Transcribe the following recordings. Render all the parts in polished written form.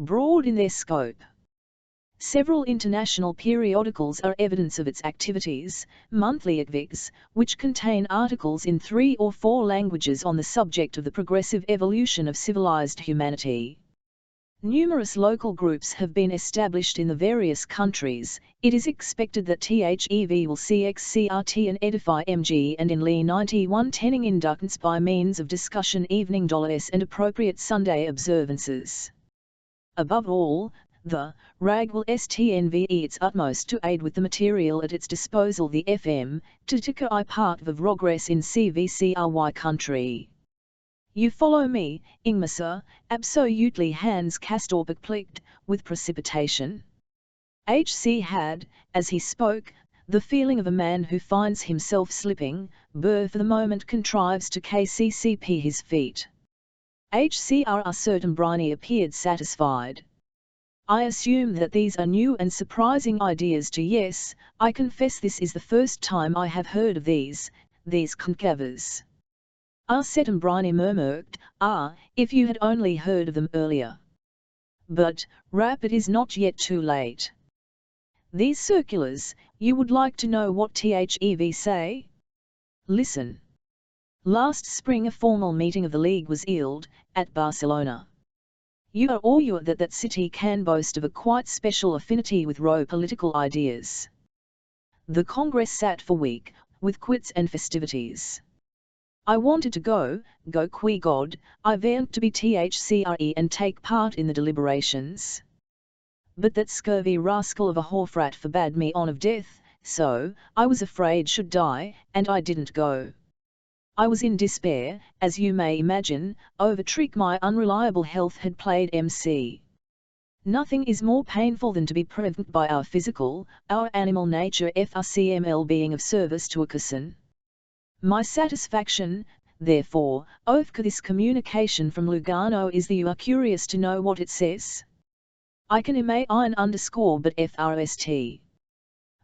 Broad in their scope. Several international periodicals are evidence of its activities, monthly acvigs, which contain articles in 3 or 4 languages on the subject of the progressive evolution of civilized humanity. Numerous local groups have been established in the various countries. It is expected that THEV will CXCRT and Edify MG and in Lee 91 tending inductance by means of discussion evening $s and appropriate Sunday observances. Above all, the RAG will STNVE its utmost to aid with the material at its disposal the FM, to I part of progress in CVCRY country. You follow me, Ingmar, absolutely Hans Castorp plicht, with precipitation. HC had, as he spoke, the feeling of a man who finds himself slipping, for the moment contrives to KCCP his feet. HCR certain Briney appeared satisfied. I assume that these are new and surprising ideas to yes, I confess this is the first time I have heard of these concavers. Seton Briney murmured, if you had only heard of them earlier. But, rap, it is not yet too late. These circulars, you would like to know what THEV say? Listen. Last spring a formal meeting of the League was held, at Barcelona. You are aware that city can boast of a quite special affinity with raw political ideas. The Congress sat for a week, with quits and festivities. I wanted to go qui God, I went to be THCRE and take part in the deliberations. But that scurvy rascal of a Horfrat forbade me on of death, so, I was afraid should die, and I didn't go. I was in despair, as you may imagine, over trick my unreliable health had played MC. Nothing is more painful than to be prevented by our physical, our animal nature FRCML being of service to a person. My satisfaction, therefore, over this communication from Lugano is that you are curious to know what it says. I can imagine underscore but FRST.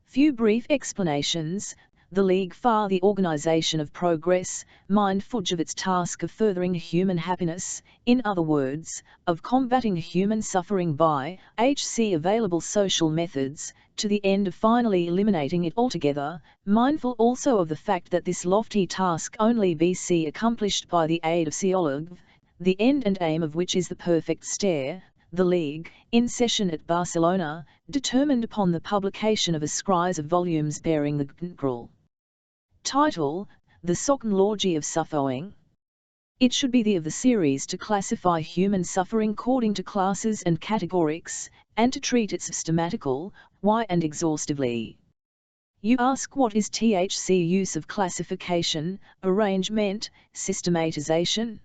Few brief explanations. The League for the Organization of Progress, mindful of its task of furthering human happiness, in other words, of combating human suffering by HC available social methods, to the end of finally eliminating it altogether, mindful also of the fact that this lofty task only be accomplished by the aid of Theology, the end and aim of which is the perfect stare. The League, in session at Barcelona, determined upon the publication of a series of volumes bearing the general title, The Sochology of Suffering. It should be the of the series to classify human suffering according to classes and categories, and to treat it systematical, why and exhaustively. You ask what is THC use of classification, arrangement, systematization?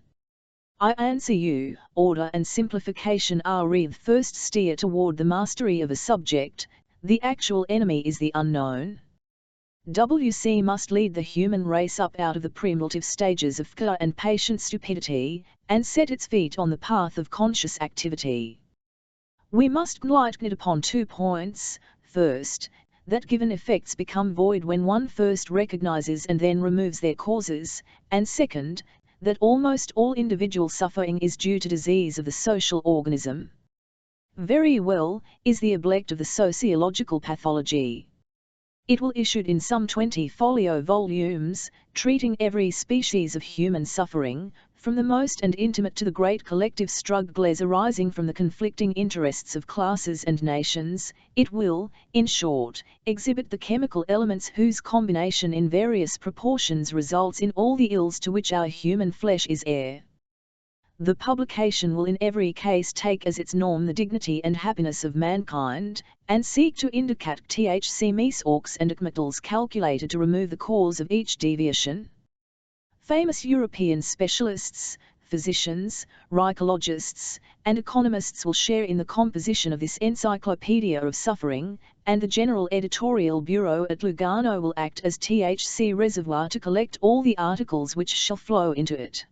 I answer you, order and simplification are the first steer toward the mastery of a subject, the actual enemy is the unknown. WC must lead the human race up out of the primitive stages of fear and patient stupidity, and set its feet on the path of conscious activity. We must enlighten it upon 2 points. First, that given effects become void when one first recognizes and then removes their causes, and second, that almost all individual suffering is due to disease of the social organism. Very well, is the object of the sociological pathology. It will issued in some 20 folio volumes, treating every species of human suffering, from the most and intimate to the great collective struggles arising from the conflicting interests of classes and nations. It will, in short, exhibit the chemical elements whose combination in various proportions results in all the ills to which our human flesh is heir. The publication will in every case take as its norm the dignity and happiness of mankind, and seek to indicate THC mesorks and metals calculated to remove the cause of each deviation. Famous European specialists, physicians, rheumatologists, and economists will share in the composition of this encyclopedia of suffering, and the General Editorial Bureau at Lugano will act as THC reservoir to collect all the articles which shall flow into it.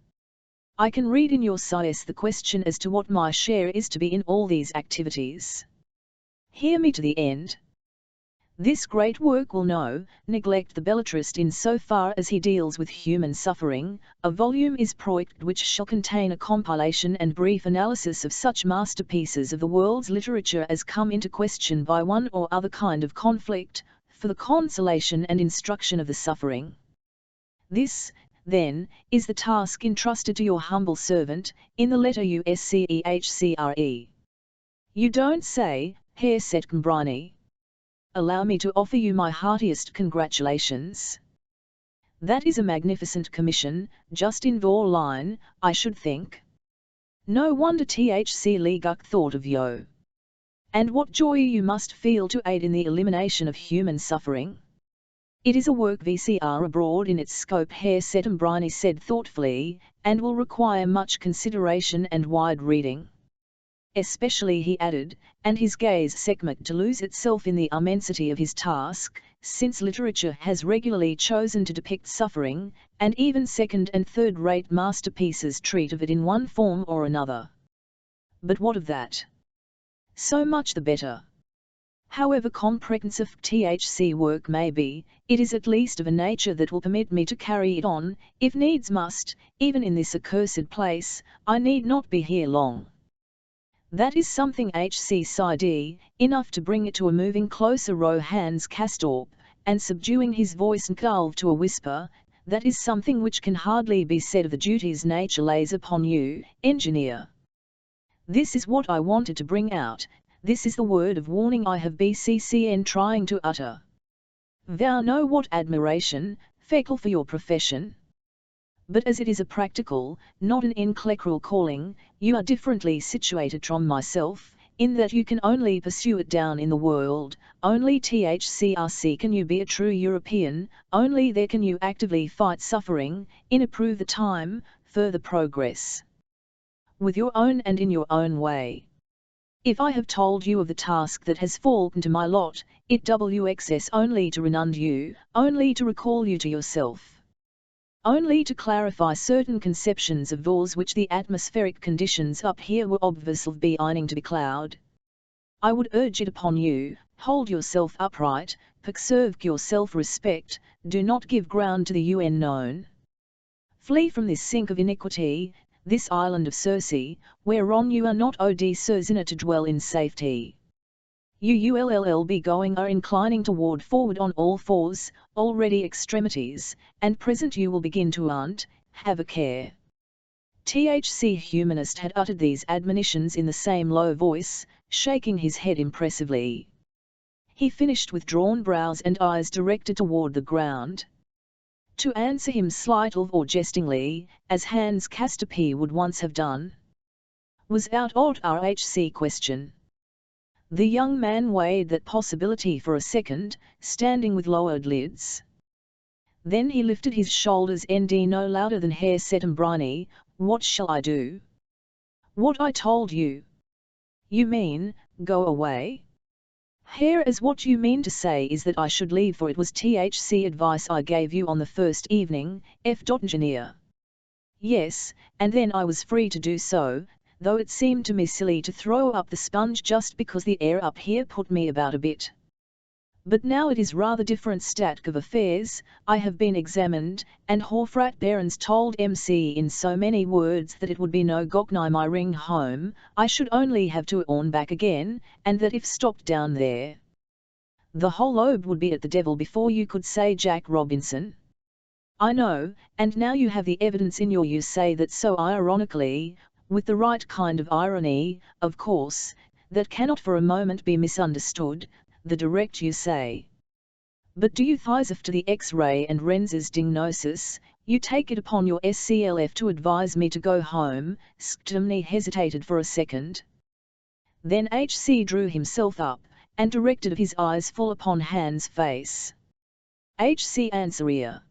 I can read in your sighs the question as to what my share is to be in all these activities. Hear me to the end. This great work will neglect the belletrist in so far as he deals with human suffering. A volume is projected which shall contain a compilation and brief analysis of such masterpieces of the world's literature as come into question by one or other kind of conflict, for the consolation and instruction of the suffering. This, then, is the task entrusted to your humble servant, in the letter USCEHCRE. You don't say, Herr Settembrani. Allow me to offer you my heartiest congratulations. That is a magnificent commission, just in your line, I should think. No wonder THC Leaguck thought of you. And what joy you must feel to aid in the elimination of human suffering. It is a work VCR abroad in its scope, Herr Settembrani said thoughtfully, and will require much consideration and wide reading. Especially, he added, and his gaze seemed to lose itself in the immensity of his task, since literature has regularly chosen to depict suffering, and even second- and third-rate masterpieces treat of it in one form or another. But what of that? So much the better. However comprehensive THC work may be, it is at least of a nature that will permit me to carry it on, if needs must, even in this accursed place. I need not be here long. That is something, H.C. sighed, enough to bring it to a moving closer row Hans Castorp, and subduing his voice and gulp to a whisper, that is something which can hardly be said of the duties nature lays upon you, engineer. This is what I wanted to bring out, this is the word of warning I have been trying to utter. Thou know what admiration, Feckle, for your profession. But as it is a practical, not an intellectual calling, you are differently situated from myself, in that you can only pursue it down in the world, only THCRC can you be a true European, only there can you actively fight suffering, improve the time, further progress. With your own and in your own way. If I have told you of the task that has fallen to my lot, it WXS only to remind you, only to recall you to yourself. Only to clarify certain conceptions of yours which the atmospheric conditions up here were obviously beginning to becloud. I would urge it upon you, hold yourself upright, preserve your self-respect, do not give ground to the unknown. Flee from this sink of iniquity, this island of Circe, whereon you are not Odysseus to dwell in safety. You be going are inclining toward forward on all fours, already extremities, and present you will begin to have a care. THC Humanist had uttered these admonitions in the same low voice, shaking his head impressively. He finished with drawn brows and eyes directed toward the ground. To answer him slightly or jestingly, as Hans Castorp would once have done, was out RHC question. The young man weighed that possibility for a second, standing with lowered lids. Then he lifted his shoulders no louder than Herr Settembrani. What shall I do? What I told you. You mean, go away? Here is what you mean to say is that I should leave, for it was THC advice I gave you on the first evening, Engineer. Yes, and then I was free to do so, though it seemed to me silly to throw up the sponge just because the air up here put me about a bit. But now it is rather different state of affairs. I have been examined, and Hofrat Behrens told MC in so many words that it would be no gockney my ring home, I should only have to on back again, and that if stopped down there, the whole lobe would be at the devil before you could say Jack Robinson. I know, and now you have the evidence in you say that so ironically, with the right kind of irony, of course, that cannot for a moment be misunderstood, the direct you say. But do you thies to the X-ray and Renz's diagnosis, you take it upon your SCLF to advise me to go home? Stemney hesitated for a second. Then HC drew himself up, and directed his eyes full upon Hans' face. HC answeria.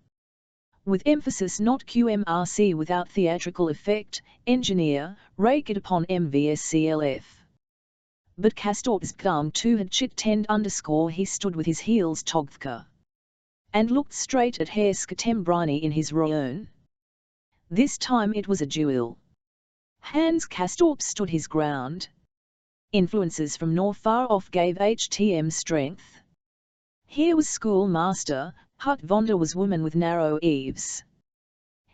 With emphasis, not QMRC without theatrical effect, engineer, rake it upon MVSCLF. But Castorp's gum too had chit tend _ he stood with his heels togthka. And looked straight at Herr Settembrani in his roan. This time it was a duel. Hans Castorp stood his ground. Influences from nor far off gave HTM strength. Here was schoolmaster, Hut Vonda was woman with narrow eaves.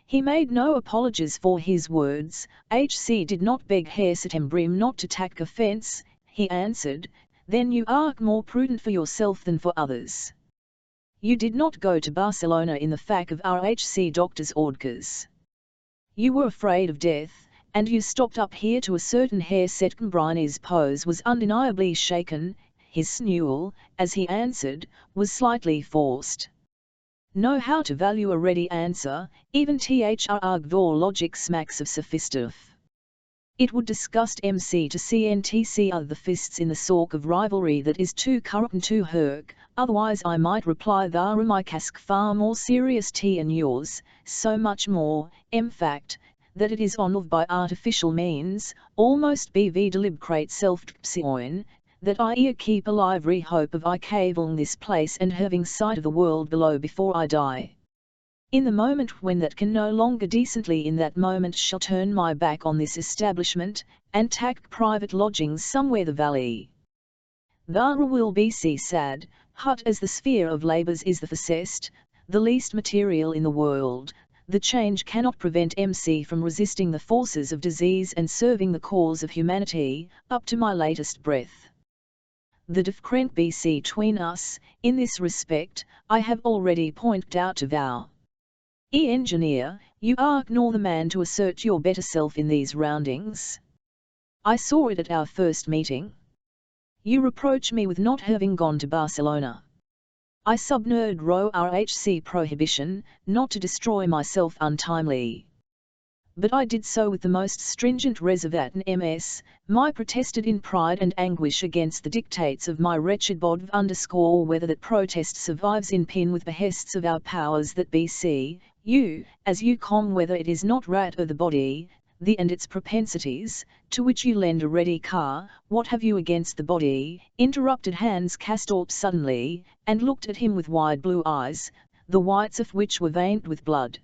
He made no apologies for his words. HC did not beg Herr Settembrim not to take offence, he answered, then you are more prudent for yourself than for others. You did not go to Barcelona in the fac of RHC doctor's orders. You were afraid of death, and you stopped up here to ascertain Herr Settembrim's pose was undeniably shaken, his snule, as he answered, was slightly forced. Know how to value a ready answer, even thrgvor logic smacks of sophistiff. It would disgust MC to see NTC other the fists in the sork of rivalry that is too current and too herk, otherwise I might reply thar my cask far more serious tea and yours, so much more, fact, that it is on of by artificial means, almost bv deliberate self-psioin, that I ere keep alive hope of I cavilling this place and having sight of the world below before I die. In the moment when that can no longer decently in that moment shall turn my back on this establishment, and take private lodgings somewhere the valley. Thara will be sad, hut as the sphere of labours is the facest, the least material in the world, the change cannot prevent MC from resisting the forces of disease and serving the cause of humanity, up to my latest breath. The difference between us, in this respect, I have already pointed out to thou. Engineer, you are nor the man to assert your better self in these roundings. I saw it at our first meeting. You reproach me with not having gone to Barcelona. I subnerd rho RHC prohibition, not to destroy myself untimely. But I did so with the most stringent reservat and MS, my protested in pride and anguish against the dictates of my wretched bodv _ whether that protest survives in pin with behests of our powers that BC, you, as you whether it is not rat or the body, the and its propensities, to which you lend a ready car, what have you against the body, interrupted Hans Castorp suddenly, and looked at him with wide blue eyes, the whites of which were veined with blood.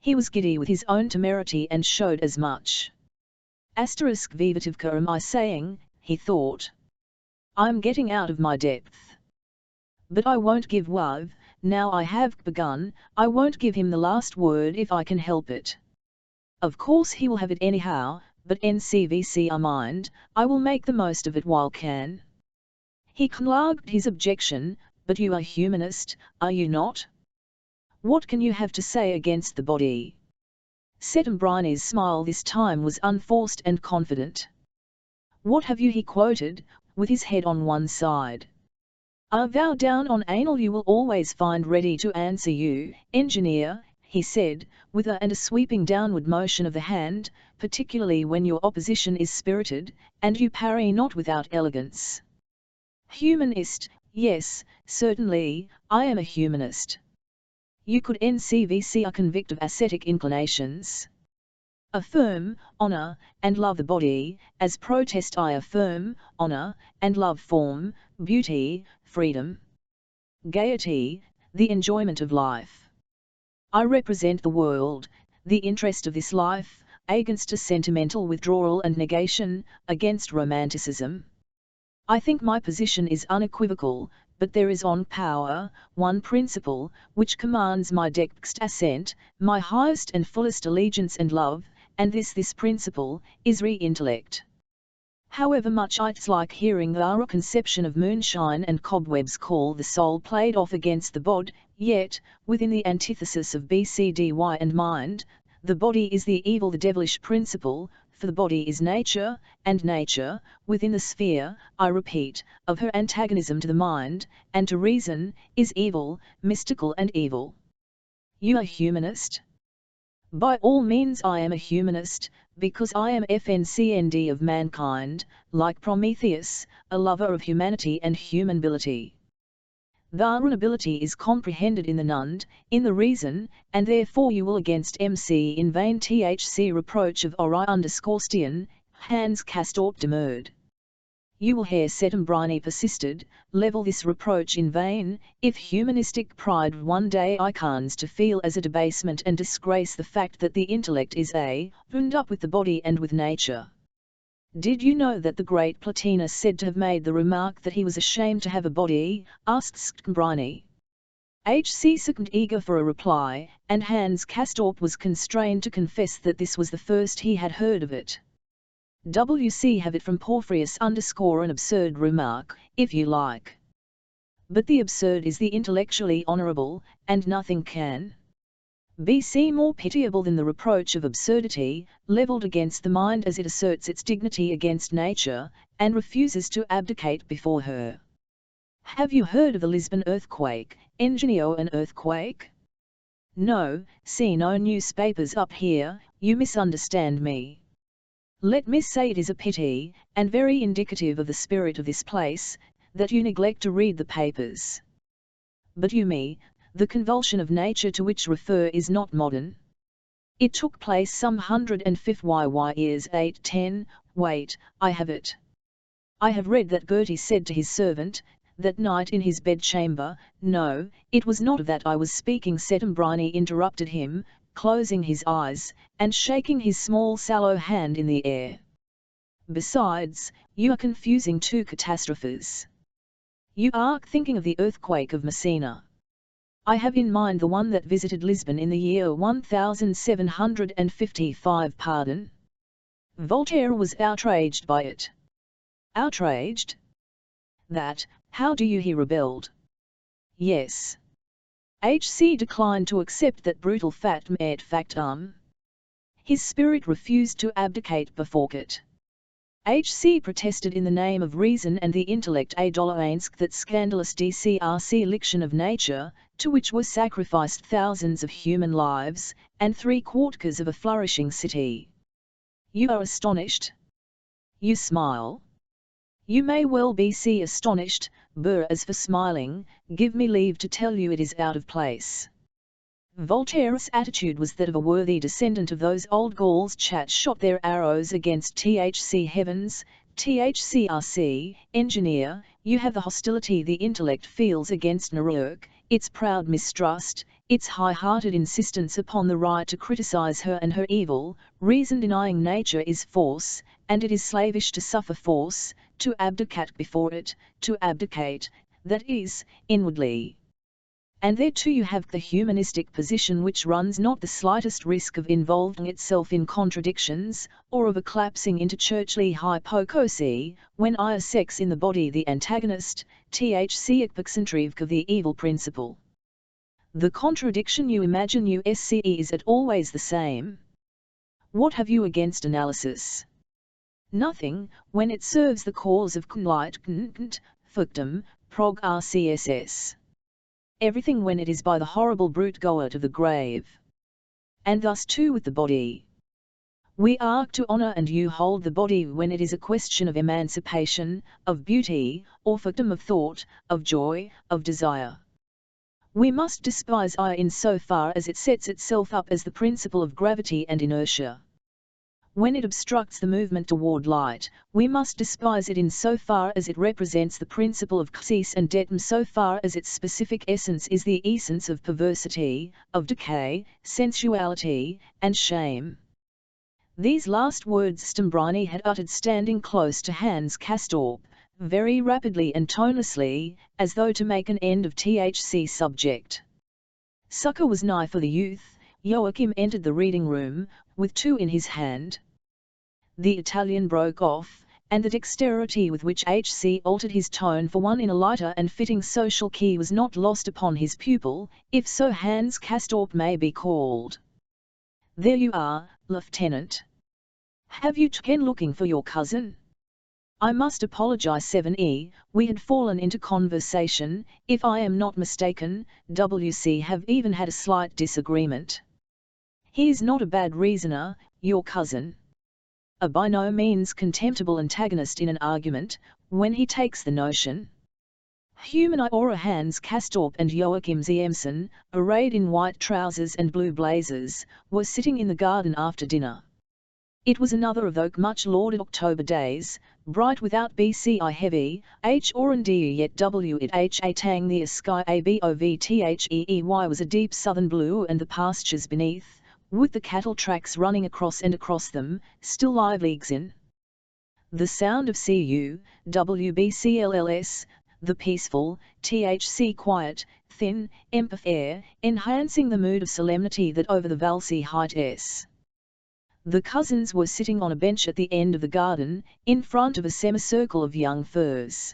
He was giddy with his own temerity and showed as much. Vivativka am I saying, he thought. I'm getting out of my depth. But I won't give Wav, now I have begun, I won't give him the last word if I can help it. Of course he will have it anyhow, but NCVC I mind, I will make the most of it while can. He clagged his objection, but you are humanist, are you not? What can you have to say against the body? Settembrim's smile this time was unforced and confident. What have you? He quoted, with his head on one side. I vow down on anal you will always find ready to answer you, engineer, he said, with a sweeping downward motion of the hand, particularly when your opposition is spirited, and you parry not without elegance. Humanist, yes, certainly, I am a humanist. You could NCVC are convict of ascetic inclinations. Affirm, honour, and love the body, as protest I affirm, honour, and love form, beauty, freedom, gaiety, the enjoyment of life. I represent the world, the interest of this life, against a sentimental withdrawal and negation, against romanticism. I think my position is unequivocal, but there is on power, one principle, which commands my deepest assent, my highest and fullest allegiance and love, and this principle, is intellect. However much I dislike hearing the conception of moonshine and cobwebs call the soul played off against the bod, yet, within the antithesis of BCDY and mind, the body is the evil the devilish principle, for the body is nature, and nature, within the sphere, I repeat, of her antagonism to the mind, and to reason, is evil, mystical and evil. You are humanist? By all means I am a humanist, because I am FNCND of mankind, like Prometheus, a lover of humanity and humanability. The runnability is comprehended in the nund, in the reason, and therefore you will against MC in vain THC reproach of Ori _Stian, Hans Castorp demurred. You will Herr Settembrini persisted, level this reproach in vain, if humanistic pride one day icons to feel as a debasement and disgrace the fact that the intellect is bound up with the body and with nature. Did you know that the great Plotinus said to have made the remark that he was ashamed to have a body? Asked Skmbrini. H.C. seemed eager for a reply, and Hans Castorp was constrained to confess that this was the first he had heard of it. W.C. have it from Porphyrius _ an absurd remark, if you like. But the absurd is the intellectually honourable, and nothing can be more pitiable than the reproach of absurdity, levelled against the mind as it asserts its dignity against nature, and refuses to abdicate before her. Have you heard of the Lisbon earthquake, Engenio an earthquake? No, see no newspapers up here, you misunderstand me. Let me say it is a pity, and very indicative of the spirit of this place, that you neglect to read the papers. But the convulsion of nature to which refer is not modern. It took place some 150 years 810, wait, I have it. I have read that Gertie said to his servant, that night in his bedchamber, no, it was not of that I was speaking. Settembrini interrupted him, closing his eyes, and shaking his small sallow hand in the air. Besides, you are confusing two catastrophes. You are thinking of the earthquake of Messina. I have in mind the one that visited Lisbon in the year 1755. Pardon? Voltaire was outraged by it. Outraged? That, how do you? He rebelled. Yes. H.C. declined to accept that brutal factum et factum. His spirit refused to abdicate before it. H.C. protested in the name of reason and the intellect against that scandalous DCRC liction of nature, to which were sacrificed thousands of human lives, and 3/4 of a flourishing city. You are astonished? You smile? You may well be astonished, but as for smiling, give me leave to tell you it is out of place. Voltaire's attitude was that of a worthy descendant of those old Gauls chat shot their arrows against THC heavens. THCRC, engineer, you have the hostility the intellect feels against Naruk, its proud mistrust, its high-hearted insistence upon the right to criticize her and her evil. Reason denying nature is force, and it is slavish to suffer force, to abdicate before it, to abdicate, that is, inwardly. And there too you have the humanistic position which runs not the slightest risk of involving itself in contradictions, or of collapsing into churchly hypocrisy, when I sex in the body the antagonist, THC epicentric of the evil principle. The contradiction you imagine is it always the same? What have you against analysis? Nothing, when it serves the cause of light, fictum, prog rcss. Everything when it is by the horrible brute goer to the grave. And thus too with the body. We are to honour and you hold the body when it is a question of emancipation, of beauty, or fictum of thought, of joy, of desire. We must despise I in so far as it sets itself up as the principle of gravity and inertia. When it obstructs the movement toward light, we must despise it in so far as it represents the principle of xis and detum, so far as its specific essence is the essence of perversity, of decay, sensuality, and shame. These last words Stambrini had uttered standing close to Hans Castorp, very rapidly and tonelessly, as though to make an end of THC subject. Succor was nigh for the youth. Joachim entered the reading room, with two in his hand. The Italian broke off, and the dexterity with which H.C. altered his tone for one in a lighter and fitting social key was not lost upon his pupil, if so Hans Castorp may be called. There you are, Lieutenant. Have you been looking for your cousin? I must apologize 7e, we had fallen into conversation, if I am not mistaken, W.C. have even had a slight disagreement. He is not a bad reasoner, your cousin. A by no means contemptible antagonist in an argument, when he takes the notion. Human Iora Hans Castorp and Joachim Ziemsen, arrayed in white trousers and blue blazers, were sitting in the garden after dinner. It was another of those much lauded October days, bright without BCI heavy, H-or-and-D yet W it H-A tang the sky ABOVTHEEY was a deep southern blue and the pastures beneath, with the cattle tracks running across and across them, still live leagues in. The sound of cu, wbclls, the peaceful, thc quiet, thin, empath air, enhancing the mood of solemnity that over the valsy height s. The cousins were sitting on a bench at the end of the garden, in front of a semicircle of young firs.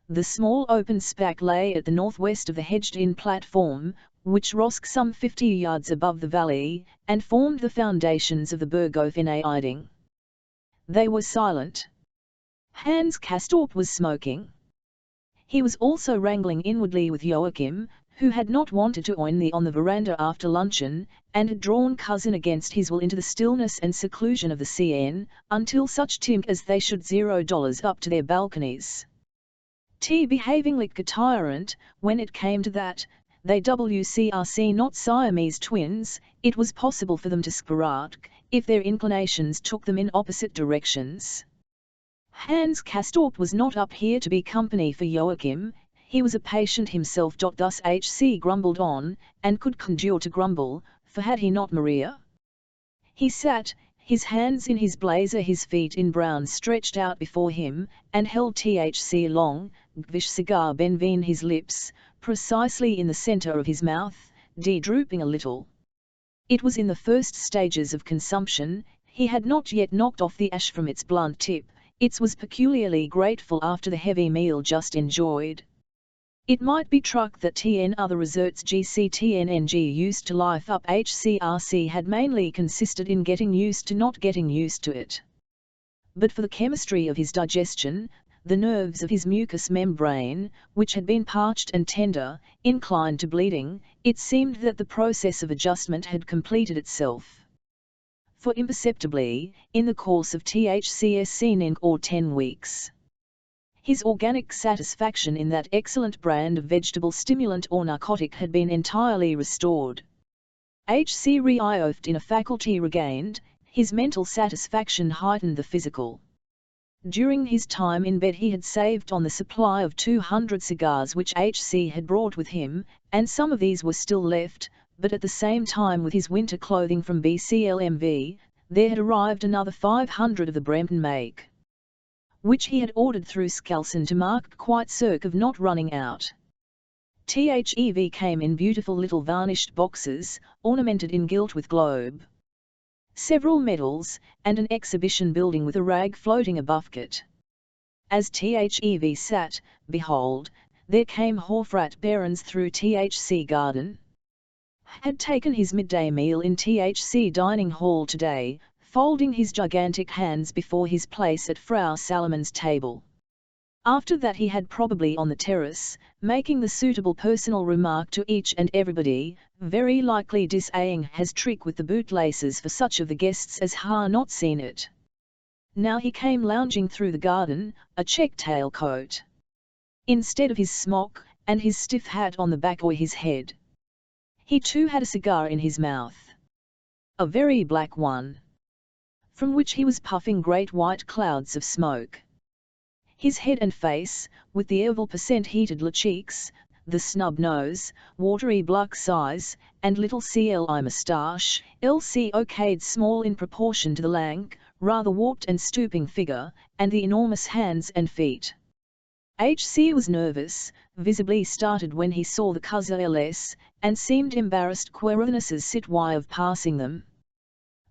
The small open spac lay at the northwest of the hedged-in platform, which rose some 50 yards above the valley, and formed the foundations of the Berghofen Eiding. They were silent. Hans Castorp was smoking. He was also wrangling inwardly with Joachim, who had not wanted to join on the veranda after luncheon, and had drawn cousin against his will into the stillness and seclusion of the CN, until such time as they should $0 up to their balconies. Behaving like a tyrant, when it came to that, they WCRC not Siamese twins, it was possible for them to spark, if their inclinations took them in opposite directions. Hans Castorp was not up here to be company for Joachim, he was a patient himself. Thus HC grumbled on, and could condure to grumble, for had he not Maria? He sat, his hands in his blazer, his feet in brown stretched out before him, and held THC long, gvish cigar benveen his lips, precisely in the centre of his mouth, drooping a little. It was in the first stages of consumption, he had not yet knocked off the ash from its blunt tip, it was peculiarly grateful after the heavy meal just enjoyed. It might be truck that TN other resorts GCTNNG used to life up HCRC had mainly consisted in getting used to not getting used to it. But for the chemistry of his digestion, the nerves of his mucous membrane, which had been parched and tender, inclined to bleeding, it seemed that the process of adjustment had completed itself. For imperceptibly, in the course of THCSC or 10 weeks, his organic satisfaction in that excellent brand of vegetable stimulant or narcotic had been entirely restored. HC reioffed in a faculty regained, his mental satisfaction heightened the physical. During his time in bed he had saved on the supply of 200 cigars which HC had brought with him, and some of these were still left, but at the same time with his winter clothing from BCLMV, there had arrived another 500 of the Brempton make, which he had ordered through Scalson to mark quite certain of not running out. THEV came in beautiful little varnished boxes, ornamented in gilt with globe, several medals, and an exhibition building with a rag floating above it. As THEV sat, behold, there came Hofrat Behrens through THC garden. Had taken his midday meal in THC dining hall today, folding his gigantic hands before his place at Frau Salomon's table. After that he had probably on the terrace, making the suitable personal remark to each and everybody, very likely dis-aying has trick with the bootlaces for such of the guests as ha not seen it. Now he came lounging through the garden, a check tailcoat instead of his smock, and his stiff hat on the back of his head. He too had a cigar in his mouth, a very black one, from which he was puffing great white clouds of smoke. His head and face, with the oval heated cheeks, the snub nose, watery black eyes, and little CLI moustache, LCOK'd small in proportion to the lank, rather warped and stooping figure, and the enormous hands and feet. HC was nervous, visibly started when he saw the cousins, and seemed embarrassed querulousness sit why of passing them.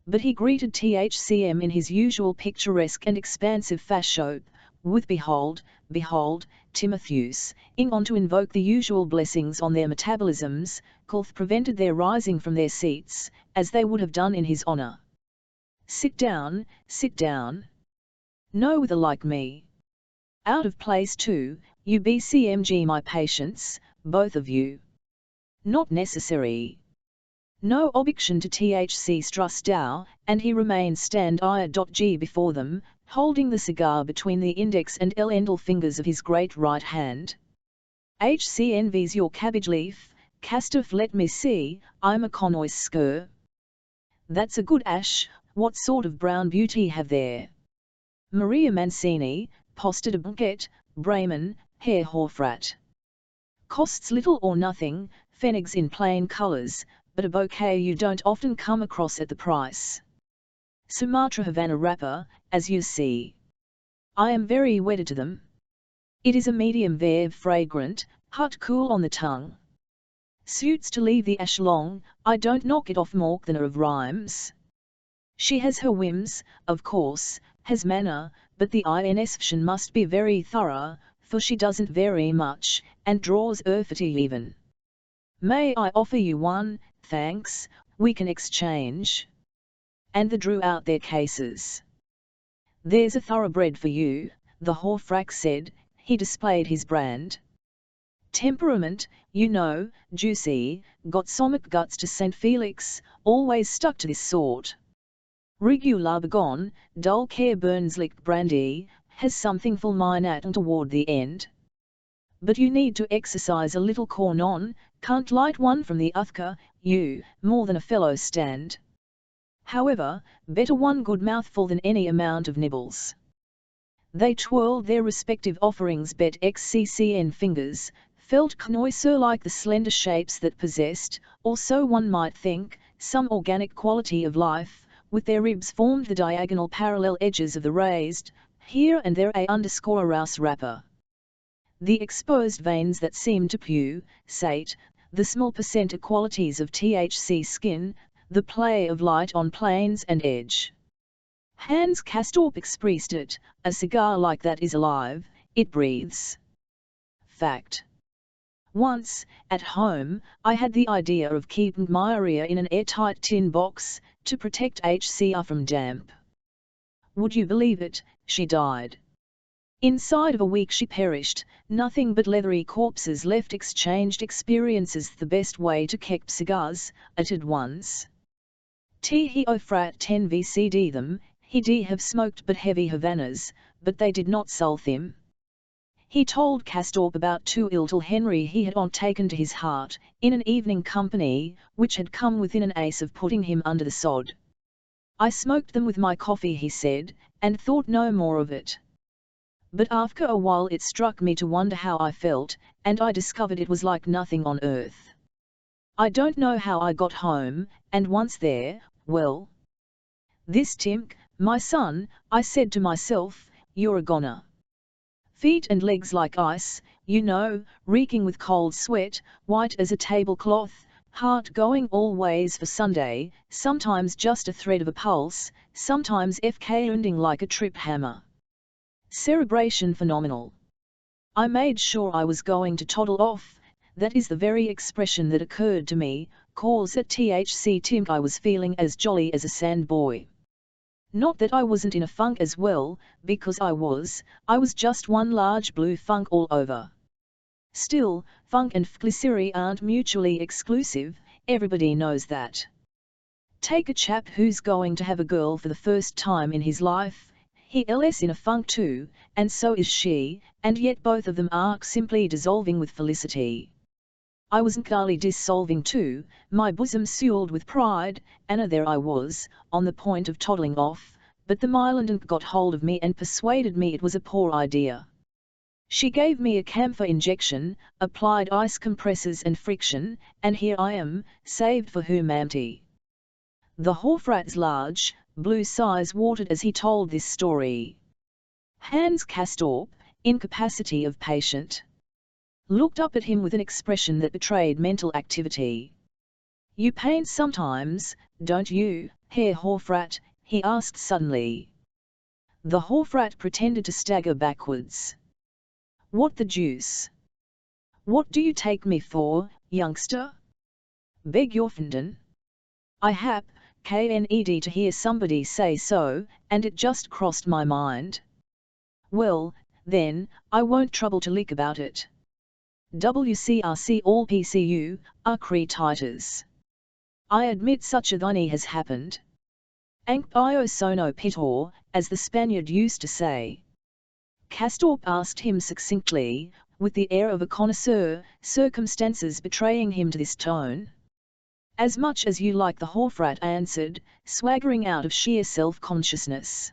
But he greeted THCM in his usual picturesque and expansive fashion, with behold, behold, Timotheus, ing on to invoke the usual blessings on their metabolisms, Kolth prevented their rising from their seats, as they would have done in his honor. Sit down, sit down. No other like me. Out of place too, you BCMG my patients, both of you. Not necessary. No objection to THC Strustow, and he remained stand-eye.g before them, holding the cigar between the index and L-endal fingers of his great right hand. HC envies your cabbage leaf, Castorp let me see, I'm a connoisseur. That's a good ash, what sort of brown beauty have there? Maria Mancini, Posta de Bunket, Bremen, Herr Hofrat. Costs little or nothing, pfennigs in plain colours, but a bouquet you don't often come across at the price. Sumatra Havana wrapper, as you see. I am very wedded to them. It is a medium very fragrant, hot cool on the tongue. Suits to leave the ash long, I don't knock it off more than of rhymes. She has her whims, of course, has manner, but the inscription must be very thorough, for she doesn't vary much, and draws fatigue even. May I offer you one? Thanks, we can exchange. And they drew out their cases. There's a thoroughbred for you, the Hofrack said. He displayed his brand. Temperament, you know, juicy, got stomach guts to St. Felix, always stuck to this sort. Regular begone, dull care burns licked brandy, has something full mine at and toward the end. But you need to exercise a little corn on, can't light one from the uthka, you, more than a fellow stand. However, better one good mouthful than any amount of nibbles. They twirled their respective offerings bet XCCN fingers, felt knoiser like the slender shapes that possessed, or so one might think, some organic quality of life, with their ribs formed the diagonal parallel edges of the raised, here and there a rouse wrapper. The exposed veins that seemed to pulsate, the small percent qualities of THC skin, the play of light on planes and edge. Hans Castorp expressed it, a cigar like that is alive, it breathes. Fact. Once, at home, I had the idea of keeping Myria in an airtight tin box, to protect HCR from damp. Would you believe it, she died. Inside of a week she perished, nothing but leathery corpses left. Exchanged experiences. The best way to keep cigars, uttered once. He ofrat 10 VCD them, he d have smoked but heavy Havanas, but they did not sulth him. He told Castorp about too ill till Henry he had on taken to his heart, in an evening company, which had come within an ace of putting him under the sod. I smoked them with my coffee, he said, and thought no more of it. But after a while it struck me to wonder how I felt, and I discovered it was like nothing on earth. I don't know how I got home, and once there, well. This Timk, my son, I said to myself, you're a goner. Feet and legs like ice, you know, reeking with cold sweat, white as a tablecloth, heart going all ways for Sunday, sometimes just a thread of a pulse, sometimes FK ending like a trip hammer. Cerebration phenomenal. I made sure I was going to toddle off, that is the very expression that occurred to me, cause at THC Timk I was feeling as jolly as a sandboy. Not that I wasn't in a funk as well, because I was just one large blue funk all over. Still, funk and flickery aren't mutually exclusive, everybody knows that. Take a chap who's going to have a girl for the first time in his life, he's in a funk too, and so is she, and yet both of them are simply dissolving with felicity. I was entirely dissolving too, my bosom swelled with pride, and there I was, on the point of toddling off, but the Mylandant got hold of me and persuaded me it was a poor idea. She gave me a camphor injection, applied ice compressors and friction, and here I am, saved for humanity. The Hofrat's large, blue eyes watered as he told this story. Hans Castorp, incapacity of patient, looked up at him with an expression that betrayed mental activity. You paint sometimes, don't you, Herr Hofrat? He asked suddenly. The Hofrat pretended to stagger backwards. What the deuce? What do you take me for, youngster? Beg your pardon? I kned to hear somebody say so, and it just crossed my mind. Well, then, I won't trouble to lick about it. WCRC all PCU, Acrititis. I admit such a thing has happened. Ankpio sono pitor, as the Spaniard used to say. Castorp asked him succinctly, with the air of a connoisseur, circumstances betraying him to this tone. As much as you like, the Hofrat answered, swaggering out of sheer self-consciousness.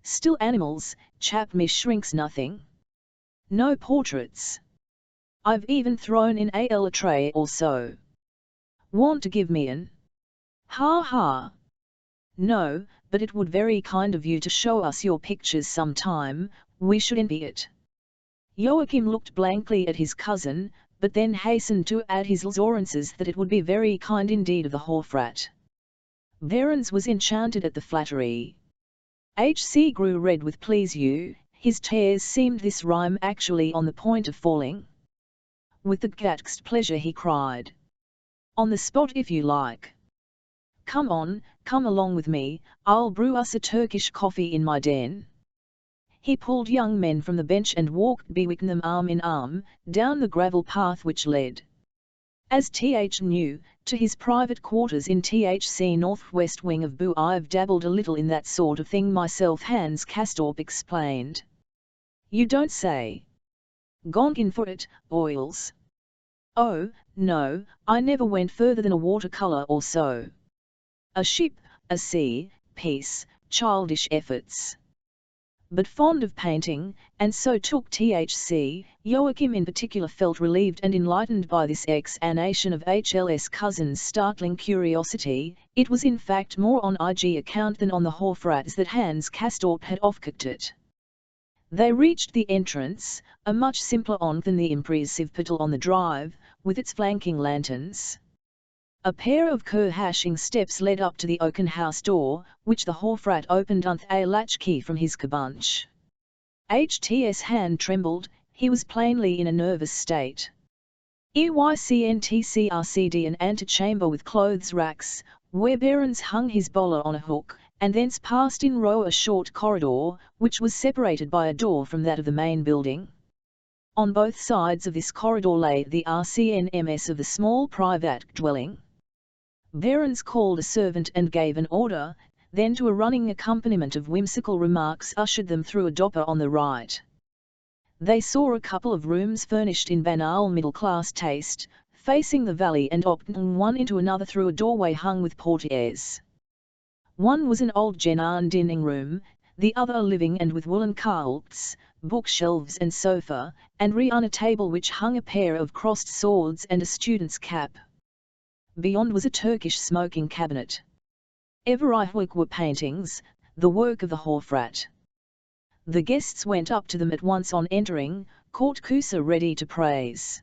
Still animals, chap me shrinks nothing. No portraits. I've even thrown in a tray or so. Want to give me an? Ha ha. No, but it would very kind of you to show us your pictures sometime, we should envy it. Joachim looked blankly at his cousin, but then hastened to add his assurances that it would be very kind indeed of the Hofrat. Behrens was enchanted at the flattery. H.C. grew red with pleasure, his tears seemed this rhyme actually on the point of falling. With the greatest pleasure he cried. On the spot if you like. Come on, come along with me, I'll brew us a Turkish coffee in my den. He pulled young men from the bench and walked between them arm in arm, down the gravel path which led, as Th knew, to his private quarters in Thc northwest wing of Boo. I've dabbled a little in that sort of thing myself, Hans Castorp explained. You don't say. Gone in for it, oils? Oh, no, I never went further than a watercolour or so. A ship, a sea, piece, childish efforts. But fond of painting, and so took Thc. Joachim in particular felt relieved and enlightened by this exanation of HLS cousin's startling curiosity. It was in fact more on IG account than on the Hofrats that Hans Castorp had off-cooked it. They reached the entrance, a much simpler one than the impressive portal on the drive, with its flanking lanterns. A pair of cur-hashing steps led up to the oaken house door, which the Hofrat opened with a latchkey from his kabunch. HT's hand trembled, he was plainly in a nervous state. EYCNTCRCD an antechamber with clothes racks, where Behrens hung his bowler on a hook, and thence passed in row a short corridor, which was separated by a door from that of the main building. On both sides of this corridor lay the RCNMS of the small private dwelling. Behrens called a servant and gave an order, then to a running accompaniment of whimsical remarks ushered them through a doper on the right. They saw a couple of rooms furnished in banal middle-class taste, facing the valley and opening one into another through a doorway hung with portieres. One was an old Genan dining room, the other a living and with woolen carpets, bookshelves and sofa, and on a table which hung a pair of crossed swords and a student's cap. Beyond was a Turkish smoking cabinet. Everywhere were paintings, the work of the Hofrat. The guests went up to them at once on entering, caught Kusa ready to praise.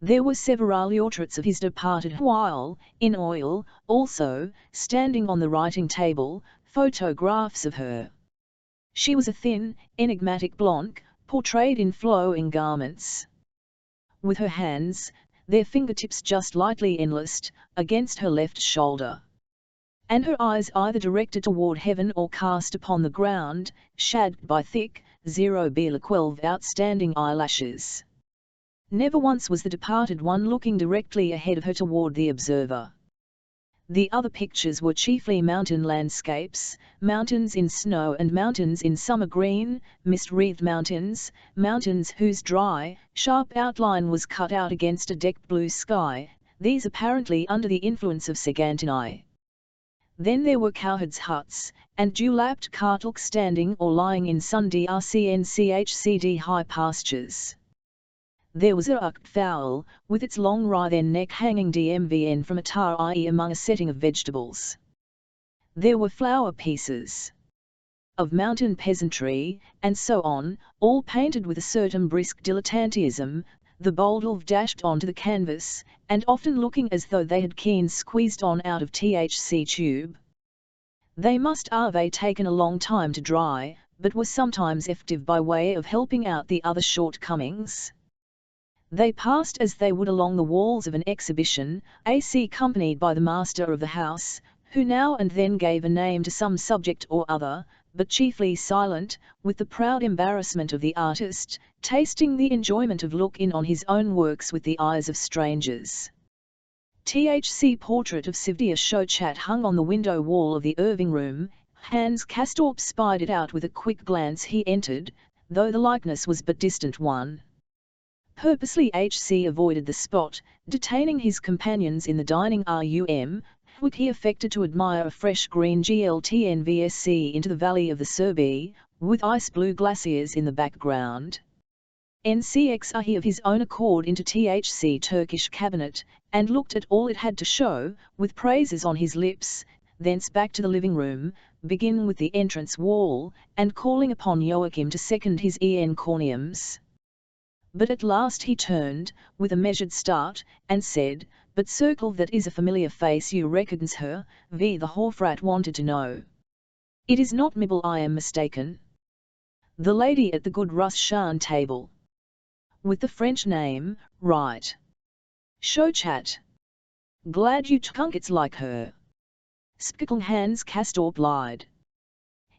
There were several portraits of his departed while, in oil, also, standing on the writing table, photographs of her. She was a thin, enigmatic blonde, portrayed in flowing garments. With her hands, their fingertips just lightly enlaced, against her left shoulder. And her eyes either directed toward heaven or cast upon the ground, shaded by thick, 0,12 outstanding eyelashes. Never once was the departed one looking directly ahead of her toward the observer. The other pictures were chiefly mountain landscapes, mountains in snow and mountains in summer green, mist-wreathed mountains, mountains whose dry, sharp outline was cut out against a decked blue sky, these apparently under the influence of Sagantini. Then there were cowherds' huts, and dew-lapped cartlook standing or lying in sun drcnchcd high pastures. There was a rucked fowl, with its long writhen neck hanging dmvn from a tar ie among a setting of vegetables. There were flower pieces of mountain peasantry, and so on, all painted with a certain brisk dilettantism, the bold dashed onto the canvas, and often looking as though they had keen squeezed on out of THC tube. They must have taken a long time to dry, but were sometimes effective by way of helping out the other shortcomings. They passed as they would along the walls of an exhibition, AC accompanied by the master of the house, who now and then gave a name to some subject or other, but chiefly silent, with the proud embarrassment of the artist, tasting the enjoyment of looking on his own works with the eyes of strangers. THC portrait of Sivdia Shochat hung on the window wall of the Irving room. Hans Castorp spied it out with a quick glance. He entered, though the likeness was but distant one. Purposely HC avoided the spot, detaining his companions in the dining room, which he affected to admire a fresh green GLTNVSC into the valley of the Serbi, with ice-blue glaciers in the background. NCX he of his own accord into THC Turkish cabinet, and looked at all it had to show, with praises on his lips, thence back to the living room, begin with the entrance wall, and calling upon Joachim to second his encomiums. But at last he turned, with a measured start, and said, "But circle, that is a familiar face, you reckons her?" The Hofrat wanted to know. "It is not Mabel, I am mistaken. The lady at the good Russian table. With the French name, right. Shochat. Glad you tunk it's like her." Spikling Hans Castorp lied.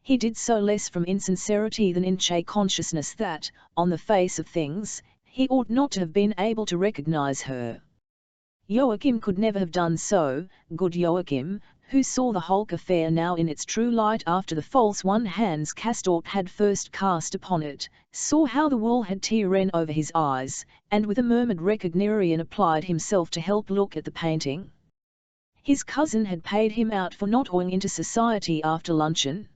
He did so less from insincerity than in consciousness that, on the face of things, he ought not to have been able to recognize her. Joachim could never have done so, good Joachim, who saw the whole affair now in its true light after the false one Hans Castorp had first cast upon it, saw how the wool had teared over his eyes, and with a murmured recognition applied himself to help look at the painting. His cousin had paid him out for not going into society after luncheon.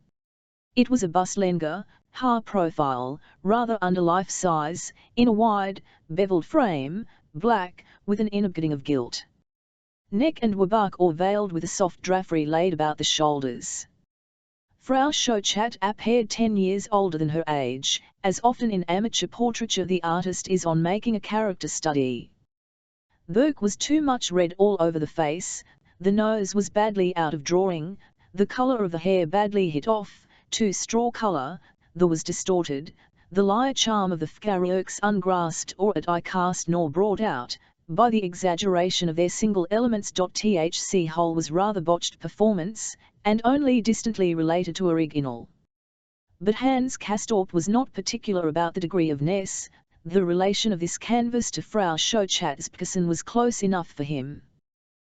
It was a bust-Lenger, high profile, rather under life size, in a wide, beveled frame, black, with an innergetting of gilt neck and wabak or veiled with a soft drapery laid about the shoulders. Frau Schochat appeared 10 years older than her age, as often in amateur portraiture the artist is on making a character study. Burke was too much red all over the face, the nose was badly out of drawing, the colour of the hair badly hit off, too straw colour, the was distorted, the lie charm of the Fkarioks ungrasped or at eye cast nor brought out, by the exaggeration of their single elements. Thc whole was rather botched performance, and only distantly related to original. But Hans Castorp was not particular about the degree of ness, the relation of this canvas to Frau Schochat's person was close enough for him.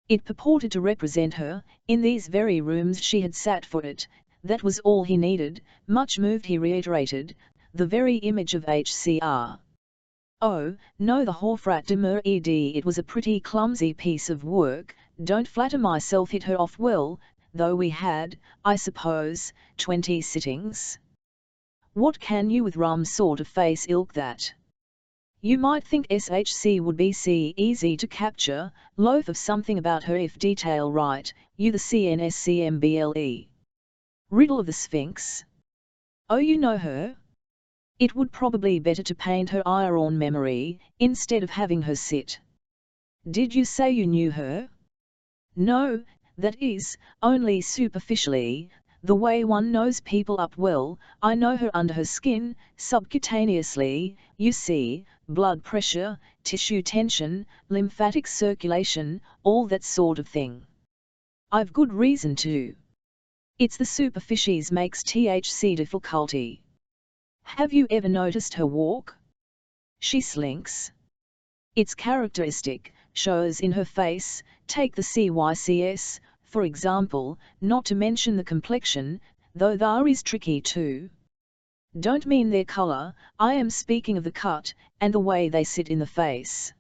It purported to represent her, in these very rooms she had sat for it, that was all he needed. Much moved he reiterated, the very image of Hcr. "Oh, no," the Hofrat demurred, "it was a pretty clumsy piece of work, don't flatter myself hit her off well, though we had, I suppose, 20 sittings. What can you with rum sort of face ilk that? You might think SHC would be easy to capture, loath of something about her if detail right, you the CNSCMBLE. Riddle of the Sphinx. Oh, you know her? It would probably better to paint her iron memory, instead of having her sit. Did you say you knew her? No, that is, only superficially, the way one knows people up well. I know her under her skin, subcutaneously, you see, blood pressure, tissue tension, lymphatic circulation, all that sort of thing. I've good reason to. It's the superficies makes THC difficulty. Have you ever noticed her walk? She slinks. It's characteristic, shows in her face, take the CYCS, for example, not to mention the complexion, though that is tricky too. Don't mean their colour, I am speaking of the cut, and the way they sit in the face.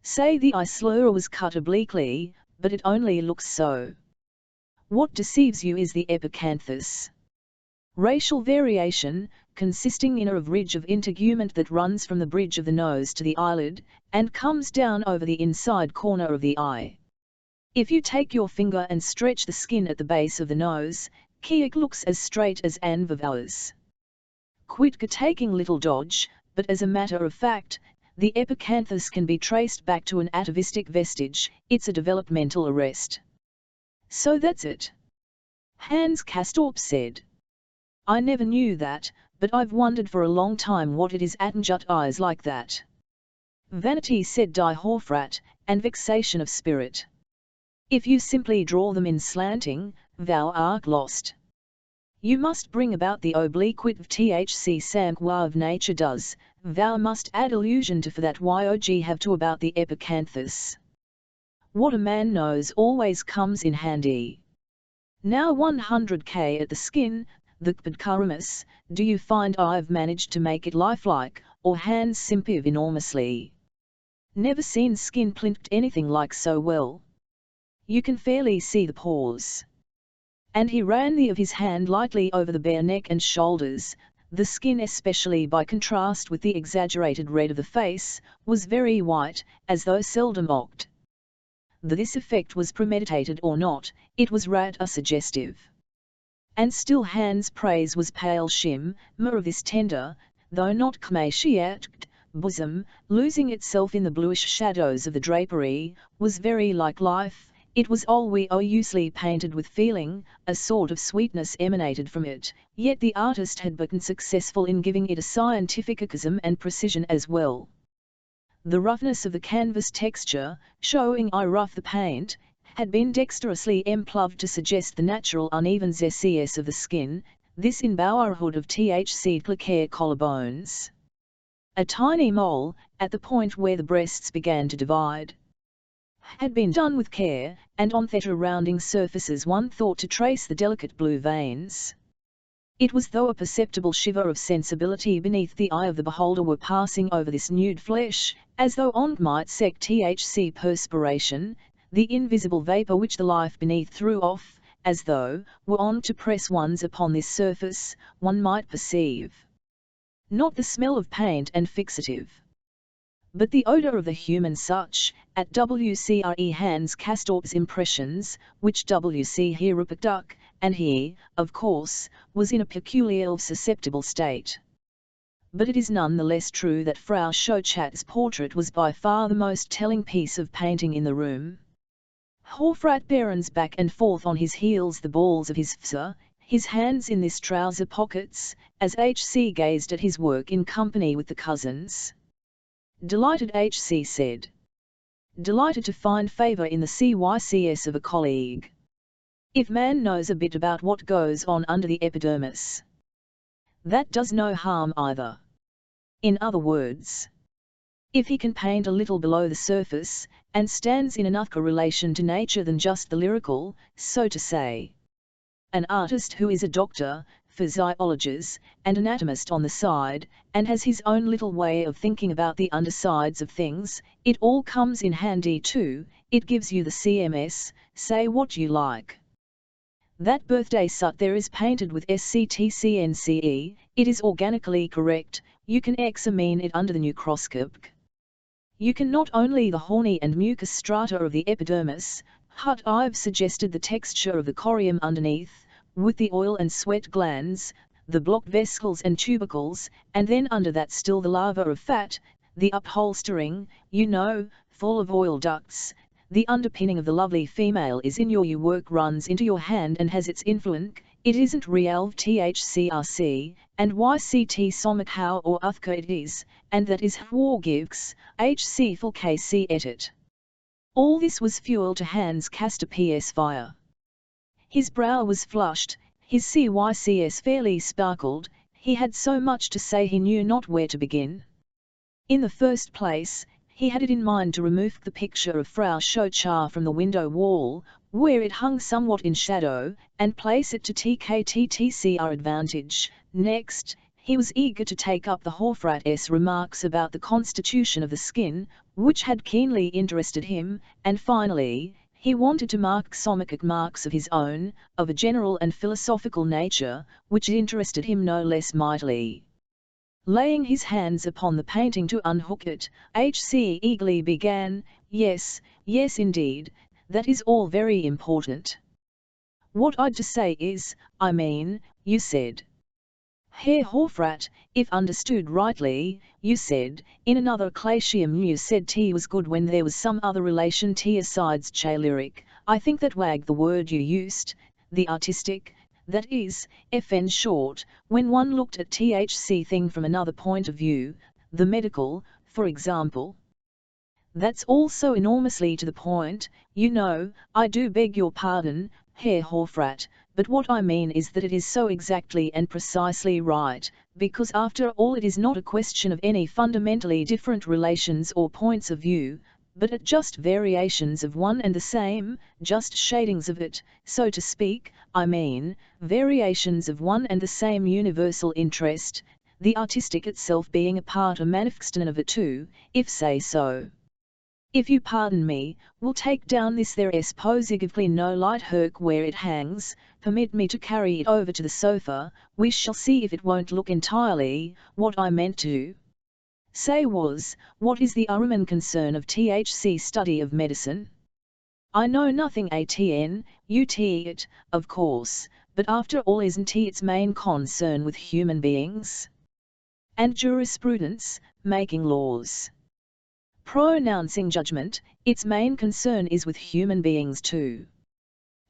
Say the eye slur was cut obliquely, but it only looks so. What deceives you is the epicanthus. Racial variation, consisting in a ridge of integument that runs from the bridge of the nose to the eyelid, and comes down over the inside corner of the eye. If you take your finger and stretch the skin at the base of the nose, it looks as straight as an vow's. Quit taking little dodge, but as a matter of fact, the epicanthus can be traced back to an atavistic vestige, it's a developmental arrest. So that's it. Hans Castorp said. I never knew that, but I've wondered for a long time what it is attenjut eyes like that. Vanity, said Die Hofrat, and vexation of spirit. If you simply draw them in slanting, thou art lost. You must bring about the obliquity of THC samqua of nature does, thou must add illusion to for that YOG have to about the epicanthus. What a man knows always comes in handy. Now 100k at the skin, the Kpadkaramus, do you find I've managed to make it lifelike, or Hans simpiv enormously? Never seen skin plinked anything like so well. You can fairly see the pores. And he ran the of his hand lightly over the bare neck and shoulders. The skin, especially by contrast with the exaggerated red of the face, was very white, as though seldom ocked. That this effect was premeditated or not, it was rather suggestive. And still Hans' praise was pale shim, more of this tender, though not emaciated, bosom, losing itself in the bluish shadows of the drapery, was very like life. It was obviously painted with feeling, a sort of sweetness emanated from it, yet the artist had been successful in giving it a scientificism and precision as well. The roughness of the canvas texture, showing rough the paint, had been dexterously employed to suggest the natural unevenness of the skin, this in bowerhood of THC cliquere collarbones. A tiny mole, at the point where the breasts began to divide, had been done with care, and on the rounding surfaces one thought to trace the delicate blue veins. It was though a perceptible shiver of sensibility beneath the eye of the beholder were passing over this nude flesh, as though on might sec THC perspiration, the invisible vapour which the life beneath threw off, as though, were on to press one's upon this surface, one might perceive not the smell of paint and fixative, but the odour of the human such, at WCRE Hans Castorp's impressions, which WC here reproduced, and he, of course, was in a peculiarly susceptible state. But it is none the less true that Frau Schochat's portrait was by far the most telling piece of painting in the room. Hofrat Baron's back and forth on his heels, the balls of his fser, his hands in his trouser pockets, as H.C. gazed at his work in company with the cousins. Delighted, H.C. said. Delighted to find favour in the CYCS of a colleague. If man knows a bit about what goes on under the epidermis, that does no harm either. In other words, if he can paint a little below the surface, and stands in enough relation to nature than just the lyrical, so to say. An artist who is a doctor, physiologist, and anatomist on the side, and has his own little way of thinking about the undersides of things, it all comes in handy too, it gives you the CMS, say what you like. That birthday sut there is painted with SCTCNCE, it is organically correct, you can examine it under the microscope. You can not only the horny and mucous strata of the epidermis, but I've suggested the texture of the corium underneath, with the oil and sweat glands, the block vesicles and tubercles, and then under that still the lava of fat, the upholstering, you know, full of oil ducts. The underpinning of the lovely female is in your work runs into your hand and has its influence, it isn't real THCRC, and YCT somehow or other it is, and that is war gives, HC full KC edit. All this was fuel to Hans Castorp's fire. His brow was flushed, his CYCS fairly sparkled, he had so much to say he knew not where to begin. In the first place, he had it in mind to remove the picture of Frau Schochat from the window wall, where it hung somewhat in shadow, and place it to TKTTCR advantage. Next, he was eager to take up the Hofrat's remarks about the constitution of the skin, which had keenly interested him, and finally, he wanted to mark some marks of his own, of a general and philosophical nature, which interested him no less mightily. Laying his hands upon the painting to unhook it, H.C. eagerly began, yes, indeed, that is all very important. What I'd to say is, I mean, you said. Herr Hofrat, if understood rightly, you said, in another classium you said tea was good when there was some other relation tea asides che lyric, I think that wag the word you used, the artistic, that is, FN short, when one looked at THC thing from another point of view, the medical, for example. That's also enormously to the point, you know, I do beg your pardon, Herr Hofrat, but what I mean is that it is so exactly and precisely right, because after all it is not a question of any fundamentally different relations or points of view, but at just variations of one and the same, just shadings of it, so to speak, I mean, variations of one and the same universal interest, the artistic itself being a part or manifestation of it too, if say so. If you pardon me, we'll take down this there is positively no light herc where it hangs, permit me to carry it over to the sofa, we shall see if it won't look entirely, what I meant to say was, what is the Uruman concern of THC study of medicine? I know nothing atn, it, of course, but after all isn't its main concern with human beings? And jurisprudence, making laws. Pronouncing judgment, its main concern is with human beings too.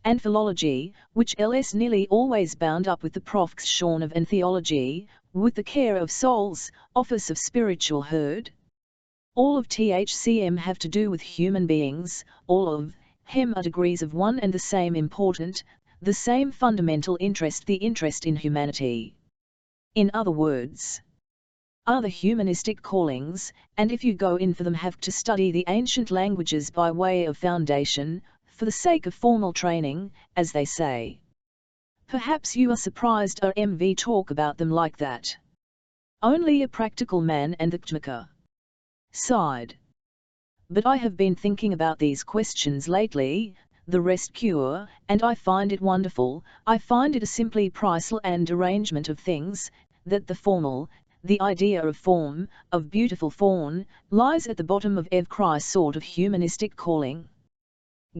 And philology, which ls nearly always bound up with the profession of and theology, with the care of souls, office of spiritual herd. All of THCM have to do with human beings, all of hem are degrees of one and the same important, the same fundamental interest, the interest in humanity. In other words, are the humanistic callings, and if you go in for them have to study the ancient languages by way of foundation, for the sake of formal training, as they say. Perhaps you are surprised RMV talk about them like that. Only a practical man and the Kmaka sighed. But I have been thinking about these questions lately, the rest cure, and I find it wonderful, I find it a simply priceless and arrangement of things, that the formal, the idea of form, of beautiful form, lies at the bottom of every sort of humanistic calling.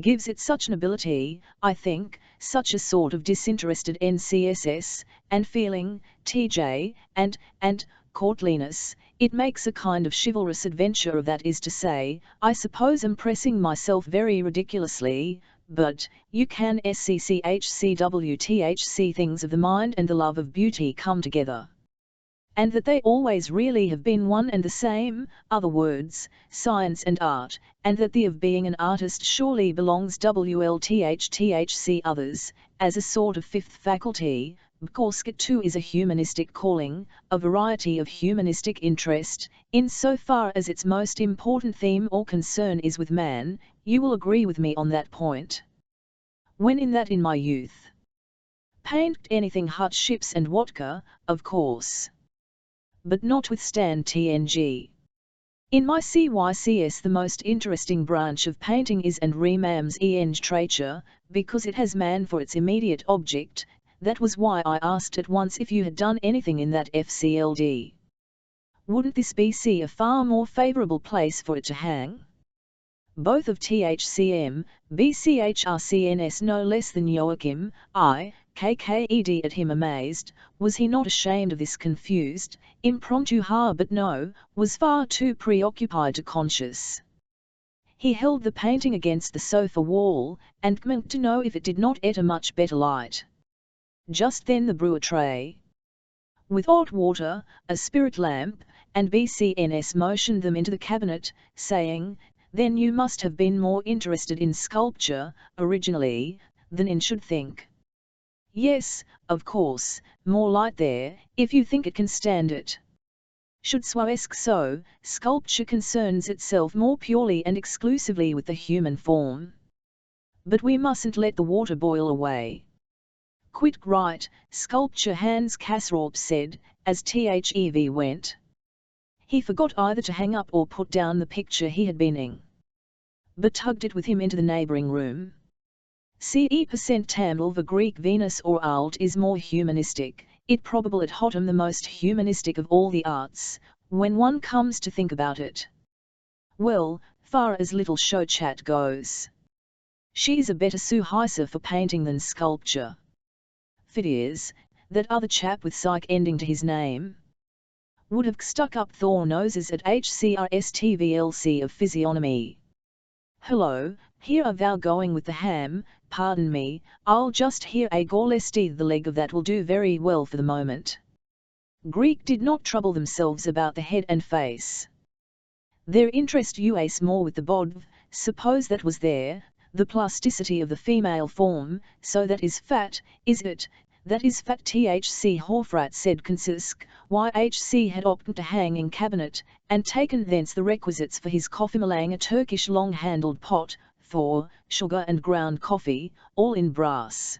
Gives it such an ability, I think, such a sort of disinterested NCSS, and feeling, TJ, and courtliness, it makes a kind of chivalrous adventure of that is to say, I suppose I'm pressing myself very ridiculously, but, you can SCCHCWTHC things of the mind and the love of beauty come together. And that they always really have been one and the same, other words, science and art, and that the of being an artist surely belongs WLTHTHC others, as a sort of fifth faculty, because it too is a humanistic calling, a variety of humanistic interest, in so far as its most important theme or concern is with man, you will agree with me on that point. When in my youth, painted anything hut ships and vodka, of course. But notwithstand TNG. In my CYCS the most interesting branch of painting is and remains literature, because it has man for its immediate object, that was why I asked at once if you had done anything in that FCLD. Wouldn't this be a far more favourable place for it to hang? Both of THCM, BCHRCNS no less than Joachim, KKED at him amazed, was he not ashamed of this confused, impromptu but no, was far too preoccupied to conscious. He held the painting against the sofa wall, and meant to know if it did not et a much better light. Just then the brewer tray, with hot water, a spirit lamp, and BCNS motioned them into the cabinet, saying, then you must have been more interested in sculpture, originally, than in should think. Yes, of course, more light there, if you think it can stand it. Should swaesk so, sculpture concerns itself more purely and exclusively with the human form. But we mustn't let the water boil away. Quite right, sculpture Hans Kastorp said, as THEV went. He forgot either to hang up or put down the picture he had been in, but tugged it with him into the neighbouring room. CE% Tamil the Greek Venus or alt is more humanistic, it probable at Hotham the most humanistic of all the arts, when one comes to think about it. Well, far as little show chat goes, she's a better suhisa for painting than sculpture. Phidias, that other chap with psych ending to his name, would have stuck up Thor noses at HCRSTVLC of physiognomy. Hello, here are thou going with the ham, pardon me, I'll just hear a gorlesti the leg of that will do very well for the moment. Greek did not trouble themselves about the head and face. Their interest was more with the bodh, suppose that was there, the plasticity of the female form, so that is fat, is it? That is fat. THC Horfrat said Konsisk, YHC had opted to hang in cabinet, and taken thence the requisites for his coffee malang, a Turkish long-handled pot, Thor, sugar and ground coffee, all in brass.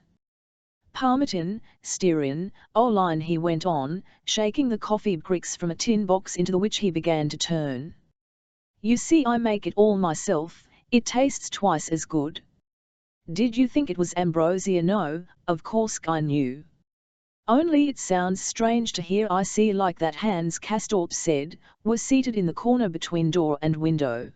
Parmesan, stearin, line he went on, shaking the coffee bricks from a tin box into the which he began to turn. You see I make it all myself, it tastes twice as good. Did you think it was ambrosia? No, of course I knew. Only it sounds strange to hear I see like that. Hans Kastorp said, were seated in the corner between door and window.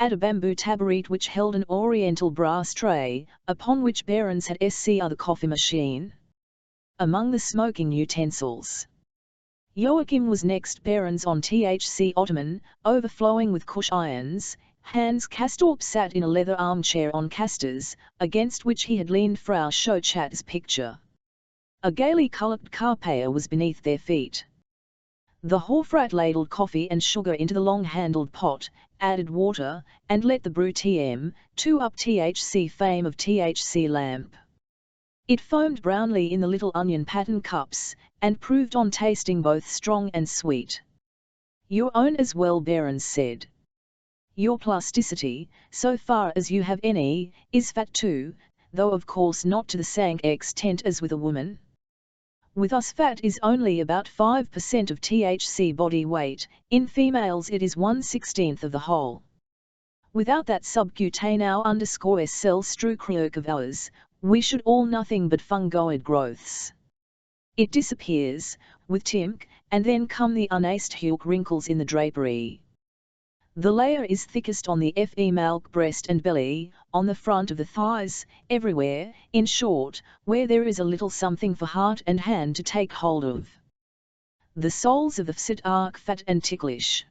at a bamboo taboret which held an oriental brass tray, upon which Behrens had sc the coffee machine. Among the smoking utensils, Joachim was next. Behrens on thc ottoman, overflowing with cush irons. Hans Castorp sat in a leather armchair on casters, against which he had leaned Frau Schochat's picture. A gaily coloured carpet was beneath their feet. The Hofrat ladled coffee and sugar into the long-handled pot, added water, and let the brew tm2 up thc fame of thc lamp. It foamed brownly in the little onion pattern cups, and proved on tasting both strong and sweet. Your own as well, Behrens said. Your plasticity, so far as you have any, is fat too, though of course not to the same extent as with a woman. With us fat is only about 5% of THC body weight, in females it is 1/16 of the whole. Without that subcutaneous cell structure of ours, we should all nothing but fungoid growths. It disappears, with Timk, and then come the unaced Hulk wrinkles in the drapery. The layer is thickest on the female breast and belly, on the front of the thighs, everywhere, in short, where there is a little something for heart and hand to take hold of. The soles of the fsit are fat and ticklish.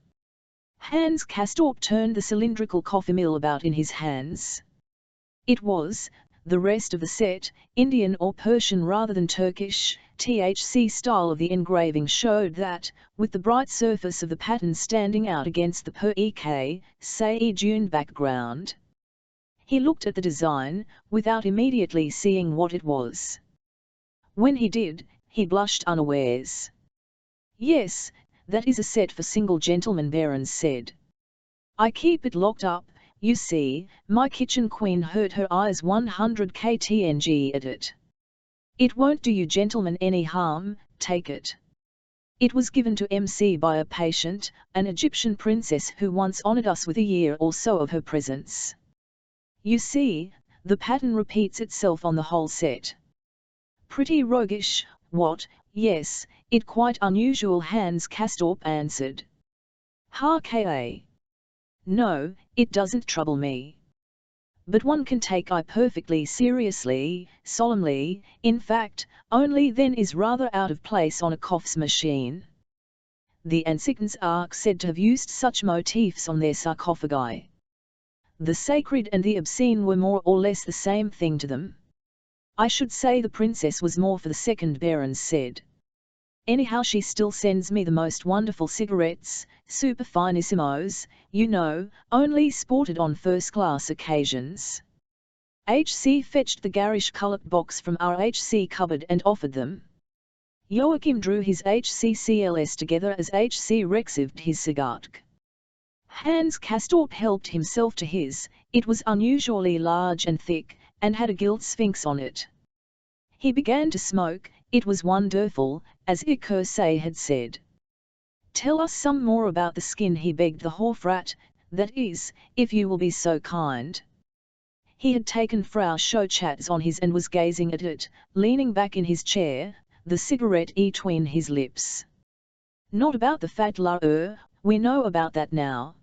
Hans Castorp turned the cylindrical coffee mill about in his hands. It was, the rest of the set, Indian or Persian rather than Turkish. THC style of the engraving showed that, with the bright surface of the pattern standing out against the say June background. He looked at the design, without immediately seeing what it was. When he did, he blushed unawares. Yes, that is a set for single gentlemen, Behrens said. I keep it locked up. You see, my kitchen queen hurt her eyes 100 ktng at it. It won't do you gentlemen any harm, take it. It was given to MC by a patient, an Egyptian princess who once honoured us with a year or so of her presence. You see, the pattern repeats itself on the whole set. Pretty roguish, what? Yes, it quite unusual, Hans Castorp answered. Ha ka. No, it doesn't trouble me. But one can take I perfectly seriously, solemnly, in fact, only then is rather out of place on a coughs machine. The Antiquans are said to have used such motifs on their sarcophagi. The sacred and the obscene were more or less the same thing to them. I should say the princess was more for the second, Behrens said. Anyhow, she still sends me the most wonderful cigarettes, superfinissimos, you know, only sported on first-class occasions. HC fetched the garish-coloured box from our HC cupboard and offered them. Joachim drew his HCCLS together as HC received his cigar. Hans Castorp helped himself to his. It was unusually large and thick, and had a gilt sphinx on it. He began to smoke. It was wonderful, as Ikursay had said. Tell us some more about the skin, he begged the Hofrat, that is, if you will be so kind. He had taken Frau Schochat's on his and was gazing at it, leaning back in his chair, the cigarette between his lips. Not about the fat we know about that now.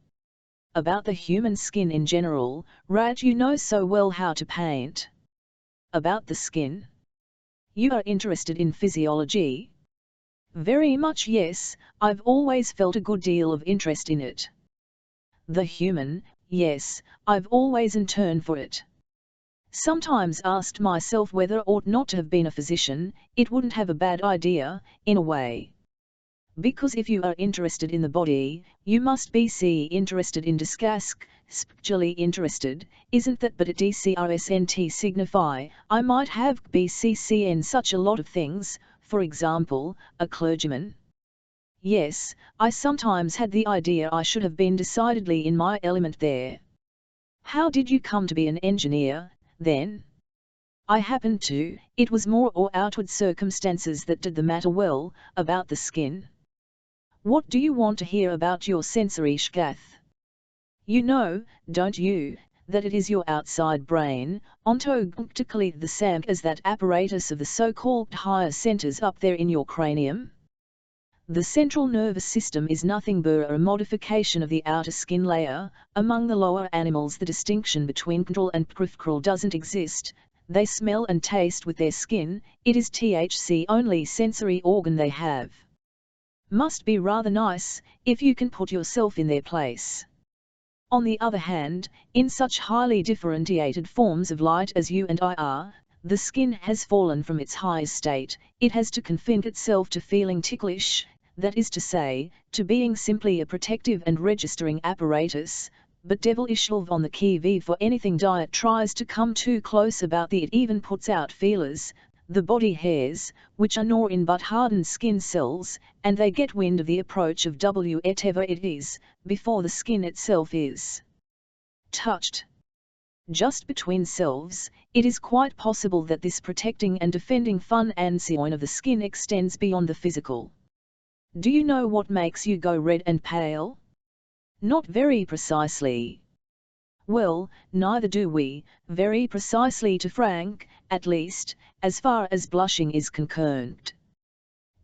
About the human skin in general, right, you know so well how to paint. About the skin? You are interested in physiology? Very much, yes, I've always felt a good deal of interest in it. The human, yes, I've always in turn for it. Sometimes asked myself whether ought not to have been a physician. It wouldn't have a bad idea, in a way. Because if you are interested in the body, you must be interested in discask, spiritually interested, isn't that but a DCRSNT signify, I might have BCCN such a lot of things, for example, a clergyman? Yes, I sometimes had the idea I should have been decidedly in my element there. How did you come to be an engineer, then? I happened to. It was more or outward circumstances that did the matter. Well, about the skin. What do you want to hear about your sensory scath? You know, don't you, that it is your outside brain, ontologically the same as that apparatus of the so-called higher centers up there in your cranium? The central nervous system is nothing but a modification of the outer skin layer. Among the lower animals, the distinction between ventral and peripheral doesn't exist. They smell and taste with their skin. It is THC only sensory organ they have. Must be rather nice, if you can put yourself in their place. On the other hand, in such highly differentiated forms of light as you and I are, the skin has fallen from its high state. It has to confine itself to feeling ticklish, that is to say, to being simply a protective and registering apparatus, but devilish on the qui-vive for anything diet tries to come too close about it even puts out feelers, the body hairs, which are nothing but hardened skin cells, and they get wind of the approach of whatever it is, before the skin itself is touched. Just between selves, it is quite possible that this protecting and defending function of the skin extends beyond the physical. Do you know what makes you go red and pale? Not very precisely. Well, neither do we, very precisely to Frank, at least, as far as blushing is concerned.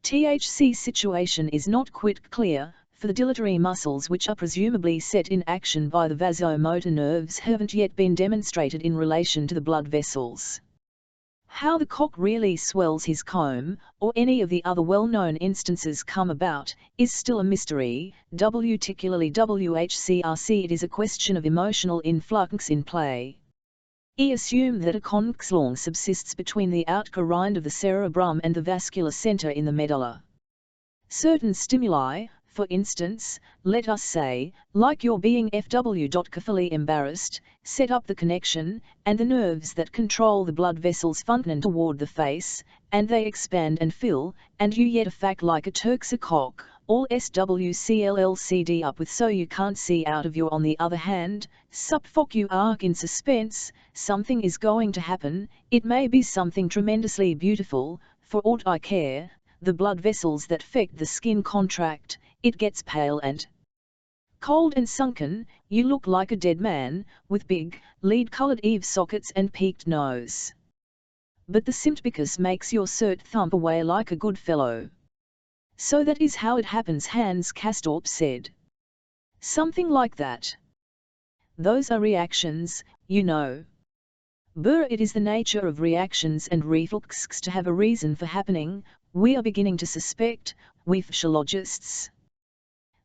THC situation is not quite clear, for the dilatory muscles which are presumably set in action by the vasomotor nerves haven't yet been demonstrated in relation to the blood vessels. How the cock really swells his comb, or any of the other well-known instances come about, is still a mystery. Particularly WHCRC, it is a question of emotional influx in play. Assume that a connection subsists between the outer rind of the cerebrum and the vascular center in the medulla. Certain stimuli, for instance, let us say, like your being carefully embarrassed, set up the connection, and the nerves that control the blood vessels function toward the face, and they expand and fill, and you yet a fact like a Turk's a cock, all SWCLLCD up with so you can't see out of your. On the other hand, suffoc you are in suspense, something is going to happen, it may be something tremendously beautiful, for aught I care, the blood vessels that affect the skin contract, it gets pale and cold and sunken, you look like a dead man, with big, lead-colored eve sockets and peaked nose. But the symptomicus makes your cert thump away like a good fellow. So that is how it happens, Hans Castorp said. Something like that. Those are reactions, you know. It is the nature of reactions and refluxes to have a reason for happening. We are beginning to suspect, we physiologists,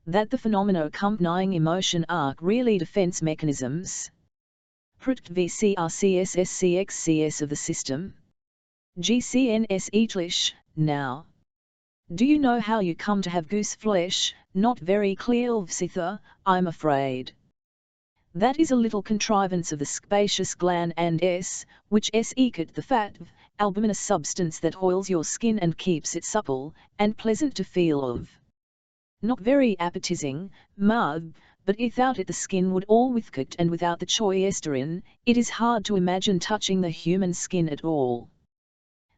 that the phenomena accompanying emotion are really defense mechanisms. VCRCSSCXCS of the system. GCNS Eatlish, now. Do you know how you come to have goose flesh? Not very clear, Vsitha, I'm afraid. That is a little contrivance of the sebaceous gland and which ecate the fat, albuminous substance that oils your skin and keeps it supple, and pleasant to feel of. Not very appetizing, but without it the skin would all withcoat, and without the cholesterol, it is hard to imagine touching the human skin at all.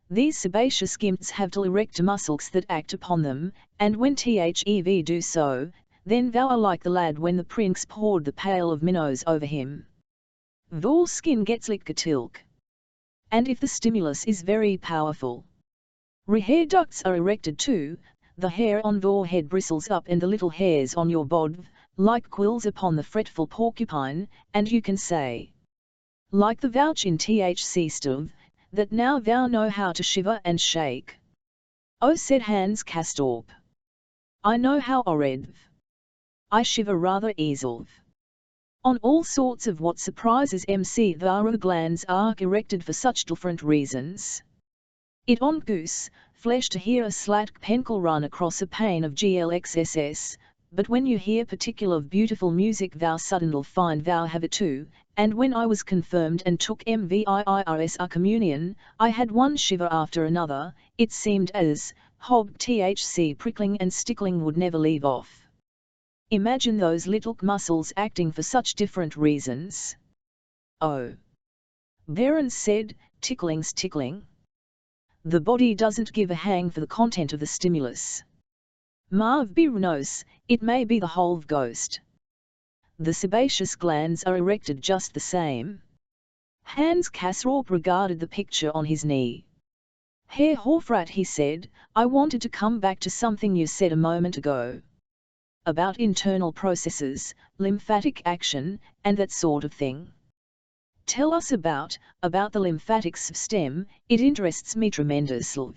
These sebaceous gimps have erect muscles that act upon them, and when THEV do so, then thou are like the lad when the prince poured the pail of minnows over him. Thor skin gets lick-a-tilk. And if the stimulus is very powerful, hair ducts are erected too, the hair on your head bristles up and the little hairs on your bod, like quills upon the fretful porcupine, and you can say, like the vouch in THC stove, that now thou know how to shiver and shake. Oh, said Hans Castorp. I know how already. I shiver rather easily. On all sorts of what surprises MC the glands are erected for such different reasons. It on goose flesh to hear a slat pencil run across a pane of GLXSS, but when you hear particular beautiful music thou suddenly find thou have it too, and when I was confirmed and took MVIRS communion, I had one shiver after another, it seemed as, hob THC prickling and stickling would never leave off. Imagine those little muscles acting for such different reasons. Oh! Behrens said, tickling's tickling. The body doesn't give a hang for the content of the stimulus. Marv knows, it may be the whole ghost. The sebaceous glands are erected just the same. Hans Castorp regarded the picture on his knee. Herr Hofrat, he said, I wanted to come back to something you said a moment ago. About internal processes, lymphatic action, and that sort of thing. Tell us about the lymphatic system, it interests me tremendously.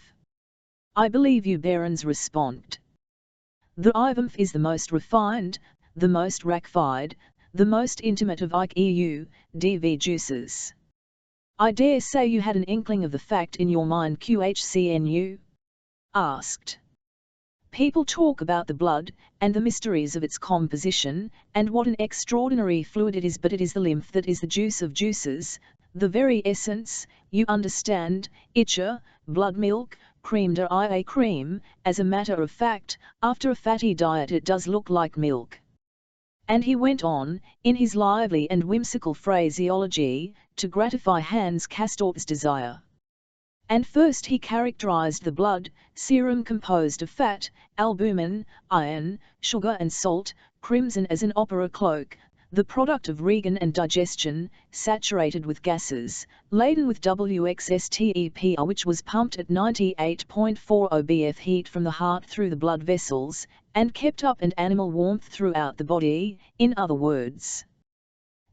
I believe you barons respond. The IVMF is the most refined, the most rarefied, the most intimate of IQ, DV juices. I dare say you had an inkling of the fact in your mind, QHCNU? Asked. People talk about the blood, and the mysteries of its composition, and what an extraordinary fluid it is, but it is the lymph that is the juice of juices, the very essence, you understand, itcher, blood milk, cream de ia cream, as a matter of fact, after a fatty diet it does look like milk. And he went on, in his lively and whimsical phraseology, to gratify Hans Castorp's desire. And first he characterized the blood, serum composed of fat, albumin, iron, sugar and salt, crimson as an opera cloak, the product of regan and digestion, saturated with gases, laden with WXSTEPR, which was pumped at 98.40 BF heat from the heart through the blood vessels, and kept up and animal warmth throughout the body, in other words,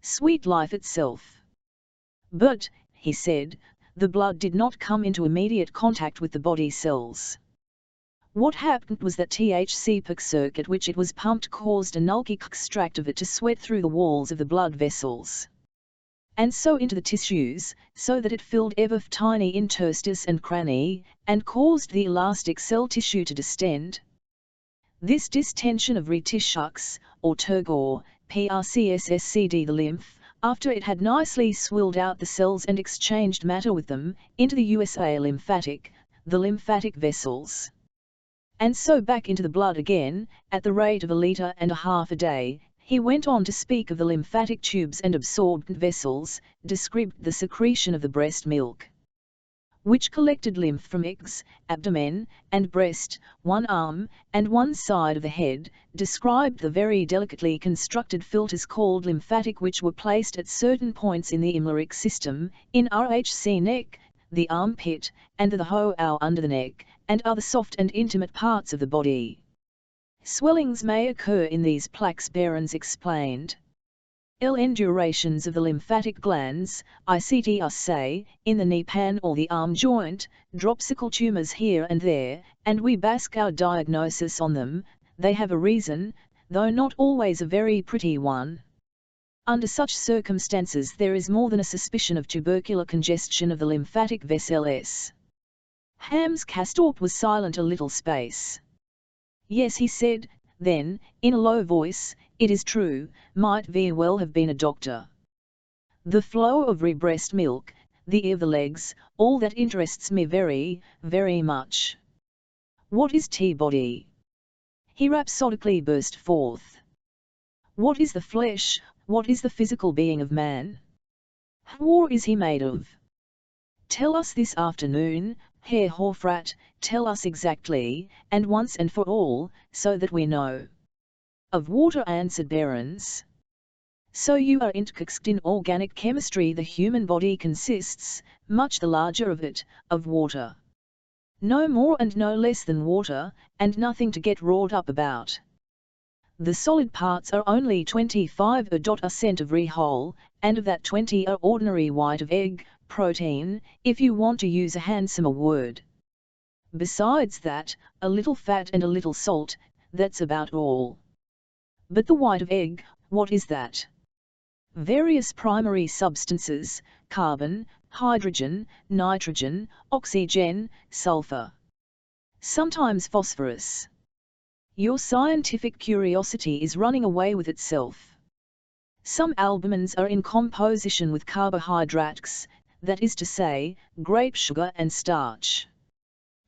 sweet life itself. But, he said, the blood did not come into immediate contact with the body cells. What happened was that THC circuit which it was pumped caused a nulky extract of it to sweat through the walls of the blood vessels, and so into the tissues, so that it filled every tiny interstice and cranny, and caused the elastic cell tissue to distend. This distension of retishux, or turgor, PRCSSCD the lymph, after it had nicely swilled out the cells and exchanged matter with them, into the USA lymphatic, the lymphatic vessels. And so back into the blood again, at the rate of 1.5 liters a day. He went on to speak of the lymphatic tubes and absorbed vessels, described the secretion of the breast milk, which collected lymph from eggs, abdomen, and breast, one arm, and one side of the head, described the very delicately constructed filters called lymphatic which were placed at certain points in the iliac system, in RHC neck, the armpit, and the hoe under the neck, and other soft and intimate parts of the body. Swellings may occur in these plaques, barons explained. Endurations of the lymphatic glands, ICTs say, in the knee pan or the arm joint, dropsical tumors here and there, and we bask our diagnosis on them, they have a reason, though not always a very pretty one. Under such circumstances there is more than a suspicion of tubercular congestion of the lymphatic vessels. Hans Castorp was silent a little space. Yes, he said, then, in a low voice, it is true, might very well have been a doctor. The flow of breast milk, the ear, the legs, all that interests me very, very much. What is T-body? He rhapsodically burst forth. What is the flesh, what is the physical being of man? What is he made of? Tell us this afternoon, Herr Hofrat, tell us exactly, and once and for all, so that we know. Of water, answered barons. So you are interested in organic chemistry. The human body consists, much the larger of it, of water. No more and no less than water, and nothing to get wrought up about. The solid parts are only 25% of whole, and of that 20 are ordinary white of egg, protein, if you want to use a handsomer word. Besides that, a little fat and a little salt, that's about all. But the white of egg, what is that? Various primary substances, carbon, hydrogen, nitrogen, oxygen, sulfur. Sometimes phosphorus. Your scientific curiosity is running away with itself. Some albumins are in composition with carbohydrates, that is to say, grape sugar and starch.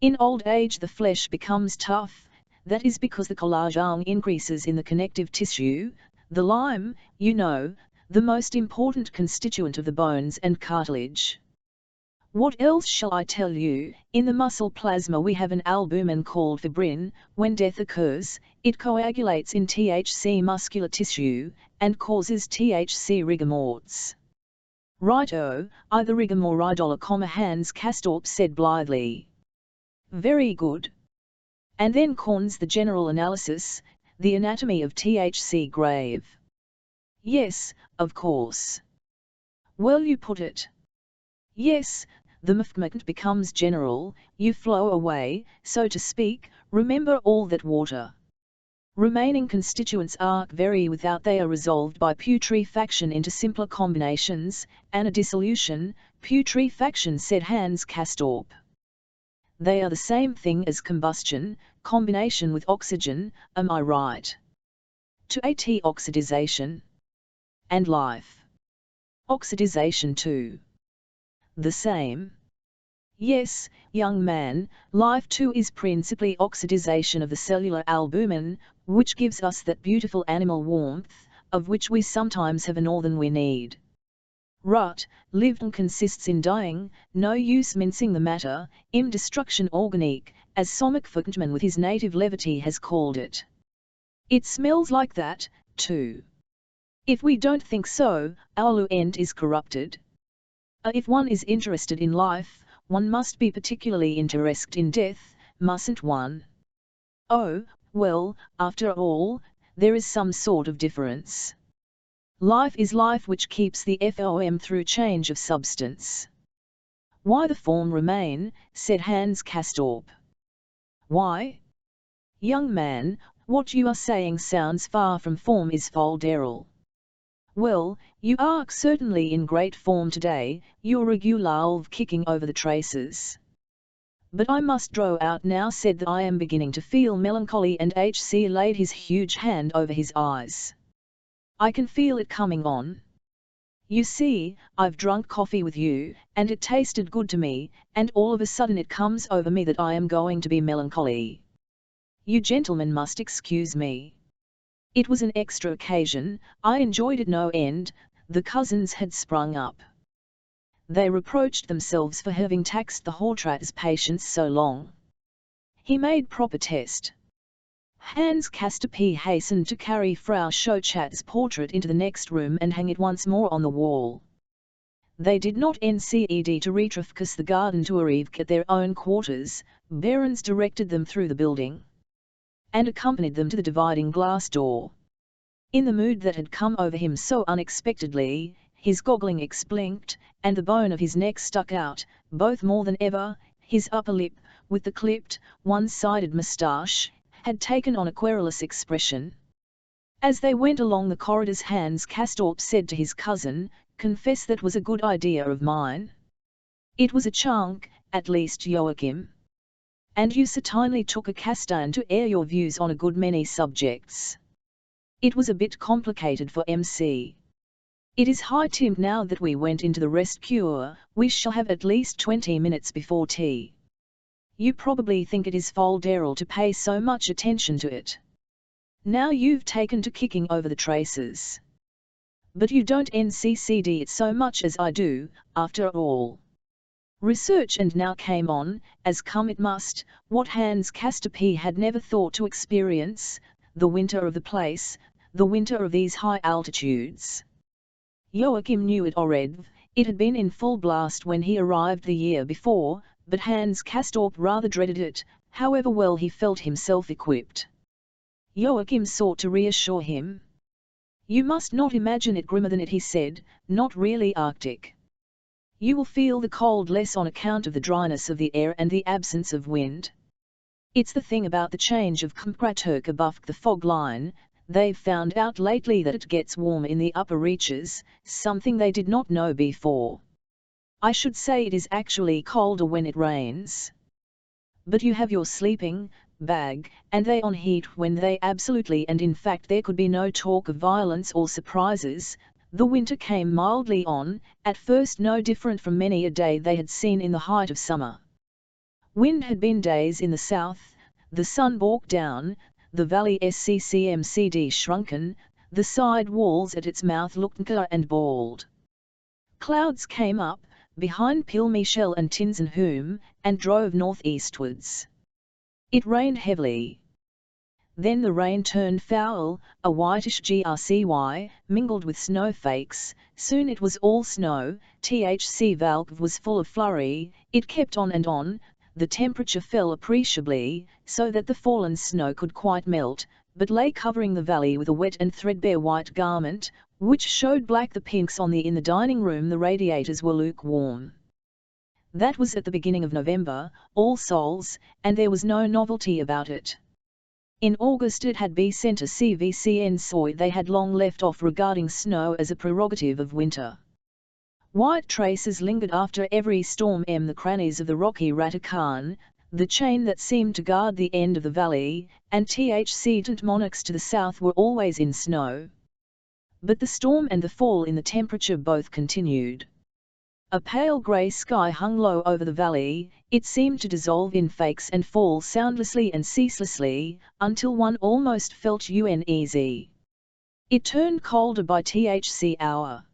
In old age the flesh becomes tough, that is because the collagen increases in the connective tissue, the lime, you know, the most important constituent of the bones and cartilage. What else shall I tell you? In the muscle plasma we have an albumin called fibrin. When death occurs, it coagulates in THC muscular tissue, and causes THC rigor mortis. Righto, either rigor mortis, Hans Castorp said blithely. Very good. And then corns the general analysis, the anatomy of THC grave. Yes, of course. Well you put it. Yes, the movement becomes general, you flow away, so to speak, remember all that water. Remaining constituents are vary without they are resolved by putrefaction into simpler combinations, and a dissolution, putrefaction said Hans Castorp. They are the same thing as combustion, combination with oxygen, am I right? To at oxidization. And life. Oxidization too. The same. Yes, young man, life too is principally oxidization of the cellular albumin, which gives us that beautiful animal warmth, of which we sometimes have more than we need. Rut, living consists in dying, no use mincing the matter, im destruction organique, as Somek Footman with his native levity has called it. It smells like that, too. If we don't think so, our end is corrupted. If one is interested in life, one must be particularly interested in death, mustn't one? Oh, well, after all, there is some sort of difference. Life is life which keeps the form through change of substance. Why the form remain, said Hans Castorp. Why? Young man, what you are saying sounds far from form is folderal. Well, you are certainly in great form today, your regular kicking over the traces. But I must draw out now said that I am beginning to feel melancholy and H.C. laid his huge hand over his eyes. I can feel it coming on. You see, I've drunk coffee with you, and it tasted good to me, and all of a sudden it comes over me that I am going to be melancholy. You gentlemen must excuse me. It was an extra occasion, I enjoyed it no end, the cousins had sprung up. They reproached themselves for having taxed the Hortrat's patience so long. He made proper test. Hans Castorp hastened to carry Frau Schochat's portrait into the next room and hang it once more on the wall. They did not need to retrofocus the garden to arrive at their own quarters, Behrens directed them through the building and accompanied them to the dividing glass door. In the mood that had come over him so unexpectedly, his goggling exblinked, and the bone of his neck stuck out, both more than ever, his upper lip, with the clipped, one-sided moustache, had taken on a querulous expression. As they went along the corridors Hans Castorp said to his cousin, confess that was a good idea of mine. It was a chunk, at least Joachim. And you certainly took a castan to air your views on a good many subjects. It was a bit complicated for MC. It is high time now that we went into the rest cure, we shall have at least 20 minutes before tea. You probably think it is folderal to pay so much attention to it. Now you've taken to kicking over the traces. But you don't NCCD it so much as I do, after all. Research and now came on, as come it must, what Hans Castorp had never thought to experience, the winter of the place, the winter of these high altitudes. Joachim knew it already, it had been in full blast when he arrived the year before, but Hans Castorp rather dreaded it, however well he felt himself equipped. Joachim sought to reassure him. You must not imagine it grimmer than it, he said, not really Arctic. You will feel the cold less on account of the dryness of the air and the absence of wind. It's the thing about the change of temperature above the fog line, they've found out lately that it gets warm in the upper reaches, something they did not know before. I should say it is actually colder when it rains. But you have your sleeping bag, and they on heat when they absolutely and in fact there could be no talk of violence or surprises. The winter came mildly on, at first no different from many a day they had seen in the height of summer. Wind had been days in the south, the sun balked down, the valley sccmcd shrunken, the side walls at its mouth looked clear and bald. Clouds came up, behind Pilmichel and Tinsenhoom, and drove northeastwards. It rained heavily. Then the rain turned foul, a whitish GRCY, mingled with snowflakes, soon it was all snow, THC valve was full of flurry, it kept on and on, the temperature fell appreciably, so that the fallen snow could quite melt, but lay covering the valley with a wet and threadbare white garment, which showed black the pinks on the in the dining room the radiators were lukewarm. That was at the beginning of November, All Souls, and there was no novelty about it. In August it had been sent a CVCN soy they had long left off regarding snow as a prerogative of winter. White traces lingered after every storm. The crannies of the rocky Ratakan, the chain that seemed to guard the end of the valley, and St. Monarchs to the south were always in snow. But the storm and the fall in the temperature both continued. A pale grey sky hung low over the valley, it seemed to dissolve in flakes and fall soundlessly and ceaselessly, until one almost felt uneasy. It turned colder by THC hour.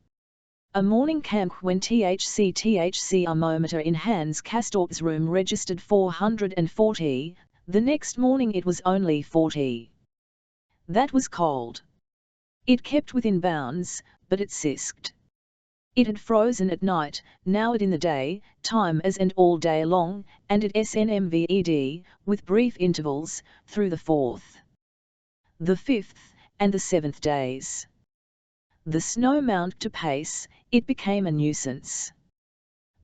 A morning camp when THC thermometer in Hans Castorp's room registered 440, the next morning it was only 40. That was cold. It kept within bounds, but it sisked. It had frozen at night, now it in the day, time as and all day long, and it snmved, with brief intervals, through the 4th, the 5th, and the 7th days. The snow mounted to pace, it became a nuisance.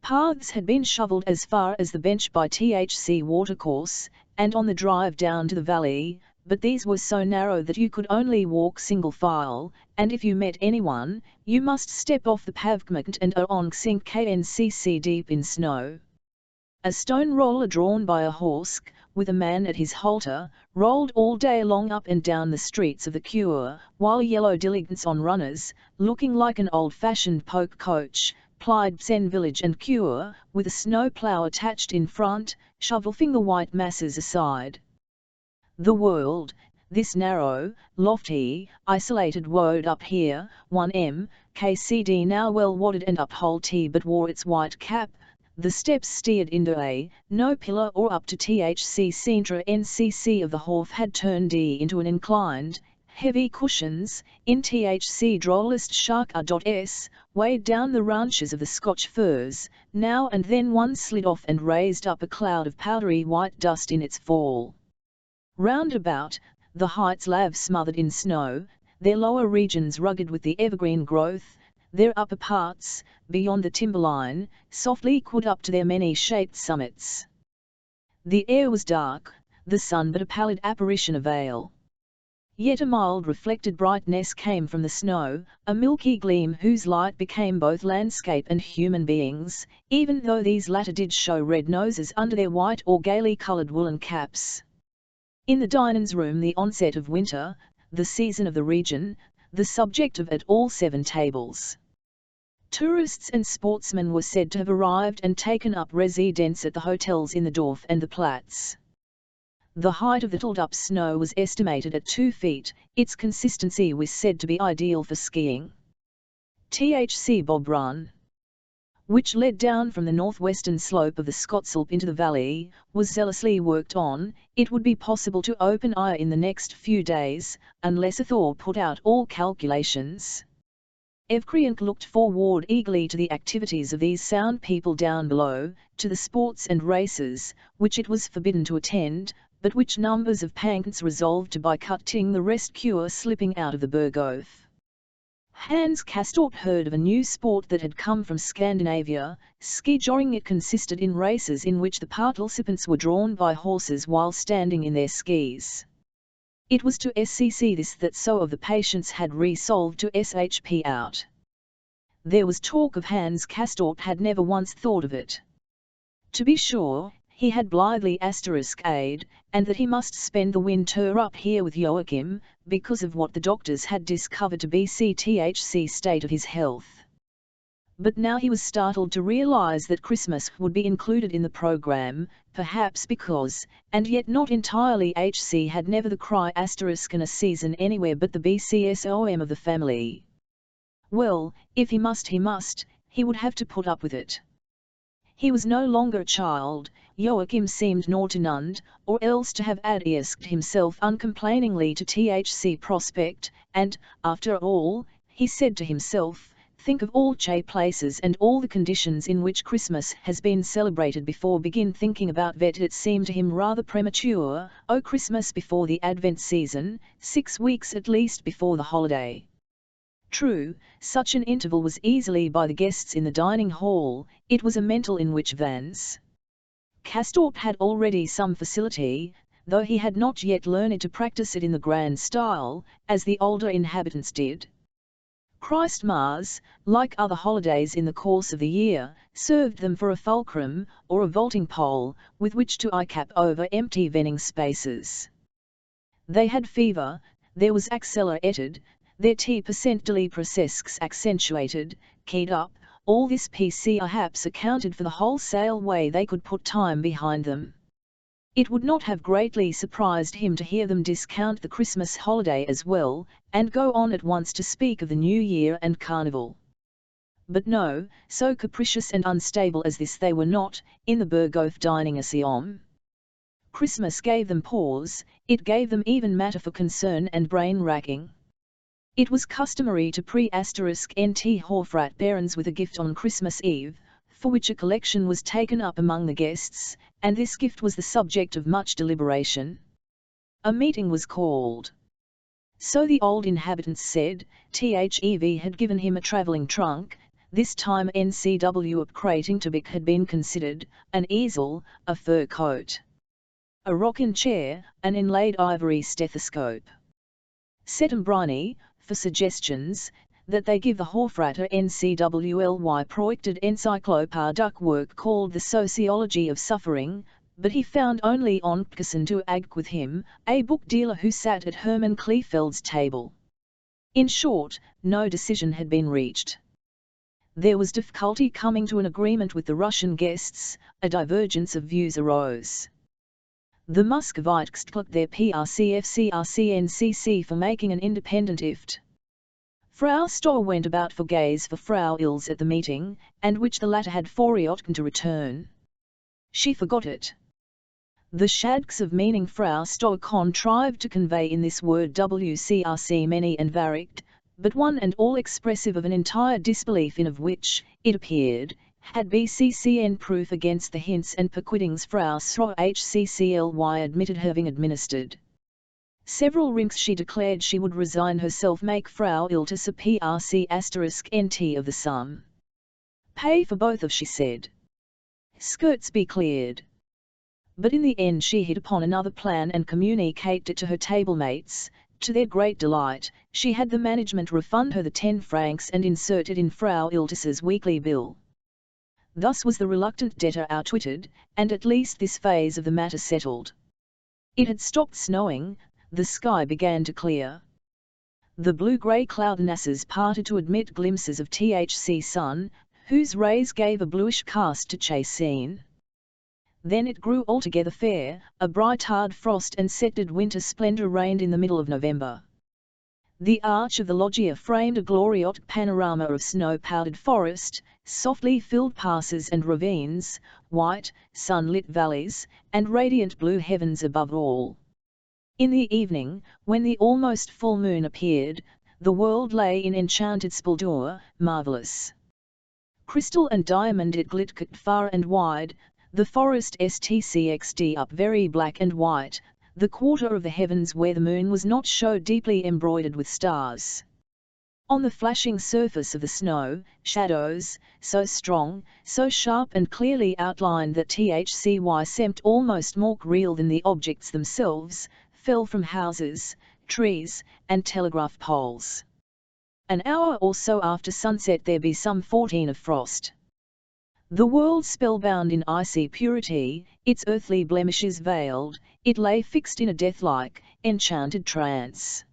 Paths had been shovelled as far as the bench by THC watercourse, and on the drive down to the valley, but these were so narrow that you could only walk single file, and if you met anyone, you must step off the pavement and on sink KNCC deep in snow. A stone roller drawn by a horse, with a man at his halter, rolled all day long up and down the streets of the Cure, while yellow diligence on runners, looking like an old-fashioned poke coach, plied Sen village and Cure, with a snow plough attached in front, shoveling the white masses aside. The world, this narrow, lofty, isolated woad up here, 1 kcd now well wadded and upholty but wore its white cap, the steps steered into no pillar or up to THC centre NCC of the Horf had turned into an inclined, heavy cushions, in THC drollest shark.s, weighed down the ranches of the Scotch firs, now and then one slid off and raised up a cloud of powdery white dust in its fall. Round about, the heights lave smothered in snow, their lower regions rugged with the evergreen growth, their upper parts, beyond the timberline, softly cut up to their many-shaped summits. The air was dark, the sun but a pallid apparition of ale. Yet a mild reflected brightness came from the snow, a milky gleam whose light became both landscape and human beings, even though these latter did show red noses under their white or gaily coloured woolen caps. In the diners' room the onset of winter, the season of the region, the subject of at all 7 tables. Tourists and sportsmen were said to have arrived and taken up residence at the hotels in the Dorf and the Platz. The height of the tilled-up snow was estimated at 2 feet, its consistency was said to be ideal for skiing. THC Bob Run, which led down from the northwestern slope of the Scotsalp into the valley, was zealously worked on. It would be possible to open in the next few days, unless a thaw put out all calculations. Evkriant looked forward eagerly to the activities of these sound people down below, to the sports and races, which it was forbidden to attend, but which numbers of pankins resolved to boycotting, the rest Cure slipping out of the Berghof. Hans Castorp heard of a new sport that had come from Scandinavia, ski joring. It consisted in races in which the participants were drawn by horses while standing in their skis. It was to SCC this that so of the patients had resolved to SHP out. There was talk of Hans Castorp had never once thought of it. To be sure, he had blithely *aid, and that he must spend the winter up here with Joachim, because of what the doctors had discovered to be THC state of his health. But now he was startled to realize that Christmas would be included in the program, perhaps because, and yet not entirely, HC had never the cry * in a season anywhere but the BCSOM of the family. Well, if he must, he would have to put up with it. He was no longer a child, Joachim seemed nor to none, or else to have adhered himself uncomplainingly to THC prospect, and, after all, he said to himself, Think of all places and all the conditions in which Christmas has been celebrated before begin thinking about that. It seemed to him rather premature. Oh, Christmas before the Advent season, 6 weeks at least before the holiday. True, such an interval was easily by the guests in the dining hall. It was a mental in which Vance Castorp had already some facility, though he had not yet learned to practice it in the grand style, as the older inhabitants did. Christmas, like other holidays in the course of the year, served them for a fulcrum, or a vaulting pole, with which to eye-cap over empty venting spaces. They had fever, there was accelerated, their T% de la processes accentuated, keyed up, all this perhaps accounted for the wholesale way they could put time behind them. It would not have greatly surprised him to hear them discount the Christmas holiday as well, and go on at once to speak of the New Year and Carnival. But no, so capricious and unstable as this they were not, in the Berghof dining assume. Christmas gave them pause, it gave them even matter for concern and brain-racking. It was customary to pre-NT Hofrat Barons with a gift on Christmas Eve, for which a collection was taken up among the guests, and this gift was the subject of much deliberation. A meeting was called. So the old inhabitants said, THEV had given him a travelling trunk, this time NCW upgrading to Bic had been considered, an easel, a fur coat, a rocking chair, an inlaid ivory stethoscope. Setembrini, for suggestions, that they give the Hofratter NCWLY projected encyclopedia work called The Sociology of Suffering, but he found only Onkison to ag with him, a book dealer who sat at Herman Kleefeld's table. In short, no decision had been reached. There was difficulty coming to an agreement with the Russian guests, a divergence of views arose. The Muscovites took their PRCFCRCNCC for making an independent IFT. Frau Stoll went about for gaze for Frau Ills at the meeting, and which the latter had forgotten to return. She forgot it. The shadks of meaning Frau Stoll contrived to convey in this word WCRC many and varied, but one and all expressive of an entire disbelief in of which, it appeared, had BCCN proof against the hints and perquittings Frau Sro HCCLY admitted having administered. Several rinks she declared she would resign herself make Frau Ill to PRC*NT of the sum. Pay for both of she said. Skirts be cleared. But in the end she hit upon another plan and communicated it to her table mates. To their great delight, she had the management refund her the 10 francs and insert it in Frau Iltis's weekly bill. Thus was the reluctant debtor outwitted, and at least this phase of the matter settled. It had stopped snowing, the sky began to clear. The blue-grey cloud masses parted to admit glimpses of THC sun, whose rays gave a bluish cast to chase scene. Then it grew altogether fair, a bright hard frost and scented winter splendour reigned in the middle of November. The arch of the loggia framed a glorious panorama of snow-powdered forest, softly filled passes and ravines, white, sunlit valleys, and radiant blue heavens above all. In the evening, when the almost full moon appeared, the world lay in enchanted splendour, marvellous. Crystal and diamond it glittered far and wide, the forest stcxd up very black and white, the quarter of the heavens where the moon was not showed deeply embroidered with stars. On the flashing surface of the snow, shadows, so strong, so sharp and clearly outlined that THCY seemed almost more real than the objects themselves, fell from houses, trees, and telegraph poles. An hour or so after sunset there be some 14 of frost. The world spellbound in icy purity, its earthly blemishes veiled, it lay fixed in a deathlike, enchanted trance.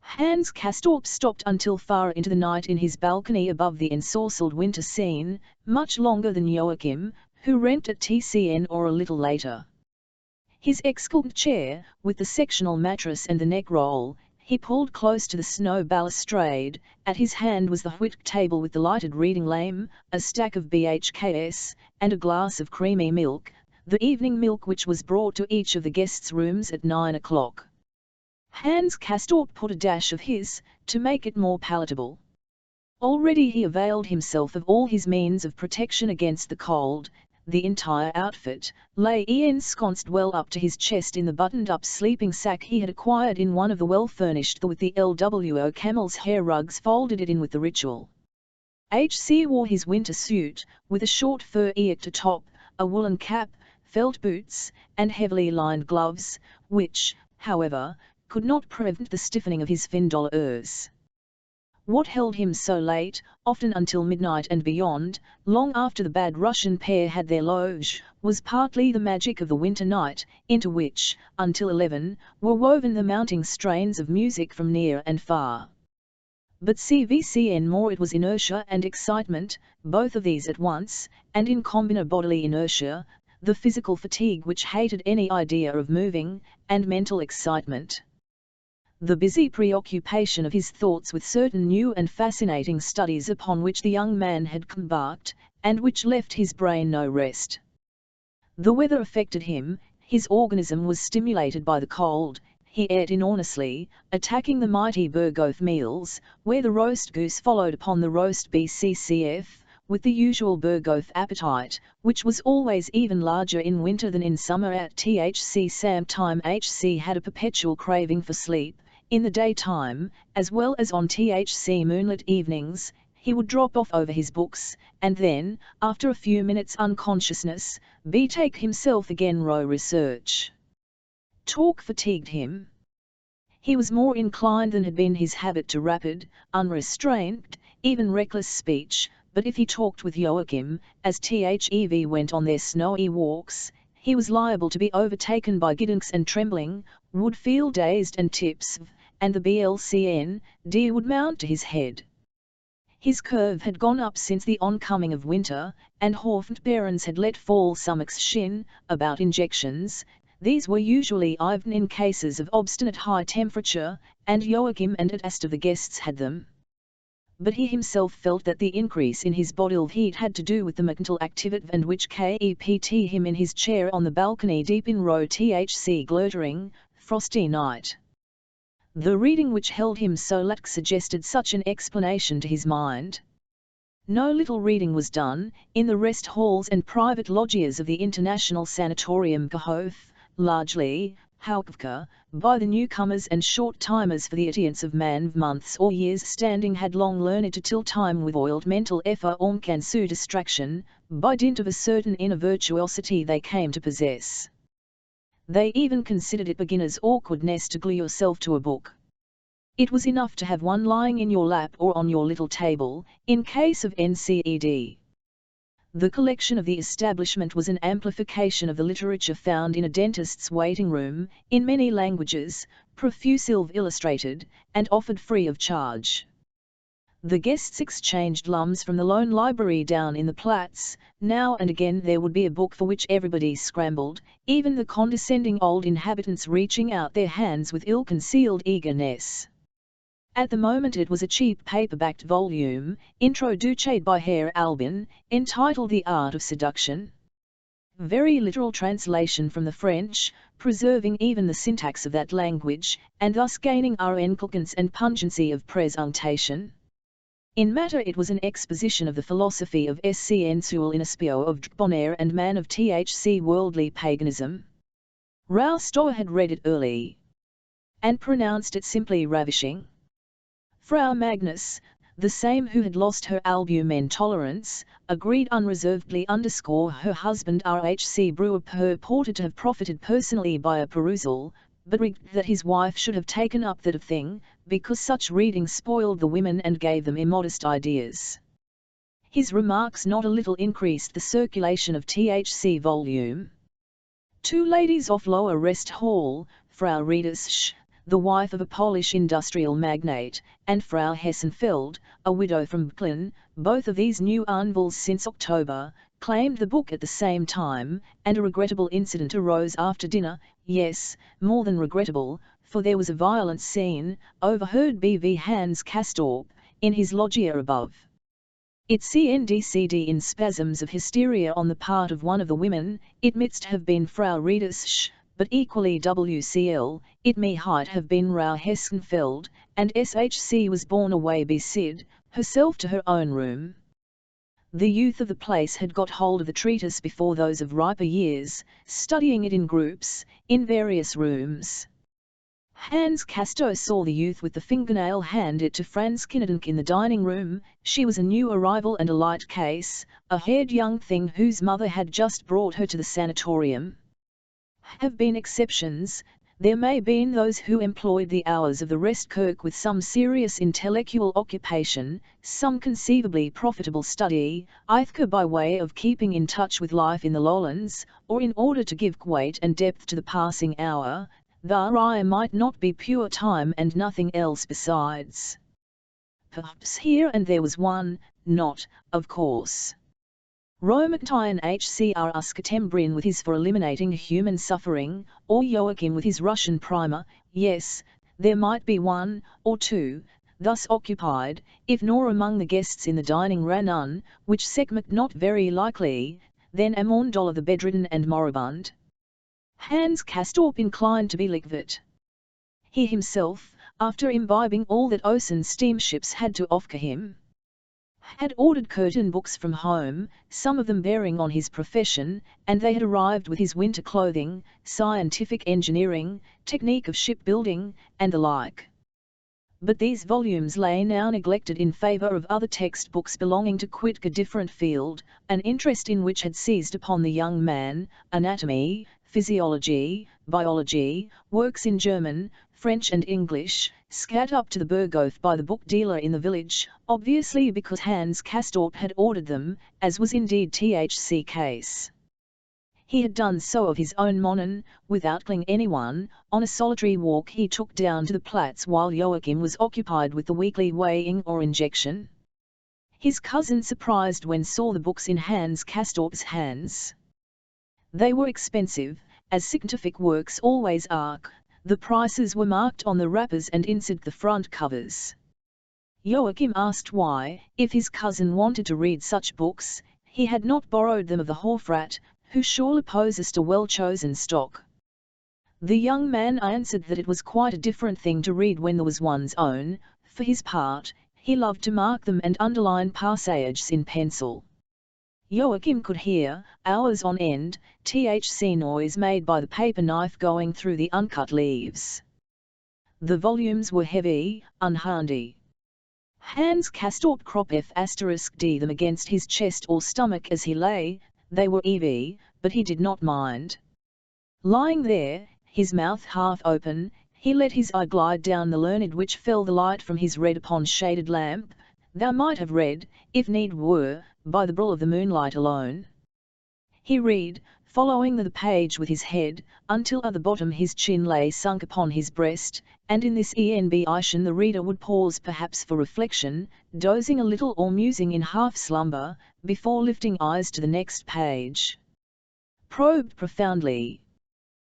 Hans Castorp stopped until far into the night in his balcony above the ensorcelled winter scene, much longer than Joachim, who rent at TCN or a little later. His exquisite chair, with the sectional mattress and the neck roll, he pulled close to the snow balustrade. At his hand was the whit table with the lighted reading lamp, a stack of BHKS, and a glass of creamy milk, the evening milk which was brought to each of the guests' rooms at 9 o'clock. Hans Castorp put a dash of his, to make it more palatable. Already he availed himself of all his means of protection against the cold. The entire outfit lay ensconced well up to his chest in the buttoned-up sleeping sack he had acquired in one of the well-furnished with the LWO camel's hair rugs folded it in with the ritual. H.C. wore his winter suit, with a short fur ear-to top, a woolen cap, felt boots, and heavily lined gloves, which, however, could not prevent the stiffening of his fingers. What held him so late, often until midnight and beyond, long after the bad Russian pair had their loge, was partly the magic of the winter night, into which, until 11, were woven the mounting strains of music from near and far. But CVCN more it was inertia and excitement, both of these at once, and in combina bodily inertia, the physical fatigue which hated any idea of moving, and mental excitement. The busy preoccupation of his thoughts with certain new and fascinating studies upon which the young man had embarked, and which left his brain no rest. The weather affected him, his organism was stimulated by the cold, he ate enormously, attacking the mighty Burgoth meals, where the roast goose followed upon the roast BCCF, with the usual Burgoth appetite, which was always even larger in winter than in summer. At THC Sam time HC had a perpetual craving for sleep. In the daytime, as well as on THC moonlit evenings, he would drop off over his books, and then, after a few minutes' unconsciousness, betake himself again row research. Talk fatigued him. He was more inclined than had been his habit to rapid, unrestrained, even reckless speech, but if he talked with Joachim, as THEV went on their snowy walks, he was liable to be overtaken by giddiness and trembling, would feel dazed and tips, and the BLCN, deer would mount to his head. His curve had gone up since the oncoming of winter, and Hoffmann-Behrens had let fall some action about injections. These were usually even in cases of obstinate high temperature, and Joachim and at Ast of the guests had them. But he himself felt that the increase in his bodily heat had to do with the mental activity and which kept him in his chair on the balcony deep in row THC glittering, frosty night. The reading which held him so late suggested such an explanation to his mind. No little reading was done, in the rest halls and private loggias of the International Sanatorium Gehof, largely, however, by the newcomers and short-timers, for the audience of man of months or years standing had long learned to till time with oiled mental effort and sue distraction, by dint of a certain inner virtuosity they came to possess. They even considered it beginner's awkwardness to glue yourself to a book. It was enough to have one lying in your lap or on your little table, in case of NCED. The collection of the establishment was an amplification of the literature found in a dentist's waiting room, in many languages, profusely illustrated, and offered free of charge. The guests exchanged lums from the lone library down in the Platz. Now and again there would be a book for which everybody scrambled, even the condescending old inhabitants reaching out their hands with ill-concealed eagerness. At the moment it was a cheap paper-backed volume, introduced by Herr Albin, entitled The Art of Seduction. Very literal translation from the French, preserving even the syntax of that language, and thus gaining eloquence and pungency of presentation. In matter it was an exposition of the philosophy of Scn Sewell in Espio of Debonair and man of THC worldly paganism. Rau Stoer had read it early, and pronounced it simply ravishing. Frau Magnus, the same who had lost her albumen tolerance, agreed unreservedly. Her husband RHC Brewer purported to have profited personally by a perusal, but regretted that his wife should have taken up that thing, because such reading spoiled the women and gave them immodest ideas. His remarks not a little increased the circulation of THC volume. Two ladies off Lower Rest Hall, Frau Riedesch, the wife of a Polish industrial magnate, and Frau Hessenfeld, a widow from Brooklyn, both of these new anvils since October, claimed the book at the same time, and a regrettable incident arose after dinner. Yes, more than regrettable, for there was a violent scene, overheard B.V. Hans Castorp, in his loggia above. It CNDCD in spasms of hysteria on the part of one of the women. It midst have been Frau Riedesch, but equally WCL, it might have been Frau Hessenfeld, and SHC was borne away beside herself to her own room. The youth of the place had got hold of the treatise before those of riper years, studying it in groups, in various rooms. Hans Castorp saw the youth with the fingernail hand it to Franz Kinnedenk in the dining room. She was a new arrival and a light case, a haired young thing whose mother had just brought her to the sanatorium. Have been exceptions. There may been those who employed the hours of the rest kirk with some serious intellectual occupation, some conceivably profitable study, either by way of keeping in touch with life in the lowlands, or in order to give weight and depth to the passing hour. The I might not be pure time and nothing else besides. Perhaps here and there was one, not, of course. Romaktyan Hcr Uskatembrin with his for eliminating human suffering, or Joachim with his Russian primer. Yes, there might be one, or two, thus occupied, if nor among the guests in the dining ranun, which segment not very likely, then Amondol the bedridden and moribund. Hans Castorp inclined to be Lickvert. He himself, after imbibing all that ocean steamships had to offer him, had ordered curtain books from home, some of them bearing on his profession, and they had arrived with his winter clothing, scientific engineering, technique of shipbuilding, and the like. But these volumes lay now neglected in favour of other textbooks belonging to quite a different field, an interest in which had seized upon the young man: anatomy, physiology, biology, works in German, French and English, scat up to the Berghof by the book dealer in the village, obviously because Hans Castorp had ordered them, as was indeed Thc case. He had done so of his own monin, without killing anyone. On a solitary walk he took down to the Platz while Joachim was occupied with the weekly weighing or injection. His cousin surprised when saw the books in Hans Castorp's hands. They were expensive, as scientific works always are. The prices were marked on the wrappers and inside the front covers. Joachim asked why, if his cousin wanted to read such books, he had not borrowed them of the Hofrat, who surely possessed a well-chosen stock. The young man answered that it was quite a different thing to read when there was one's own. For his part, he loved to mark them and underline passages in pencil. Joachim could hear, hours on end, Thc noise made by the paper knife going through the uncut leaves. The volumes were heavy, unhandy. Hans Castorp crop f***d them against his chest or stomach as he lay. They were heavy, but he did not mind. Lying there, his mouth half open, he let his eye glide down the learned which fell the light from his red upon shaded lamp. Thou might have read, if need were, by the brill of the moonlight alone. He read, following the page with his head, until at the bottom his chin lay sunk upon his breast, and in this enbation the reader would pause perhaps for reflection, dozing a little or musing in half-slumber, before lifting eyes to the next page. Probed profoundly.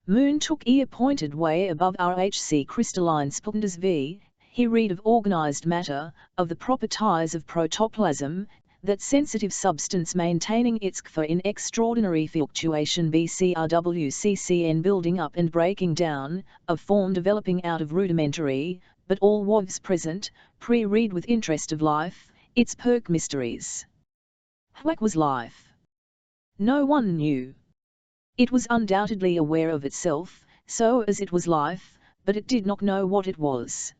Moon took ear-pointed way above RHC crystalline splendors v. He read of organized matter, of the proper ties of protoplasm, that sensitive substance maintaining its kfa in extraordinary fluctuation BCRWCCN building up and breaking down, of form developing out of rudimentary, but all was present, pre-read with interest of life, its perk mysteries. What was life? No one knew. It was undoubtedly aware of itself, so as it was life, but it did not know what it was.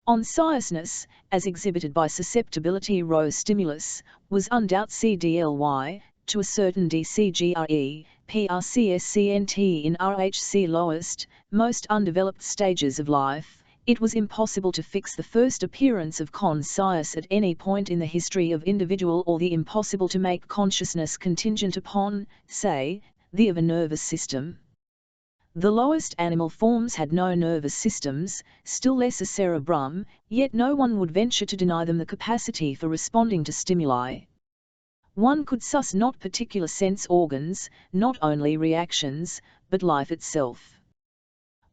Onsciousness, as exhibited by susceptibility rho stimulus, was undoubtedly, to a certain DCGRE, PRCSCNT in RHC lowest, most undeveloped stages of life. It was impossible to fix the first appearance of conscience at any point in the history of individual or the impossible to make consciousness contingent upon, say, the of a nervous system. The lowest animal forms had no nervous systems, still less a cerebrum, yet no one would venture to deny them the capacity for responding to stimuli. One could suss not particular sense organs, not only reactions, but life itself.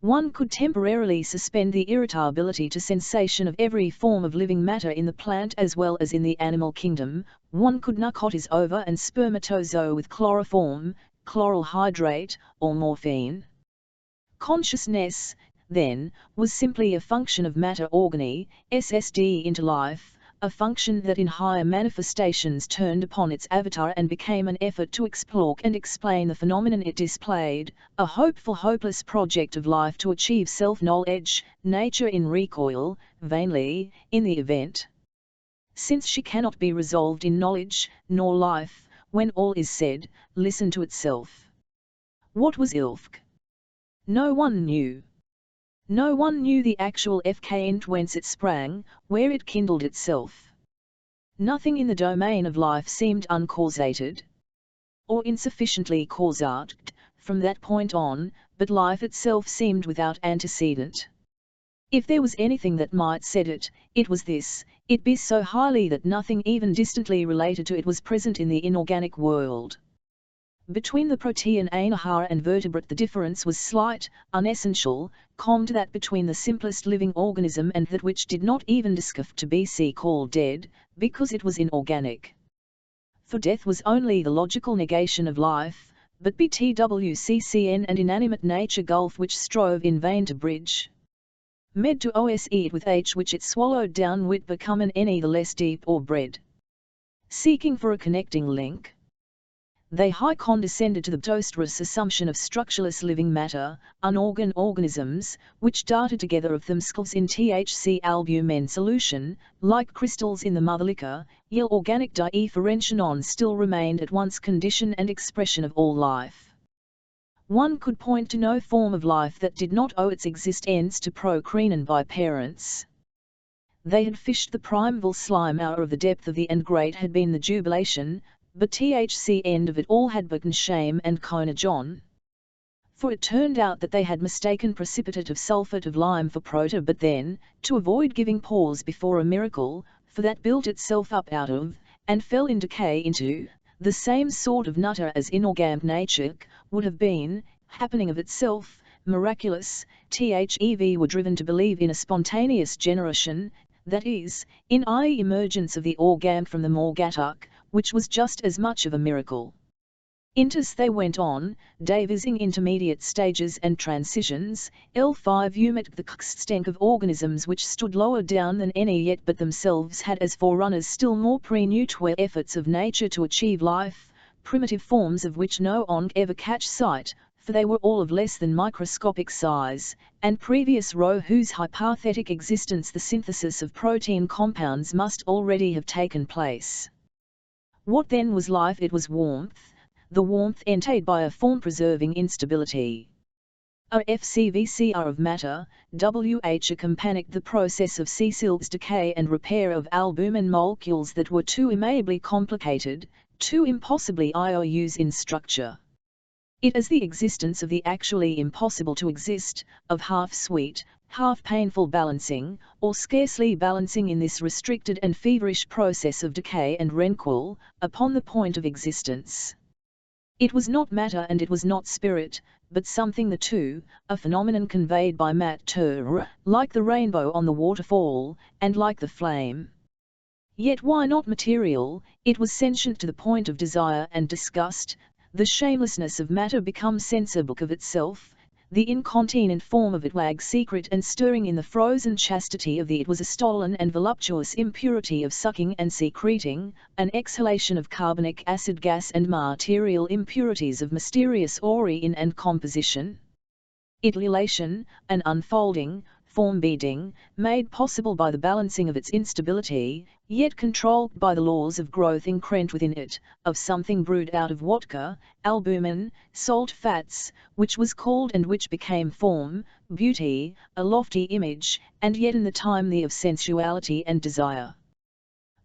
One could temporarily suspend the irritability to sensation of every form of living matter in the plant as well as in the animal kingdom. One could narcotize ova and spermatozoa with chloroform, chloral hydrate, or morphine. Consciousness, then, was simply a function of matter organy, SSD into life, a function that in higher manifestations turned upon its avatar and became an effort to explore and explain the phenomenon it displayed, a hopeful hopeless project of life to achieve self-knowledge, nature in recoil, vainly, in the event. Since she cannot be resolved in knowledge, nor life, when all is said, listen to itself. What was Ilfk? No one knew. No one knew the actual fkent whence it sprang, where it kindled itself. Nothing in the domain of life seemed uncausated, or insufficiently causate, from that point on, but life itself seemed without antecedent. If there was anything that might set it, it was this: it be so highly that nothing even distantly related to it was present in the inorganic world. Between the protean anahara and vertebrate the difference was slight, unessential, com to that between the simplest living organism and that which did not even discover to be called dead, because it was inorganic. For death was only the logical negation of life, but BTWCCN and inanimate nature gulf which strove in vain to bridge. Med to OSE it with H which it swallowed down wit become an any the less deep or bred. Seeking for a connecting link, they high condescended to the toasterous assumption of structureless living matter, unorgan organisms, which darted together of themselves in THC albumen solution, like crystals in the mother liquor, yet organic differentiation still remained at once condition and expression of all life. One could point to no form of life that did not owe its existence to procreation by parents. They had fished the primeval slime out of the depth of the and great had been the jubilation, but THC end of it all had been shame and conajon. For it turned out that they had mistaken precipitate of sulphate of lime for proto, but then, to avoid giving pause before a miracle, for that built itself up out of, and fell in decay into, the same sort of nutter as inorganic nature, would have been, happening of itself, miraculous, THEV were driven to believe in a spontaneous generation, that is, in emergence of the organ from the morgatuk, which was just as much of a miracle. Intus they went on, devising intermediate stages and transitions, L5 umet the extent of organisms which stood lower down than any yet but themselves had as forerunners still more prenutoire efforts of nature to achieve life, primitive forms of which no one ever catch sight, for they were all of less than microscopic size, and previous row whose hypothetic existence the synthesis of protein compounds must already have taken place. What then was life? It was warmth, the warmth entailed by a form-preserving instability. A FCVCR of matter, WH accompanied the process of Cecil's decay and repair of albumin molecules that were too amiably complicated, too impossibly IOUs in structure. It is the existence of the actually impossible to exist, of half-sweet, half-painful balancing, or scarcely balancing in this restricted and feverish process of decay and renewal, upon the point of existence. It was not matter and it was not spirit, but something the two, a phenomenon conveyed by matter, like the rainbow on the waterfall, and like the flame. Yet why not material? It was sentient to the point of desire and disgust. The shamelessness of matter becomes sensible of itself, the incontinent form of it wags secret and stirring in the frozen chastity of the it was a stolen and voluptuous impurity of sucking and secreting, an exhalation of carbonic acid gas and material impurities of mysterious origin and composition. Iteration, an unfolding, form beading, made possible by the balancing of its instability, yet controlled by the laws of growth increment within it, of something brewed out of vodka, albumin, salt fats, which was called and which became form, beauty, a lofty image, and yet in the time the of sensuality and desire.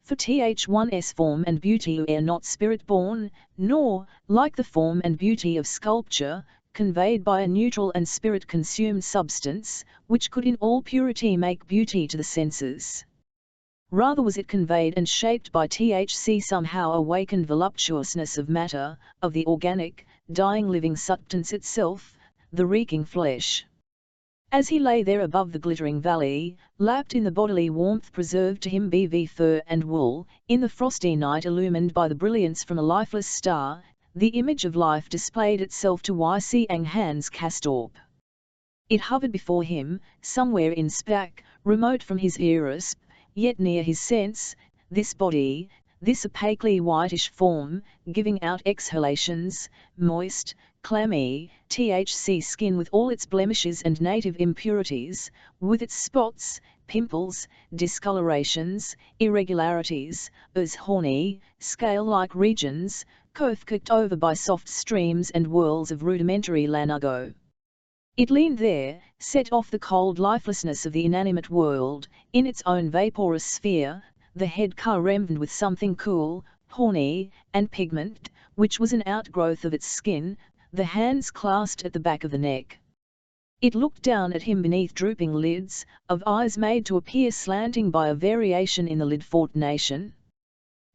For Th1's form and beauty are not spirit-born, nor, like the form and beauty of sculpture, conveyed by a neutral and spirit-consumed substance, which could in all purity make beauty to the senses. Rather was it conveyed and shaped by THC somehow awakened voluptuousness of matter, of the organic, dying living substance itself, the reeking flesh. As he lay there above the glittering valley, lapped in the bodily warmth preserved to him by fur and wool, in the frosty night illumined by the brilliance from a lifeless star, the image of life displayed itself to Yc Hans Castorp. It hovered before him, somewhere in space, remote from his ears, yet near his sense, this body, this opacally whitish form, giving out exhalations, moist, clammy, THC skin with all its blemishes and native impurities, with its spots, pimples, discolorations, irregularities, as horny, scale-like regions, cooked over by soft streams and whirls of rudimentary lanugo. It leaned there, set off the cold lifelessness of the inanimate world, in its own vaporous sphere, the head rimmed with something cool, horny, and pigment, which was an outgrowth of its skin, the hands clasped at the back of the neck. It looked down at him beneath drooping lids, of eyes made to appear slanting by a variation in the lid fortination.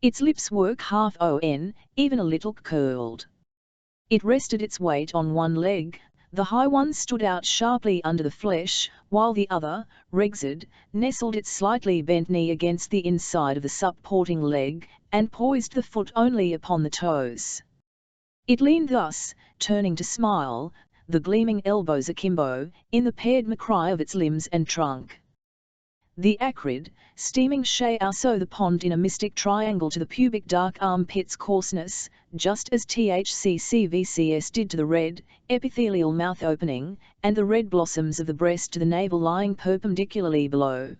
Its lips were half on, even a little curled. It rested its weight on one leg. The high one stood out sharply under the flesh, while the other, rigid, nestled its slightly bent knee against the inside of the supporting leg, and poised the foot only upon the toes. It leaned thus, turning to smile, the gleaming elbows akimbo, in the paired macrae of its limbs and trunk. The acrid, steaming shale so the pond in a mystic triangle to the pubic dark armpit's coarseness, just as THCCVCS did to the red, epithelial mouth opening, and the red blossoms of the breast to the navel lying perpendicularly below.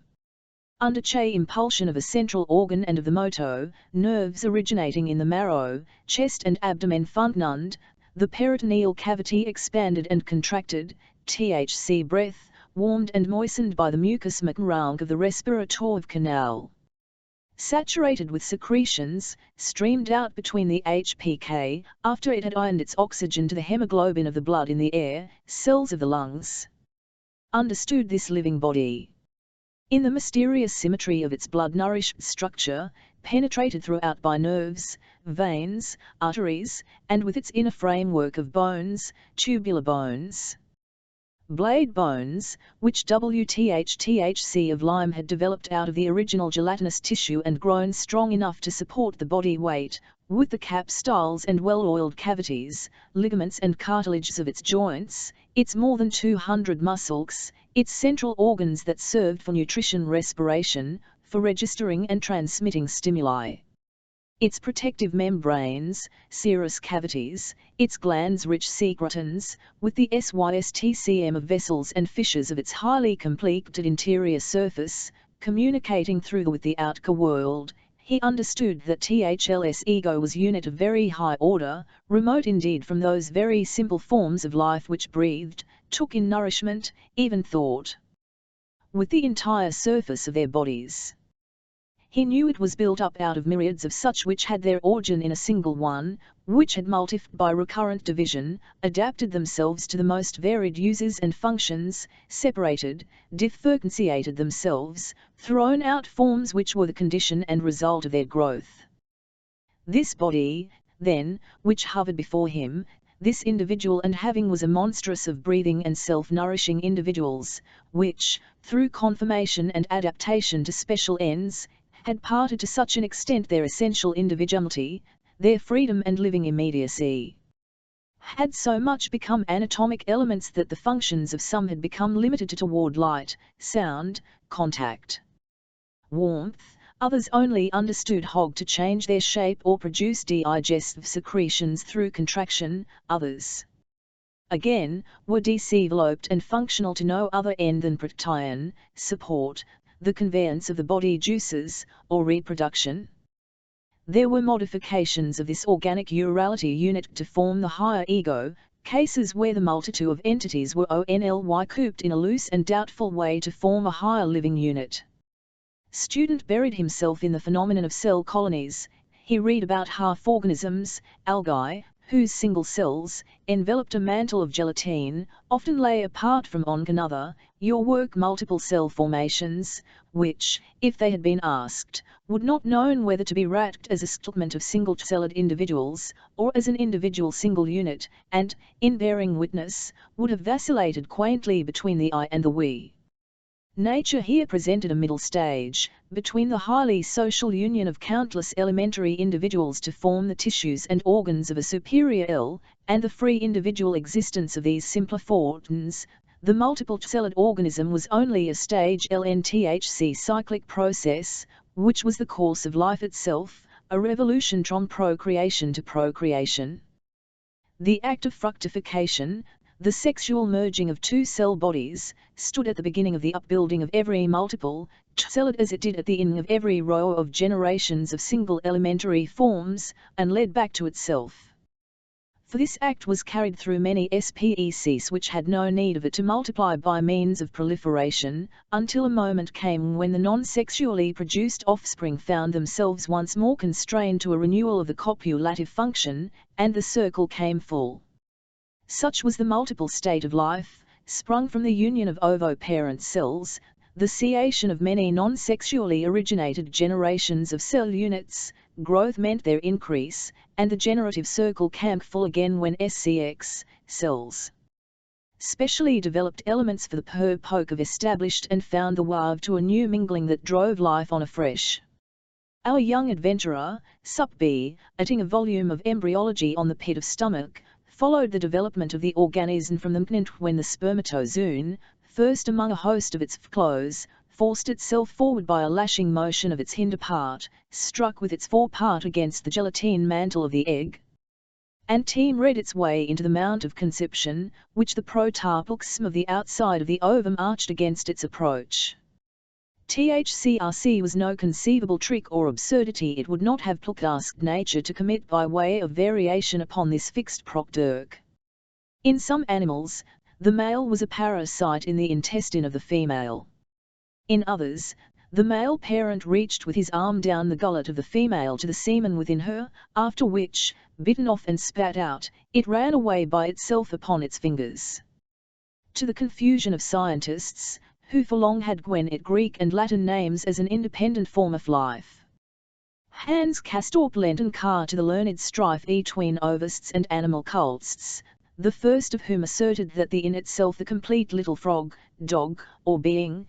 Under impulsion of a central organ and of the motor, nerves originating in the marrow, chest and abdomen functioned, the peritoneal cavity expanded and contracted, THC breath, warmed and moistened by the mucous membrane of the respiratory canal. Saturated with secretions, streamed out between the HPK, after it had ironed its oxygen to the hemoglobin of the blood in the air, cells of the lungs. Understood this living body. In the mysterious symmetry of its blood-nourished structure, penetrated throughout by nerves, veins, arteries, and with its inner framework of bones, tubular bones. Blade bones, which THC of lime had developed out of the original gelatinous tissue and grown strong enough to support the body weight, with the capsules and well-oiled cavities, ligaments and cartilages of its joints, its more than 200 muscles, its central organs that served for nutrition, respiration, for registering and transmitting stimuli. Its protective membranes, serous cavities, its glands-rich secretins, with the SYSTCM of vessels and fissures of its highly completed interior surface, communicating through with the outer world, he understood that THL's ego was unit of very high order, remote indeed from those very simple forms of life which breathed, took in nourishment, even thought. With the entire surface of their bodies. He knew it was built up out of myriads of such which had their origin in a single one, which had multiplied by recurrent division, adapted themselves to the most varied uses and functions, separated, differentiated themselves, thrown out forms which were the condition and result of their growth. This body, then, which hovered before him, this individual and having was a monstrous of breathing and self-nourishing individuals, which, through conformation and adaptation to special ends, had parted to such an extent their essential individuality, their freedom and living immediacy, had so much become anatomic elements that the functions of some had become limited to toward light, sound, contact, warmth, others only understood hog to change their shape or produce digestive secretions through contraction, others again were developed and functional to no other end than protein, support, the conveyance of the body juices, or reproduction. There were modifications of this organic urality unit to form the higher ego, cases where the multitude of entities were only cooped in a loose and doubtful way to form a higher living unit. Student buried himself in the phenomenon of cell colonies. He read about half-organisms, algae, whose single cells, enveloped a mantle of gelatine, often lay apart from one another, your work multiple cell formations, which, if they had been asked, would not known whether to be ranked as a settlement of single-celled individuals, or as an individual single unit, and, in bearing witness, would have vacillated quaintly between the I and the we. Nature here presented a middle stage, between the highly social union of countless elementary individuals to form the tissues and organs of a superior L, and the free individual existence of these simpler forms. The multiple-celled organism was only a stage LNTHC cyclic process, which was the course of life itself, a revolution from procreation to procreation. The act of fructification, the sexual merging of two cell bodies, stood at the beginning of the upbuilding of every multiple celled as it did at the ending of every row of generations of single elementary forms, and led back to itself. For this act was carried through many species which had no need of it to multiply by means of proliferation, until a moment came when the non-sexually produced offspring found themselves once more constrained to a renewal of the copulative function, and the circle came full. Such was the multiple state of life, sprung from the union of ovoparent cells, the cessation of many non-sexually originated generations of cell units. Growth meant their increase, and the generative circle came full again when SCX cells, specially developed elements for the purpose of established and found the way to a new mingling that drove life on afresh. Our young adventurer, Sup B, atting a volume of embryology on the pit of stomach, followed the development of the organism from the mpnt when the spermatozoon, first among a host of its flows, forced itself forward by a lashing motion of its hinder part, struck with its forepart against the gelatine mantle of the egg, and read its way into the mount of conception, which the protoplasm of the outside of the ovum arched against its approach. THCRC was no conceivable trick or absurdity it would not have asked nature to commit by way of variation upon this fixed procedure. In some animals, the male was a parasite in the intestine of the female. In others, the male parent reached with his arm down the gullet of the female to the semen within her, after which, bitten off and spat out, it ran away by itself upon its fingers. To the confusion of scientists, who for long had given it Greek and Latin names as an independent form of life, Hans Castorp lent an car to the learned strife between ovists and animal cults, the first of whom asserted that the in itself the complete little frog, dog, or being,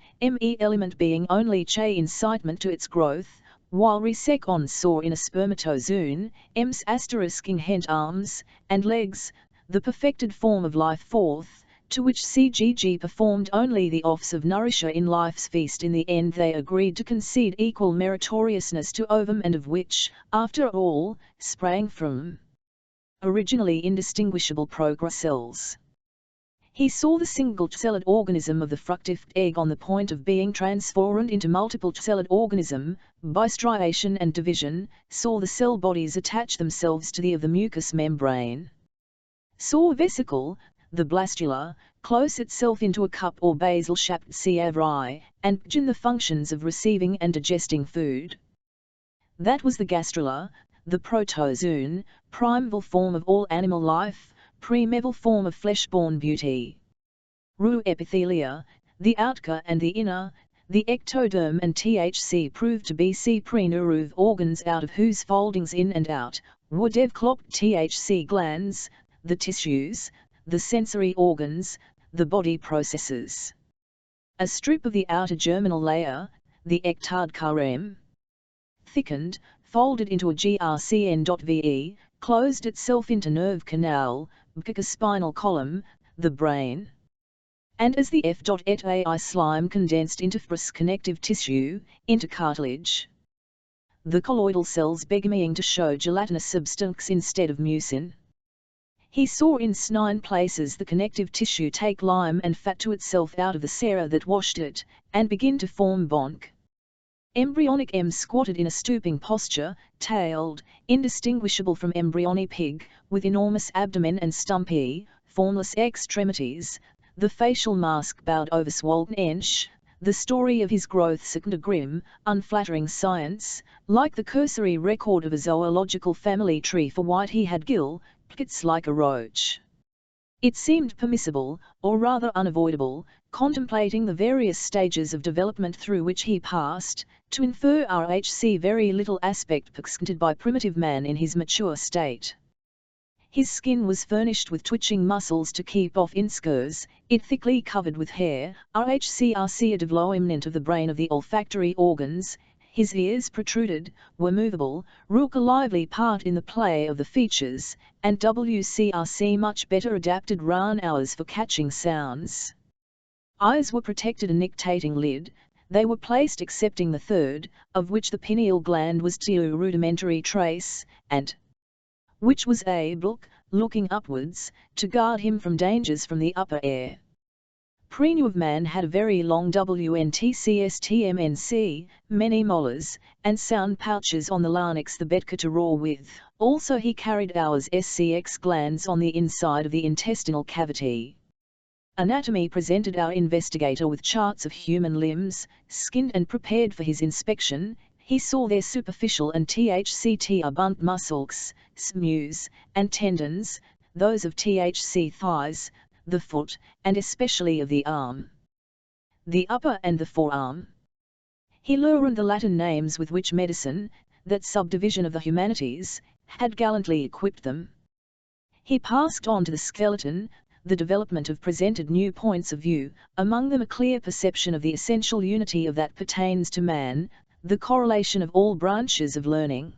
element being only incitement to its growth, while Resecon saw in a spermatozoon, **ing hent arms, and legs, the perfected form of life forth, to which CGG performed only the office of nourisher in life's feast. In the end they agreed to concede equal meritoriousness to ovum, and of which, after all, sprang from originally indistinguishable cells. He saw the single-celled organism of the fructified egg on the point of being transformed into multiple-celled organism, by striation and division, saw the cell bodies attach themselves to the of the mucous membrane, saw vesicle, the blastula, close itself into a cup or basal-shaped cavity, and begin the functions of receiving and digesting food. That was the gastrula, the protozoon, primeval form of all animal life, primeval form of flesh-born beauty. Epithelia, the outer and the inner, the ectoderm and THC proved to be pre-nerve organs out of whose foldings in and out were developed THC glands, the tissues, the sensory organs, the body processes. A strip of the outer germinal layer, the ectoderm, thickened, folded into a GRCN.VE, closed itself into nerve canal, spinal column, the brain. And as the F.ai slime condensed into fibrous connective tissue, into cartilage, the colloidal cells beginning to show gelatinous substance instead of mucin, he saw in 9 places the connective tissue take lime and fat to itself out of the sera that washed it, and begin to form bonk. Embryonic M squatted in a stooping posture, tailed, indistinguishable from embryonic pig, with enormous abdomen and stumpy, formless extremities, the facial mask bowed over swollen inch, the story of his growth second a grim, unflattering science, like the cursory record of a zoological family tree for white he had gill, pits like a roach. It seemed permissible, or rather unavoidable, contemplating the various stages of development through which he passed, to infer RHC very little aspect presented by primitive man in his mature state. His skin was furnished with twitching muscles to keep off insects, it thickly covered with hair, RHCRC a development of the brain of the olfactory organs, his ears protruded, were movable, rook a lively part in the play of the features, and WCRC much better adapted round hours for catching sounds. Eyes were protected a nictating lid, They were placed excepting the third, of which the pineal gland was to rudimentary trace, and which was able, looking upwards, to guard him from dangers from the upper air. Prenu of man had a very long WNTCSTMNC, many molars, and sound pouches on the larynx the betka to roar with. Also he carried ours SCX glands on the inside of the intestinal cavity. Anatomy presented our investigator with charts of human limbs, skinned and prepared for his inspection. He saw their superficial and THCT abundant muscles, sinews, and tendons, those of THC thighs, the foot, and especially of the arm, the upper and the forearm. He learned the Latin names with which medicine, that subdivision of the humanities, had gallantly equipped them. He passed on to the skeleton. The development of presented new points of view, among them a clear perception of the essential unity of that pertains to man, the correlation of all branches of learning.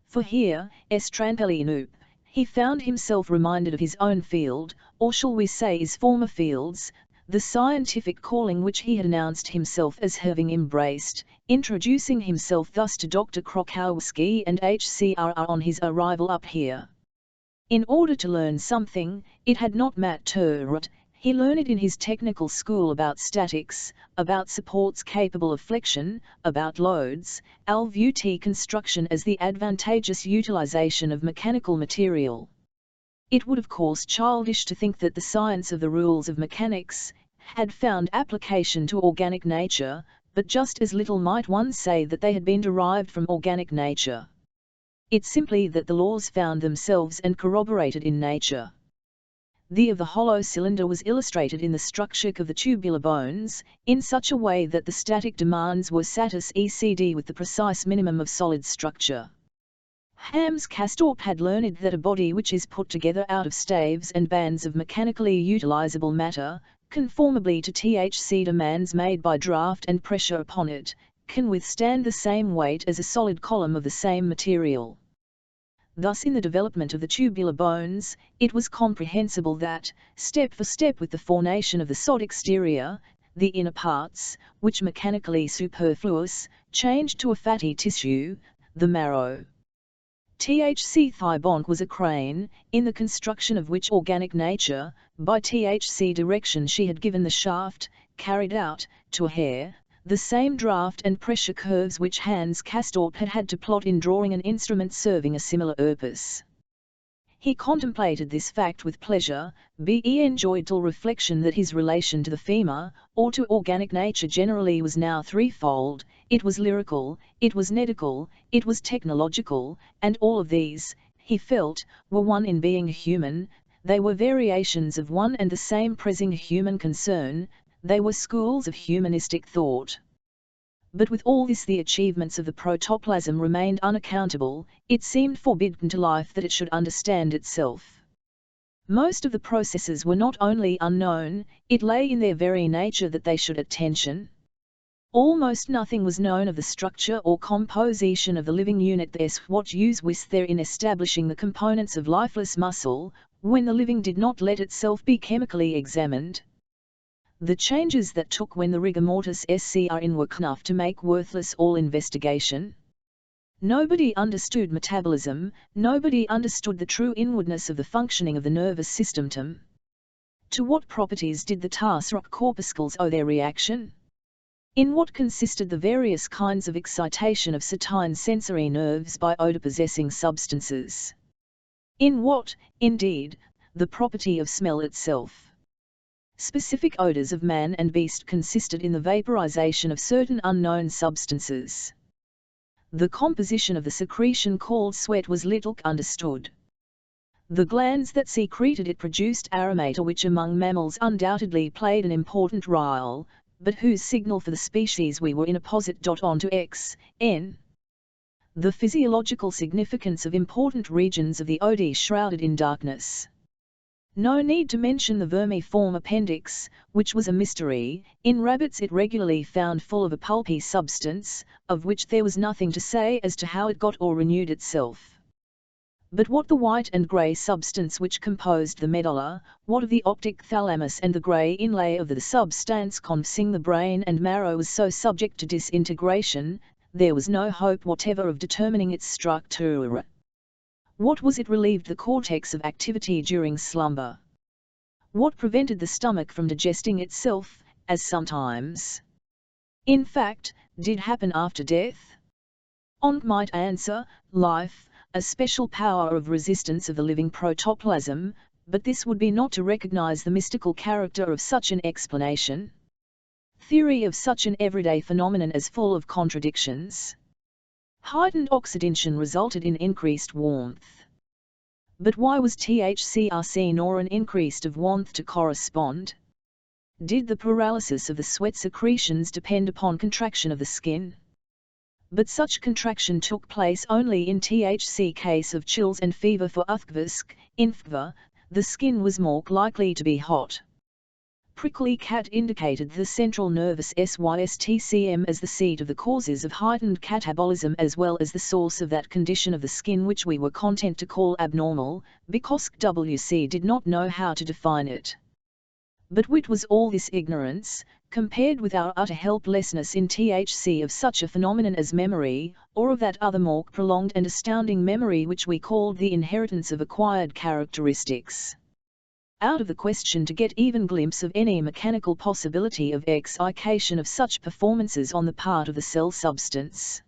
For here, Estrampelinu, he found himself reminded of his own field, or shall we say his former fields, the scientific calling which he had announced himself as having embraced, introducing himself thus to Dr. Krokowski and H.C.R.R. on his arrival up here. In order to learn something, it had not mattered. He learned it in his technical school about statics, about supports capable of flexion, about loads, LVT construction as the advantageous utilization of mechanical material. It would of course childish to think that the science of the rules of mechanics had found application to organic nature, but just as little might one say that they had been derived from organic nature. It's simply that the laws found themselves and corroborated in nature. The of the hollow cylinder was illustrated in the structure of the tubular bones, in such a way that the static demands were satisfied with the precise minimum of solid structure. Hans Castorp had learned that a body which is put together out of staves and bands of mechanically utilizable matter, conformably to THC demands made by draft and pressure upon it, can withstand the same weight as a solid column of the same material. Thus in the development of the tubular bones, it was comprehensible that, step for step with the formation of the sod exterior, the inner parts, which mechanically superfluous, changed to a fatty tissue, the marrow. THC thigh bond was a crane, in the construction of which organic nature, by THC direction she had given the shaft, carried out, to a hair, the same draft and pressure curves which Hans Castorp had had to plot in drawing an instrument serving a similar purpose. He contemplated this fact with pleasure, he enjoyed till reflection that his relation to the femur, or to organic nature generally was now threefold. It was lyrical, it was medical, it was technological, and all of these, he felt, were one in being human. They were variations of one and the same pressing human concern. They were schools of humanistic thought. But with all this the achievements of the protoplasm remained unaccountable. It seemed forbidden to life that it should understand itself. Most of the processes were not only unknown, it lay in their very nature that they should attention. Almost nothing was known of the structure or composition of the living unit. There's what use was there in establishing the components of lifeless muscle, when the living did not let itself be chemically examined. The changes that took when the rigor mortis scr in were enough to make worthless all investigation. Nobody understood metabolism, nobody understood the true inwardness of the functioning of the nervous system. To what properties did the tarsic corpuscles owe their reaction? In what consisted the various kinds of excitation of certain sensory nerves by odor-possessing substances? In what, indeed, the property of smell itself? Specific odors of man and beast consisted in the vaporization of certain unknown substances. The composition of the secretion called sweat was little understood. The glands that secreted it produced aromata which among mammals undoubtedly played an important role, but whose signal for the species we were in opposite onto X, N. The physiological significance of important regions of the odi shrouded in darkness. No need to mention the vermiform appendix, which was a mystery. In rabbits it regularly found full of a pulpy substance, of which there was nothing to say as to how it got or renewed itself. But what the white and grey substance which composed the medulla, what of the optic thalamus and the grey inlay of the substance conveying the brain and marrow was so subject to disintegration, there was no hope whatever of determining its structure. What was it relieved the cortex of activity during slumber? What prevented the stomach from digesting itself, as sometimes, in fact, did happen after death? On might answer, life, a special power of resistance of the living protoplasm, but this would be not to recognize the mystical character of such an explanation. Theory of such an everyday phenomenon as full of contradictions. Heightened oxidation resulted in increased warmth. But why was THCR nor an increase of warmth to correspond? Did the paralysis of the sweat secretions depend upon contraction of the skin? But such contraction took place only in THC case of chills and fever. For uthvisk, in fever, the skin was more likely to be hot. Prickly cat indicated the central nervous system as the seat of the causes of heightened catabolism as well as the source of that condition of the skin which we were content to call abnormal, because WC did not know how to define it. But what was all this ignorance, compared with our utter helplessness in THC of such a phenomenon as memory, or of that other more prolonged and astounding memory which we called the inheritance of acquired characteristics? Out of the question to get even glimpse of any mechanical possibility of excitation of such performances on the part of the cell substance.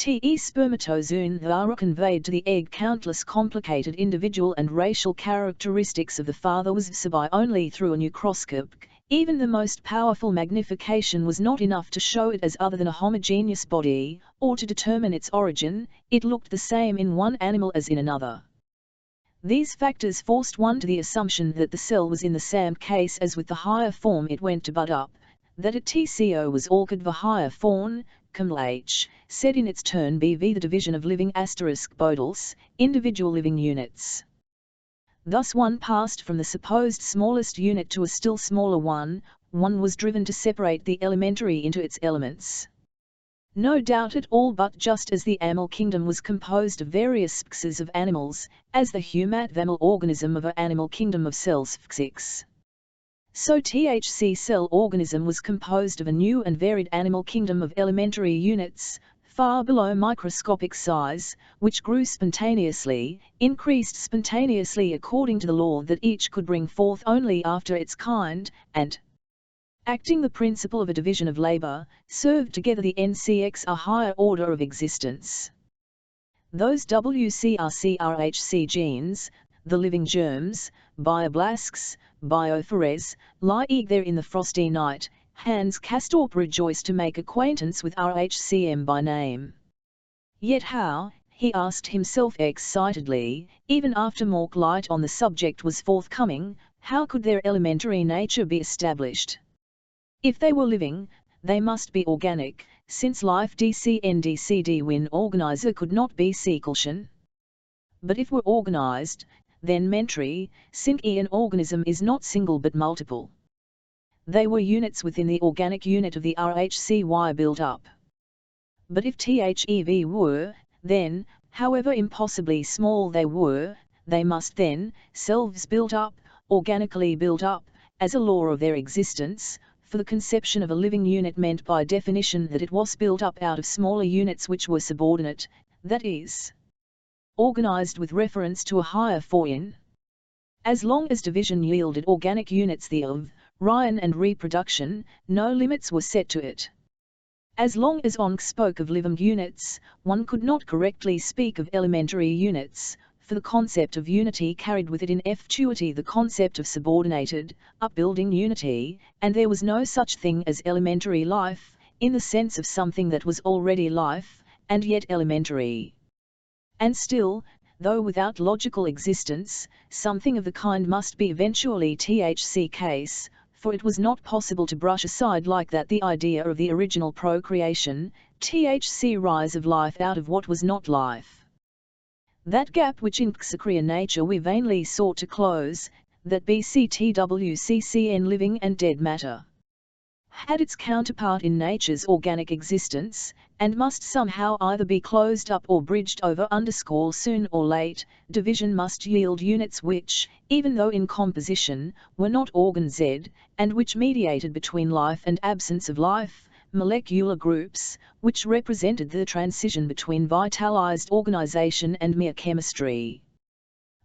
Spermatozoon are conveyed to the egg countless complicated individual and racial characteristics of the father was visible by only through a microscope. Even the most powerful magnification was not enough to show it as other than a homogeneous body, or to determine its origin. It looked the same in one animal as in another. These factors forced one to the assumption that the cell was in the same case as with the higher form it went to bud up, that a TCO was altered the higher form, H, said in its turn BV the division of living bodals, individual living units. Thus one passed from the supposed smallest unit to a still smaller one was driven to separate the elementary into its elements. No doubt at all, but just as the animal kingdom was composed of various species of animals, as the human organism of an animal kingdom of cells physics. So THC cell organism was composed of a new and varied animal kingdom of elementary units, far below microscopic size, which grew spontaneously, increased spontaneously according to the law that each could bring forth only after its kind, and, acting the principle of a division of labor, served together the NCX a higher order of existence. Those WCRCRHC genes, the living germs, bioblasts, biophores, lie there in the frosty night. Hans Castorp rejoiced to make acquaintance with RHCM by name. Yet how, he asked himself excitedly, even after more light on the subject was forthcoming, how could their elementary nature be established? If they were living, they must be organic, since life DCNDCD win organizer could not be sequential. But if were organized, then mentary, since an organism is not single but multiple. They were units within the organic unit of the RHCY built up. But if THEV were, then, however impossibly small they were, they must then, selves built up, organically built up, as a law of their existence, for the conception of a living unit meant by definition that it was built up out of smaller units which were subordinate, that is, organized with reference to a higher form. As long as division yielded organic units the of, Ryan and reproduction, no limits were set to it. As long as Onk spoke of living units, one could not correctly speak of elementary units, for the concept of unity carried with it in perpetuity the concept of subordinated, upbuilding unity, and there was no such thing as elementary life, in the sense of something that was already life, and yet elementary. And still, though without logical existence, something of the kind must be eventually THC case, for it was not possible to brush aside like that the idea of the original procreation, THC rise of life out of what was not life. That gap which in Xacria nature we vainly sought to close, that BCTWCCN living and dead matter. had its counterpart in nature's organic existence, and must somehow either be closed up or bridged over. Soon or late, division must yield units which, even though in composition, were not organ Z, and which mediated between life and absence of life, molecular groups, which represented the transition between vitalized organization and mere chemistry.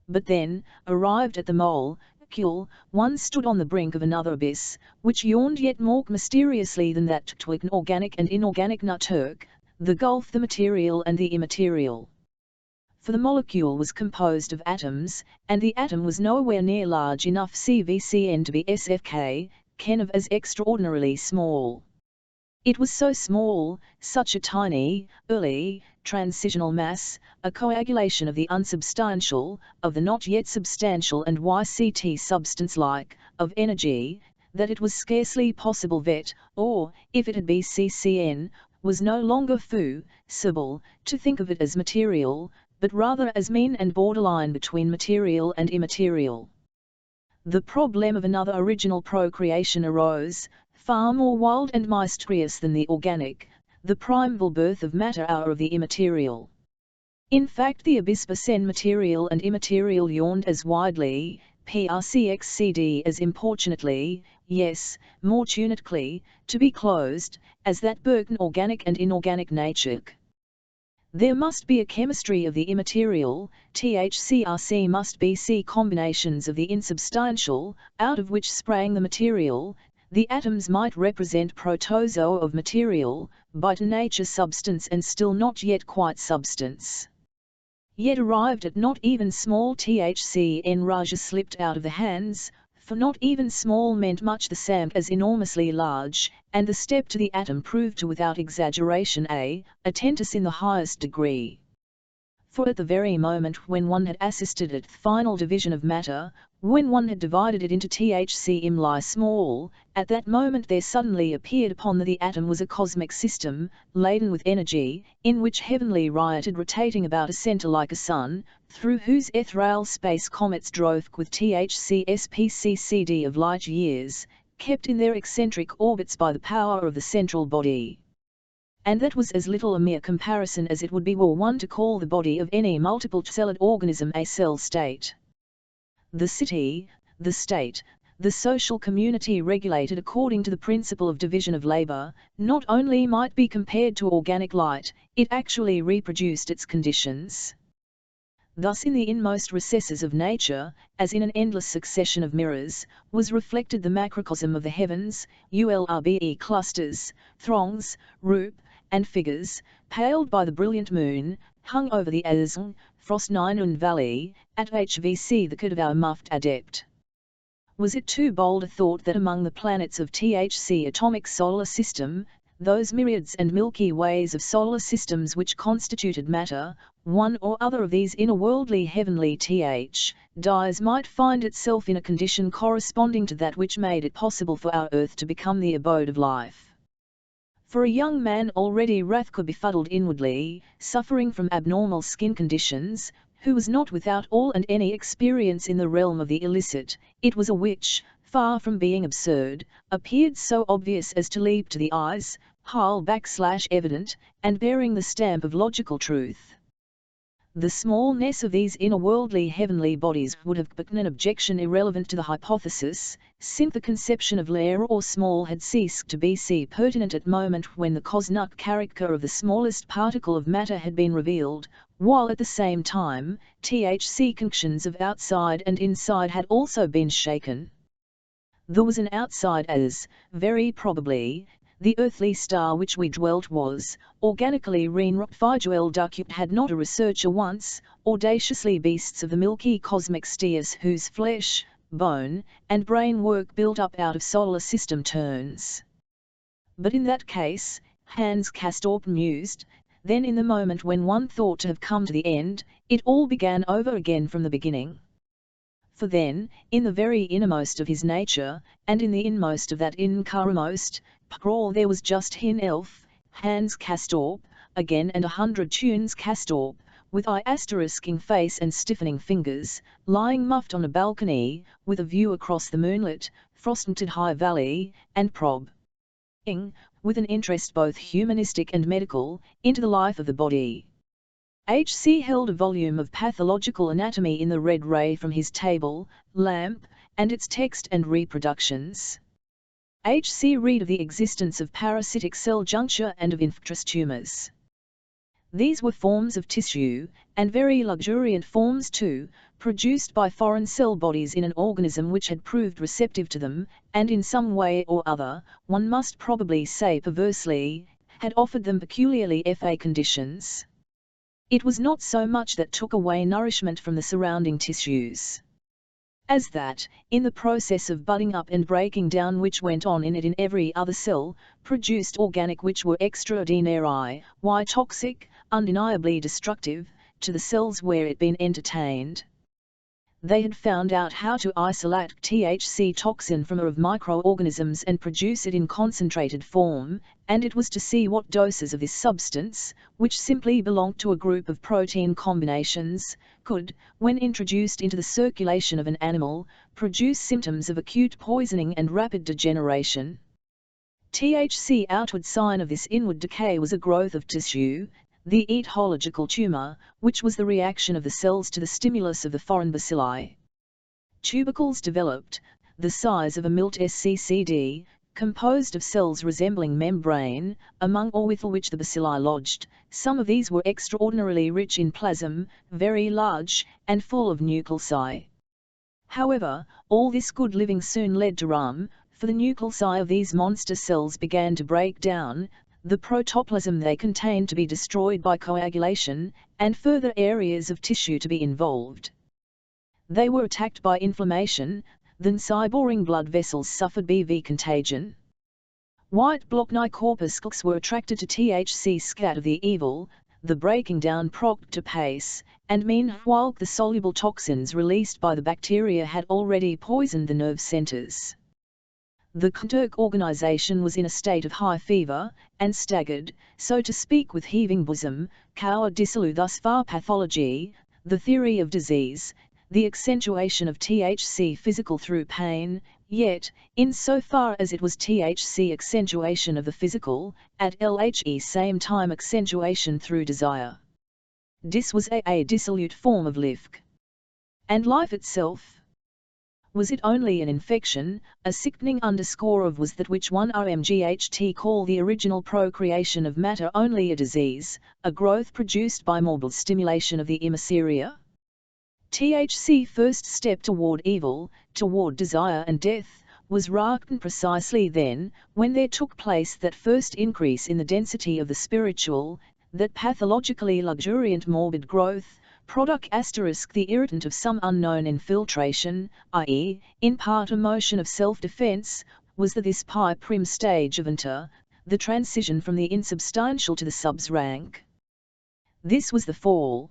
But then, arrived at the molecule, one stood on the brink of another abyss, which yawned yet more mysteriously than that between organic and inorganic network, the gulf, the material and the immaterial. For the molecule was composed of atoms, and the atom was nowhere near large enough CVCN to be SFK, Ken of as extraordinarily small. It was so small, such a tiny, early, transitional mass, a coagulation of the unsubstantial, of the not yet substantial and YCT substance-like, of energy, that it was scarcely possible that, or, if it had been CCN, was no longer feasible, to think of it as material, but rather as mean and borderline between material and immaterial. The problem of another original procreation arose, far more wild and mysterious than the organic, the primeval birth of matter or of the immaterial. In fact, the abyss between material and immaterial yawned as widely, PRCXCD as importunately, yes, more tunically, to be closed, as that between organic and inorganic nature. There must be a chemistry of the immaterial, THCRC must be C combinations of the insubstantial, out of which sprang the material. The atoms might represent protozoa of material, by nature substance and still not yet quite substance. Yet arrived at not even small THCN, Raja slipped out of the hands, for not even small meant much the same as enormously large, and the step to the atom proved to without exaggeration a tentus in the highest degree. For at the very moment when one had assisted at the final division of matter, when one had divided it into THCM small, at that moment there suddenly appeared upon the atom was a cosmic system, laden with energy, in which heavenly rioted rotating about a centre like a sun, through whose ethereal space comets drove with THCSPCCD of light years, kept in their eccentric orbits by the power of the central body. And that was as little a mere comparison as it would be were one to call the body of any multiple-celled organism a cell state. The city, the state, the social community regulated according to the principle of division of labor, not only might be compared to organic light, it actually reproduced its conditions. Thus in the inmost recesses of nature, as in an endless succession of mirrors, was reflected the macrocosm of the heavens, ULRBE clusters, throngs, roop, and figures, paled by the brilliant moon, hung over the Azung, Frost-Ninun Valley, at HVC the Kudavau Muft Adept. Was it too bold a thought that among the planets of THC atomic solar system, those myriads and Milky Ways of solar systems which constituted matter, one or other of these inner-worldly heavenly dyes might find itself in a condition corresponding to that which made it possible for our Earth to become the abode of life? For a young man already befuddled inwardly, suffering from abnormal skin conditions, who was not without all and any experience in the realm of the illicit, it was a which, far from being absurd, appeared so obvious as to leap to the eyes, evident, and bearing the stamp of logical truth. The smallness of these inner-worldly heavenly bodies would have been an objection irrelevant to the hypothesis, since the conception of layer or small had ceased to be pertinent at moment when the cosmic character of the smallest particle of matter had been revealed, while at the same time, THC conditions of outside and inside had also been shaken. There was an outside as, very probably, the earthly star which we dwelt was, organically reinrupfiduel had not a researcher once, audaciously beasts of the milky cosmic steers whose flesh, bone, and brain work built up out of solar system turns. But in that case, Hans Castorp mused, then in the moment when one thought to have come to the end, it all began over again from the beginning. For then, in the very innermost of his nature, and in the inmost of that innermost, there was just himself, Hans Castorp, again and 100 tunes Castorp, with **ing face and stiffening fingers, lying muffed on a balcony, with a view across the moonlit, frost-tinted high valley, and prob. with an interest both humanistic and medical, into the life of the body. H.C. held a volume of pathological anatomy in the red ray from his table, lamp, and its text and reproductions. H.C. read of the existence of parasitic cell juncture and of infectious tumors. These were forms of tissue, and very luxuriant forms too, produced by foreign cell bodies in an organism which had proved receptive to them, and in some way or other, one must probably say perversely, had offered them peculiarly fa conditions. It was not so much that took away nourishment from the surrounding tissues, as that, in the process of budding up and breaking down which went on in it in every other cell, produced organic which were extraordinary, toxic, undeniably destructive, to the cells where it been entertained. They had found out how to isolate THC toxin from of microorganisms and produce it in concentrated form, and it was to see what doses of this substance, which simply belonged to a group of protein combinations, could, when introduced into the circulation of an animal, produce symptoms of acute poisoning and rapid degeneration. THC outward sign of this inward decay was a growth of tissue, the etological tumor, which was the reaction of the cells to the stimulus of the foreign bacilli. Tubercles developed, the size of a milt SCCD, composed of cells resembling membrane, among or with which the bacilli lodged. Some of these were extraordinarily rich in plasm, very large, and full of nuclei. However, all this good living soon led to rum, for the nuclei of these monster cells began to break down, the protoplasm they contained to be destroyed by coagulation, and further areas of tissue to be involved. They were attacked by inflammation, then cyboring blood vessels suffered BV contagion. White block corpuscles were attracted to THC scat of the evil, the breaking down proc to pace, and meanwhile the soluble toxins released by the bacteria had already poisoned the nerve centers. The Turk organization was in a state of high fever, and staggered, so to speak with heaving bosom, cower dissolu thus far pathology, the theory of disease, the accentuation of THC physical through pain, yet, in so far as it was THC accentuation of the physical, at LHE same time accentuation through desire. Dis was a dissolute form of life. And life itself? Was it only an infection? A sickening underscore of was that which one RMGHT call the original procreation of matter only a disease, a growth produced by morbid stimulation of the immaceria? THC first step toward evil, toward desire and death, was wrought precisely then, when there took place that first increase in the density of the spiritual, that pathologically luxuriant morbid growth, product * the irritant of some unknown infiltration, i.e., in part a motion of self-defense, was this prim stage of enter, the transition from the insubstantial to the subs rank. This was the fall.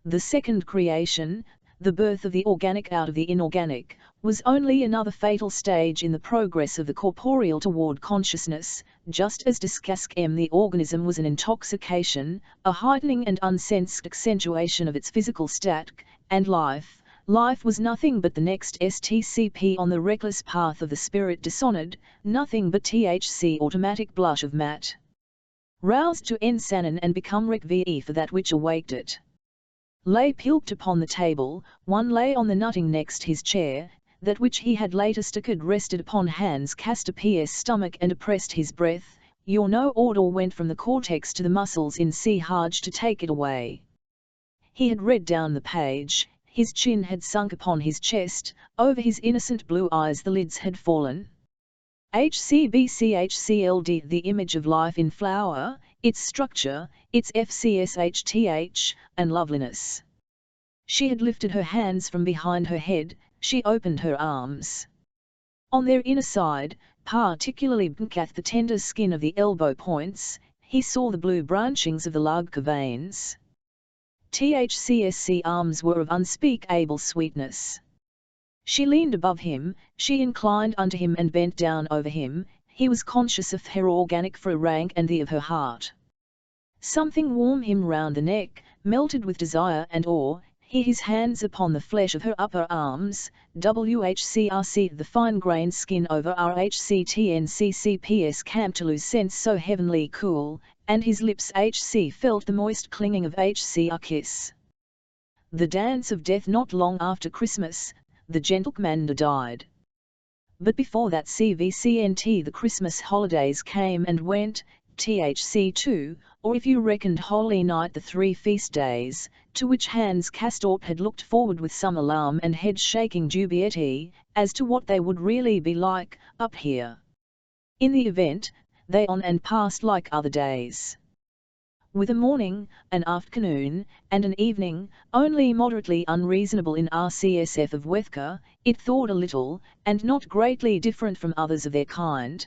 The second creation, the birth of the organic out of the inorganic, was only another fatal stage in the progress of the corporeal toward consciousness, just as the organism was an intoxication, a heightening and unsensed accentuation of its physical static, and life was nothing but the next STCP on the reckless path of the spirit dishonored, nothing but THC automatic blush of mat. Roused to insanin and become requie for that which awaked it. Lay pilked upon the table, one lay on the nutting next his chair, that which he had latest could rested upon hands cast upon stomach and oppressed his breath, your no order went from the cortex to the muscles in sea hard to take it away. He had read down the page, his chin had sunk upon his chest, over his innocent blue eyes the lids had fallen. HCBCHCLD the image of life in flower, its structure, its FCSHTH, and loveliness. She had lifted her hands from behind her head, she opened her arms. On their inner side, particularly beneath the tender skin of the elbow points, he saw the blue branchings of the lagka veins. THCSC arms were of unspeakable sweetness. She leaned above him, she inclined unto him and bent down over him, he was conscious of her organic for rank and the of her heart. Something warmed him round the neck, melted with desire and awe, his hands upon the flesh of her upper arms, WHCRC the fine-grained skin over RHCTNCCPS Camptolus sense so heavenly cool, and his lips HC felt the moist clinging of HCR kiss. The dance of death not long after Christmas, the gentleman died. But before that CVCNT the Christmas holidays came and went, THC2, or if you reckoned Holy Night the 3 feast days, to which Hans Castorp had looked forward with some alarm and head-shaking dubiety, as to what they would really be like, up here. In the event, they on and passed like other days. With a morning, an afternoon, and an evening, only moderately unreasonable in RCSF of Wethka, it thawed a little, and not greatly different from others of their kind.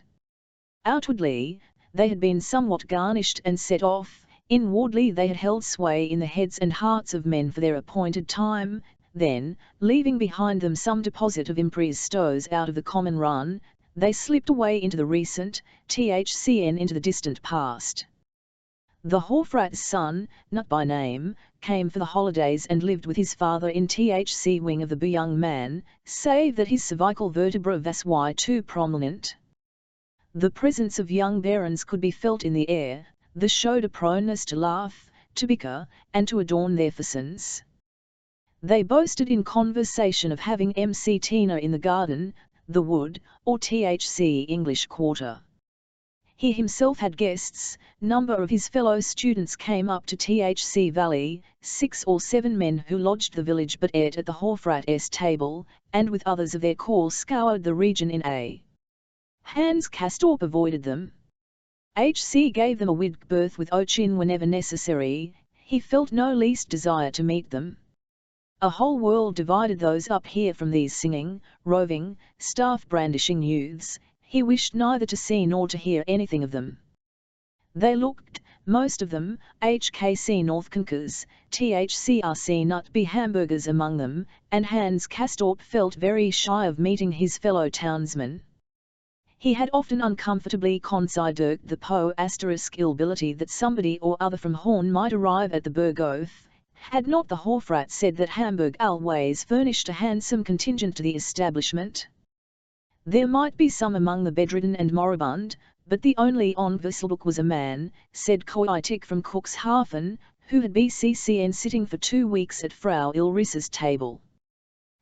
Outwardly, they had been somewhat garnished and set off, inwardly they had held sway in the heads and hearts of men for their appointed time, then, leaving behind them some deposit of imprise stows out of the common run, they slipped away into the recent, THCN into the distant past. The Hofrat's son, not by name, came for the holidays and lived with his father in THC wing of the young man, save that his cervical vertebra was too prominent. The presence of young barons could be felt in the air, they showed a proneness to laugh, to bicker, and to adorn their fashions. They boasted in conversation of having MC Tina in the garden, the wood, or THC English Quarter. He himself had guests, number of his fellow students came up to THC Valley, 6 or 7 men who lodged the village but ate at the Hofrat's table, and with others of their corps scoured the region in a. Hans Castorp avoided them. HC gave them a wide berth with Ochin whenever necessary, he felt no least desire to meet them. A whole world divided those up here from these singing, roving, staff-brandishing youths, he wished neither to see nor to hear anything of them. They looked, most of them, HKC Northconkers, THCRC nut-be hamburgers among them, and Hans Castorp felt very shy of meeting his fellow townsmen. He had often uncomfortably considered the po**ability that somebody or other from Horn might arrive at the Berghof, had not the Hofrat said that Hamburg always furnished a handsome contingent to the establishment. There might be some among the bedridden and moribund, but the only on Visselbook was a man, said Koitik from Cuxhaven, who had BCCN sitting for 2 weeks at Frau Ilris's table.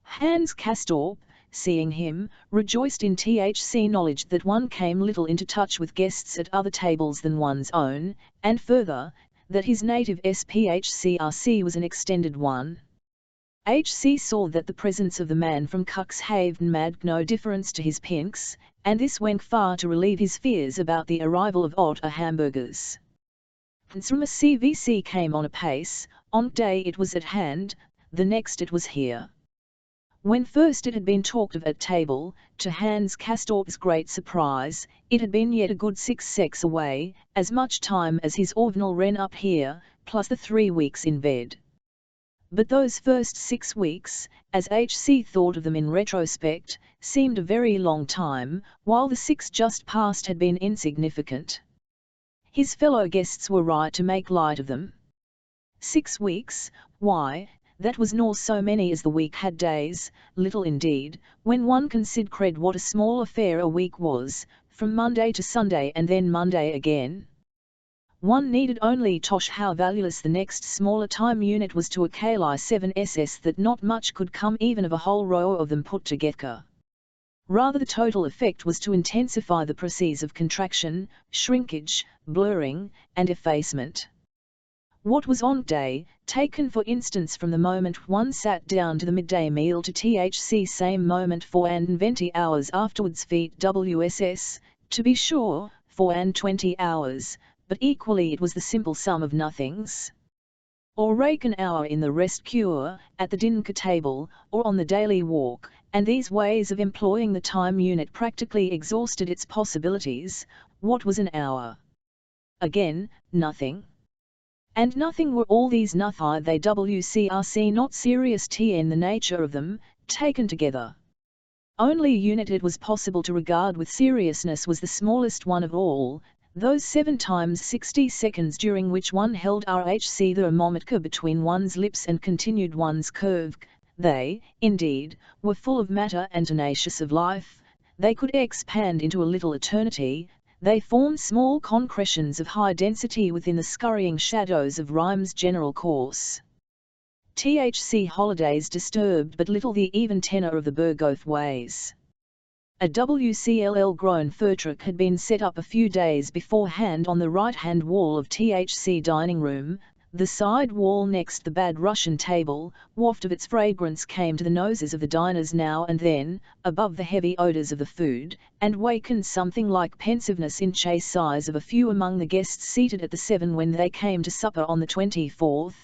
Hans Castorp, seeing him, rejoiced in THC knowledge that one came little into touch with guests at other tables than one's own, and further, that his native SPHCRC was an extended one. HC saw that the presence of the man from Cuxhaven made no difference to his pinks, and this went far to relieve his fears about the arrival of otter hamburgers. From a CVC came on apace, on day it was at hand, the next it was here. When first it had been talked of at table, to Hans Castorp's great surprise, it had been yet a good 6 secs away, as much time as his ordinal ren up here, plus the 3 weeks in bed. But those first 6 weeks, as HC thought of them in retrospect, seemed a very long time, while the 6 just past had been insignificant. His fellow guests were right to make light of them. 6 weeks, why, that was nor so many as the week had days, little indeed, when one considered what a small affair a week was, from Monday to Sunday and then Monday again. One needed only tosh how valueless the next smaller time unit was to a Kali 7 SS that not much could come even of a whole row of them put together. Rather the total effect was to intensify the process of contraction, shrinkage, blurring, and effacement. What was on day, taken for instance from the moment one sat down to the midday meal to THC same moment 4 and 20 hours afterwards feet WSS, to be sure, 4 and 20 hours, but equally it was the simple sum of nothings. Or rake an hour in the rest cure, at the dinner table, or on the daily walk, and these ways of employing the time unit practically exhausted its possibilities. What was an hour? Again, nothing. And nothing were all these nothing they WCRC not serious in the nature of them, taken together. Only unit it was possible to regard with seriousness was the smallest one of all, those 7 times 60 seconds during which one held RHC thermometer between one's lips and continued one's curve, they, indeed, were full of matter and tenacious of life. They could expand into a little eternity. They formed small concretions of high density within the scurrying shadows of rhyme's general course. THC holidays disturbed but little the even tenor of the Berghof ways. A WCLL-grown fur truck had been set up a few days beforehand on the right-hand wall of THC dining room, the side wall next the bad Russian table. Waft of its fragrance came to the noses of the diners now and then, above the heavy odors of the food, and wakened something like pensiveness in chase eyes of a few among the guests seated at the 7 when they came to supper on the 24th.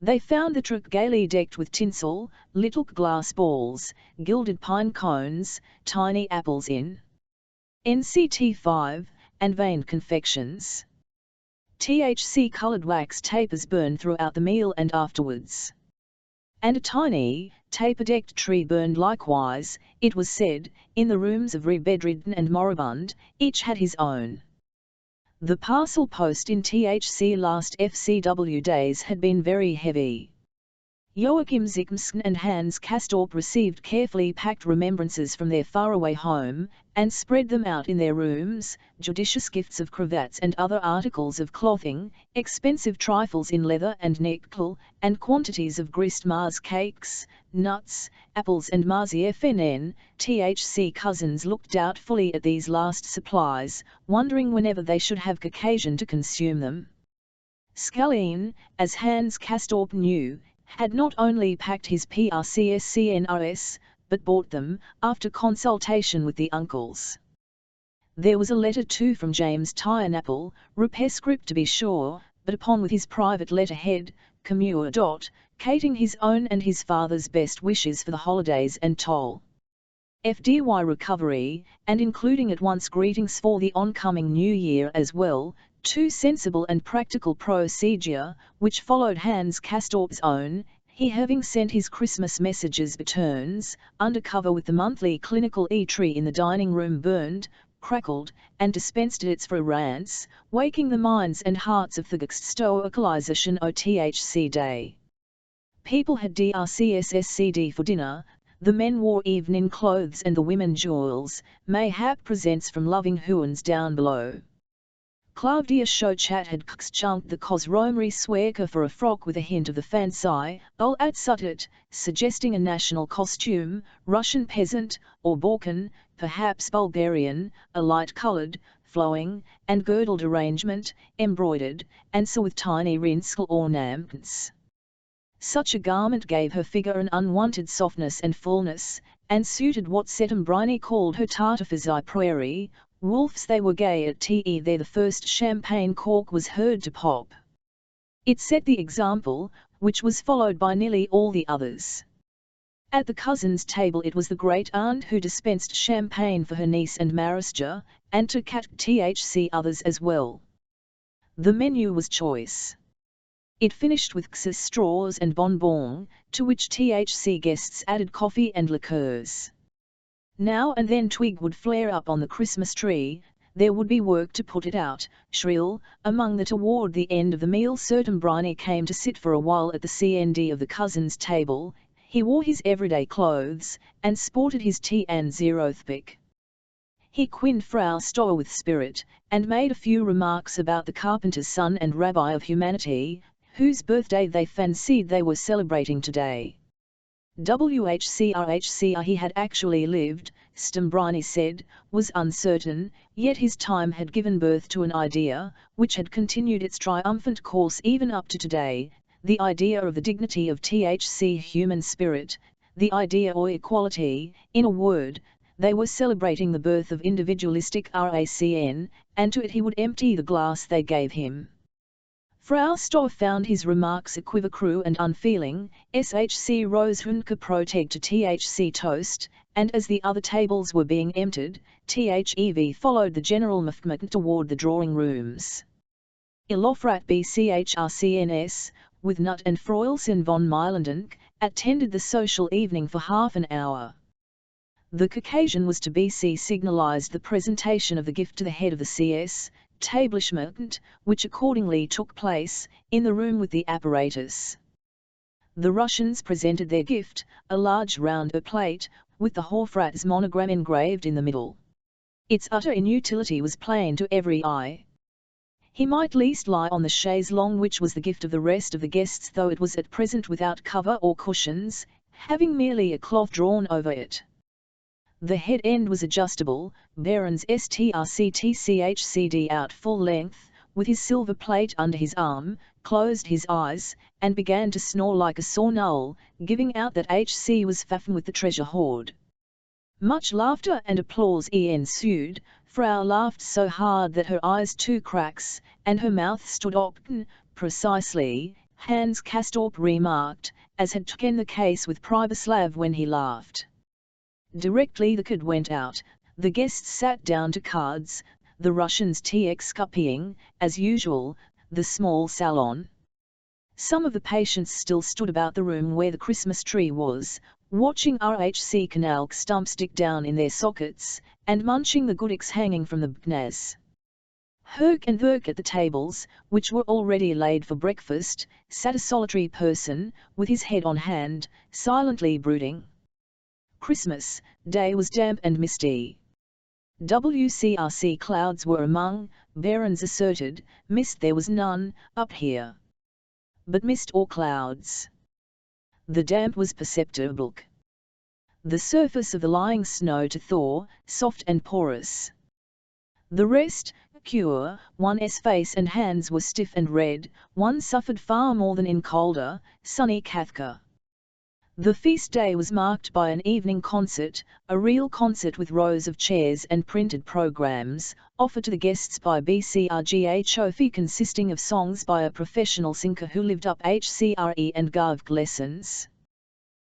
They found the truck gaily decked with tinsel, little glass balls, gilded pine cones, tiny apples in NCT5, and veined confections. THC-colored wax tapers burned throughout the meal and afterwards. And a tiny, taper-decked tree burned likewise, it was said, in the rooms of bedridden and moribund. Each had his own. The parcel post in THC last FCW days had been very heavy. Joachim Zickmsken and Hans Castorp received carefully packed remembrances from their faraway home, and spread them out in their rooms, judicious gifts of cravats and other articles of clothing, expensive trifles in leather and nickel, and quantities of grist Mars cakes, nuts, apples and Marzi FNN. THC cousins looked doubtfully at these last supplies, wondering whenever they should have occasion to consume them. Scalene, as Hans Castorp knew, had not only packed his PRCSCNRS, but bought them, after consultation with the uncles. There was a letter too from James Tynapple, Rupescript to be sure, but upon with his private letterhead, Commure. Cating his own and his father's best wishes for the holidays and toll. FDY recovery, and including at once greetings for the oncoming new year as well, too sensible and practical procedure, which followed Hans Castorp's own, he having sent his Christmas messages by turns, under cover with the monthly clinical E-tree in the dining room burned, crackled, and dispensed its for rants, waking the minds and hearts of the stoicalization o THC day. People had DRCSSCD for dinner. The men wore evening clothes and the women jewels, mayhap presents from loving Huons down below. Claudia Schochat had chunked the Cosromery Swerker for a frock with a hint of the fancy, ul at suttet, suggesting a national costume, Russian peasant, or Balkan, perhaps Bulgarian, a light-coloured, flowing, and girdled arrangement, embroidered, and so with tiny rinsel ornaments. Such a garment gave her figure an unwonted softness and fullness, and suited what Settembrini called her tartufes prairie. Wolves they were gay at TE there the first champagne cork was heard to pop. It set the example, which was followed by nearly all the others. At the cousins' table it was the great-aunt who dispensed champagne for her niece and Marisja, and to cat THC others as well. The menu was choice. It finished with x's straws and bonbons, to which THC guests added coffee and liqueurs. Now and then twig would flare up on the Christmas tree, there would be work to put it out, shrill, among the toward the end of the meal Settembrini came to sit for a while at the CND of the cousins' table. He wore his everyday clothes, and sported his T&0-pick. He quinned Frau Stower with spirit, and made a few remarks about the carpenter's son and rabbi of humanity, whose birthday they fancied they were celebrating today. WHCRHCR he had actually lived, Stambrini said, was uncertain, yet his time had given birth to an idea, which had continued its triumphant course even up to today, the idea of the dignity of THC human spirit, the idea or equality, in a word. They were celebrating the birth of individualistic RACN, and to it he would empty the glass they gave him. Frau Stohr found his remarks equivocal and unfeeling. SHC rose Hunke proteg to THC toast, and as the other tables were being emptied, THEV followed the general movement toward the drawing rooms. Ilofrat BCHRCNS, with Nutt and Froilsen von Meilendenk, attended the social evening for half an hour. The Caucasian was to be signalized the presentation of the gift to the head of the CS, establishment, which accordingly took place in the room with the apparatus. The Russians presented their gift, a large round plate, with the Hofrat's monogram engraved in the middle. Its utter inutility was plain to every eye. He might least lie on the chaise longue which was the gift of the rest of the guests, though it was at present without cover or cushions, having merely a cloth drawn over it. The head end was adjustable, Baron's strctchcd out full length, with his silver plate under his arm, closed his eyes, and began to snore like a sore null, giving out that H.C. was faffing with the treasure hoard. Much laughter and applause ensued. Frau laughed so hard that her eyes two cracks, and her mouth stood open. Precisely, Hans Castorp remarked, as had been the case with Pribislav when he laughed. Directly the kid went out, the guests sat down to cards, the Russians copying, as usual, the small salon. Some of the patients still stood about the room where the Christmas tree was, watching RHC canal stumps stick down in their sockets, and munching the goodies hanging from the bknaz. Herc and Verk at the tables, which were already laid for breakfast, sat a solitary person, with his head on hand, silently brooding. Christmas Day was damp and misty. WCRC clouds were among, Barons asserted, mist there was none, up here. But mist or clouds. The damp was perceptible. The surface of the lying snow to thaw, soft and porous. The rest, cure, one's face and hands were stiff and red, one suffered far more than in colder, sunny Kafka. The feast day was marked by an evening concert, a real concert with rows of chairs and printed programs, offered to the guests by BCRGA Chofi, consisting of songs by a professional singer who lived up HCRE and gave lessons.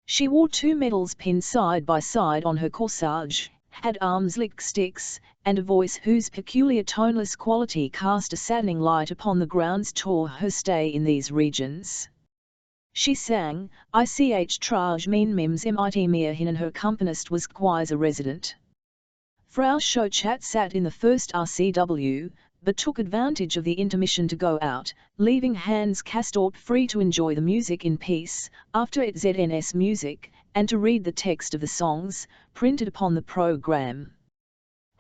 She wore 2 medals pinned side by side on her corsage, had arms like sticks, and a voice whose peculiar toneless quality cast a saddening light upon the grounds tore her stay in these regions. She sang, Ich trage mein Mims mit mir hin, and her accompanist was quite a resident. Frau Schochat sat in the first RCW, but took advantage of the intermission to go out, leaving Hans Castorp free to enjoy the music in peace, after it ZNS music, and to read the text of the songs, printed upon the program.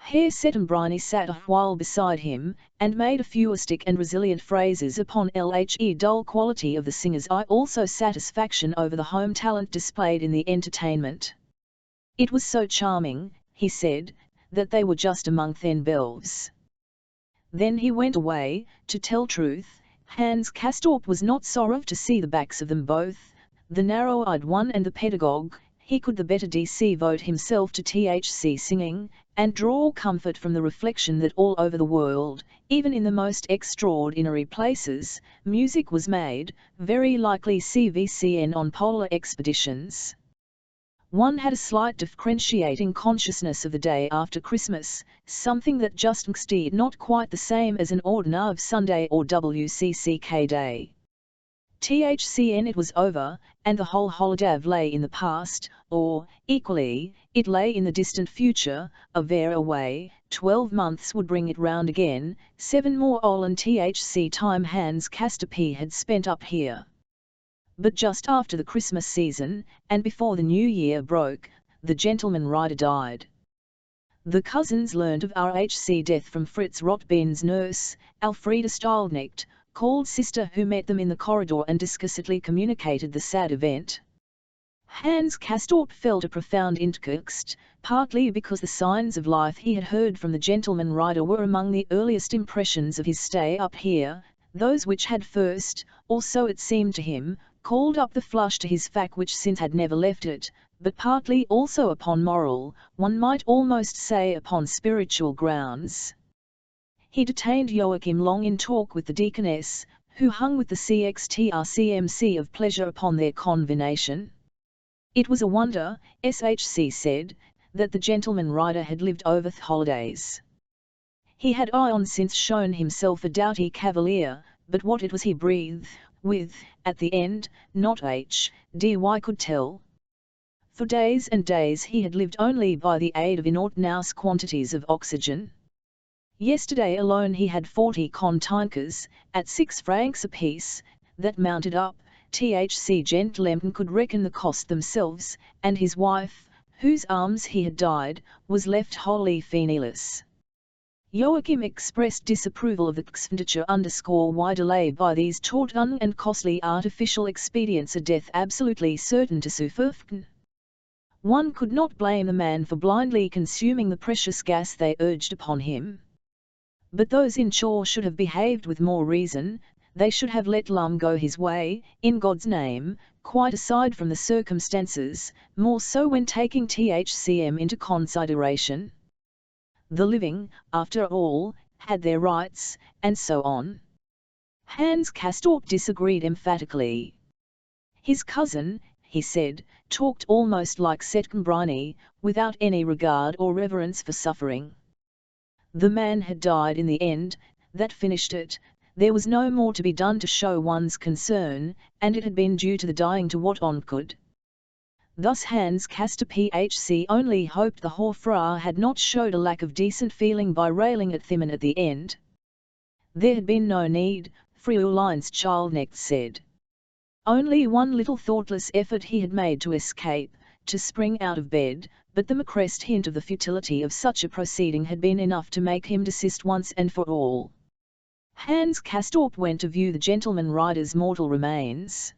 Herr Settembriny sat a while beside him, and made a few astic and resilient phrases upon LHE dull quality of the singers. I also satisfaction over the home talent displayed in the entertainment. It was so charming, he said, that they were just among thin bells. Then he went away. To tell truth, Hans Castorp was not sorry to see the backs of them both, the narrow-eyed one and the pedagogue. He could the better devote himself to THC singing, and draw comfort from the reflection that all over the world, even in the most extraordinary places, music was made, very likely CVCN on polar expeditions. One had a slight differentiating consciousness of the day after Christmas, something that just did not quite the same as an ordinary Sunday or WCCK day. THCN it was over, and the whole holiday lay in the past, or, equally, it lay in the distant future, a ver away. 12 months would bring it round again, 7 more Olan THC time Hans Castorp had spent up here. But just after the Christmas season, and before the new year broke, the gentleman rider died. The cousins learned of RHC death from Fritz Rotbein's nurse, Elfriede Stahlknecht, called sister, who met them in the corridor and discreetly communicated the sad event. Hans Castorp felt a profound interest, partly because the signs of life he had heard from the gentleman rider were among the earliest impressions of his stay up here, those which had first, or so it seemed to him, called up the flush to his face which since had never left it, but partly also upon moral, one might almost say upon spiritual grounds. He detained Joachim long in talk with the deaconess, who hung with the CXTRCMC of pleasure upon their convenation. It was a wonder, SHC said, that the gentleman rider had lived over the holidays. He had on since shown himself a doughty cavalier, but what it was he breathed with, at the end, not H.D.Y. could tell. For days and days he had lived only by the aid of inordinate quantities of oxygen. Yesterday alone he had 40 containers, at 6 francs apiece, that mounted up. THC gentlemen could reckon the cost themselves, and his wife, whose arms he had died, was left wholly penniless. Joachim expressed disapproval of the expenditure. Why delay by these taught and costly artificial expedients a death absolutely certain to suffer? One could not blame the man for blindly consuming the precious gas they urged upon him. But those in charge should have behaved with more reason. They should have let Lum go his way, in God's name, quite aside from the circumstances, more so when taking THCM into consideration. The living, after all, had their rights, and so on. Hans Castorp disagreed emphatically. His cousin, he said, talked almost like Setkenbriny, without any regard or reverence for suffering. The man had died in the end, that finished it. There was no more to be done to show one's concern, and it had been due to the dying to what on could. Thus Hans Castor PHC only hoped the Hofrau had not showed a lack of decent feeling by railing at Thiman at the end. There had been no need, Friulein's Childknecht said. Only one little thoughtless effort he had made to escape, to spring out of bed, but the merest hint of the futility of such a proceeding had been enough to make him desist once and for all. Hans Castorp went to view the gentleman rider's mortal remains.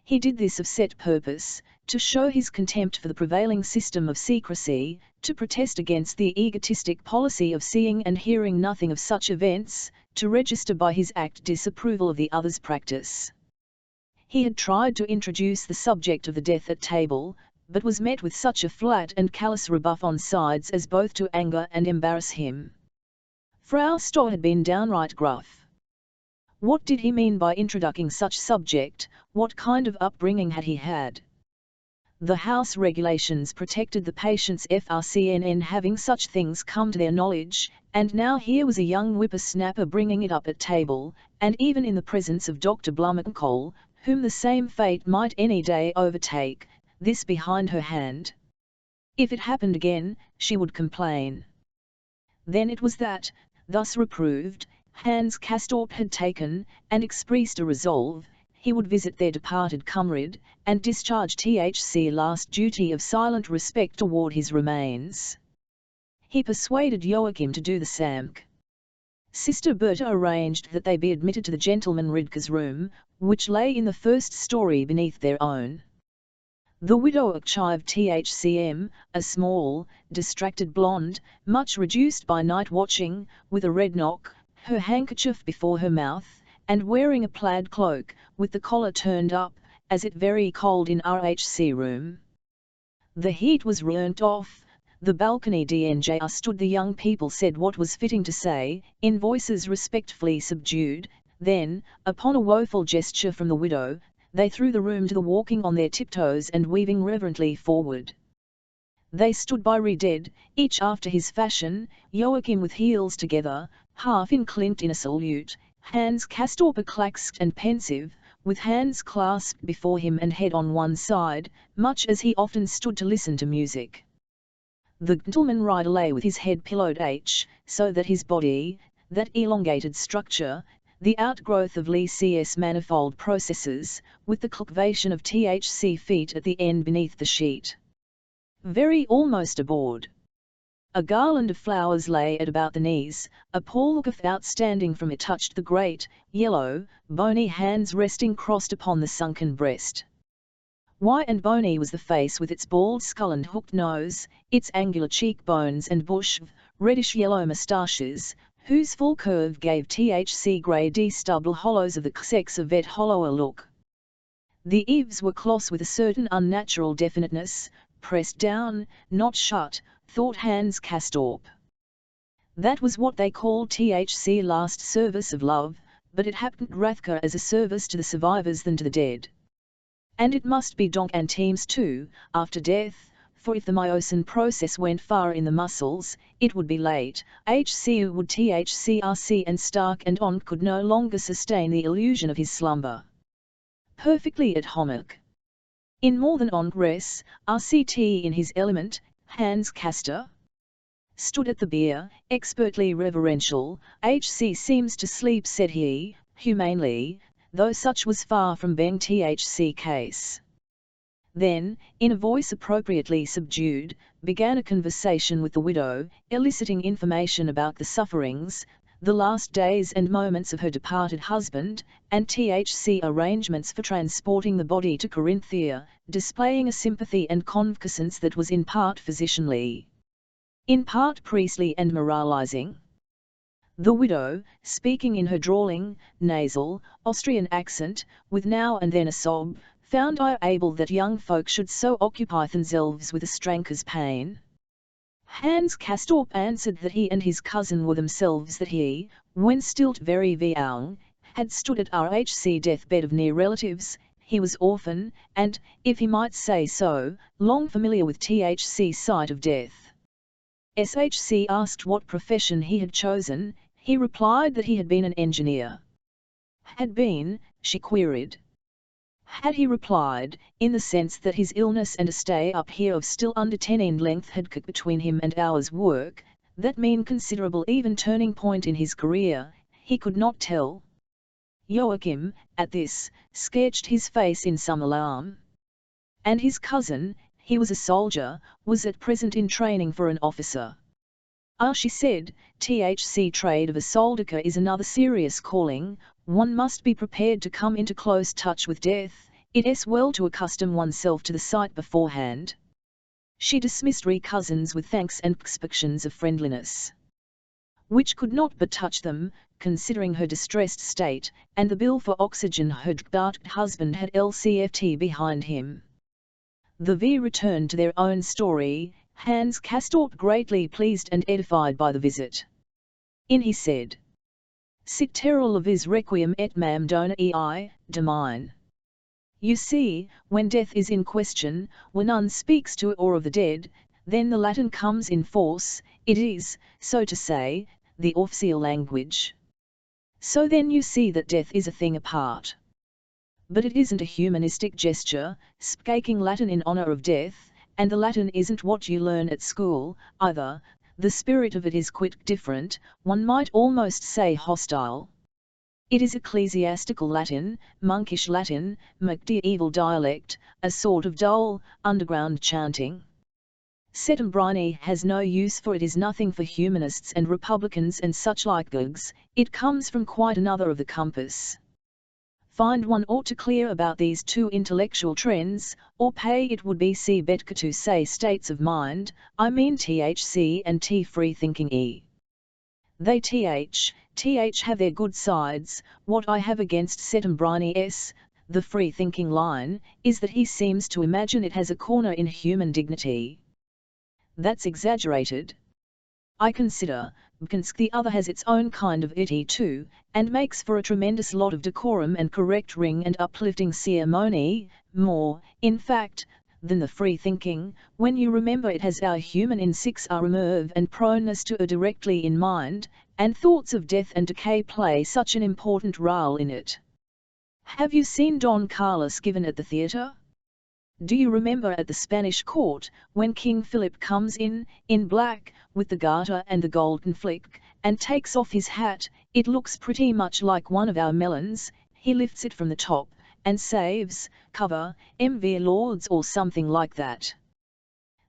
He did this of set purpose, to show his contempt for the prevailing system of secrecy, to protest against the egotistic policy of seeing and hearing nothing of such events, to register by his act disapproval of the other's practice. He had tried to introduce the subject of the death at table, but was met with such a flat and callous rebuff on sides as both to anger and embarrass him. Frau Stoll had been downright gruff. What did he mean by introducing such subject? What kind of upbringing had he had? The house regulations protected the patient's FRCNN having such things come to their knowledge, and now here was a young whippersnapper bringing it up at table, and even in the presence of Dr. Blumenkohl, whom the same fate might any day overtake, this behind her hand. If it happened again, she would complain. Then it was that, thus reproved, Hans Castorp had taken, and expressed a resolve, he would visit their departed comrade, and discharge THC last duty of silent respect toward his remains. He persuaded Joachim to do the same. Sister Berta arranged that they be admitted to the gentleman Ridker's room, which lay in the first story beneath their own. The widow achieved THCM, a small, distracted blonde, much reduced by night watching, with a red knock, her handkerchief before her mouth, and wearing a plaid cloak, with the collar turned up, as it very cold in RHC room. The heat was burnt off. The balcony DNJR stood. The young people said what was fitting to say, in voices respectfully subdued, then, upon a woeful gesture from the widow, they threw the room to the walking on their tiptoes and weaving reverently forward. They stood by dead, each after his fashion, Joachim with heels together, half inclined in a salute, Hans Castorp claxed and pensive, with hands clasped before him and head on one side, much as he often stood to listen to music. The gentleman rider lay with his head pillowed so that his body, that elongated structure, the outgrowth of Lee-CS manifold processes, with the cultivation of THC feet at the end beneath the sheet. Very almost aboard. A garland of flowers lay at about the knees, a pall of outstanding from it touched the great, yellow, bony hands resting crossed upon the sunken breast. White and bony was the face with its bald skull and hooked nose, its angular cheekbones and bush of reddish-yellow moustaches, whose full curve gave THC grey D stubble hollows of the sex of vet hollower look. The eaves were close with a certain unnatural definiteness, pressed down, not shut, thought Hans Castorp. That was what they called THC last service of love, but it happened rather as a service to the survivors than to the dead. And it must be donk and teams too, after death, for if the myosin process went far in the muscles, it would be late. HCU would THCRC and Stark and On could no longer sustain the illusion of his slumber. Perfectly at homic. In more than on res, RCT in his element, Hans Castor. stood at the bier, expertly reverential. "HC seems to sleep," said he, humanely, though such was far from being THC case. Then, in a voice appropriately subdued, began a conversation with the widow, eliciting information about the sufferings, the last days and moments of her departed husband, and THC arrangements for transporting the body to Corinthia, displaying a sympathy and convalescence that was in part physicianly, in part priestly and moralizing. The widow, speaking in her drawling, nasal, Austrian accent, with now and then a sob, found I able that young folk should so occupy themselves with a stranker's pain. Hans Castorp answered that he and his cousin were themselves that he, when still very young, had stood at RHC deathbed of near relatives. He was orphan, and, if he might say so, long familiar with THC sight of death. SHC asked what profession he had chosen. He replied that he had been an engineer. Had been, she queried. Had he replied, in the sense that his illness and a stay up here of still under 10 in length had cut between him and hours work, that mean considerable even turning point in his career, he could not tell. Joachim, at this, sketched his face in some alarm. And his cousin, he was a soldier, was at present in training for an officer. Ah, she said, THC trade of a soldier is another serious calling. One must be prepared to come into close touch with death. It is well to accustom oneself to the sight beforehand. She dismissed cousins with thanks and expressions of friendliness, which could not but touch them, considering her distressed state, and the bill for oxygen her dark husband had LCFT behind him. The V returned to their own story. Hans Castorp greatly pleased and edified by the visit. In he said, "Sic terror vis requiem et mam dona ei, de mine." You see, when death is in question, when none speaks to or of the dead, then the Latin comes in force. It is, so to say, the official language. So then you see that death is a thing apart. But it isn't a humanistic gesture, speaking Latin in honor of death, and the Latin isn't what you learn at school, either. The spirit of it is quite different, one might almost say hostile. It is ecclesiastical Latin, monkish Latin, medieval dialect, a sort of dull, underground chanting. Settembrini has no use for it, is nothing for humanists and republicans and such like goods. It comes from quite another of the compass. Find one ought to clear about these two intellectual trends, or pay it would be see better to say states of mind, I mean THC and T free thinking e. They th have their good sides. What I have against Settembrini s, the free thinking line, is that he seems to imagine it has a corner in human dignity. That's exaggerated. I consider, because the other has its own kind of itty too, and makes for a tremendous lot of decorum and correct ring and uplifting ceremony, more, in fact, than the free thinking, when you remember it has our human instincts our reserve and proneness to a directly in mind, and thoughts of death and decay play such an important role in it. Have you seen Don Carlos given at the theatre? Do you remember at the Spanish court, when King Philip comes in black, with the garter and the golden flick, and takes off his hat? It looks pretty much like one of our melons. He lifts it from the top, and saves, cover, MV Lords or something like that.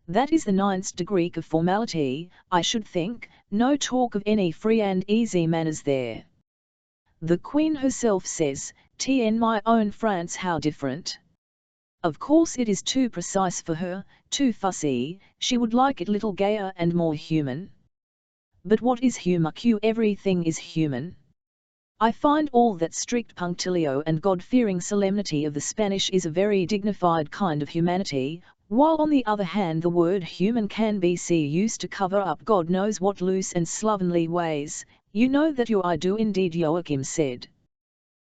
That is the 9th degree of formality, I should think. No talk of any free and easy manners there. The Queen herself says, "T'en my own France how different." Of course it is too precise for her, too fussy. She would like it little gayer and more human. But what is humour? Everything is human. I find all that strict punctilio and God-fearing solemnity of the Spanish is a very dignified kind of humanity, while on the other hand the word human can be used to cover up God knows what loose and slovenly ways. You know that I do indeed, Joachim said.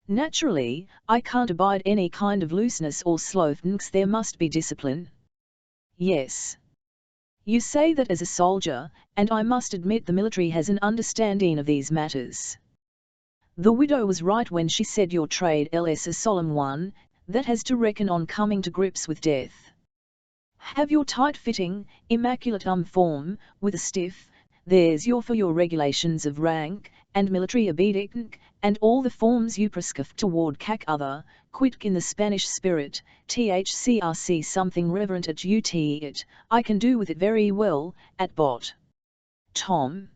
Naturally, I can't abide any kind of looseness or slothfulness. There must be discipline. Yes. You say that as a soldier, and I must admit the military has an understanding of these matters. The widow was right when she said your trade is a solemn one, that has to reckon on coming to grips with death. Have your tight-fitting, immaculate form, with a stiff, there's for your regulations of rank, and military obedience, and all the forms you prescribe toward kak other, quit in the Spanish spirit, thcrc something reverent at ut it, I can do with it very well, at bot. Tom.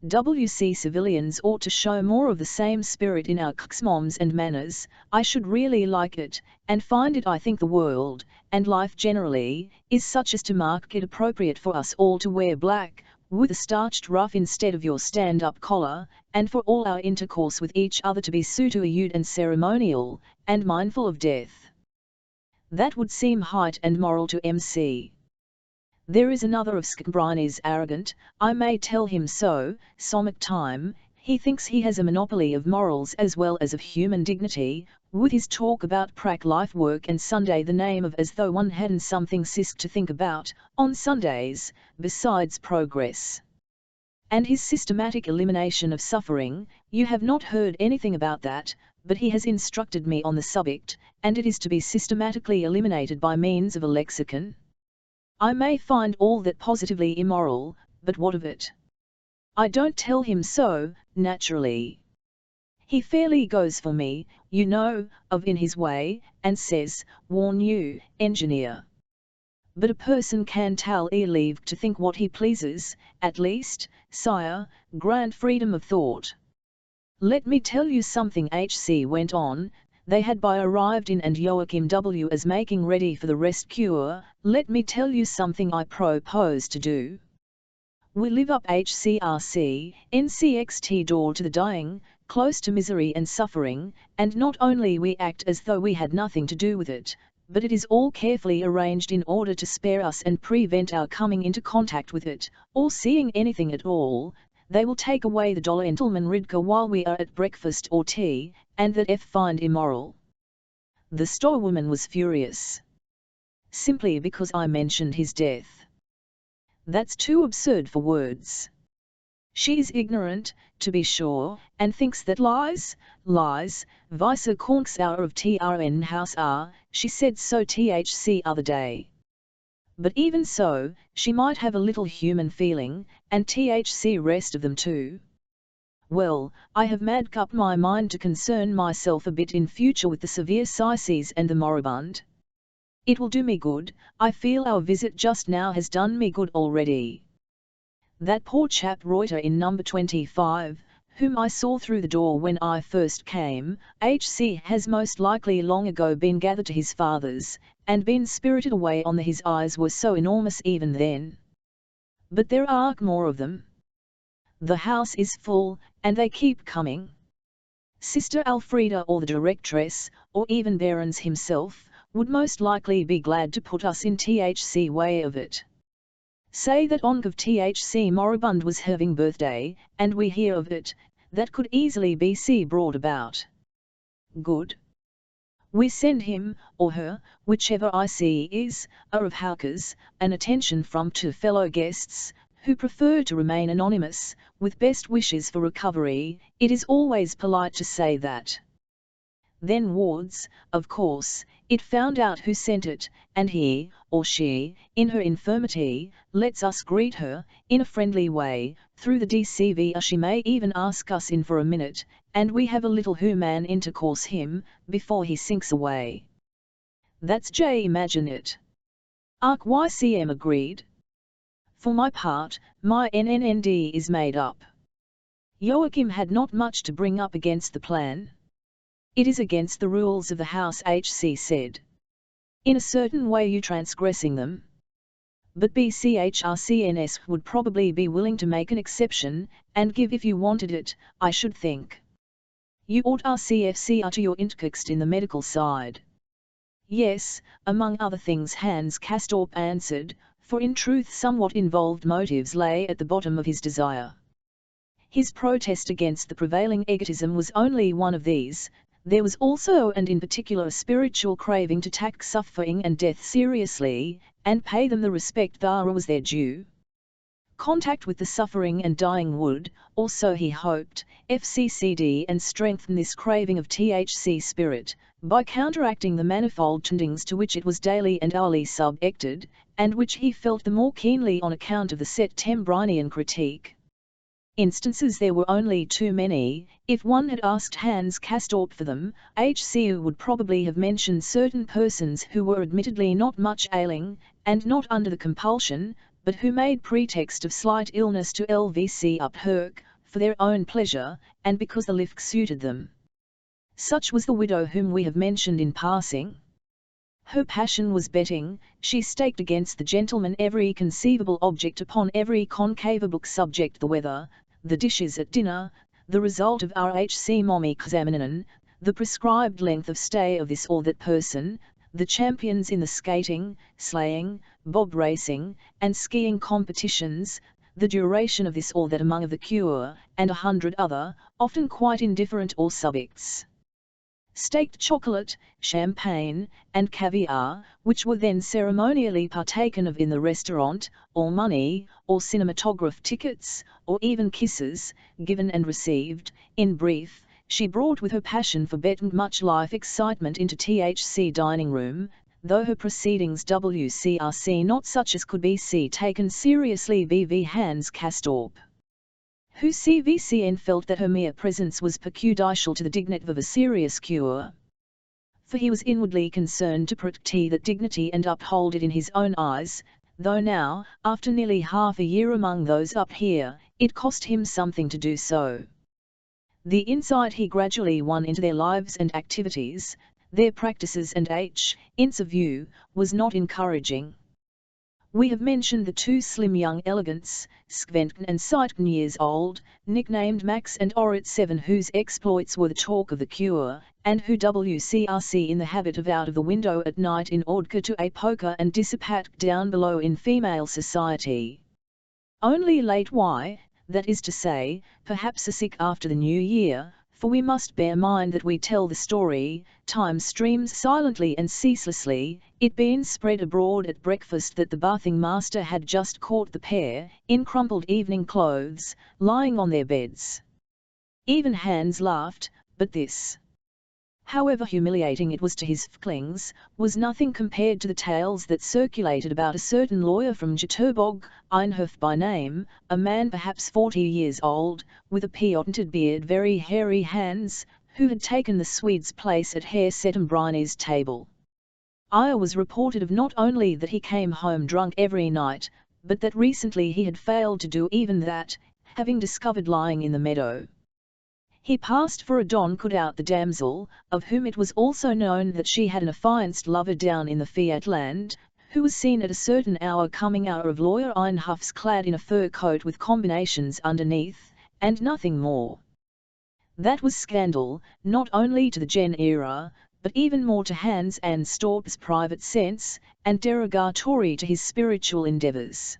WC civilians ought to show more of the same spirit in our moms and manners. I should really like it, and find it. I think the world, and life generally, is such as to mark it appropriate for us all to wear black, with a starched ruff instead of your stand-up collar, and for all our intercourse with each other to be suited and ceremonial, and mindful of death. That would seem height and moral to MC. There is another of Skbrini's arrogant, I may tell him so, somic time, he thinks he has a monopoly of morals as well as of human dignity, with his talk about prac life work and Sunday the name of as though one hadn't something sisk to think about, on Sundays, besides progress. And his systematic elimination of suffering, you have not heard anything about that, but he has instructed me on the subject, and it is to be systematically eliminated by means of a lexicon. I may find all that positively immoral, but what of it? I don't tell him so, naturally. He fairly goes for me, you know, in his way, and says, warn you, engineer. But a person can tell leave to think what he pleases, at least, sire, grant freedom of thought. Let me tell you something, HC went on. They had by arrived in and Joachim W. as making ready for the rest cure. Let me tell you something I propose to do. We live up HCRC, NCXT door to the dying, close to misery and suffering, and not only we act as though we had nothing to do with it, but it is all carefully arranged in order to spare us and prevent our coming into contact with it, or seeing anything at all. They will take away the dollar gentleman Ridka while we are at breakfast or tea, and that find immoral. The storewoman was furious. Simply because I mentioned his death. That's too absurd for words. She is ignorant, to be sure, and thinks that lies, vice conks hour of TRN house are, she said so THC other day. But even so, she might have a little human feeling, and THC rest of them too. Well, I have made up my mind to concern myself a bit in future with the severe syces and the moribund. It will do me good, I feel our visit just now has done me good already. That poor chap Reuter in number 25, whom I saw through the door when I first came, HC has most likely long ago been gathered to his fathers, and been spirited away on his eyes were so enormous even then. But there are more of them. The house is full, and they keep coming. Sister Elfrida or the directress, or even Behrens himself, would most likely be glad to put us in THC way of it. Say that on of THC moribund was having birthday, and we hear of it, that could easily be brought about. Good. We send him, or her, whichever I see is, of Haukers, an attention from two fellow guests, who prefer to remain anonymous, with best wishes for recovery. It is always polite to say that. Then wards, of course, it found out who sent it, and he, or she, in her infirmity, lets us greet her, in a friendly way, through the DCV. She may even ask us in for a minute, and we have a little human intercourse him, before he sinks away. That's J. Imagine it. Arc YCM agreed. For my part, my NNND is made up. Joachim had not much to bring up against the plan. It is against the rules of the house, HC said. In a certain way you transgressing them. But BCHRCNS would probably be willing to make an exception, and give if you wanted it, I should think. You ought RCFCR to your intertext in the medical side. Yes, among other things Hans Castorp answered, for in truth somewhat involved motives lay at the bottom of his desire. His protest against the prevailing egotism was only one of these. There was also and in particular a spiritual craving to take suffering and death seriously, and pay them the respect that was their due. Contact with the suffering and dying would, also he hoped, FCCD and strengthen this craving of THC spirit, by counteracting the manifold tendings to which it was daily and hourly subjected, and which he felt the more keenly on account of the Septembrinian critique. Instances there were only too many. If one had asked Hans Castorp for them, H.C. would probably have mentioned certain persons who were admittedly not much ailing, and not under the compulsion, but who made pretext of slight illness to LVC up Herk, for their own pleasure, and because the lift suited them. Such was the widow whom we have mentioned in passing. Her passion was betting. She staked against the gentleman every conceivable object upon every conceivable subject: the weather, the dishes at dinner, the result of RHC Mommy examination, the prescribed length of stay of this or that person, the champions in the skating, sleighing, bob racing, and skiing competitions, the duration of this or that among of the cure, and 100 other, often quite indifferent or subjects. Staked chocolate, champagne, and caviar, which were then ceremonially partaken of in the restaurant, or money, or cinematograph tickets, or even kisses, given and received. In brief, she brought with her passion for bet much life excitement into THC dining room, though her proceedings WCRC not such as could be taken seriously BV Hans Castorp, who CVCN felt that her mere presence was prejudicial to the dignity of a serious cure. For he was inwardly concerned to protect that dignity and uphold it in his own eyes, though now, after nearly half a year among those up here, it cost him something to do so. The insight he gradually won into their lives and activities, their practices and in's of view, was not encouraging. We have mentioned the two slim young elegants, Skventgen and Sietgen years old, nicknamed Max and Orit 7, whose exploits were the talk of the cure, and who WCRC in the habit of out of the window at night in Ordka to a poker and dissipate down below in female society. Only late that is to say, perhaps a sick after the new year, for we must bear mind that we tell the story, time streams silently and ceaselessly, it being spread abroad at breakfast that the bathing master had just caught the pair, in crumpled evening clothes, lying on their beds. Even Hans laughed, but this, however humiliating it was to his fklings, was nothing compared to the tales that circulated about a certain lawyer from Jitterbog, Einhof by name, a man perhaps 40 years old, with a patented beard, very hairy hands, who had taken the Swede's place at Herr Septembrini's table. I was reported of not only that he came home drunk every night, but that recently he had failed to do even that, having discovered lying in the meadow. He passed for a Don cut out the damsel, of whom it was also known that she had an affianced lover down in the Fiat land, who was seen at a certain hour coming out of Lawyer Einhof's clad in a fur coat with combinations underneath, and nothing more. That was scandal, not only to the Gen era, but even more to Hans and Storp's private sense, and derogatory to his spiritual endeavours.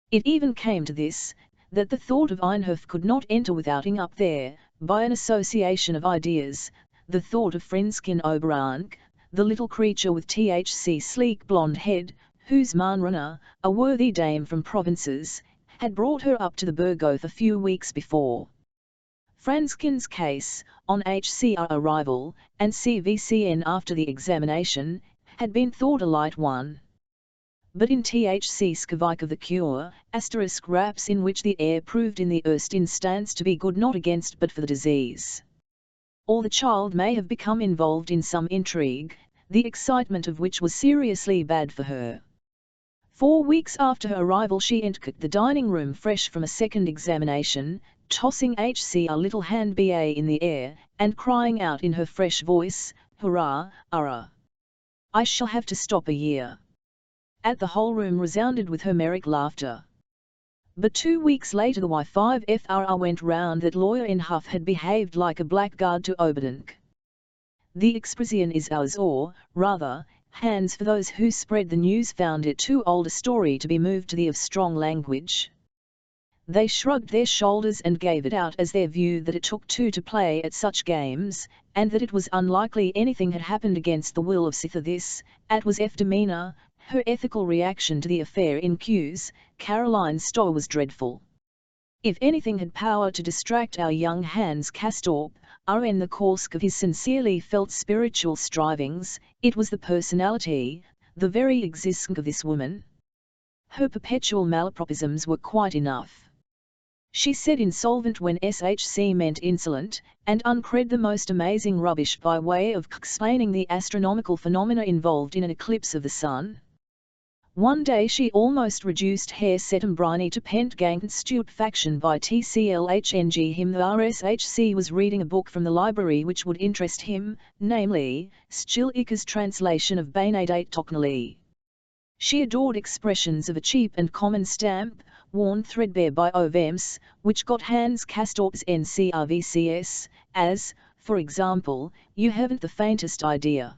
It even came to this, that the thought of Einhof could not enter without up there, by an association of ideas, the thought of Frenskin Oberank, the little creature with THC sleek blonde head, whose Manrunner, a worthy dame from provinces, had brought her up to the Burgoth a few weeks before. Franskin's case, on HCR arrival, and CVCN after the examination, had been thought a light one. But in THC Skavik of the cure, raps in which the air proved in the erst instance to be good not against but for the disease. Or the child may have become involved in some intrigue, the excitement of which was seriously bad for her. 4 weeks after her arrival she entered the dining room fresh from a second examination, tossing HC a little hand BA in the air, and crying out in her fresh voice, "Hurrah, hurrah! I shall have to stop a year." The whole room resounded with Homeric laughter. But 2 weeks later the Y5FRR went round that Lawyer Einhof had behaved like a blackguard to Oberdank. The expression is ours, or, rather, Hans, for those who spread the news found it too old a story to be moved to the of strong language. They shrugged their shoulders and gave it out as their view that it took two to play at such games, and that it was unlikely anything had happened against the will of Sitha. This, was F. demeanour. Her ethical reaction to the affair in Q's, Caroline Stowe, was dreadful. If anything had power to distract our young Hans Castorp, in the course of his sincerely felt spiritual strivings, it was the personality, the very existence of this woman. Her perpetual malapropisms were quite enough. She said insolvent when SHC meant insolent, and uncred the most amazing rubbish by way of explaining the astronomical phenomena involved in an eclipse of the sun. One day she almost reduced Herr Settembrini to pent-gang stupefaction by tclhng him the RSHC was reading a book from the library which would interest him, namely, Schilliker's translation of Benedate Tocqueville. She adored expressions of a cheap and common stamp, worn threadbare by Ovems, which got Hans Castorp's NCRVCS, as, for example, "You haven't the faintest idea,"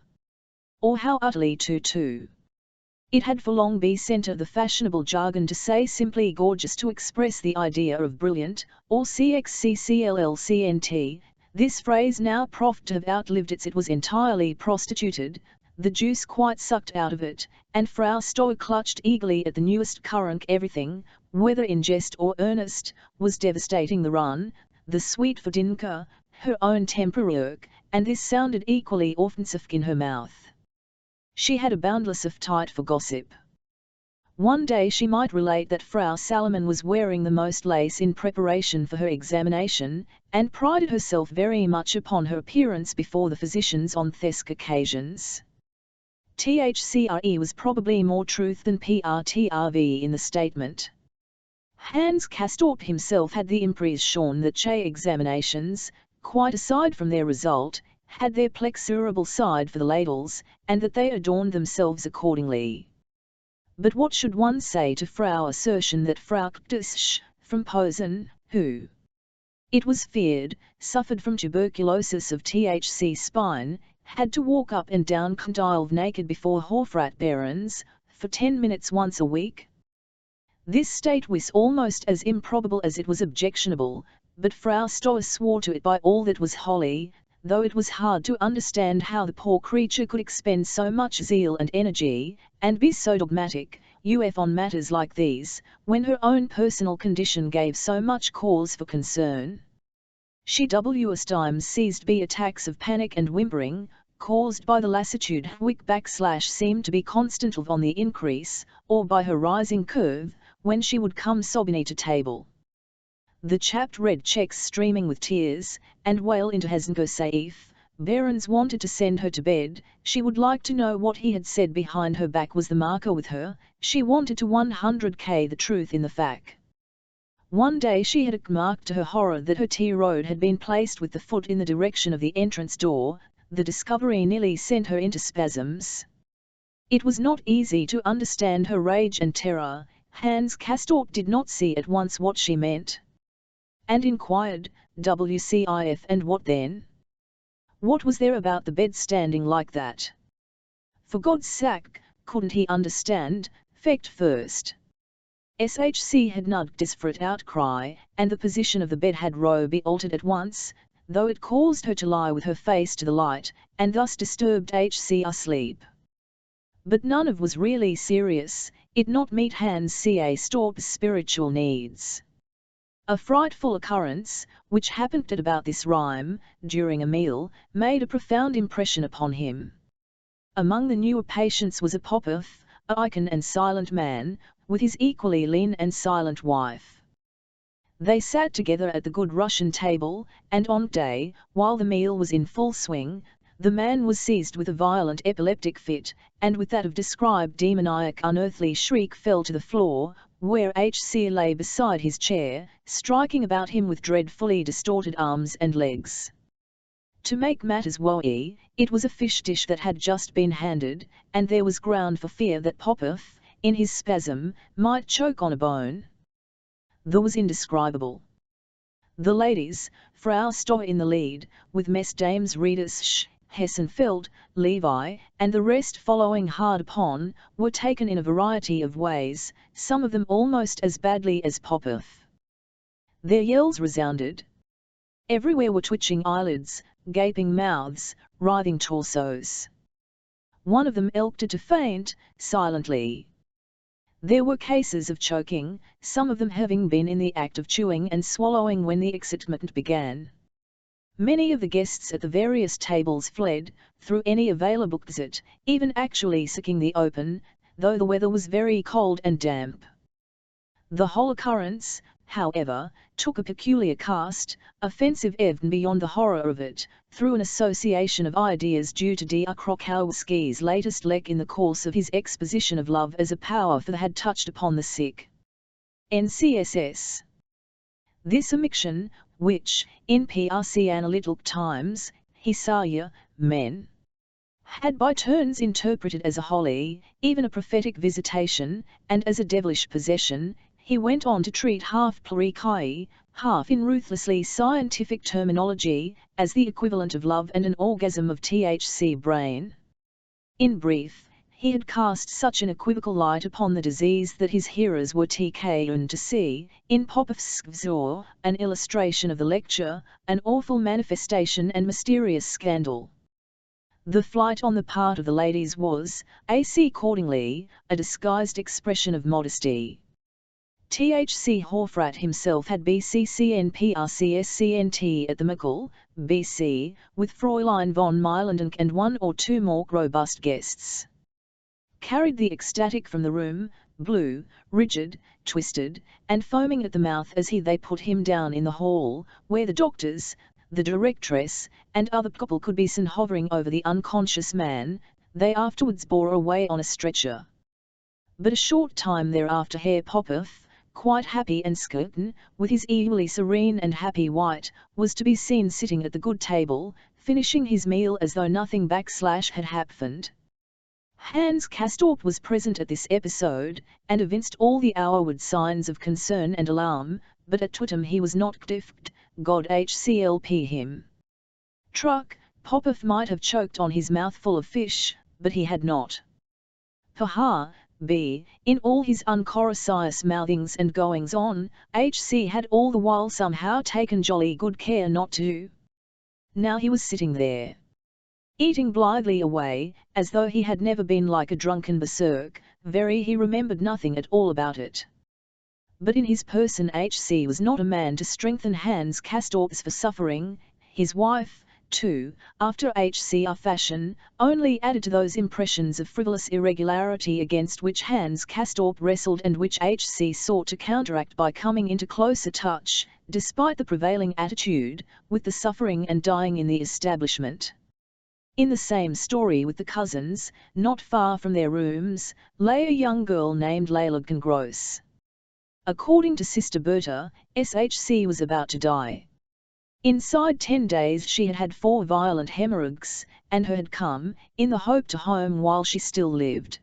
or "How utterly too." It had for long been centre of the fashionable jargon to say simply gorgeous to express the idea of brilliant, or CXCCLLCNT. This phrase now proved to have outlived it was entirely prostituted, the juice quite sucked out of it, and Frau Stoll clutched eagerly at the newest current. Everything, whether in jest or earnest, was devastating: the run, the sweet Verdinker, her own temperwerk, and this sounded equally offensive in her mouth. She had a boundless appetite for gossip. One day she might relate that Frau Salomon was wearing the most lace in preparation for her examination, and prided herself very much upon her appearance before the physicians on thesk occasions. THCRE was probably more truth than PRTRV in the statement. Hans Castorp himself had the impression that Che examinations, quite aside from their result, had their plexurable side for the ladles, and that they adorned themselves accordingly. But what should one say to Frau assertion that Frau Ktusch, from Posen, who, it was feared, suffered from tuberculosis of THC spine, had to walk up and down condyle naked before Hofratbarons, for 10 minutes once a week? This state was almost as improbable as it was objectionable, but Frau Stoll swore to it by all that was holy, though it was hard to understand how the poor creature could expend so much zeal and energy, and be so dogmatic, on matters like these, when her own personal condition gave so much cause for concern. She was times seized by attacks of panic and whimpering, caused by the lassitude which seemed to be constantly on the increase, or by her rising curve, when she would come sobbing to table. The chapped red checks streaming with tears, and wail into Hasenko Saif, Behrens wanted to send her to bed. She would like to know what he had said behind her back was the marker with her. She wanted to 100k the truth in the fact. One day she had remarked to her horror that her tea-road had been placed with the foot in the direction of the entrance door. The discovery nearly sent her into spasms. It was not easy to understand her rage and terror. Hans Castorp did not see at once what she meant, and inquired, "WCIF, and what then? What was there about the bed standing like that?" For God's sake, couldn't he understand? Fact first. SHC had nudged desperate outcry, and the position of the bed had be altered at once, though it caused her to lie with her face to the light, and thus disturbed HC asleep. But none of was really serious, it not meet Hans C.A. Storp's spiritual needs. A frightful occurrence, which happened at about this rhyme, during a meal, made a profound impression upon him. Among the newer patients was a Popov, a icon and silent man, with his equally lean and silent wife. They sat together at the good Russian table, and on day, while the meal was in full swing, the man was seized with a violent epileptic fit, and with that of described demoniac unearthly shriek fell to the floor, where HC lay beside his chair, striking about him with dreadfully distorted arms and legs. To make matters woe, it was a fish dish that had just been handed, and there was ground for fear that Popov, in his spasm, might choke on a bone. That was indescribable. The ladies, Frau Stoll in the lead, with Mess Dames Rieders, Hessenfeld, Levi, and the rest following hard upon, were taken in a variety of ways, some of them almost as badly as Popov. Their yells resounded. Everywhere were twitching eyelids, gaping mouths, writhing torsos. One of them elked to faint, silently. There were cases of choking, some of them having been in the act of chewing and swallowing when the excitement began. Many of the guests at the various tables fled, through any available exit, even actually seeking the open. though the weather was very cold and damp. The whole occurrence, however, took a peculiar cast, offensive even beyond the horror of it, through an association of ideas due to D. R. Krokowski's latest lek in the course of his exposition of love as a power for the had touched upon the sick. NCSS. This omission, which, in PRC Analytic Times, Hisaya, Men, had by turns interpreted as a holy, even a prophetic visitation, and as a devilish possession, he went on to treat half plurikai, half in ruthlessly scientific terminology, as the equivalent of love and an orgasm of THC brain. In brief, he had cast such an equivocal light upon the disease that his hearers were taken to see, in Popovskvzor, an illustration of the lecture, an awful manifestation and mysterious scandal. The flight on the part of the ladies was, accordingly, a disguised expression of modesty. THC Horfrat himself had BCCNPRCSCNT at the Mickle, BC, with Fräulein von Meilendenk and one or two more robust guests. Carried the ecstatic from the room, blue, rigid, twisted, and foaming at the mouth as they put him down in the hall, where the doctors, the directress, and other people could be seen hovering over the unconscious man, they afterwards bore away on a stretcher. But a short time thereafter Herr Popov, quite happy and certain, with his equally serene and happy wight, was to be seen sitting at the good table, finishing his meal as though nothing had happened. Hans Castorp was present at this episode, and evinced all the outward signs of concern and alarm, but at Twittem he was not gdift, God HCLP him. Truck, Popov might have choked on his mouthful of fish, but he had not. Paha, B, in all his uncoricious mouthings and goings-on, HC had all the while somehow taken jolly good care not to. Now he was sitting there, eating blithely away, as though he had never been like a drunken berserk, he remembered nothing at all about it. But in his person HC was not a man to strengthen Hans Castorp's for suffering. His wife, too, after HCR fashion, only added to those impressions of frivolous irregularity against which Hans Castorp wrestled and which HC sought to counteract by coming into closer touch, despite the prevailing attitude, with the suffering and dying in the establishment. In the same story with the cousins, not far from their rooms, lay a young girl named Leila Gross. According to Sister Berta, SHC was about to die. Inside 10 days she had had 4 violent hemorrhages, and her had come, in the hope to home while she still lived.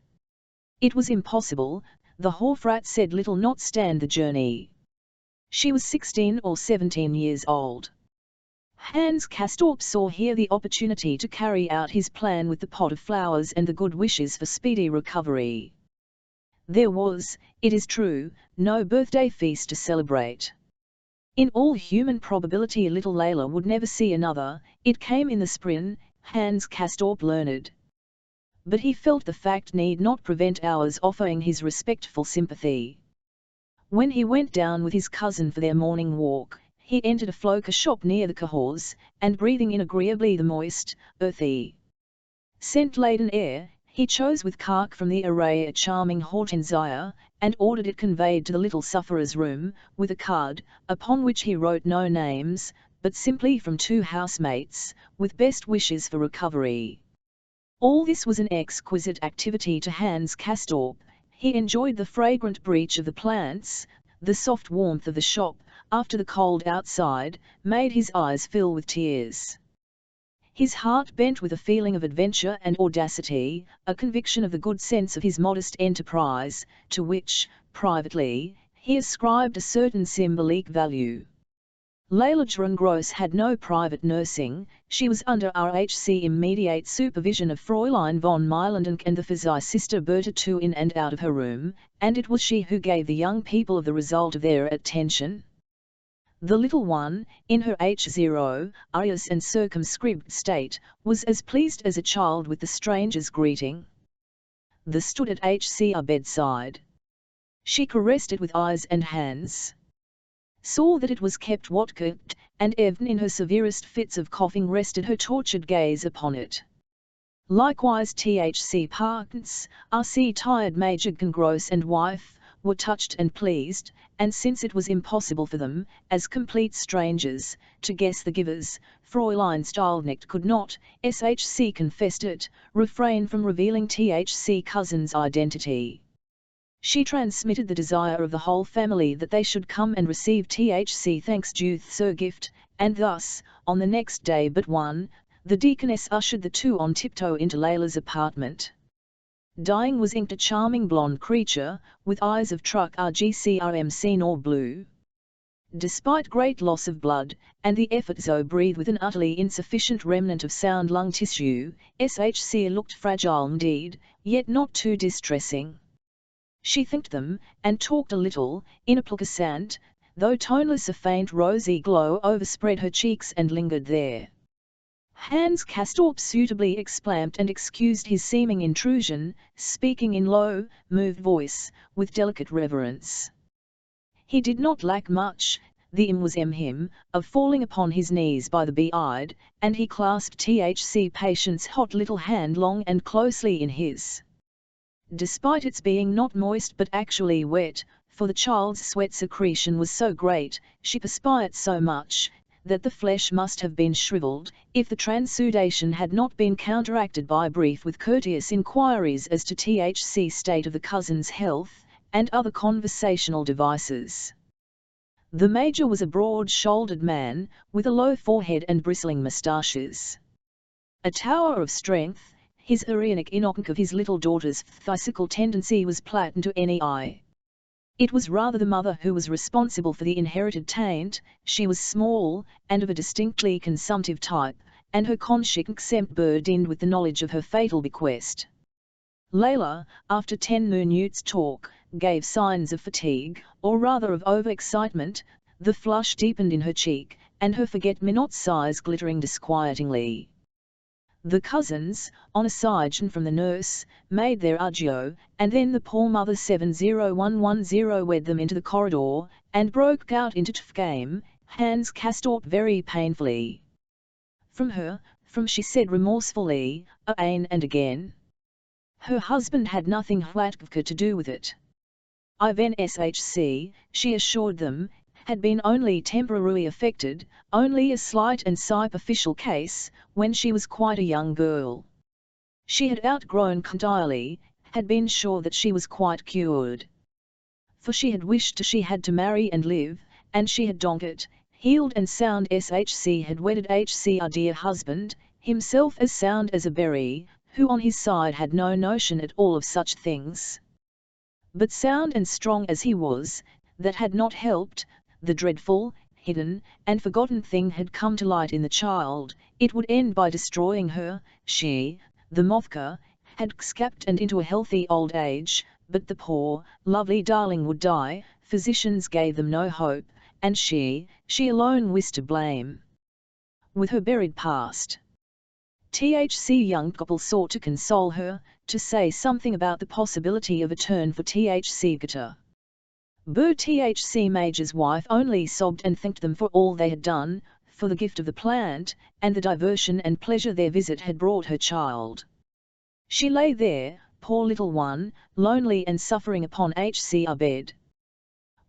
It was impossible, the Horfrat said little not stand the journey. She was 16 or 17 years old. Hans Castorp saw here the opportunity to carry out his plan with the pot of flowers and the good wishes for speedy recovery. There was, it is true, no birthday feast to celebrate. In all human probability little Leila would never see another, it came in the spring, Hans Castorp learned. But he felt the fact need not prevent ours offering his respectful sympathy. When he went down with his cousin for their morning walk, he entered a floker shop near the Cahors, and breathing in agreeably the moist, earthy, scent-laden air, he chose with cark from the array a charming hortensia, and ordered it conveyed to the little sufferer's room, with a card, upon which he wrote no names, but simply from 2 housemates, with best wishes for recovery. All this was an exquisite activity to Hans Castorp. He enjoyed the fragrant breach of the plants, the soft warmth of the shop, after the cold outside, made his eyes fill with tears. His heart bent with a feeling of adventure and audacity, a conviction of the good sense of his modest enterprise, to which, privately, he ascribed a certain symbolic value. Leila Gross had no private nursing, she was under RHC immediate supervision of Fräulein von Meilendenk and the Physai Sister Berta too in and out of her room, and it was she who gave the young people of the result of their attention. The little one, in her H0, arias and circumscribed state, was as pleased as a child with the stranger's greeting. The stood at HCR bedside. She caressed it with eyes and hands. Saw that it was kept kept, and even in her severest fits of coughing rested her tortured gaze upon it. Likewise THC partners, RC tired Major Gross and wife, were touched and pleased, and since it was impossible for them, as complete strangers, to guess the givers, Fräulein Stylknecht could not, SHC confessed it, refrain from revealing THC cousin's identity. She transmitted the desire of the whole family that they should come and receive THC thanks due Sir gift, and thus, on the next day but one, the deaconess ushered the two on tiptoe into Layla's apartment. Dying was inked a charming blonde creature, with eyes of truck RGCRMC nor blue. Despite great loss of blood, and the effort Zoe breathed with an utterly insufficient remnant of sound lung tissue, SHC looked fragile indeed, yet not too distressing. She thanked them, and talked a little, in a plaisant, though toneless a faint rosy glow overspread her cheeks and lingered there. Hans Castorp suitably exclaimed and excused his seeming intrusion, speaking in low, moved voice, with delicate reverence. He did not lack much, the aim was him, of falling upon his knees by the be-eyed, and he clasped THC patient's hot little hand long and closely in his. Despite its being not moist but actually wet, for the child's sweat secretion was so great, she perspired so much, that the flesh must have been shriveled, if the transudation had not been counteracted by brief with courteous inquiries as to THC state of the cousin's health, and other conversational devices. The Major was a broad-shouldered man, with a low forehead and bristling moustaches. A tower of strength, his Arianic inoc of his little daughter's physical tendency was plain to any eye. It was rather the mother who was responsible for the inherited taint. She was small, and of a distinctly consumptive type, and her conscience burdened with the knowledge of her fatal bequest. Layla, after 10 minutes' talk, gave signs of fatigue, or rather of over-excitement. The flush deepened in her cheek, and her forget-me-nots eyes glittering disquietingly. The cousins, on a suggestion from the nurse, made their adieu, and then the poor mother 70110 led them into the corridor, and broke out into game, Hans Castorp very painfully. From she said remorsefully, again and again. Her husband had nothing whatever to do with it. Ivan SHC, she assured them, had been only temporarily affected, only a slight and superficial case, when she was quite a young girl. She had outgrown entirely, had been sure that she was quite cured. For she had wished she had to marry and live, and she had donked, healed and sound SHC had wedded HC dear husband, himself as sound as a berry, who on his side had no notion at all of such things. But sound and strong as he was, that had not helped. The dreadful, hidden, and forgotten thing had come to light in the child. It would end by destroying her. She, the Mothka, had escaped and into a healthy old age, but the poor, lovely darling would die. Physicians gave them no hope, and she alone was to blame. With her buried past, THC young couple sought to console her, to say something about the possibility of a turn for THC guitar. THC Major's wife only sobbed and thanked them for all they had done, for the gift of the plant, and the diversion and pleasure their visit had brought her child. She lay there, poor little one, lonely and suffering upon HCR bed.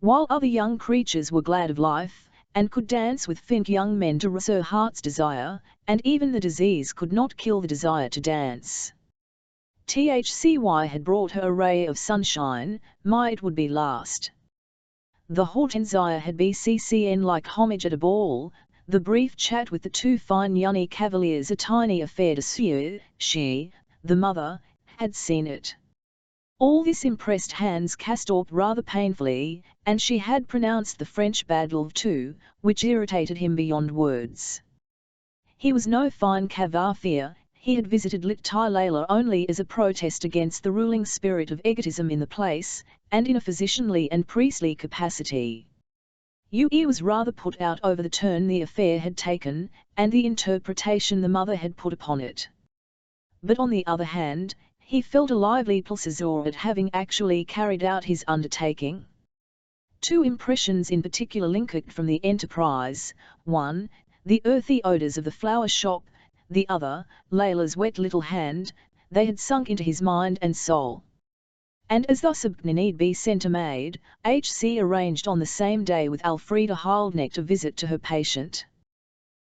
While other young creatures were glad of life, and could dance with fink young men to rouse her heart's desire, and even the disease could not kill the desire to dance. THCY had brought her a ray of sunshine, it would be last. The Hortensia had BCCN like homage at a ball, the brief chat with the two fine young cavaliers a tiny affair de sueur. She, the mother, had seen it. All this impressed Hans Castorp rather painfully, and she had pronounced the French badlove too, which irritated him beyond words. He was no fine cavalier. He had visited Layla only as a protest against the ruling spirit of egotism in the place, and in a physicianly and priestly capacity. He was rather put out over the turn the affair had taken, and the interpretation the mother had put upon it. But on the other hand, he felt a lively pleasure at having actually carried out his undertaking. Two impressions in particular linked from the enterprise: one, the earthy odours of the flower shop, the other, Layla's wet little hand, they had sunk into his mind and soul. And as thus a need be sent a maid, H.C. arranged on the same day with Elfriede Hildnecht a visit to her patient.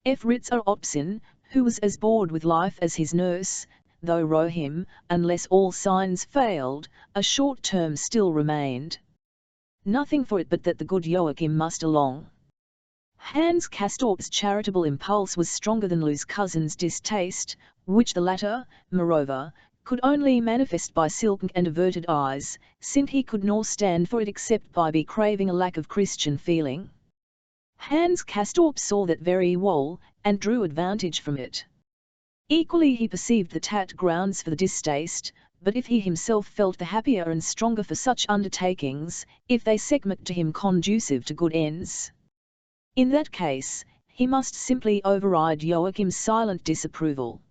Fritzer Opsin, who was as bored with life as his nurse, though Rohim, unless all signs failed, a short term still remained. Nothing for it but that the good Joachim must along. Hans Castorp's charitable impulse was stronger than Lou's cousin's distaste, which the latter, moreover, could only manifest by silken and averted eyes, since he could nor stand for it except by be craving a lack of Christian feeling. Hans Castorp saw that very well, and drew advantage from it. Equally he perceived the tat grounds for the distaste, but if he himself felt the happier and stronger for such undertakings, if they seemed to him conducive to good ends. In that case, he must simply override Joachim's silent disapproval.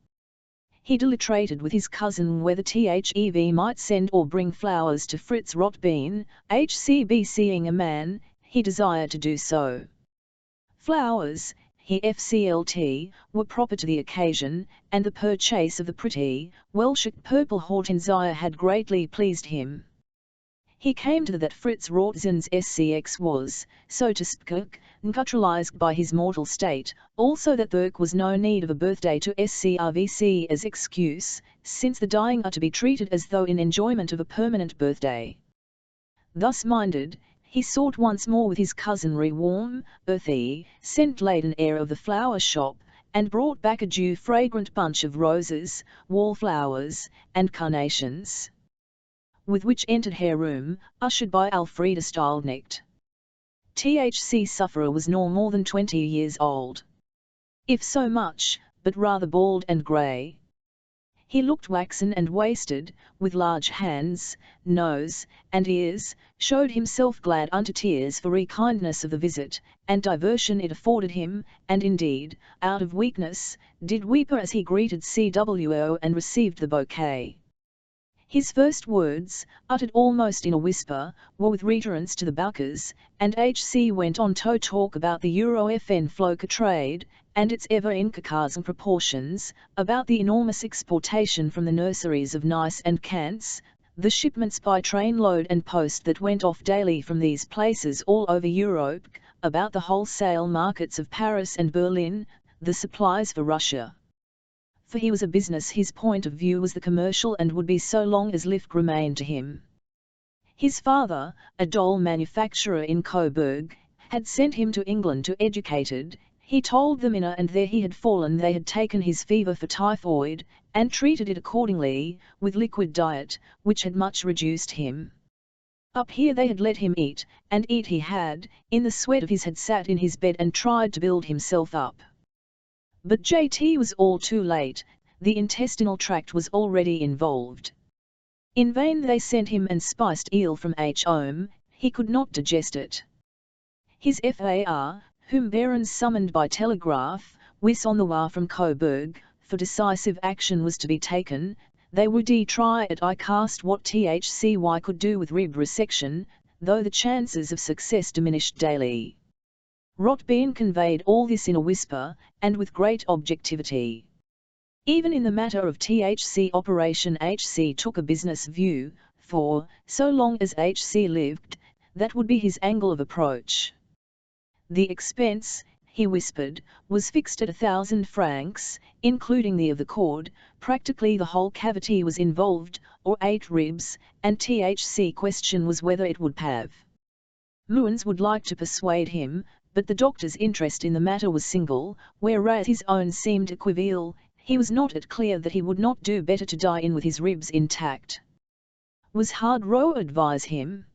He deliberated with his cousin whether THEV might send or bring flowers to Fritz Rotbein, HCB seeing a man, he desired to do so. Flowers, he FCLT, were proper to the occasion, and the purchase of the pretty, well-shaped purple hortensia had greatly pleased him. He came to that Fritz Rotzens SCX was, so to speak, neutralized by his mortal state, also that there was no need of a birthday to SCRVC as excuse, since the dying are to be treated as though in enjoyment of a permanent birthday. Thus minded, he sought once more with his cousinly warm, earthy, scent-laden air of the flower shop, and brought back a dew-fragrant bunch of roses, wallflowers, and carnations, with which entered her room, ushered by Elfriede Hildnecht. THC sufferer was no more than 20 years old. If so much, but rather bald and grey. He looked waxen and wasted, with large hands, nose, and ears, showed himself glad unto tears for kindness of the visit, and diversion it afforded him, and indeed, out of weakness, did weep as he greeted CWO and received the bouquet. His first words, uttered almost in a whisper, were with reference to the Bowkers, and H.C. went on to talk about the Euro-FN Floca trade, and its ever-increasing proportions, about the enormous exportation from the nurseries of Nice and Cairns, the shipments by train load and post that went off daily from these places all over Europe, about the wholesale markets of Paris and Berlin, the supplies for Russia. For he was a business, his point of view was the commercial and would be so long as lift remained to him. His father, a doll manufacturer in Coburg, had sent him to England to educated, he told them in and there he had fallen. They had taken his fever for typhoid, and treated it accordingly, with liquid diet, which had much reduced him. Up here they had let him eat, and eat he had, in the sweat of his had sat in his bed and tried to build himself up. But JT was all too late, the intestinal tract was already involved. In vain they sent him an spiced eel from home, he could not digest it. His FAR, whom Behrens summoned by telegraph, wis on the wire from Coburg, for decisive action was to be taken, they would try at I cast what THCY could do with rib resection, though the chances of success diminished daily. Rotbein conveyed all this in a whisper, and with great objectivity. Even in the matter of THC operation HC took a business view, for, so long as HC lived, that would be his angle of approach. The expense, he whispered, was fixed at 1,000 francs, including the of the cord, practically the whole cavity was involved, or 8 ribs, and THC question was whether it would have. Lewins would like to persuade him, but the doctor's interest in the matter was single, whereas his own seemed equivocal. He was not at clear that he would not do better to die in with his ribs intact. Was Hardrow advise him?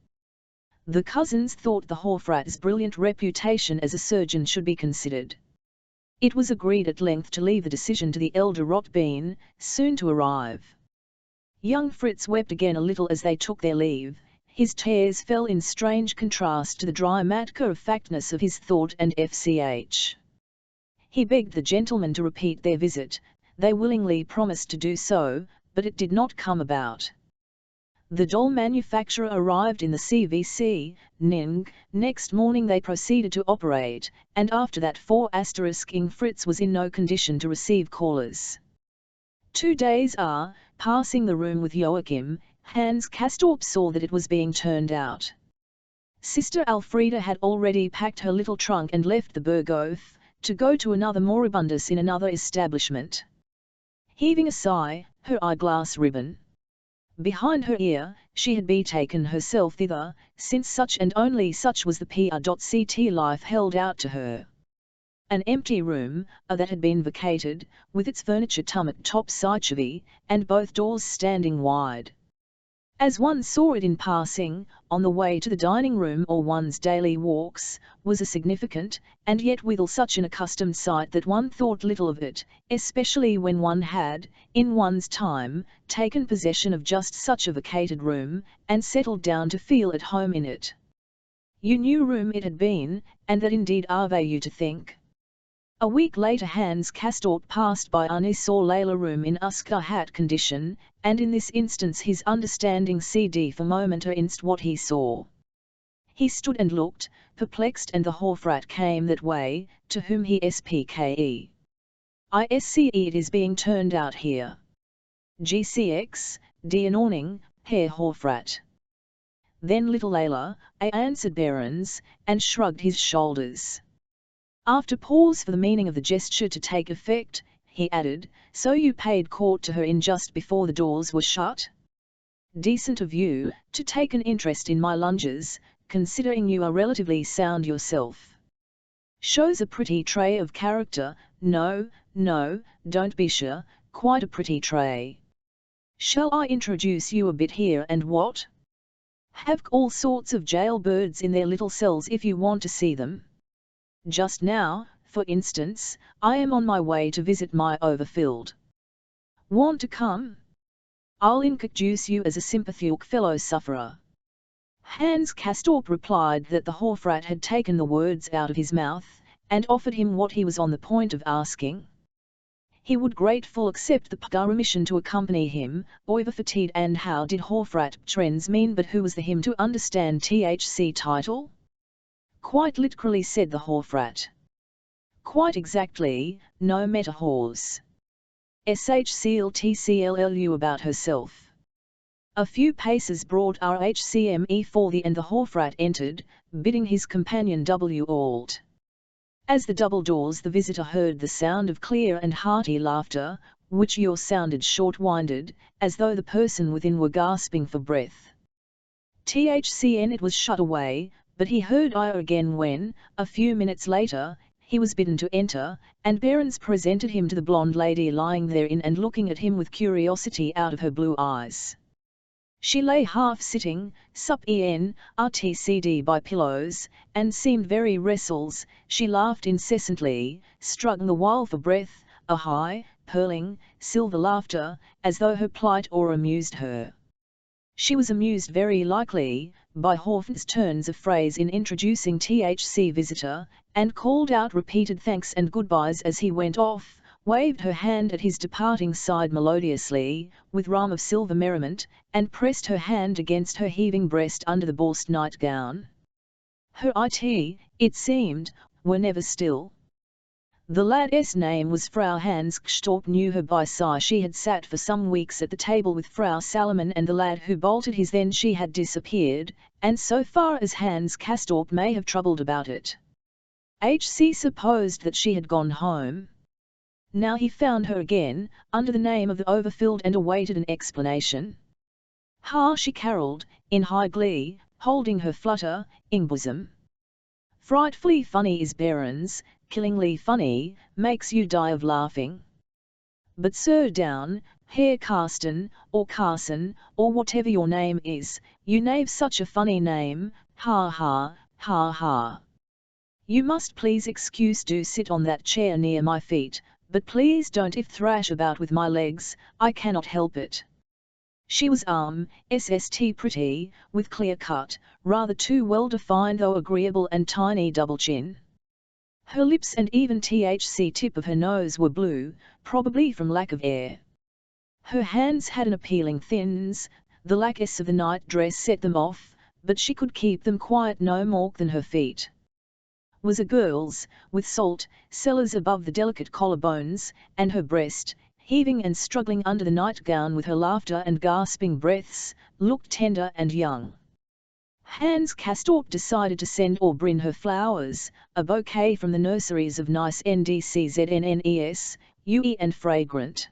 The cousins thought the Hofrat's brilliant reputation as a surgeon should be considered. It was agreed at length to leave the decision to the elder Rotbein, soon to arrive. Young Fritz wept again a little as they took their leave. His tears fell in strange contrast to the dry matter-of-factness of his thought and FCH. He begged the gentlemen to repeat their visit. They willingly promised to do so, but it did not come about. The doll manufacturer arrived in the CVC, Ning. Next morning they proceeded to operate, and after that 4*ing Fritz was in no condition to receive callers. 2 days passing the room with Joachim, Hans Castorp saw that it was being turned out. Sister Elfriede had already packed her little trunk and left the Berghof, to go to another moribundus in another establishment. Heaving a sigh, her eyeglass ribbon behind her ear, she had betaken herself thither, since such and only such was the P.ct life held out to her. An empty room, that had been vacated, with its furniture topsy-turvy, and both doors standing wide. As one saw it in passing, on the way to the dining room or one's daily walks, was a significant, and yet withal such an accustomed sight that one thought little of it, especially when one had, in one's time, taken possession of just such a vacated room, and settled down to feel at home in it. You knew room it had been, and that indeed ave you to think. A week later Hans Castorp passed by Anis or Layla room in Usker hat condition, and in this instance his understanding cd for momenter inst what he saw. He stood and looked, perplexed, and the Hofrat came that way, to whom he spke. ISCE it is being turned out here. GCX, die Ordnung, Herr Hofrat. Then little Layla, answered Behrens, and shrugged his shoulders. After pause for the meaning of the gesture to take effect, he added, so you paid court to her in just before the doors were shut? Decent of you, to take an interest in my lunges, considering you are relatively sound yourself. Shows a pretty trait of character. No, don't be sure, quite a pretty trait. Shall I introduce you a bit here and what? Have all sorts of jailbirds in their little cells if you want to see them. Just now, for instance, I am on my way to visit my overfilled. Want to come? I'll introduce you as a sympathetic fellow sufferer. Hans Castorp replied that the Hofrat had taken the words out of his mouth, and offered him what he was on the point of asking. He would grateful accept the permission to accompany him, overfatigued, and how did Hofrat trends mean, but who was the him to understand THC title? Quite literally, said the Hofrat. Quite exactly, no metaphors. SHCLTCLLU about herself. A few paces brought RHCME for the and the Hofrat entered, bidding his companion W alt. As the double doors the visitor heard the sound of clear and hearty laughter, which your sounded short-winded, as though the person within were gasping for breath. THCN it was shut away, but he heard I again when, a few minutes later, he was bidden to enter, and Behrens presented him to the blonde lady lying therein and looking at him with curiosity out of her blue eyes. She lay half-sitting, sup-en, rtcd by pillows, and seemed very restless. She laughed incessantly, struggling the while for breath, a high, purling, silver laughter, as though her plight amused her. She was amused very likely, by Hofrat's turns of phrase in introducing THC visitor, and called out repeated thanks and goodbyes as he went off, waved her hand at his departing side melodiously, with rhyme of silver merriment, and pressed her hand against her heaving breast under the borscht nightgown. Her it seemed, were never still. The lad's name was Frau Hans Castorp knew her by sight. She had sat for some weeks at the table with Frau Salomon and the lad who bolted his, then she had disappeared, and so far as Hans Castorp may have troubled about it, HC supposed that she had gone home. Now he found her again, under the name of the overfilled, and awaited an explanation. Ha! She caroled, in high glee, holding her fluttering bosom. Frightfully funny is Behrens, killingly funny, makes you die of laughing. But Sir Down, Herr Carsten, or Carson, or whatever your name is, you knave such a funny name, ha ha, ha ha. You must please excuse do sit on that chair near my feet, but please don't if thrash about with my legs, I cannot help it. She was SST pretty, with clear cut, rather too well defined though agreeable and tiny double chin. Her lips and even THC tip of her nose were blue, probably from lack of air. Her hands had an appealing thinness, the lackess of the night dress set them off, but she could keep them quiet no more than her feet was a girl's, with salt cellars above the delicate collarbones, and her breast, heaving and struggling under the nightgown with her laughter and gasping breaths, looked tender and young. Hans Castorp decided to send Aubryn her flowers, a bouquet from the nurseries of nice NDCZNNES, UE and fragrant.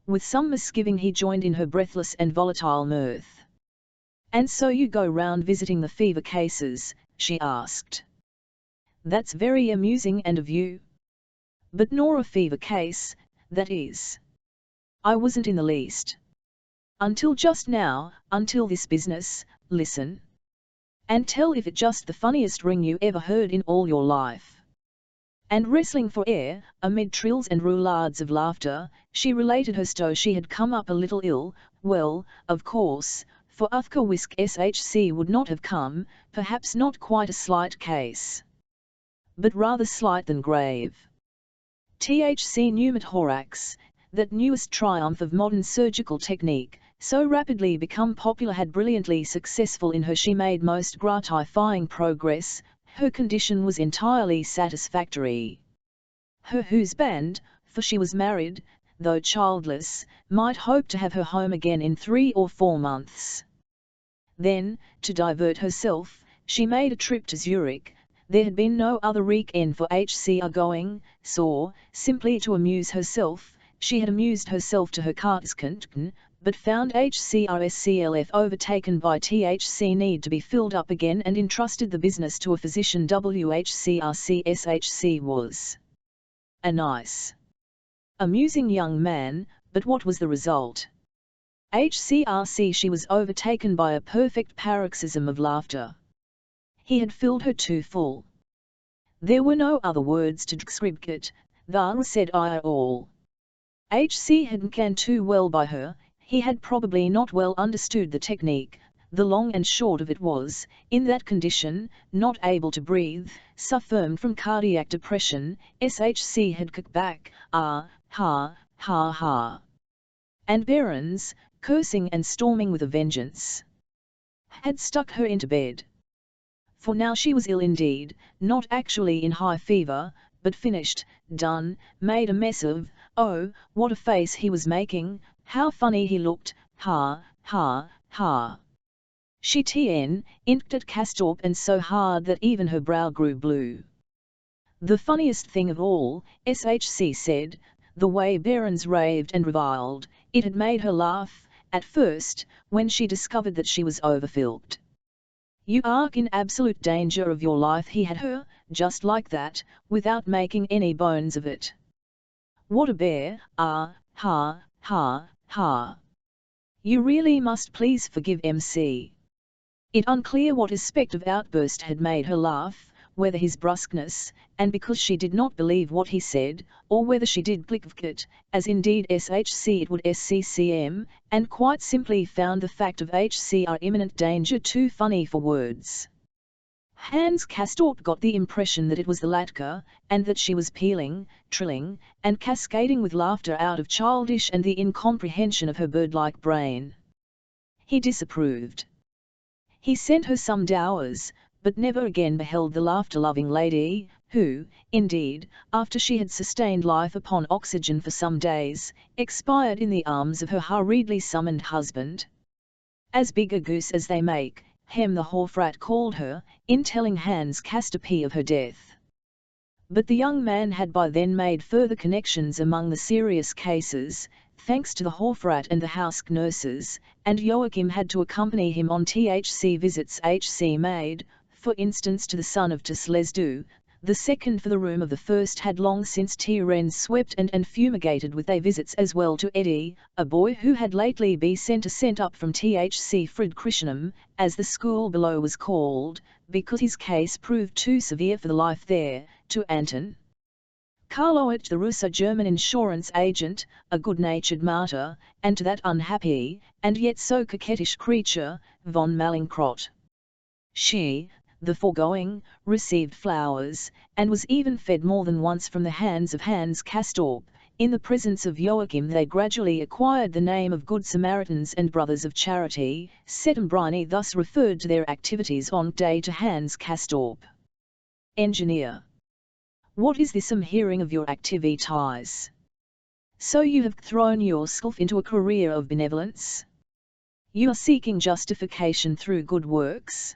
With some misgiving he joined in her breathless and volatile mirth. "And so you go round visiting the fever cases?" she asked. "That's very amusing and of you. But nor a fever case, that is. I wasn't in the least. Until just now, until this business. Listen. And tell if it just the funniest ring you ever heard in all your life." And wrestling for air, amid trills and roulades of laughter, she related her story. She had come up a little ill, well, of course, for Uthka Whisk SHC would not have come, perhaps not quite a slight case, but rather slight than grave. THC pneumothorax, that newest triumph of modern surgical technique, so rapidly become popular, had brilliantly successful in her. She made most gratifying progress, her condition was entirely satisfactory. Her husband, for she was married, though childless, might hope to have her home again in 3 or 4 months. Then, to divert herself, she made a trip to Zurich. There had been no other weekend for HCR going, so, simply to amuse herself, she had amused herself to her heart's but found HCRSCLF overtaken by THC need to be filled up again and entrusted the business to a physician. WHCRCSHC was a nice, amusing young man, but what was the result? HCRC she was overtaken by a perfect paroxysm of laughter. He had filled her too full. There were no other words to describe it, thus said I all. HC had can too well by her, he had probably not well understood the technique. The long and short of it was, in that condition, not able to breathe, suffering from cardiac depression, SHC had kicked back, ha, ha, ha. And Behrens, cursing and storming with a vengeance, had stuck her into bed. For now she was ill indeed, not actually in high fever, but finished, done, made a mess of. Oh, what a face he was making, how funny he looked, ha, ha, ha. She inked at Castorp and so hard that even her brow grew blue. The funniest thing of all, SHC said, the way Behrens raved and reviled, it had made her laugh, at first, when she discovered that she was overfilled. "You are in absolute danger of your life," he had her, just like that, without making any bones of it. What a bear, ah, ha, ha, ha. You really must please forgive MC. It unclear what aspect of outburst had made her laugh, whether his brusqueness, and because she did not believe what he said, or whether she did click it, as indeed SHC it would SCCM, and quite simply found the fact of HCR imminent danger too funny for words. Hans Castorp got the impression that it was the latter, and that she was pealing, trilling, and cascading with laughter out of childish and the incomprehension of her bird-like brain. He disapproved. He sent her some dowers, but never again beheld the laughter-loving lady, who, indeed, after she had sustained life upon oxygen for some days, expired in the arms of her hurriedly summoned husband. As big a goose as they make, Hem the Hofrat called her, in telling Hans Castorp of her death. But the young man had by then made further connections among the serious cases, thanks to the Hofrat and the house nurses, and Joachim had to accompany him on THC visits. HC made, for instance, to the son of Teslesdu, the second for the room of the first had long since swept and fumigated with their visits, as well to Eddie, a boy who had lately been sent up from THC Friedrichshain, as the school below was called, because his case proved too severe for the life there, to Anton Karlowitsch the Russo-German insurance agent, a good-natured martyr, and to that unhappy, and yet so coquettish creature, von Mallinckrodt. She, the foregoing, received flowers, and was even fed more than once from the hands of Hans Castorp, In the presence of Joachim they gradually acquired the name of Good Samaritans and Brothers of Charity. Settembrini thus referred to their activities on day to Hans Castorp. Engineer. What is this I'm hearing of your activities? So you have thrown yourself into a career of benevolence? You are seeking justification through good works?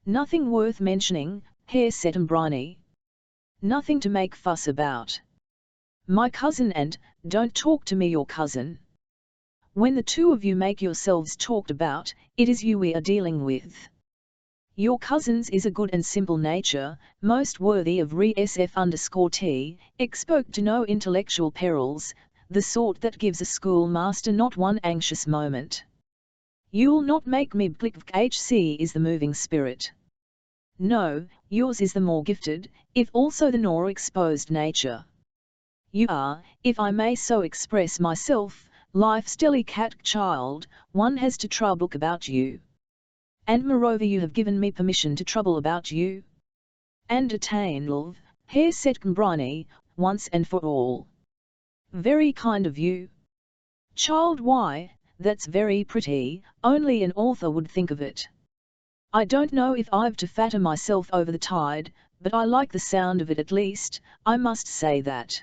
Nothing worth mentioning, Herr Settembrini. Nothing to make fuss about. My cousin and, don't talk to me your cousin. When the two of you make yourselves talked about, it is you we are dealing with. Your cousin's is a good and simple nature, most worthy of re-sf_t, exposed to no intellectual perils, the sort that gives a schoolmaster not one anxious moment. You'll not make me click HC is the moving spirit. No, yours is the more gifted, if also the more exposed nature. You are, if I may so express myself, life's delicate child, one has to trouble about you. And moreover you have given me permission to trouble about you. And attain love, Herr Settembrini, once and for all. Very kind of you. Child, why, that's very pretty, only an author would think of it. I don't know if I've to fatter myself over the tide, but I like the sound of it at least, I must say that.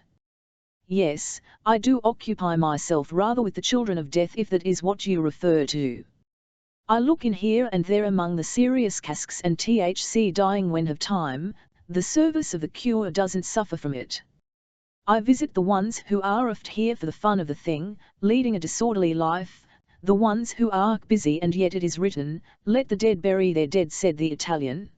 Yes, I do occupy myself rather with the children of death if that is what you refer to. I look in here and there among the serious casks and THC dying when of time, the service of the cure doesn't suffer from it. I visit the ones who are oft here for the fun of the thing, leading a disorderly life, the ones who are busy and yet it is written, let the dead bury their dead, said the Italian.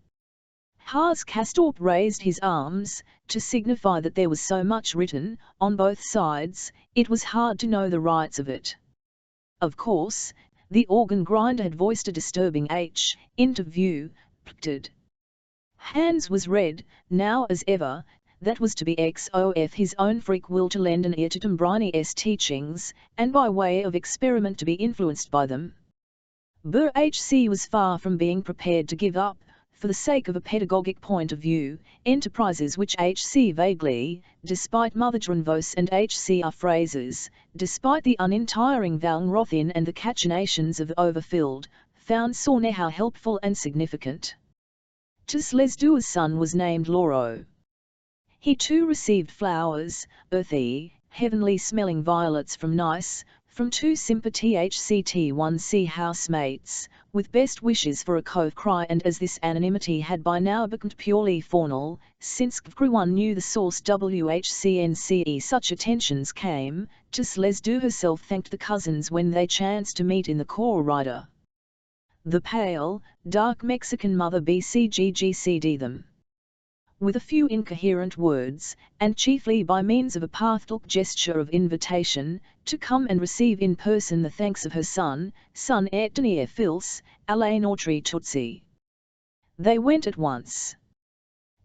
Hans Castorp raised his arms, to signify that there was so much written, on both sides, it was hard to know the rights of it. Of course, the organ grinder had voiced a disturbing H, into view, pted. Hans was red, now as ever, that was to be XOF his own freak will to lend an ear to Tembrini's teachings, and by way of experiment to be influenced by them. Burr HC was far from being prepared to give up, for the sake of a pedagogic point of view, enterprises which HC vaguely, despite Mothertronvos and HCR phrases, despite the unentiring Valnrothin and the cachinations of the overfilled, found Sornehow helpful and significant. Tlesdua's son was named Loro. He too received flowers, earthy, heavenly-smelling violets from Nice, from two sympathy HCT1C housemates, with best wishes for a co-cry, and as this anonymity had by now become purely formal, since everyone knew the source WHCNCE such attentions came, Tlesdu herself thanked the cousins when they chanced to meet in the core rider. The pale, dark Mexican mother BCGGCD them. With a few incoherent words, and chiefly by means of a pastoral gesture of invitation, to come and receive in person the thanks of her son Etonier Fils, Alain Autry Tutsi. They went at once.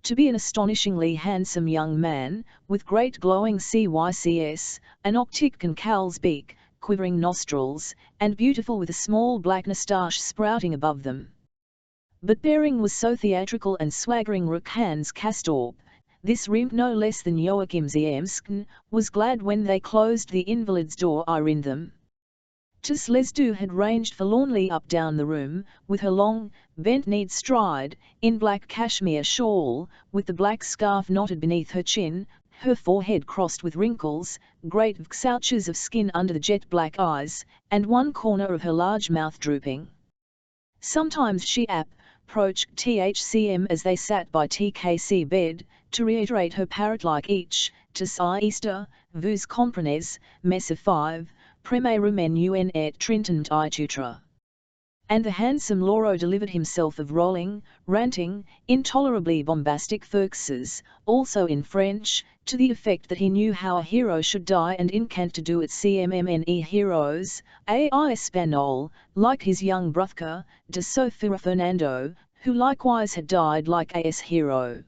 To be an astonishingly handsome young man, with great glowing CYCS, an optic concal's beak, quivering nostrils, and beautiful with a small black moustache sprouting above them. But bearing was so theatrical and swaggering rook Hans Castorp, this rimp no less than Joachim Ziemsken, was glad when they closed the invalid's door in them. Tlesdu had ranged forlornly up down the room, with her long, bent-kneed stride, in black cashmere shawl, with the black scarf knotted beneath her chin, her forehead crossed with wrinkles, great slouches of skin under the jet-black eyes, and one corner of her large mouth drooping. Sometimes she approached THCM as they sat by TKC bed, to reiterate her parrot-like each, to sigh Easter, vous comprenez, Messe 5, Premarum un et trintant itutra. And the handsome Loro delivered himself of rolling, ranting, intolerably bombastic verses, also in French, to the effect that he knew how a hero should die and incant to do it CMMNE heroes, AI Espanol, like his young brother, de Sofia Fernando, who likewise had died like AS hero.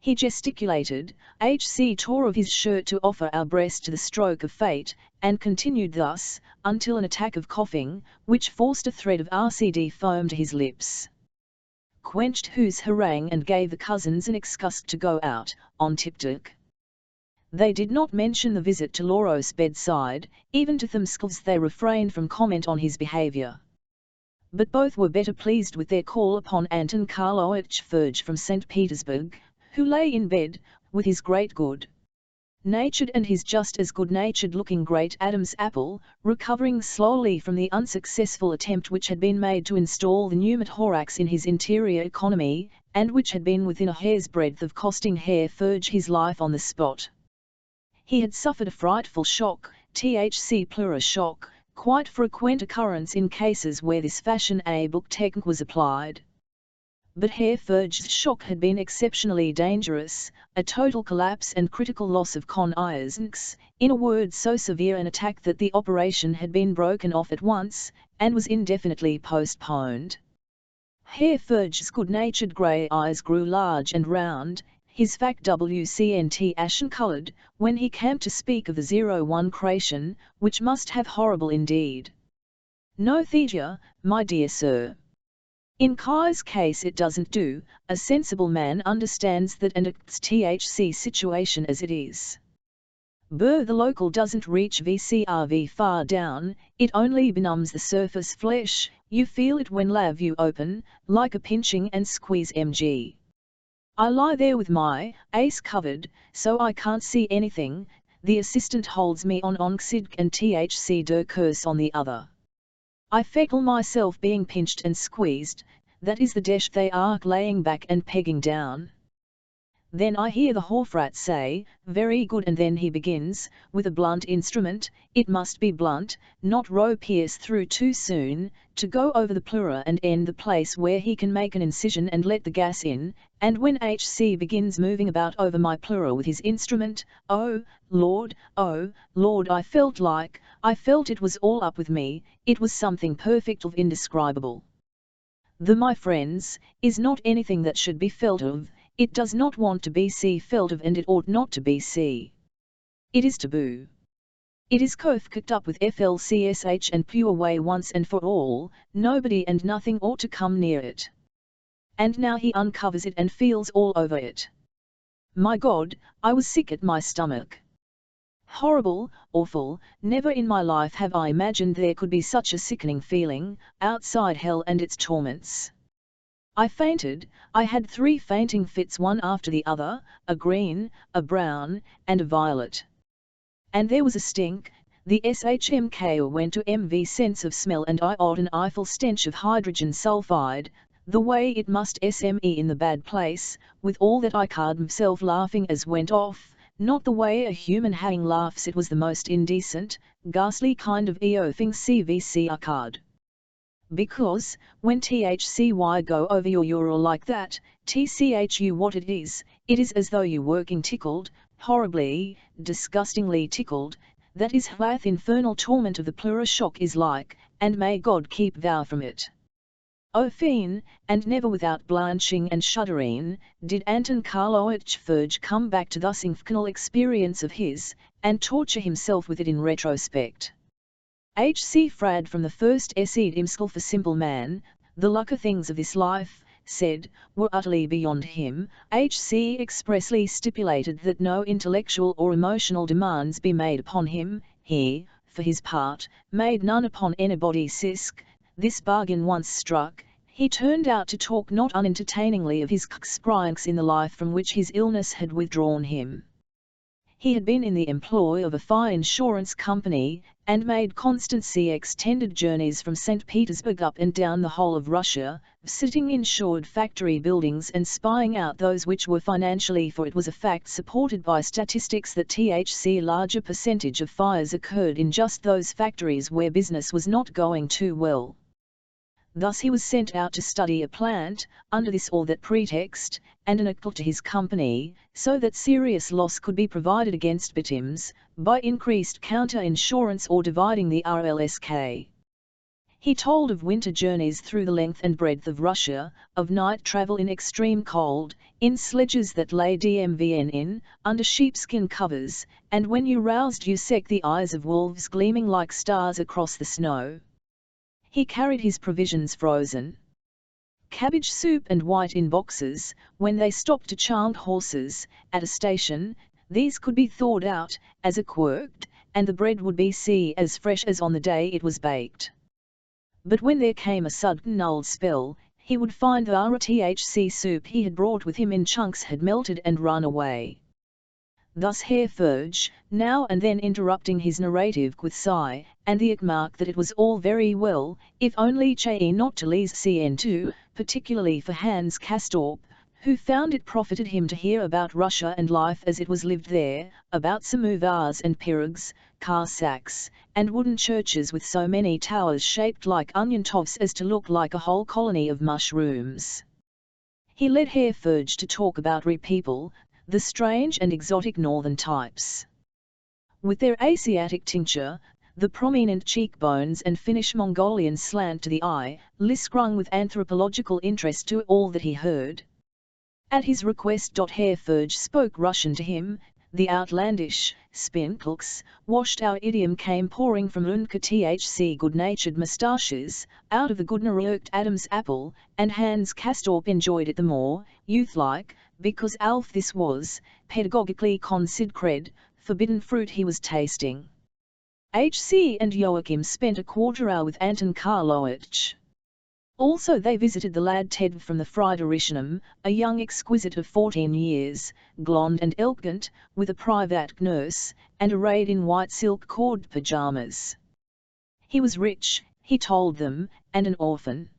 He gesticulated, HC tore of his shirt to offer our breast to the stroke of fate, and continued thus, until an attack of coughing, which forced a thread of RCD foam to his lips, quenched whose harangue and gave the cousins an excuse to go out, on tiptoe. They did not mention the visit to Lauros' bedside, even to themselves they refrained from comment on his behavior. But both were better pleased with their call upon Anton Karlovich Ferge from St. Petersburg, who lay in bed, with his great good-natured and his just as good-natured looking great Adam's apple, recovering slowly from the unsuccessful attempt which had been made to install the pneumothorax in his interior economy, and which had been within a hair's breadth of costing Herr Ferge his life on the spot. He had suffered a frightful shock, THC pleura shock, quite frequent occurrence in cases where this fashion a book technique was applied. But Herr Ferge's shock had been exceptionally dangerous, a total collapse and critical loss of conscience, in a word so severe an attack that the operation had been broken off at once, and was indefinitely postponed. Herr Ferge's good-natured grey eyes grew large and round, his fat WCNT ashen-coloured, when he came to speak of the 01 creation, which must have horrible indeed. No theater, my dear sir. In Kai's case it doesn't do, a sensible man understands that and acts THC situation as it is. The local doesn't reach VCRV far down, it only benumbs the surface flesh, you feel it when lave you open, like a pinching and squeeze mg. I lie there with my ace covered, so I can't see anything, the assistant holds me on oxide and THC der curse on the other. I feel myself being pinched and squeezed, that is the dash they are laying back and pegging down. Then I hear the Hofrat say, very good, and then he begins, with a blunt instrument, it must be blunt, not row pierce through too soon, to go over the pleura and end the place where he can make an incision and let the gas in, and when HC begins moving about over my pleura with his instrument, oh Lord, I felt it was all up with me, it was something perfect of indescribable. My friends, is not anything that should be felt of, it does not want to be felt of and it ought not to be It is taboo. It is cooked up with FLCSH and pure way once and for all, nobody and nothing ought to come near it. And now he uncovers it and feels all over it. My God, I was sick at my stomach. Horrible, awful, never in my life have I imagined there could be such a sickening feeling, outside hell and its torments. I fainted, I had 3 fainting fits one after the other, a green, a brown, and a violet. And there was a stink, the SHMK went to MV sense of smell and I ought an Eiffel stench of hydrogen sulfide, the way it must SME in the bad place, with all that I card myself laughing as went off, not the way a human hang laughs, it was the most indecent, ghastly kind of eoffing CVC card. Because, when THCY go over your urine like that, TCHU what it is as though you working tickled, horribly, disgustingly tickled, that is what infernal torment of the pleura shock is like, and may God keep thou from it. O fiend, and never without blanching and shuddering, did Anton Karlovich Ferge come back to thus infernal experience of his, and torture himself with it in retrospect. H.C. Frad from the first essayed himself a simple man, the lucky things of this life, said, were utterly beyond him. H.C. expressly stipulated that no intellectual or emotional demands be made upon him, he, for his part, made none upon anybody. Sisk, this bargain once struck, he turned out to talk not unentertainingly of his experience in the life from which his illness had withdrawn him. He had been in the employ of a fire insurance company, and made constant extended journeys from St. Petersburg up and down the whole of Russia, sitting in insured factory buildings and spying out those which were financially, for it was a fact supported by statistics that THC larger percentage of fires occurred in just those factories where business was not going too well. Thus he was sent out to study a plant, under this or that pretext, and enact to his company, so that serious loss could be provided against victims, by increased counter-insurance or dividing the RLSK. He told of winter journeys through the length and breadth of Russia, of night travel in extreme cold, in sledges that lay DMVN in, under sheepskin covers, and when you roused you sec the eyes of wolves gleaming like stars across the snow. He carried his provisions frozen. Cabbage soup and white in boxes, when they stopped to chant horses, at a station, These could be thawed out, as a quirked, and the bread would be as fresh as on the day it was baked. But when there came a sudden old spell, he would find the RTHC soup he had brought with him in chunks had melted and run away. Thus Herr Furge, now and then interrupting his narrative with sigh, and the remark that it was all very well, if only Che not to lese CN2, particularly for Hans Castorp, who found it profited him to hear about Russia and life as it was lived there, about samovars and pirogues, car sacks, and wooden churches with so many towers shaped like onion tops as to look like a whole colony of mushrooms. He led Herr Furge to talk about people, the strange and exotic northern types. With their Asiatic tincture, the prominent cheekbones and Finnish Mongolian slant to the eye, Lis sprung with anthropological interest to all that he heard. At his request Herr Furge spoke Russian to him, the outlandish, spinkelks, washed-out idiom came pouring from Unka Thc good-natured moustaches, out of the good-neroked Adam's apple, and Hans Castorp enjoyed it the more, youth-like, because Alf this was, pedagogically considered, forbidden fruit he was tasting. H.C. and Joachim spent a quarter-hour with Anton Karlovich. Also they visited the lad Ted from the Friederichsheim, a young exquisite of 14 years, blonde and elegant, with a private nurse, and arrayed in white silk cord pyjamas. He was rich, he told them, and an orphan.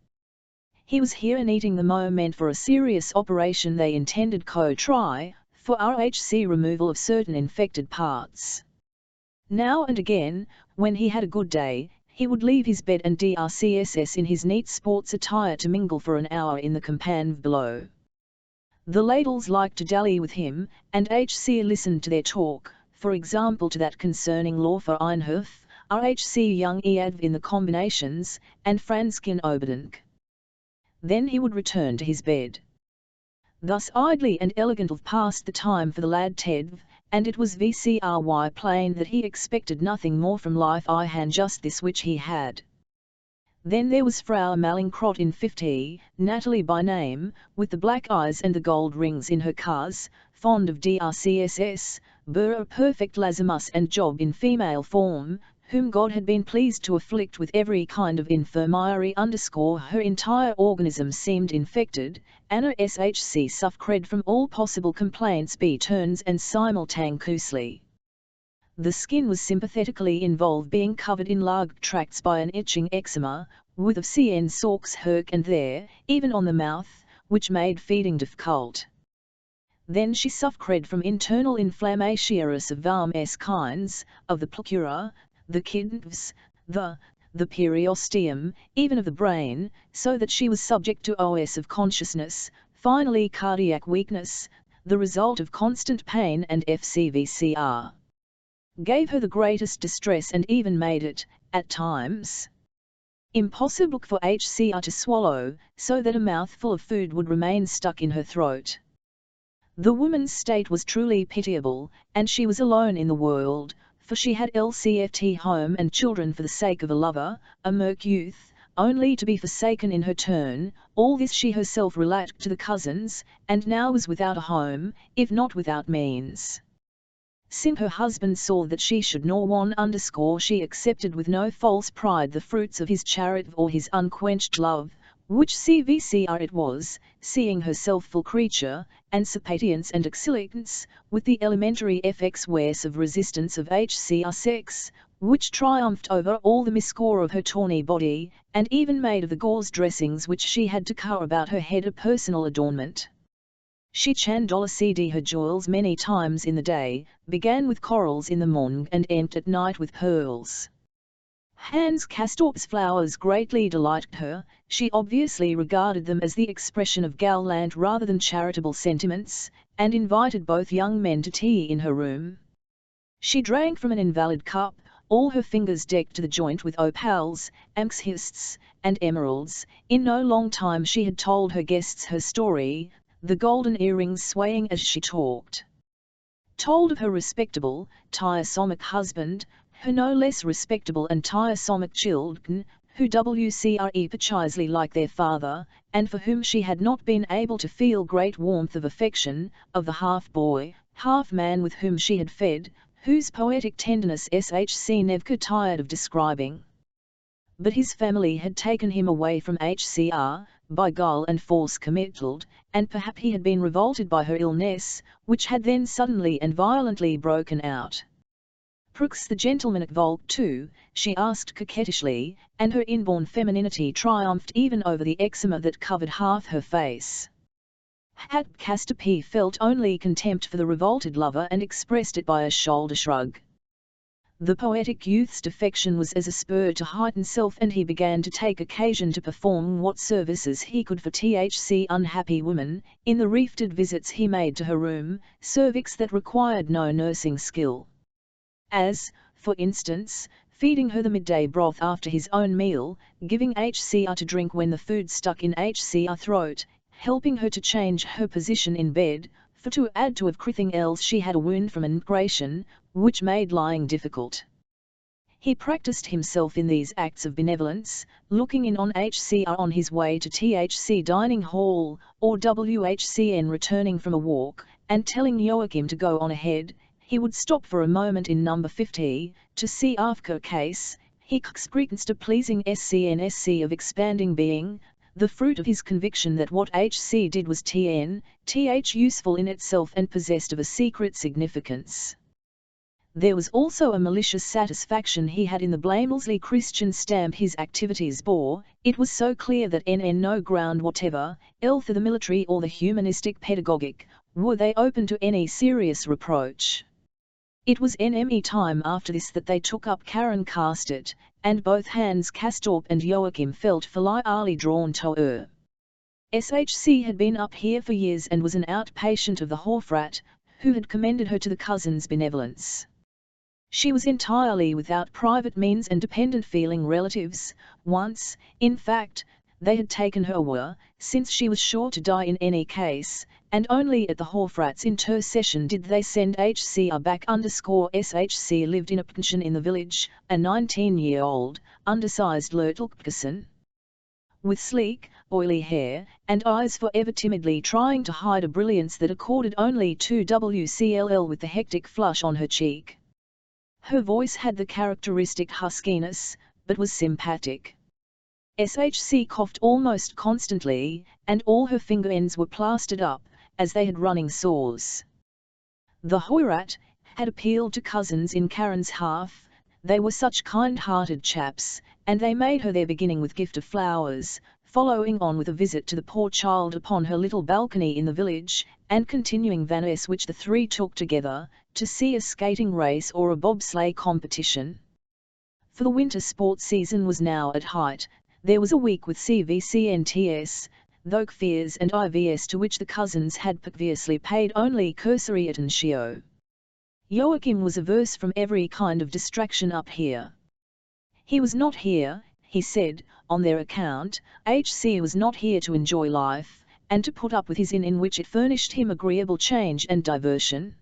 He was here and eating the moment for a serious operation they intended try, for RHC removal of certain infected parts. Now and again, when he had a good day, he would leave his bed and DRCSS in his neat sports attire to mingle for an hour in the campagne below. The ladles liked to dally with him, and HC listened to their talk, for example to that concerning law for Einhof, RHC young Eadv in the combinations, and Franskin Oberdank. Then he would return to his bed. Thus idly and elegantly passed the time for the lad Ted, and it was VCRY plain that he expected nothing more from life than just this which he had. Then there was Frau Mallinckrodt in 50, Natalie by name, with the black eyes and the gold rings in her cars, fond of DRCSS, a perfect Lazimus and job in female form, whom God had been pleased to afflict with every kind of infirmary her entire organism seemed infected, Anna SHC suffered from all possible complaints turns and simultaneously. The skin was sympathetically involved being covered in large tracts by an itching eczema, with of CN sores here and there, even on the mouth, which made feeding difficult. Then she suffered from internal inflammations of various kinds, of the placura, the kidneys, the periosteum, even of the brain, so that she was subject to OS of consciousness, finally cardiac weakness, the result of constant pain, and FCVCR gave her the greatest distress and even made it, at times, impossible for HCR to swallow, so that a mouthful of food would remain stuck in her throat. The woman's state was truly pitiable, and she was alone in the world, for she had LCFT home and children for the sake of a lover, a merc youth, only to be forsaken in her turn. All this she herself related to the cousins, and now was without a home, if not without means. Since her husband saw that she should nor one she accepted with no false pride the fruits of his charity or his unquenched love, which CVCR it was, seeing herself full creature, and sapatience and excellence, with the elementary FX wares of resistance of HCR sex, which triumphed over all the miscore of her tawny body, and even made of the gauze dressings which she had to cover about her head a personal adornment. She CD her jewels many times in the day, began with corals in the morning and ended at night with pearls. Hans Castorp's flowers greatly delighted her, she obviously regarded them as the expression of gallant rather than charitable sentiments, and invited both young men to tea in her room. She drank from an invalid cup, all her fingers decked to the joint with opals, amethysts, and emeralds. In no long time she had told her guests her story, the golden earrings swaying as she talked. Told of her respectable, tiresome husband, her no less respectable and tiresome children, who were precisely like their father, and for whom she had not been able to feel great warmth of affection, of the half-boy, half-man with whom she had fed, whose poetic tenderness Shc never tired of describing. But his family had taken him away from Hcr, by guile and false committal, and perhaps he had been revolted by her illness, which had then suddenly and violently broken out. "Prux the gentleman at Volk too?" she asked coquettishly, and her inborn femininity triumphed even over the eczema that covered half her face. Had Castope felt only contempt for the revolted lover and expressed it by a shoulder shrug. The poetic youth's defection was as a spur to heighten self, and he began to take occasion to perform what services he could for Thc unhappy woman, in the repeated visits he made to her room, cervix that required no nursing skill. As, for instance, feeding her the midday broth after his own meal, giving Hcr to drink when the food stuck in Hcr throat, helping her to change her position in bed, for to add to everything else she had a wound from emigration, which made lying difficult. He practiced himself in these acts of benevolence, looking in on Hcr on his way to Thc dining hall, or Whcn returning from a walk, and telling Joachim to go on ahead. He would stop for a moment in number 50, to see after a case. He experienced a pleasing SCNSC of expanding being, the fruit of his conviction that what Hc did was th useful in itself and possessed of a secret significance. There was also a malicious satisfaction he had in the blamelessly Christian stamp his activities bore. It was so clear that no ground whatever, for the military or the humanistic pedagogic, were they open to any serious reproach. It was NME time after this that they took up Karen Castert, and both Hans Castorp and Joachim felt filially drawn to her. Shc had been up here for years and was an outpatient of the Hofrat, who had commended her to the cousin's benevolence. She was entirely without private means and dependent-feeling relatives. Once, in fact, they had taken her away, since she was sure to die in any case, and only at the Hofrat's intercession did they send Hcr back. Shc lived in a pension in the village, a 19-year-old, undersized little person, with sleek, oily hair, and eyes forever timidly trying to hide a brilliance that accorded only to WCLL with the hectic flush on her cheek. Her voice had the characteristic huskiness, but was sympathetic. Shc coughed almost constantly, and all her finger ends were plastered up, as they had running sores. The Hoyrat had appealed to cousins in Karen's half. They were such kind-hearted chaps, and they made her their beginning with gift of flowers, following on with a visit to the poor child upon her little balcony in the village, and continuing Van S, which the three took together, to see a skating race or a bobsleigh competition. For the winter sports season was now at height. There was a week with CVCNTS, Thokfirs and IVS to which the cousins had previously paid only cursory attention. Joachim was averse from every kind of distraction up here. He was not here, he said, on their account. Hc was not here to enjoy life, and to put up with his inn in which it furnished him agreeable change and diversion.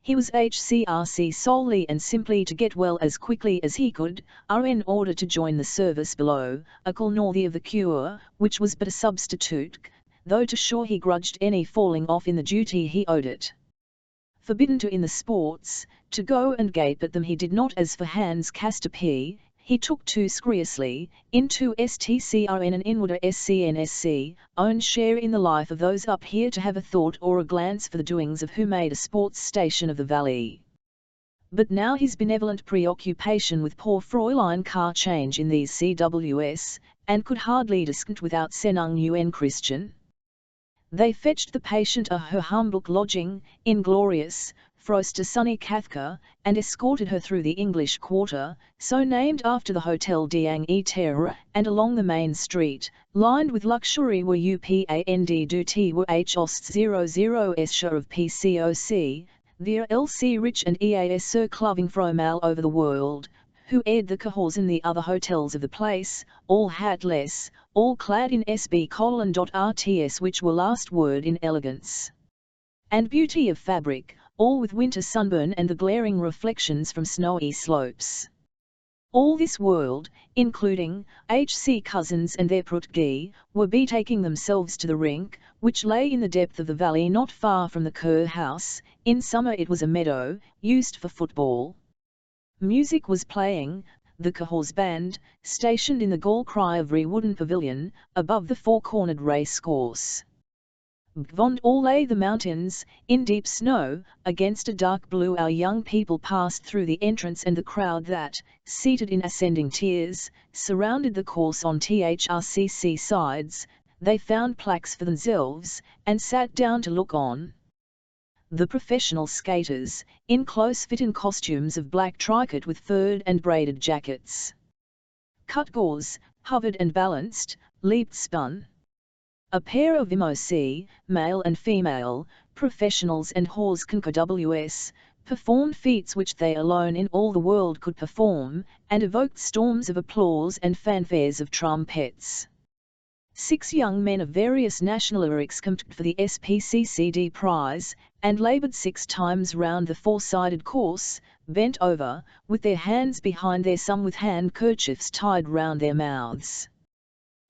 He was HCRC solely and simply to get well as quickly as he could, in order to join the service below, a call northy of the cure, which was but a substitute, though to sure he grudged any falling off in the duty he owed it. Forbidden to in the sports, to go and gape at them he did not. As for Hans Castope, he took too seriously, into STCRN and inwarder SCNSC, own share in the life of those up here to have a thought or a glance for the doings of who made a sports station of the valley. But now his benevolent preoccupation with poor Fräulein car change in these CWS, and could hardly discount without Sennung UN Christian. They fetched the patient a her humble lodging, inglorious, frost a sunny Cathcar, and escorted her through the English Quarter, so named after the Hotel d'Ang et Terre, and along the main street, lined with luxury were upand du T were H Osts 00s share of PCOC, the LC Rich and EAS Sir Cloving Fromal over the world, who aired the cahors in the other hotels of the place, all hatless, all clad in SB:.RTS, which were last word in elegance and beauty of fabric, all with winter sunburn and the glaring reflections from snowy slopes. All this world, including H.C. Cousins and their protégé, were betaking themselves to the rink, which lay in the depth of the valley not far from the Kerr house. In summer it was a meadow, used for football. Music was playing, the Cahors band, stationed in the Gall-Crievery wooden pavilion, above the four-cornered racecourse. Beyond all lay the mountains, in deep snow, against a dark blue. Our young people passed through the entrance, and the crowd that, seated in ascending tiers, surrounded the course on THRCC sides, they found plaques for themselves, and sat down to look on. The professional skaters, in close-fitting costumes of black tricot with furred and braided jackets, cut gauze, hovered and balanced, leaped, spun. A pair of MOC, male and female, professionals and hors concours, performed feats which they alone in all the world could perform, and evoked storms of applause and fanfares of trumpets. 6 young men of various nationalities competed for the SPCCD prize, and laboured 6 times round the 4-sided course, bent over, with their hands behind their some with handkerchiefs tied round their mouths.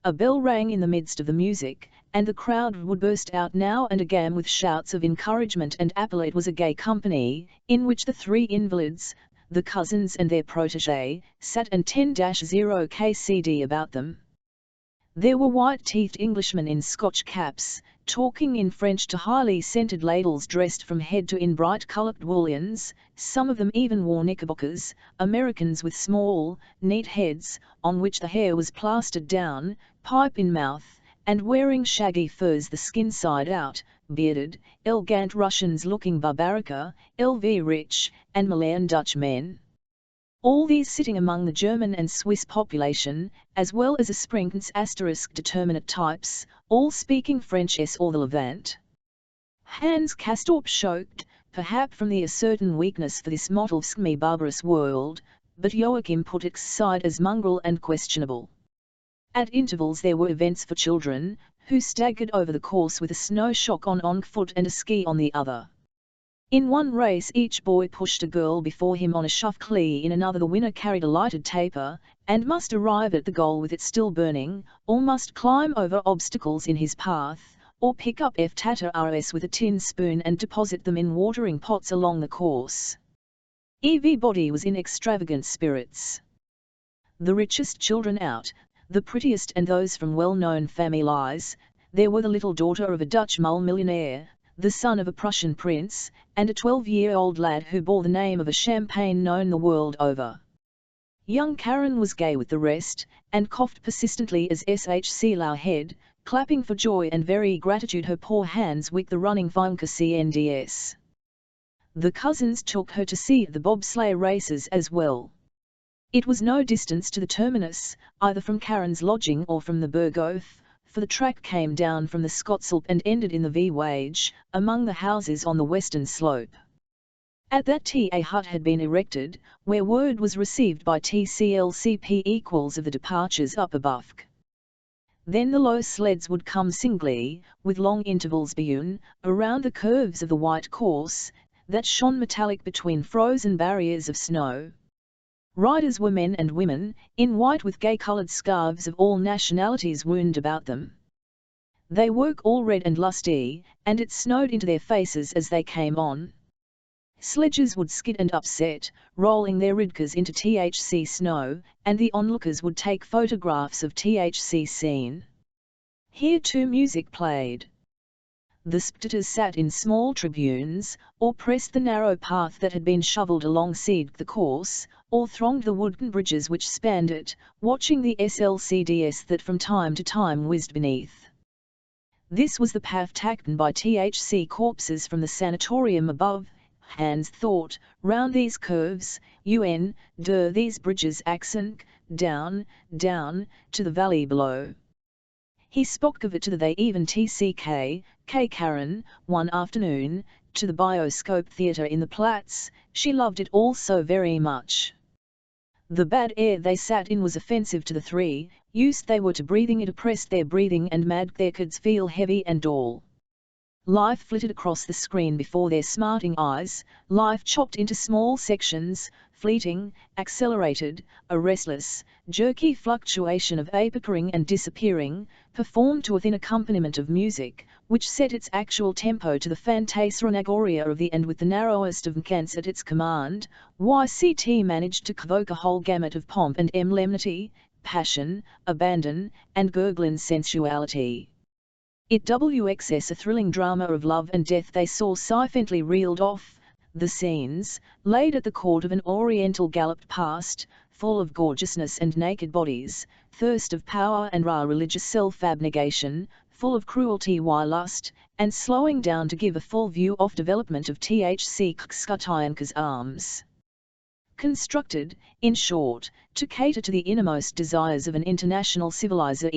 A bell rang in the midst of the music, and the crowd would burst out now and again with shouts of encouragement and appeal. It was a gay company, in which the 3 invalids, the Cousins and their protégé, sat, and 10-0 KCD about them. There were white-teethed Englishmen in Scotch caps, talking in French to highly scented ladles dressed from head to in bright-coloured woollens. Some of them even wore knickerbockers, Americans with small, neat heads, on which the hair was plastered down, pipe in mouth, and wearing shaggy furs the skin side out, bearded, elegant Russians looking barbarica, LV rich, and Milan Dutch men. All these sitting among the German and Swiss population, as well as a sprinkles * determinate types, all speaking French or the Levant. Hans Castorp choked, perhaps from the a certain weakness for this mottled barbarous world, but Joachim put it aside as mongrel and questionable. At intervals there were events for children, who staggered over the course with a snow shock on one foot and a ski on the other. In one race each boy pushed a girl before him on a shuffle. In another the winner carried a lighted taper, and must arrive at the goal with it still burning, or must climb over obstacles in his path, or pick up F-tatters with a tin spoon and deposit them in watering pots along the course. Everybody was in extravagant spirits. The richest children out, the prettiest and those from well-known families. There were the little daughter of a Dutch millionaire, the son of a Prussian prince, and a 12-year-old lad who bore the name of a champagne known the world over. Young Karen was gay with the rest, and coughed persistently as SHC Lau head, clapping for joy and very gratitude her poor hands with the running Funka CNDS. The Cousins took her to see the bobsleigh races as well. It was no distance to the terminus, either from Karen's lodging or from the Berghof, for the track came down from the Scotsalp and ended in the V-Wage, among the houses on the western slope. At that a hut had been erected, where word was received by TCLCP equals of the departures up above. Then the low sleds would come singly, with long intervals beyond, around the curves of the white course, that shone metallic between frozen barriers of snow. Riders were men and women, in white with gay-coloured scarves of all nationalities wound about them. They were all red and lusty, and it snowed into their faces as they came on. Sledges would skid and upset, rolling their ridkas into THC snow, and the onlookers would take photographs of THC scene. Here too music played. The spectators sat in small tribunes, or pressed the narrow path that had been shovelled alongside the course, or thronged the wooden bridges which spanned it, watching the SLCDS that from time to time whizzed beneath. This was the path taken by THC corpses from the sanatorium above, Hans thought, round these curves, these bridges accent, down, to the valley below. He spoke of it to they even TCK, Karen, one afternoon, to the Bioscope Theatre in the Platz. She loved it all so very much. The bad air they sat in was offensive to the 3, used they were to breathing it oppressed their breathing and made their kids feel heavy and dull. Life flitted across the screen before their smarting eyes, life chopped into small sections, fleeting, accelerated, a restless, jerky fluctuation of appearing and disappearing, performed to a thin accompaniment of music, which set its actual tempo to the phantasmagoria of the end with the narrowest of cants at its command. YCT managed to convoke a whole gamut of pomp and lemnity, passion, abandon, and gurgling sensuality. It WXS a thrilling drama of love and death. They saw silently reeled off, the scenes, laid at the court of an oriental galloped past, full of gorgeousness and naked bodies, thirst of power and raw religious self-abnegation, full of cruelty while lust, and slowing down to give a full view of development of THC Skutyanka's arms. Constructed, in short, to cater to the innermost desires of an international civilizer.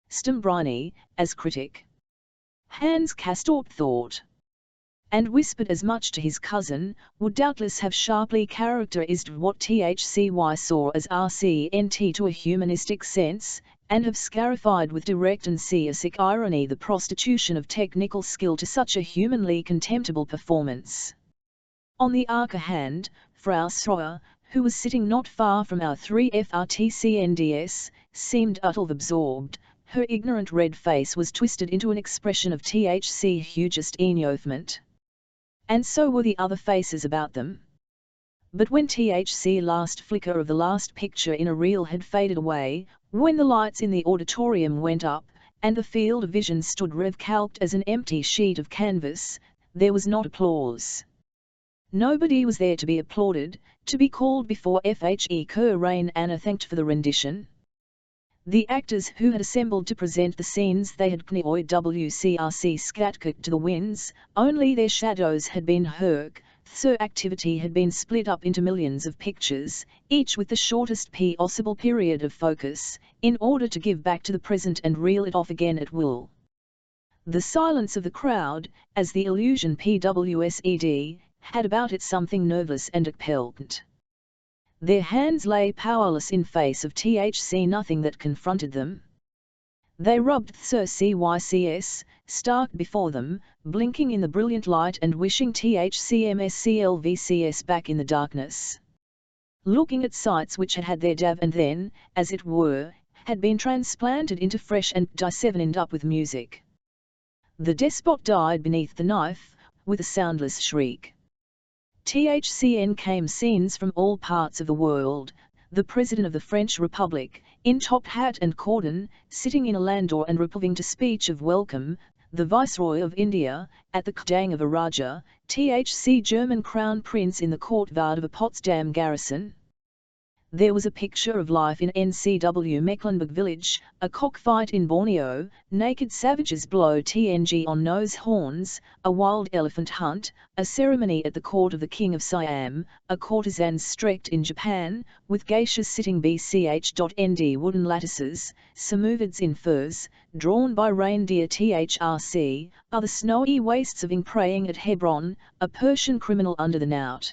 Stambrini, as critic. Hans Castorp thought, and whispered as much to his cousin, would doubtless have sharply characterized what THCY saw as RCNT to a humanistic sense, and have scarified with direct and seasick irony the prostitution of technical skill to such a humanly contemptible performance. On the other hand, Frau Sroer, who was sitting not far from our 3FRTCNDS, seemed utterly absorbed. Her ignorant red face was twisted into an expression of THC hugest enjoyment. And so were the other faces about them. But when THC last flicker of the last picture in a reel had faded away, when the lights in the auditorium went up, and the field of vision stood rev-calked as an empty sheet of canvas, there was not applause. Nobody was there to be applauded, to be called before FHE Kerrane Anna thanked for the rendition. The actors who had assembled to present the scenes they had knoi WCRC scatcooked to the winds, only their shadows had been herk, so activity had been split up into millions of pictures, each with the shortest possible period of focus, in order to give back to the present and reel it off again at will. The silence of the crowd, as the illusion PWSED, had about it something nerveless and expectant. Their hands lay powerless in face of THC nothing that confronted them. They rubbed Sir CYCS, stark before them, blinking in the brilliant light and wishing THCMSCLVCS back in the darkness. Looking at sights which had had their dav and then, as it were, had been transplanted into fresh and dissevened up with music. The despot died beneath the knife, with a soundless shriek. THCN came scenes from all parts of the world, the President of the French Republic, in top hat and cordon, sitting in a landau and repeating to speech of welcome, the Viceroy of India, at the Kdang of a Raja, THC German Crown Prince in the courtyard of a Potsdam garrison. There was a picture of life in NCW Mecklenburg village, a cockfight in Borneo, naked savages blow TNG on nose horns, a wild elephant hunt, a ceremony at the court of the King of Siam, a courtesan streaked in Japan, with geishas sitting BCH.ND wooden lattices, samouvids in furs, drawn by reindeer THRC, other snowy wastes of praying at Hebron, a Persian criminal under the knout.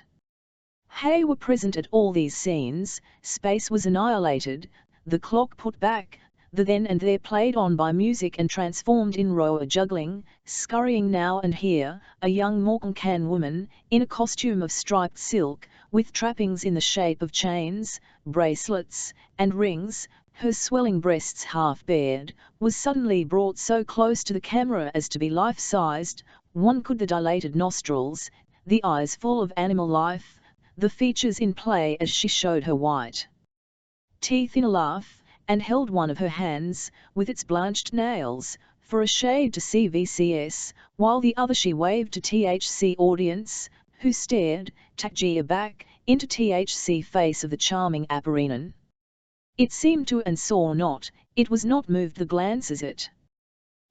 Hay were present at all these scenes, space was annihilated, the clock put back, the then and there played on by music and transformed in row a juggling, scurrying now and here, a young Morkan woman, in a costume of striped silk, with trappings in the shape of chains, bracelets, and rings, her swelling breasts half bared, was suddenly brought so close to the camera as to be life-sized, one could the dilated nostrils, the eyes full of animal life, the features in play as she showed her white teeth in a laugh, and held one of her hands, with its blanched nails, for a shade to see VCS, while the other she waved to THC audience, who stared, tagia back, into THC face of the charming Aparinan. It seemed to and saw not, it was not moved the glances it.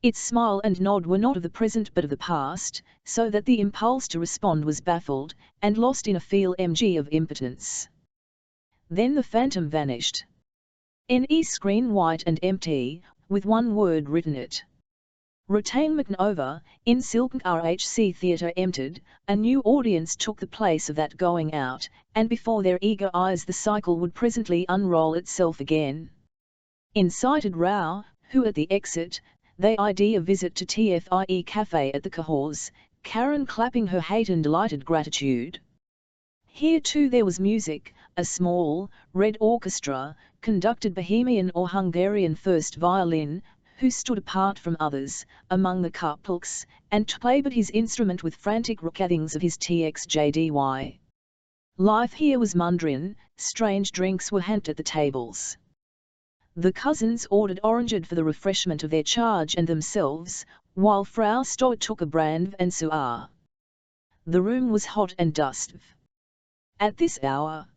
Its smile and nod were not of the present but of the past, so that the impulse to respond was baffled, and lost in a feel-mg of impotence. Then the phantom vanished. NE screen white and empty, with one word written it. Retainment over, in Silken RHC Theatre entered, a new audience took the place of that going out, and before their eager eyes the cycle would presently unroll itself again. Incited Rao, who at the exit, they ID a visit to TFIE Cafe at the Cahors, Karen clapping her hate and delighted gratitude. Here too there was music, a small, red orchestra, conducted Bohemian or Hungarian first violin, who stood apart from others, among the couplets, and played his instrument with frantic recordings of his txjdy. Life here was mundane, strange drinks were handed at the tables. The cousins ordered orangeade for the refreshment of their charge and themselves, while Frau Stoll took a brand and suar. The room was hot and dusty. At this hour,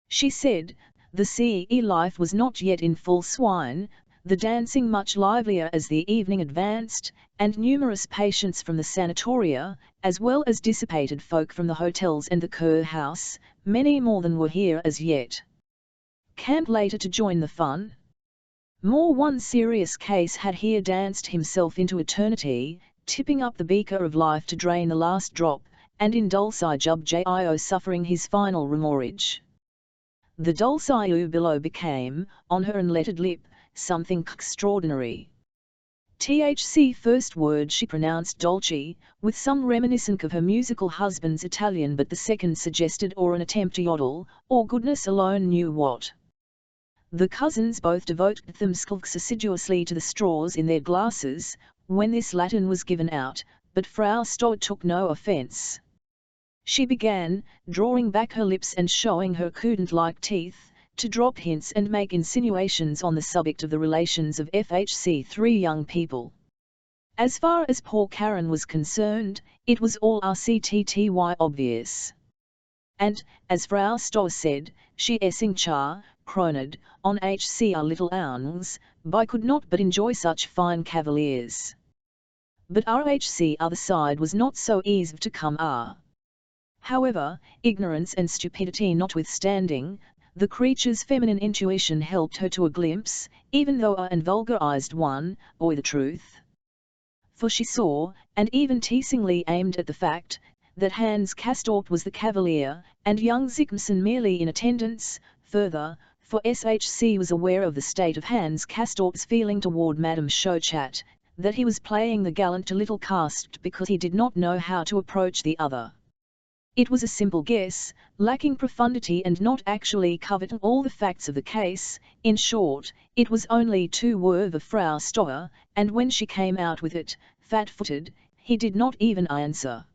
she said, the sea life was not yet in full swing, the dancing much livelier as the evening advanced, and numerous patients from the sanatoria, as well as dissipated folk from the hotels and the Kurhaus, many more than were here as yet, camped later to join the fun. More one serious case had here danced himself into eternity, tipping up the beaker of life to drain the last drop, and in dulci jubjio suffering his final remorage. The dulci below became, on her unlettered lip, something extraordinary. THC first word she pronounced dolce, with some reminiscence of her musical husband's Italian, but the second suggested or an attempt to yodel, or goodness alone knew what. The cousins both devoted themselves assiduously to the straws in their glasses, when this Latin was given out, but Frau Stoll took no offence. She began, drawing back her lips and showing her couldn't-like teeth, to drop hints and make insinuations on the subject of the relations of FHC three young people. As far as poor Karen was concerned, it was all RCTTY obvious. And, as Frau Stoll said, she Essingchar, Kroned, on HC little oungs, by could not but enjoy such fine cavaliers. But RHC other side was not so easy to come However, ignorance and stupidity notwithstanding, the creature's feminine intuition helped her to a glimpse, even though and vulgarized one, or the truth. For she saw, and even teasingly aimed at the fact, that Hans Castorp was the cavalier, and young Zikmson merely in attendance. Further, for SHC was aware of the state of Hans Castorp's feeling toward Madame Chauchat, that he was playing the gallant to little cast because he did not know how to approach the other. It was a simple guess, lacking profundity and not actually covering all the facts of the case. In short, it was only too worth of Frau Stoll, and when she came out with it, fat-footed, he did not even answer.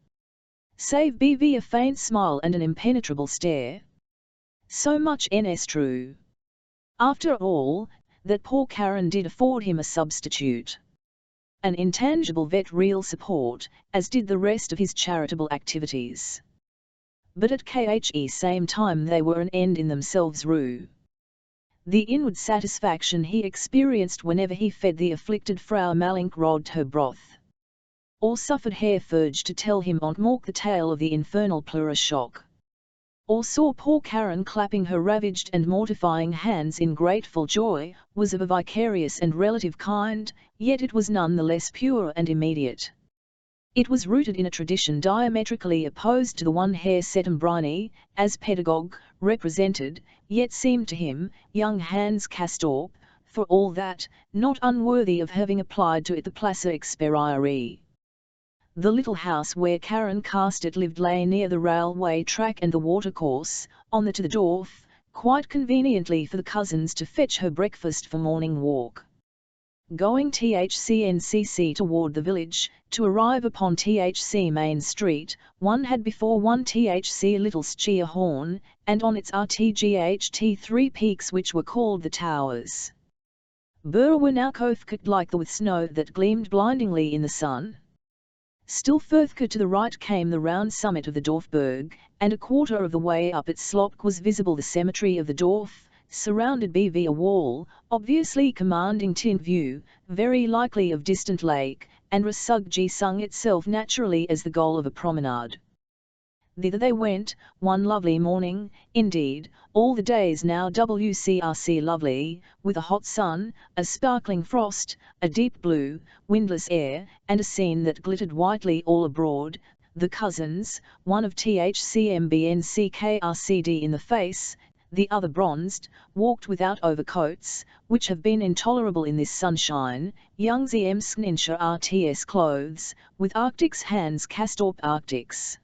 Save BV a faint smile and an impenetrable stare. So much NS true. After all, that poor Karen did afford him a substitute. An intangible vet real support, as did the rest of his charitable activities. But at KHE same time they were an end in themselves rue. The inward satisfaction he experienced whenever he fed the afflicted Frau Mallinckrodt her broth, or suffered Herr Furge to tell him on Mork the tale of the infernal pleura shock, or saw poor Karen clapping her ravaged and mortifying hands in grateful joy, was of a vicarious and relative kind, yet it was none the less pure and immediate. It was rooted in a tradition diametrically opposed to the one Herr Settembrini, as pedagogue, represented, yet seemed to him, young Hans Castorp, for all that, not unworthy of having applied to it the placer experiare. The little house where Karen cast it lived lay near the railway track and the watercourse, on the to the Dorf, quite conveniently for the cousins to fetch her breakfast for morning walk. Going THCNCC toward the village, to arrive upon THC Main Street, one had before one THC Little Scheer Horn, and on its RTGHT 3 peaks which were called the Towers. Burr were now coathcoat like the with snow that gleamed blindingly in the sun. Still further to the right came the round summit of the Dorfberg, and a quarter of the way up its slope was visible the cemetery of the Dorf, surrounded by a wall, obviously commanding tin view, very likely of distant lake, and Rasugji sung itself naturally as the goal of a promenade. Thither they went, one lovely morning, indeed, all the days now WCRC lovely, with a hot sun, a sparkling frost, a deep blue, windless air, and a scene that glittered whitely all abroad. The cousins, one of THCMBNCKRCD in the face, the other bronzed, walked without overcoats, which have been intolerable in this sunshine, young ZM Sninscher RTS clothes, with Arctics Hans Castorp Arctics.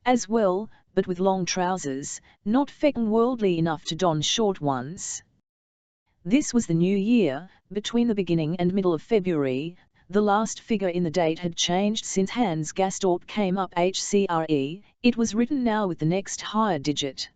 As well, but with long trousers, not feckin' worldly enough to don short ones. This was the new year. Between the beginning and middle of February, the last figure in the date had changed since Hans Gastorp came up HCRE, it was written now with the next higher digit.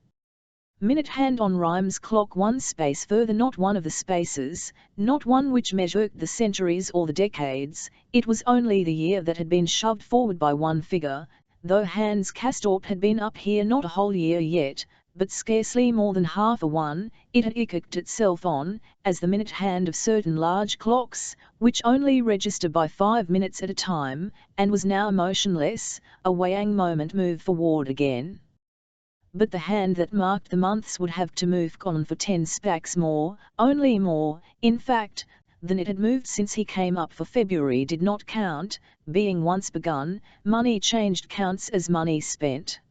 Minute hand on rhymes clock one space further, not one of the spaces, not one which measured the centuries or the decades, it was only the year that had been shoved forward by one figure, though Hans Castorp had been up here not a whole year yet, but scarcely more than half a one, it had kicked itself on, as the minute hand of certain large clocks, which only register by 5 minutes at a time, and was now motionless, a weighing moment move forward again. But the hand that marked the months would have to move on for 10 spacks more, only more, in fact, than it had moved since he came up for February did not count, being once begun, money changed counts as money spent.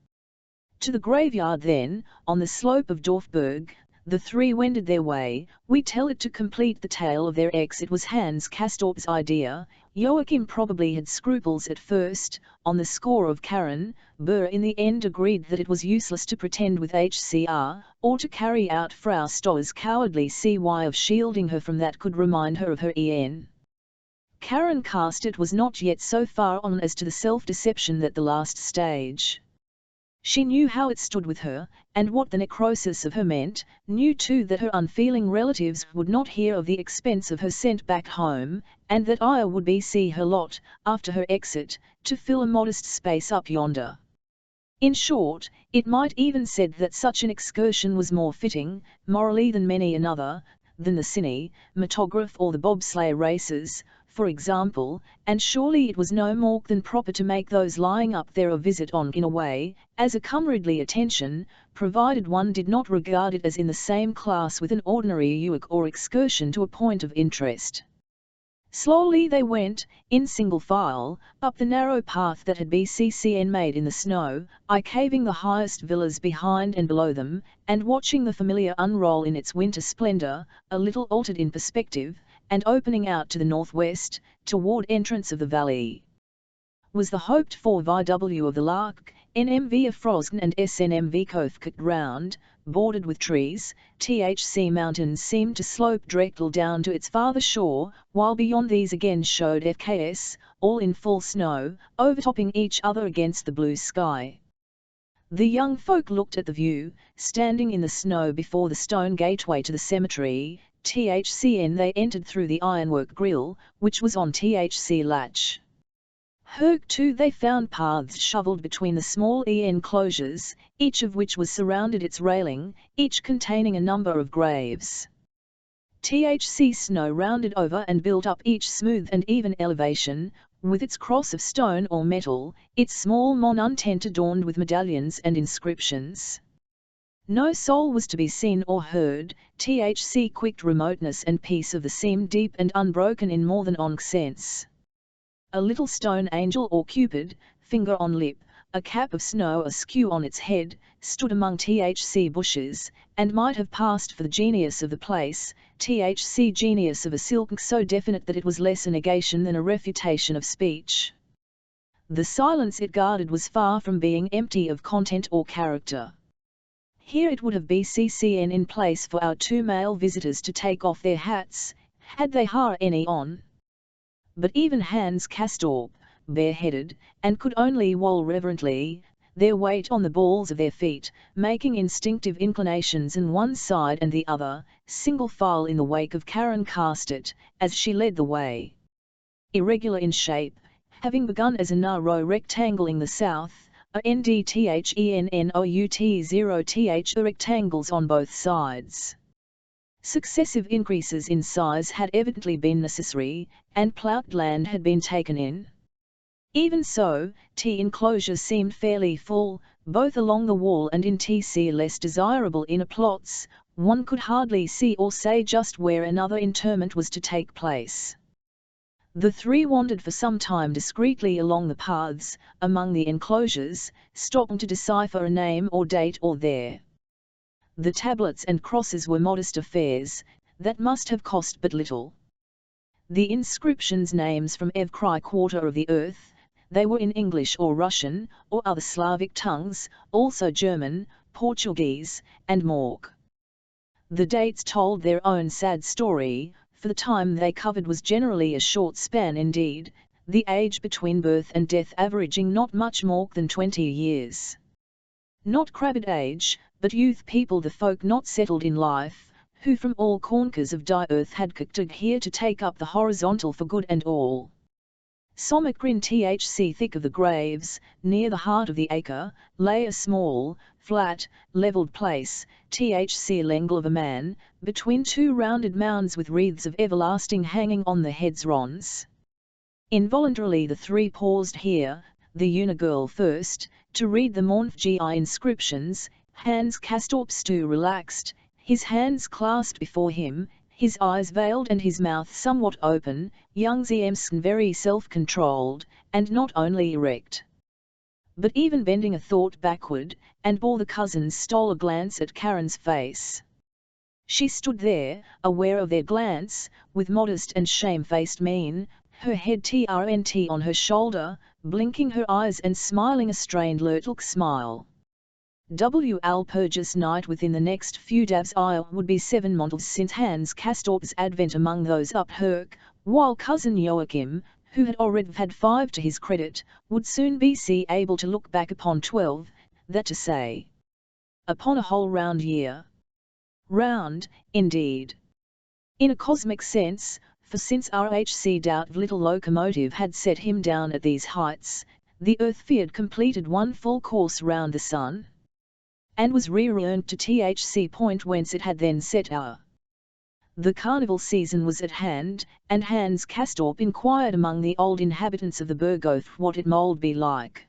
To the graveyard then, on the slope of Dorfberg, the three wended their way. We tell it to complete the tale of their ex. It was Hans Castorp's idea. Joachim probably had scruples at first, on the score of Karen. Burr in the end agreed that it was useless to pretend with HCR, or to carry out Frau Stoer's cowardly CY of shielding her from that could remind her of her EN. Karen cast it was not yet so far on as to the self-deception that the last stage. She knew how it stood with her, and what the necrosis of her meant, knew too that her unfeeling relatives would not hear of the expense of her sent back home, and that I would be see her lot, after her exit, to fill a modest space up yonder. In short, it might even said that such an excursion was more fitting, morally than many another, than the cinematograph or the bobsleigh races, for example, and surely it was no more than proper to make those lying up there a visit on in a way, as a comradely attention, provided one did not regard it as in the same class with an ordinary euch or excursion to a point of interest. Slowly they went, in single file, up the narrow path that had BCCN made in the snow, I caving the highest villas behind and below them, and watching the familiar unroll in its winter splendor, a little altered in perspective, and opening out to the northwest, toward entrance of the valley. Was the hoped-for VW of the Lark, NMV of Frosgen and SNMV Kothkut round, bordered with trees. THC mountains seemed to slope directly down to its farther shore, while beyond these again showed FKS, all in full snow, overtopping each other against the blue sky. The young folk looked at the view, standing in the snow before the stone gateway to the cemetery. THCN they entered through the ironwork grille, which was on THC latch. Herg too they found paths shovelled between the small enclosures, each of which was surrounded its railing, each containing a number of graves. THC snow rounded over and built up each smooth and even elevation, with its cross of stone or metal, its small monument adorned with medallions and inscriptions. No soul was to be seen or heard. THC quick remoteness and peace of the seemed deep and unbroken in more than on sense. A little stone angel or cupid, finger on lip, a cap of snow askew on its head, stood among THC bushes, and might have passed for the genius of the place, THC genius of a silk so definite that it was less a negation than a refutation of speech. The silence it guarded was far from being empty of content or character. Here it would have BCCN in place for our two male visitors to take off their hats, had they any on. But even Hans Castorp, bareheaded, and could only wail reverently, their weight on the balls of their feet, making instinctive inclinations on one side and the other, single file in the wake of Karen cast it, as she led the way. Irregular in shape, having begun as a narrow rectangle in the south, a NDTHENNOUT0TH the rectangles on both sides. Successive increases in size had evidently been necessary, and ploughed land had been taken in. Even so, T enclosure seemed fairly full, both along the wall and in TC less desirable inner plots. One could hardly see or say just where another interment was to take place. The three wandered for some time discreetly along the paths, among the enclosures, stopping to decipher a name or date or there. The tablets and crosses were modest affairs, that must have cost but little. The inscriptions names from every quarter of the earth, they were in English or Russian, or other Slavic tongues, also German, Portuguese, and Mork. The dates told their own sad story, for the time they covered was generally a short span indeed, the age between birth and death averaging not much more than 20 years. Not crabbed age, but youth people, the folk not settled in life, who from all corners of die earth had cooked here to take up the horizontal for good and all. Somachrin thc thick of the graves, near the heart of the acre, lay a small, flat, levelled place, thc lengle of a man, between two rounded mounds with wreaths of everlasting hanging on the heads rons. Involuntarily the three paused here, the Una girl first, to read the mournful inscriptions. Hans Castorp stood relaxed, his hands clasped before him, his eyes veiled and his mouth somewhat open, young Ziemsken very self-controlled, and not only erect, but even bending a thought backward, and bore the cousins stole a glance at Karen's face. She stood there, aware of their glance, with modest and shamefaced mien, her head trnt on her shoulder, blinking her eyes and smiling a strained little smile. Walpurgis night within the next few days would be 7 months since Hans Castorp's advent among those up Herk, while cousin Joachim, who had already had 5 to his credit, would soon be able to look back upon 12, that to say, upon a whole round year. Round, indeed. In a cosmic sense, for since RHC doubt little locomotive had set him down at these heights, the earth feared completed one full course round the sun, and was reurned to thc point whence it had then set out. The carnival season was at hand, and Hans Castorp inquired among the old inhabitants of the Burgoth what it mould be like.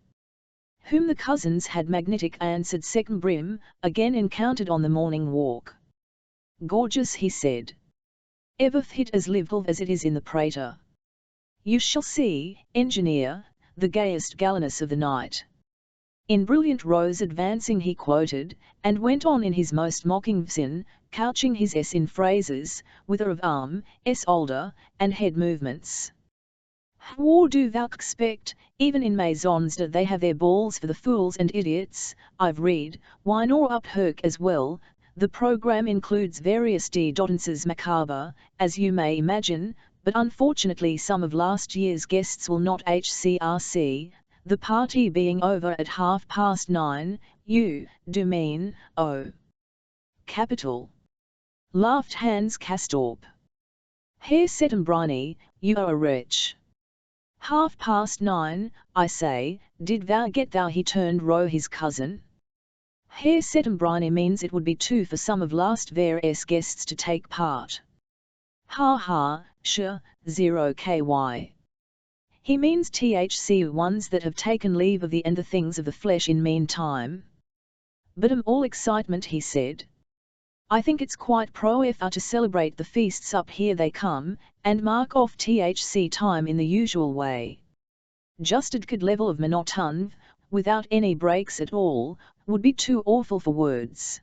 Whom the cousins had magnetic answered second brim, again encountered on the morning walk. Gorgeous, he said. Ever fit as livable as it is in the Prater. You shall see, engineer, the gayest galliness of the night. In brilliant rows advancing he quoted, and went on in his most mocking vsin, couching his S in phrases, with a of arm, S older, and head movements. How do thou expect, even in maisons do they have their balls for the fools and idiots, I've read, why nor up Herk as well, the programme includes various dances macabre, as you may imagine, but unfortunately some of last year's guests will not HCRC, the party being over at 9:30, you do mean, oh. Capital. Laughed Hans Castorp. Herr Settembrine, you are a wretch. 9:30, I say, did thou get thou? He turned row his cousin. Herr Settembrine means it would be 2 for some of last year's guests to take part. Ha ha, sure, 0 ky. He means thc ones that have taken leave of the and the things of the flesh in meantime. But all excitement, he said. I think it's quite pro-fr to celebrate the feasts up here they come, and mark off thc time in the usual way. Just at good level of monotone, without any breaks at all, would be too awful for words.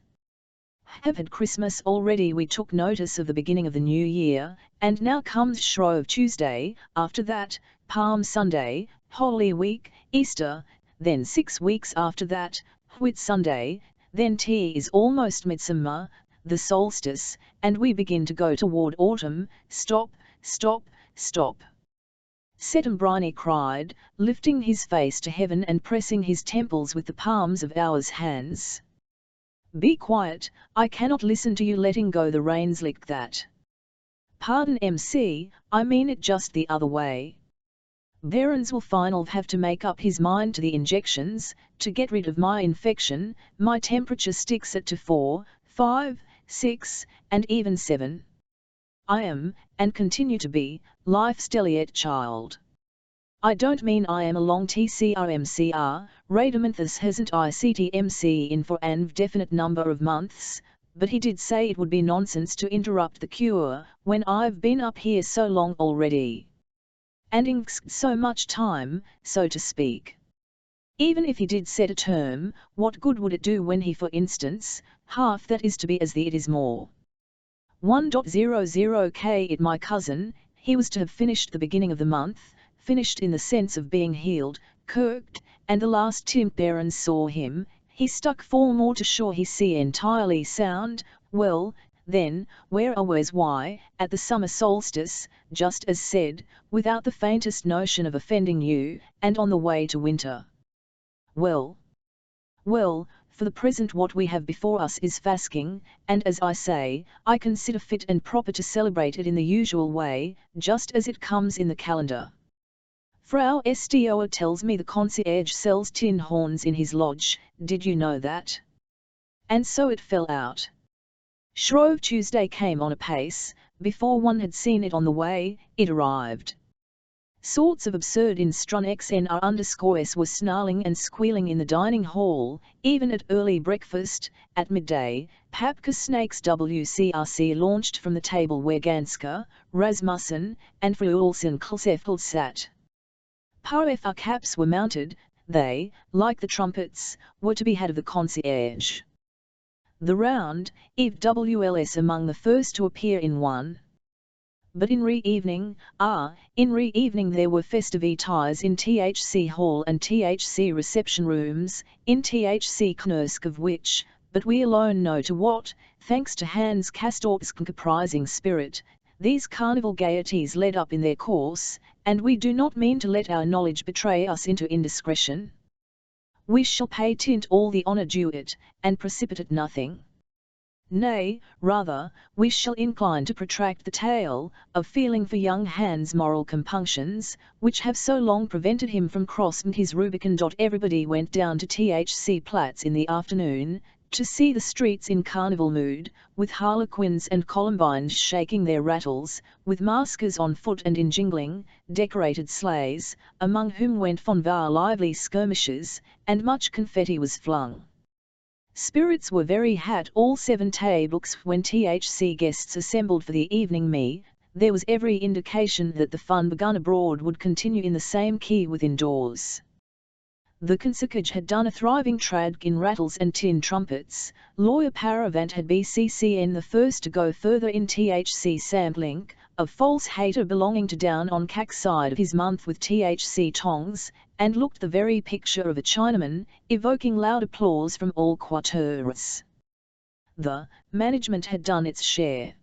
Have had Christmas already, we took notice of the beginning of the new year, and now comes Shrove Tuesday, after that, Palm Sunday, Holy Week, Easter, then 6 weeks after that, Whit Sunday, then is almost Midsummer, the solstice, and we begin to go toward autumn. Stop, stop, stop. Settembrine cried, lifting his face to heaven and pressing his temples with the palms of our hands. Be quiet, I cannot listen to you letting go the reins like that. Pardon MC, I mean it just the other way. Behrens will final have to make up his mind to the injections, to get rid of my infection. My temperature sticks at to 4, 5, 6, and even 7. I am, and continue to be, life's delicate child. I don't mean I am a long TCRMCR, Radamanthus hasn't ICTMC in for an definite number of months, but he did say it would be nonsense to interrupt the cure, when I've been up here so long already. And in so much time, so to speak. Even if he did set a term, what good would it do when he, for instance, half that is to be as the it is more. 1.00 k it my cousin, he was to have finished the beginning of the month, finished in the sense of being healed, kirked, and the last Timp Barons saw him, he stuck 4 more to shore he see entirely sound. Well, then, where was why, at the summer solstice, just as said, without the faintest notion of offending you, and on the way to winter. Well, for the present what we have before us is fasting, and as I say, I consider fit and proper to celebrate it in the usual way, just as it comes in the calendar. Frau Stoer tells me the concierge sells tin horns in his lodge, did you know that? And so it fell out. Shrove Tuesday came on apace, before one had seen it on the way, it arrived. Sorts of absurd instrunxnr_s were snarling and squealing in the dining hall, even at early breakfast. At midday, Papka Snakes WCRC launched from the table where Ganska, Rasmussen, and Friulsen Klseftel sat. PARFR caps were mounted, they, like the trumpets, were to be had of the concierge. The round, Eve WLS among the first to appear in one. But in re-evening there were festivities in THC Hall and THC reception rooms, in THC Knursk of which, but we alone know to what, thanks to Hans Castorp's comprising spirit, these carnival gaieties led up in their course, and we do not mean to let our knowledge betray us into indiscretion. We shall pay Tint all the honour due it, and precipitate nothing. Nay, rather, we shall incline to protract the tale, of feeling for young Hans' moral compunctions, which have so long prevented him from crossing his Rubicon. Everybody went down to THC Platz in the afternoon, to see the streets in carnival mood, with harlequins and columbines shaking their rattles, with maskers on foot and in jingling, decorated sleighs, among whom went von var lively skirmishes, and much confetti was flung. Spirits were very hot all 7 tables when THC guests assembled for the evening. There was every indication that the fun begun abroad would continue in the same key within doors. The concierge had done a thriving trade in rattles and tin trumpets. Lawyer Paravant had BCCN the first to go further in THC sampling, a false hater belonging to down on cack side of his month with THC tongs, and looked the very picture of a Chinaman, evoking loud applause from all quarters. The management had done its share.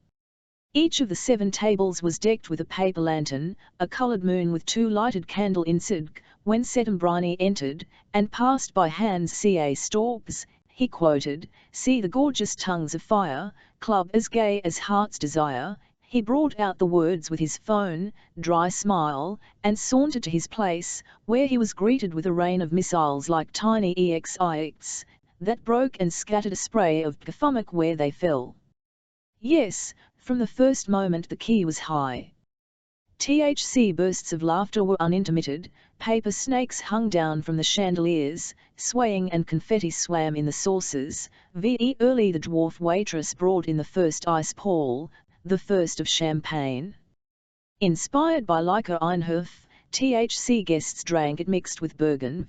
Each of the 7 tables was decked with a paper lantern, a coloured moon with 2 lighted candle inside. When Settembrini entered, and passed by Hans C.A. Storps, he quoted, "See the gorgeous tongues of fire, club as gay as heart's desire." He brought out the words with his phone, dry smile, and sauntered to his place, where he was greeted with a rain of missiles like tiny EXIX, that broke and scattered a spray of perfumic where they fell. Yes, from the first moment the key was high. THC bursts of laughter were unintermitted, paper snakes hung down from the chandeliers, swaying and confetti swam in the saucers. Early the dwarf waitress brought in the first ice pall, the first of champagne. Inspired by Liker Einhof, THC guests drank it mixed with Burgenv.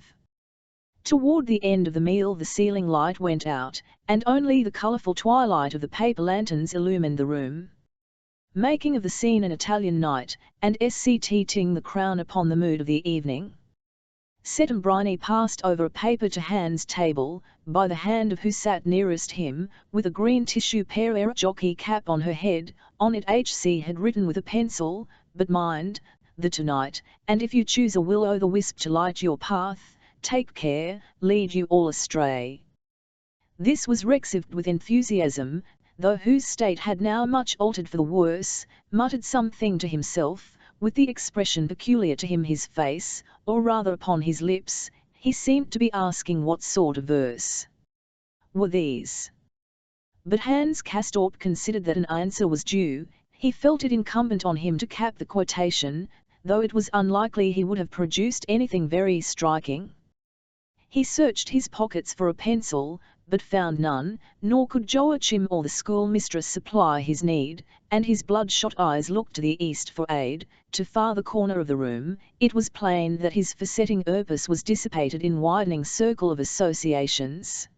Toward the end of the meal the ceiling light went out, and only the colourful twilight of the paper lanterns illumined the room, making of the scene an Italian night, and sct-ting the crown upon the mood of the evening. Settembrini passed over a paper to Hans' table, by the hand of who sat nearest him, with a green tissue pair jockey cap on her head. On it HC had written with a pencil, "But mind, the tonight, and if you choose a will-o'-the-wisp to light your path, take care, lead you all astray." This was received with enthusiasm, though whose state had now much altered for the worse, muttered something to himself, with the expression peculiar to him his face, or rather upon his lips, he seemed to be asking what sort of verse were these. But Hans Castorp considered that an answer was due. He felt it incumbent on him to cap the quotation, though it was unlikely he would have produced anything very striking. He searched his pockets for a pencil, but found none, nor could Joachim or the schoolmistress supply his need, and his bloodshot eyes looked to the east for aid. To farther corner of the room, it was plain that his facetting purpose was dissipated in widening circle of associations.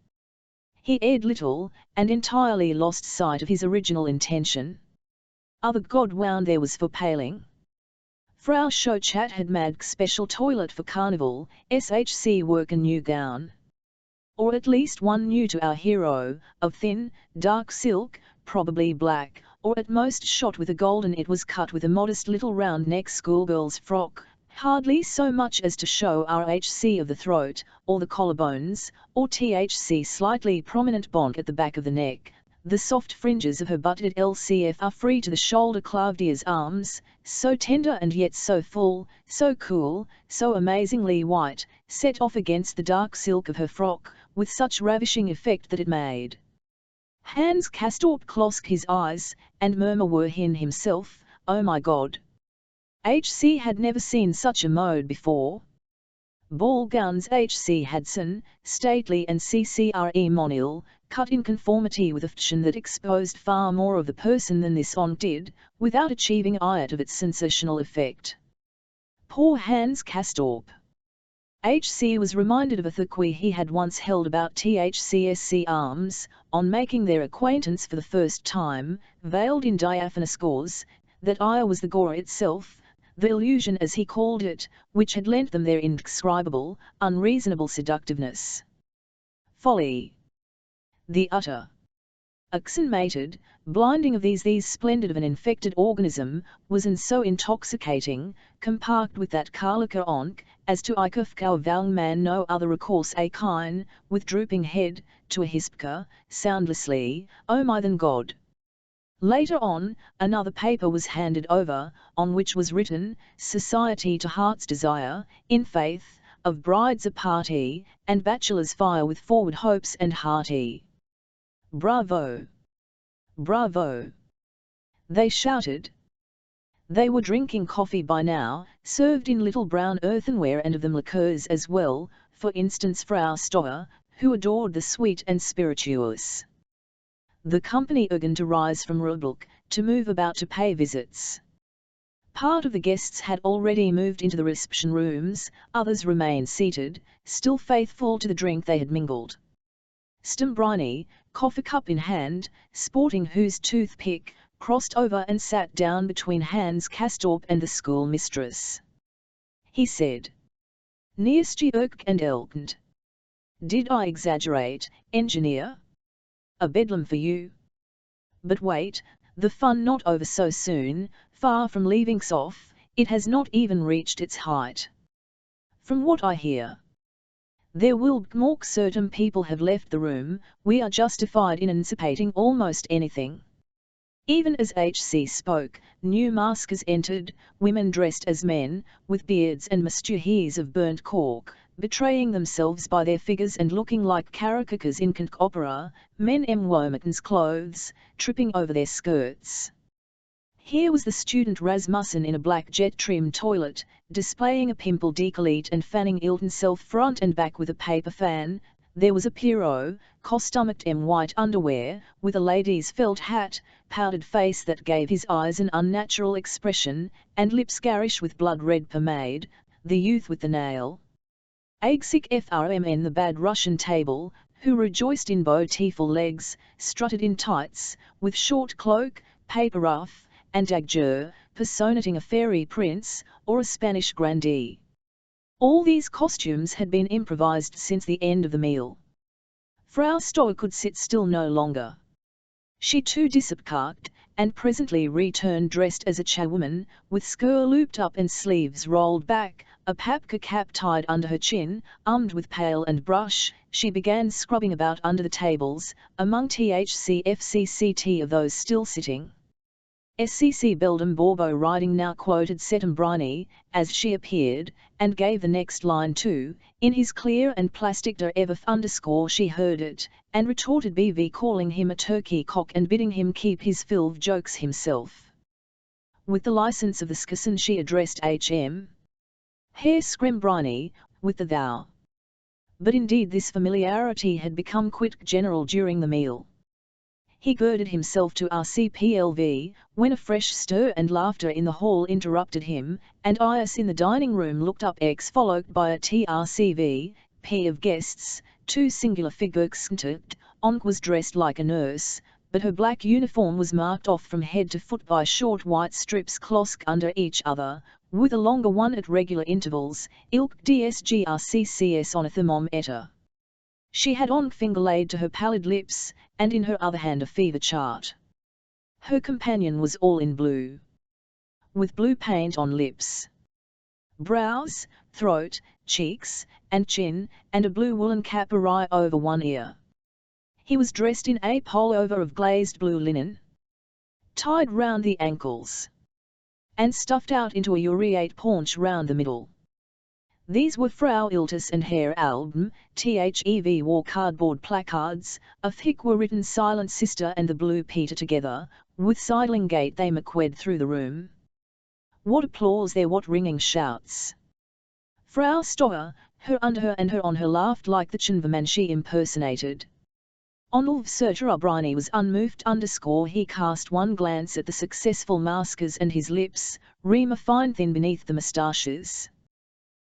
He erred little, and entirely lost sight of his original intention. Other God wound there was for paling. Frau Schochat had mad special toilet for carnival, shc work a new gown. Or at least one new to our hero, of thin, dark silk, probably black, or at most shot with a golden. It was cut with a modest little round neck schoolgirl's frock, hardly so much as to show RHC of the throat, or the collarbones, or THC slightly prominent bonk at the back of the neck. The soft fringes of her butted LCF are free to the shoulder Clavdia's arms, so tender and yet so full, so cool, so amazingly white, set off against the dark silk of her frock, with such ravishing effect that it made Hans Castorp closk his eyes, and murmur within himself, "Oh my God!" HC had never seen such a mode before. Ball gowns HC Hadson, stately and CCRE monil, cut in conformity with a fashion that exposed far more of the person than this on did, without achieving iot of its sensational effect. Poor Hans Castorp! HC was reminded of a thought he had once held about THCSC arms, on making their acquaintance for the first time, veiled in diaphanous gauze, that I was the gore itself, the illusion as he called it, which had lent them their indescribable, unreasonable seductiveness. Folly! The utter oxen-mated, blinding of these splendid of an infected organism, was and so intoxicating, compact with that Karlika onk, as to Ikufkau Vang man no other recourse a kine, with drooping head, to a hispka, soundlessly, oh my than God. Later on, another paper was handed over, on which was written, Society to Heart's Desire, in faith, of brides a party, and bachelors fire with forward hopes and hearty. Bravo! Bravo! They shouted. They were drinking coffee by now, served in little brown earthenware, and of them liqueurs as well, for instance Frau Stoer, who adored the sweet and spirituous. The company began to rise from Rubelk, to move about to pay visits. Part of the guests had already moved into the reception rooms, others remained seated, still faithful to the drink they had mingled. Stambrini, coffee cup in hand, sporting whose toothpick, crossed over and sat down between Hans Castorp and the schoolmistress. He said, "Neerstje Erk and Elkend. Did I exaggerate, engineer? A bedlam for you. But wait, the fun not over so soon, far from leaving off, it has not even reached its height. From what I hear, there will be more. Certain people have left the room, we are justified in anticipating almost anything." Even as HC spoke, new maskers entered, women dressed as men, with beards and moustaches of burnt cork, betraying themselves by their figures and looking like caricatures in conch opera, men in women's clothes, tripping over their skirts. Here was the student Rasmussen in a black jet-trimmed toilet, displaying a pimple decollete and fanning himself front and back with a paper fan. There was a Pierrot, costumed in white underwear, with a lady's felt hat, powdered face that gave his eyes an unnatural expression, and lips garish with blood-red pomade, the youth with the nail Agsik FRMN the bad Russian table, who rejoiced in bow-teeful legs, strutted in tights, with short cloak, paper ruff, and daguerre, personating a fairy prince, or a Spanish grandee. All these costumes had been improvised since the end of the meal. Frau Stoer could sit still no longer. She too disembarked, and presently returned dressed as a charwoman, with skirt looped up and sleeves rolled back, a papka cap tied under her chin. Armed with pail and brush, she began scrubbing about under the tables, among THC-FCCT of those still sitting. SCC Beldam Borbo riding now quoted Setembrini, as she appeared, and gave the next line too, in his clear and plastic _. She heard it, and retorted BV calling him a turkey cock and bidding him keep his fill of jokes himself. With the license of the Skisson she addressed HM. Herr Scrembrini, with the thou. But indeed this familiarity had become quite general during the meal. He girded himself to RCPLV, when a fresh stir and laughter in the hall interrupted him, and Ias in the dining room looked up X followed by a TRCV, P of guests, two singular figures. Onk was dressed like a nurse, but her black uniform was marked off from head to foot by short white strips closk under each other, with a longer one at regular intervals, ilk dsgrccs on a thermometer. She had on finger laid to her pallid lips, and in her other hand a fever chart. Her companion was all in blue, with blue paint on lips, brows, throat, cheeks, and chin, and a blue woolen cap awry over one ear. He was dressed in a pullover of glazed blue linen, tied round the ankles, and stuffed out into a uriate paunch round the middle. These were Frau Iltis and Herr Album. THEV wore cardboard placards, of thick were written Silent Sister and the Blue Peter together, with sidling gait they macqued through the room. What applause there, what ringing shouts! Frau Stoer, her under her and her on her laughed like the Chinverman she impersonated. Onulf Surtur O'Brien was unmoved. He cast one glance at the successful maskers and his lips, Rima fine thin beneath the moustaches.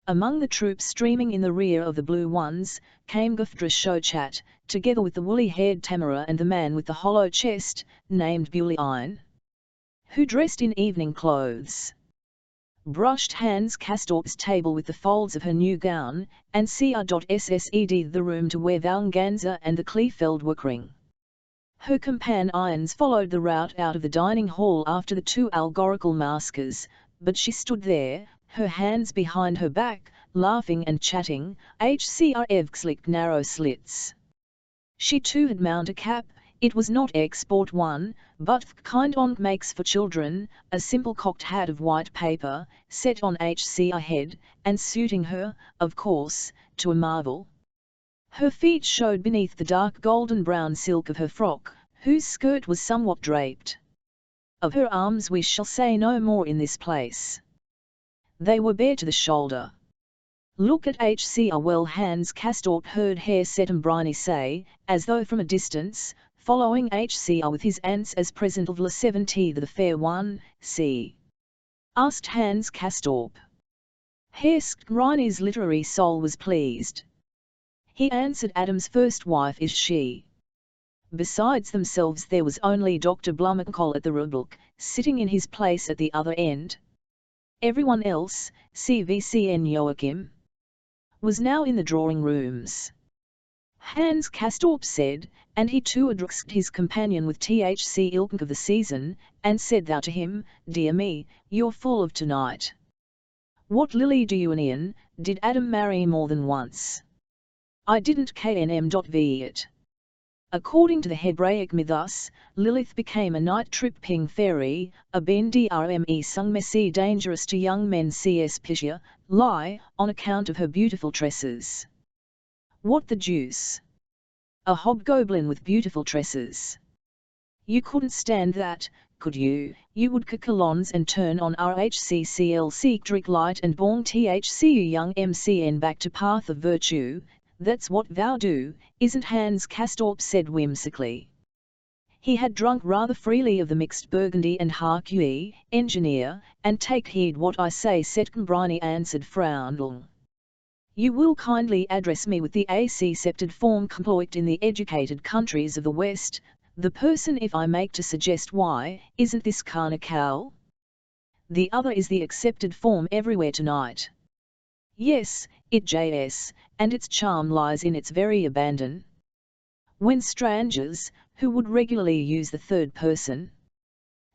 Among the troops streaming in the rear of the blue ones, came Gufdra Shochat, together with the woolly-haired Tamara and the man with the hollow chest, named Buliine, who dressed in evening clothes, brushed Hans Castorp's table with the folds of her new gown, and Cr.Ssed the room to where Valnganza and the Kleefeld were cring. Her companions followed the route out of the dining hall after the two allegorical maskers, but she stood there, her hands behind her back, laughing and chatting. Hcrevkslick narrow slits. She too had mount a cap. It was not export one, but the kind on makes for children, a simple cocked hat of white paper, set on HCR head, and suiting her, of course, to a marvel. Her feet showed beneath the dark golden-brown silk of her frock, whose skirt was somewhat draped. Of her arms we shall say no more in this place. They were bare to the shoulder. Look at HCR well, Hans Castorp heard Herr Settembrine say, as though from a distance, following HCR with his aunts as present of La 70 the fair one, see? Asked Hans Castorp. Herr Settembrine's literary soul was pleased. He answered, Adam's first wife is she. Besides themselves there was only Dr. Blumenkohl at the Republic, sitting in his place at the other end. Everyone else, CVCN Joachim, was now in the drawing rooms. Hans Castorp said, and he too addressed his companion with THC ilk of the season, and said thou to him, Dear me, you're full of tonight. What lily do you and Ian, did Adam marry more than once? I didn't knm.v it. According to the Hebraic mythos, Lilith became a night-tripping fairy, a ben drme sung messi dangerous to young men cs Pisha, lie, on account of her beautiful tresses. What the deuce? A hobgoblin with beautiful tresses. You couldn't stand that, could you? You would colons and turn on RHCCL Seekdrick light and born THCU young MCN back to path of virtue. That's what thou do, isn't Hans Castorp said whimsically. He had drunk rather freely of the mixed burgundy and hark ye, engineer, and take heed what I say Settembrine answered frowningly. You will kindly address me with the accepted form employed in the educated countries of the West, the person if I make to suggest why, isn't this carnival? The other is the accepted form everywhere tonight. Yes, it JS, and its charm lies in its very abandon. When strangers, who would regularly use the third person,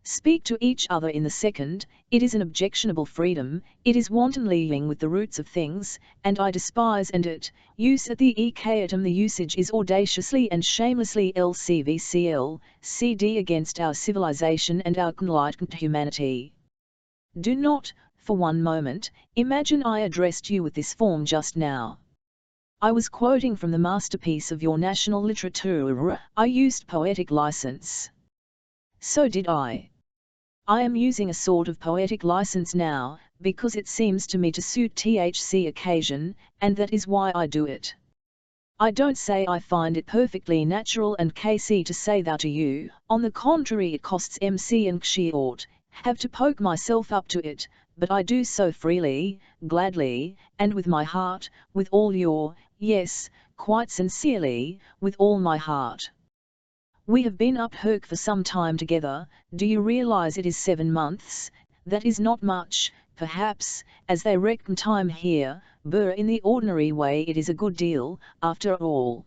speak to each other in the second, it is an objectionable freedom, it is wantonly leaving with the roots of things, and I despise and it, use at the ecatum the usage is audaciously and shamelessly LCVCL, CD against our civilization and our enlightened humanity. Do not, for one moment, imagine I addressed you with this form just now. I was quoting from the masterpiece of your national literature. I used poetic license. So did I. I am using a sort of poetic license now, because it seems to me to suit THC occasion, and that is why I do it. I don't say I find it perfectly natural and KC to say that to you, on the contrary it costs MC and Xi ought, have to poke myself up to it, but I do so freely, gladly, and with my heart, with all your, yes, quite sincerely, with all my heart. We have been up for some time together, do you realize it is 7 months, that is not much, perhaps, as they reckon time here, in the ordinary way it is a good deal, after all.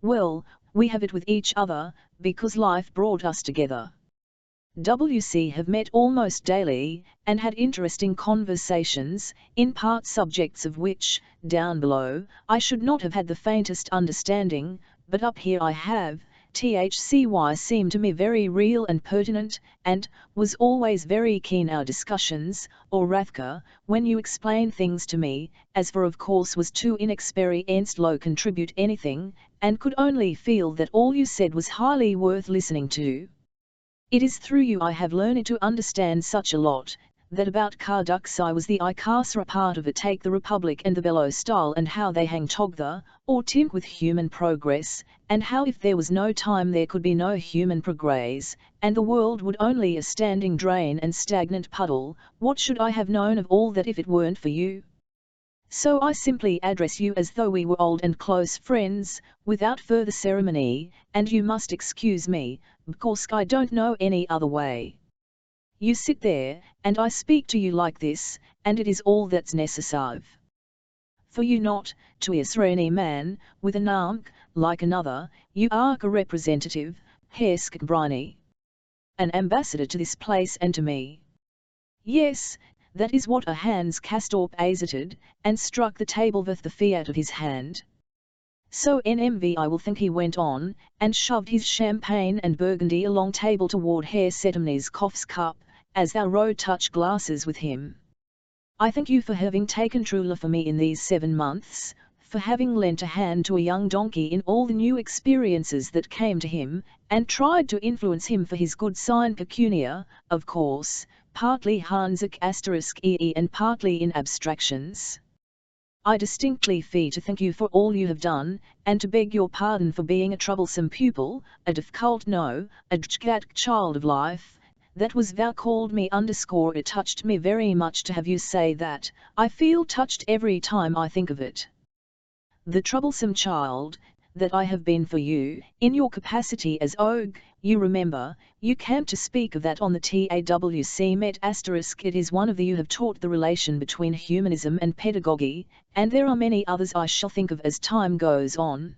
Well, we have it with each other, because life brought us together. WC have met almost daily, and had interesting conversations, in part subjects of which, down below, I should not have had the faintest understanding, but up here I have. THCY seemed to me very real and pertinent, and was always very keen our discussions, or Rathka, when you explain things to me, as for of course was too inexperienced low contribute anything, and could only feel that all you said was highly worth listening to. It is through you I have learned to understand such a lot, that about Kardux I was the Ikasra part of it, take the Republic and the Bellow style and how they hang together, or tint with human progress, and how if there was no time there could be no human progress, and the world would only a standing drain and stagnant puddle. What should I have known of all that if it weren't for you? So I simply address you as though we were old and close friends, without further ceremony, and you must excuse me, because I don't know any other way. You sit there, and I speak to you like this, and it is all that's necessary. For you not, to any man, with an arm, like another, you are a representative, Hesk Briny. An ambassador to this place and to me. Yes, that is what a Hans Castorp azated, and struck the table with the fiat of his hand. So NMV I will think he went on, and shoved his champagne and burgundy along table toward Herr Setemne's Koff's cup, as thou rode touch glasses with him. I thank you for having taken true for me in these 7 months, for having lent a hand to a young donkey in all the new experiences that came to him, and tried to influence him for his good sign pecunia, of course, partly Hansic *ee and partly in abstractions. I distinctly fee to thank you for all you have done, and to beg your pardon for being a troublesome pupil, a difficult a child of life, that was thou called me _ it touched me very much to have you say that, I feel touched every time I think of it. The troublesome child, that I have been for you, in your capacity as Og, you remember, you came to speak of that on the TAWC Met *, it is one of the you have taught the relation between humanism and pedagogy, and there are many others I shall think of as time goes on.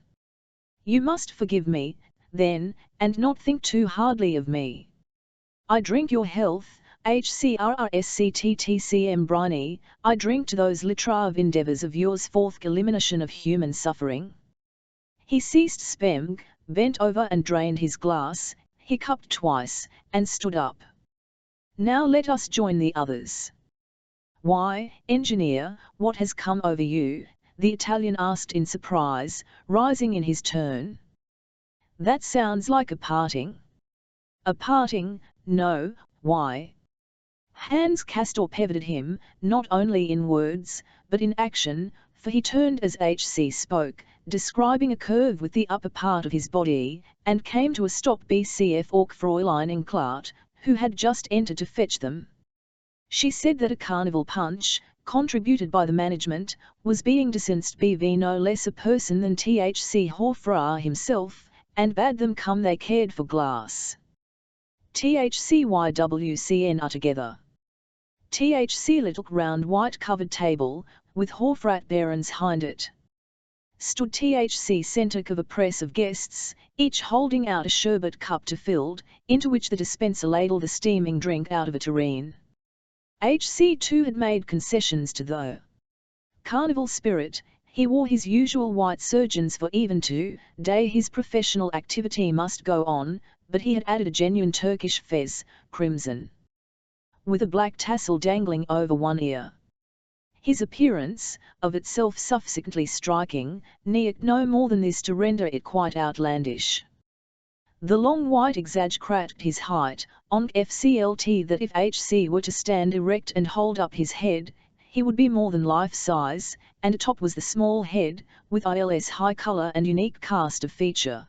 You must forgive me, then, and not think too hardly of me. I drink your health, HCRRSCTTCM Briny, I drink to those litrave endeavours of yours forth elimination of human suffering. He ceased spem, bent over and drained his glass, hiccuped twice, and stood up. Now let us join the others. Why, engineer, what has come over you? The Italian asked in surprise, rising in his turn. That sounds like a parting. A parting, no, why? Hans Castor pivoted him, not only in words, but in action, for he turned as HC spoke, describing a curve with the upper part of his body, and came to a stop BCF Ork Fräulein Enklart, who had just entered to fetch them. She said that a carnival punch, contributed by the management, was being distanced BV no less a person than THC Hofra himself, and bade them come they cared for glass. THCYWCN are together. THC little round white covered table, with Hofrat barons hind it. Stood THC centre of a press of guests, each holding out a sherbet cup to filled, into which the dispenser ladled the steaming drink out of a tureen. HC too had made concessions to the carnival spirit. He wore his usual white surgeons for even today his professional activity must go on, but he had added a genuine Turkish fez, crimson, with a black tassel dangling over one ear. His appearance, of itself sufficiently striking, needed no more than this to render it quite outlandish. The long white exage cracked his height, on FCLT that if HC were to stand erect and hold up his head, he would be more than life-size, and atop was the small head, with ILS high colour and unique cast of feature.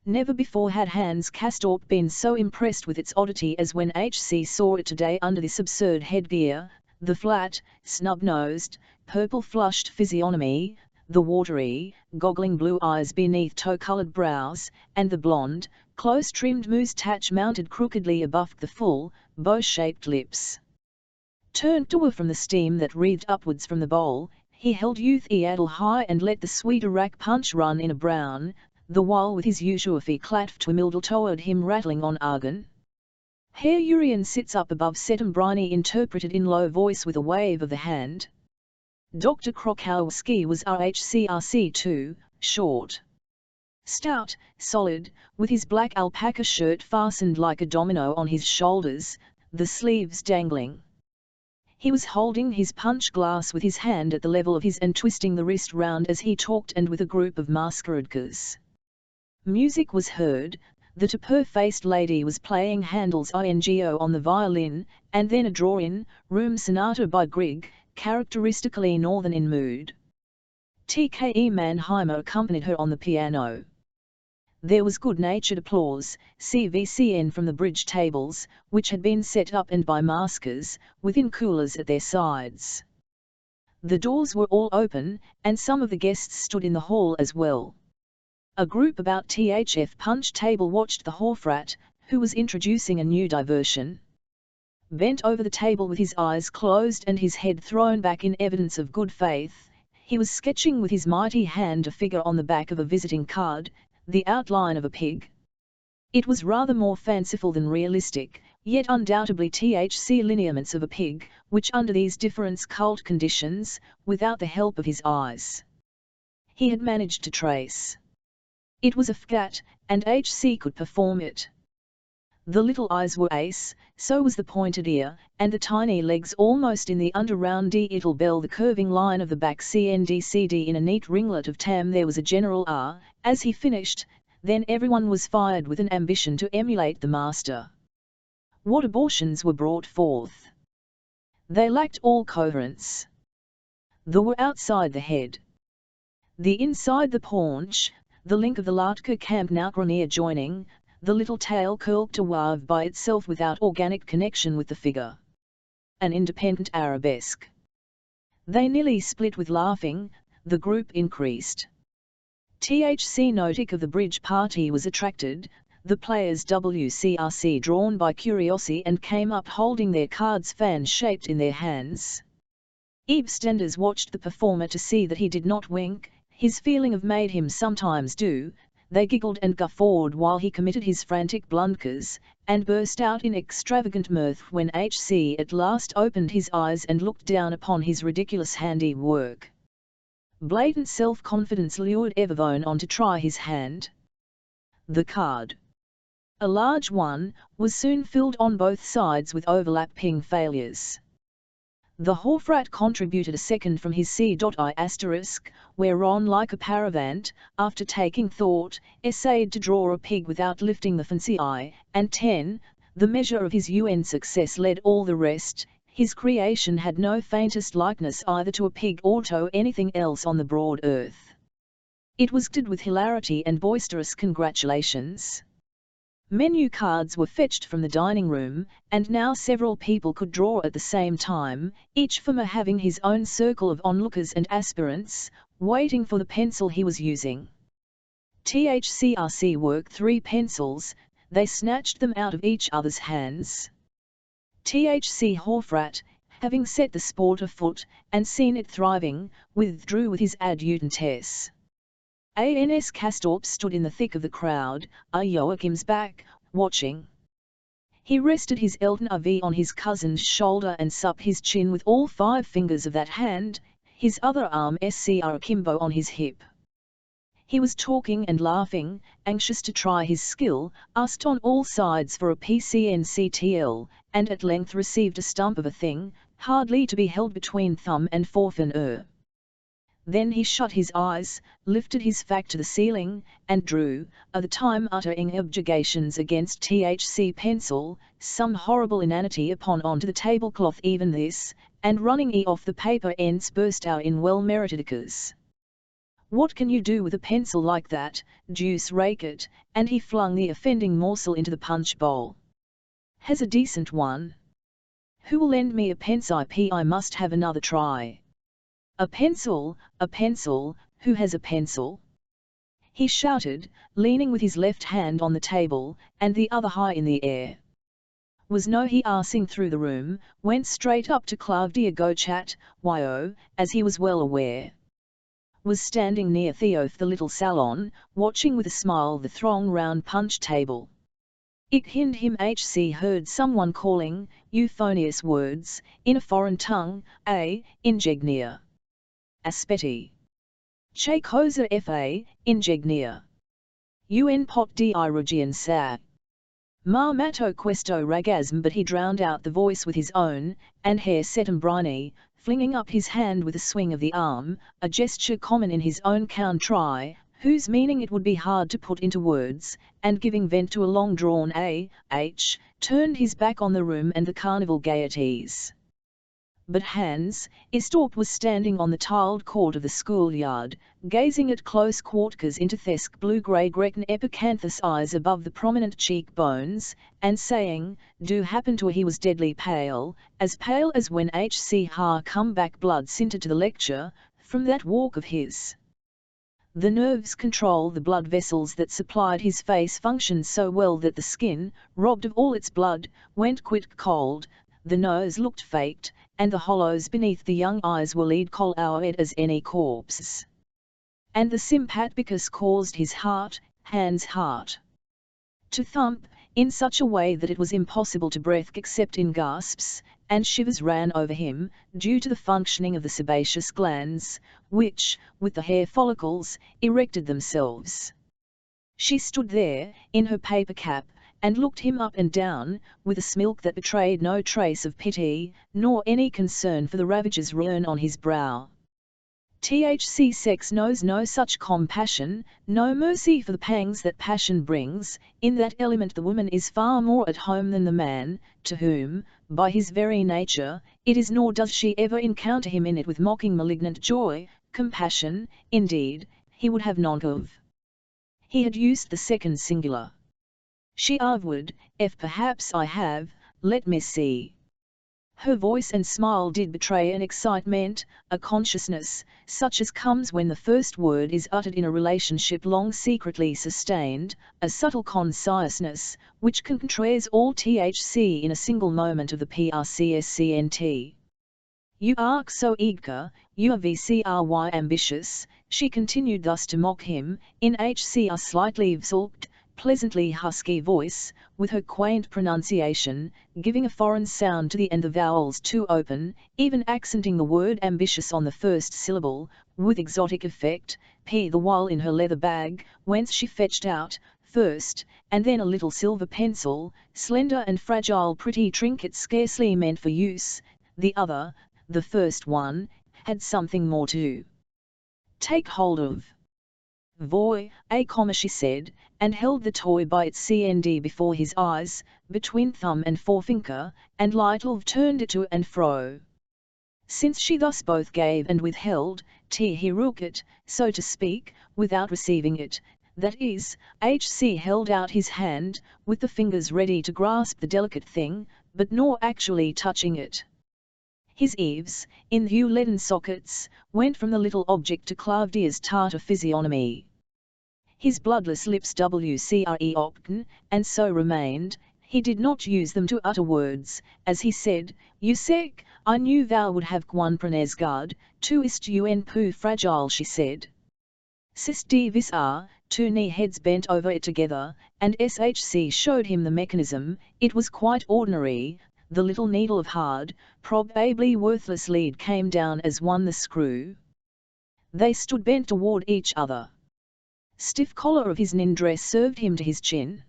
Never before had Hans Castorp been so impressed with its oddity as when HC saw it today under this absurd headgear, the flat, snub-nosed, purple-flushed physiognomy, the watery, goggling blue eyes beneath tow-coloured brows, and the blonde, close-trimmed moustache mounted crookedly above the full, bow-shaped lips. Turned away from the steam that wreathed upwards from the bowl, he held Youth Eadel high and let the sweet Iraq punch run in a brown, the while with his usual clatf twimildle toward him rattling on argon. Herr Urian sits up above Setum Briney interpreted in low voice with a wave of the hand. Dr. Krokowski was RHCRC too, short, stout, solid, with his black alpaca shirt fastened like a domino on his shoulders, the sleeves dangling. He was holding his punch glass with his hand at the level of his and twisting the wrist round as he talked and with a group of masqueraders. Music was heard, the tapir-faced lady was playing Handel's INGO on the violin, and then a draw-in, room sonata by Grieg, characteristically northern in mood. TKE Mannheimer accompanied her on the piano. There was good-natured applause, CVCN from the bridge tables, which had been set up and by maskers, within coolers at their sides. The doors were all open, and some of the guests stood in the hall as well. A group about THF punch table watched the Hofrat, who was introducing a new diversion. Bent over the table with his eyes closed and his head thrown back in evidence of good faith, he was sketching with his mighty hand a figure on the back of a visiting card, the outline of a pig. It was rather more fanciful than realistic, yet undoubtedly THC lineaments of a pig, which under these different cult conditions, without the help of his eyes, he had managed to trace. It was a fgat, and HC could perform it. The little eyes were ace, so was the pointed ear, and the tiny legs almost in the under round D it'll bell the curving line of the back CNDCD in a neat ringlet of tam. There was a general ah, as he finished, then everyone was fired with an ambition to emulate the master. What abortions were brought forth! They lacked all coherence. They were outside the head, the inside the paunch, the link of the latka camp Naukronier joining, the little tail curled to wave by itself without organic connection with the figure. An independent arabesque. They nearly split with laughing, the group increased. THC Notic of the bridge party was attracted, the players WCRC drawn by curiosity and came up holding their cards fan-shaped in their hands. Eavestanders watched the performer to see that he did not wink, his feeling of made him sometimes do. They giggled and guffawed while he committed his frantic blunders, and burst out in extravagant mirth when HC at last opened his eyes and looked down upon his ridiculous handiwork. Blatant self-confidence lured Evervone on to try his hand. The card, a large one, was soon filled on both sides with overlapping failures. The Hofrat contributed a second from his C.I*, whereon like a paravant, after taking thought, essayed to draw a pig without lifting the fancy eye, and 10, the measure of his UN success led all the rest. His creation had no faintest likeness either to a pig or to anything else on the broad earth. It was did with hilarity and boisterous congratulations. Menu cards were fetched from the dining room, and now several people could draw at the same time, each farmer having his own circle of onlookers and aspirants, waiting for the pencil he was using. THCRC worked 3 pencils, they snatched them out of each other's hands. THC Hofrat, having set the sport afoot, and seen it thriving, withdrew with his adjutantess. ANS Castorp stood in the thick of the crowd, Joachim's back, watching. He rested his Elton IV on his cousin's shoulder and supped his chin with all 5 fingers of that hand, his other arm SCR akimbo on his hip. He was talking and laughing, anxious to try his skill, asked on all sides for a PCNCTL, and at length received a stump of a thing, hardly to be held between thumb and forefinger. Then he shut his eyes, lifted his fact to the ceiling, and drew, at the time uttering objurgations against THC pencil, some horrible inanity upon onto the tablecloth even this, and running off the paper ends burst out in well-merited icas. What can you do with a pencil like that, deuce rake it, and he flung the offending morsel into the punch bowl. Has a decent one? Who will lend me a pencil? I must have another try. A pencil, who has a pencil? He shouted, leaning with his left hand on the table, and the other high in the air. Was no he arsing through the room, went straight up to Claudia Gochat, yo, as he was well aware. Was standing near Theoth the little salon, watching with a smile the throng round punch table. Ich hind him heard someone calling, euphonious words, in a foreign tongue, ingegnia. Aspetti. Che cosa fa, ingegnia. Un pot di rugian sa. Ma matto questo ragazm, but he drowned out the voice with his own, and Herr Settembrini, flinging up his hand with a swing of the arm, a gesture common in his own country, whose meaning it would be hard to put into words, and giving vent to a long-drawn turned his back on the room and the carnival gaieties. But Hans Istorp was standing on the tiled court of the schoolyard, gazing at close quarters into Thesk blue-grey Grecan epicanthus eyes above the prominent cheekbones, and saying, "Do happen to he was deadly pale as when H.C. Ha come back blood sinter to the lecture, from that walk of his." The nerves control the blood vessels that supplied his face functioned so well that the skin, robbed of all its blood, went quick cold, the nose looked faked, and the hollows beneath the young eyes were lead colored as any corpses. And the sympathicus caused his heart, Hans' heart, to thump, in such a way that it was impossible to breathe except in gasps, and shivers ran over him, due to the functioning of the sebaceous glands, which, with the hair follicles, erected themselves. She stood there, in her paper cap, and looked him up and down, with a smilk that betrayed no trace of pity, nor any concern for the ravages written on his brow. THC sex knows no such compassion, no mercy for the pangs that passion brings. In that element the woman is far more at home than the man, to whom, by his very nature, it is, nor does she ever encounter him in it with mocking malignant joy. Compassion, indeed, he would have none of. He had used the second singular. She would, if perhaps I have, let me see. Her voice and smile did betray an excitement, a consciousness, such as comes when the first word is uttered in a relationship long secretly sustained, a subtle conciseness, which contrasts all THC in a single moment of the PRCSCNT. You are so eager, you are VCRY ambitious, she continued thus to mock him, in HCR slightly vzulked, pleasantly husky voice, with her quaint pronunciation, giving a foreign sound to the end, the vowels too open, even accenting the word ambitious on the first syllable, with exotic effect, the while in her leather bag, whence she fetched out, first, and then a little silver pencil, slender and fragile pretty trinket scarcely meant for use, the other, the first one, had something more to take hold of. Voy, she said, and held the toy by its CND before his eyes, between thumb and forefinger, and lightly turned it to and fro. Since she thus both gave and withheld, he rook it, so to speak, without receiving it, that is, H.C. held out his hand, with the fingers ready to grasp the delicate thing, but nor actually touching it. His eaves, in the leaden sockets, went from the little object to Claudia's tartar physiognomy. His bloodless lips wcre opten, and so remained. He did not use them to utter words, as he said, "You sek, I knew thou would have one pranesgard, tu ist un peu fragile," she said. Sis divis are, two knee heads bent over it together, and SHC showed him the mechanism. It was quite ordinary. The little needle of hard, probably worthless lead came down as one the screw. They stood bent toward each other. Stiff collar of his dress served him to his chin.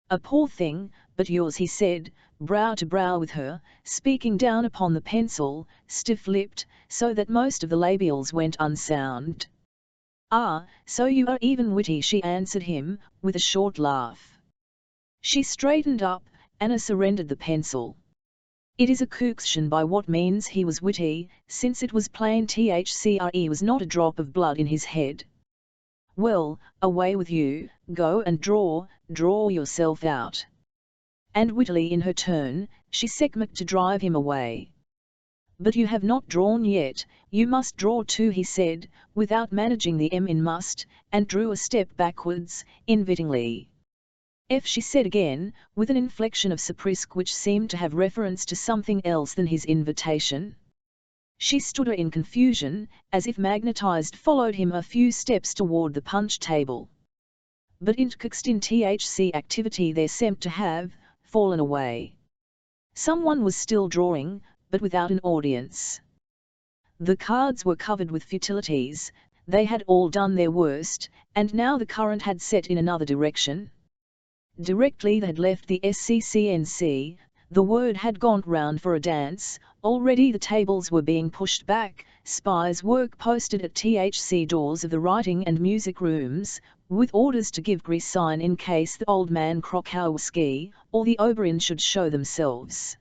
"A poor thing, but yours," he said, brow to brow with her, speaking down upon the pencil, stiff-lipped, so that most of the labials went unsound. "Ah, so you are even witty," she answered him, with a short laugh. She straightened up, and surrendered the pencil. It is a question by what means he was witty, since it was plain THCRE was not a drop of blood in his head. "Well, away with you, go and draw yourself out." And wittily in her turn, she sekmeked to drive him away. "But you have not drawn yet, you must draw too," he said, without managing the M in must, and drew a step backwards, invitingly. She said again, with an inflection of surprise which seemed to have reference to something else than his invitation. She stood in confusion, as if magnetized, followed him a few steps toward the punch table. But intertext in THC activity there seemed to have fallen away. Someone was still drawing, but without an audience. The cards were covered with futilities, they had all done their worst, and now the current had set in another direction. Directly they had left the SCCNC, the word had gone round for a dance. Already the tables were being pushed back, spies were posted at THC doors of the writing and music rooms, with orders to give grease sign in case the old man Krokowski or the Oberyn should show themselves.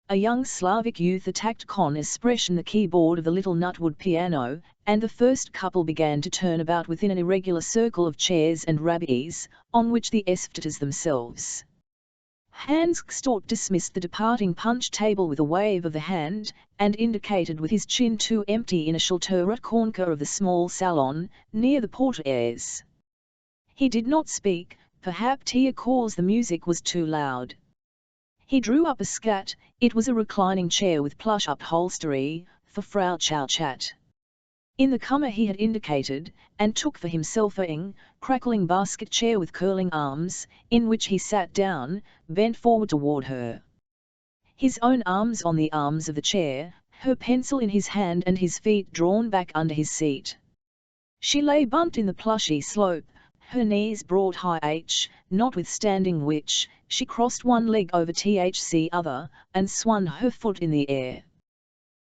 A young Slavic youth attacked con expression the keyboard of the little nutwood piano, and the first couple began to turn about within an irregular circle of chairs and rabbis, on which the spectators themselves. Hans Gstort dismissed the departing punch table with a wave of the hand, and indicated with his chin to empty in a shelter at corner of the small salon, near the portieres. He did not speak, perhaps cause the music was too loud. He drew up a scat, it was a reclining chair with plush upholstery, for Frau Chowchat. In the comer he had indicated, and took for himself a crackling basket chair with curling arms, in which he sat down, bent forward toward her. His own arms on the arms of the chair, her pencil in his hand and his feet drawn back under his seat. She lay bumped in the plushy slope, her knees brought high notwithstanding which, she crossed one leg over THC other, and swung her foot in the air.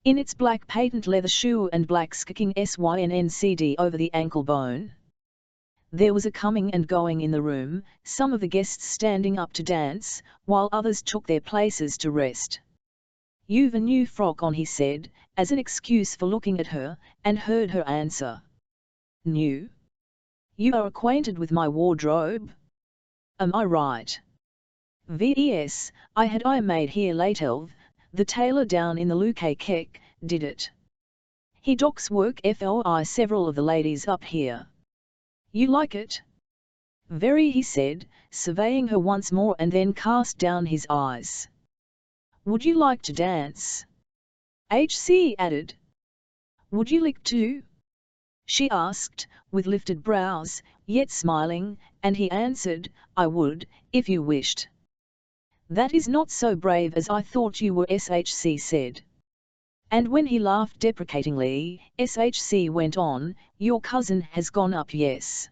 In its black patent leather shoe and black skicking SYNNCD over the ankle bone. There was a coming and going in the room, some of the guests standing up to dance, while others took their places to rest. "You've a new frock on," he said, as an excuse for looking at her, and heard her answer. "New? You are acquainted with my wardrobe? Am I right?" "Yes, I made here late the tailor down in the Luque Kek, did it. He docks work for several of the ladies up here. You like it?" "Very," he said, surveying her once more and then cast down his eyes. "Would you like to dance?" HC added. "Would you like to?" she asked, with lifted brows, yet smiling, and he answered, "I would, if you wished." "That is not so brave as I thought you were," SHC said. And when he laughed deprecatingly, SHC went on, "Your cousin has gone up, yes?"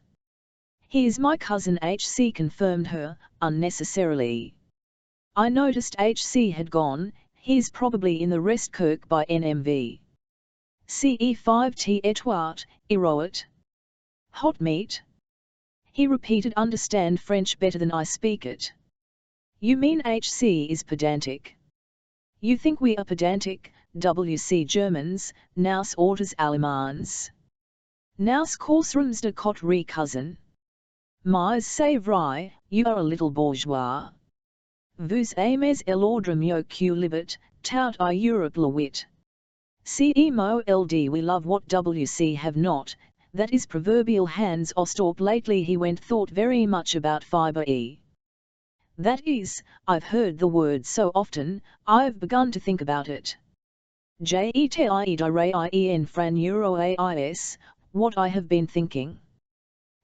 "He is my cousin," HC confirmed her, unnecessarily. "I noticed HC had gone, he's probably in the rest kirk by NMV. CE5T Etwart, Eroat. Hot meat?" He repeated, "Understand French better than I speak it." "You mean HC is pedantic?" "You think we are pedantic, WC Germans, naus Ortes Allemands. Naus Korsrums de Coterie cousin. Mais c'est vrai, you are a little bourgeois. Vous aimez l'ordre mieux que libet, tout I Europe le wit. CEMOLD we love what WC have not, that is proverbial Hans Ostorp. Lately he went thought very much about fibre E. That is, I've heard the word so often, I've begun to think about it. JETIEDIRAIEN fran euro AIS, what I have been thinking.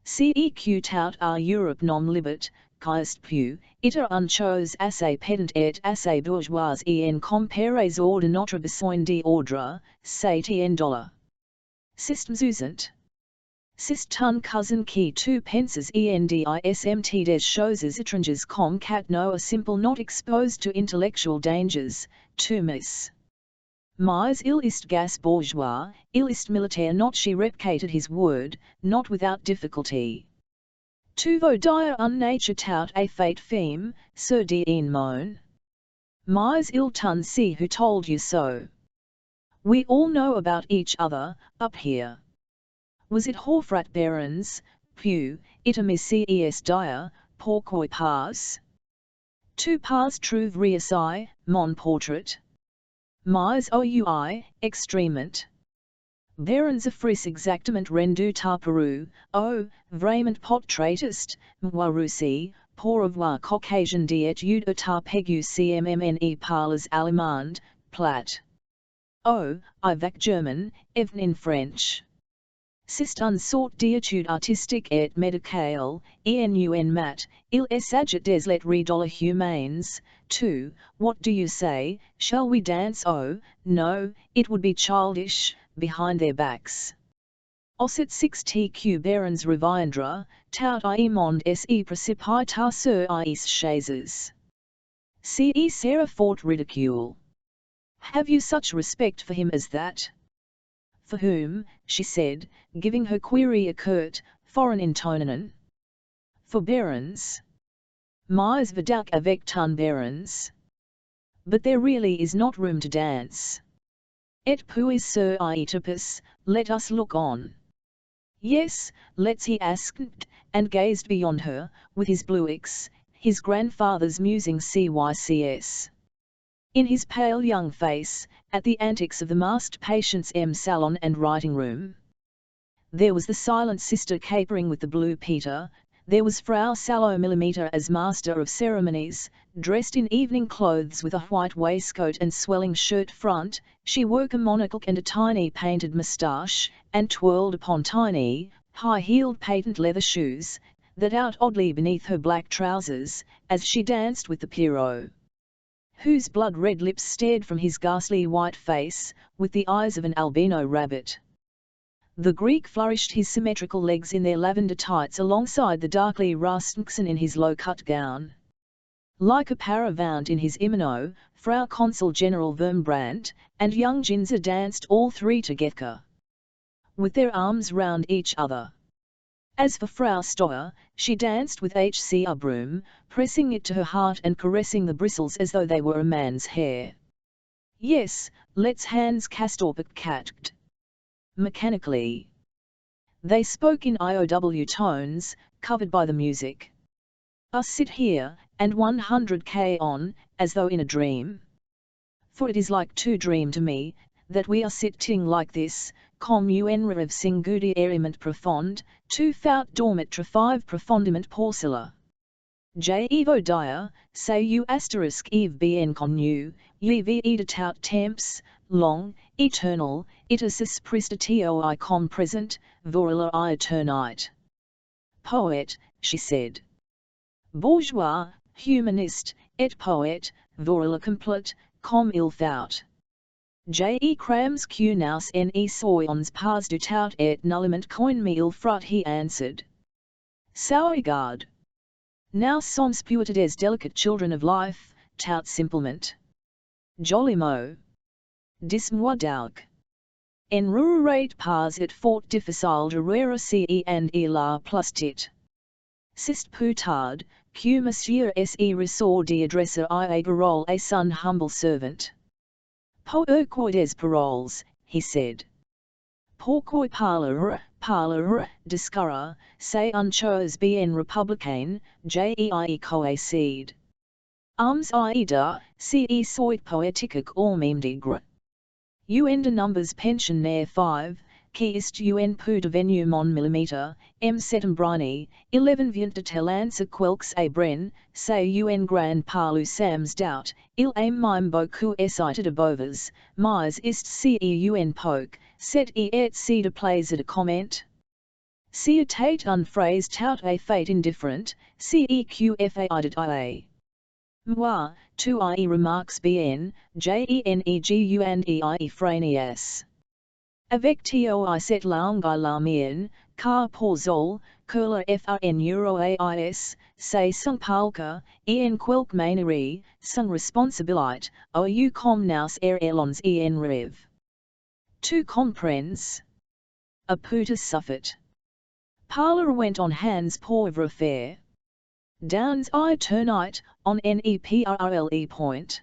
CEQ tout our Europe non libet, Kaist pu, iter unchose assez pedant et assez bourgeois en compares ordre notre besoin d'ordre, c'est $10. Systems usant. Sistun cousin qui two penses endismt des choses étranges comme cat no a simple not exposed to intellectual dangers, to miss. Mais il ist gas bourgeois, il ist militaire not. She replicated his word, not without difficulty. Tu veux dire un nature tout a fait femme, sur d'en mon. Mais il t'en see who told you so. We all know about each other, up here. Was it Horfrat Barons, Pew, itamis ces dire, pourquoi pas? Tu pas trouve réussi, mon portrait? Mais oui, extrêmement. Barons offris exactement rendu ta Peru, oh, vraiment portraitiste, moi aussi, pour avoir Caucasian d'études tarpegu cmmne parlers allemand, plat. O, avec German, even in French. C'est une sorte d'étude artistique et médicale, en mat, il s'agit des lettres de la humaines. 2. What do you say, shall we dance? Oh, no, it would be childish, behind their backs. Osset 6tq barons reviendra, tout immonde se précipita sur is chaises. Ce sera fort ridicule. Have you such respect for him as that? For whom, she said, giving her query a curt, foreign intonanon. For barons. Mais vidal avec ton barons. But there really is not room to dance. Et puis sur Oedipus, let us look on. Yes, let's, he asked, and gazed beyond her, with his bluix, his grandfather's musing cycs. In his pale young face, at the antics of the masked patient's salon and writing room. There was the silent sister capering with the blue Peter, there was Frau Salomillimeter as master of ceremonies, dressed in evening clothes with a white waistcoat and swelling shirt front. She wore a monocle and a tiny painted moustache, and twirled upon tiny, high-heeled patent leather shoes, that out oddly beneath her black trousers, as she danced with the Pierrot, whose blood-red lips stared from his ghastly white face, with the eyes of an albino rabbit. The Greek flourished his symmetrical legs in their lavender tights alongside the darkly Rasmussen in his low-cut gown. Like a paravant in his imino, Frau Consul General Vermbrandt and young Ginza danced all three together, with their arms round each other. As for Frau Stoer, she danced with H.C. Broom, pressing it to her heart and caressing the bristles as though they were a man's hair. Yes, let's Hans Castorp catched. Mechanically. They spoke in IOW tones, covered by the music. Us sit here, and 100k on, as though in a dream. For it is like to dream to me, that we are sitting like this, comme un rêve singulièrement profond, tout faut dormir 5 profondément pour cela. J. Evo dire, say you asterisk Eve bien connu, ye de tout temps, long, eternal, itasis prestatio I com present, vorila I eternite. Poet, she said. Bourgeois, humanist, et poet, vorila complete, comme il faut. Je crams que nous ne soyons pas du tout et nullement coin me il frot, he answered. Sauer garde. Now sommes puited des delicate children of life, tout simplement. Joli mot. Dis-moi donc. En rurate pas et fort difficile de rire ce and la plus tit. C'est peut-être que monsieur se ressort d'adresser I a parole à son humble servant. Pourquoi des paroles, he said. Pourquoi parler discours, c'est une chose bien républicaine, jei coïncide. Arms ida, ce soit poétique ou même digre. Un de numbers pensionnaire 5, qui est un peu devenu mon millimetre, septembrani, 11 vient de talence quelques à bren, c'est un grand parlu sams dout, il aime même beaucoup excited abovers, mais ist ce un poke, set et si de plaisir de comment? Si tate un phrase tout à fait indifferent, ceqfa ia. Moi, tu I remarques bien, genegi franias. Avec toi cette langue la mienne, car pour zol, que la frn euro ais, c'est sans palka, en quelques manière, sans responsabilité, ou comme nous allons en rêve. Tu comprends? A puta suffit. Parler went on Hans pauvre affair. Downs I turnite, on neprle point.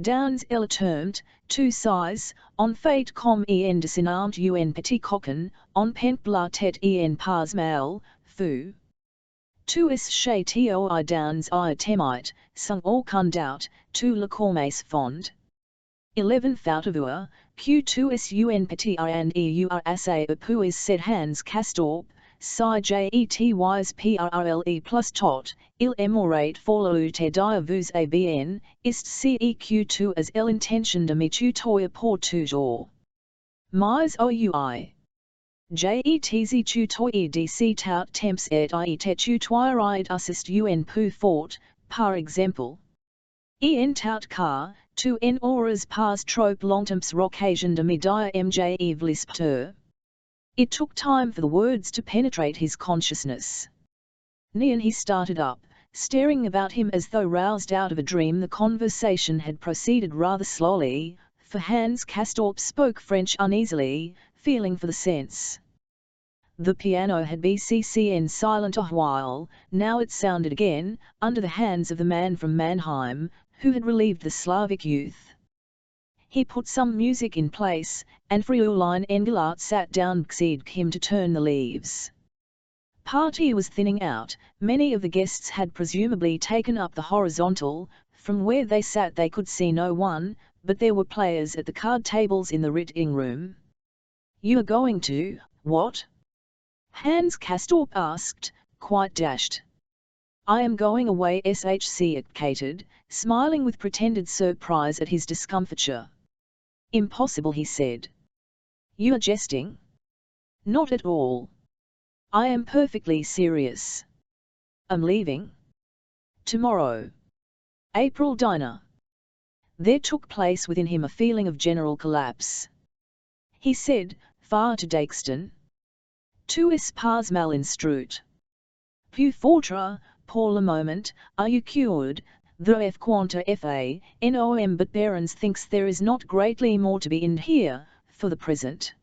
Downs il termed, tu sais, on fait comme en dessinant un petit coquin, on pent la tête en pas mal, fou. Tu es chez toi Downs I temite, sans aucun doute, tu le commes fond. 11 Foutavua, que tu es un petit and eur assez puis said Hans Castorp, psi jetys prle plus tot, il emorate follow te dia vous abn, ist ceq2 as el intention de me tutoyer pour toujours. Mais oi. Jetz tutoyer dc tout temps et I te tutoyer assist un peu fort, par exemple. En tout car, tu en auras pas trop longtemps l'occasion de me dire mj vlispter. It took time for the words to penetrate his consciousness. Then he started up, staring about him as though roused out of a dream. The conversation had proceeded rather slowly, for Hans Castorp spoke French uneasily, feeling for the sense. The piano had been silent a while, now it sounded again, under the hands of the man from Mannheim, who had relieved the Slavic youth. He put some music in place, and Fräulein Engelart sat down beside him to turn the leaves. Party was thinning out. Many of the guests had presumably taken up the horizontal. From where they sat they could see no one, but there were players at the card tables in the reading room. You are going to, what? Hans Castorp asked, quite dashed. I am going away, SHC indicated, smiling with pretended surprise at his discomfiture. Impossible, he said. You are jesting? Not at all. I am perfectly serious. I'm leaving. Tomorrow. April dinner. There took place within him a feeling of general collapse. He said, far to Dexton. Tu es pas mal instruit. Peu fortra, pour le moment, are you cured? The F quanta fa, nom, but Behrens thinks there is not greatly more to be in here, for the present.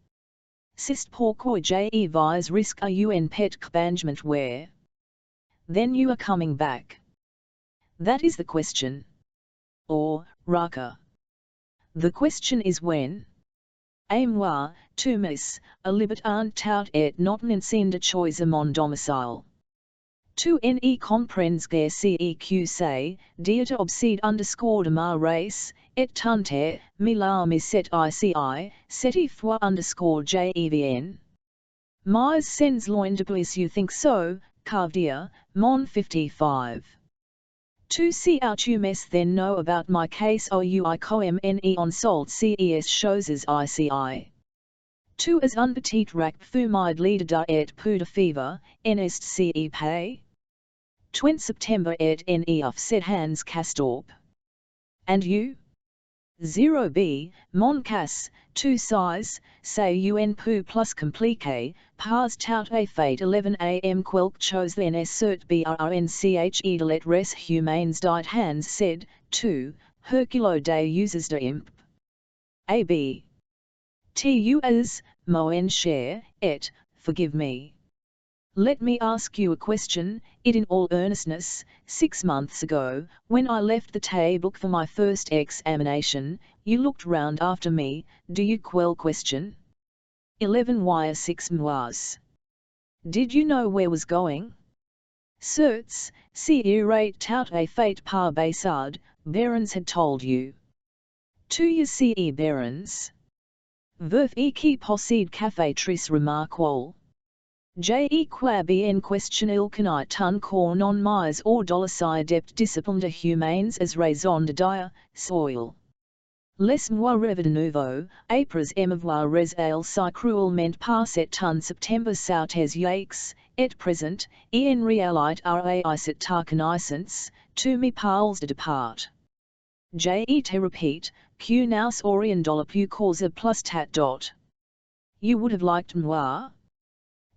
C'est pourquoi je vais risque un pet banjement where? Then you are coming back. That is the question. Or, Raka. The question is when? A moi, tu miss, a libet un tout et not un de choix mon domicile. Tu ne comprends guère ceq say, dieta obsede underscore de ma race, et tante, mi larme set ici, seti fois underscore jevn. Mais sens loin de plus you think so, carvdia, mon 55. Tu see out you mess then know about my case OUI comne on salt ces choses ici. Tu as un petit rac fumide leader et peu de fever, nest ce pay? 20 September et nef said Hans Castorp. And you? 0b, mon cas, tu sais, say un peu plus compliqué, pas tout à fait 11 am quelques chose then cert brnche de let res humains dit Hans said, tu, Herculo de uses de imp. Ab. Tu as, mon cher, et, forgive me. Let me ask you a question, it in all earnestness, 6 months ago, when I left the table for my first examination, you looked round after me, do you quell question? 11 wire 6 mois. Did you know where was going? Certes, si rate tout a fait par Bassard, Behrens had told you. Tu y ce Behrens? Verf qui possède café tris remarquable. Je crois bien question il connaît ton corps non mais or dolci adept discipline de humains as raison de dire, soil. Laisse-moi rêver de nouveau, après m'avoir résalé si cruellement par cet ton September sautes yakes, et présent, en réalité rai cet ta connaissance, tu me parles de depart. Je te repeat, que nous aurions de la plus cause plus tat dot. You would have liked moi?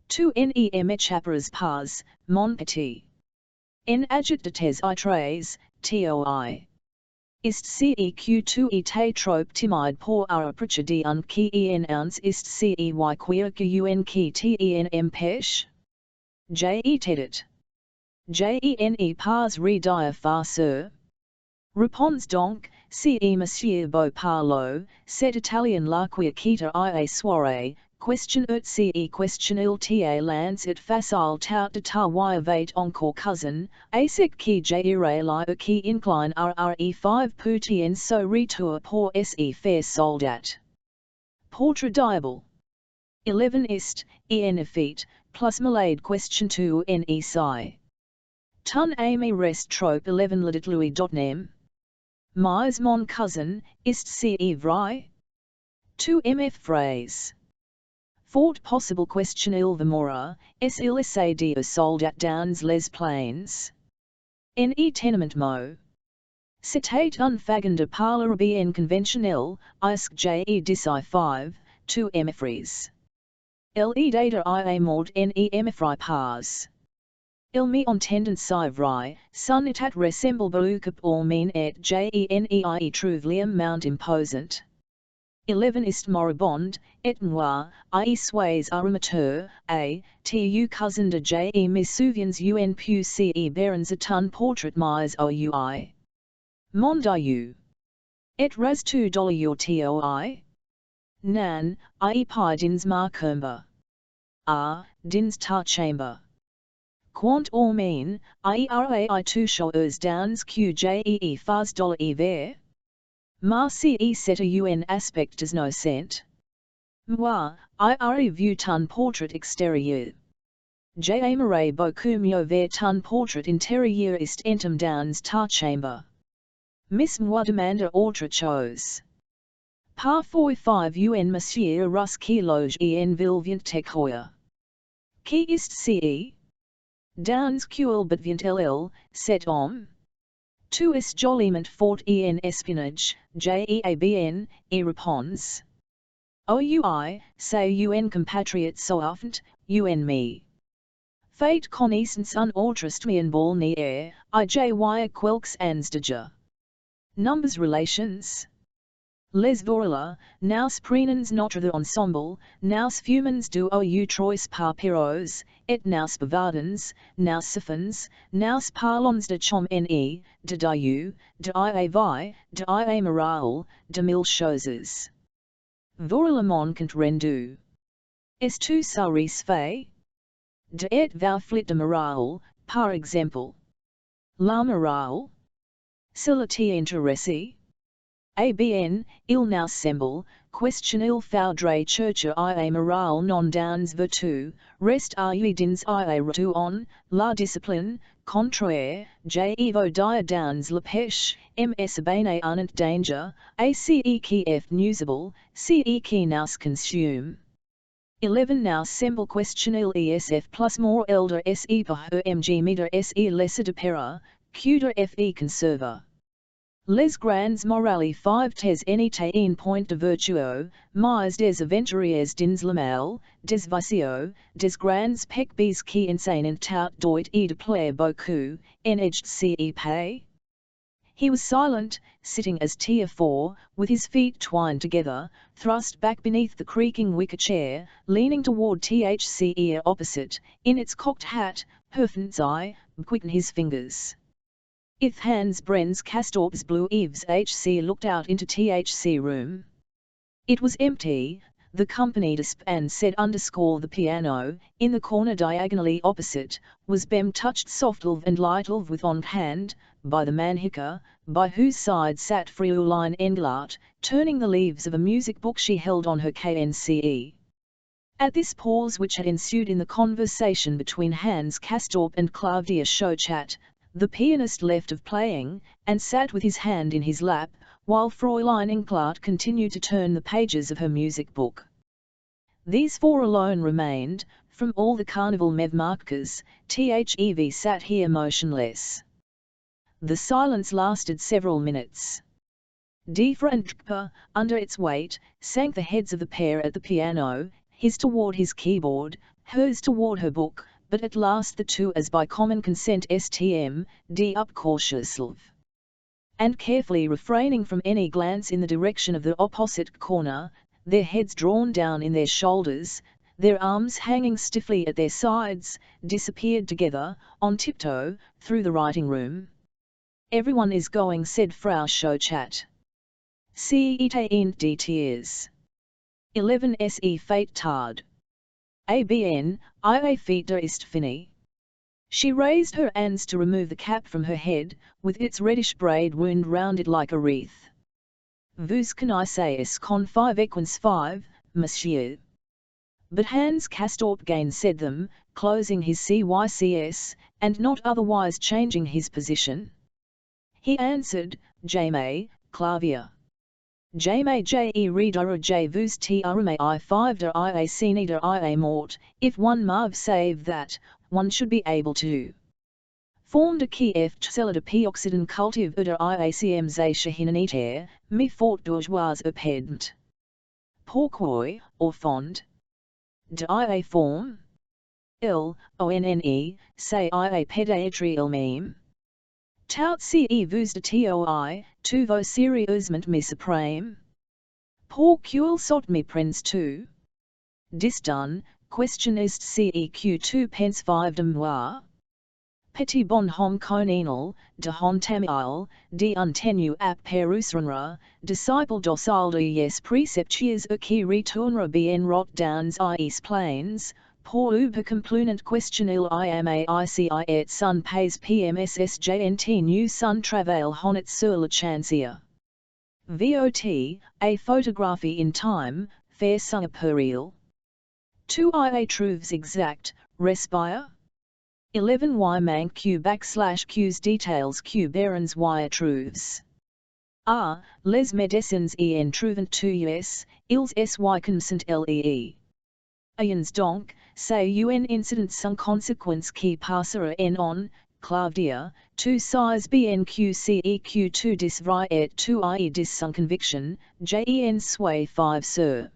Tu ne m'échapperas pas, mon petit. En agit de tes itres, toi. Ist ceq tu et trop timide pour approcher de un qui en uns ist cey queer que un qui ten empêche? Je t'edit. Je pas redire farceur? Réponds donc, si monsieur beau parlo, cet italien la quieta I soirée, question ce question il ta lance it facile tout de ta vait encore cousin, asic qui j'irai li qui incline rre5 putien so retour pour se faire soldat. Portrait diable. 11 ist, en effet, plus Malade question 2 ne psi. Tun Amy rest trope 11 laditlouis.nem. Myers mon cousin, ist ce vrai? 2 mf phrase. Fort possible question il vamora, s il sad sold at downs les plains. Ne tenement mo. Citate unfagen de parler bien conventionnel, isc je dis I 5, 2 mfries. Le data I mord ne mfri pars. Il me entendant si vrai, sun it at ressemble boucup all mean et genei trouve liam mount imposant. 11 ist moribond, et moi, I sways arumateur, tu cousin de je misuvians un pu ce barons a ton portrait mise oui. Mondieu. Et ras $2 your toi? Nan, I pi dins ma kumba. Dins ta chamber. Quant all mean, I 2 shows downs qjee fars $e ver? Ma ce set a un aspect does no scent. Moi, I view ton portrait exterieur. J'aimerais beaucoup mieux ver ton portrait intérieur ist entum downs ta chamber. Miss moi demande autre chose. Parfois 5 un monsieur rus qui loge en ville vient techoya. Qui ist ce? Downs quel but vient ll, cet homme? Tu es joliment fort en espionnage, jeabn, réponds. Oi, say un compatriot souvent, un me. Fate connaissance un autrest me en ball ni air, ij quelques ansdager. Numbers relations. Les vorila, nous prenons notre de ensemble, nous fumons du ou trois par piros, et nous bavardons, nous siphons, nous parlons de chom ne, de dieu, de vie, de moral, de mille choses. Vorila mon compte rendu. Est tu saris fait? De et vau flit de morale, par exemple. La morale? Cela t'intéresse? ABN, il nous semble, question il faudrait chercher I morale non dans vertu, rest dins I retour on, la discipline, contraire, j'evo dire dans la pêche, ms bene unant danger, ace qui f nuisible, ce qui nous consume. 11 Nous semble question il esf plus more elder se per mg meter se lesser de pera, cuter fe conserva. Les grands morales 5 tes en point de virtuo, mais des aventuriers dins la mal, des vicio, des grands pecbes qui insane tout doit de plaire beaucoup, enaged ce pay? He was silent, sitting as tier 4, with his feet twined together, thrust back beneath the creaking wicker chair, leaning toward THC opposite, in its cocked hat, Herfen's eye, quicken his fingers. If Hans Bren's Castorp's blue eaves HC looked out into THC room. It was empty, the company disp said underscore the piano, in the corner diagonally opposite, was bem touched softly and lightly with on hand, by the man Hicker, by whose side sat Fraulein Englert, turning the leaves of a music book she held on her KNCE. At this pause which had ensued in the conversation between Hans Castorp and Claudia Schochat, the pianist left off playing, and sat with his hand in his lap, while Fraulein Englert continued to turn the pages of her music book. These four alone remained, from all the carnival medmarkers, THEV sat here motionless. The silence lasted several minutes. Defra and Dkpa, under its weight, sank the heads of the pair at the piano, his toward his keyboard, hers toward her book, but at last the two as by common consent d up cautiously. And carefully refraining from any glance in the direction of the opposite corner, their heads drawn down in their shoulders, their arms hanging stiffly at their sides, disappeared together, on tiptoe, through the writing room. Everyone is going, said Frau Schochat. Sie in die tears. 11 se fate tard. ABN, Ia Fita ist fini. She raised her hands to remove the cap from her head, with its reddish braid wound round it like a wreath. Vous connaissez con 5 equins 5, monsieur. but Hans Castorp gainsaid them, closing his CYCS, and not otherwise changing his position. He answered, Jame, Clavia. Jame je reader je vus trma I5 der ia cine der ia mort, if one mav save that, one should be able to. Form de Kiev cella de P-oxiden cultive der IACM Shahinaniter, mi fort bourgeois upedent. Pourquoi, or fond? De IA form? Onne, say IA pédiatrie il meme. Tout ce vous de toi, tu vos sérieusement me suprême? Pourquoi sot me prince tu? Disdone, question est ceq 2 pence 5 de moi? Petit bon homme conenal, de hontamil, de untenu ap perusranra, disciple docile de yes preceptues qui retournera bien rot downs ies plains, pour uber complunant question il imaici et sun pays pmssjnt new sun travail honet sur la chancia. VOT, a photography in time, fair sunga peril. 2 ia truths exact, respire? 11 y mank q /q's details q barons y truths. Les medecins en trouvant tu us, ils sy consent lee. Ayans donc, say un incident sans conséquence qui passera en on, Claudia, tu sais bien ceq 2 dis vrai et tu ie dis sans conviction, jen sway 5 sur.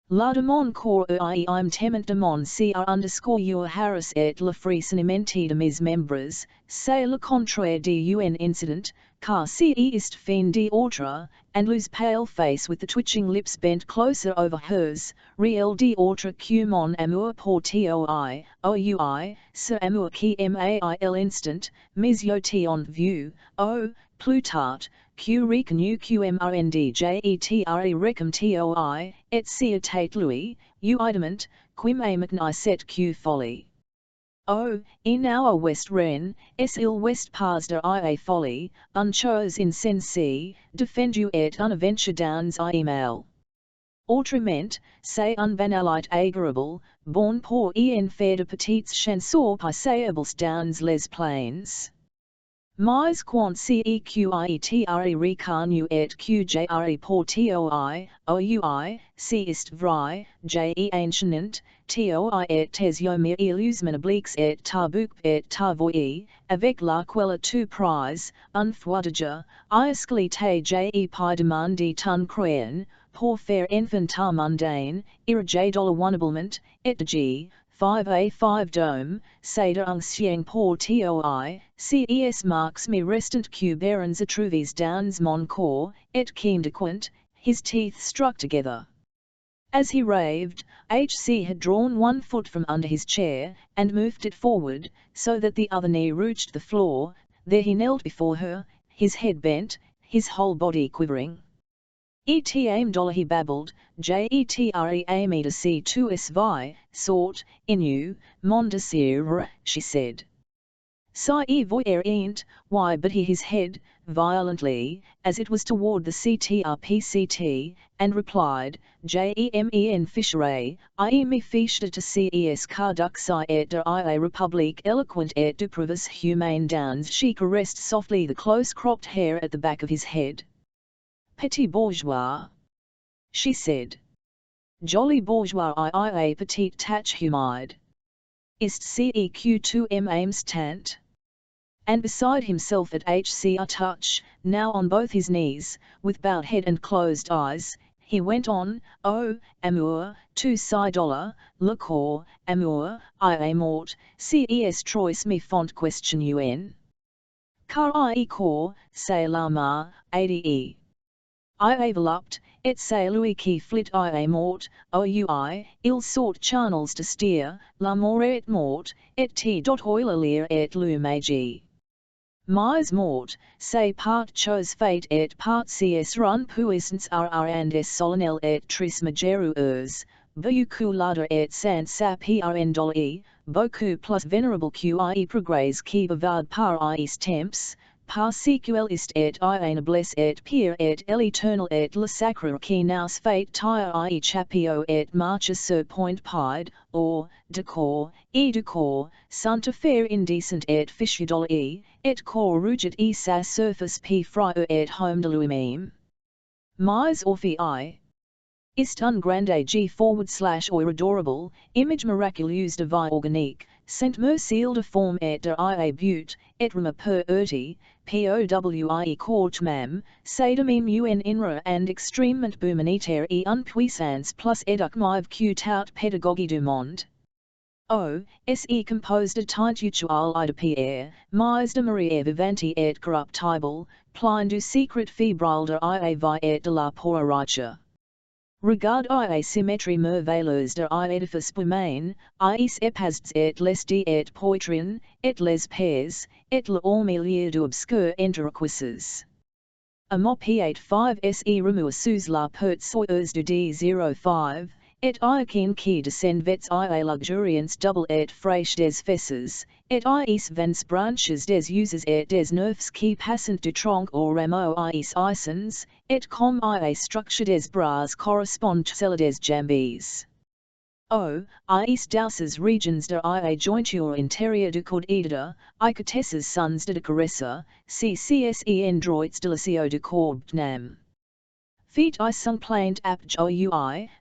La demande corps im tement demande cr Harris et la frisinimenti de mes membres, c'est le contraire de un incident, car ce est fin d'autre, and lose pale face with the twitching lips bent closer over hers, réel d'autre que mon amour pour toi, ce amour qui mail instant, mais yot en vue, plus tard, Q reconu qmrndjetre recum toi, et tate lui, idement, quim amatni set q folly. In our west ren, il west pas der ia folly, unchose insensi, defend you et unaventure downs email. Autrement, say unbanalite agarable, born pour en faire de petites chansons passables downs les plains. Mais quant cequietre recanu et qjre pour toi, est vrai, je ancient, toi et tes yomir illusion obliques et ta bouc et ta voix, avec laquelle tu prise, un foidager, iascali te je pi demande ton croyen, pour faire enfanta mundane, irrigé dolawannablement, et de 5A5 dome, Seder sieng pour toi, ces marks me restant q barons atruves downs mon corps, et quint, his teeth struck together. As he raved, HC had drawn one foot from under his chair, and moved it forward, so that the other knee reached the floor. There he knelt before her, his head bent, his whole body quivering. Aim dollar he babbled, jetre ame to see tu es vi, sort, inu, mon desir, she said. Si voyer ain't, why but he his head, violently, as it was toward the CTRPCT, and replied, Jemen fischere, I me fichte to ces carduxi et der ia republique eloquent et du provis humane downs she caressed softly the close-cropped hair at the back of his head. Petit bourgeois, she said. Jolly bourgeois I petite tâche humide. Ist ceq 2 aims tant? And beside himself at HC a touch, now on both his knees, with bowed head and closed eyes, he went on, amour, tu sais dollar, le corps, amour, I mort, ces trois me font question un. Car I corps, c'est la ma, ade. I enveloped, et c'est lui qui flit I mort, il sort charnels to steer, la mort et mort, et t.oiler et le magi. Mais mort, c'est part chose fate et part cs run puissance and s solennel et tris majerueurs, beaucoup larder et sans sapr beaucoup plus vénérable qui progrès qui bavard par is temps, par sequel ist et inables et pire et l'eternal et le sacre qui nous fait tire I chapio et marche sur point pied, or, decor, Santa faire indecent et fichudol et cor ruget sa surface p frire et home de lui-même. Mais orphi I. Ist un grande G / or adorable, image miraculeuse de vie organique, Saint Merciel de forme et de ia but, et rima per erti, POWIE court mam, sadamim un inra and extremement bumaniter et un puissance plus educ mive q tout pédagogie du monde. O, se composed de tint utual I de pierre, mais de marie vivanti et corruptible, plein du secret fébrile de ia vie et de la porriture. Regard ia symétrie merveilleuse de l'édifice pumain, is epasts et les d et poitrine, et les pairs, et le milieu d'obscur interquices. A mop 5 se remua sous la perte soyeuse du D05, et iacine qui descend vets ia luxuriance double et fraîche des fesses, et is vents branches des uses et des nerfs qui passent du tronc au rameau is isons, et comme ia structure des bras correspond celle des jambes. O, is douces regions de ia jointure intérieure du corps edita, icotesses sons de caressa, ccse endroits delicio du corps nam. Feet I sung plaint apj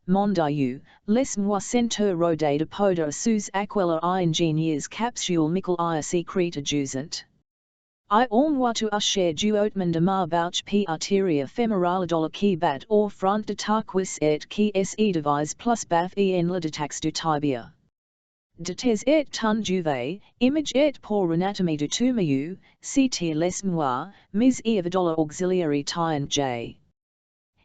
mondiu, les moi center rode de poder sous aquella ingenieurs capsule mickle I secreta jusant. I moi to usher du outman de ma bouch p arteria femoral dollar qui bat or front de tarquis et qui se devise plus bath en la detax du tibia. De tes et ton juve, image et pour anatomy du tumayu, ct les moi, mis dollar auxiliary tien j.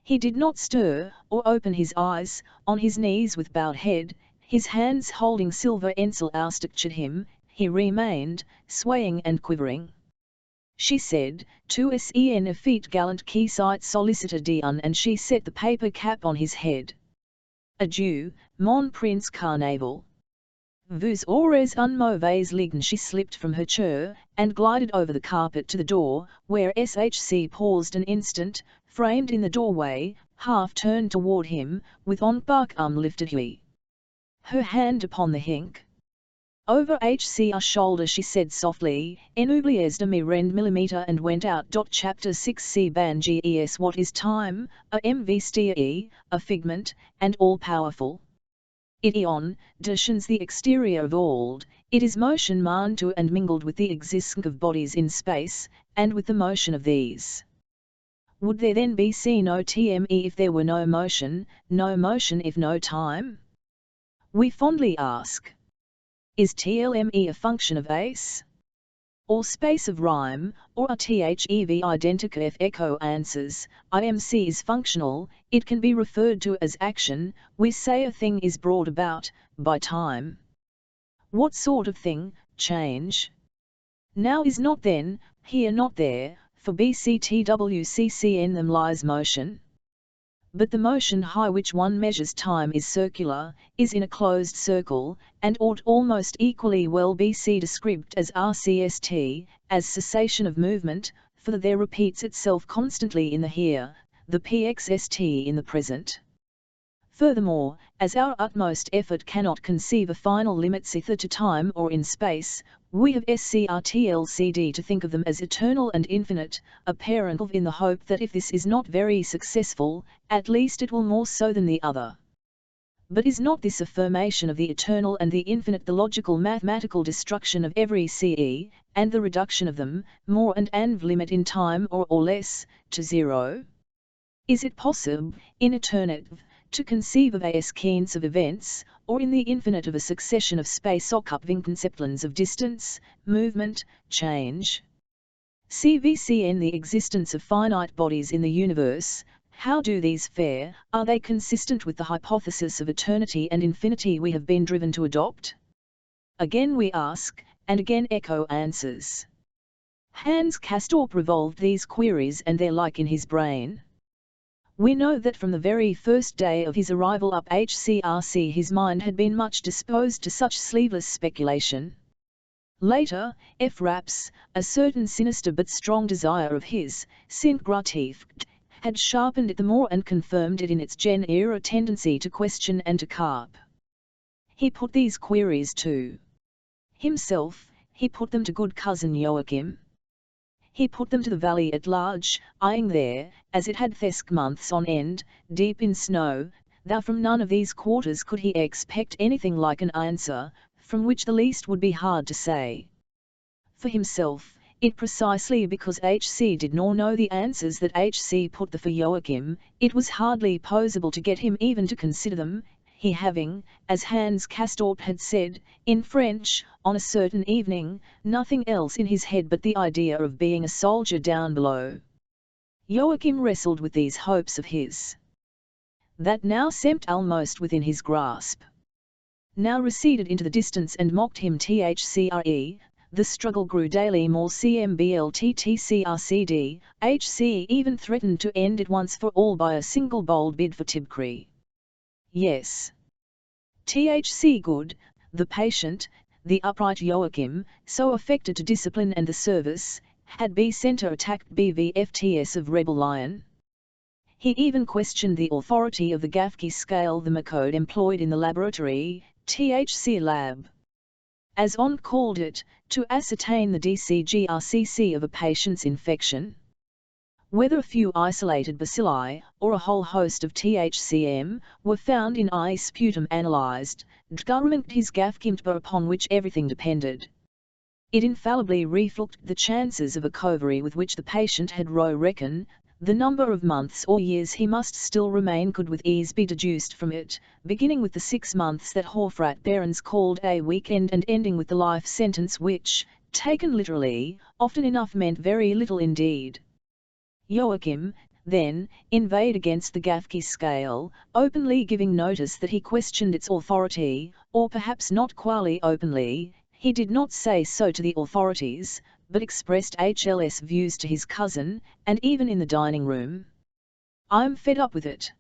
He did not stir, or open his eyes, on his knees with bowed head, his hands holding silver ensil outstretched him, he remained, swaying and quivering. She said, Tu sen a feet gallant qui sight solliciter d'un, and she set the paper cap on his head. Adieu, mon prince carnaval. Vous aurez un mauvais ligne. She slipped from her chair, and glided over the carpet to the door, where SHC paused an instant, framed in the doorway, half turned toward him, with on bark arm lifted he. Her hand upon the hink. Over HC's shoulder she said softly, N'oubliez de me rend millimeter, and went out. Chapter 6 ban ges. What is time? A mvste, a figment, and all-powerful. Idion, deshans the exterior of old, it is motion marred to and mingled with the existence of bodies in space, and with the motion of these. Would there then be no TME if there were no motion if no time? We fondly ask. Is TLME a function of ace? Or space of rhyme, or a THEV identica? If echo answers, IMC is functional, it can be referred to as action. We say a thing is brought about by time. What sort of thing? Change. Now is not then, here not there, for BCTWCC in them lies motion. But the motion high which one measures time is circular, is in a closed circle, and ought almost equally well be described as RCST, as cessation of movement, for there repeats itself constantly in the here, the PXST in the present. Furthermore, as our utmost effort cannot conceive a final limit either to time or in space, we have SCRTLCD to think of them as eternal and infinite, apparent in the hope that if this is not very successful, at least it will more so than the other. But is not this affirmation of the eternal and the infinite the logical mathematical destruction of every CE, and the reduction of them, more and limit in time or less, to zero? Is it possible, in eternity, to conceive of a sequence of events, or in the infinite of a succession of space occupying conceptions of distance, movement, change? CVCN the existence of finite bodies in the universe, how do these fare? Are they consistent with the hypothesis of eternity and infinity we have been driven to adopt? Again we ask, and again echo answers. Hans Castorp revolved these queries and their like in his brain. We know that from the very first day of his arrival up HCRC his mind had been much disposed to such sleeveless speculation. Later, F-Raps, a certain sinister but strong desire of his, Sint Gratief, had sharpened it the more and confirmed it in its Gen-era tendency to question and to carp. He put these queries to himself, he put them to good cousin Joachim. He put them to the valley at large, eyeing there, as it had thesk months on end, deep in snow, though from none of these quarters could he expect anything like an answer, from which the least would be hard to say. For himself, it precisely because H.C. did not know the answers that H.C. put for Joachim, it was hardly possible to get him even to consider them, he having, as Hans Castorp had said, in French, on a certain evening, nothing else in his head but the idea of being a soldier down below. Joachim wrestled with these hopes of his, that now seemed almost within his grasp, now receded into the distance and mocked him thcre. The struggle grew daily more cmblttcrcd, H.C. even threatened to end it once for all by a single bold bid for Tibcree. Yes. Thc good, the patient, the upright Joachim, so affected to discipline and the service, had B centre attacked BVFTS of Rebel Lion. He even questioned the authority of the Gafke scale, the method employed in the laboratory, THC lab, as On called it, to ascertain the DCGRCC of a patient's infection. Whether a few isolated bacilli, or a whole host of THCM, were found in eye sputum analysed, Dgarment his Gafkimtba upon which everything depended. It infallibly reflected the chances of a covary with which the patient had reckon, the number of months or years he must still remain could with ease be deduced from it, beginning with the 6 months that Hofrat Behrens called a weekend and ending with the life sentence which, taken literally, often enough meant very little indeed. Joachim, then, inveighed against the Gafke scale, openly giving notice that he questioned its authority, or perhaps not quite openly, he did not say so to the authorities, but expressed HLS views to his cousin, and even in the dining room. "I'm fed up with it.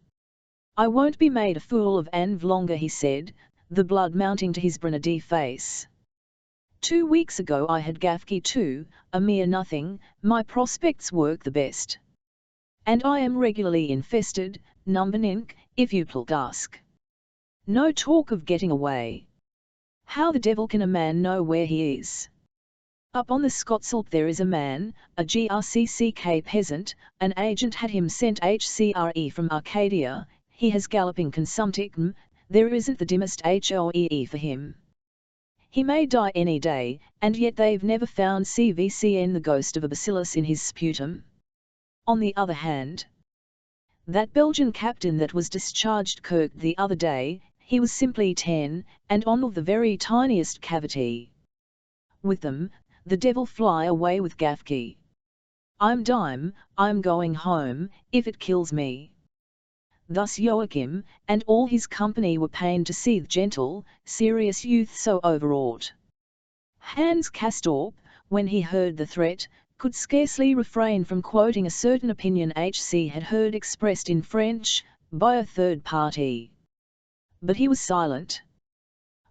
I won't be made a fool of Anne longer," he said, the blood mounting to his Bernardi face. 2 weeks ago I had Gafke too, a mere nothing, my prospects work the best. And I am regularly infested, numberninck, if you will ask. No talk of getting away. How the devil can a man know where he is? Up on the Scotsalp there is a man, a GRCCK peasant, an agent had him sent HCRE from Arcadia, he has galloping consumpticum, there isn't the dimmest HOEE for him. He may die any day, and yet they've never found CVCN the ghost of a bacillus in his sputum. On the other hand, that Belgian captain that was discharged Kirk the other day, he was simply 10, and on of the very tiniest cavity. With them, the devil fly away with Gafke. I'm going home, if it kills me. Thus Joachim, and all his company were pained to see the gentle, serious youth so overwrought. Hans Castorp, when he heard the threat, could scarcely refrain from quoting a certain opinion H.C. had heard expressed in French, by a third party. But he was silent.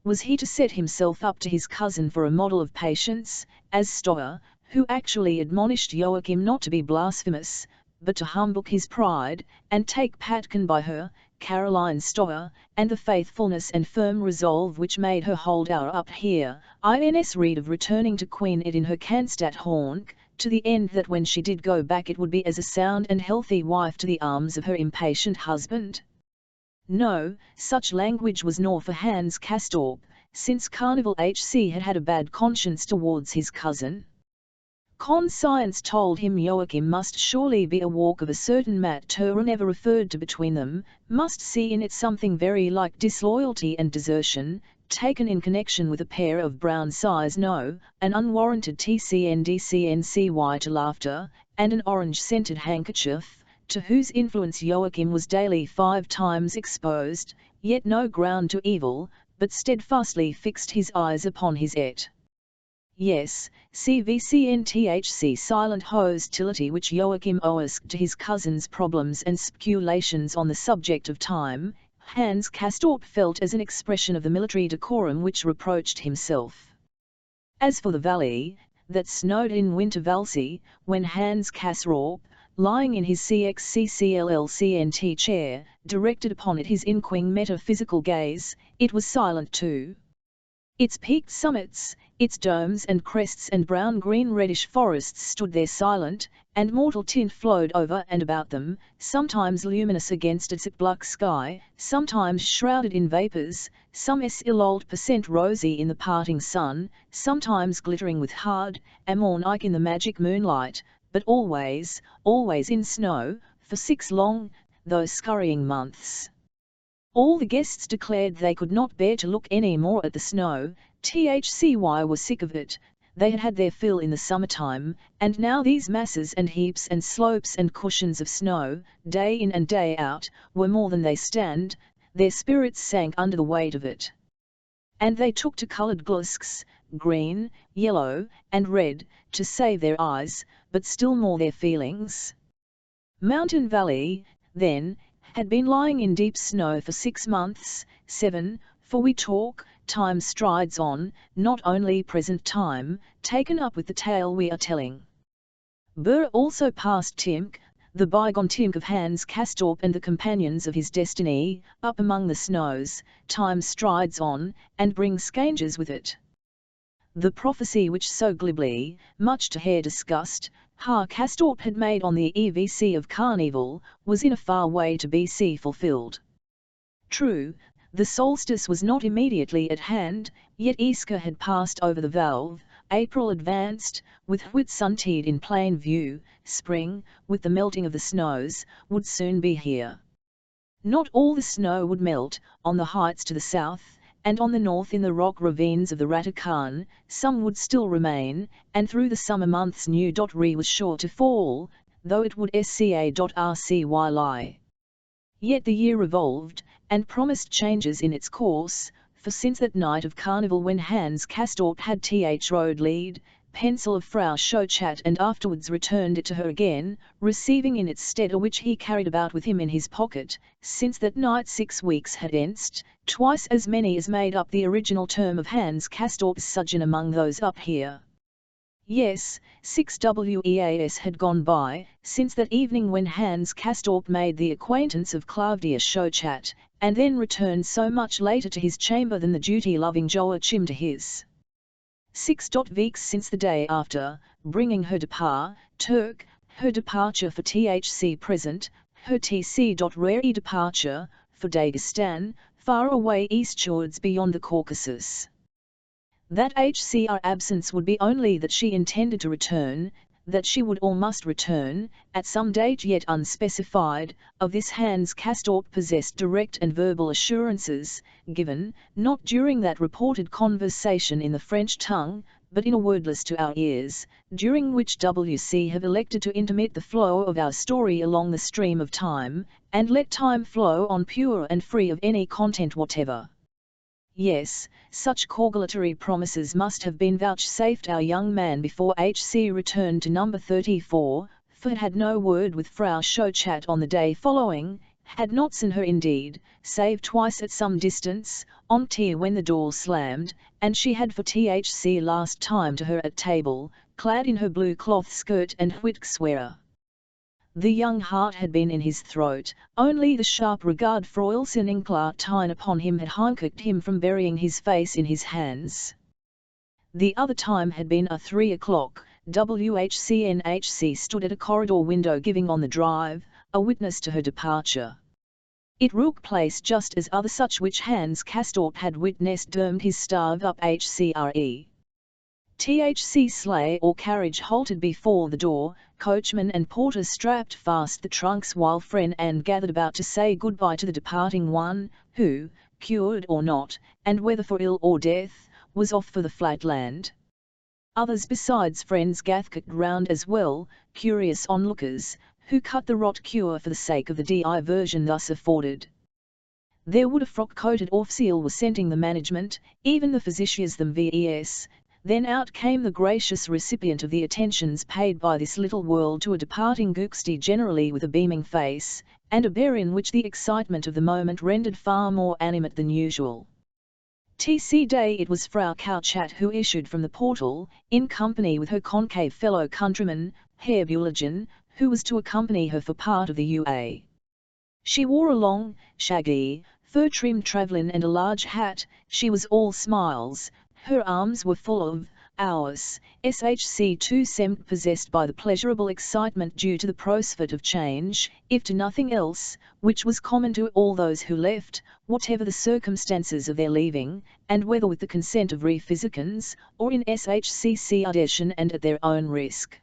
Was he to set himself up to his cousin for a model of patience, as Stower, who actually admonished Joachim not to be blasphemous, but to humble his pride, and take Patkin by her, Caroline Stower, and the faithfulness and firm resolve which made her hold our up here, ins read of returning to Queen Ed in her Cannstatt Hornk, to the end that when she did go back it would be as a sound and healthy wife to the arms of her impatient husband? No, such language was nor for Hans Castorp, since Carnival H.C. had had a bad conscience towards his cousin. Conscience told him Joachim must surely be a walk of a certain matter never referred to between them, must see in it something very like disloyalty and desertion, taken in connection with a pair of brown size no, an unwarranted TCNDCNCY to laughter, and an orange-scented handkerchief, to whose influence Joachim was daily 5 times exposed, yet no ground to evil, but steadfastly fixed his eyes upon his et. Yes, CVCNTHC silent hostility which Joachim owes to his cousin's problems and speculations on the subject of time, Hans Castorp felt as an expression of the military decorum which reproached himself. As for the valley, that snowed in winter Valsy, when Hans Kastorp, lying in his CXCCLLCNT chair, directed upon it his inquing metaphysical gaze, it was silent too. Its peaked summits, its domes and crests and brown-green-reddish forests stood there silent, and mortal tint flowed over and about them, sometimes luminous against its black sky, sometimes shrouded in vapours, some %% rosy in the parting sun, sometimes glittering with hard, ammonique in the magic moonlight, but always, always in snow, for 6 long, though scurrying months. All the guests declared they could not bear to look any more at the snow. THCY were sick of it. They had had their fill in the summertime, and now these masses and heaps and slopes and cushions of snow, day in and day out, were more than they stand. Their spirits sank under the weight of it. And they took to coloured glusks, green, yellow, and red, to save their eyes, but still more their feelings. Mountain Valley, then, had been lying in deep snow for 6 months, 7, for we talk, time strides on, not only present time, taken up with the tale we are telling. Burr also passed Timk, the bygone Timk of Hans Kastorp and the companions of his destiny, up among the snows, time strides on, and brings scangers with it. The prophecy which so glibly, much to her disgust, Kastorp had made on the EVC of Carnival, was in a far way to be fulfilled. True, the solstice was not immediately at hand, yet Easter had passed over the valve, April advanced, with Whitsuntide in plain view, spring, with the melting of the snows, would soon be here. Not all the snow would melt, on the heights to the south, and on the north in the rock ravines of the Ratakan, some would still remain, and through the summer months new .re was sure to fall, though it would sca.rcy lie. Yet the year revolved, and promised changes in its course, for since that night of Carnival when Hans Kastorp had road lead, pencil of Frau Schochat and afterwards returned it to her again, receiving in its stead a which he carried about with him in his pocket, since that night 6 weeks had enced, twice as many as made up the original term of Hans Kastorp's sojourn among those up here. Yes, 6 weas had gone by, since that evening when Hans Kastorp made the acquaintance of Claudia Schochat, and then returned so much later to his chamber than the duty-loving Joachim to his. 6 weeks since the day after, bringing her Turk, her departure for THC present, her TC.Rare departure, for Dagestan, far away eastwards beyond the Caucasus. That HCR absence would be only that she intended to return, that she would or must return, at some date yet unspecified. Of this Hans Kastorp possessed direct and verbal assurances, given, not during that reported conversation in the French tongue, but in a wordless to our ears, during which WC have elected to intermit the flow of our story along the stream of time, and let time flow on pure and free of any content whatever. Yes, such correlatory promises must have been vouchsafed our young man before HC returned to number 34, for had no word with Frau Schochat on the day following, had not seen her indeed, save twice at some distance, on tea when the door slammed, and she had for THC last time to her at table, clad in her blue cloth skirt and Whitkswearer. The young heart had been in his throat, only the sharp regard Fräulein Clartine upon him had hindered him from burying his face in his hands. The other time had been 3 o'clock, WHCNHC stood at a corridor window giving on the drive, a witness to her departure. It took place just as other such which Hans Kastorp had witnessed dermed his starve up HCRE. THC sleigh or carriage halted before the door, coachman and porter strapped fast the trunks while friend and gathered about to say goodbye to the departing one, who, cured or not, and whether for ill or death, was off for the flat land. Others besides friends gathered round as well, curious onlookers, who cut the rot cure for the sake of the diversion thus afforded. There would a frock-coated official was scenting the management, even the physicians them VES. Then out came the gracious recipient of the attentions paid by this little world to a departing Gooksty generally with a beaming face, and a bearing which the excitement of the moment rendered far more animate than usual. TC day it was Frau Couchat who issued from the portal, in company with her concave fellow countryman, Herr Buligen, who was to accompany her for part of the UA. She wore a long, shaggy, fur-trimmed travelling and a large hat. She was all smiles, her arms were full of hours, SHC2 seemed possessed by the pleasurable excitement due to the prospect of change, if to nothing else, which was common to all those who left, whatever the circumstances of their leaving, and whether with the consent of rephysicians, or in SHCC adhesion and at their own risk.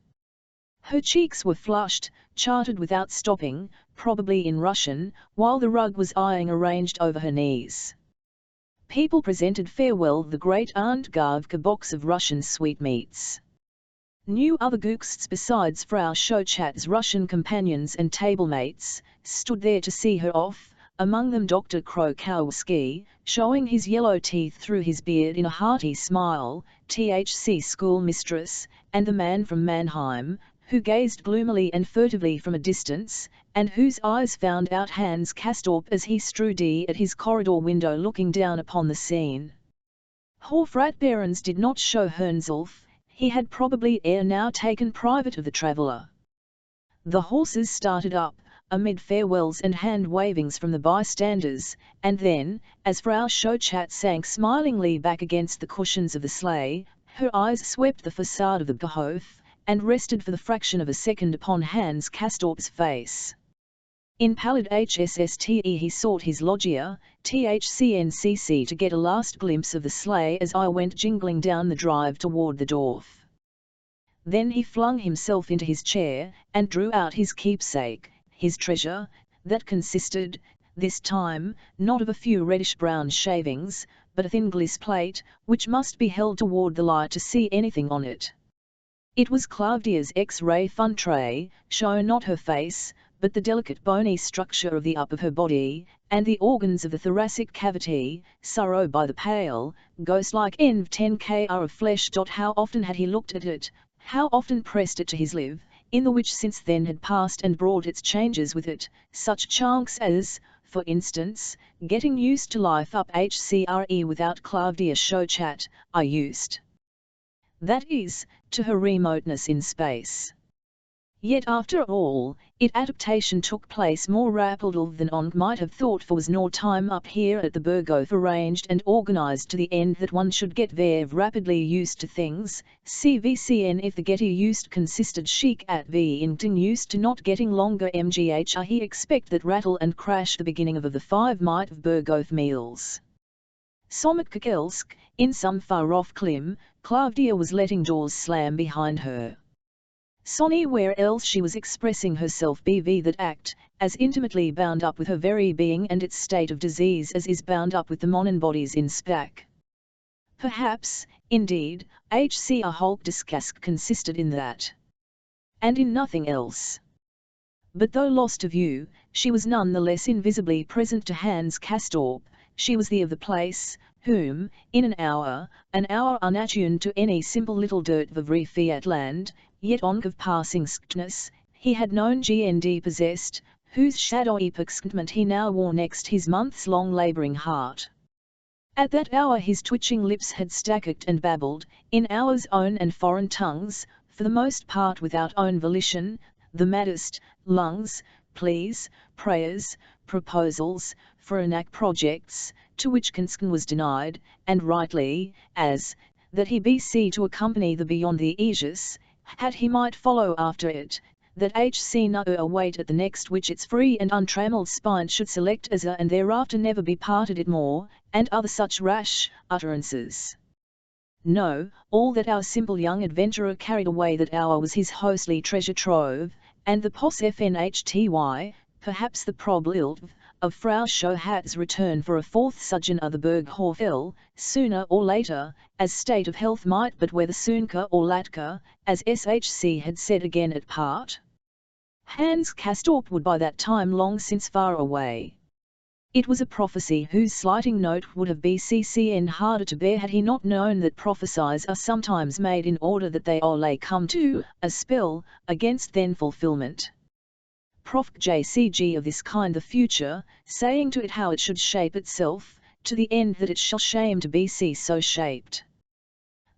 Her cheeks were flushed, charted without stopping, probably in Russian, while the rug was ironing arranged over her knees. People presented farewell the great Aunt Gavka box of Russian sweetmeats. New other Guksts besides Frau Schochat's Russian companions and tablemates, stood there to see her off, among them Dr. Krokowski, showing his yellow teeth through his beard in a hearty smile, THC schoolmistress, and the man from Mannheim, who gazed gloomily and furtively from a distance, and whose eyes found out Hans Castorp as he strode at his corridor window looking down upon the scene. Hofrat Behrens did not show Hernzulf, he had probably ere now taken private of the traveller. The horses started up, amid farewells and hand-wavings from the bystanders, and then, as Frau Schochat sank smilingly back against the cushions of the sleigh, her eyes swept the facade of the Bahof, and rested for the fraction of a second upon Hans Castorp's face. In pallid HSSTE he sought his loggia, THCNCC, to get a last glimpse of the sleigh as I went jingling down the drive toward the Dorf. Then he flung himself into his chair, and drew out his keepsake, his treasure, that consisted, this time, not of a few reddish-brown shavings, but a thin gliss plate, which must be held toward the light to see anything on it. It was Claudia's X-ray fun tray, shown not her face, but the delicate bony structure of the up of her body, and the organs of the thoracic cavity, sorrow by the pale, ghost-like end of 10 kr of flesh. How often had he looked at it, how often pressed it to his live, in the which since then had passed and brought its changes with it, such chunks as, for instance, getting used to life up HCRE without Claudia Schochat, I used. That is, to her remoteness in space. Yet after all, its adaptation took place more rapidly than one might have thought, for was nor time up here at the Berghof arranged and organized to the end that one should get very rapidly used to things, CVCN if the getting used consisted chic at v in getting used to not getting longer mgh he expect that rattle and crash the beginning of the 5 might of Berghof meals. Sommerkakelsk, in some far-off clim, Claudia was letting doors slam behind her. Sonny where else she was expressing herself BV that act, as intimately bound up with her very being and its state of disease as is bound up with the monon bodies in SPAC. Perhaps, indeed, HCR Holkdiskask consisted in that. And in nothing else. But though lost to view, she was none the less invisibly present to Hans Castorp. She was the of the place, whom, in an hour unattuned to any simple little dirt of Fiat land, yet on of passing skness, he had known GND possessed, whose shadowy excitement he now wore next his months-long labouring heart. At that hour his twitching lips had stacked and babbled, in ours own and foreign tongues, for the most part without own volition, the maddest, lungs, pleas, prayers, proposals, foreign projects, to which Kinskin was denied, and rightly, as, that he be see to accompany the beyond the aegis, had he might follow after it, that HC no await at the next which its free and untrammelled spine should select as a and thereafter never be parted it more, and other such rash utterances. No, all that our simple young adventurer carried away that hour was his hostly treasure trove, and the pos fnhty, perhaps the prob of Frau Schochat's return for a fourth sojourn of the Berghof, sooner or later, as state of health might but whether soonker or later, as SHC had said again at part. Hans Castorp would by that time long since far away. It was a prophecy whose slighting note would have been CCN harder to bear had he not known that prophecies are sometimes made in order that they all lay come to a spell against then fulfillment. Prof. JCG of this kind the future, saying to it how it should shape itself, to the end that it shall shame to be so shaped.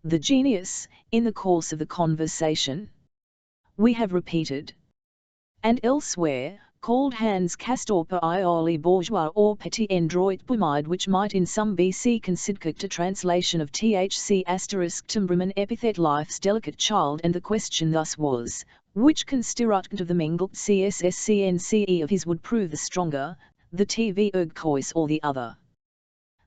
The genius, in the course of the conversation, we have repeated, and elsewhere, called Hans Castor per Ioli bourgeois or petit endroit bumide, which might in some BC consider to translation of thc asterisk timbriman epithet life's delicate child, and the question thus was, which construct of the mingled CSSCNCE of his would prove the stronger, the TV ergkois or the other?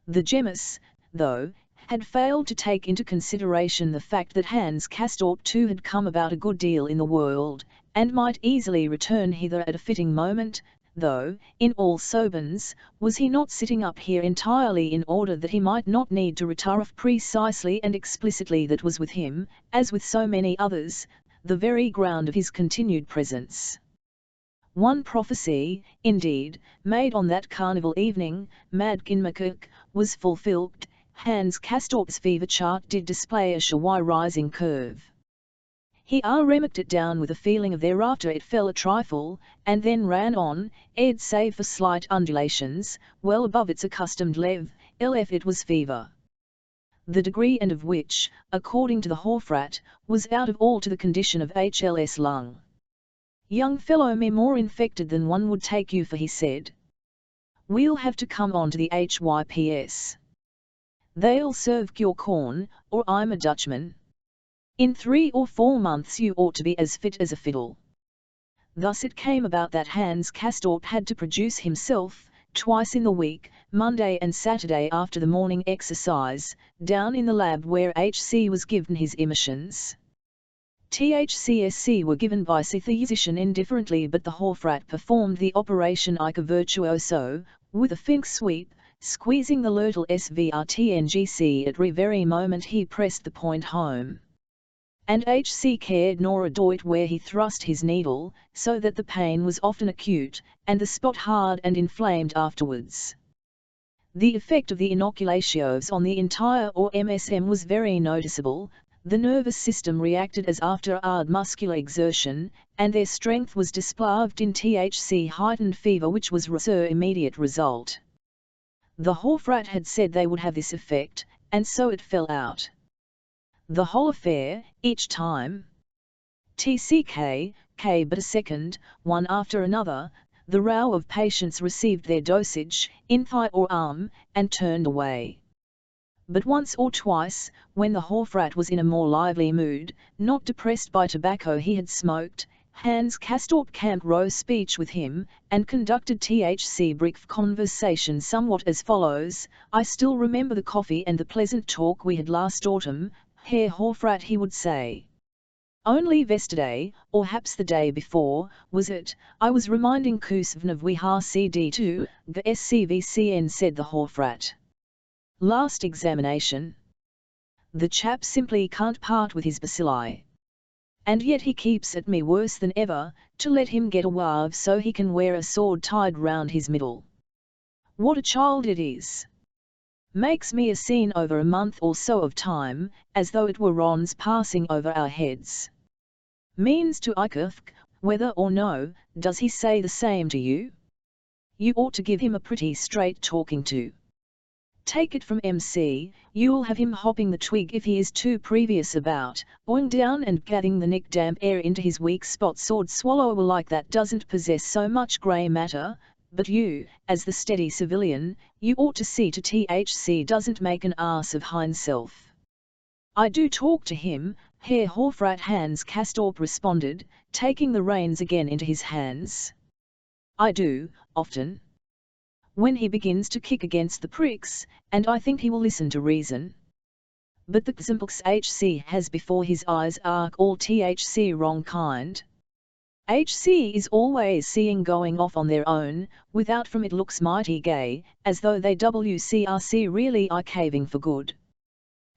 The Gemmas, though, had failed to take into consideration the fact that Hans Castor too had come about a good deal in the world, and might easily return hither at a fitting moment, though, in all soberness, was he not sitting up here entirely in order that he might not need to retire precisely and explicitly that was with him, as with so many others, the very ground of his continued presence. One prophecy, indeed, made on that carnival evening, Madkinmakirk, was fulfilled. Hans Castorp's fever chart did display a shy rising curve. He remarked it down with a feeling of thereafter it fell a trifle, and then ran on, save for slight undulations, well above its accustomed LF it was fever. The degree and of which, according to the Hofrat, was out of all to the condition of HLS lung. Young fellow me more infected than one would take you for, he said. We'll have to come on to the HYPS. They'll serve your corn, or I'm a Dutchman. In 3 or 4 months you ought to be as fit as a fiddle. Thus it came about that Hans Castorp had to produce himself, twice in the week, Monday and Saturday after the morning exercise, down in the lab where HC was given his emissions. THCSC were given by the physician indifferently, but the Hofrat performed the operation like a virtuoso, with a fink sweep, squeezing the lertal SVRTNGC at very moment he pressed the point home. And HC cared nor a doit where he thrust his needle, so that the pain was often acute, and the spot hard and inflamed afterwards. The effect of the inoculations on the entire or MSM was very noticeable. The nervous system reacted as after hard muscular exertion, and their strength was displayed in THC heightened fever, which was their immediate result. The Hofrat had said they would have this effect, and so it fell out. The whole affair, each time, TCK, K but a second, one after another, the row of patients received their dosage, in thigh or arm, and turned away. But once or twice, when the Hofrat was in a more lively mood, not depressed by tobacco he had smoked, Hans Castorp camped row speech with him, and conducted THC brief conversation somewhat as follows. I still remember the coffee and the pleasant talk we had last autumn, Herr Hofrat, he would say. Only yesterday, or haps the day before, was it, I was reminding Kusvn of we har CD2, the SCVCN, said the Hofrat. Last examination. The chap simply can't part with his bacilli. And yet he keeps at me worse than ever, to let him get a wave so he can wear a sword tied round his middle. What a child it is! Makes me a scene over a month or so of time, as though it were Rons passing over our heads. Means to Ikirk, whether or no, does he say the same to you? You ought to give him a pretty straight talking to. Take it from MC, you'll have him hopping the twig if he is too previous about, boing down and gathering the nick damp air into his weak spot. Sword swallower like that doesn't possess so much grey matter, but you, as the steady civilian, you ought to see to THC doesn't make an ass of himself. I do talk to him, Herr Hofrat, Hans Castorp responded, taking the reins again into his hands. I do, often. When he begins to kick against the pricks, and I think he will listen to reason. But the Ximplx HC has before his eyes all THC wrong kind. HC is always seeing going off on their own, without from it looks mighty gay, as though they WCRC really are caving for good.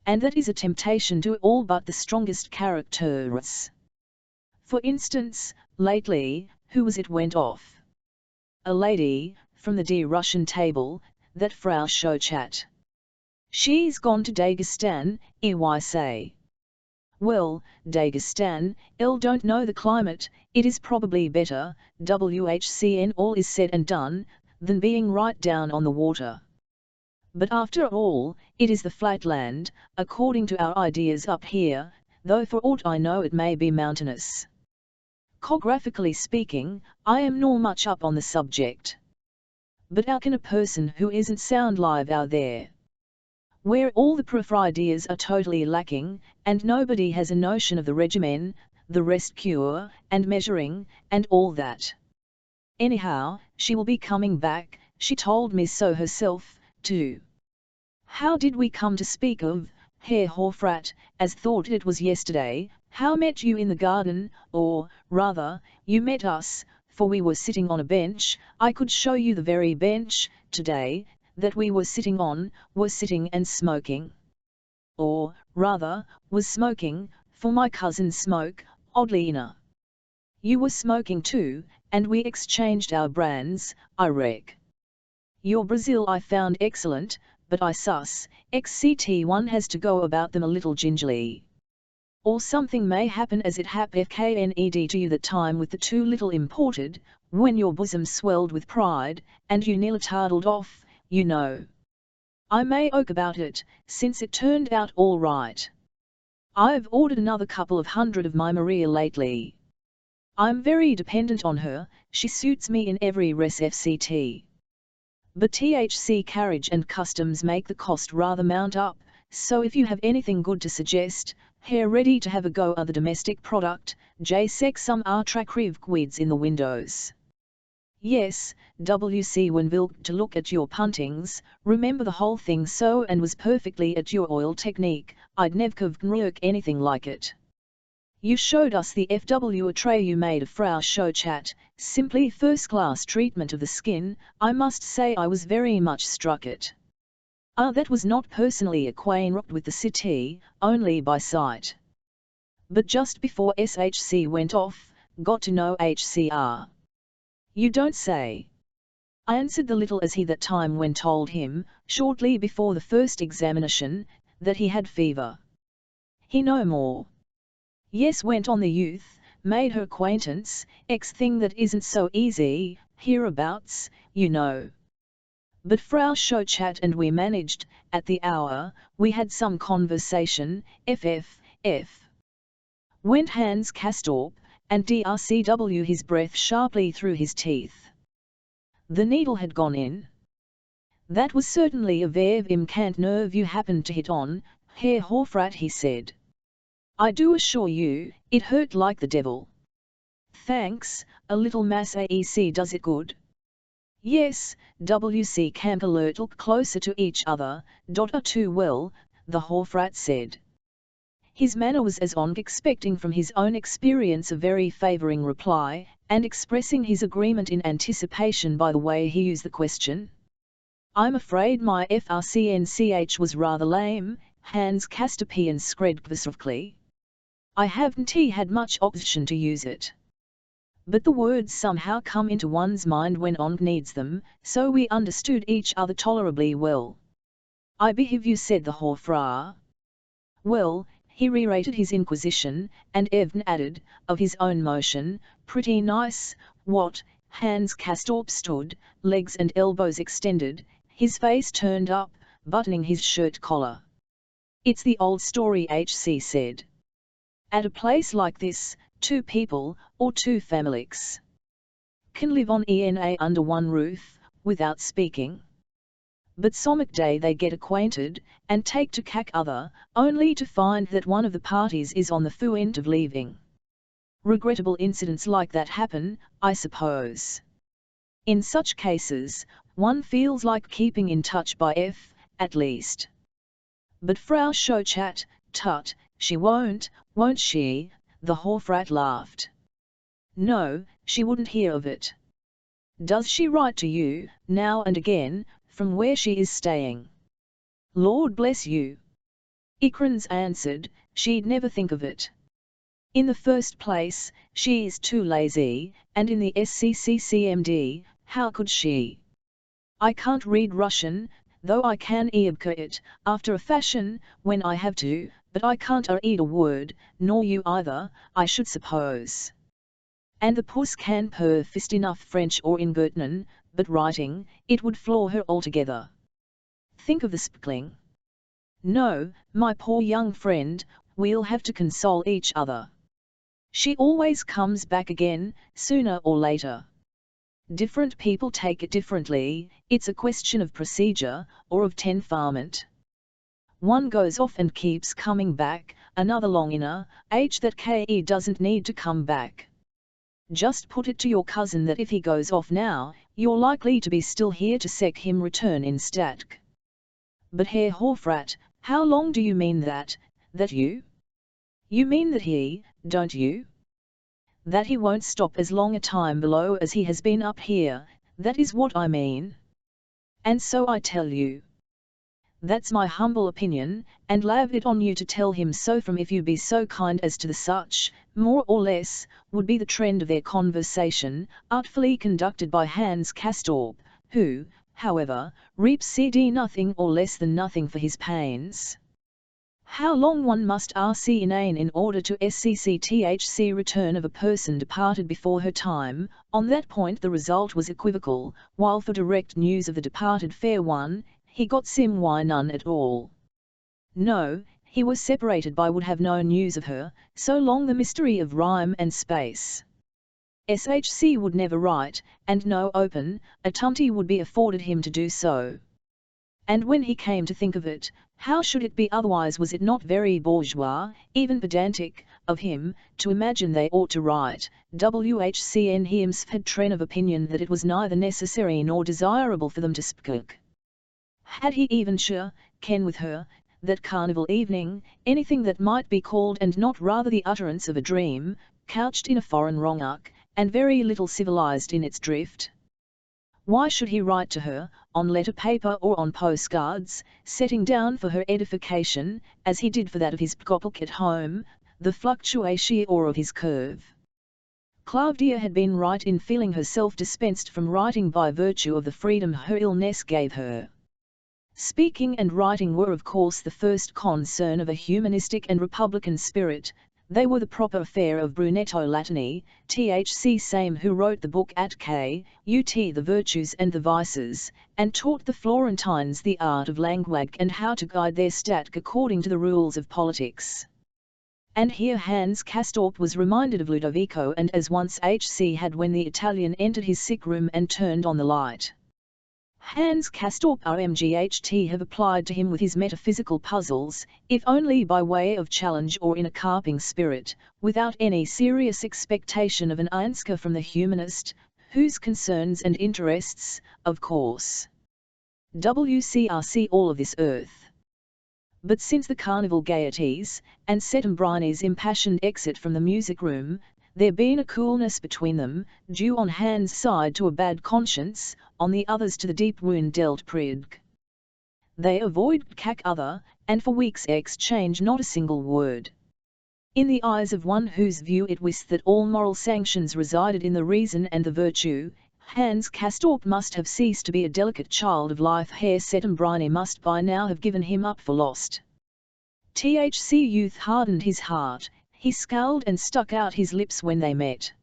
And that is a temptation to all but the strongest characters. For instance, lately, who was it went off? A lady, from the dear Russian table, that Frau Schochat. She's gone to Dagestan, say. Well, Dagestan, don't know the climate, it is probably better, WHCN all is said and done, than being right down on the water. But after all, it is the flat land, according to our ideas up here, though for aught I know it may be mountainous. Chographically speaking, I am nor much up on the subject. But how can a person who isn't sound live out there, where all the proof ideas are totally lacking, and nobody has a notion of the regimen, the rest cure, and measuring, and all that? Anyhow, she will be coming back, she told me so herself, too. How did we come to speak of Herr Hofrat, as thought it was yesterday? How met you in the garden, or, rather, you met us, for we were sitting on a bench, I could show you the very bench, today, that we were sitting on, were sitting and smoking. Or, rather, was smoking, for my cousin smoke, oddly enough. You were smoking too, and we exchanged our brands, I reck. Your Brazil I found excellent, but I sus, XCT1 has to go about them a little gingerly. Or something may happen as it hap FKNED to you that time with the too little imported, when your bosom swelled with pride, and you nearly toddled off, you know. I may oak about it, since it turned out all right. I've ordered another couple of hundred of my Maria lately. I'm very dependent on her, she suits me in every res FCT. But THC carriage and customs make the cost rather mount up, so if you have anything good to suggest, here ready to have a go of the domestic product, J-sec some weeds in the windows. Yes, WC when Vilk to look at your puntings, remember the whole thing so and was perfectly at your oil technique, I'd never gnurk anything like it. You showed us the FW a tray you made of Frau Schochat, simply first-class treatment of the skin, I must say I was very much struck it. That was not personally acquainted with the city, only by sight. But just before SHC went off, got to know HCR. You don't say. I answered the little as he that time when told him, shortly before the first examination, that he had fever. He no more. Yes, went on the youth, made her acquaintance, thing that isn't so easy, hereabouts, you know. But Frau Schochat and we managed, at the hour, we had some conversation, Went Hans Castorp, and DRCW his breath sharply through his teeth. The needle had gone in. That was certainly a very imcant nerve you happened to hit on, Herr Hofrat, he said. I do assure you, it hurt like the devil. Thanks, a little mass AEC does it good. Yes, WC camp a little closer to each other, too well, the Hofrat said. His manner was as on expecting from his own experience a very favouring reply, and expressing his agreement in anticipation by the way he used the question. I'm afraid my FRCNCH was rather lame, Hans Castopian skred. I haven't had much occasion to use it. But the words somehow come into one's mind when on needs them, so we understood each other tolerably well. I behave you, said the Hofra. Well, he re-rated his inquisition, and even added, of his own motion, pretty nice, what? Hans Castorp stood, legs and elbows extended, his face turned up, buttoning his shirt collar. It's the old story, HC said. At a place like this, two people, or two families, can live on ENA under one roof, without speaking. But some day they get acquainted, and take to cack other, only to find that one of the parties is on the point of leaving. Regrettable incidents like that happen, I suppose. In such cases, one feels like keeping in touch by at least. But Frau Schochat, tut, she won't she? The Hofrat laughed. No, she wouldn't hear of it. Does she write to you, now and again, from where she is staying? Lord bless you. Ikrans answered, she'd never think of it. In the first place, she is too lazy, and in the SCCCMD, how could she? I can't read Russian, though I can iebka it, after a fashion, when I have to, but I can't read a word, nor you either, I should suppose. And the puss can perfect enough French or Ingurtnen, but writing, it would floor her altogether. think of the spkling. No, my poor young friend, we'll have to console each other. She always comes back again, sooner or later. Different people take it differently, it's a question of procedure, or of temperament. One goes off and keeps coming back, another long inner, that ke doesn't need to come back. Just put it to your cousin that if he goes off now, you're likely to be still here to sec him return in statk. But Herr Hofrat, how long do you mean that you? You mean that he, don't you? That he won't stop as long a time below as he has been up here, that is what I mean. And so I tell you. That's my humble opinion, and lave it on you to tell him so from if you be so kind as to the such, more or less, would be the trend of their conversation, artfully conducted by Hans Castorp, who, however, reaps CD nothing or less than nothing for his pains. How long one must RC inane in order to SCCTHC return of a person departed before her time, on that point the result was equivocal, while for direct news of the departed fair one, he got sim why none at all. No, he was separated by would have no news of her, so long the mystery of rhyme and space. SHC would never write, and no open, attunty would be afforded him to do so. And when he came to think of it, how should it be otherwise? Was it not very bourgeois, even pedantic, of him, to imagine they ought to write, WHCN he had train of opinion that it was neither necessary nor desirable for them to speak. Had he even ken with her, that carnival evening, anything that might be called and not rather the utterance of a dream, couched in a foreign wrongak, and very little civilized in its drift? Why should he write to her, on letter paper or on postcards, setting down for her edification, as he did for that of his pkopelk at home, the fluctuation or of his curve? Claudia had been right in feeling herself dispensed from writing by virtue of the freedom her illness gave her. Speaking and writing were of course the first concern of a humanistic and republican spirit, they were the proper affair of Brunetto Latini, THC same who wrote the book at K.U.T. The Virtues and the Vices, and taught the Florentines the art of language and how to guide their statk according to the rules of politics. And here Hans Castorp was reminded of Ludovico and as once H.C. had when the Italian entered his sick room and turned on the light. Hans Castorp RMGHT have applied to him with his metaphysical puzzles, if only by way of challenge or in a carping spirit, without any serious expectation of an answer from the humanist, whose concerns and interests, of course, WCRC all of this earth. But since the carnival gaieties, and Settembrine's impassioned exit from the music room, there been a coolness between them, due on Hans' side to a bad conscience, on the others to the deep wound dealt Pridg. They avoid cack other, and for weeks exchange not a single word. In the eyes of one whose view it was that all moral sanctions resided in the reason and the virtue, Hans Castorp must have ceased to be a delicate child of life. Herr Settembrine must by now have given him up for lost. THC youth hardened his heart. He scowled and stuck out his lips when they met.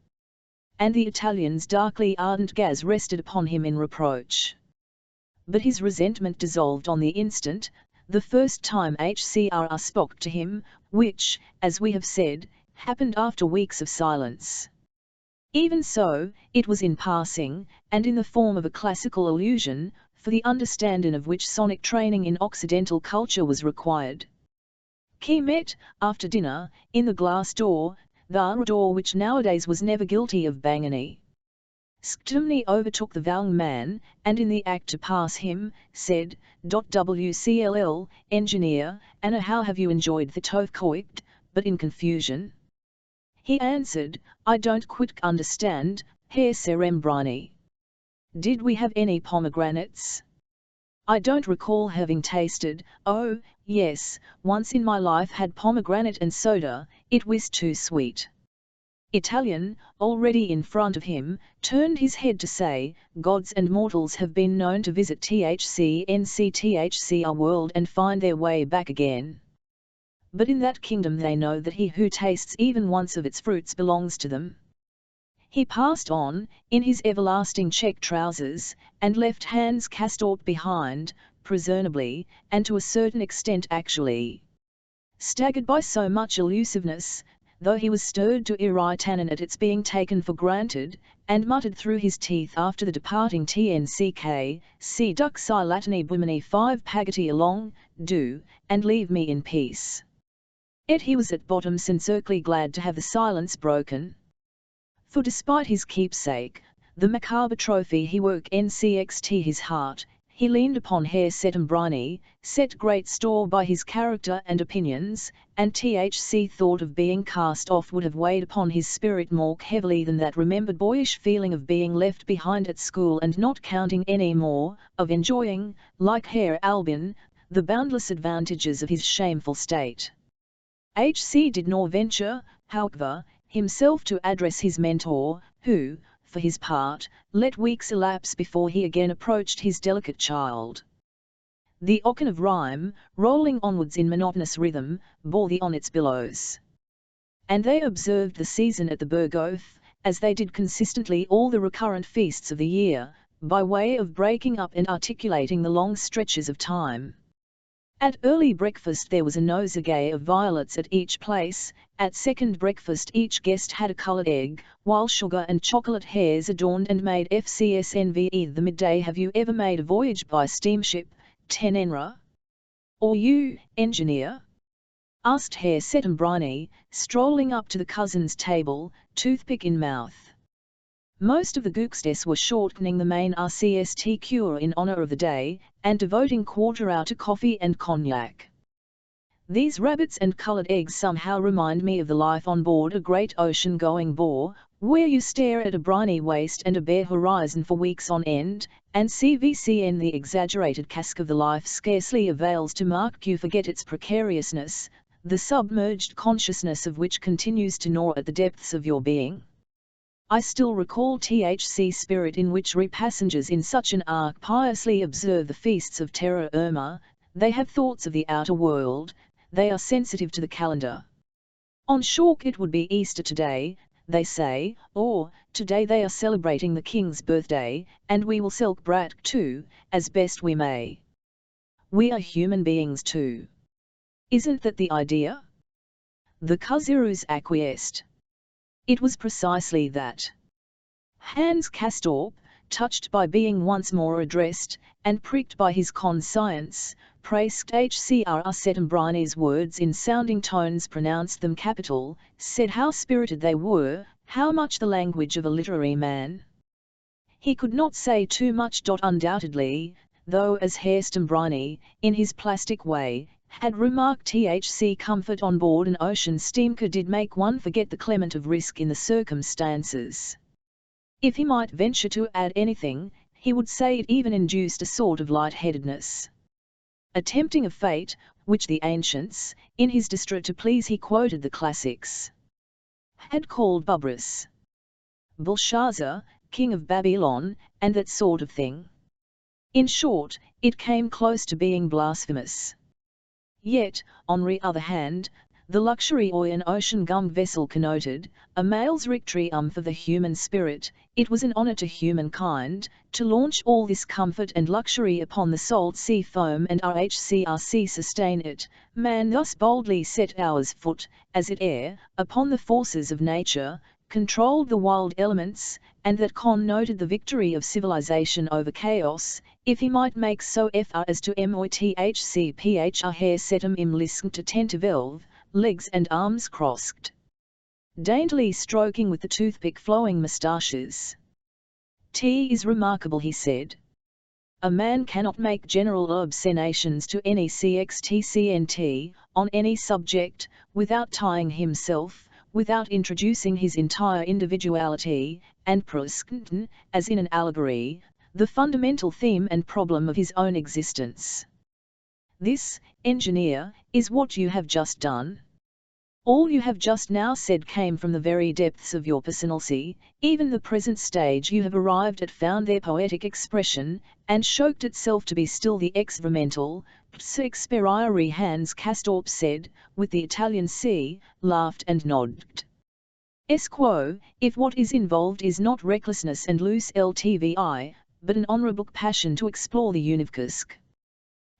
And the Italian's darkly ardent gaze rested upon him in reproach. But his resentment dissolved on the instant, the first time HCR spoke to him, which, as we have said, happened after weeks of silence. Even so, it was in passing, and in the form of a classical allusion, for the understanding of which sonic training in Occidental culture was required. He met, after dinner, in the glass door, the door which nowadays was never guilty of bangany. Stumney overtook the young man, and in the act to pass him, said, "WCLL, engineer, Anna, how have you enjoyed the Tovkoikt?" but in confusion. He answered, "I don't quite understand, Herr Serembrini. Did we have any pomegranates? I don't recall having tasted." "Oh, yes, once in my life had pomegranate and soda, it was too sweet." Italian, already in front of him, turned his head to say, "Gods and mortals have been known to visit THCNCTHCR world and find their way back again. But in that kingdom they know that he who tastes even once of its fruits belongs to them." He passed on, in his everlasting check trousers, and left Hans Castorp behind, presumably, and to a certain extent actually. Staggered by so much elusiveness, though he was stirred to irritation at its being taken for granted, and muttered through his teeth after the departing tnck, "See dux I latini bumini 5 pagati along, do, and leave me in peace." Yet he was at bottom sincerely glad to have the silence broken. For despite his keepsake, the macabre trophy he woke ncxt his heart, he leaned upon Herr Settembrini, set great store by his character and opinions, and thc thought of being cast off would have weighed upon his spirit more heavily than that remembered boyish feeling of being left behind at school and not counting any more, of enjoying, like Herr Albin, the boundless advantages of his shameful state. H.C. did nor venture, however, himself to address his mentor, who, for his part, let weeks elapse before he again approached his delicate child. The ocean of rhyme, rolling onwards in monotonous rhythm, bore thee on its billows. And they observed the season at the Berghof, as they did consistently all the recurrent feasts of the year, by way of breaking up and articulating the long stretches of time. At early breakfast there was a nosegay of violets at each place, at second breakfast each guest had a coloured egg, while sugar and chocolate hares adorned and made FCSNVE the midday. Have you ever made a voyage by steamship, Tenenra? Or you, engineer? Asked Herr Settembrini, strolling up to the cousin's table, toothpick in mouth. Most of the Gookstes were shortening the main RCST cure in honour of the day, and devoting quarter hour to coffee and cognac. These rabbits and coloured eggs somehow remind me of the life on board a great ocean-going bore, where you stare at a briny waste and a bare horizon for weeks on end, and CVCN the exaggerated casque of the life scarcely avails to mark you forget its precariousness, the submerged consciousness of which continues to gnaw at the depths of your being. I still recall thc spirit in which repassengers in such an ark piously observe the feasts of terra Irma. They have thoughts of the outer world, they are sensitive to the calendar. On shore it would be Easter today, they say, or, today they are celebrating the king's birthday, and we will celebrate too, as best we may. We are human beings too. Isn't that the idea? The Kazirus acquiesced. It was precisely that. Hans Castorp, touched by being once more addressed, and pricked by his conscience, praised H.C.R. Settembrini's words in sounding tones, pronounced them capital, said how spirited they were, how much the language of a literary man. He could not say too much. Undoubtedly, though, as Herr Settembrini, in his plastic way, had remarked, thc comfort on board an ocean steamer did make one forget the clement of risk in the circumstances. If he might venture to add anything, he would say it even induced a sort of light-headedness. Attempting a fate, which the ancients, in his distress to please he quoted the classics, had called Bubris, Belshazzar, king of Babylon, and that sort of thing. In short, it came close to being blasphemous. Yet, on the other hand, the luxury an ocean-going vessel connoted, a male's victory for the human spirit, it was an honour to humankind, to launch all this comfort and luxury upon the salt sea foam and RHCRC sustain it. Man thus boldly set ours foot, as it ere, upon the forces of nature, controlled the wild elements, and that connoted the victory of civilization over chaos, if he might make so far as to moithcphr hair setum im lisked attentive legs and arms crossed, daintily stroking with the toothpick flowing moustaches. T is remarkable, he said. A man cannot make general obscenations to any cxtcnt, on any subject, without tying himself, without introducing his entire individuality, and presenting, as in an allegory, the fundamental theme and problem of his own existence. This, engineer, is what you have just done. All you have just now said came from the very depths of your personality. Even the present stage you have arrived at found their poetic expression, and showed itself to be still the experimental, experiare. Hans Castorp said, with the Italian C, laughed and nodded. Esquo, if what is involved is not recklessness and loose LTVI, but an honourable passion to explore the universe.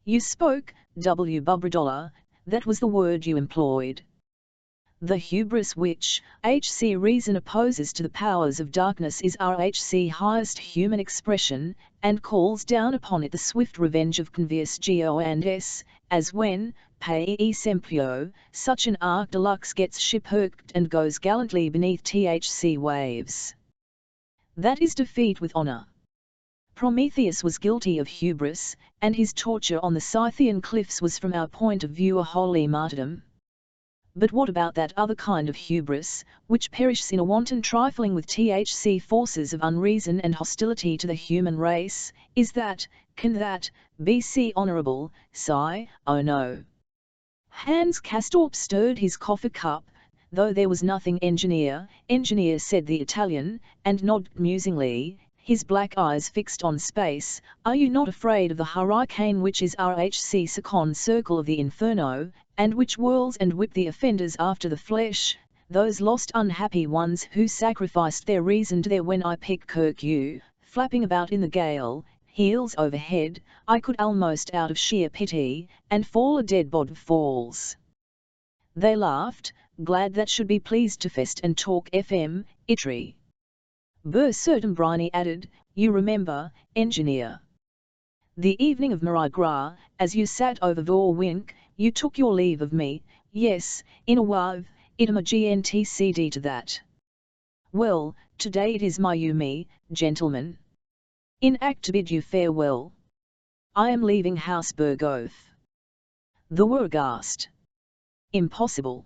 You spoke, W. Bubradollar, that was the word you employed. The hubris which H.C. reason opposes to the powers of darkness is our H.C. highest human expression, and calls down upon it the swift revenge of convious Geo and S, as when, per esempio, such an arc deluxe gets ship-hooked and goes gallantly beneath THC waves. That is defeat with honor. Prometheus was guilty of hubris, and his torture on the Scythian cliffs was from our point of view a holy martyrdom. But what about that other kind of hubris, which perishes in a wanton trifling with THC forces of unreason and hostility to the human race? Can that, be honourable, sigh? Oh no. Hans Castorp stirred his coffee cup, though there was nothing engineer, said the Italian, and nodded musingly, his black eyes fixed on space. Are you not afraid of the hurricane which is our HC second circle of the inferno, and which whirls and whip the offenders after the flesh, those lost unhappy ones who sacrificed their reason to their when I pick kirk you, flapping about in the gale, heels overhead, I could almost out of sheer pity, and fall a dead bod falls. They laughed, glad that should be pleased to fest and talk FM, Itry. Certain Briney added, you remember, engineer. The evening of Marais Gras, as you sat over your wink, you took your leave of me, yes, in a wave, item a GNTCD to that. Well, today it is my me, gentlemen. In act to bid you farewell. I am leaving House Berghof. The were aghast. Impossible.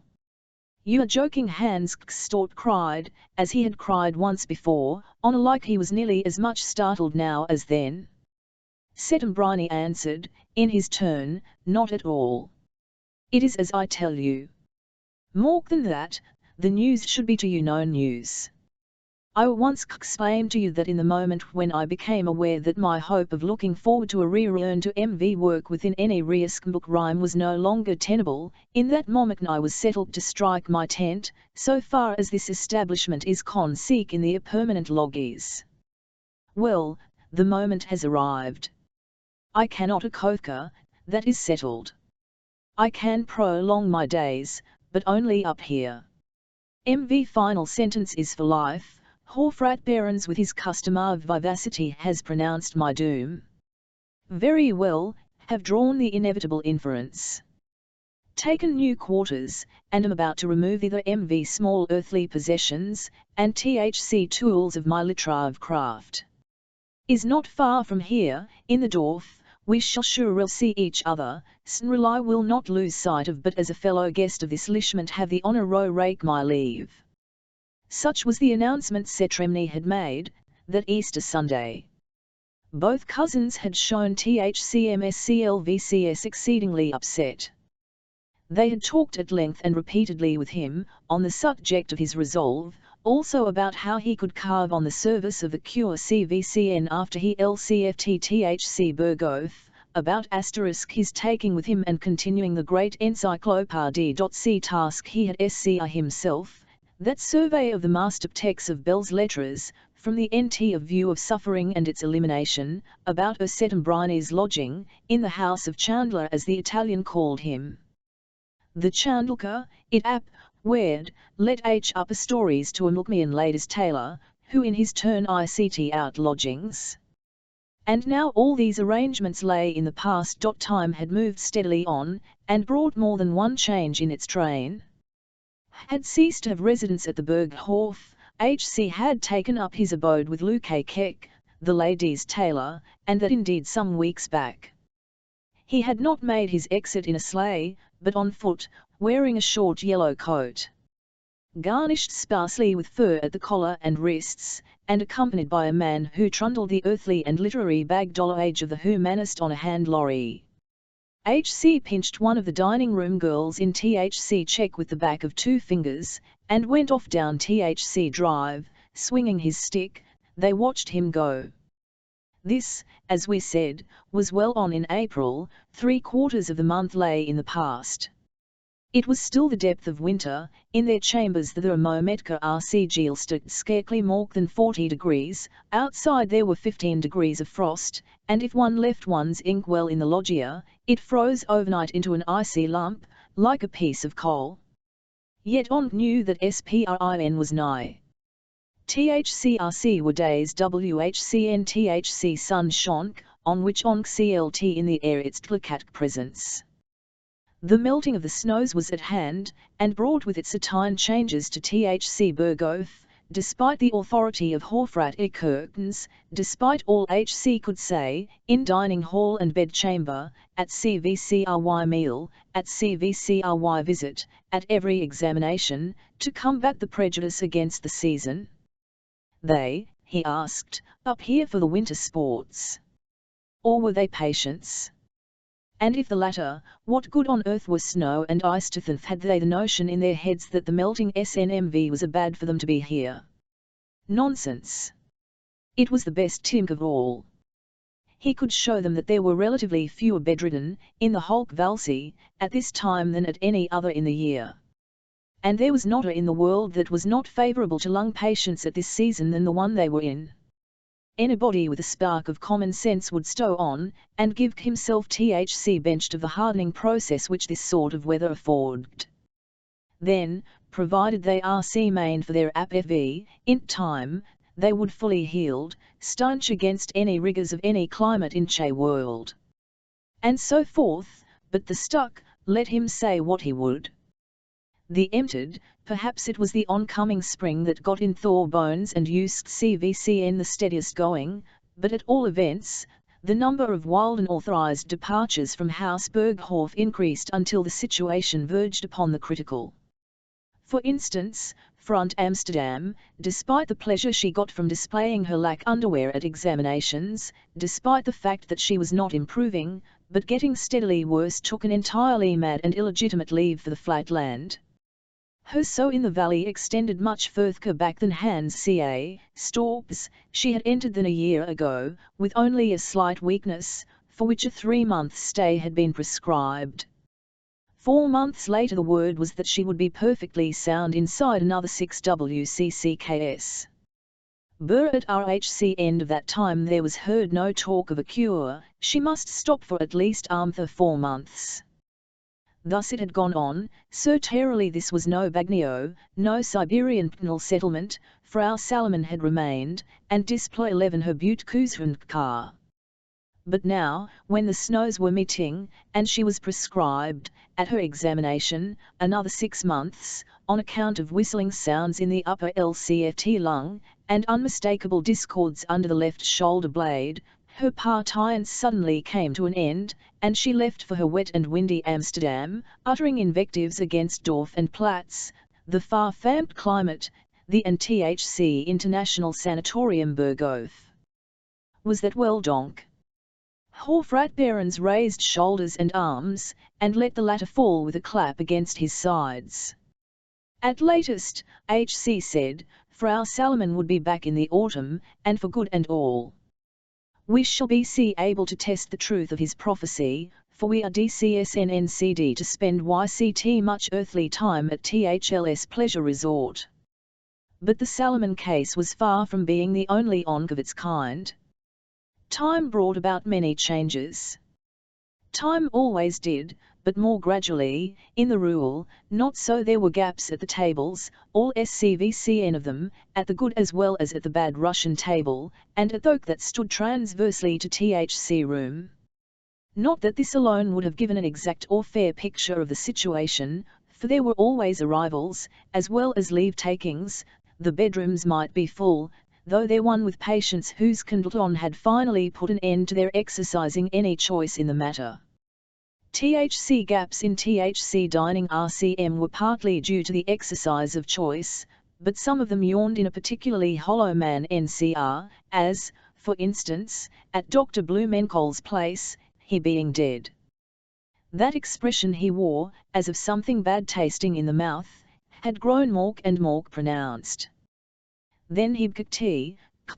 You are joking, Hans Castorp cried, as he had cried once before, on a like he was nearly as much startled now as then. Settembrini answered, in his turn, not at all. It is as I tell you. More than that, the news should be to you no news. I once explained to you that in the moment when I became aware that my hope of looking forward to a return to MV work within any book rhyme was no longer tenable, in that moment I was settled to strike my tent, so far as this establishment is seek in the permanent loggies. Well, the moment has arrived. I cannot a Kothka, that is settled. I can prolong my days, but only up here. MV final sentence is for life. Hofrat Behrens with his customary vivacity has pronounced my doom. Very well, have drawn the inevitable inference. Taken new quarters, and am about to remove either MV small earthly possessions, and THC tools of my literary craft. Is not far from here, in the Dorf, we shall sure see each other, Snril I will not lose sight of, but as a fellow guest of this lishment have the honour rake my leave. Such was the announcement Setremni had made, that Easter Sunday. Both cousins had shown THCMSCLVCS exceedingly upset. They had talked at length and repeatedly with him, on the subject of his resolve, also about how he could carve on the service of the cure CVCN after he LCFT THC Berghof, about his taking with him and continuing the great encyclopédie.c task he had SCI himself, that survey of the master texts of Bell's Lettres, from the NT of view of suffering and its elimination, about Settembrini's lodging, in the house of Chandler as the Italian called him. The Chandler, it ap, weird, let H up stories to a milkman ladies tailor, who in his turn ICT out lodgings. And now all these arrangements lay in the past. Time had moved steadily on, and brought more than one change in its train. Had ceased to have residence at the Berghof, H.C. had taken up his abode with Luke Keck, the ladies' tailor, and that indeed some weeks back. He had not made his exit in a sleigh, but on foot, wearing a short yellow coat, garnished sparsely with fur at the collar and wrists, and accompanied by a man who trundled the earthly and literary bag age of the humanist on a hand lorry. H.C. pinched one of the dining-room girls in THC check with the back of two fingers, and went off down THC Drive, swinging his stick. They watched him go. This, as we said, was well on in April, 3/4 of the month lay in the past. It was still the depth of winter. In their chambers the thermometer RC stood scarcely more than 40 degrees, outside there were 15 degrees of frost, and if one left one's ink well in the loggia, It froze overnight into an icy lump, like a piece of coal. Yet Onk knew that sprin was nigh. THCRC were days WHCN THC sun shonk, on which Onk CLT in the air its tlakat presence. The melting of the snows was at hand, and brought with it certain changes to THC Bergoth, despite the authority of Horfrat curtains, despite all HC could say, in dining hall and bedchamber, at CVCRY meal, at CVCRY visit, at every examination, to combat the prejudice against the season. They, he asked, up here for the winter sports? Or were they patients? And if the latter, what good on earth was snow and ice to them? Had they the notion in their heads that the melting SNMV was a bad for them to be here? Nonsense. It was the best tink of all. He could show them that there were relatively fewer bedridden, in the Hulk Valsey, at this time than at any other in the year. And there was not a in the world that was not favourable to lung patients at this season than the one they were in. Anybody with a spark of common sense would stow on, and give himself THC benched of the hardening process which this sort of weather afforded. Then, provided they RC main for their APFV, in time, they would fully healed, stanch against any rigours of any climate in che world. And so forth, but the stuck, let him say what he would. The emptied, perhaps it was the oncoming spring that got in Thor bones and used CVCN the steadiest going, but at all events, the number of wild and authorised departures from Haus Berghof increased until the situation verged upon the critical. For instance, Front Amsterdam, despite the pleasure she got from displaying her lack underwear at examinations, despite the fact that she was not improving, but getting steadily worse, took an entirely mad and illegitimate leave for the flat land. Her so in the valley extended much further back than Hans ca. Storps, she had entered than a year ago, with only a slight weakness, for which a 3-month stay had been prescribed. 4 months later the word was that she would be perfectly sound inside another 6 WCCKS. But at RHC end of that time there was heard no talk of a cure, she must stop for at least 4 months. Thus it had gone on, so terribly this was no Bagnio, no Siberian penal settlement, Frau Salomon had remained, and Display 11 her Butte car. But now, when the snows were meeting, and she was prescribed, at her examination, another 6 months, on account of whistling sounds in the upper LCFT lung, and unmistakable discords under the left shoulder blade, her patience suddenly came to an end, and she left for her wet and windy Amsterdam, uttering invectives against Dorf and Platz, the far-famed climate, the NTHC International Sanatorium Berghof. Was that well, Donk? Horfrat Behrens raised shoulders and arms, and let the latter fall with a clap against his sides. At latest, HC said, Frau Salomon would be back in the autumn, and for good and all. We shall be able to test the truth of his prophecy, for we are DCSNNCD to spend YCT much earthly time at THLS Pleasure Resort. But the Salomon case was far from being the only onc of its kind. Time brought about many changes. Time always did, but more gradually, in the rule, not so there were gaps at the tables, all SCVCN of them, at the good as well as at the bad Russian table, and at those that stood transversely to THC room. Not that this alone would have given an exact or fair picture of the situation, for there were always arrivals, as well as leave-takings, the bedrooms might be full, though there one with patients whose condition had finally put an end to their exercising any choice in the matter. THC gaps in THC dining RCM were partly due to the exercise of choice, but some of them yawned in a particularly hollow man NCR, as, for instance, at Dr. Blumenkohl's place, he being dead. That expression he wore, as of something bad tasting in the mouth, had grown more and more pronounced. Then he got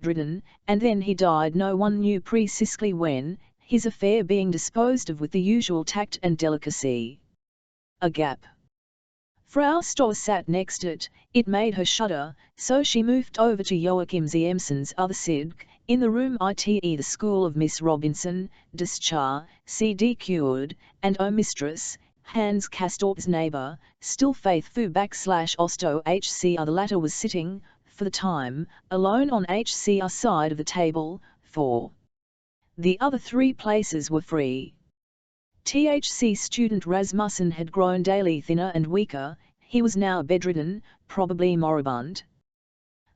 ridden, and then he died no one knew precisely when, his affair being disposed of with the usual tact and delicacy. A gap. Frau Stohr sat next it made her shudder, so she moved over to Joachim Ziemsen's other sidg, In the room ite the school of Miss Robinson, Deschar, C.D. Cured, and O Mistress, Hans Castorp's neighbour, still faithful /Osto HCR. The latter was sitting, for the time, alone on HCR side of the table, for the other 3 places were free. THC student Rasmussen had grown daily thinner and weaker, he was now bedridden, probably moribund.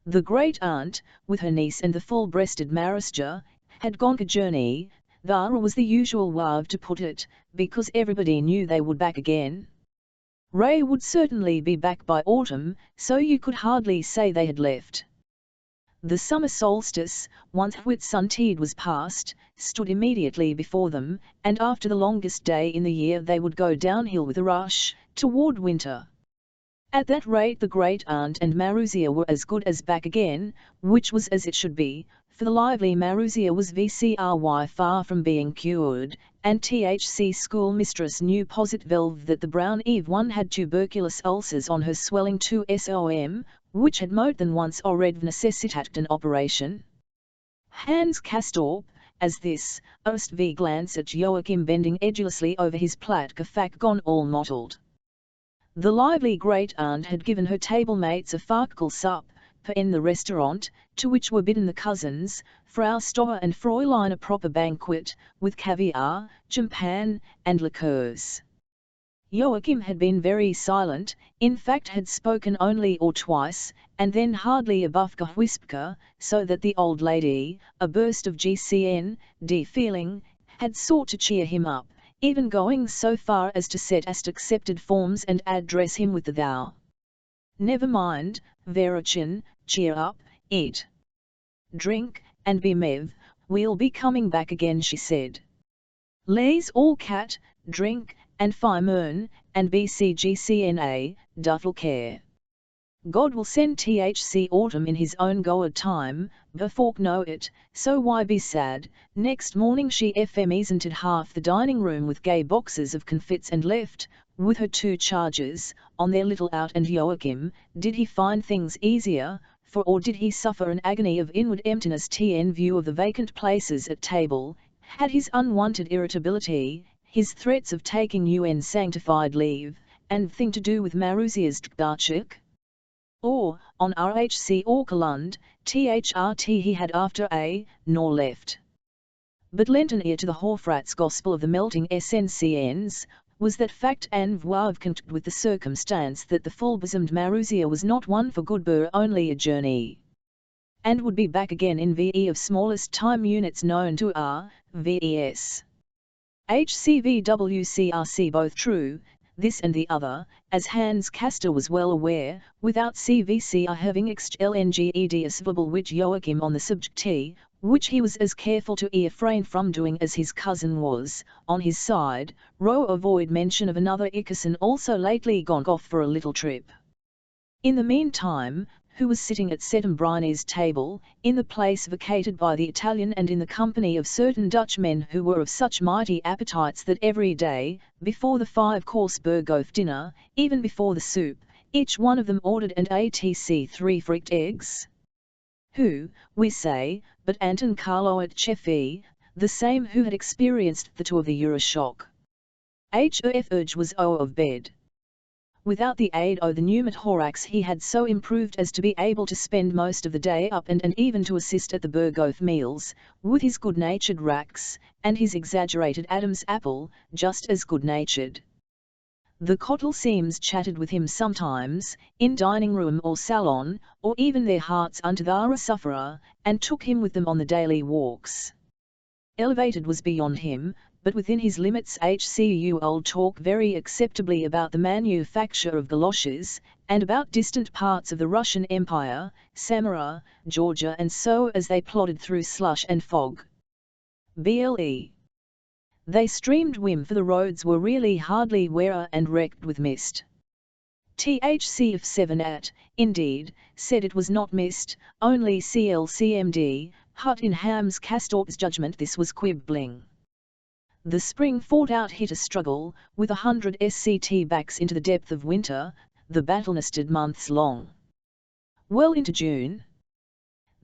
The great-aunt, with her niece and the full-breasted Marister, had gone a journey, thar was the usual way to put it, because everybody knew they would back again. Ray would certainly be back by autumn, so you could hardly say they had left. The summer solstice, once Whitsuntide was past, stood immediately before them, and after the longest day in the year they would go downhill with a rush, toward winter. At that rate the great-aunt and Maruzia were as good as back again, which was as it should be, for the lively Maruzia was VCRY far from being cured, and THC schoolmistress knew positive that the brown Eve one had tuberculous ulcers on her swelling 2 SOM, which had more than once already necessitated an operation. Hans Castorp, as this, Ost V glanced at Joachim bending edulously over his plate fac gone all mottled. The lively great-aunt had given her table-mates a farcical sup, in the restaurant, to which were bidden the cousins, Frau Stoer and Fräulein, a proper banquet, with caviar, champagne, and liqueurs. Joachim had been very silent, in fact had spoken only or twice, and then hardly above a whisper, so that the old lady, a burst of GCN.D. feeling, had sought to cheer him up, even going so far as to set as accepted forms and address him with the thou. Never mind, Verachin, cheer up, eat, drink, and be merry, we'll be coming back again, she said. Lays all cat, drink, and fimern, and BCGCNA, duffel care. God will send THC autumn in his own goad time, before know it, so why be sad? Next morning she FMEs'nted half the dining room with gay boxes of confits and left, with her 2 charges, on their little out. And Joachim, did he find things easier, or did he suffer an agony of inward emptiness in view of the vacant places at table, had his unwanted irritability, his threats of taking UN-sanctified leave, and thing to do with Maruzia's Dachik? Or, on RHC Orkalund, THRT he had after a, nor left. But lent an ear to the Horfrat's gospel of the melting SNCNs, was that fact and voive contact with the circumstance that the full-bosomed Maruzia was not one for good bur only a journey, and would be back again in VE of smallest time units known to R, VES. HCVWCRC both true, this and the other, as Hans Castor was well aware, without CVCR having XLNGED a civil which Joachim on the subject T, which he was as careful to refrain from doing as his cousin was, on his side, avoid mention of another Ickerson also lately gone off for a little trip. In the meantime, who was sitting at Settembrine's table, in the place vacated by the Italian and in the company of certain Dutchmen who were of such mighty appetites that every day, before the 5-course Burgoth dinner, even before the soup, each one of them ordered and ATC 3 fricked eggs? Who, we say, but Anton Carlo at Chefy, the same who had experienced the 2 of the Euroshock. HEF urge was of bed. Without the aid of the pneumothorax he had so improved as to be able to spend most of the day up and even to assist at the Burgoth meals, with his good-natured racks, and his exaggerated Adam's apple, just as good-natured. The Cottle Seams chatted with him sometimes, in dining-room or salon, or even their hearts unto the sufferer, and took him with them on the daily walks. Elevated was beyond him, but within his limits HCU old talk very acceptably about the manufacture of galoshes, and about distant parts of the Russian Empire, Samara, Georgia, and so as they plodded through slush and fog. BLE. They streamed whim, for the roads were really hardly wearer and wrecked with mist. THC of 7 at, indeed, said it was not mist, only CLCMD, hut in Hams Castorp's judgment this was quibbling. The spring fought out hit a struggle, with 100 SCT backs into the depth of winter, the battle nested months long. Well into June.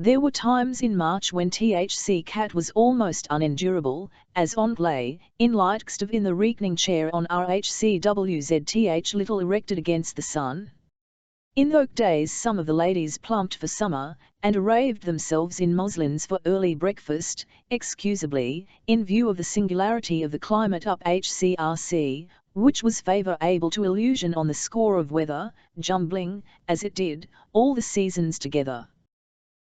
There were times in March when THC cat was almost unendurable, as on play, in lightst in the reeking chair on RHCWZTH little erected against the sun. In those days some of the ladies plumped for summer, and arrayed themselves in muslins for early breakfast, excusably, in view of the singularity of the climate up HCRC, which was favourable to illusion on the score of weather, jumbling, as it did, all the seasons together.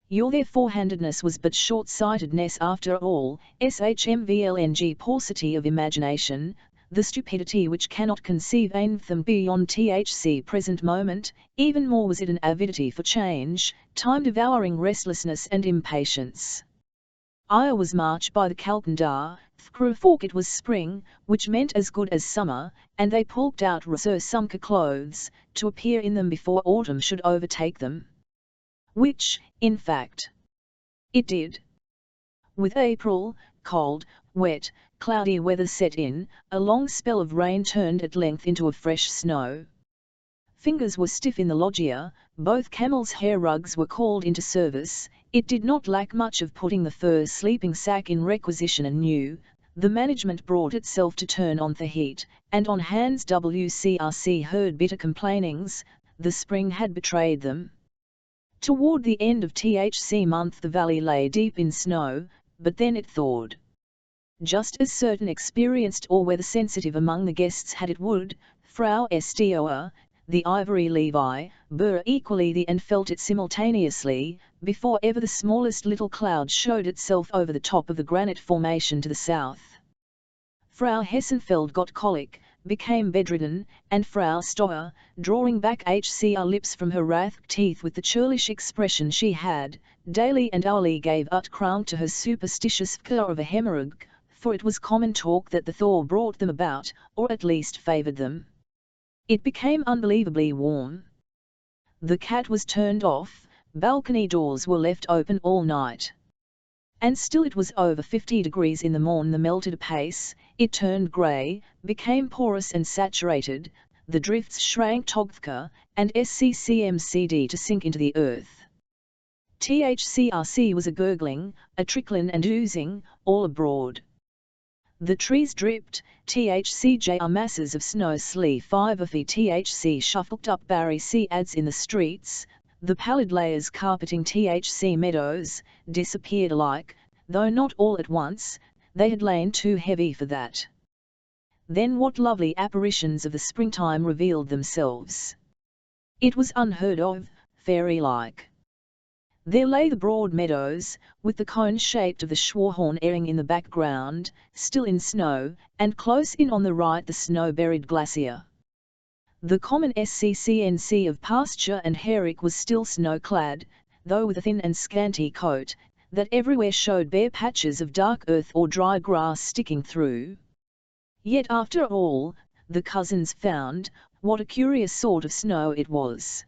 Your therefore-handedness was but short-sightedness after all, shmvlng paucity of imagination, the stupidity which cannot conceive anything beyond THC present moment, even more was it an avidity for change, time-devouring restlessness and impatience. I was March by the calendar, through fork it was spring, which meant as good as summer, and they pulked out summer clothes, to appear in them before autumn should overtake them. Which, in fact, it did. With April, cold, wet, cloudy weather set in, a long spell of rain turned at length into a fresh snow. Fingers were stiff in the loggia, both camels' hair rugs were called into service, it did not lack much of putting the fur sleeping sack in requisition anew, the management brought itself to turn on the heat, and on hands WCRC heard bitter complainings, the spring had betrayed them. Toward the end of THC month the valley lay deep in snow, but then it thawed. Just as certain experienced or weather-sensitive among the guests had it would, Frau Stoer, the Ivory Levi, Burr equally the and felt it simultaneously, before ever the smallest little cloud showed itself over the top of the granite formation to the south. Frau Hessenfeld got colic, became bedridden, and Frau Stoer, drawing back HCR lips from her rasped teeth with the churlish expression she had, daily and hourly gave ut crown to her superstitious fear of a hemorrhage, for it was common talk that the thaw brought them about, or at least favoured them. It became unbelievably warm. The cat was turned off, balcony doors were left open all night. And still it was over 50 degrees in the morn. The melted apace, it turned grey, became porous and saturated, the drifts shrank togthka, and sccmcd to sink into the earth. THCRC was a gurgling, a trickling and oozing, all abroad. The trees dripped, THCJR masses of snow slee 5 of THC shuffled up Barry C ads in the streets, the pallid layers carpeting THC meadows, disappeared alike, though not all at once, they had lain too heavy for that. Then what lovely apparitions of the springtime revealed themselves. It was unheard of, fairy-like. There lay the broad meadows, with the cone-shaped of the Schwarhorn airing in the background, still in snow, and close in on the right the snow-buried glacier. The common SCCNC of pasture and herrick was still snow-clad, though with a thin and scanty coat, that everywhere showed bare patches of dark earth or dry grass sticking through. Yet after all, the cousins found, what a curious sort of snow it was.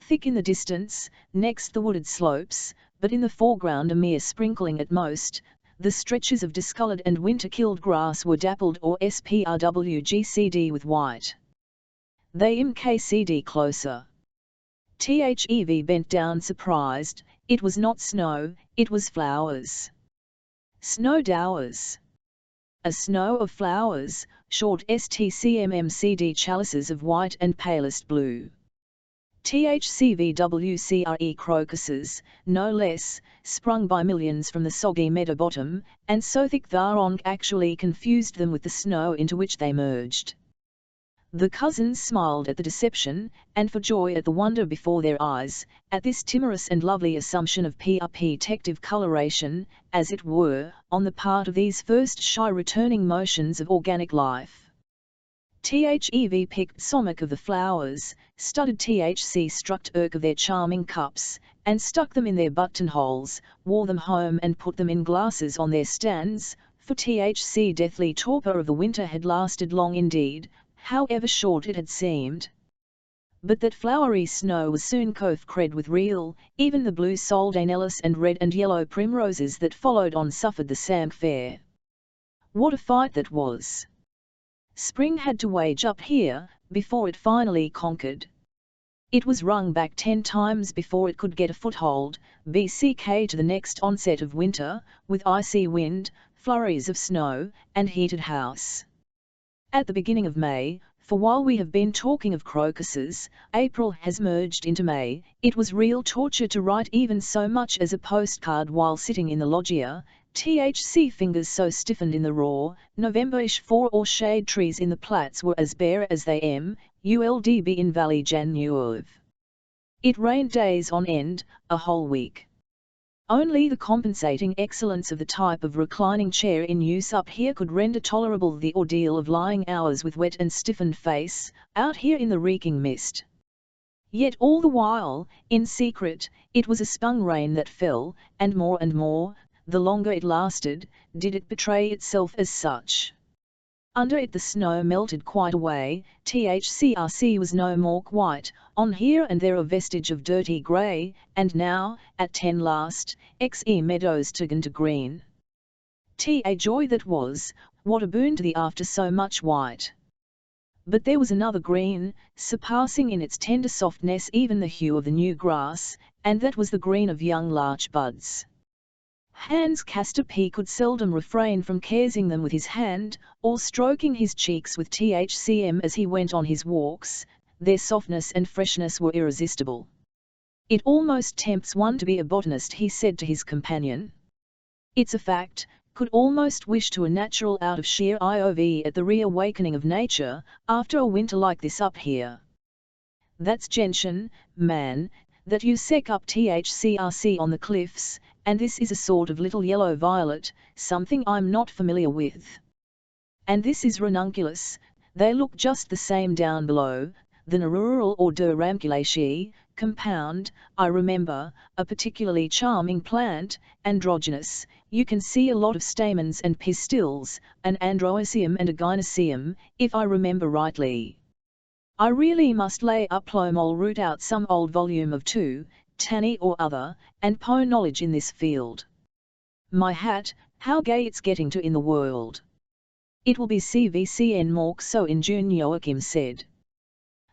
Thick in the distance, next the wooded slopes, but in the foreground a mere sprinkling at most, the stretches of discoloured and winter-killed grass were dappled or sprwgcd with white. They mkcd closer. THEV bent down surprised, it was not snow, it was flowers. Snow dowers. A snow of flowers, short STCMMCD chalices of white and palest blue. THCVWCRE crocuses, no less, sprung by millions from the soggy meadow bottom, and so thick thereon actually confused them with the snow into which they merged. The cousins smiled at the deception, and for joy at the wonder before their eyes, at this timorous and lovely assumption of protective coloration, as it were, on the part of these first shy returning motions of organic life. THEV picked somic of the flowers, studied THC struck irk of their charming cups, and stuck them in their buttonholes, wore them home and put them in glasses on their stands, for THC deathly torpor of the winter had lasted long indeed, however short it had seemed. But that flowery snow was soon cred with real, even the blue soldanellis and red and yellow primroses that followed on suffered the same fare. What a fight that was! Spring had to wage up here, before it finally conquered. It was rung back 10 times before it could get a foothold, BCK to the next onset of winter, with icy wind, flurries of snow, and heated house. At the beginning of May, for while we have been talking of crocuses, April has merged into May. It was real torture to write even so much as a postcard while sitting in the loggia, THC fingers so stiffened in the raw, Novemberish for or shade trees in the Platts were as bare as they ULDB in Valley Januov. It rained days on end, a whole week. Only the compensating excellence of the type of reclining chair in use up here could render tolerable the ordeal of lying hours with wet and stiffened face, out here in the reeking mist. Yet all the while, in secret, it was a spung rain that fell, and more, the longer it lasted, did it betray itself as such. Under it the snow melted quite away, THCRC was no more quite, on here and there a vestige of dirty grey, and now, at 10 last, XE meadows turned to green. A joy that was, what a boon to the after so much white. But there was another green, surpassing in its tender softness even the hue of the new grass, and that was the green of young larch buds. Hans Castor P. could seldom refrain from caressing them with his hand, or stroking his cheeks with THCM as he went on his walks. Their softness and freshness were irresistible. "It almost tempts one to be a botanist," he said to his companion. "It's a fact, could almost wish to a natural out of sheer IOV at the reawakening of nature, after a winter like this up here. That's gentian, man, that you sec up THCRC on the cliffs, and this is a sort of little yellow violet, something I'm not familiar with. And this is ranunculus, they look just the same down below, the Nerural or de Ramculaceae, compound, I remember, a particularly charming plant, androgynous, you can see a lot of stamens and pistils, an androecium and a gynoecium, if I remember rightly. I really must lay up Plomol root out some old volume of 2, Tanny or other, and Po knowledge in this field. My hat, how gay it's getting to in the world. It will be CVCN Mork so in June, Joachim said.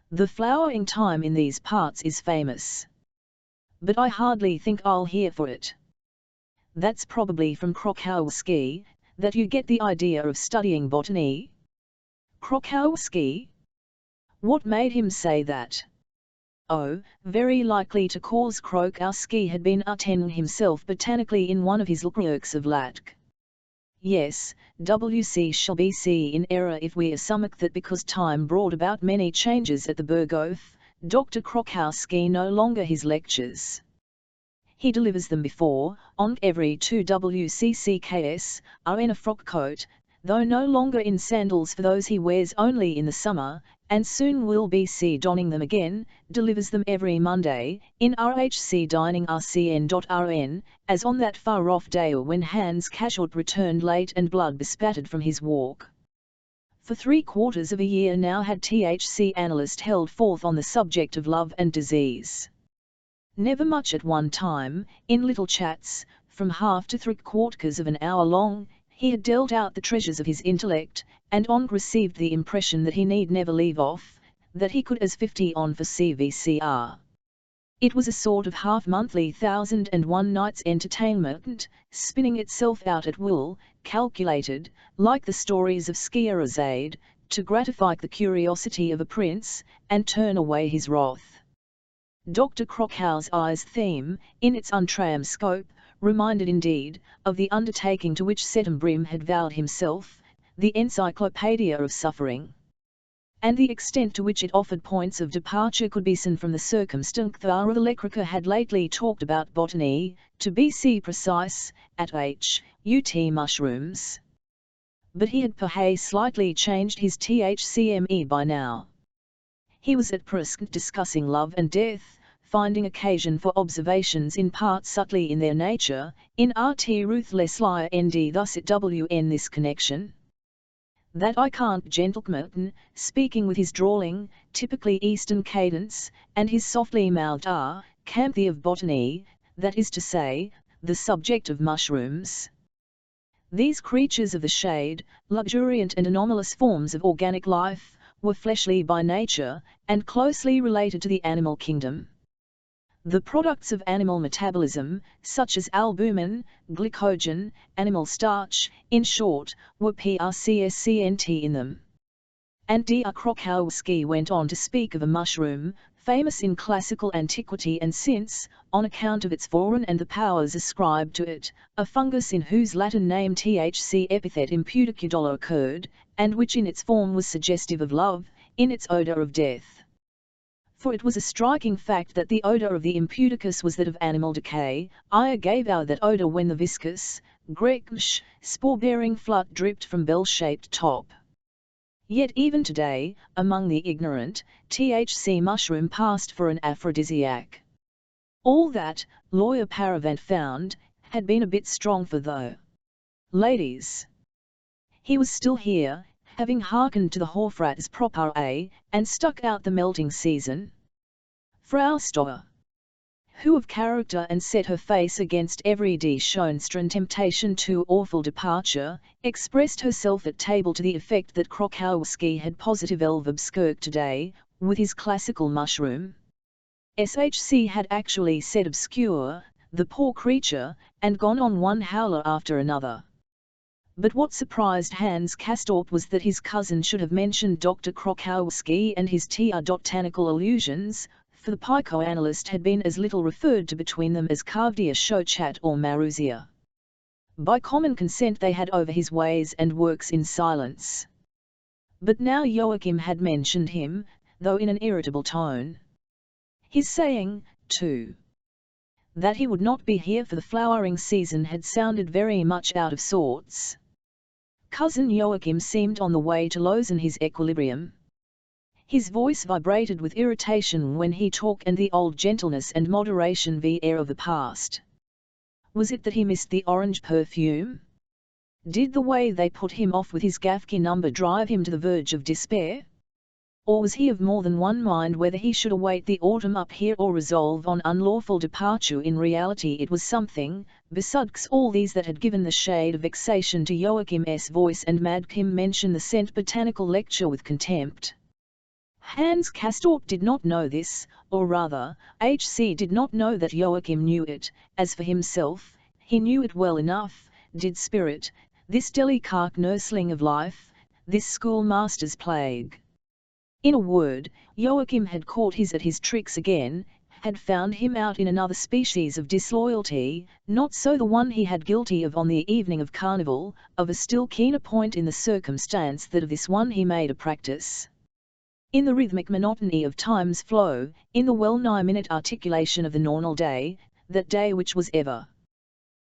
The flowering time in these parts is famous. But I hardly think I'll hear for it. That's probably from Krokowski, that you get the idea of studying botany? Krokowski? What made him say that? Oh, very likely to cause Krokowski had been attending himself botanically in one of his works of Latk. Yes, WC shall be C in error if we assume that because time brought about many changes at the Berghof, Dr. Krokowski no longer his lectures. He delivers them before, on every 2 WCCKS, are in a frock coat, though no longer in sandals for those he wears only in the summer, and soon will be see donning them again, delivers them every Monday, in RHC dining RCN.RN, as on that far-off day when Hans Cashort returned late and blood bespattered from his walk. For 3/4 of a year now had THC analyst held forth on the subject of love and disease. Never much at one time, in little chats, from half to 3/4 of an hour long, he had dealt out the treasures of his intellect, and on received the impression that he need never leave off, that he could as 50 on for CVCR. It was a sort of half-monthly 1001 nights entertainment, spinning itself out at will, calculated, like the stories of Scheherazade, to gratify the curiosity of a prince, and turn away his wrath. Dr. Krokow's theme, in its untrammed scope, reminded indeed, of the undertaking to which Settembrim had vowed himself, the Encyclopaedia of Suffering. And the extent to which it offered points of departure could be seen from the circumstance that the Lecreca had lately talked about botany, to be precise, at H.U.T. mushrooms. But he had perhaps slightly changed his THCME by now. He was at present discussing love and death, finding occasion for observations in part subtly in their nature, in RT ruthlessly ND thus at WN this connection. That I can't gentleman, speaking with his drawling, typically Eastern cadence, and his softly mouthed Campi of botany, that is to say, the subject of mushrooms. These creatures of the shade, luxuriant and anomalous forms of organic life, were fleshly by nature, and closely related to the animal kingdom. The products of animal metabolism, such as albumin, glycogen, animal starch, in short, were PRCSCNT in them. And Dr. Krokowski went on to speak of a mushroom, famous in classical antiquity and since, on account of its foreign and the powers ascribed to it, a fungus in whose Latin name THC epithet imputicidolo occurred, and which in its form was suggestive of love, in its odour of death. For it was a striking fact that the odour of the imputicus was that of animal decay. I gave out that odour when the viscous, Grecian, spore-bearing flut dripped from bell-shaped top. Yet even today, among the ignorant, THC mushroom passed for an aphrodisiac. All that, lawyer Paravant found, had been a bit strong for though. Ladies. He was still here, having hearkened to the Hofrat's proper and stuck out the melting season. Frau Stoer, who of character and set her face against every Schoenstrom temptation to awful departure, expressed herself at table to the effect that Krokowski had positive obscurk today, with his classical mushroom. SHC had actually said obscure, the poor creature, and gone on one howler after another. But what surprised Hans Castorp was that his cousin should have mentioned Dr. Krokowski and his botanical allusions, for the psychoanalyst had been as little referred to between them as Kavdia Shochat or Maruzia. By common consent they had over his ways and works in silence. But now Joachim had mentioned him, though in an irritable tone. His saying, too, that he would not be here for the flowering season had sounded very much out of sorts. Cousin Joachim seemed on the way to loosen his equilibrium. His voice vibrated with irritation when he talked, and the old gentleness and moderation air of the past. Was it that he missed the orange perfume? Did the way they put him off with his Gafki number drive him to the verge of despair? Or was he of more than one mind whether he should await the autumn up here or resolve on unlawful departure? In reality it was something, besides all these, that had given the shade of vexation to Joachim's voice and made him mention the St. Botanical lecture with contempt. Hans Castorp did not know this, or rather, H.C. did not know that Joachim knew it. As for himself, he knew it well enough, did Spirit, this delicate nursling of life, this schoolmaster's plague. In a word, Joachim had caught his at his tricks again, had found him out in another species of disloyalty, not so the one he had guilty of on the evening of Carnival, of a still keener point in the circumstance that of this one he made a practice. In the rhythmic monotony of time's flow, in the well-nigh minute articulation of the normal day, that day which was ever,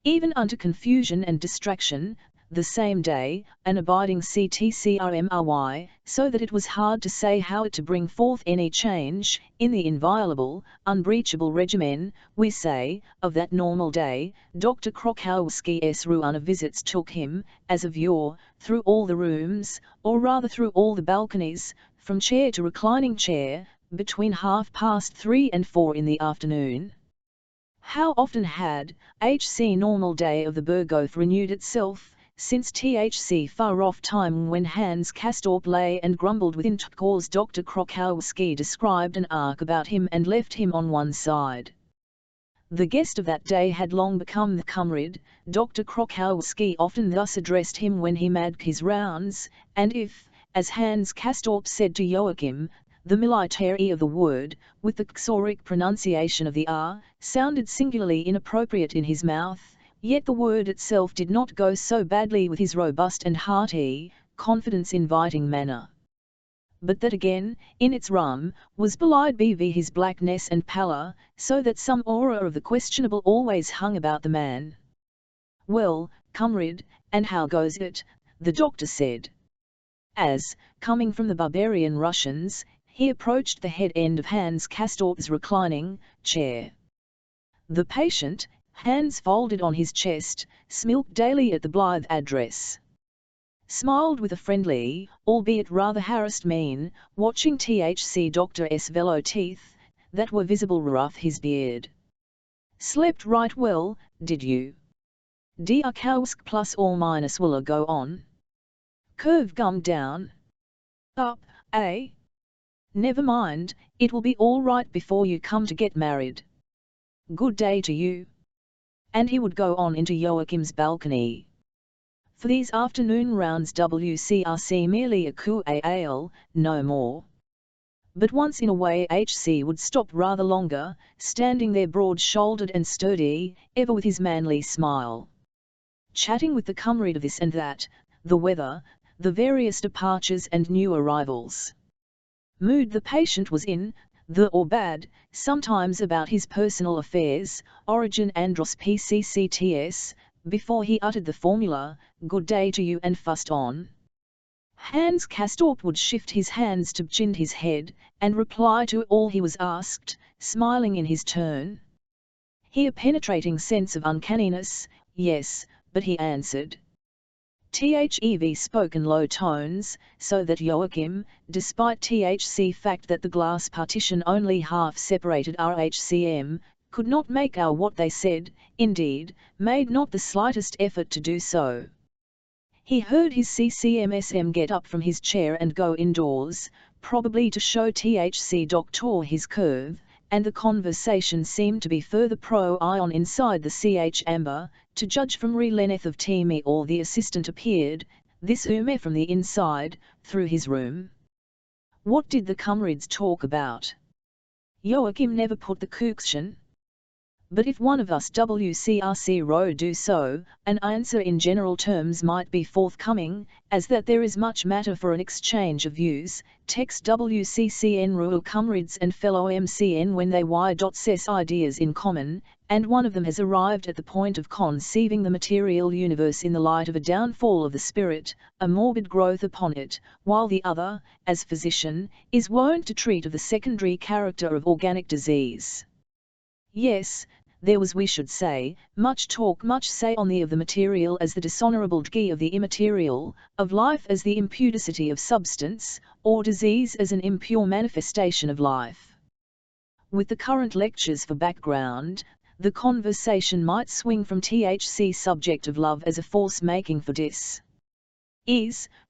even unto confusion and distraction, the same day, an abiding CTCRMRY, so that it was hard to say how it to bring forth any change, in the inviolable, unbreachable regimen, we say, of that normal day. Dr. Krokowski's run of visits took him, as of yore, through all the rooms, or rather through all the balconies, from chair to reclining chair, between 3:30 and 4 in the afternoon. How often had H.C. normal day of the Burgoth renewed itself, since T.H.C. far-off time when Hans Castorp lay and grumbled within cause Dr. Krokowski described an arc about him and left him on one side. The guest of that day had long become the comrade. Dr. Krokowski often thus addressed him when he made his rounds, and if, as Hans Castorp said to Joachim, the military of the word, with the xoric pronunciation of the R, sounded singularly inappropriate in his mouth, yet the word itself did not go so badly with his robust and hearty, confidence-inviting manner. But that again, in its rum, was belied by his blackness and pallor, so that some aura of the questionable always hung about the man. "Well, comrade, and how goes it?" the doctor said. As, coming from the barbarian Russians, he approached the head end of Hans Castorp's reclining chair. The patient, hands folded on his chest, smilked daily at the blithe address. Smiled with a friendly, albeit rather harassed mien, watching T.H.C. Dr. S. Velo teeth, that were visible rough his beard. "Slept right well, did you? Diakowsk plus or minus will go on? Curve gum down? Up, A. Never mind, it will be all right before you come to get married. Good day to you. And he would go on into Joachim's balcony. For these afternoon rounds WCRC merely a coup-ale, no more. But once in a way HC would stop rather longer, standing there broad-shouldered and sturdy, ever with his manly smile. Chatting with the comrade of this and that, the weather, the various departures and new arrivals. Mood the patient was in, the or bad, sometimes about his personal affairs, origin andros PCCTS, before he uttered the formula, good day to you and fussed on. Hans Castorp would shift his hands to chin his head, and reply to all he was asked, smiling in his turn. He a penetrating sense of uncanniness, yes, but he answered. THEV spoke in low tones, so that Joachim, despite THC fact that the glass partition only half separated RHCM, could not make out what they said, indeed, made not the slightest effort to do so. He heard his CCMSM get up from his chair and go indoors, probably to show THC doctor his curve, and the conversation seemed to be further pro-ion inside the CH amber, to judge from re-length of Timi or the assistant appeared, this ume from the inside, through his room. What did the comrades talk about? Joachim never put the question. But if one of us WCRC row do so, an answer in general terms might be forthcoming, as that there is much matter for an exchange of views, text WCCN rule comrades and fellow MCN when they y.ses ideas in common, and one of them has arrived at the point of conceiving the material universe in the light of a downfall of the spirit, a morbid growth upon it, while the other, as physician, is wont to treat of the secondary character of organic disease. Yes, there was, we should say, much talk, much say on the of the material as the dishonourable dgi of the immaterial, of life as the impudicity of substance, or disease as an impure manifestation of life. With the current lectures for background, the conversation might swing from THC subject of love as a force making for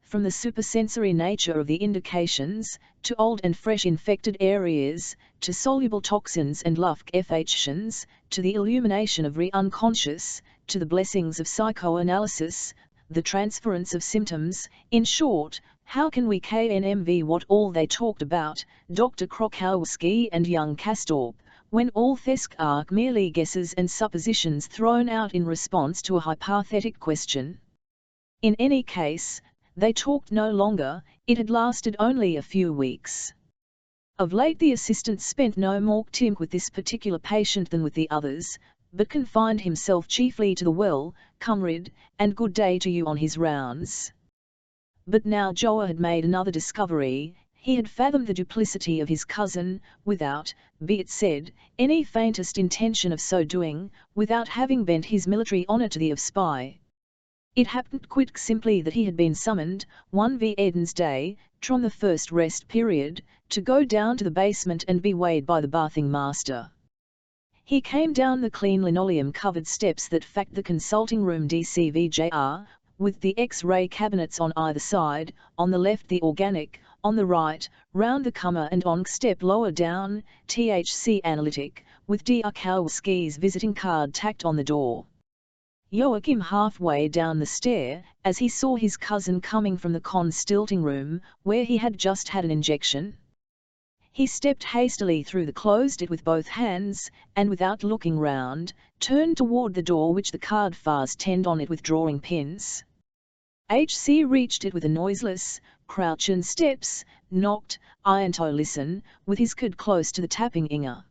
from the supersensory nature of the indications, to old and fresh infected areas, to soluble toxins and lufcations, to the illumination of re-unconscious, to the blessings of psychoanalysis, the transference of symptoms, in short, how can we knmv what all they talked about, Dr. Krokowski and young Castorp, when all thesk are merely guesses and suppositions thrown out in response to a hypothetic question? In any case, they talked no longer, it had lasted only a few weeks. Of late the assistant spent no more time with this particular patient than with the others, but confined himself chiefly to the well, comrade, and good day to you on his rounds. But now Joa had made another discovery, he had fathomed the duplicity of his cousin, without, be it said, any faintest intention of so doing, without having bent his military honour to the of spy. It happened quite simply that he had been summoned, one Edens day, from the first rest period, to go down to the basement and be weighed by the bathing master. He came down the clean linoleum-covered steps that fact the consulting room DCVJR, with the X-ray cabinets on either side, on the left the organic, on the right, round the comer and on step lower down, THC analytic, with Dr. visiting card tacked on the door. Joachim halfway down the stair, as he saw his cousin coming from the consulting room, where he had just had an injection. He stepped hastily through the closed it with both hands, and without looking round, turned toward the door which the card fastened on it with drawing pins. HC reached it with a noiseless, crouching steps, knocked, to listen, with his kid close to the tapping inger.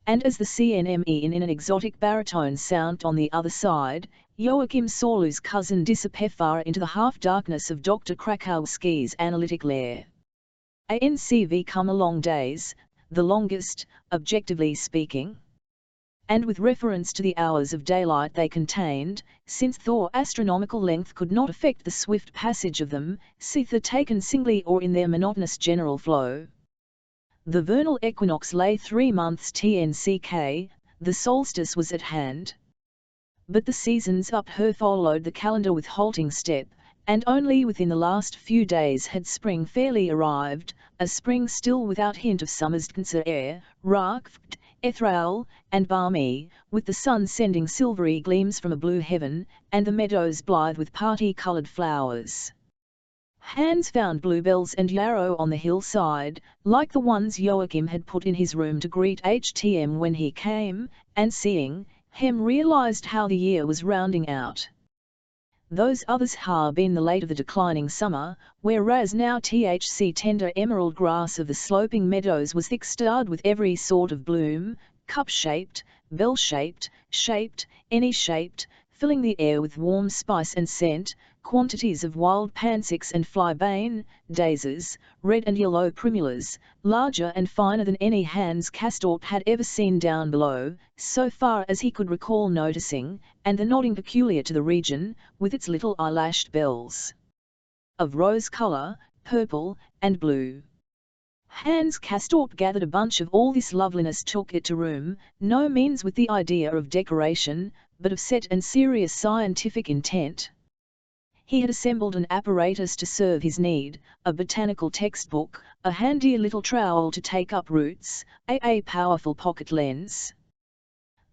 And as the CNME in an exotic baritone sound on the other side, Joachim saw Lou's cousin disappear far into the half-darkness of Dr. Krakowski's analytic lair. ANCV come a long days, the longest, objectively speaking. And with reference to the hours of daylight they contained, since their astronomical length could not affect the swift passage of them, either taken singly or in their monotonous general flow. The vernal equinox lay 3 months TNCK, the solstice was at hand. But the seasons up her followed the calendar with halting step, And only within the last few days had spring fairly arrived, a spring still without hint of summer's air, raft, ethereal, and balmy, with the sun sending silvery gleams from a blue heaven, and the meadows blithe with party-coloured flowers. Hans found bluebells and yarrow on the hillside, like the ones Joachim had put in his room to greet HTM when he came, and seeing him realized how the year was rounding out. Those others had been the late of the declining summer, whereas now THC tender emerald grass of the sloping meadows was thick-starred with every sort of bloom, cup-shaped, bell-shaped, shaped, any-shaped, filling the air with warm spice and scent, quantities of wild pansix and flybane, daisies, red and yellow primulas, larger and finer than any Hans Castorp had ever seen down below, so far as he could recall noticing, and the nodding peculiar to the region, with its little eyelashed bells of rose colour, purple, and blue. Hans Castorp gathered a bunch of all this loveliness, took it to room, no means with the idea of decoration, but of set and serious scientific intent. He had assembled an apparatus to serve his need, a botanical textbook, a handy little trowel to take up roots, a powerful pocket lens.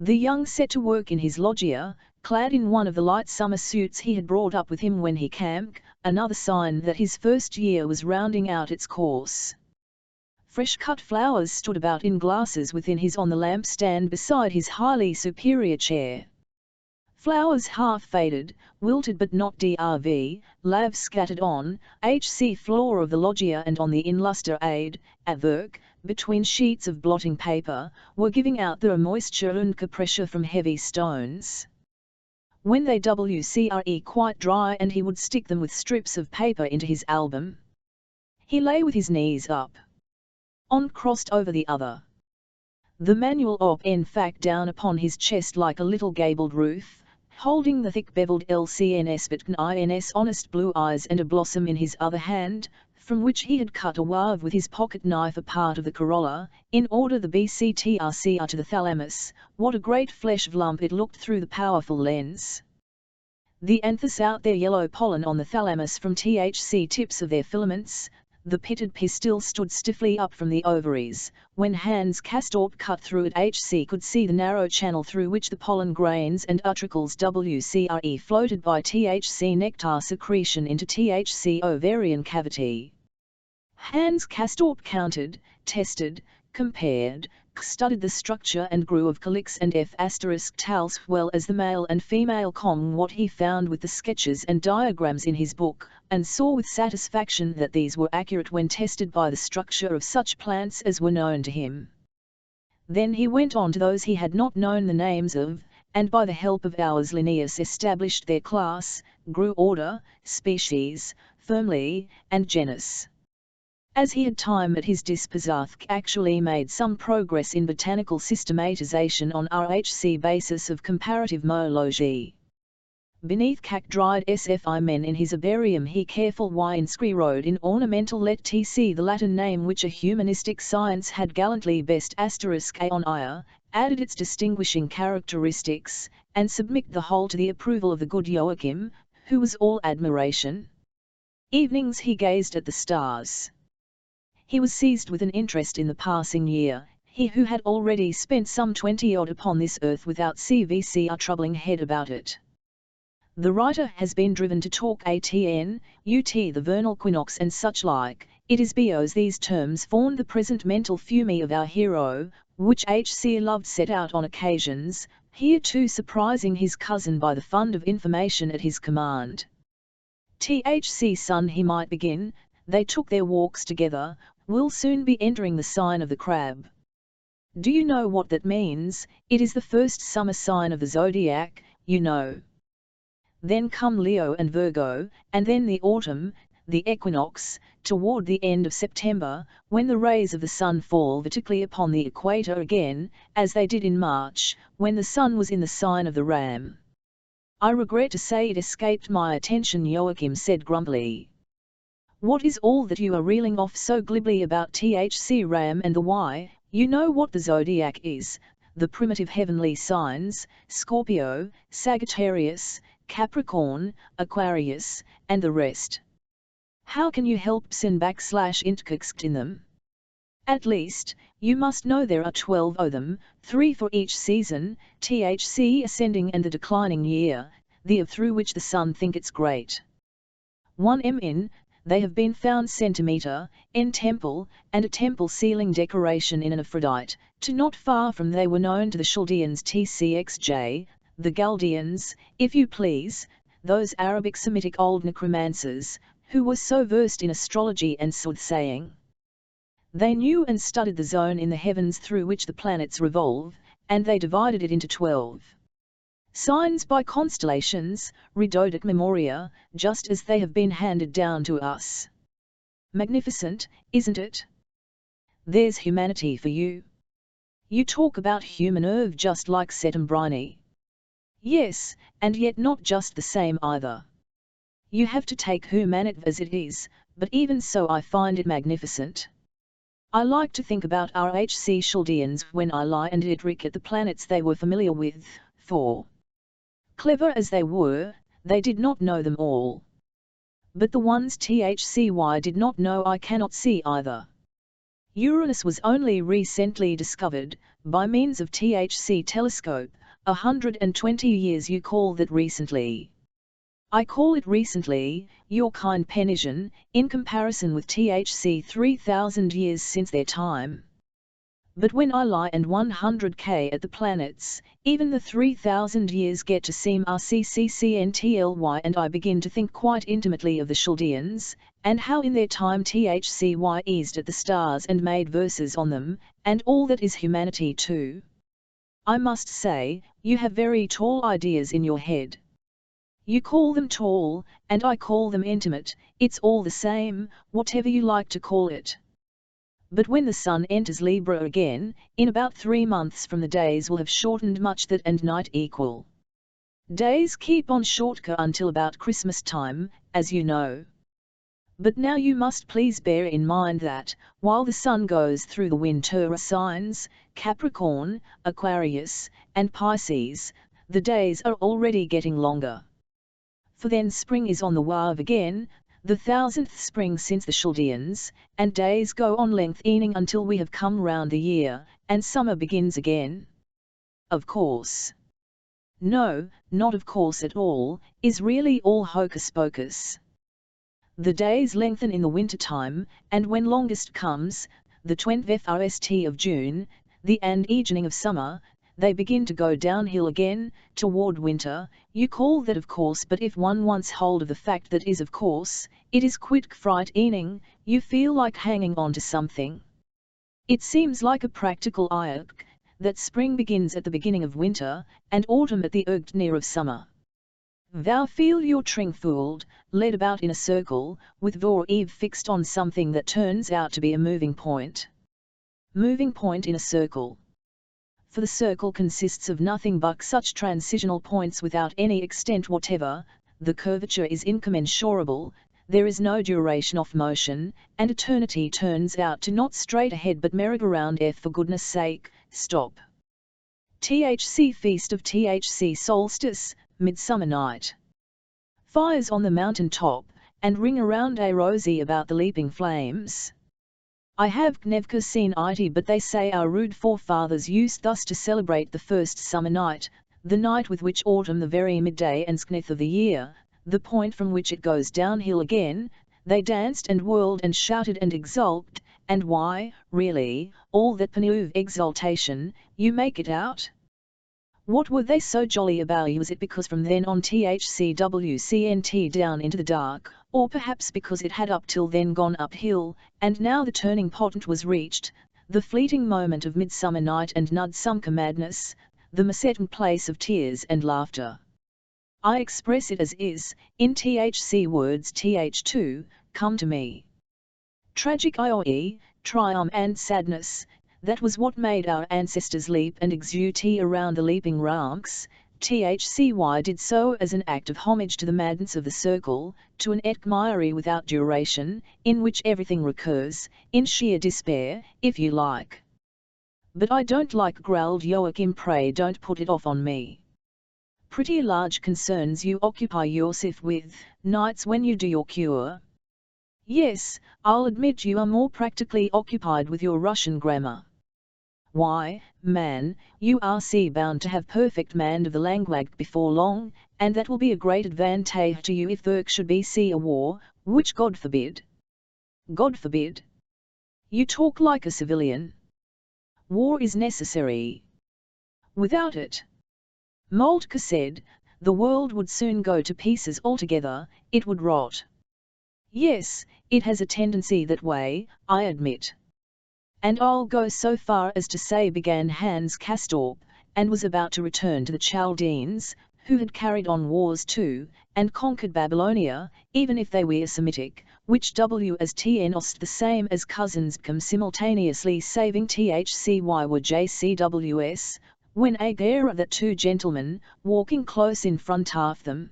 The young set to work in his loggia, clad in one of the light summer suits he had brought up with him when he camped, another sign that his first year was rounding out its course. Fresh-cut flowers stood about in glasses within his on the lampstand beside his highly superior chair. Flowers half faded, wilted but not drv, lav scattered on, HC floor of the loggia and on the inluster aid, at work, between sheets of blotting paper, were giving out their moisture and pressure from heavy stones. When they wcre quite dry and he would stick them with strips of paper into his album. He lay with his knees up. On crossed over the other. The manual op in fact down upon his chest like a little gabled roof, holding the thick beveled LCNS but INS honest blue eyes and a blossom in his other hand, from which he had cut a wave with his pocket knife a part of the corolla, in order the BCTRCR to the thalamus. What a great flesh of lump it looked through the powerful lens. The anthus out their yellow pollen on the thalamus from THC tips of their filaments. The pitted pistil stood stiffly up from the ovaries. When Hans Castorp cut through it, HC could see the narrow channel through which the pollen grains and utricles WCRE floated by THC nectar secretion into THC ovarian cavity. Hans Castorp counted, tested, compared, studied the structure and grew of calyx and F** tals well as the male and female what he found with the sketches and diagrams in his book, and saw with satisfaction that these were accurate when tested by the structure of such plants as were known to him. Then he went on to those he had not known the names of, and by the help of ours Linnaeus established their class, grew order, species, family, and genus. As he had time at his disposal, actually made some progress in botanical systematization on RHC basis of comparative moology. Beneath dried SFI men in his herbarium he careful why inscribed in ornamental let tc the Latin name which a humanistic science had gallantly best *a on ire, added its distinguishing characteristics, and submit the whole to the approval of the good Joachim, who was all admiration. Evenings he gazed at the stars. He was seized with an interest in the passing year, he who had already spent some 20-odd upon this earth without CVCR troubling head about it. The writer has been driven to talk ATN, UT the vernal equinox and such like. It is because these terms formed the present mental fumy of our hero, which HC loved set out on occasions, here too surprising his cousin by the fund of information at his command. THC son he might begin, they took their walks together, will soon be entering the sign of the crab. Do you know what that means? It is the first summer sign of the zodiac, you know. Then come Leo and Virgo, and then the autumn, the equinox, toward the end of September, when the rays of the sun fall vertically upon the equator again, as they did in March, when the sun was in the sign of the ram. I regret to say it escaped my attention, Joachim said grumpily. What is all that you are reeling off so glibly about THC ram and the why? You know what the zodiac is, the primitive heavenly signs, Scorpio, Sagittarius, Capricorn, Aquarius, and the rest. How can you help sin /intkext in them? At least, you must know there are 12 of them, 3 for each season, THC ascending and the declining year, the of through which the sun thinketh great. 1 in, they have been found centimeter, n temple, and a temple ceiling decoration in an Aphrodite, to not far from they were known to the Chaldeans tcxj, the Chaldeans, if you please, those Arabic Semitic old necromancers, who were so versed in astrology and soothsaying. They knew and studied the zone in the heavens through which the planets revolve, and they divided it into 12 signs by constellations, redodet memoria, just as they have been handed down to us. Magnificent, isn't it? There's humanity for you. You talk about human nerve just like Settembrini. Yes, and yet not just the same either. You have to take humanity as it is, but even so I find it magnificent. I like to think about our HC Chaldeans when I lie and Idrik at the planets they were familiar with, for clever as they were, they did not know them all. But the ones THCY did not know I cannot see either. Uranus was only recently discovered, by means of THC telescope, 120 years. You call that recently? I call it recently, your kind Penisian, in comparison with THC 3,000 years since their time. But when I lie and 100k at the planets, even the 3,000 years get to seem rcccntly, and I begin to think quite intimately of the Chaldeans, and how in their time THCY eased at the stars and made verses on them, and all that is humanity too. I must say, you have very tall ideas in your head. You call them tall, and I call them intimate, it's all the same, whatever you like to call it. But when the sun enters Libra again, in about 3 months from the days will have shortened much that and night equal. Days keep on shorter until about Christmas time, as you know. But now you must please bear in mind that, while the sun goes through the winter signs, Capricorn, Aquarius, and Pisces, the days are already getting longer. For then spring is on the wave again, the 1000th spring since the Chaldeans, and days go on lengthening until we have come round the year, and summer begins again. Of course. No, not of course at all, is really all hocus pocus. The days lengthen in the winter time, and when longest comes, the 21st of June, the and evening of summer, they begin to go downhill again, toward winter. You call that of course, but if one wants hold of the fact that is of course, it is quite frightening, you feel like hanging on to something. It seems like a practical irk, that spring begins at the beginning of winter, and autumn at the near of summer. Thou feel you're fooled, led about in a circle, with your eve fixed on something that turns out to be a moving point. Moving point in a circle. For the circle consists of nothing but such transitional points without any extent whatever, the curvature is incommensurable, there is no duration of motion, and eternity turns out to not straight ahead but merry-go-round. For goodness sake, stop. THC Feast of THC Solstice, Midsummer Night. Fires on the mountain top, and ring around a rosy about the leaping flames. I have never seen it, but they say our rude forefathers used thus to celebrate the first summer night, the night with which autumn the very midday and sknith of the year, the point from which it goes downhill again. They danced and whirled and shouted and exulted, and why, really, all that pensive exultation, you make it out? What were they so jolly about? Was it because from then on THCWCNT down into the dark, or perhaps because it had up till then gone uphill, and now the turning point was reached, the fleeting moment of midsummer night and nudsummer madness, the meeting place of tears and laughter? I express it as is, in THC words. Th2, come to me. Tragic IOE, triumph and sadness, that was what made our ancestors leap and exult around the leaping ranks. THCY did so as an act of homage to the madness of the circle, to an etchmiry without duration, in which everything recurs, in sheer despair, if you like. But I don't like, growled Joachim. Pray don't put it off on me. Pretty large concerns you occupy yourself with, nights when you do your cure. Yes, I'll admit you are more practically occupied with your Russian grammar. Why, man, you are bound to have perfect command of the language before long, and that will be a great advantage to you if there should be a war, which God forbid. God forbid. You talk like a civilian. War is necessary. Without it, Moltke said, the world would soon go to pieces altogether, it would rot. Yes, it has a tendency that way, I admit. And I'll go so far as to say began Hans Castorp, and was about to return to the Chaldeans, who had carried on wars too, and conquered Babylonia, even if they were Semitic, which w as tnost the same as cousins become simultaneously saving thcy were jcws, when a pair of the two gentlemen, walking close in front of them,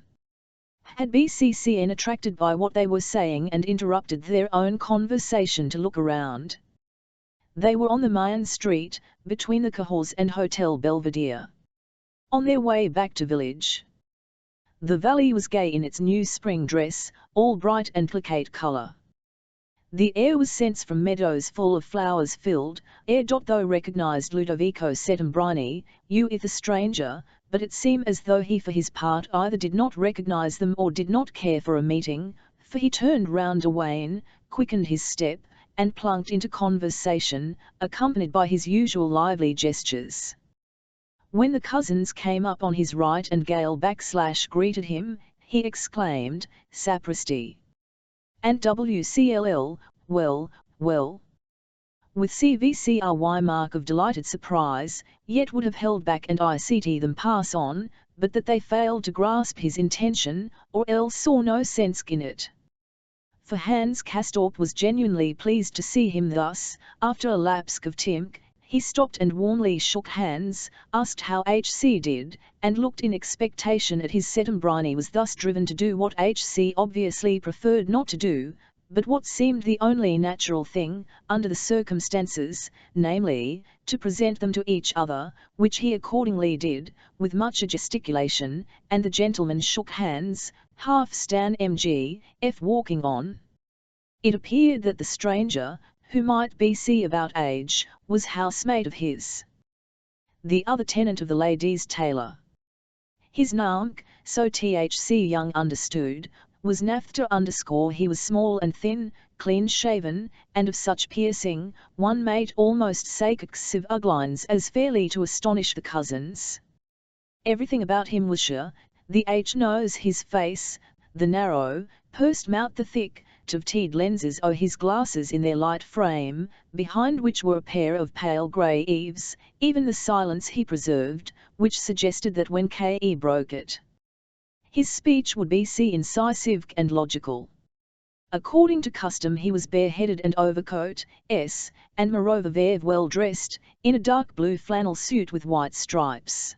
had been attracted by what they were saying and interrupted their own conversation to look around. They were on the Main Street, between the Cahors and Hotel Belvedere. On their way back to village. The valley was gay in its new spring dress, all bright and placate colour. The air was scents from meadows full of flowers filled, though recognized Ludovico Settembrini, you if a stranger, but it seemed as though he for his part either did not recognize them or did not care for a meeting, for he turned round Owain, quickened his step, and plunked into conversation, accompanied by his usual lively gestures. When the cousins came up on his right and Gale greeted him, he exclaimed, Sapristi! And WCLL, well, well. With CVCRY mark of delighted surprise, yet would have held back and ICT them pass on, but that they failed to grasp his intention, or else saw no sense in it. For Hans Castorp was genuinely pleased to see him thus, after a lapse of time. He stopped and warmly shook hands, asked how HC did, and looked in expectation at his Settembrini was thus driven to do what HC obviously preferred not to do, but what seemed the only natural thing, under the circumstances, namely, to present them to each other, which he accordingly did, with much gesticulation, and the gentlemen shook hands, half Stan Mg.F. walking on. It appeared that the stranger, who might be about age, was housemate of his. The other tenant of the lady's tailor. His name, so THC Young understood, was Naphta_. He was small and thin, clean-shaven, and of such piercing, one might almost say excessive uglines as fairly to astonish the cousins. Everything about him was sure, the nose, his face, the narrow, pursed mouth, the thick, teed lenses o' his glasses in their light frame, behind which were a pair of pale grey eaves, even the silence he preserved, which suggested that when K.E. broke it, his speech would be incisive and logical. According to custom he was bareheaded and overcoat, and moreover very well dressed, in a dark blue flannel suit with white stripes.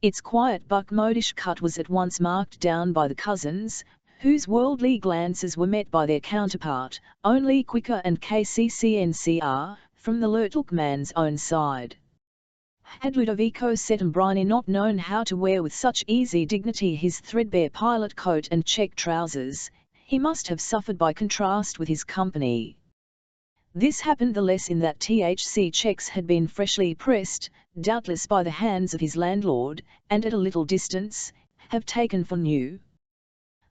Its quiet buck-modish cut was at once marked down by the cousins, whose worldly glances were met by their counterpart, only quicker and KCCNCR, from the Lurtalk man's own side. Had Ludovico Settembrini not known how to wear with such easy dignity his threadbare pilot coat and check trousers, he must have suffered by contrast with his company. This happened the less in that THC checks had been freshly pressed, doubtless by the hands of his landlord, and at a little distance, have taken for new.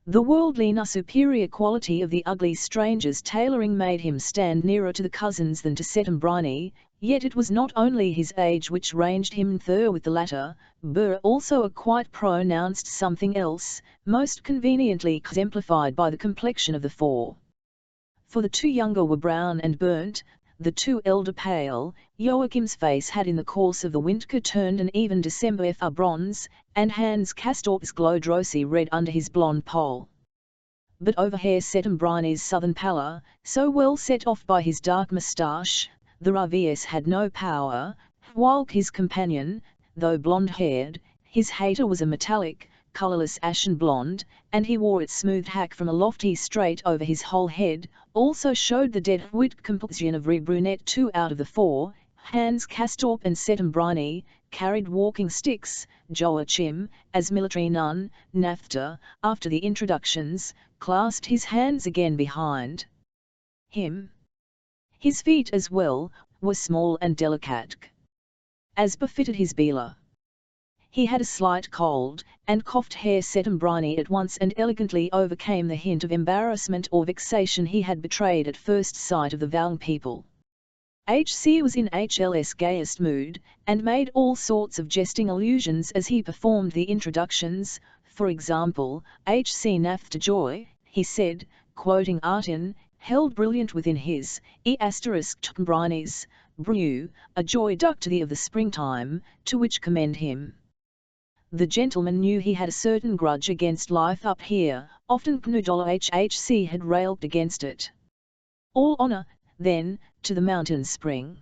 The worldly superior quality of the ugly stranger's tailoring made him stand nearer to the cousins than to Settembrini, yet it was not only his age which ranged him thur with the latter, but also a quite pronounced something else, most conveniently exemplified by the complexion of the four. For the two younger were brown and burnt, the two elder pale. Joachim's face had in the course of the winter turned an even December bronze, and Hans Castorp's glowed rosy red under his blonde poll. But over Herr Settembrini's southern pallor, so well set off by his dark moustache, the Ravius had no power, while his companion, though blonde-haired, his hater was a metallic, colourless ashen blonde, and he wore its smooth hack from a lofty straight over his whole head, also showed the dead-wit complexion of brunette. Two out of the four, Hans Castorp and Settembrini, carried walking sticks, Joachim, as military nun, Naphtha, after the introductions, clasped his hands again behind him. His feet as well, were small and delicate, as befitted his Bela. He had a slight cold, and coughed Herr Settembrini at once and elegantly overcame the hint of embarrassment or vexation he had betrayed at first sight of the Vang people. H.C. was in HL's gayest mood, and made all sorts of jesting allusions as he performed the introductions. For example, H.C. Naphtha Joy, he said, quoting Artin, held brilliant within his Tmbrini brew, a joy duck to thee of the springtime, to which commend him. The gentleman knew he had a certain grudge against life up here, often H.C. had railed against it. All honour, then, to the mountain spring.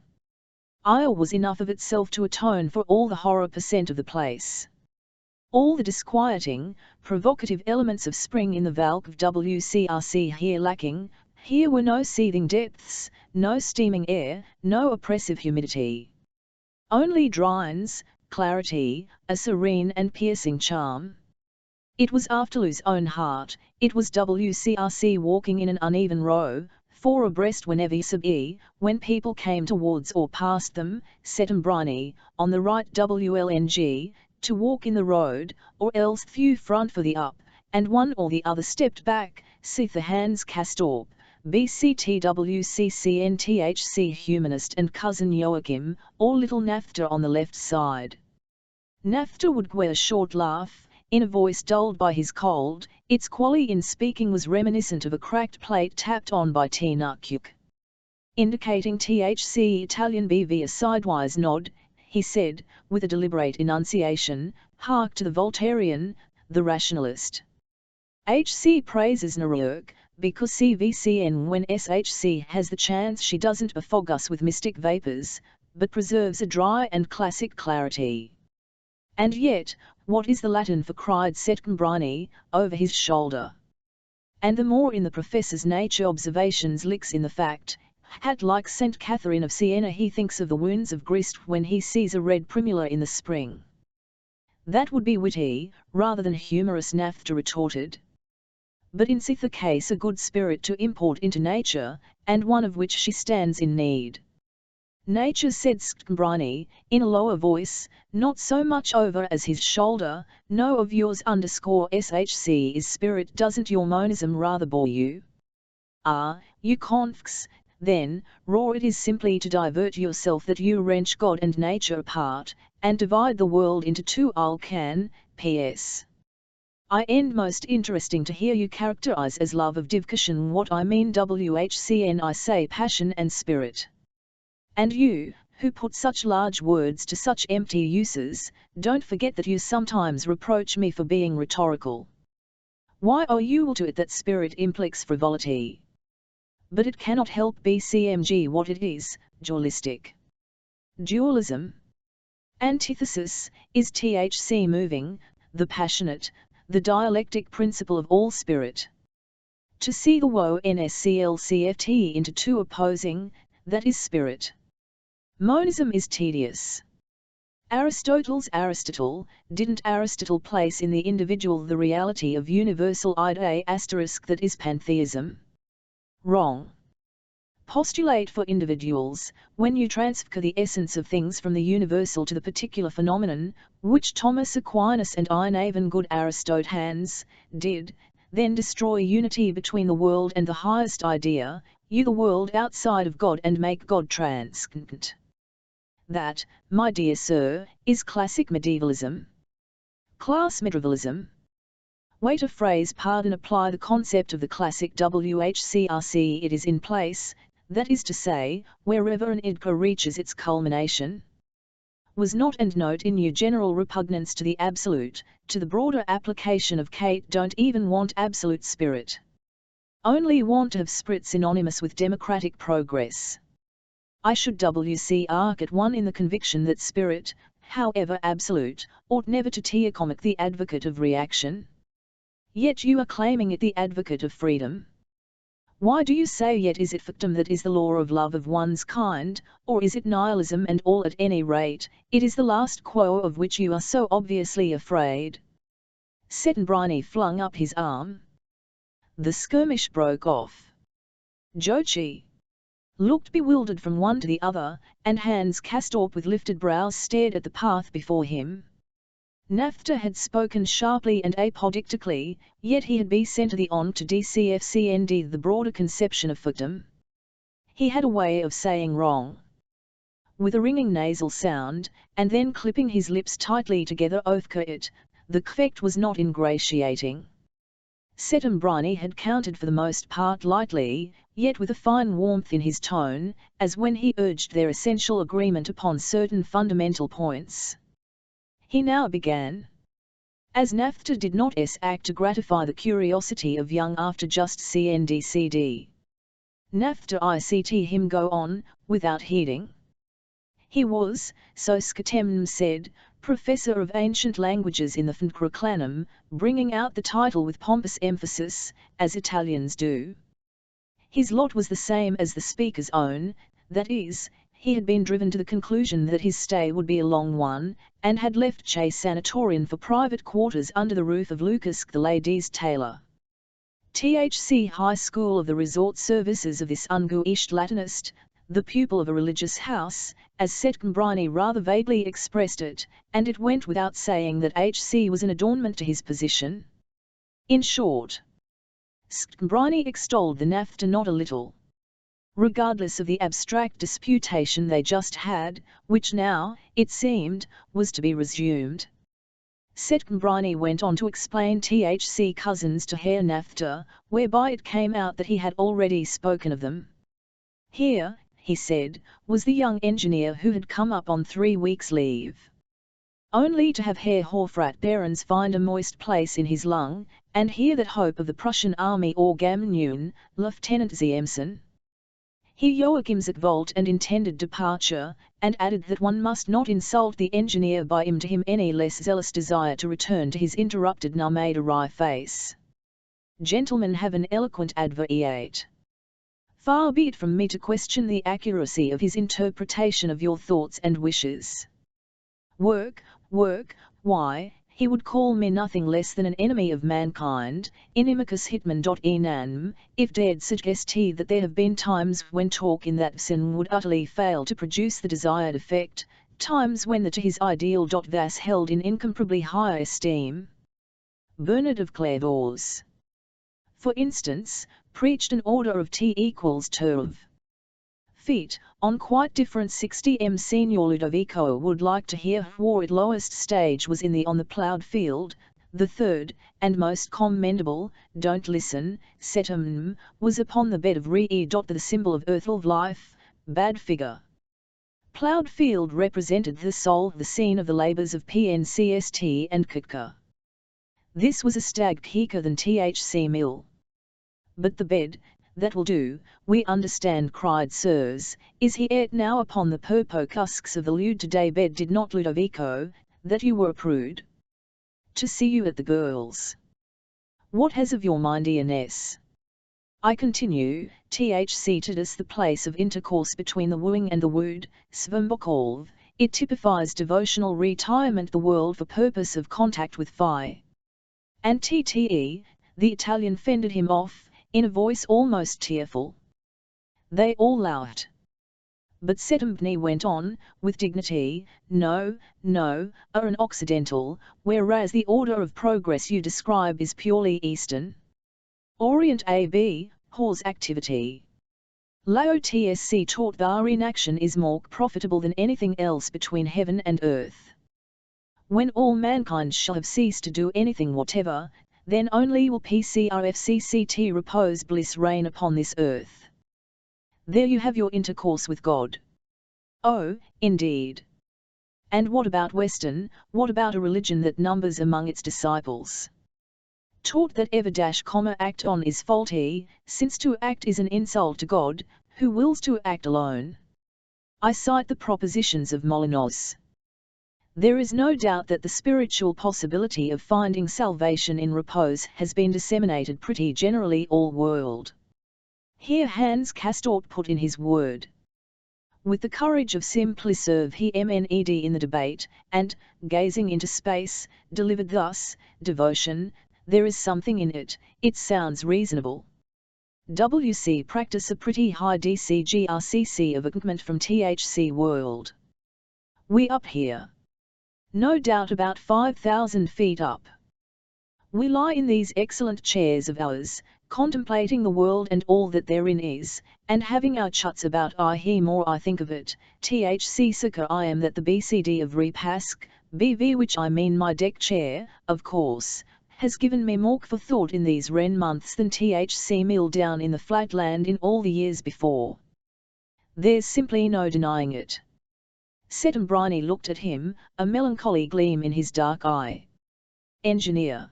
Isle was enough of itself to atone for all the horror % of the place. All the disquieting, provocative elements of spring in the Valk of WCRC here lacking. Here were no seething depths, no steaming air, no oppressive humidity. Only dryness, clarity, a serene and piercing charm. It was Afterloo's own heart, it was WCRC walking in an uneven row, 4 abreast whenever when people came towards or past them, Settembrini, on the right WLNG, to walk in the road, or else few front for the up, and one or the other stepped back, sith the hands Castorp, BCTWCCNTHC humanist and cousin Joachim, or little Naphtha on the left side. Naphtha would give a short laugh, in a voice dulled by his cold. Its quality in speaking was reminiscent of a cracked plate tapped on by Tnukuk. Indicating THC Italian BV a sidewise nod, he said, with a deliberate enunciation, hark to the Voltairean, the rationalist. HC praises Naruk, because CVCN when SHC has the chance she doesn't befog us with mystic vapours, but preserves a dry and classic clarity. And yet, what is the Latin for cried Settembrini, over his shoulder? And the more in the professor's nature observations licks in the fact, hat like St. Catherine of Siena he thinks of the wounds of grist when he sees a red primula in the spring. That would be witty, rather than humorous, Naphtha retorted. But in the case a good spirit to import into nature, and one of which she stands in need. Nature, said Settembrini, in a lower voice, not so much over as his shoulder, no of yours _SHC is spirit. Doesn't your monism rather bore you? Ah, you conks, then, roar it is simply to divert yourself that you wrench God and nature apart, and divide the world into two. I'll can, P.S. I end most interesting to hear you characterize as love of divcation what I mean WHCN I say passion and spirit. And you, who put such large words to such empty uses, don't forget that you sometimes reproach me for being rhetorical. Why owe you to it that spirit implies frivolity? But it cannot help BCMG what it is, dualistic. Dualism. Antithesis, is THC moving, the passionate, the dialectic principle of all spirit. To see the woe NSCLCFT into two opposing, that is spirit. Monism is tedious. Aristotle, didn't Aristotle place in the individual the reality of universal id asterisk that is pantheism? Wrong. Postulate for individuals, when you transfer the essence of things from the universal to the particular phenomenon, which Thomas Aquinas and even good Aristotelians did, then destroy unity between the world and the highest idea, you the world outside of God, and make God transcendent. That, my dear sir, is classic medievalism. Class medievalism. Wait a phrase, pardon, apply the concept of the classic WHCRC. It is in place, that is to say, wherever an idka reaches its culmination. Was not and note in your general repugnance to the absolute, to the broader application of Kate. Don't even want absolute spirit. Only want to have spirit synonymous with democratic progress. I should WC at one in the conviction that spirit, however absolute, ought never to teacomic the advocate of reaction. Yet you are claiming it the advocate of freedom. Why do you say yet is it fictum that is the law of love of one's kind, or is it nihilism and all at any rate, it is the last quo of which you are so obviously afraid. Settembrini flung up his arm. The skirmish broke off. Jochi looked bewildered from one to the other, and Hans Castorp with lifted brows stared at the path before him. Naphtha had spoken sharply and apodictically, yet he had been sent to the on to DCFCND the broader conception of fictum. He had a way of saying wrong with a ringing nasal sound, and then clipping his lips tightly together it. The effect was not ingratiating. Settembrini had counted for the most part lightly, yet with a fine warmth in his tone, as when he urged their essential agreement upon certain fundamental points. He now began. As Naphtha did not act to gratify the curiosity of young after just CNDCD. Naphtha ICT him go on, without heeding. He was, so Skatemnem said, Professor of Ancient Languages in the Fncraclanum, bringing out the title with pompous emphasis, as Italians do. His lot was the same as the speaker's own, that is, he had been driven to the conclusion that his stay would be a long one, and had left Che Sanatorium for private quarters under the roof of Lucas the ladies' tailor. THC High School of the Resort Services of this unguished Latinist, the pupil of a religious house, as Settembrini rather vaguely expressed it, and it went without saying that HC was an adornment to his position. In short, Settembrini extolled the Naphtha not a little. Regardless of the abstract disputation they just had, which now, it seemed, was to be resumed. Settembrini went on to explain THC cousins to Herr Naphtha, whereby it came out that he had already spoken of them. Here, he said, was the young engineer who had come up on 3 weeks' leave. Only to have Herr Hofrat Behrens find a moist place in his lung, and hear that hope of the Prussian army Orgamnun, Lieutenant Ziemsen. He Joachim's volt and intended departure, and added that one must not insult the engineer by to him any less zealous desire to return to his interrupted now made a wry face. Gentlemen have an eloquent advocate. Far be it from me to question the accuracy of his interpretation of your thoughts and wishes. Work, why, he would call me nothing less than an enemy of mankind, inimicus hitman.enam, if dared suggest he that there have been times when talk in that sin would utterly fail to produce the desired effect, times when the to his ideal vas held in incomparably high esteem. Bernard of Clairvaux, for instance, preached an order of T equals 12 feet, on quite different 60 Signor Ludovico would like to hear war at lowest stage was in the on the ploughed field, the third, and most commendable, don't listen, setum, was upon the bed of re. The symbol of earthly life, bad figure. Ploughed field represented the soul, the scene of the labours of PNCST and Kitka. This was a stag kika than THC mill. But the bed, that will do, we understand, cried sirs, is he ate now upon the purpocusks of the lewd today bed did not Ludovico, that you were a prude? To see you at the girls. What has of your mindiness? I continue, THC Titus the place of intercourse between the wooing and the wooed, Svambokolv, it typifies devotional retirement the world for purpose of contact with Phi. And TTE, the Italian fended him off, in a voice almost tearful. They all laughed. But Settembrini went on, with dignity, no, are an Occidental, whereas the order of progress you describe is purely Eastern. Orient AB, Hawes activity. Lao-TSC taught that inaction is more profitable than anything else between heaven and earth. When all mankind shall have ceased to do anything whatever, then only will PCRFCCT repose bliss reign upon this earth. There you have your intercourse with God. Oh, indeed. And what about Western, what about a religion that numbers among its disciples? Taught that ever-act on is faulty, since to act is an insult to God, who wills to act alone. I cite the propositions of Molinos. There is no doubt that the spiritual possibility of finding salvation in repose has been disseminated pretty generally all world. Here Hans Castorp put in his word. With the courage of Simpliserve he mned in the debate, and, gazing into space, delivered thus, devotion, there is something in it, it sounds reasonable. WC practice a pretty high DCGRCC of equipment from THC world. We up here. No doubt about 5,000 feet up. We lie in these excellent chairs of ours, contemplating the world and all that therein is, and having our chuts about. I hear more I think of it, THC sucker I am that the BCD of Repask, BV which I mean my deck chair, of course, has given me more for thought in these Wren months than THC meal down in the flatland in all the years before. There's simply no denying it. Settembrini looked at him, a melancholy gleam in his dark eye. Engineer,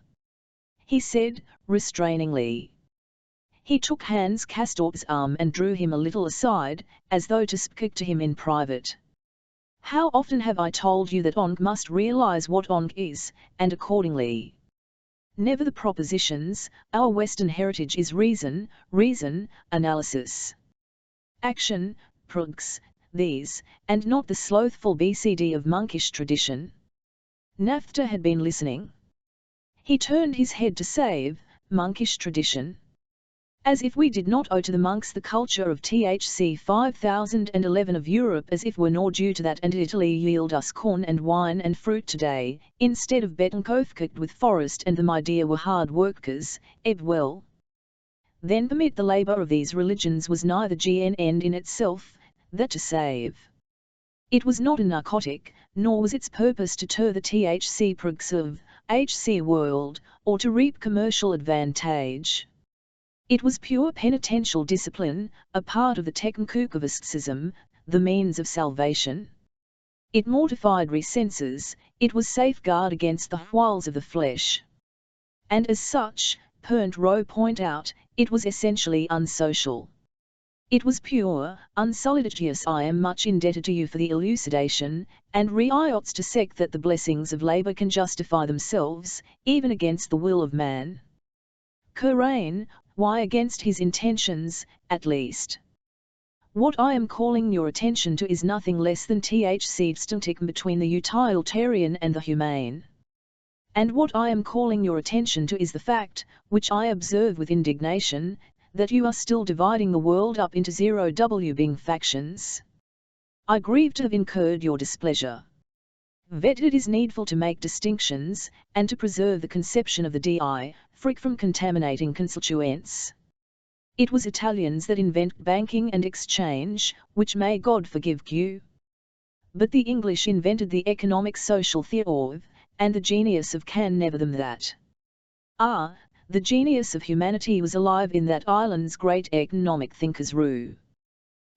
he said, restrainingly. He took Hans Castorp's arm and drew him a little aside, as though to speak to him in private. How often have I told you that ONG must realize what ONG is, and accordingly. Never the propositions, our Western heritage is reason, analysis. Action, prugs, these, and not the slothful BCD of monkish tradition. Nafta had been listening. He turned his head to save, monkish tradition. As if we did not owe to the monks the culture of THC 5011 of Europe, as if we're nor due to that, and Italy yield us corn and wine and fruit today, instead of Betancourt with forest, and them idea were hard workers, well. Then permit the labour of these religions was neither an end in itself, that to save. It was not a narcotic, nor was its purpose to tour the THC progressive, HC world, or to reap commercial advantage. It was pure penitential discipline, a part of the Technkookovistism, the means of salvation. It mortified resenses, it was safeguard against the wiles of the flesh. And as such, Pernt Rowe point out, it was essentially unsocial. It was pure, unsolidarious. I am much indebted to you for the elucidation, and re-I-oughts to sec that the blessings of labour can justify themselves, even against the will of man. Kurain, why against his intentions, at least. What I am calling your attention to is nothing less than THC distinct between the utilitarian and the humane. And what I am calling your attention to is the fact, which I observe with indignation, that you are still dividing the world up into 0 being factions. I grieve to have incurred your displeasure. Vet it is needful to make distinctions, and to preserve the conception of the DI, frick from contaminating constituents. It was Italians that invent banking and exchange, which may God forgive you. But the English invented the economic social theory, and the genius of can never them that. The genius of humanity was alive in that island's great economic thinkers Rue.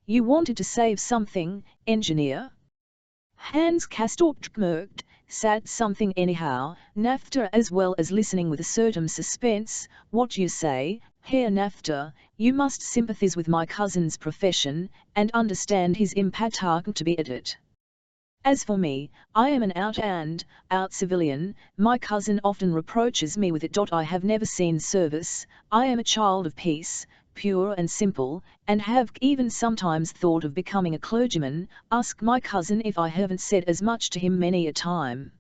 You wanted to save something, engineer? Hans Castorp murked, sat something anyhow, Nafta, as well as listening with a certain suspense. What you say, Herr Nafta, you must sympathize with my cousin's profession, and understand his impact to be at it. As for me, I am an out civilian. My cousin often reproaches me with it. I have never seen service. I am a child of peace, pure and simple, and have even sometimes thought of becoming a clergyman. Ask my cousin if I haven't said as much to him many a time.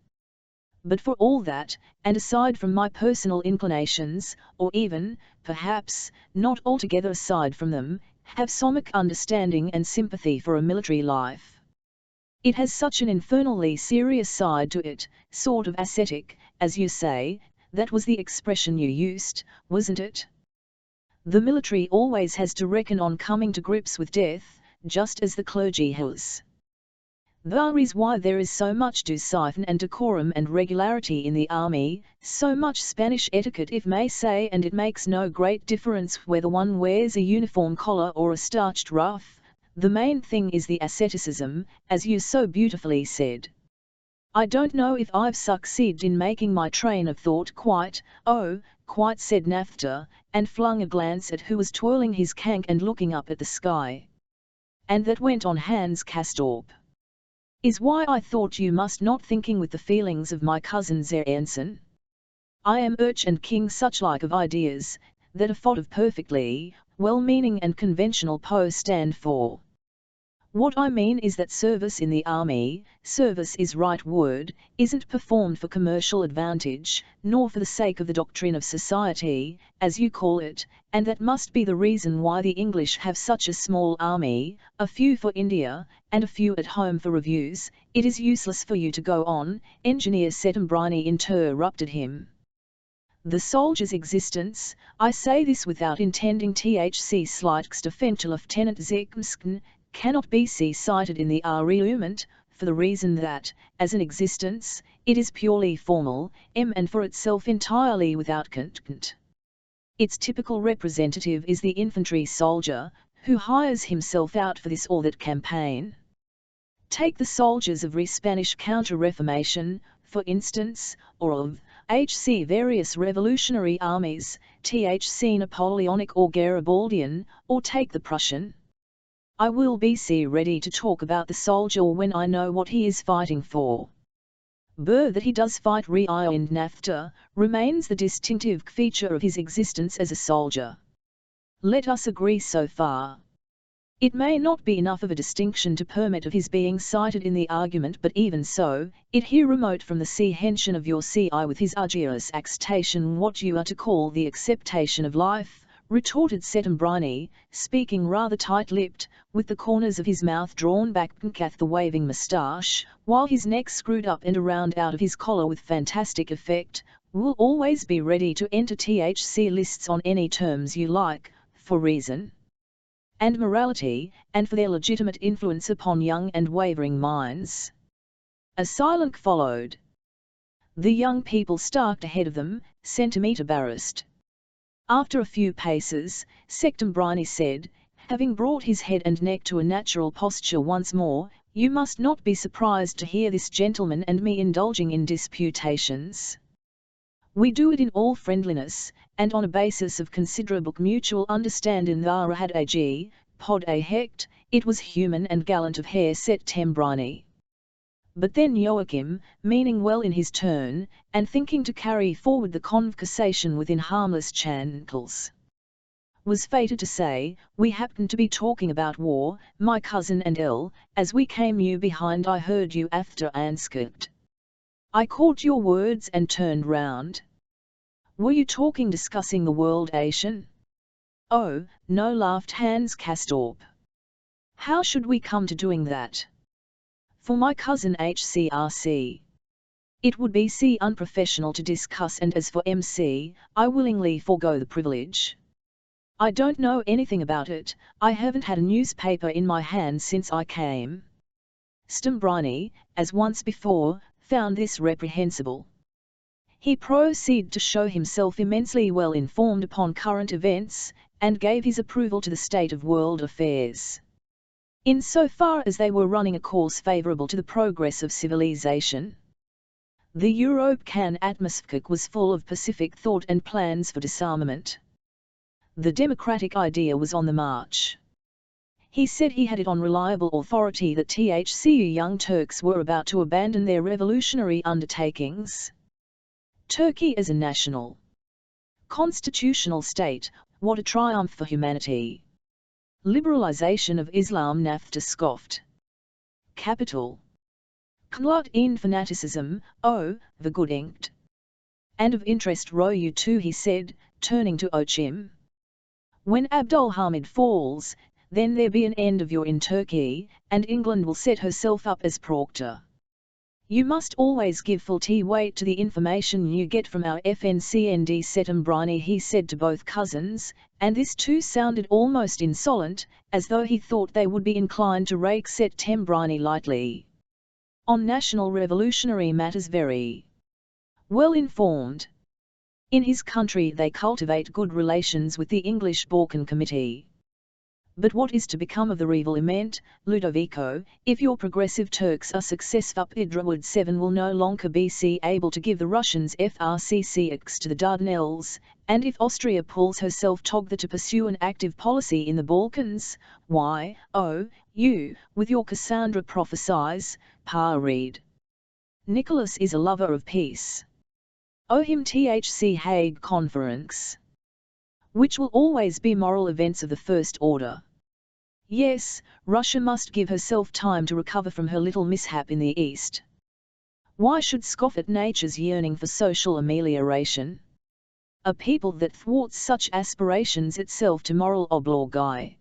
But for all that, and aside from my personal inclinations, or even, perhaps, not altogether aside from them, have some understanding and sympathy for a military life. It has such an infernally serious side to it, sort of ascetic, as you say. That was the expression you used, wasn't it? The military always has to reckon on coming to grips with death, just as the clergy has. That is why there is so much discipline and decorum and regularity in the army, so much Spanish etiquette if may say, and it makes no great difference whether one wears a uniform collar or a starched ruff. The main thing is the asceticism, as you so beautifully said. I don't know if I've succeeded in making my train of thought quite, said Nafta, and flung a glance at who was twirling his cank and looking up at the sky. And that went on Hans Castorp. Is why I thought you must not thinking with the feelings of my cousin Zerensen. I am and king such like of ideas, that a thought of perfectly, well-meaning and conventional Po stand for. What I mean is that service in the army, service is right word, isn't performed for commercial advantage, nor for the sake of the doctrine of society, as you call it, and that must be the reason why the English have such a small army, a few for India, and a few at home for reviews. It is useless for you to go on, Engineer Settembrini interrupted him. The soldier's existence, I say this without intending THC slightst offend to Lieutenant Zekmskin, cannot be cited in the argument, for the reason that, as an existence, it is purely formal, and for itself entirely without content. Its typical representative is the infantry soldier, who hires himself out for this or that campaign. Take the soldiers of Spanish Counter-Reformation, for instance, or of H.C. various revolutionary armies, THC Napoleonic or Garibaldian, or take the Prussian. I will be ready to talk about the soldier when I know what he is fighting for. That he does fight and NAFTA, remains the distinctive feature of his existence as a soldier. Let us agree so far. It may not be enough of a distinction to permit of his being cited in the argument, but even so, it here remote from the comprehension of your CI with his arduous acceptation what you are to call the acceptation of life, retorted Settembrini, speaking rather tight-lipped, with the corners of his mouth drawn back beneath the waving moustache, while his neck screwed up and around out of his collar with fantastic effect, will always be ready to enter THC lists on any terms you like, for reason and morality, and for their legitimate influence upon young and wavering minds. A silence followed. The young people stalked ahead of them, centimetre embarrassed. After a few paces, Settembrini said, having brought his head and neck to a natural posture once more, "You must not be surprised to hear this gentleman and me indulging in disputations. We do it in all friendliness, and on a basis of considerable mutual understanding. Thou had ag, pod a hecht, it was human and gallant of Herr Settembrini." But then Joachim, meaning well in his turn, and thinking to carry forward the conversation within harmless channels, was fated to say, "We happened to be talking about war, my cousin and as we came you behind I heard you after answered. I caught your words and turned round. Were you discussing the world Asian?" "Oh, no," laughed Hans Castorp. "How should we come to doing that? For my cousin HCRC. It would be unprofessional to discuss, and as for MC, I willingly forego the privilege. I don't know anything about it, I haven't had a newspaper in my hand since I came." Settembrini, as once before, found this reprehensible. He proceeded to show himself immensely well informed upon current events, and gave his approval to the state of world affairs, in so far as they were running a course favourable to the progress of civilization. The European atmosphere was full of pacific thought and plans for disarmament. The democratic idea was on the march. He said he had it on reliable authority that THCU Young Turks were about to abandon their revolutionary undertakings. Turkey as a national, constitutional state, what a triumph for humanity! Liberalization of Islam, NAFTA scoffed. Capital. Clut in fanaticism, oh, the good inked. And of interest row you too, he said, turning to Ochim. When Abdul Hamid falls, then there be an end of your in Turkey, and England will set herself up as proctor. You must always give full weight to the information you get from our FNCND Settembrini, he said to both cousins, and this too sounded almost insolent, as though he thought they would be inclined to rake Settembrini lightly. On national revolutionary matters very well informed. In his country they cultivate good relations with the English Balkan Committee. But what is to become of the revelement, Ludovico, if your progressive Turks are successful? Idrawad 7 will no longer be able to give the Russians FRCCX to the Dardanelles, and if Austria pulls herself together to pursue an active policy in the Balkans, why, oh, you, with your Cassandra prophesies, Pa read. Nicholas is a lover of peace. Oh him THC Hague Conference. which will always be moral events of the first order. Yes, Russia must give herself time to recover from her little mishap in the East. Why should scoff at nature's yearning for social amelioration? A people that thwarts such aspirations itself to moral obloquy.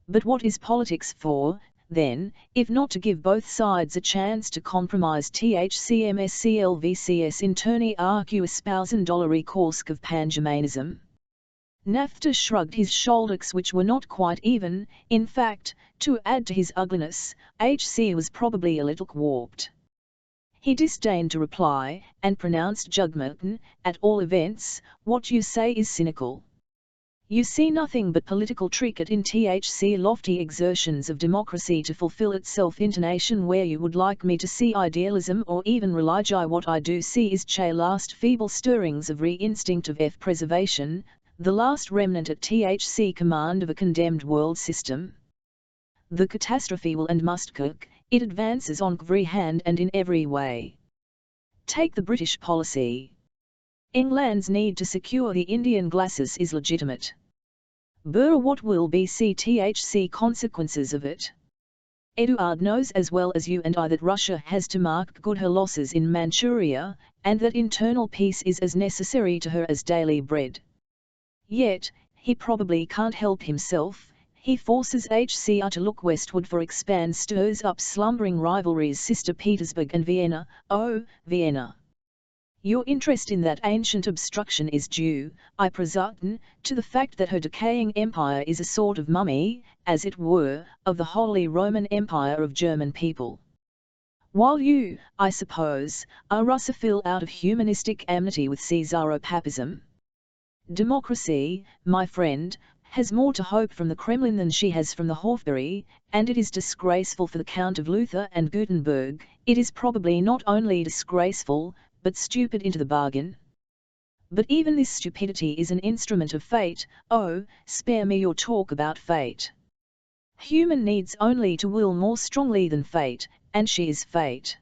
But what is politics for, then, if not to give both sides a chance to compromise? THCMSCLVCS interni arcu espousen dolari Korsk of Pangermanism? NAFTA shrugged his shoulders, which were not quite even. In fact, to add to his ugliness, HC was probably a little warped. He disdained to reply, and pronounced judgment, at all events, what you say is cynical. You see nothing but political trick in THC lofty exertions of democracy to fulfill itself intonation where you would like me to see idealism or even religion. What I do see is last feeble stirrings of re-instinct of preservation, the last remnant at THC command of a condemned world system. The catastrophe will and must cook. It advances on every hand and in every way. Take the British policy. England's need to secure the Indian glacis is legitimate. But what will be THC consequences of it? Eduard knows as well as you and I that Russia has to mark good her losses in Manchuria, and that internal peace is as necessary to her as daily bread. Yet, he probably can't help himself. He forces HCR to look westward for expand, stirs up slumbering rivalries. Sister Petersburg and Vienna, oh, Vienna. Your interest in that ancient obstruction is due, I presume, to the fact that her decaying empire is a sort of mummy, as it were, of the Holy Roman Empire of German people. While you, I suppose, are Russophile out of humanistic amity with Caesaropapism. Democracy, my friend, has more to hope from the Kremlin than she has from the Hofburg, and it is disgraceful for the Count of Luther and Gutenberg. It is probably not only disgraceful, but stupid into the bargain. But even this stupidity is an instrument of fate. Oh, spare me your talk about fate. Human needs only to will more strongly than fate, and she is fate.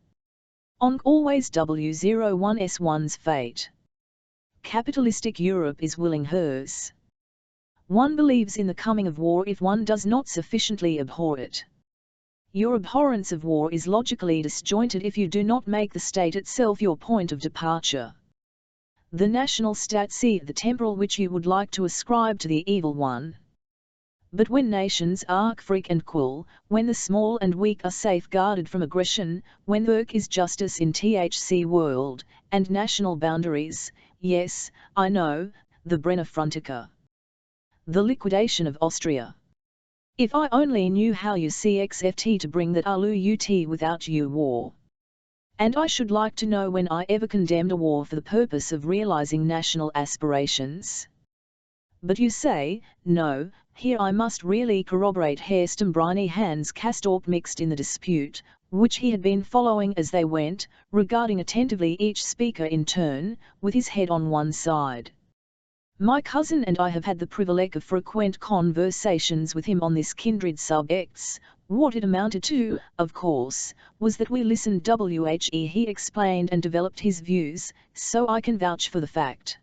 On always W01S1's fate. Capitalistic Europe is willing hers. One believes in the coming of war if one does not sufficiently abhor it. Your abhorrence of war is logically disjointed if you do not make the state itself your point of departure. The national state see the temporal which you would like to ascribe to the evil one. But when nations are free and cool, when the small and weak are safeguarded from aggression, when work is justice in THC world, and national boundaries, yes, I know, the Brenner Frontier. The liquidation of Austria. If I only knew how you CXFT to bring that UT without you war. And I should like to know when I ever condemned a war for the purpose of realizing national aspirations. But you say, no, here I must really corroborate Herr Stambriny Hans Castorp mixed in the dispute, which he had been following as they went, regarding attentively each speaker in turn, with his head on one side. My cousin and I have had the privilege of frequent conversations with him on this kindred subjects. What it amounted to, of course, was that we listened he explained and developed his views, so I can vouch for the fact.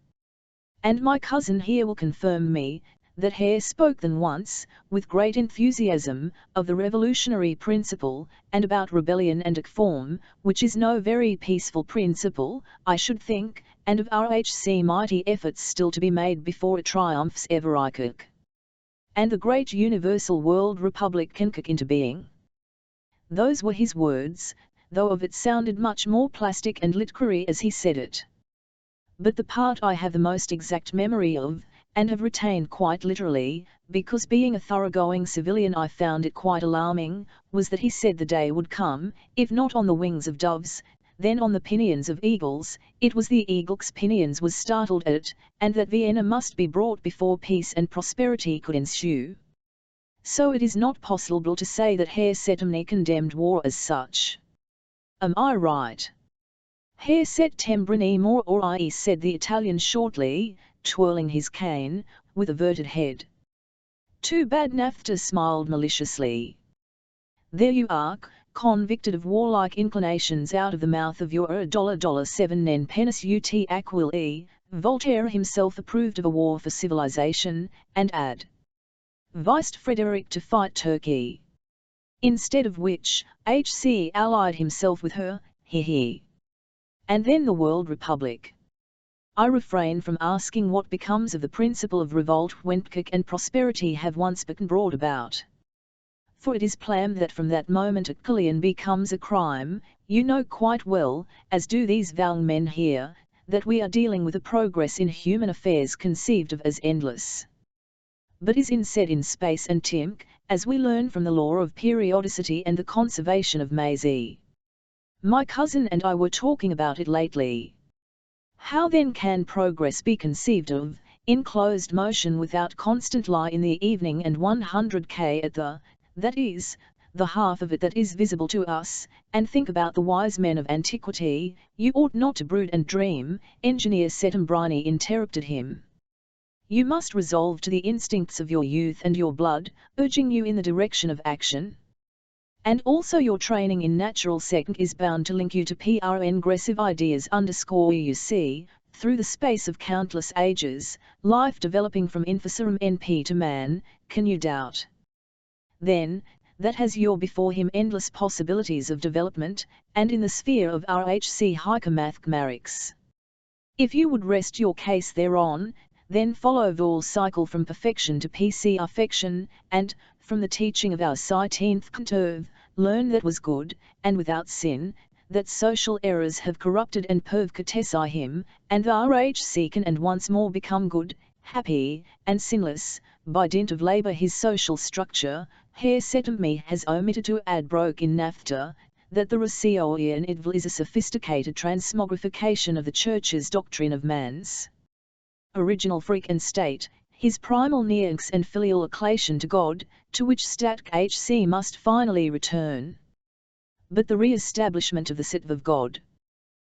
And my cousin here will confirm me, that Herr spoke then once, with great enthusiasm, of the revolutionary principle, and about rebellion and reform, which is no very peaceful principle, I should think, and of RHC mighty efforts still to be made before it triumphs ever and the great universal world republic can kick into being. Those were his words, though of it sounded much more plastic and literary as he said it. But the part I have the most exact memory of, and have retained quite literally, because being a thoroughgoing civilian I found it quite alarming, was that he said the day would come, if not on the wings of doves, then on the pinions of eagles. It was the eagle's pinions was startled at, and that Vienna must be brought before peace and prosperity could ensue. So it is not possible to say that Herr Settemny condemned war as such. Am I right? Herr Settembriny more or I, said the Italian shortly, twirling his cane, with averted head. Too bad. NAFTA smiled maliciously. There you are, convicted of warlike inclinations out of the mouth of your $7 nen penis ut aquil Voltaire himself approved of a war for civilization, and advised Frederick to fight Turkey. Instead of which, H.C. allied himself with her, and then the World Republic. I refrain from asking what becomes of the principle of revolt when peace and prosperity have once been brought about. For it is plain that from that moment a rebellion becomes a crime. You know quite well, as do these valiant men here, that we are dealing with a progress in human affairs conceived of as endless, but is instead in space and time, as we learn from the law of periodicity and the conservation of Maisie. My cousin and I were talking about it lately. How then can progress be conceived of, in closed motion without constant lie in the evening and 100 km at that is, the half of it that is visible to us, and think about the wise men of antiquity. You ought not to brood and dream, Engineer Settembrini interrupted him. You must resolve to the instincts of your youth and your blood, urging you in the direction of action. And also your training in natural second is bound to link you to progressive ideas. You see, through the space of countless ages, life developing from infancy NP to man, can you doubt? Then, that has before him endless possibilities of development, and in the sphere of RHC Mathematics. If you would rest your case thereon, then follow Voll's cycle from perfection to PC affection, and, from the teaching of our 17th curve, learn that was good, and without sin, that social errors have corrupted and perverted him, and the RHC can and once more become good, happy, and sinless. By dint of labour his social structure, Herr Settembrini has omitted to add broke in NAFTA, that the Rousseauian idval is a sophisticated transmogrification of the Church's doctrine of man's original freak and state, his primal needs and filial acclation to God, to which Statk HC must finally return. But the re-establishment of the Sitv of God,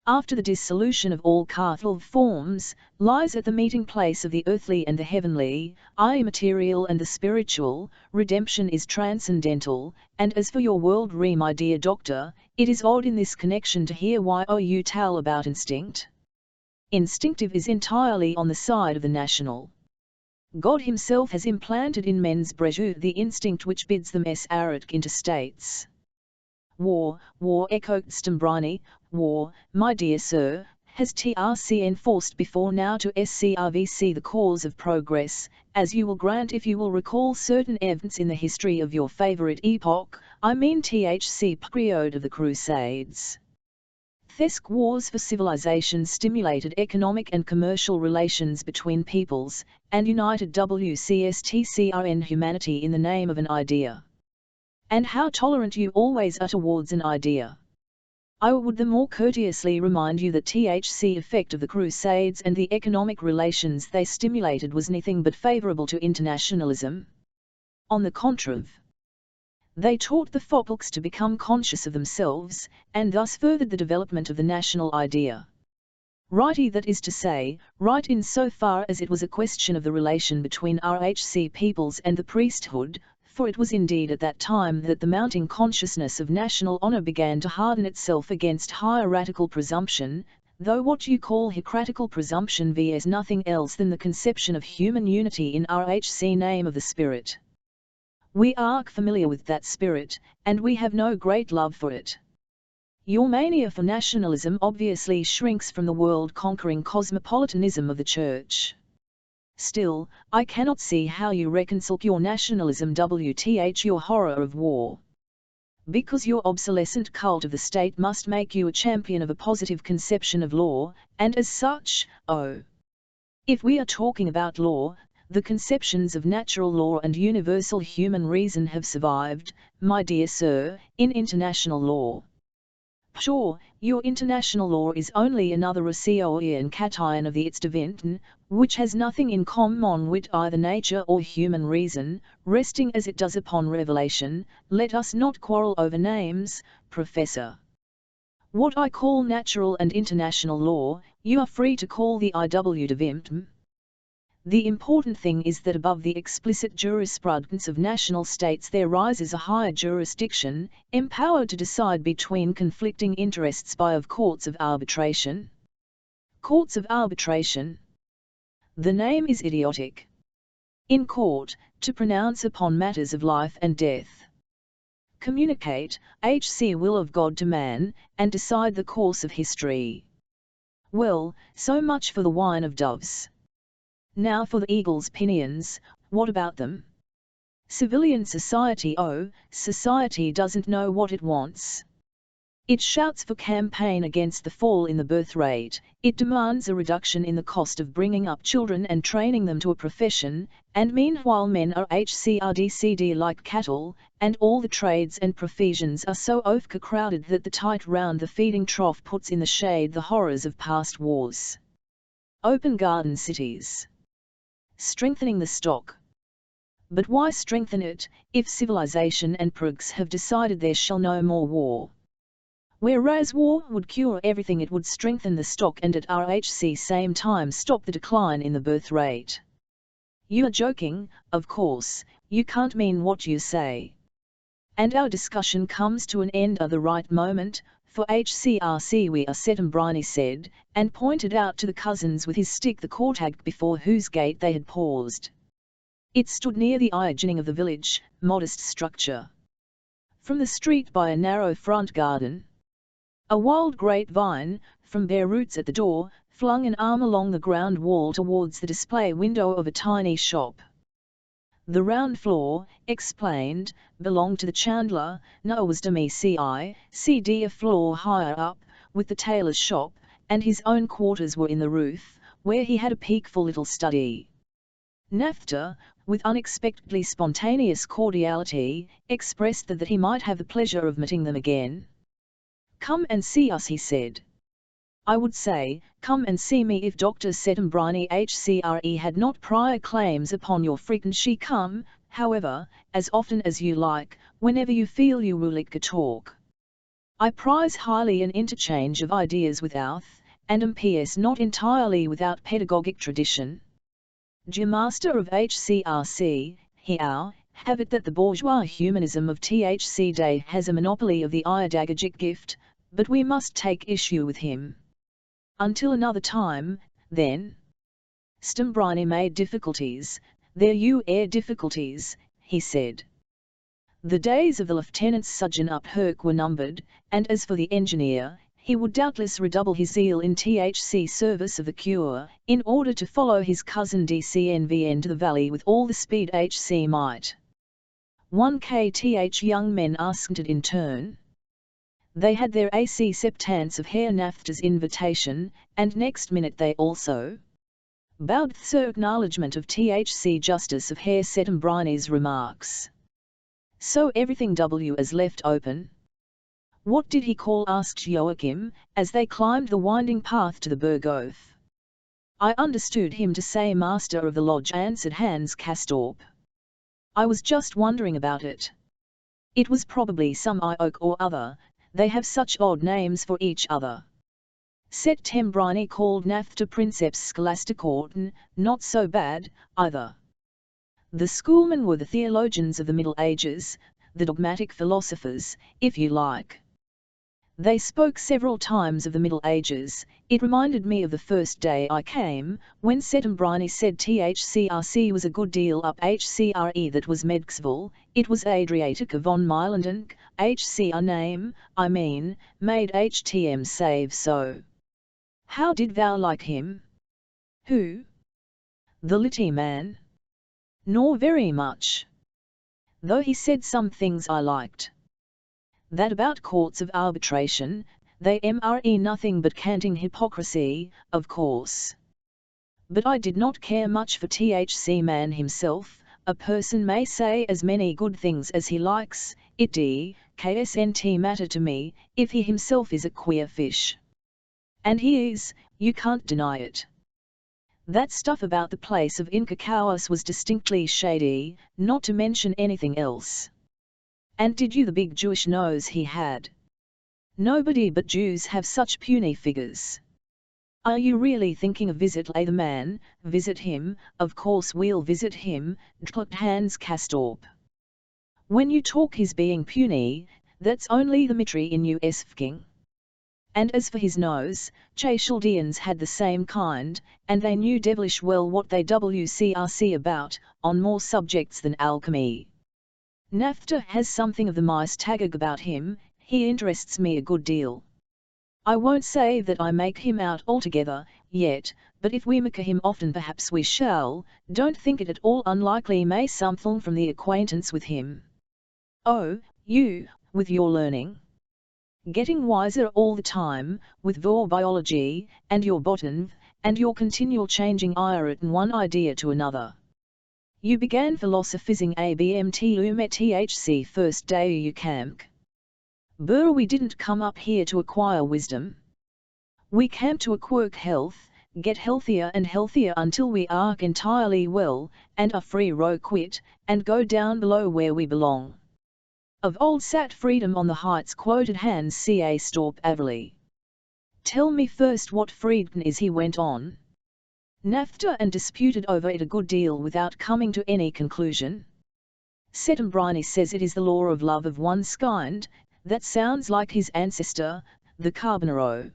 after the dissolution of all carnal forms, lies at the meeting place of the earthly and the heavenly, i.e. material and the spiritual. Redemption is transcendental, and as for your world my dear doctor, it is odd in this connection to hear why you tell about instinct. Instinctive is entirely on the side of the national. God himself has implanted in men's breast the instinct which bids them arrogate into states. War, echoed Settembrini, war, my dear sir, has TRC enforced before now to SCRVC the cause of progress, as you will grant if you will recall certain events in the history of your favourite epoch, I mean THC period of the Crusades. Thesk wars for civilization stimulated economic and commercial relations between peoples, and united WCSTCRN humanity in the name of an idea. And how tolerant you always are towards an idea. I would the more courteously remind you that THC effect of the Crusades and the economic relations they stimulated was nothing but favourable to internationalism. On the contrary, they taught the folks to become conscious of themselves, and thus furthered the development of the national idea. Righty, that is to say, right in so far as it was a question of the relation between RHC peoples and the priesthood, for it was indeed at that time that the mounting consciousness of national honour began to harden itself against hierarchical presumption, though what you call Hippocratical presumption is nothing else than the conception of human unity in RHC name of the spirit. We are familiar with that spirit, and we have no great love for it. Your mania for nationalism obviously shrinks from the world-conquering cosmopolitanism of the Church. Still, I cannot see how you reconcile your nationalism with your horror of war. Because your obsolescent cult of the state must make you a champion of a positive conception of law, and as such, if we are talking about law, the conceptions of natural law and universal human reason have survived, my dear sir, in international law. Sure, your international law is only another Rousseauian cation of the its divinity, which has nothing in common with either nature or human reason, resting as it does upon revelation. Let us not quarrel over names, Professor. What I call natural and international law, you are free to call the IW divinity. The important thing is that above the explicit jurisprudence of national states there rises a higher jurisdiction, empowered to decide between conflicting interests by of courts of arbitration. Courts of arbitration. The name is idiotic. In court, to pronounce upon matters of life and death. Communicate, HC will of God to man, and decide the course of history. Well, so much for the wine of doves. Now for the eagle's pinions, what about them? Civilian society. Oh, society doesn't know what it wants. It shouts for campaign against the fall in the birth rate, it demands a reduction in the cost of bringing up children and training them to a profession, and meanwhile men are HCRDCD like cattle, and all the trades and professions are so overcrowded that the tight round the feeding trough puts in the shade the horrors of past wars. Open garden cities. Strengthening the stock. But why strengthen it, if civilization and progress have decided there shall no more war? Whereas war would cure everything, it would strengthen the stock and at RHC same time stop the decline in the birth rate. You are joking, of course, you can't mean what you say. And our discussion comes to an end at the right moment, for HCRC we are Settembrani said, and pointed out to the cousins with his stick the courtyard before whose gate they had paused. It stood near the ironing of the village, modest structure. From the street by a narrow front garden, a wild grapevine, from bare roots at the door, flung an arm along the ground wall towards the display window of a tiny shop. The round floor, explained, belonged to the chandler, no was CD a floor higher up, with the tailor's shop, and his own quarters were in the roof, where he had a peaceful little study. Naphtha, with unexpectedly spontaneous cordiality, expressed that he might have the pleasure of meeting them again. "Come and see us," he said. "I would say, come and see me if Dr. Settembrani HCRE had not prior claims upon your frequency. Come, however, as often as you like, whenever you feel you would like to talk. I prize highly an interchange of ideas with Outh, and am PS not entirely without pedagogic tradition. Dear Master of HCRC, here, have it that the bourgeois humanism of THC Day has a monopoly of the ideagogic gift, but we must take issue with him. Until another time, then." Settembrani made difficulties, "There you are difficulties," he said. The days of the lieutenant's sojourn up Herc were numbered, and as for the engineer, he would doubtless redouble his zeal in THC service of the cure, in order to follow his cousin DCNVN to the valley with all the speed HC might. 1kth young men asked it in turn. They had their acceptance of Herr Naphta's invitation, and next minute they also bowed their acknowledgement of THC justice of Herr Settembrani's remarks. "So everything is left open?" "What did he call?" asked Joachim, as they climbed the winding path to the Berghof. "I understood him to say Master of the Lodge," answered Hans Castorp. "I was just wondering about it. It was probably some oak or other, they have such odd names for each other." Settembrani called Naphta Princeps Scholasticauten, not so bad, either. The schoolmen were the theologians of the Middle Ages, the dogmatic philosophers, if you like. They spoke several times of the Middle Ages. It reminded me of the first day I came, when Settembrani said THCRC was a good deal up HCRE, that was Medxville. It was Adriatica von Meilendenk, HCR name, I mean, made HTM save so. How did thou like him? Who? The litty man? Nor very much. Though he said some things I liked. That about courts of arbitration, they MRE nothing but canting hypocrisy, of course. But I did not care much for THC man himself. A person may say as many good things as he likes, it ksnt matter to me, if he himself is a queer fish. And he is, you can't deny it. That stuff about the place of Inca was distinctly shady, not to mention anything else. And did you the big Jewish nose he had? Nobody but Jews have such puny figures. Are you really thinking of visit the man? Visit him, of course we'll visit him, declared Hans Castorp. When you talk his being puny, that's only the mitry in you fking. And as for his nose, Chaldeans had the same kind, and they knew devilish well what they wcrc about, on more subjects than alchemy. Naphtha has something of the mystagog about him, he interests me a good deal. I won't say that I make him out altogether, yet, but if we make him often perhaps we shall. Don't think it at all unlikely may something from the acquaintance with him. Oh, you, with your learning. Getting wiser all the time, with your biology, and your botany, and your continual changing in one idea to another. You began philosophizing thc first day you camp. Burr, we didn't come up here to acquire wisdom. We came to acquire health, get healthier and healthier until we are entirely well, and are free ro quit, and go down below where we belong. Of old sat freedom on the heights, quoted Hans ca Storp Averley. Tell me first what freedom is, he went on. Naphtha and disputed over it a good deal without coming to any conclusion. Settembrini says it is the law of love of one's kind. That sounds like his ancestor, the Carbonaro.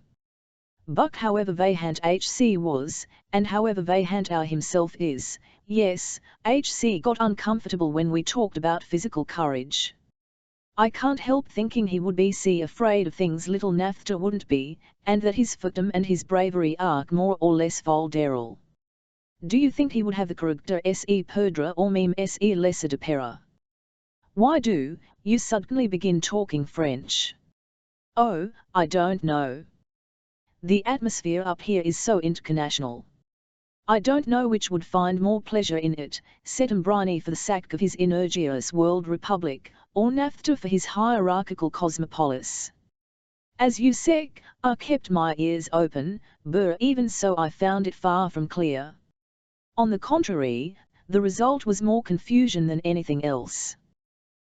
Buck however vahant HC was, and however vahant our himself is, yes, HC got uncomfortable when we talked about physical courage. I can't help thinking he would be afraid of things little Naphtha wouldn't be, and that his fightum and his bravery are more or less vulnerable. Do you think he would have the character se perdra or meme se lesser de pera? Why do you suddenly begin talking French? Oh, I don't know. The atmosphere up here is so international. I don't know which would find more pleasure in it, Settembrini for the sack of his energious world republic, or Naphtha for his hierarchical cosmopolis. As you say, I kept my ears open, Burr, even so I found it far from clear. On the contrary, the result was more confusion than anything else.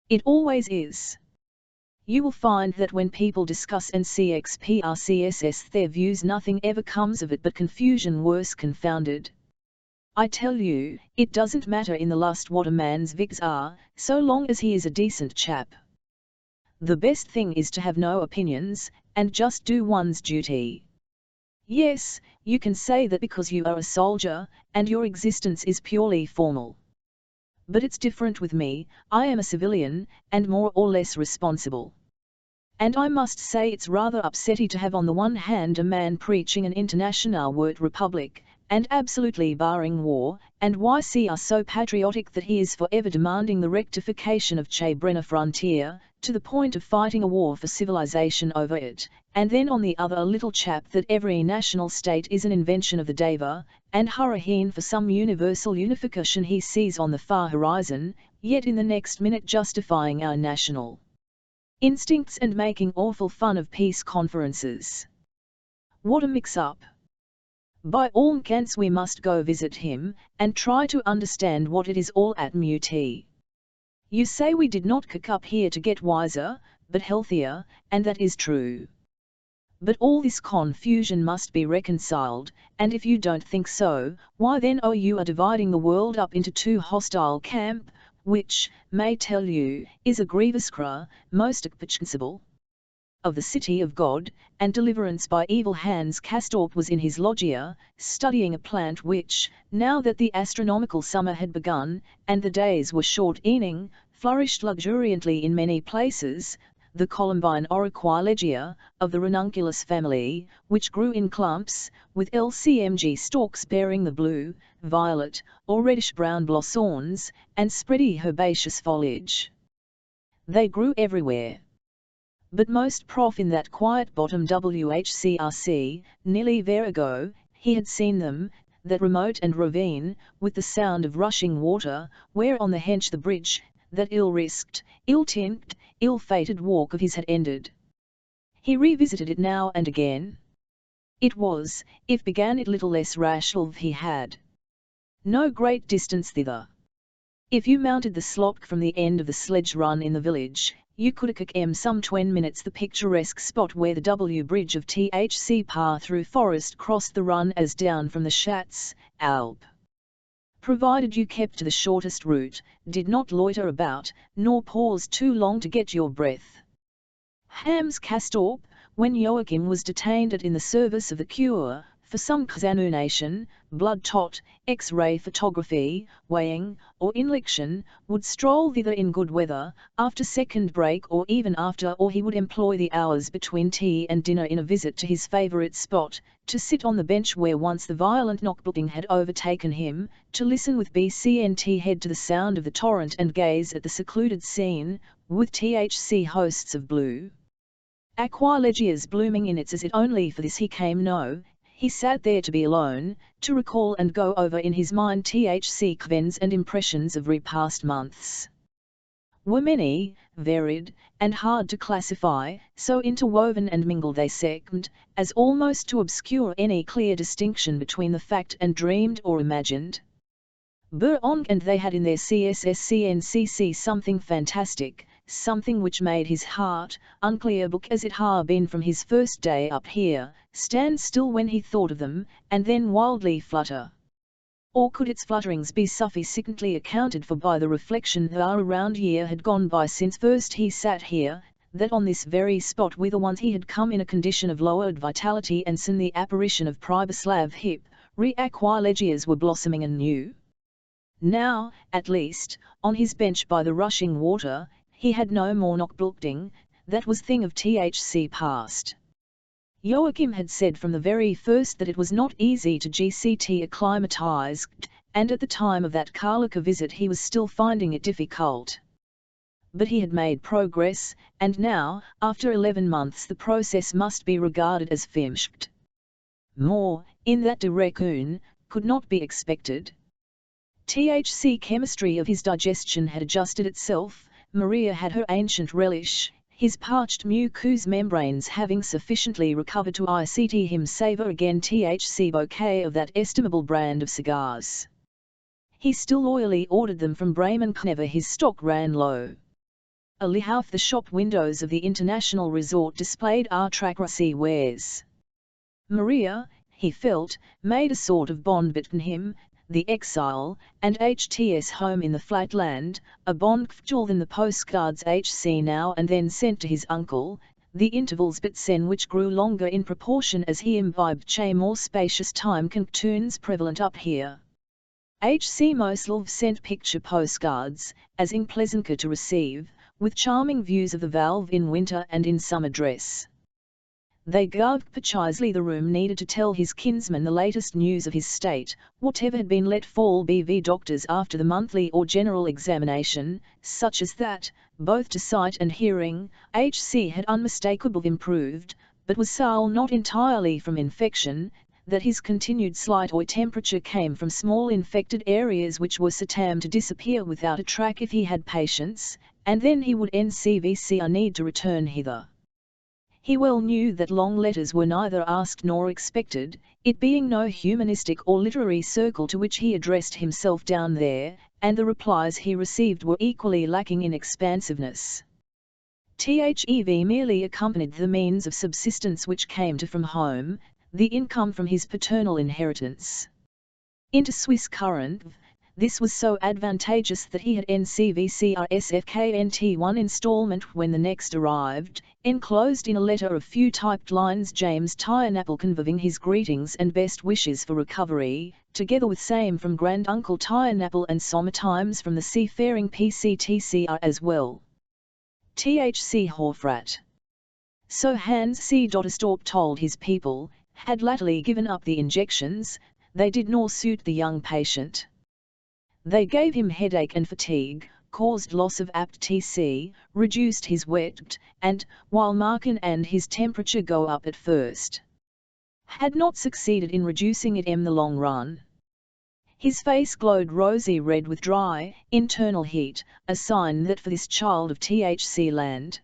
It always is. You will find that when people discuss NCXPRCSS their views, nothing ever comes of it but confusion worse confounded. I tell you, it doesn't matter in the lust what a man's vics are, so long as he is a decent chap. The best thing is to have no opinions, and just do one's duty. Yes, you can say that because you are a soldier, and your existence is purely formal. But it's different with me, I am a civilian, and more or less responsible. And I must say it's rather upsetting to have on the one hand a man preaching an international word republic, and absolutely barring war, and YC are so patriotic that he is forever demanding the rectification of Che Brenner frontier, to the point of fighting a war for civilization over it, and then on the other a little chap that every national state is an invention of the Deva, and hurricane for some universal unification he sees on the far horizon, yet in the next minute justifying our national instincts and making awful fun of peace conferences. What a mix-up! By all accounts we must go visit him, and try to understand what it is all at muti. You say we did not kick up here to get wiser, but healthier, and that is true. But all this confusion must be reconciled, and if you don't think so, why then you are dividing the world up into two hostile camps, which, may tell you, is a grievous cry, most expensible. Of the city of God, and deliverance by evil hands. Castorp was in his loggia, studying a plant which, now that the astronomical summer had begun, and the days were shortening, flourished luxuriantly in many places, the Columbine Oriquilegia, of the ranunculus family, which grew in clumps, with LCMG stalks bearing the blue, violet, or reddish-brown blossoms, and spready herbaceous foliage. They grew everywhere. But most prof in that quiet bottom WHCRC, nearly Verigo, he had seen them, that remote and ravine, with the sound of rushing water, where on the hench the bridge, that ill-risked, ill-tinked, ill-fated walk of his had ended. He revisited it now and again. It was, if began it little less rational he had. No great distance thither. If you mounted the slope from the end of the sledge run in the village, you could kick some 20 minutes the picturesque spot where the W bridge of THC par through forest crossed the run as down from the Schatz, Alp. Provided you kept to the shortest route, did not loiter about, nor pause too long to get your breath. Hams Castorp, when Joachim was detained in the service of the cure for some examination, blood tot, X-ray photography, weighing, or injection, would stroll thither in good weather, after second break or even after, or he would employ the hours between tea and dinner in a visit to his favourite spot, to sit on the bench where once the violent knockbooking had overtaken him, to listen with BCNT head to the sound of the torrent and gaze at the secluded scene, with THC hosts of blue Aquilegias blooming in its as it only for this he came no, he sat there to be alone, to recall and go over in his mind THC events and impressions of repast months. Were many, varied, and hard to classify, so interwoven and mingled they seemed, as almost to obscure any clear distinction between the fact and dreamed or imagined. And they had in their CSSCNCC something fantastic, something which made his heart, unclear book as it had been from his first day up here, stand still when he thought of them, and then wildly flutter. Or could its flutterings be sufficiently accounted for by the reflection that a round year had gone by since first he sat here, that on this very spot whither once he had come in a condition of lowered vitality and since the apparition of Priboslav Hip, Aquilegias were blossoming anew? Now, at least, on his bench by the rushing water, he had no more knockbooking, that was thing of THC past. Joachim had said from the very first that it was not easy to GCT acclimatise, and at the time of that Karlika visit he was still finding it difficult. But he had made progress, and now, after 11 months the process must be regarded as finished. More, in that direction, could not be expected. THC chemistry of his digestion had adjusted itself, Maria had her ancient relish, his parched mucous membranes having sufficiently recovered to ICT him savour again THC bouquet of that estimable brand of cigars. He still loyally ordered them from Bremen whenever his stock ran low. Half the shop windows of the international resort displayed Artracracy wares. Maria, he felt, made a sort of bond between him, the exile, and HTS home in the flatland, a bond cruel than the postcards HC now and then sent to his uncle, the intervals between which grew longer in proportion as he imbibed more spacious time contunes prevalent up here. HC Moslov sent picture postcards, as pleasanter to receive, with charming views of the valve in winter and in summer dress. They gave precisely the room needed to tell his kinsman the latest news of his state, whatever had been let fall BV doctors after the monthly or general examination, such as that, both to sight and hearing, HC had unmistakably improved, but was sour not entirely from infection, that his continued slight eye temperature came from small infected areas which were certain to disappear without a track if he had patience, and then he would NCVC need to return hither. He well knew that long letters were neither asked nor expected, it being no humanistic or literary circle to which he addressed himself down there, and the replies he received were equally lacking in expansiveness. THEV merely accompanied the means of subsistence which came to from home, the income from his paternal inheritance. Into Swiss current, this was so advantageous that he had NCVCRSFKNT one installment when the next arrived, enclosed in a letter a few typed lines James Tyrnapple conveying his greetings and best wishes for recovery, together with same from Granduncle Tyrnapple and sometimes from the seafaring PCTCR as well. THC Horfrat. So Hans C. Dotterstorp told his people, had latterly given up the injections, they did nor suit the young patient. They gave him headache and fatigue, caused loss of apt TC, reduced his weight, and, while Markin and his temperature go up at first, had not succeeded in reducing it in the long run. His face glowed rosy red with dry, internal heat, a sign that for this child of THC land,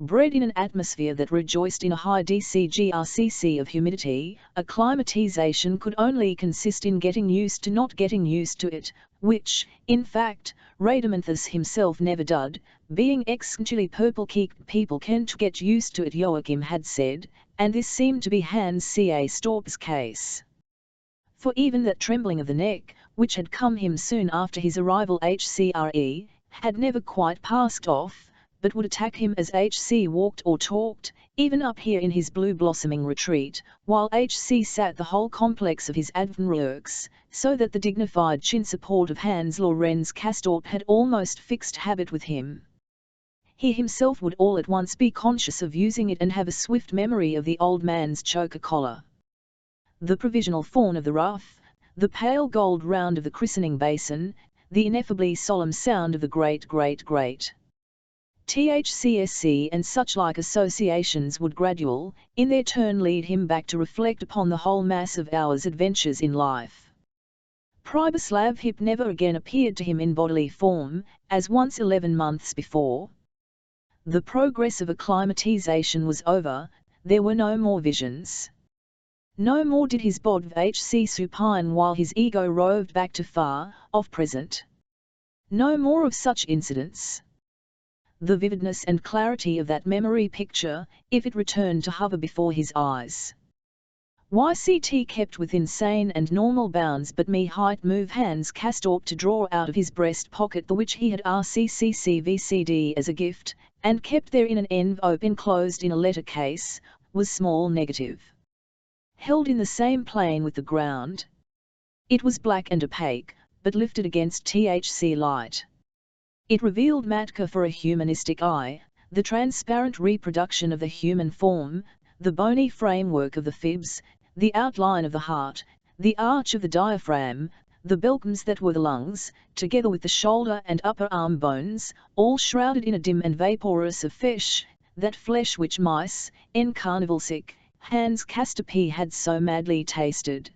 bred in an atmosphere that rejoiced in a high dCGRCC of humidity, acclimatization could only consist in getting used to not getting used to it, which, in fact, Radamanthus himself never did, being ex-chili purple people can't get used to it Joachim had said, and this seemed to be Hans C.A. Storp's case. For even that trembling of the neck, which had come him soon after his arrival HCRE, had never quite passed off, but would attack him as H.C. walked or talked, even up here in his blue blossoming retreat, while H.C. sat the whole complex of his advenworks, so that the dignified chin support of Hans Lorenz Castorp had almost fixed habit with him. He himself would all at once be conscious of using it and have a swift memory of the old man's choker collar. The provisional fawn of the ruff, the pale gold round of the christening basin, the ineffably solemn sound of the great THCSC and such like associations would in their turn lead him back to reflect upon the whole mass of hours' adventures in life. Pribislav Hip never again appeared to him in bodily form, as once 11 months before. The progress of acclimatization was over, there were no more visions. No more did his bod HC supine while his ego roved back to far off present. No more of such incidents. The vividness and clarity of that memory picture, if it returned to hover before his eyes. YCT kept within sane and normal bounds, but me height move Hans Castorp to draw out of his breast pocket the which he had RCCCVCD as a gift, and kept there in an envelope enclosed in a letter case, was small negative. Held in the same plane with the ground. It was black and opaque, but lifted against THC light. It revealed Matka for a humanistic eye, the transparent reproduction of the human form, the bony framework of the fibs, the outline of the heart, the arch of the diaphragm, the belkums that were the lungs, together with the shoulder and upper arm bones, all shrouded in a dim and vaporous of flesh, that flesh which mice, en carnivalsic, Hans Castorp had so madly tasted.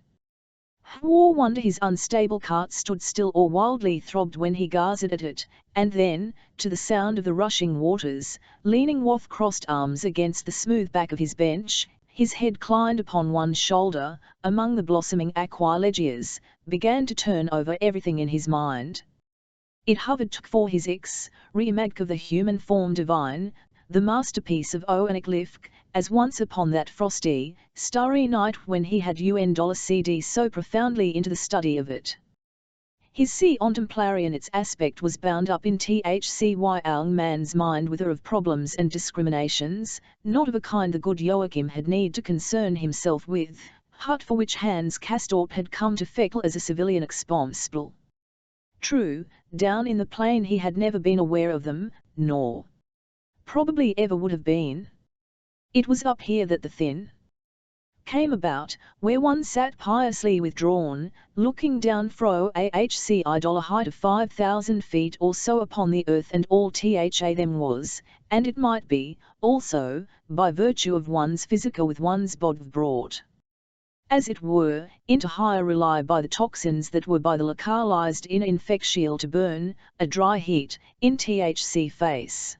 War wonder his unstable cart stood still or wildly throbbed when he gazed at it, and then, to the sound of the rushing waters, leaning with crossed arms against the smooth back of his bench, his head climbed upon one shoulder, among the blossoming aquilegias, began to turn over everything in his mind. It hovered for his reimagining of the human form divine, the masterpiece of Owen Lifk, as once upon that frosty, starry night when he had $CD so profoundly into the study of it. His contemplarian its aspect was bound up in THCY young man's mind with of problems and discriminations, not of a kind the good Joachim had need to concern himself with, but for which Hans Castorp had come to Feckle as a civilian exponsible. True, down in the plain he had never been aware of them, nor probably ever would have been. It was up here that the thin came about, where one sat piously withdrawn, looking down fro AHC idol a height of 5,000 feet or so upon the earth, and all THA them was, and it might be, also, by virtue of one's physical with one's bod brought, as it were, into higher rely by the toxins that were by the localized inner infectial to burn, a dry heat, in THC face.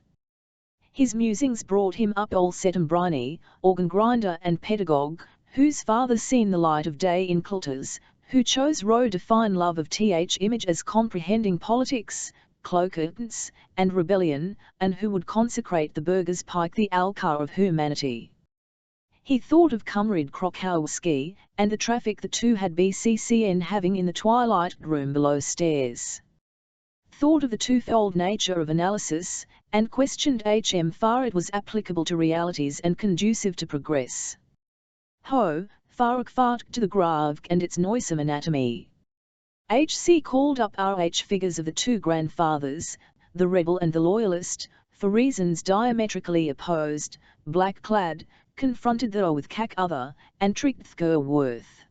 His musings brought him up old Setembrini, organ grinder and pedagogue, whose father seen the light of day in cultures, who chose row define love of th image as comprehending politics, cloakance, and rebellion, and who would consecrate the burger's pike the alcar of humanity. He thought of Comrade Krokowski, and the traffic the two had BCCN having in the twilight room below stairs. Thought of the twofold nature of analysis, and questioned far it was applicable to realities and conducive to progress. Far to the grave and its noisome anatomy. HC called up RH figures of the two grandfathers, the rebel and the loyalist, for reasons diametrically opposed, black-clad, confronted though with cack other, and tricked worth.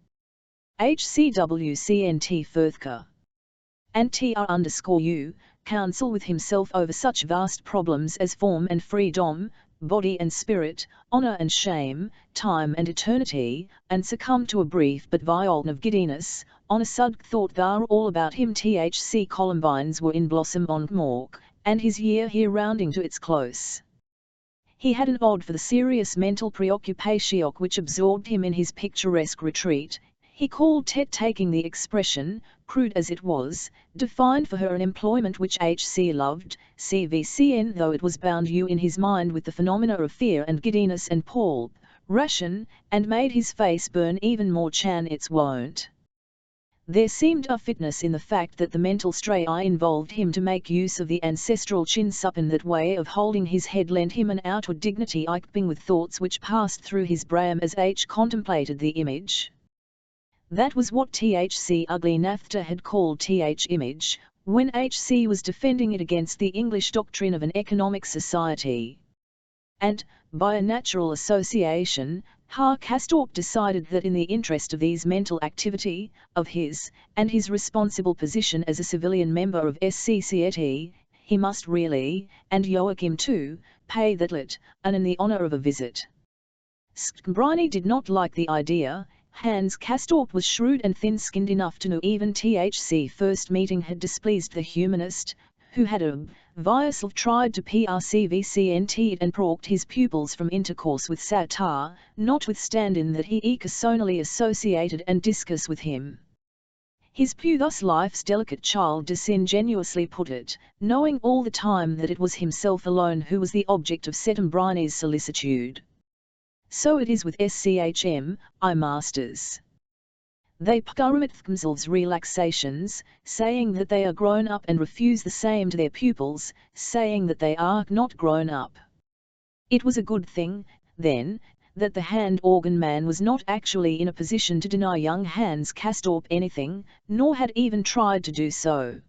HCWCNT Firthka. And TR_U, counsel with himself over such vast problems as form and freedom, body and spirit, honor and shame, time and eternity, and succumb to a brief but violent of giddiness, on a sudden thought thar all about him THC columbines were in blossom on Mork, and his year here rounding to its close. He had an odd for the serious mental preoccupation which absorbed him in his picturesque retreat. He called taking the expression, crude as it was, defined for her an employment which HC loved, CVCN though it was bound you in his mind with the phenomena of fear and giddiness and ration, and made his face burn even more chan its won't. There seemed a fitness in the fact that the mental strain involved him to make use of the ancestral chin-suppen. That way of holding his head lent him an outward dignity echoing with thoughts which passed through his brain as H contemplated the image. That was what Thc ugly Naphtha had called Th image, when Hc was defending it against the English doctrine of an economic society. And, by a natural association, Castorp decided that in the interest of these mental activity, of his, and his responsible position as a civilian member of SCCET, he must really, and Joachim too, pay that let, and in the honour of a visit. Skbriny did not like the idea. Hans Castorp was shrewd and thin-skinned enough to know even Thc first meeting had displeased the humanist, who had obviously tried to percvcnt and provoked his pupils from intercourse with satire, notwithstanding that he occasionally associated and discussed with him. His pew thus life's delicate child disingenuously put it, knowing all the time that it was himself alone who was the object of Settembryny's solicitude. So it is with SCHM, masters. They permit themselves relaxations, saying that they are grown up, and refuse the same to their pupils, saying that they are not grown up. It was a good thing, then, that the hand organ man was not actually in a position to deny young Hans Castorp anything, nor had even tried to do so.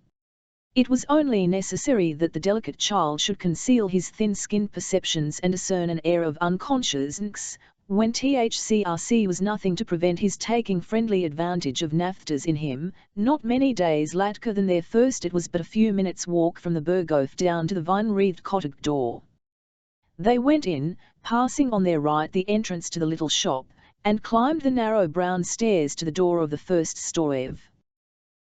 It was only necessary that the delicate child should conceal his thin-skinned perceptions and discern an air of unconsciousness, when Thcrc was nothing to prevent his taking friendly advantage of Naphthas in him. Not many days later than their first, it was but a few minutes' walk from the Berghof down to the vine-wreathed cottage door. They went in, passing on their right the entrance to the little shop, and climbed the narrow brown stairs to the door of the first story.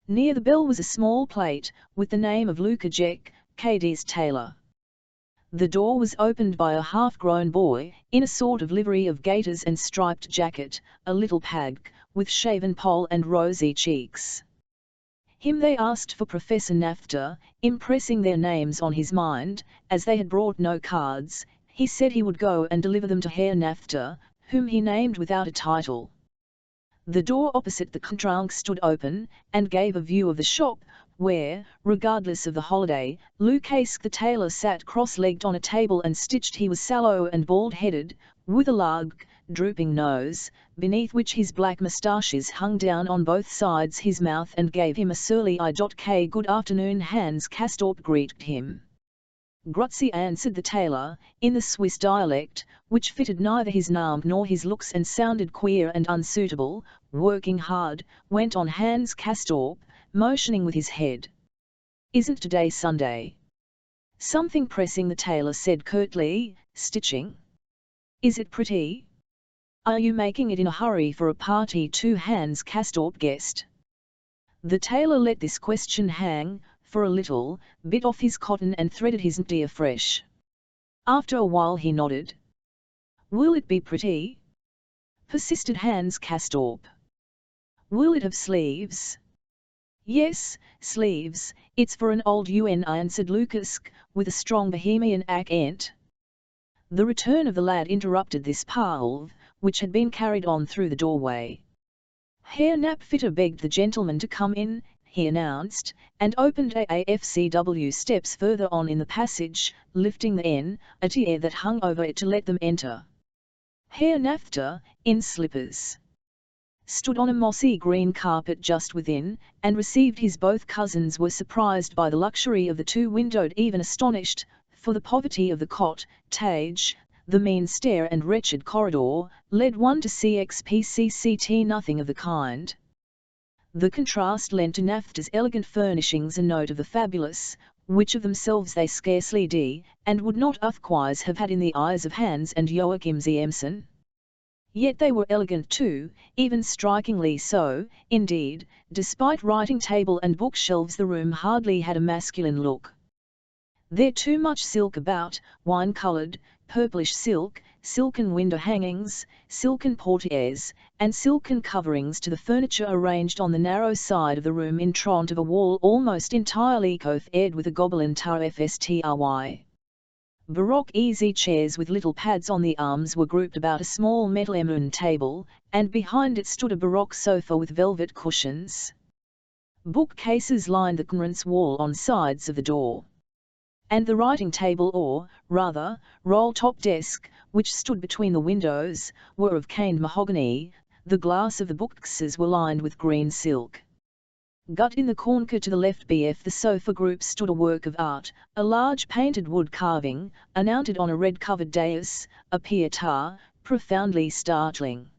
Near the bell was a small plate, with the name of Lukajek, Katie's tailor. The door was opened by a half-grown boy, in a sort of livery of gaiters and striped jacket, a little pag, with shaven poll and rosy cheeks. Him they asked for Professor Naphtha, impressing their names on his mind. As they had brought no cards, he said he would go and deliver them to Herr Naphtha, whom he named without a title. The door opposite the trunk stood open, and gave a view of the shop, where, regardless of the holiday, Lukask the tailor sat cross-legged on a table and stitched. He was sallow and bald-headed, with a large, drooping nose, beneath which his black moustaches hung down on both sides his mouth and gave him a surly eye. Good afternoon, Hans Castorp greeted him. Grüezi, answered the tailor, in the Swiss dialect, which fitted neither his name nor his looks and sounded queer and unsuitable. Working hard, went on Hans Castorp, motioning with his head. Isn't today Sunday? Something pressing, the tailor said curtly, stitching. Is it pretty? Are you making it in a hurry for a party too? Hans Castorp guessed. The tailor let this question hang, for a little, bit off his cotton and threaded his knee afresh. After a while he nodded. Will it be pretty? Persisted Hans Castorp. Will it have sleeves? Yes, sleeves. It's for an old UN, answered Lukask, with a strong Bohemian accent. The return of the lad interrupted this parley, which had been carried on through the doorway. Herr Naphtha begged the gentleman to come in, he announced, and opened AFCW steps further on in the passage, lifting the N.A.T. that hung over it to let them enter. Herr Naphtha, in slippers, stood on a mossy green carpet just within, and received his both cousins were surprised by the luxury of the two-windowed, even astonished, for the poverty of the cottage. The mean stair and wretched corridor, led one to CXPCCT, nothing of the kind. The contrast lent to Naphtha's elegant furnishings a note of the fabulous, which of themselves they scarcely did, and would not otherwise have had in the eyes of Hans and Joachim Ziemsen. Yet they were elegant too, even strikingly so. Indeed, despite writing table and bookshelves, the room hardly had a masculine look. There too much silk about, wine-coloured, purplish silk, silken window hangings, silken portieres, and silken coverings to the furniture arranged on the narrow side of the room in front of a wall almost entirely covered with a Gobelin tapestry. Baroque easy chairs with little pads on the arms were grouped about a small metal table, and behind it stood a Baroque sofa with velvet cushions. Bookcases lined the conference wall on sides of the door. And the writing table, or, rather, roll-top desk, which stood between the windows, were of caned mahogany. The glass of the bookcases were lined with green silk. Gut in the corner to the left bf the sofa group stood a work of art, a large painted wood carving, mounted on a red-covered dais, a pietà, profoundly startling.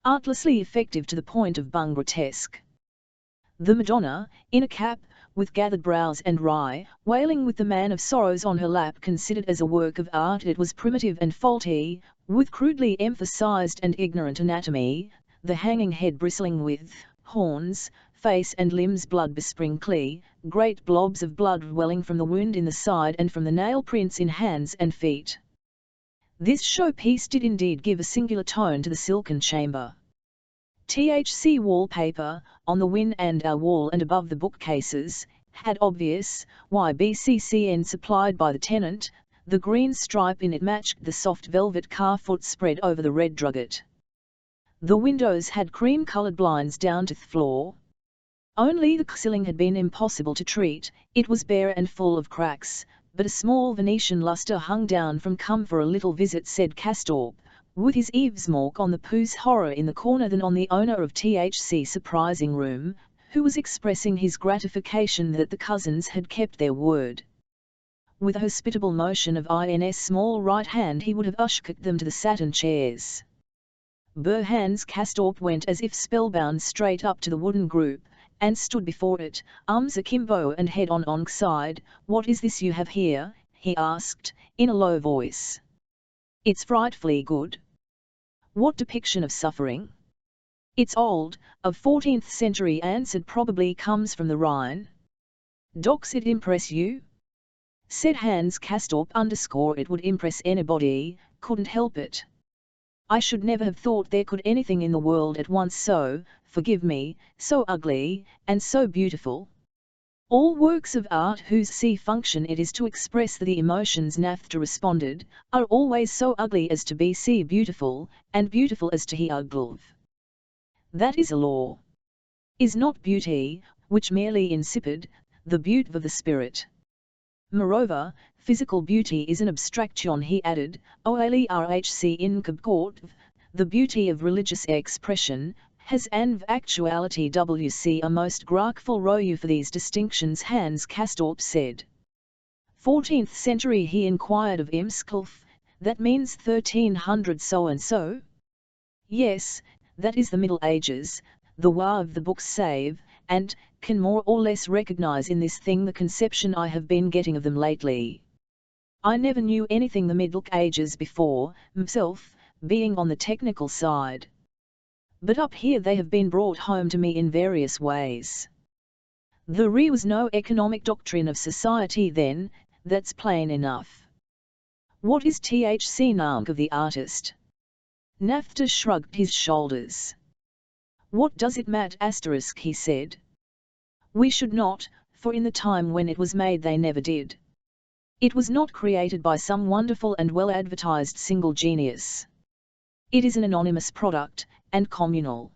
Artlessly effective to the point of bung grotesque. The Madonna, in a cap, with gathered brows and wry, wailing with the Man of Sorrows on her lap, considered as a work of art, it was primitive and faulty, with crudely emphasized and ignorant anatomy, the hanging head bristling with horns, face and limbs blood besprinkly, great blobs of blood welling from the wound in the side and from the nail prints in hands and feet. This showpiece did indeed give a singular tone to the silken chamber. THC wallpaper, on the win and wall and above the bookcases, had obvious, YBCCN supplied by the tenant, the green stripe in it matched the soft velvet carfoot spread over the red drugget. The windows had cream-coloured blinds down to the floor. Only the ceiling had been impossible to treat, it was bare and full of cracks, but a small Venetian lustre hung down from "Come for a little visit," said Castorp, with his eaves more on the Pooh's horror in the corner than on the owner of THC surprising room, who was expressing his gratification that the cousins had kept their word. With a hospitable motion of IN's small right hand he would have ushered them to the satin chairs. Hans Castorp went as if spellbound straight up to the wooden group, and stood before it, arms akimbo and head on one side. "What is this you have here?" he asked, in a low voice. "It's frightfully good." "What depiction of suffering?" "It's old, of 14th century," answered, "probably comes from the Rhine." "Docs it impress you?" said Hans Castorp. "It would impress anybody, couldn't help it. I should never have thought there could anything in the world at once so, forgive me, so ugly, and so beautiful." "All works of art whose function it is to express the emotions," Nafta responded, "are always so ugly as to be beautiful, and beautiful as to be ugly. That is a law. Is not beauty, which merely insipid, the beauty of the spirit? Moreover, physical beauty is an abstraction," he added, "OLERHC in court, the beauty of religious expression, has an actuality WC a most grateful row for these distinctions." Hans Castorp said. 14th century, he inquired of Imskulf, "that means 1300 so-and-so?" "Yes, that is the Middle Ages, the wa of the books save, and can more or less recognize in this thing the conception I have been getting of them lately. I never knew anything the Middle Ages before, myself, being on the technical side. But up here they have been brought home to me in various ways. There was no economic doctrine of society then, that's plain enough. What is THC Nank of the artist?" Nafta shrugged his shoulders. "What does it matter?" he said. "We should not, for in the time when it was made they never did. It was not created by some wonderful and well-advertised single genius. It is an anonymous product, and communal.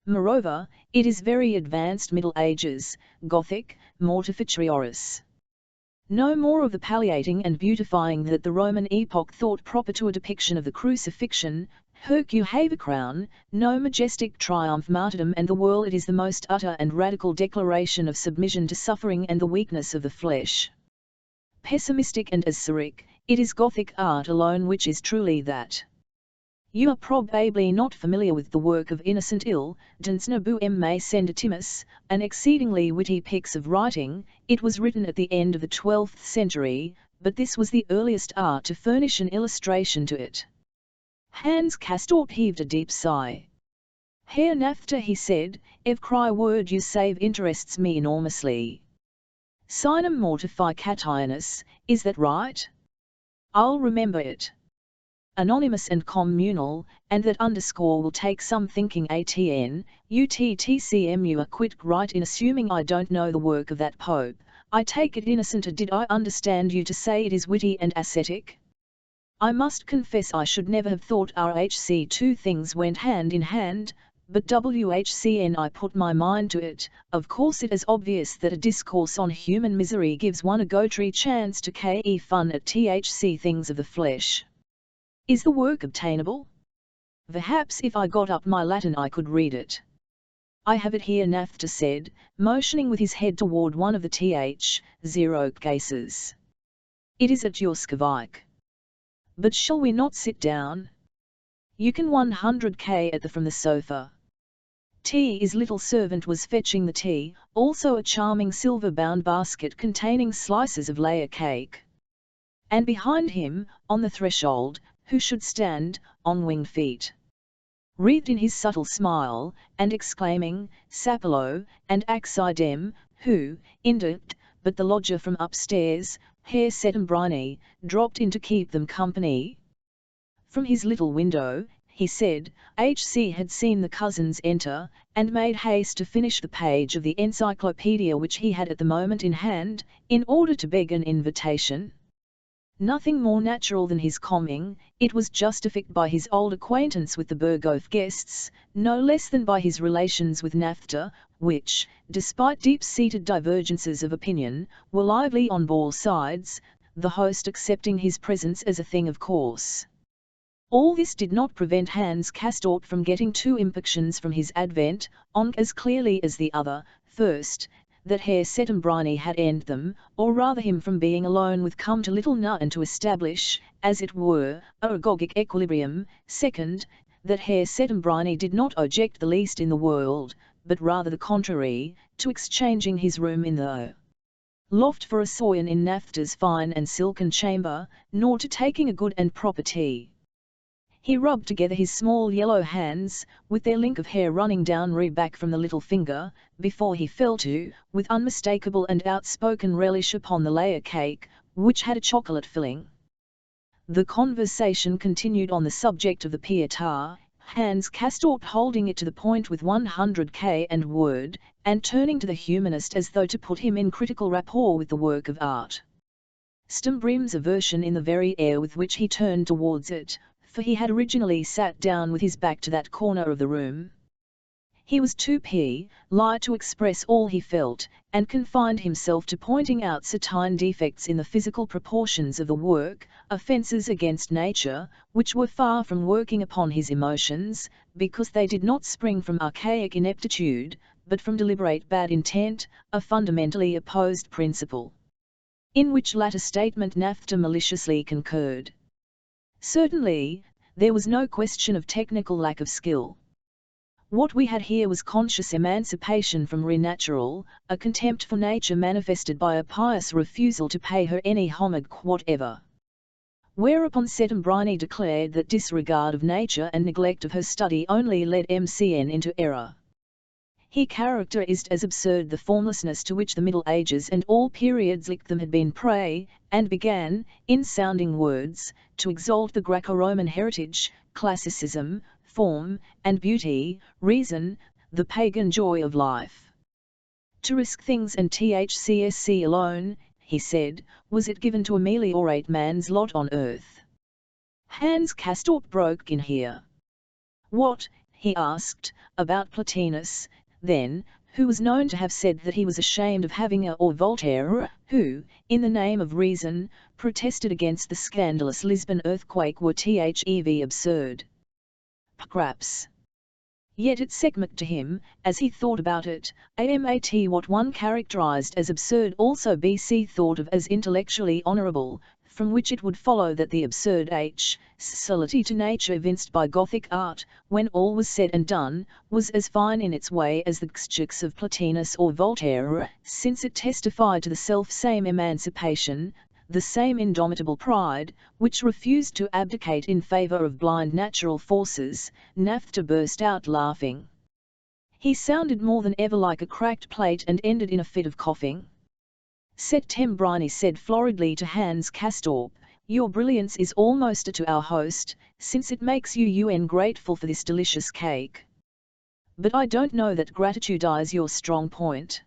Moreover, it is very advanced Middle Ages, Gothic, mortificatoris. No more of the palliating and beautifying that the Roman epoch thought proper to a depiction of the crucifixion, crown, no majestic triumph martyrdom and the world. It is the most utter and radical declaration of submission to suffering and the weakness of the flesh. Pessimistic and aseric, it is Gothic art alone which is truly that. You are probably not familiar with the work of Innocent Ill, Dansnabu M. Sendatimus, an exceedingly witty piece of writing. It was written at the end of the 12th century, but this was the earliest art to furnish an illustration to it." Hans Castorp heaved a deep sigh. "Herr Nafta," he said, "ev cry word you save interests me enormously. Sinem mortificationis, is that right? I'll remember it. Anonymous and communal, and that underscore will take some thinking. ATN, UTTCM. You are quite right in assuming I don't know the work of that Pope. I take it innocent. Did I understand you to say it is witty and ascetic? I must confess I should never have thought RHC two things went hand in hand, But WHCN I put my mind to it, of course it is obvious that a discourse on human misery gives one a go-tree chance to ke fun at THC things of the flesh. Is the work obtainable? Perhaps if I got up my Latin I could read it. I have it here, Naphta said, motioning with his head toward one of the TH0 cases. It is at your skavike. But shall we not sit down? You can 100k at the from the sofa. His little servant was fetching the tea, also a charming silver-bound basket containing slices of layer cake. And behind him, on the threshold, who should stand, on winged feet, wreathed in his subtle smile, and exclaiming, Sapelo, and Axidem, who, indeed, but the lodger from upstairs, Herr Settembrine, dropped in to keep them company. From his little window, he said, H.C. had seen the cousins enter, and made haste to finish the page of the encyclopedia which he had at the moment in hand, in order to beg an invitation. Nothing more natural than his coming, it was justified by his old acquaintance with the Berghof guests, no less than by his relations with Naphta, which, despite deep-seated divergences of opinion, were lively on both sides, the host accepting his presence as a thing of course. All this did not prevent Hans Castorp from getting two impactions from his advent, on as clearly as the other, first, that Herr Settembrine had ended them, or rather him from being alone with come to Little Nu and to establish, as it were, a agogic equilibrium, second, that Herr Settembrine did not object the least in the world, but rather the contrary, to exchanging his room in the loft for a soyan in Naphta's fine and silken chamber, nor to taking a good and proper tea. He rubbed together his small yellow hands, with their link of hair running down back from the little finger, before he fell to, with unmistakable and outspoken relish upon the layer cake, which had a chocolate filling. The conversation continued on the subject of the Pietà, Hans Castorp holding it to the point with 100k and word, and turning to the humanist as though to put him in critical rapport with the work of art. Stambrim's aversion in the very air with which he turned towards it, for he had originally sat down with his back to that corner of the room. He was too polite to express all he felt, and confined himself to pointing out certain defects in the physical proportions of the work, offences against nature, which were far from working upon his emotions, because they did not spring from archaic ineptitude, but from deliberate bad intent, a fundamentally opposed principle. In which latter statement Naphta maliciously concurred. Certainly, there was no question of technical lack of skill. What we had here was conscious emancipation from renatural, a contempt for nature manifested by a pious refusal to pay her any homage whatever. Whereupon Settembrine declared that disregard of nature and neglect of her study only led MCN into error. He characterized as absurd the formlessness to which the Middle Ages and all periods like them had been prey, and began, in sounding words, to exalt the Greco-Roman heritage, classicism, form, and beauty, reason, the pagan joy of life. To risk things and THCSC alone, he said, was it given to ameliorate man's lot on earth. Hans Castorp broke in here. What, he asked, about Plotinus, then, who was known to have said that he was ashamed of having a or Voltaire, who, in the name of reason, protested against the scandalous Lisbon earthquake were THEV absurd. Perhaps. Yet it seemed to him, as he thought about it, amat what one characterized as absurd also BC thought of as intellectually honourable, from which it would follow that the absurd hostility to nature evinced by Gothic art, when all was said and done, was as fine in its way as the gestures of Plotinus or Voltaire, since it testified to the self-same emancipation, the same indomitable pride, which refused to abdicate in favour of blind natural forces. Naphta burst out laughing. He sounded more than ever like a cracked plate and ended in a fit of coughing. Settembrine said floridly to Hans Castorp, your brilliance is almost to our host, since it makes you grateful for this delicious cake. But I don't know that gratitude is your strong point.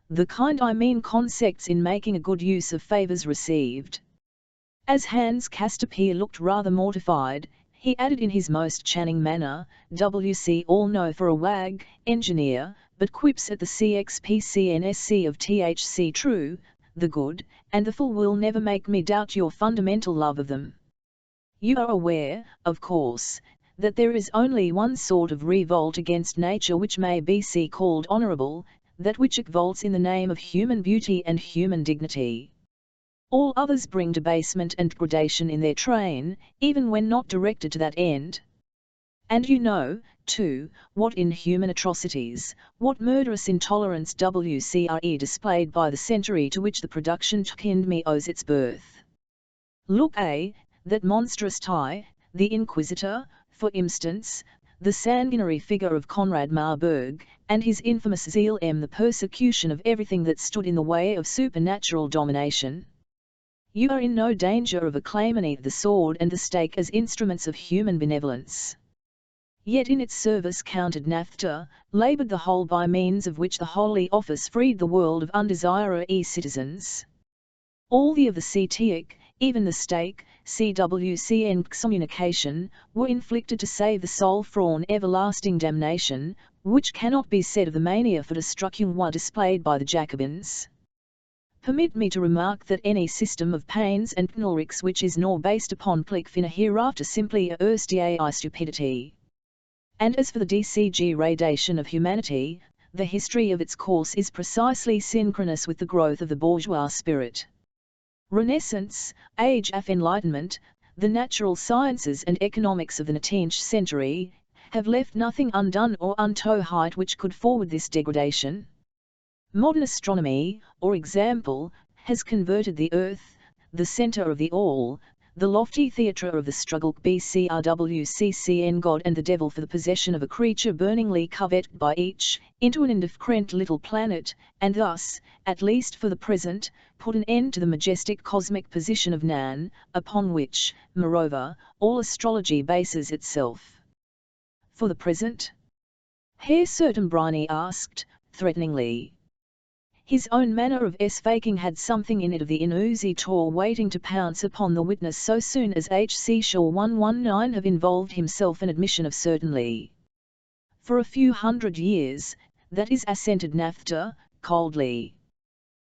The kind I mean consists in making a good use of favours received. As Hans Castorp looked rather mortified, He added in his most channing manner, WC all know for a wag, engineer, but quips at the CXPCNSC of THC true, the good, and the full will never make me doubt your fundamental love of them. You are aware, of course, that there is only one sort of revolt against nature which may be called honourable, that which exalts in the name of human beauty and human dignity. All others bring debasement and degradation in their train, even when not directed to that end. And you know, too, what inhuman atrocities, what murderous intolerance WCRE displayed by the century to which the production me owes its birth. Look that monstrous tie, the Inquisitor, for instance, the sanguinary figure of Conrad Marburg, and his infamous zeal the persecution of everything that stood in the way of supernatural domination. You are in no danger of acclaiming the sword and the stake as instruments of human benevolence. Yet in its service counted naphtha, laboured the whole by means of which the Holy Office freed the world of undesirable citizens. All the of the CTIC, even the stake, CWC and excommunication, were inflicted to save the soul from everlasting damnation, which cannot be said of the mania for destruction displayed by the Jacobins. Permit me to remark that any system of pains and penalties which is nor based upon plic hereafter simply a stupidity. And as for the degradation of humanity, the history of its course is precisely synchronous with the growth of the bourgeois spirit. Renaissance, age of enlightenment, the natural sciences and economics of the 19th century, have left nothing undone or untouched which could forward this degradation. Modern astronomy, for example, has converted the Earth, the centre of the all, the lofty theatre of the struggle BCRWCCN God and the devil for the possession of a creature burningly coveted by each, into an indifferent little planet, and thus, at least for the present, put an end to the majestic cosmic position of Nan, upon which, moreover, all astrology bases itself. For the present? Herr Sertembriny asked, threateningly. His own manner of faking had something in it of the inquisitor waiting to pounce upon the witness so soon as H.C. Shaw 119 have involved himself in admission of certainly. For a few hundred years, that is assented naphtha, coldly.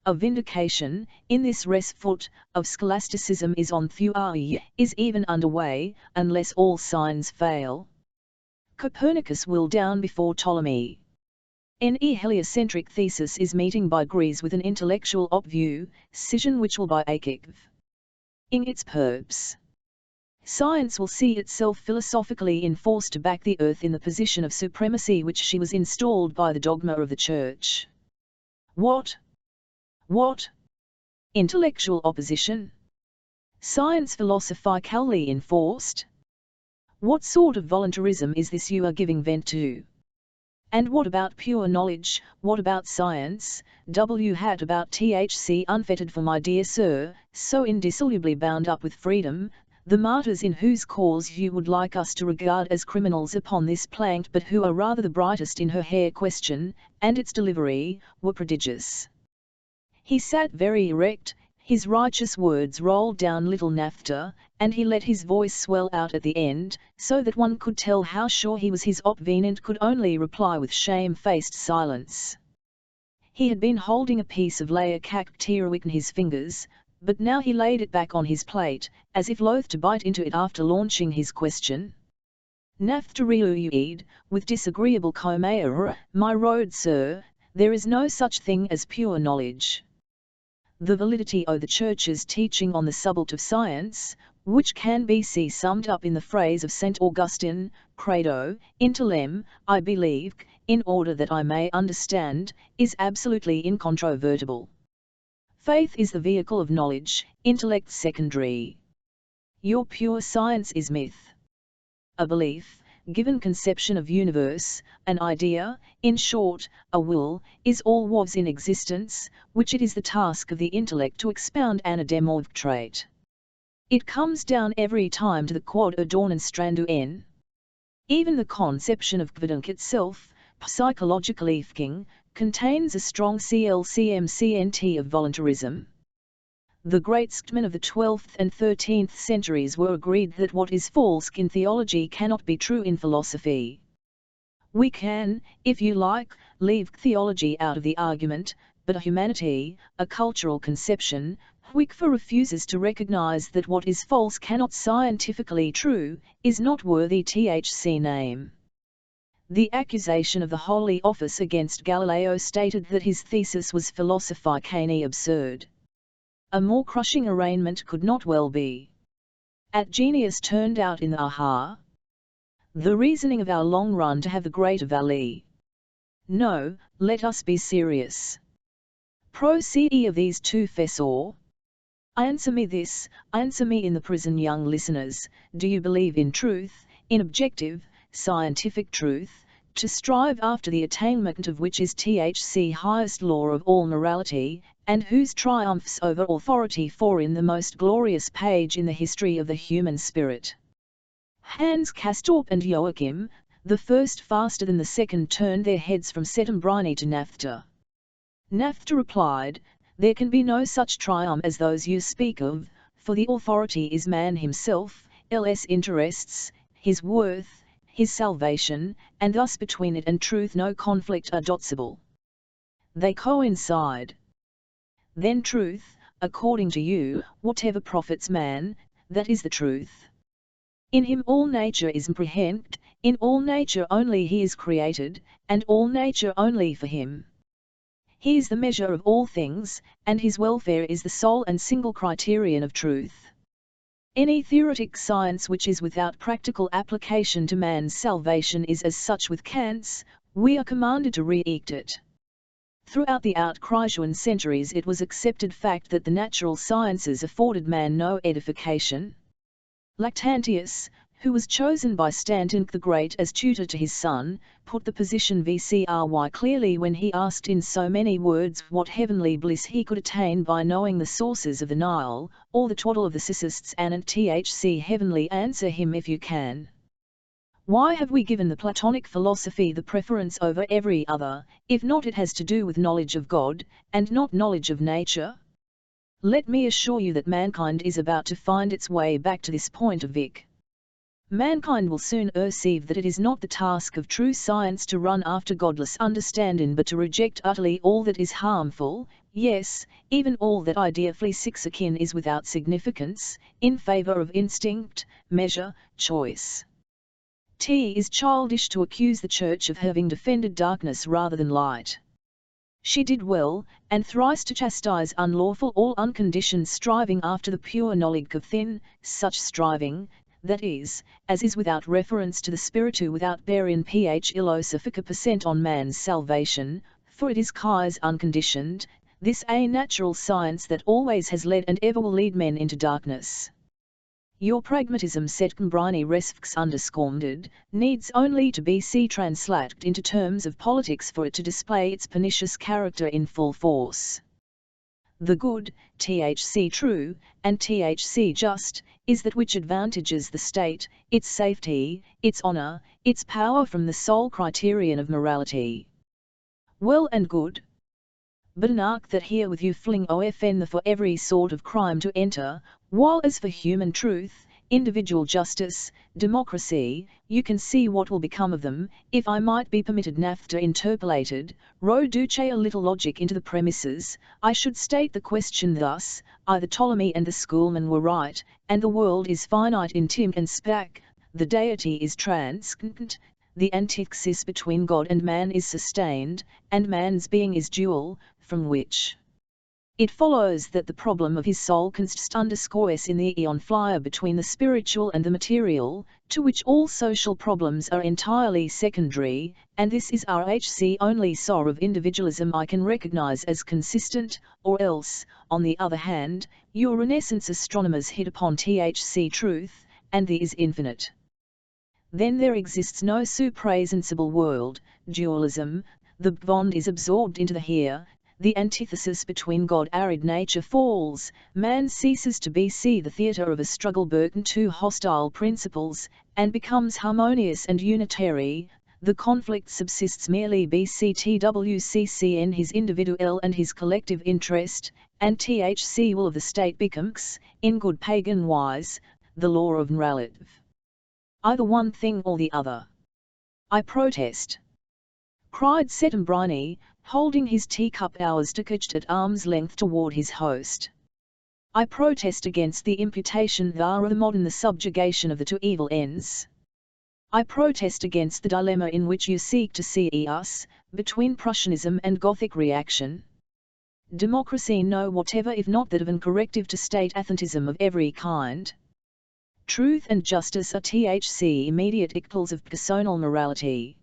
A vindication, in this foot of scholasticism is on theory, is even underway, unless all signs fail. Copernicus will down before Ptolemy. Any heliocentric thesis is meeting by degrees with an intellectual view, scission which will by in its purpose. Science will see itself philosophically enforced to back the earth in the position of supremacy which she was installed by the dogma of the Church. What? Intellectual opposition? Science philosophically enforced? What sort of voluntarism is this you are giving vent to? And what about pure knowledge, what about science, about THC unfettered for my dear sir, so indissolubly bound up with freedom, the martyrs in whose cause you would like us to regard as criminals upon this plank but who are rather the brightest in her hair question, and its delivery, were prodigious. He sat very erect, his righteous words rolled down little naphtha, and he let his voice swell out at the end, so that one could tell how sure he was his opponent could only reply with shame-faced silence. He had been holding a piece of layer cacteroic in his fingers, but now he laid it back on his plate, as if loath to bite into it after launching his question. Naphtha relued, with disagreeable comare, my road sir, there is no such thing as pure knowledge. The validity of the Church's teaching on the subject of science, which can be summed up in the phrase of St. Augustine, credo, intellem, I believe, in order that I may understand, is absolutely incontrovertible. Faith is the vehicle of knowledge, intellect secondary. Your pure science is myth. A belief, given conception of universe, an idea, in short, a will, is all was in existence, which it is the task of the intellect to expound and demonstrate. It comes down every time to the quod ordnungsstrandu. Even the conception of Gvidunk itself, psychologically speaking, contains a strong CLCMCNT of voluntarism. The great schism of the 12th and 13th centuries were agreed that what is false in theology cannot be true in philosophy. We can, if you like, leave theology out of the argument, but a humanity, a cultural conception, which refuses to recognize that what is false cannot scientifically true, is not worthy THC name. The accusation of the Holy Office against Galileo stated that his thesis was philosophically absurd. A more crushing arraignment could not well be. At genius turned out in the aha. The reasoning of our long run to have the greater value. No, let us be serious. Proceed of these two fessor. Answer me this, answer me in the prison, young listeners, do you believe in truth, in objective, scientific truth, to strive after the attainment of which is THC highest law of all morality, and whose triumphs over authority for in the most glorious page in the history of the human spirit? Hans Castorp and Joachim, the first faster than the second, turned their heads from Settembrini to Naphtha. Naphtha replied, there can be no such triumph as those you speak of, for the authority is man himself, ls interests, his worth, his salvation, and thus between it and truth no conflict are dotsible. They coincide. Then truth, according to you, whatever profits man, that is the truth. In him all nature is imprehended, in all nature only he is created, and all nature only for him. He is the measure of all things, and his welfare is the sole and single criterion of truth. Any theoretic science which is without practical application to man's salvation is as such with Kant's, we are commanded to reject it. Throughout the outcrying centuries it was accepted fact that the natural sciences afforded man no edification. Lactantius, who was chosen by Stanton the Great as tutor to his son, put the position VCRY clearly when he asked in so many words what heavenly bliss he could attain by knowing the sources of the Nile, or the twaddle of the Sissists, and THC heavenly answer him if you can. Why have we given the Platonic philosophy the preference over every other, if not it has to do with knowledge of God, and not knowledge of nature? Let me assure you that mankind is about to find its way back to this point of Vic. Mankind will soon perceive that it is not the task of true science to run after godless understanding but to reject utterly all that is harmful, yes, even all that ideally akin is without significance, in favor of instinct, measure, choice. T is childish to accuse the Church of having defended darkness rather than light. She did well, and thrice to chastise unlawful all unconditioned striving after the pure knowledge of thin, such striving, that is, as is without reference to the spiritu without bearing philosophica% on man's salvation, for it is Kai's unconditioned, this a natural science that always has led and ever will lead men into darkness. Your pragmatism Settembrini resfx underscored, needs only to be translated into terms of politics for it to display its pernicious character in full force. The good, THC true, and THC just, is that which advantages the state, its safety, its honor, its power from the sole criterion of morality. Well and good. But an arc that here with you fling ofn the for every sort of crime to enter, while as for human truth, individual justice, democracy, you can see what will become of them, if I might be permitted Naphtha interpolated, duce a little logic into the premises, I should state the question thus, either Ptolemy and the schoolmen were right, and the world is finite in tim and spac, the deity is transcendent, the antithesis between God and man is sustained, and man's being is dual, from which it follows that the problem of his soul consists in the eon flyer between the spiritual and the material, to which all social problems are entirely secondary, and this is RHC only sort of individualism I can recognize as consistent, or else, on the other hand, your Renaissance astronomers hit upon THC truth, and the is infinite. Then there exists no suprasensible world, dualism, the bond is absorbed into the here, the antithesis between God arid nature falls, man ceases to be the theatre of a struggle burdened to hostile principles, and becomes harmonious and unitary, the conflict subsists merely BCTWCCN his individual and his collective interest, and thc will of the state becomes, in good pagan wise, the law of relative. Either one thing or the other. I protest, cried Settembrini, holding his teacup hours stretched at arm's length toward his host. I protest against the imputation thou of the modern the subjugation of the two evil ends. I protest against the dilemma in which you seek to see us, between Prussianism and Gothic reaction. Democracy no whatever if not that of an corrective to state authentism of every kind. Truth and justice are thc immediate equals of personal morality.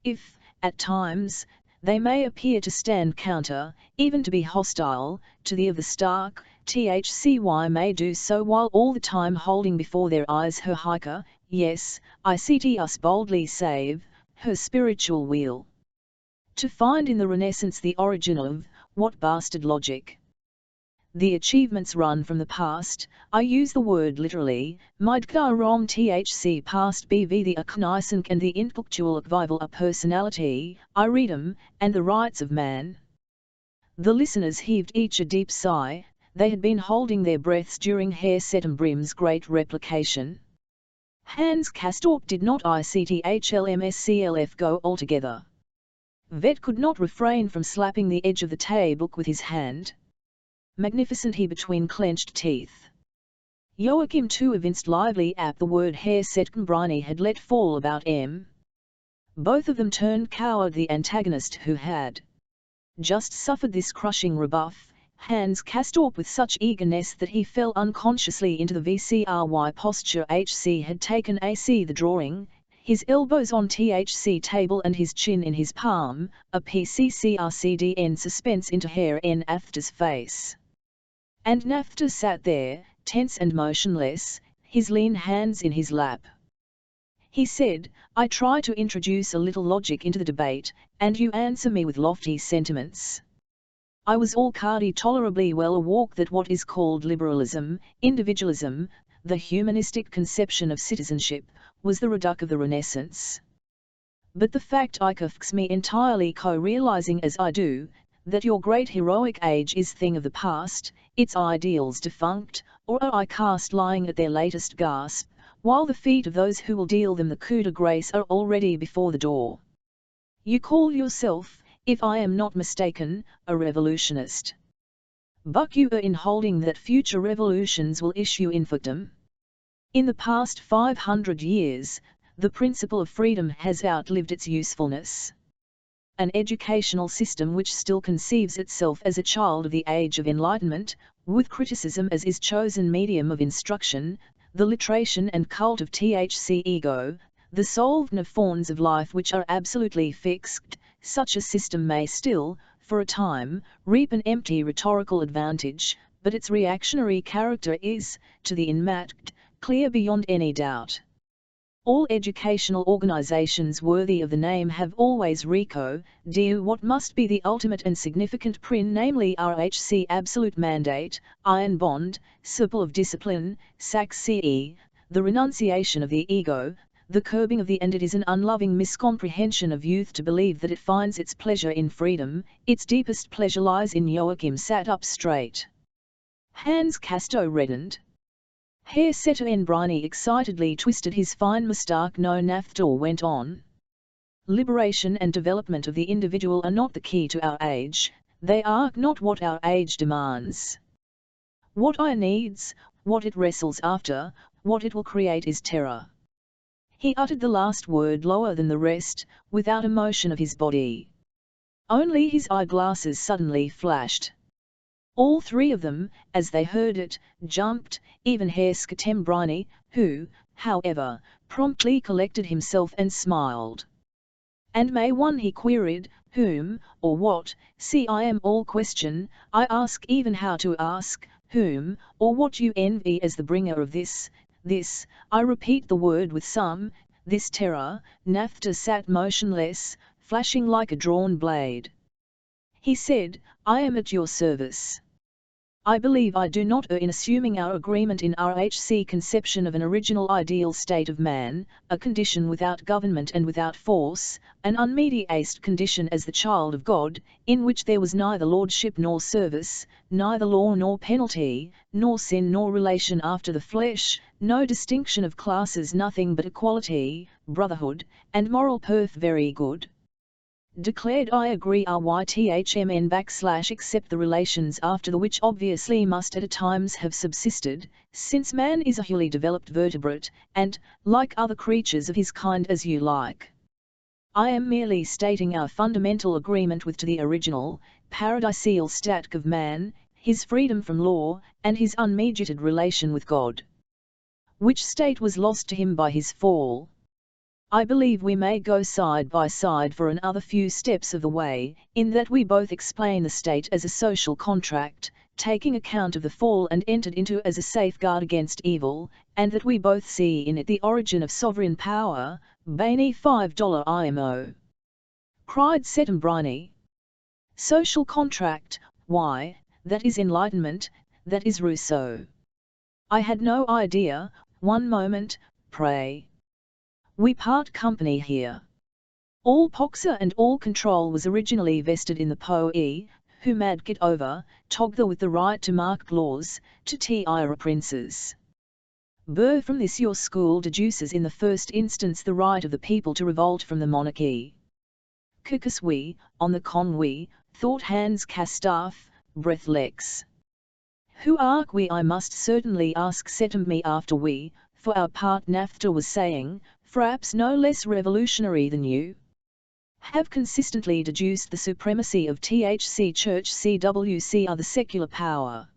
If, at times, they may appear to stand counter, even to be hostile, to the of the stark, thcy may do so while all the time holding before their eyes her hiker, yes, I see us boldly save, her spiritual wheel. To find in the Renaissance the origin of, what bastard logic? The achievements run from the past, I use the word literally, Midgar Rom thc past bv the Aknisenk and the intellectual revival a personality, I read 'em, and the rights of man. The listeners heaved each a deep sigh, they had been holding their breaths during Herr Settembrim's great replication. Hans Castorp did not icthlmsclf go altogether. Vet could not refrain from slapping the edge of the table with his hand. Magnificent he between clenched teeth. Joachim too evinced lively at the word Herr Settembrini had let fall about M. Both of them turned coward the antagonist who had just suffered this crushing rebuff, Hans Castorp with such eagerness that he fell unconsciously into the VCRY posture HC had taken AC the drawing, his elbows on thc table and his chin in his palm, a PCCRCDN suspense into Herr N. After's face. And Nafta sat there, tense and motionless, his lean hands in his lap. He said, I try to introduce a little logic into the debate, and you answer me with lofty sentiments. I was already tolerably well aware that what is called liberalism, individualism, the humanistic conception of citizenship, was the reduct of the Renaissance. But the fact icofs me entirely co-realizing as I do, that your great heroic age is thing of the past, its ideals defunct, or are I cast lying at their latest gasp, while the feet of those who will deal them the coup de grace are already before the door. You call yourself, if I am not mistaken, a revolutionist. But you are in holding that future revolutions will issue infectum. In the past 500 years, the principle of freedom has outlived its usefulness. An educational system which still conceives itself as a child of the age of enlightenment, with criticism as its chosen medium of instruction, the literation and cult of thc ego, the solved forms of life which are absolutely fixed, such a system may still, for a time, reap an empty rhetorical advantage, but its reactionary character is, to the enmatched, clear beyond any doubt. All educational organizations worthy of the name have always do what must be the ultimate and significant prin, namely RHC absolute mandate, iron bond, simple of discipline, sac ce, the renunciation of the ego, the curbing of the and it is an unloving miscomprehension of youth to believe that it finds its pleasure in freedom, its deepest pleasure lies in Joachim sat up straight. Hans Casto reddened. Herr Settembrini excitedly twisted his fine moustache. No, Naftor went on. Liberation and development of the individual are not the key to our age, they are not what our age demands. What I needs, what it wrestles after, what it will create is terror. He uttered the last word lower than the rest, without a motion of his body. Only his eyeglasses suddenly flashed. All three of them, as they heard it, jumped, even Herr Settembrini, who, however, promptly collected himself and smiled. And may one, he queried, whom, or what, see I am all question, I ask even how to ask, whom, or what you envy as the bringer of this, I repeat the word with some, this terror. Nafta sat motionless, flashing like a drawn blade. He said, I am at your service. I believe I do not err in assuming our agreement in RHC conception of an original ideal state of man, a condition without government and without force, an unmediated condition as the child of God, in which there was neither lordship nor service, neither law nor penalty, nor sin nor relation after the flesh, no distinction of classes, nothing but equality, brotherhood, and moral perf very good. Declared I agree RYTHMN / except the relations after the which obviously must at times have subsisted, since man is a wholly developed vertebrate, and, like other creatures of his kind as you like. I am merely stating our fundamental agreement with to the original, paradisial state of man, his freedom from law, and his unmediated relation with God, which state was lost to him by his fall. I believe we may go side by side for another few steps of the way, in that we both explain the state as a social contract, taking account of the fall and entered into as a safeguard against evil, and that we both see in it the origin of sovereign power. Bainey $5 IMO. Cried Settembrini. Social contract, why, that is enlightenment, that is Rousseau. I had no idea, one moment, pray. We part company here. All poxa and all control was originally vested in the Poe, who mad get over, togther with the right to mark laws, to tira princes. Burr from this your school deduces in the first instance the right of the people to revolt from the monarchy. Cicus we, on the con we, thought Hans Castaff, breath lex. Who arc we I must certainly ask Setem me after we, for our part Nafta was saying, fraps no less revolutionary than you, have consistently deduced the supremacy of THC Church CWC are the secular power.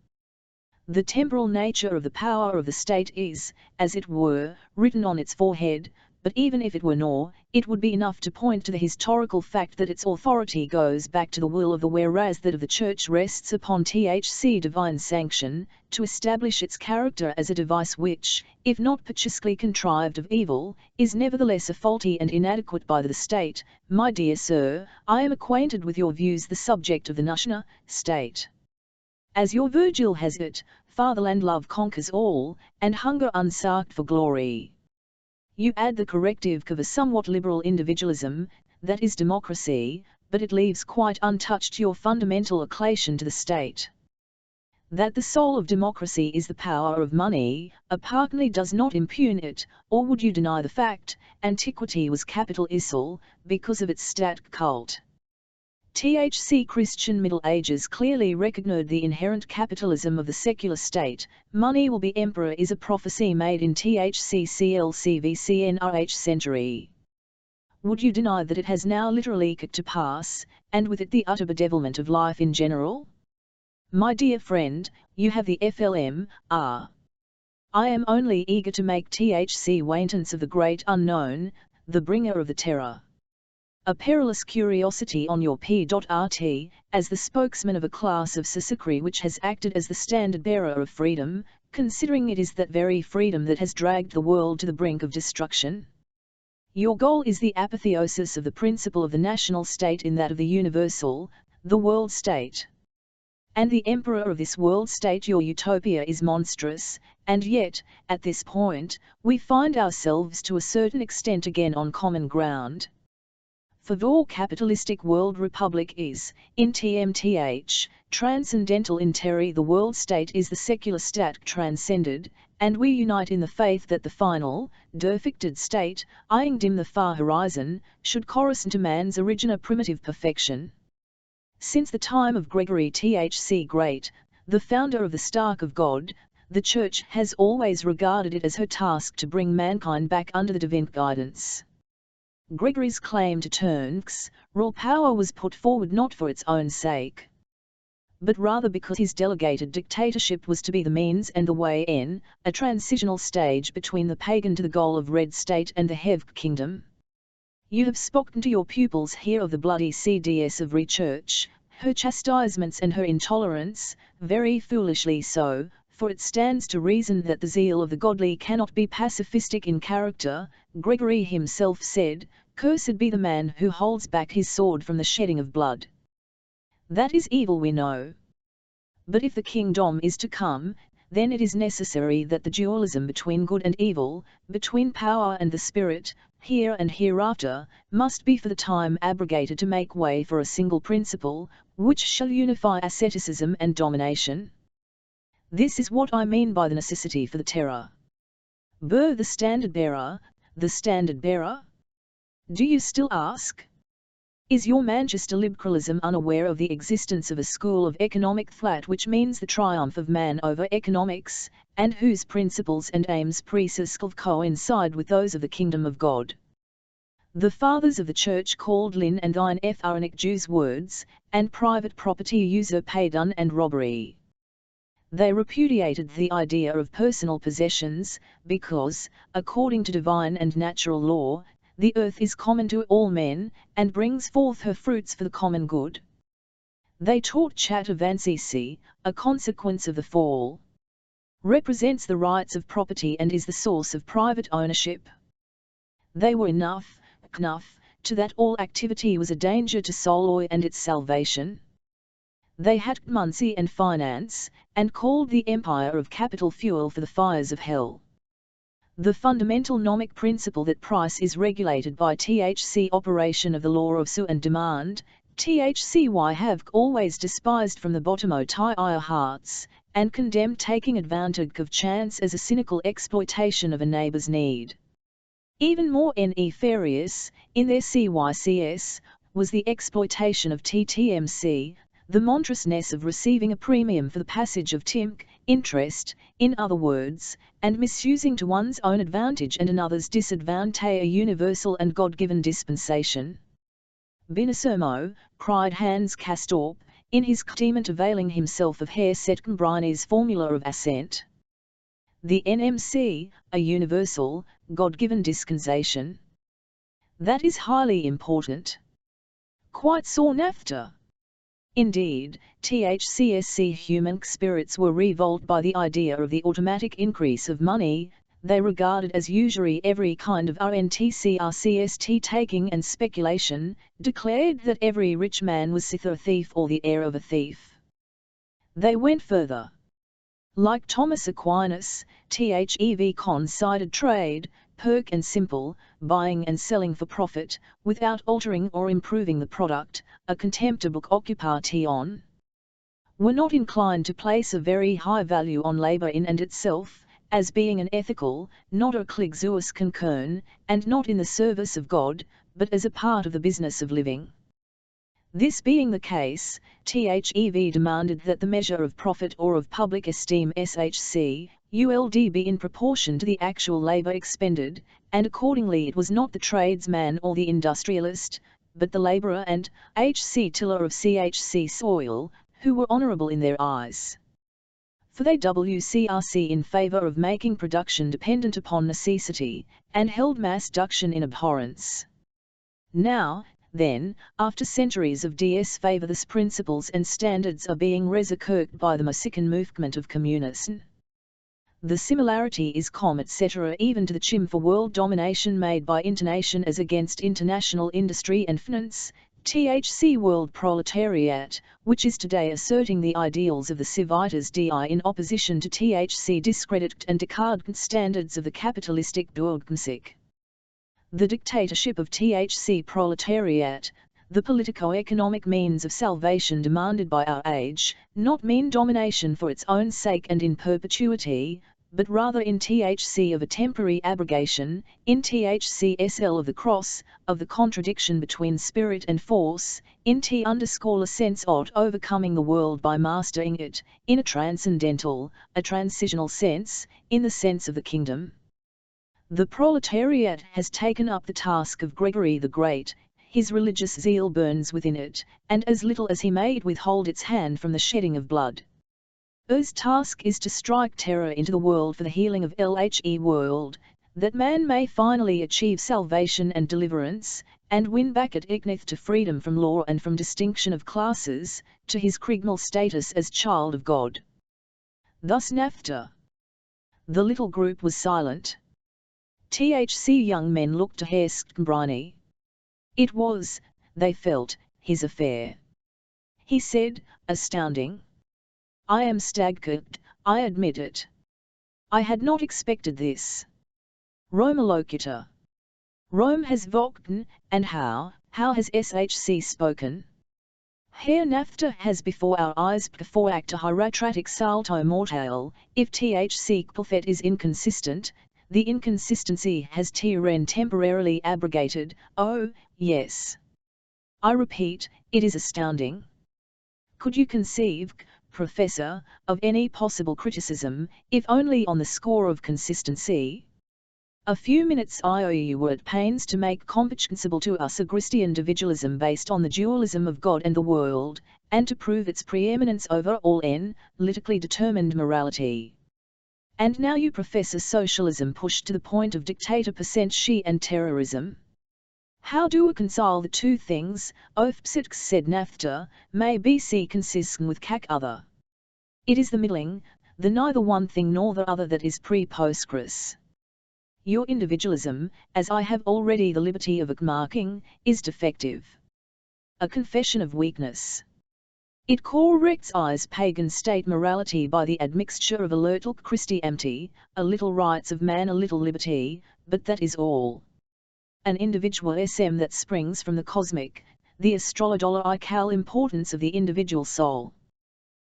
The temporal nature of the power of the state is, as it were, written on its forehead, but even if it were not, it would be enough to point to the historical fact that its authority goes back to the will of the whereas that of the Church rests upon THC divine sanction, to establish its character as a device which, if not purposely contrived of evil, is nevertheless a faulty and inadequate by the state. My dear sir, I am acquainted with your views the subject of the national state. As your Virgil has it, fatherland love conquers all, and hunger unsarked for glory. You add the corrective of a somewhat liberal individualism, that is democracy, but it leaves quite untouched your fundamental acclation to the state. That the soul of democracy is the power of money, apparently does not impugn it, or would you deny the fact, antiquity was capital isol, because of its stat cult. THC Christian Middle Ages clearly recognized the inherent capitalism of the secular state. Money will be emperor is a prophecy made in THC CLCVCNRH century. Would you deny that it has now literally come to pass, and with it the utter bedevilment of life in general? My dear friend, you have the FLM, I am only eager to make THC acquaintance of the great unknown, the bringer of the terror. A perilous curiosity on your P.rt, as the spokesman of a class of Sisakri which has acted as the standard bearer of freedom, considering it is that very freedom that has dragged the world to the brink of destruction. Your goal is the apotheosis of the principle of the national state in that of the universal, the world state. And the emperor of this world state your utopia is monstrous, and yet, at this point, we find ourselves to a certain extent again on common ground. For the capitalistic world republic is, in TMTH, transcendental in terry the world state is the secular state transcended, and we unite in the faith that the final, perfected state, eyeing dim the far horizon, should correspond to man's original primitive perfection. Since the time of Gregory THC Great, the founder of the Stark of God, the Church has always regarded it as her task to bring mankind back under the divine guidance. Gregory's claim to Turks, royal power was put forward not for its own sake, but rather because his delegated dictatorship was to be the means and the way in, a transitional stage between the pagan to the goal of Red State and the Hev Kingdom. You have spoken to your pupils here of the bloody CDS of Rechurch, her chastisements and her intolerance, very foolishly so, for it stands to reason that the zeal of the godly cannot be pacifistic in character. Gregory himself said, "Cursed be the man who holds back his sword from the shedding of blood." That is evil we know. But if the kingdom is to come, then it is necessary that the dualism between good and evil, between power and the spirit, here and hereafter, must be for the time abrogated to make way for a single principle, which shall unify asceticism and domination. This is what I mean by the necessity for the terror. The standard bearer, the standard bearer? Do you still ask? Is your Manchester liberalism unaware of the existence of a school of economic thought which means the triumph of man over economics, and whose principles and aims precisely coincide with those of the kingdom of God? The fathers of the church called Lin and thine Ethnic Jews words, and private property usurpation and robbery. They repudiated the idea of personal possessions, because, according to divine and natural law, the earth is common to all men, and brings forth her fruits for the common good. They taught Chatavancisi, a consequence of the fall, represents the rights of property and is the source of private ownership. They were enough to that all activity was a danger to soul and its salvation. They had muncy and finance, and called the empire of capital fuel for the fires of hell. The fundamental nomic principle that price is regulated by THC operation of the law of supply and demand, THCY have always despised from the bottom of our hearts, and condemned taking advantage of chance as a cynical exploitation of a neighbour's need. Even more nefarious, in their CYCS, was the exploitation of TTMC, the monstrousness of receiving a premium for the passage of TIMC, interest, in other words, and misusing to one's own advantage and another's disadvantage a universal and God-given dispensation. Binasermo, cried Hans Castorp, in his statement availing himself of Herr Settembrine's formula of assent. The NMC, a universal, God-given dispensation. That is highly important. Quite so NAFTA. Indeed, THCSC human spirits were revolted by the idea of the automatic increase of money. They regarded as usury every kind of RNTCRCST taking and speculation, declared that every rich man was either a thief or the heir of a thief. They went further. Like Thomas Aquinas, THEV considered trade, perk and simple, buying and selling for profit, without altering or improving the product, a contemptible occupation. Were not inclined to place a very high value on labour in and itself, as being an ethical, not a clixus concern, and not in the service of God, but as a part of the business of living. This being the case, THEV demanded that the measure of profit or of public esteem SHC, ULD be in proportion to the actual labour expended, and accordingly it was not the tradesman or the industrialist, but the labourer and HC tiller of CHC soil, who were honourable in their eyes. For they WCRC in favour of making production dependent upon necessity, and held mass production in abhorrence. Now, then, after centuries of DS favour, these principles and standards are being resurrected by the Mexican movement of communism. The similarity is common etc. even to the chim for world domination made by internation as against international industry and finance, THC world proletariat, which is today asserting the ideals of the civitas Dei in opposition to THC discredited and decadent standards of the capitalistic Bürgerkrieg. The dictatorship of THC proletariat, the politico-economic means of salvation demanded by our age, not mean domination for its own sake and in perpetuity, but rather in THC of a temporary abrogation, in THCSL of the cross, of the contradiction between spirit and force, in T_a sense of overcoming the world by mastering it, in a transcendental, a transitional sense, in the sense of the kingdom. The proletariat has taken up the task of Gregory the Great, his religious zeal burns within it, and as little as he may withhold its hand from the shedding of blood. His task is to strike terror into the world for the healing of LHE world, that man may finally achieve salvation and deliverance, and win back at Ignith to freedom from law and from distinction of classes, to his criminal status as child of God. Thus NAFTA. The little group was silent. THC young men looked to Herr Settembrine. It was, they felt, his affair. He said, astounding. I am staggered, I admit it. I had not expected this. Romalocutor. Rome has spoken, and how has SHC spoken? Here nafta has before our eyes before acta hieratratic salto mortale, if thc prophet is inconsistent, the inconsistency has tren temporarily abrogated, oh, yes. I repeat, it is astounding. Could you conceive, Professor, of any possible criticism, if only on the score of consistency? A few minutes you were at pains to make comprehensible to us a Christian individualism based on the dualism of God and the world, and to prove its preeminence over all politically determined morality. And now you profess a socialism pushed to the point of dictator percent and terrorism. How do we reconcile the two things? Opsitx said nafta, may be consistent with kak other. It is the middling, the neither one thing nor the other that is pre-postgres. Your individualism, as I have already the liberty of marking, is defective. A confession of weakness. It corrects pagan state morality by the admixture of a little Christianity, a little rights of man, a little liberty, but that is all. An individual SM that springs from the cosmic, the astrological importance of the individual soul.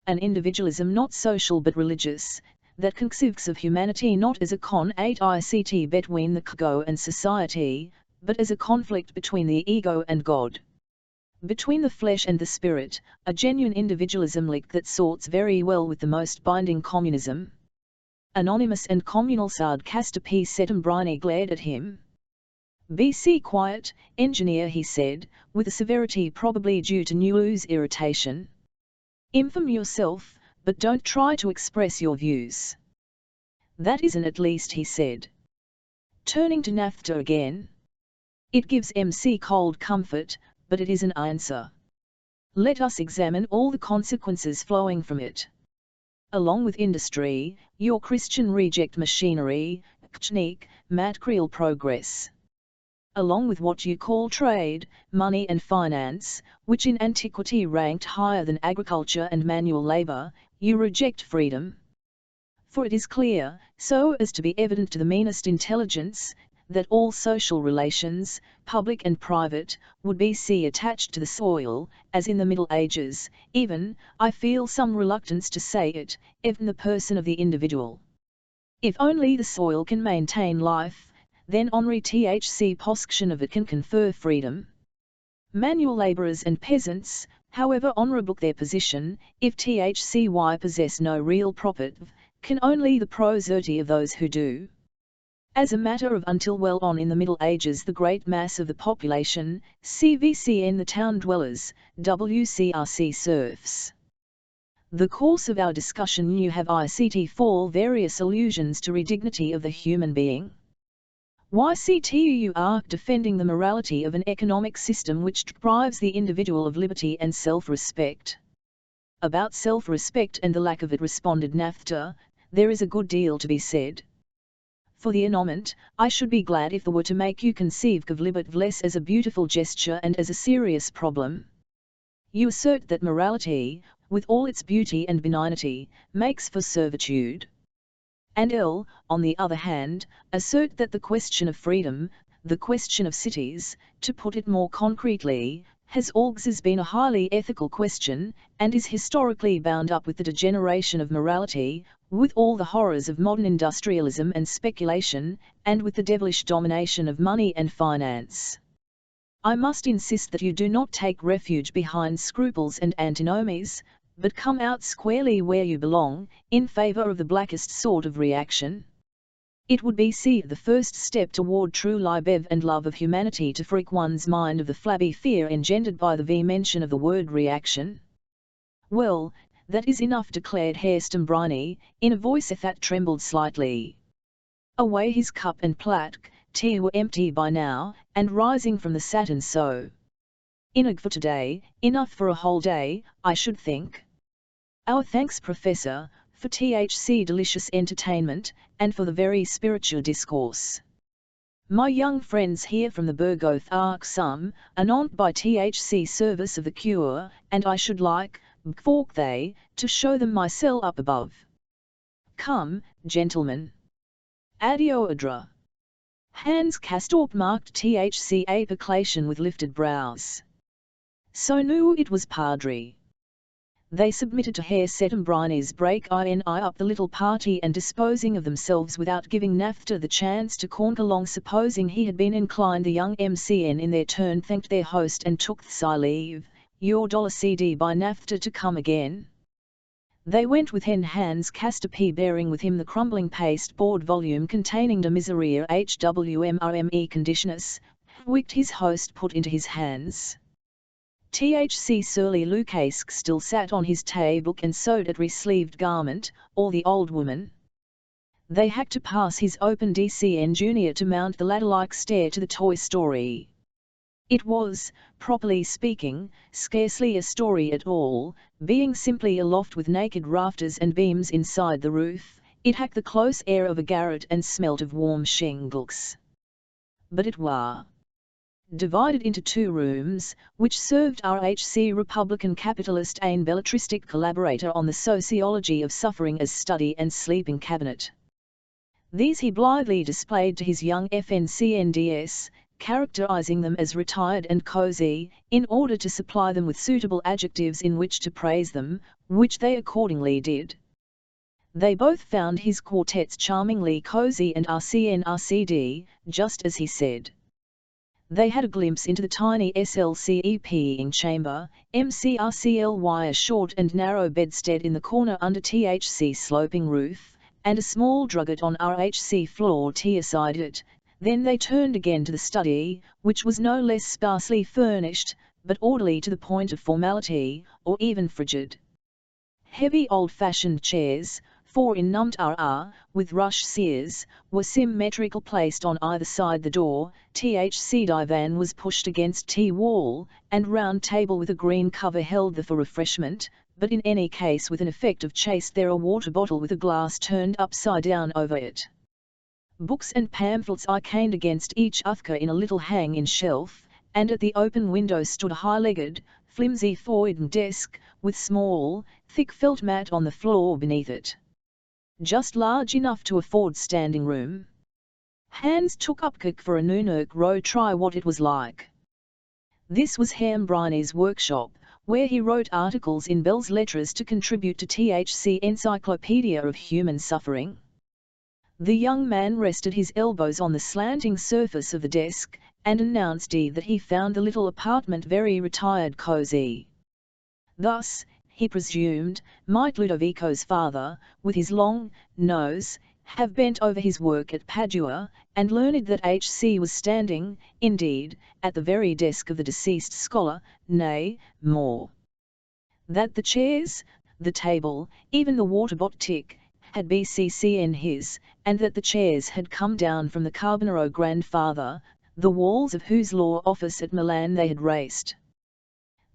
An individualism not social but religious, that conceives of humanity not as a con-8 between the ego and society, but as a conflict between the ego and God. Between the flesh and the spirit, a genuine individualism like that sorts very well with the most binding communism. Anonymous and communal sarcastic Settembrini glared at him. Be quiet, engineer, he said, with a severity probably due to New's irritation. Inform yourself, but don't try to express your views. That isn't at least, he said. Turning to nafta again. It gives MC cold comfort, but it is an answer. Let us examine all the consequences flowing from it. Along with industry, your Christian reject machinery, material progress. Along with what you call trade, money and finance, which in antiquity ranked higher than agriculture and manual labor, you reject freedom. For it is clear, so as to be evident to the meanest intelligence, that all social relations, public and private, would be attached to the soil, as in the Middle Ages, even, I feel some reluctance to say it, even the person of the individual. If only the soil can maintain life, then Henri Thc posction of it can confer freedom. Manual labourers and peasants, however honourable their position, if thcy possess no real profit, can only the property of those who do. As a matter of until well on in the Middle Ages the great mass of the population, CVCN the town dwellers, WCRC serfs. The course of our discussion you have ICT various allusions to redignity of the human being. YCTU are defending the morality of an economic system which deprives the individual of liberty and self-respect. About self-respect and the lack of it, responded nafta, there is a good deal to be said. For the moment, I should be glad if I were to make you conceive of liberty less as a beautiful gesture and as a serious problem. You assert that morality, with all its beauty and benignity, makes for servitude. And on the other hand, assert that the question of freedom, the question of cities, to put it more concretely, has always been a highly ethical question, and is historically bound up with the degeneration of morality, with all the horrors of modern industrialism and speculation, and with the devilish domination of money and finance. I must insist that you do not take refuge behind scruples and antinomies, but come out squarely where you belong, in favour of the blackest sort of reaction. It would be the first step toward true libev and love of humanity to freak one's mind of the flabby fear engendered by the mention of the word reaction. Well, that is enough, declared Herr Stambrini, in a voice that trembled slightly. Away his cup and plaque, tea were empty by now, and rising from the satin so. Enough for today, enough for a whole day, I should think. Our thanks, Professor, for THC delicious entertainment, and for the very spiritual discourse. My young friends here from the Bergoth are some, anont by THC service of the cure, and I should like, fork they, to show them my cell up above. Come, gentlemen. Adio adra. Hans Castorp marked THC application with lifted brows. So knew it was Padre. They submitted to Herr Settembrine's break in up the little party and disposing of themselves without giving Nafta the chance to cork along. Supposing he had been inclined, the young MCN in their turn thanked their host and took thy leave, your $CD by Nafta to come again. They went with Hans Castor bearing with him the crumbling pasteboard volume containing De Miseria HWMRME Conditionis, which his host put into his hands. THC surly Lukask still sat on his table and sewed at re-sleeved garment, or the old woman. They had to pass his open DCN Junior to mount the ladder-like stair to the Toy Story. It was, properly speaking, scarcely a story at all, being simply a loft with naked rafters and beams inside the roof. It had the close air of a garret and smelt of warm shingles. But it was divided into 2 rooms, which served RHC Republican capitalist and belletristic collaborator on the sociology of suffering as study and sleeping cabinet. These he blithely displayed to his young FNCNDS, characterizing them as retired and cozy, in order to supply them with suitable adjectives in which to praise them, which they accordingly did. They both found his quartets charmingly cozy and RCD, just as he said. They had a glimpse into the tiny SLCEPing chamber, MCRCLY, a short and narrow bedstead in the corner under THC sloping roof, and a small drugget on RHC floor aside it. Then they turned again to the study, which was no less sparsely furnished, but orderly to the point of formality, or even frigid. Heavy old-fashioned chairs, 4 in numbed with rush sears, were symmetrical placed on either side the door. THC divan was pushed against T-wall, and round table with a green cover held the for refreshment, but in any case with an effect of chaste there a water bottle with a glass turned upside down over it. Books and pamphlets I caned against each other in a little hang-in shelf, and at the open window stood a high-legged, flimsy folding desk, with small, thick felt mat on the floor beneath it. Just large enough to afford standing room. Hans took up kick for a Nunuk row try what it was like. This was Hambrine's workshop, where he wrote articles in belles lettres to contribute to THC Encyclopedia of Human Suffering. The young man rested his elbows on the slanting surface of the desk, and announced that he found the little apartment very retired cozy. Thus, he presumed, might Ludovico's father, with his long nose, have bent over his work at Padua, and learned that H.C. was standing, indeed, at the very desk of the deceased scholar, nay, more. That the chairs, the table, even the water-bottle had BCC in his, and that the chairs had come down from the Carbonaro grandfather, the walls of whose law office at Milan they had raced.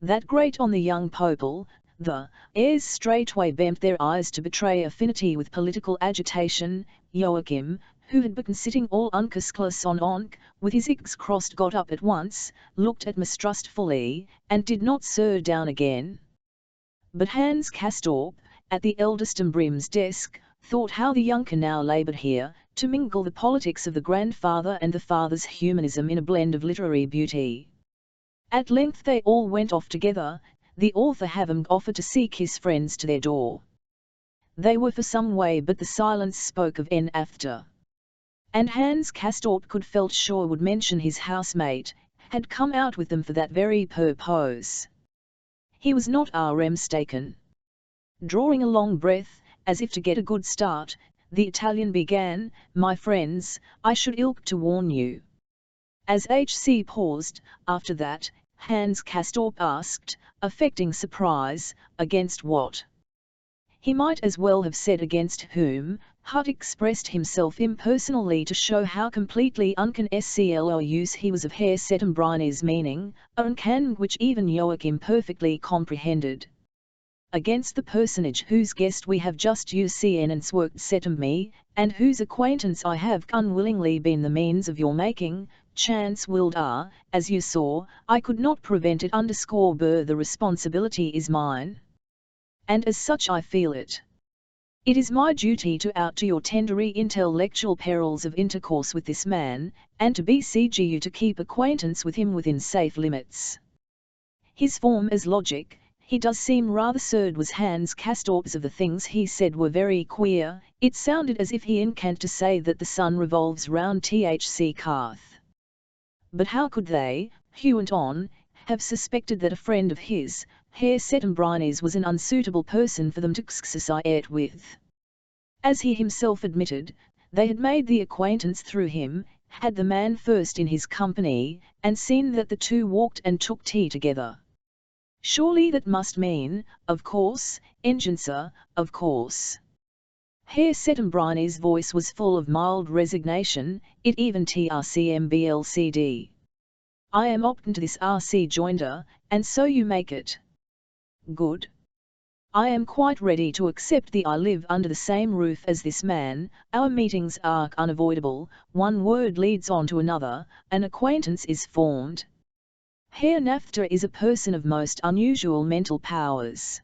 That great on the young Popel, the heirs straightway bent their eyes to betray affinity with political agitation. Joachim, who had been sitting all uncusclus on onk, with his igs crossed, got up at once, looked at mistrustfully, and did not stir down again. But Hans Castorp, at the eldest Brim's desk, thought how the younker now laboured here, to mingle the politics of the grandfather and the father's humanism in a blend of literary beauty. At length they all went off together, the author having offered to seek his friends to their door. They were for some way, but the silence spoke of en after. And Hans Castorp could felt sure would mention his housemate, had come out with them for that very purpose. He was not mistaken. Drawing a long breath, as if to get a good start, the Italian began, "My friends, I should ilk to warn you." As H.C. paused, after that, Hans Castorp asked, affecting surprise, against what? He might as well have said against whom. Hutt expressed himself impersonally to show how completely unconscious he was of Herr Settembrine's meaning, which even Joachim perfectly comprehended. Against the personage whose guest we have just seen and worked Settem me, and whose acquaintance I have unwillingly been the means of your making, chance willed as you saw, I could not prevent it _ the responsibility is mine. and as such I feel it. It is my duty to out to your tendery intellectual perils of intercourse with this man, and to beseech you to keep acquaintance with him within safe limits. His form as logic, he does seem rather absurd, was Hans Castorp's. Of the things he said were very queer. It sounded as if he incant to say that the sun revolves round Thc Carth. But how could they, Hugh went on, have suspected that a friend of his, Herr Settembrinis, was an unsuitable person for them to associate with? As he himself admitted, they had made the acquaintance through him, had the man first in his company, and seen that the two walked and took tea together. Surely that must mean, of course, Enginser, of course. Herr Settembrinis' voice was full of mild resignation. It even trcmblcd. I am open to this RC joinder, and so you make it. Good. I am quite ready to accept the I live under the same roof as this man, our meetings are unavoidable, one word leads on to another, an acquaintance is formed. Herr Nafter is a person of most unusual mental powers.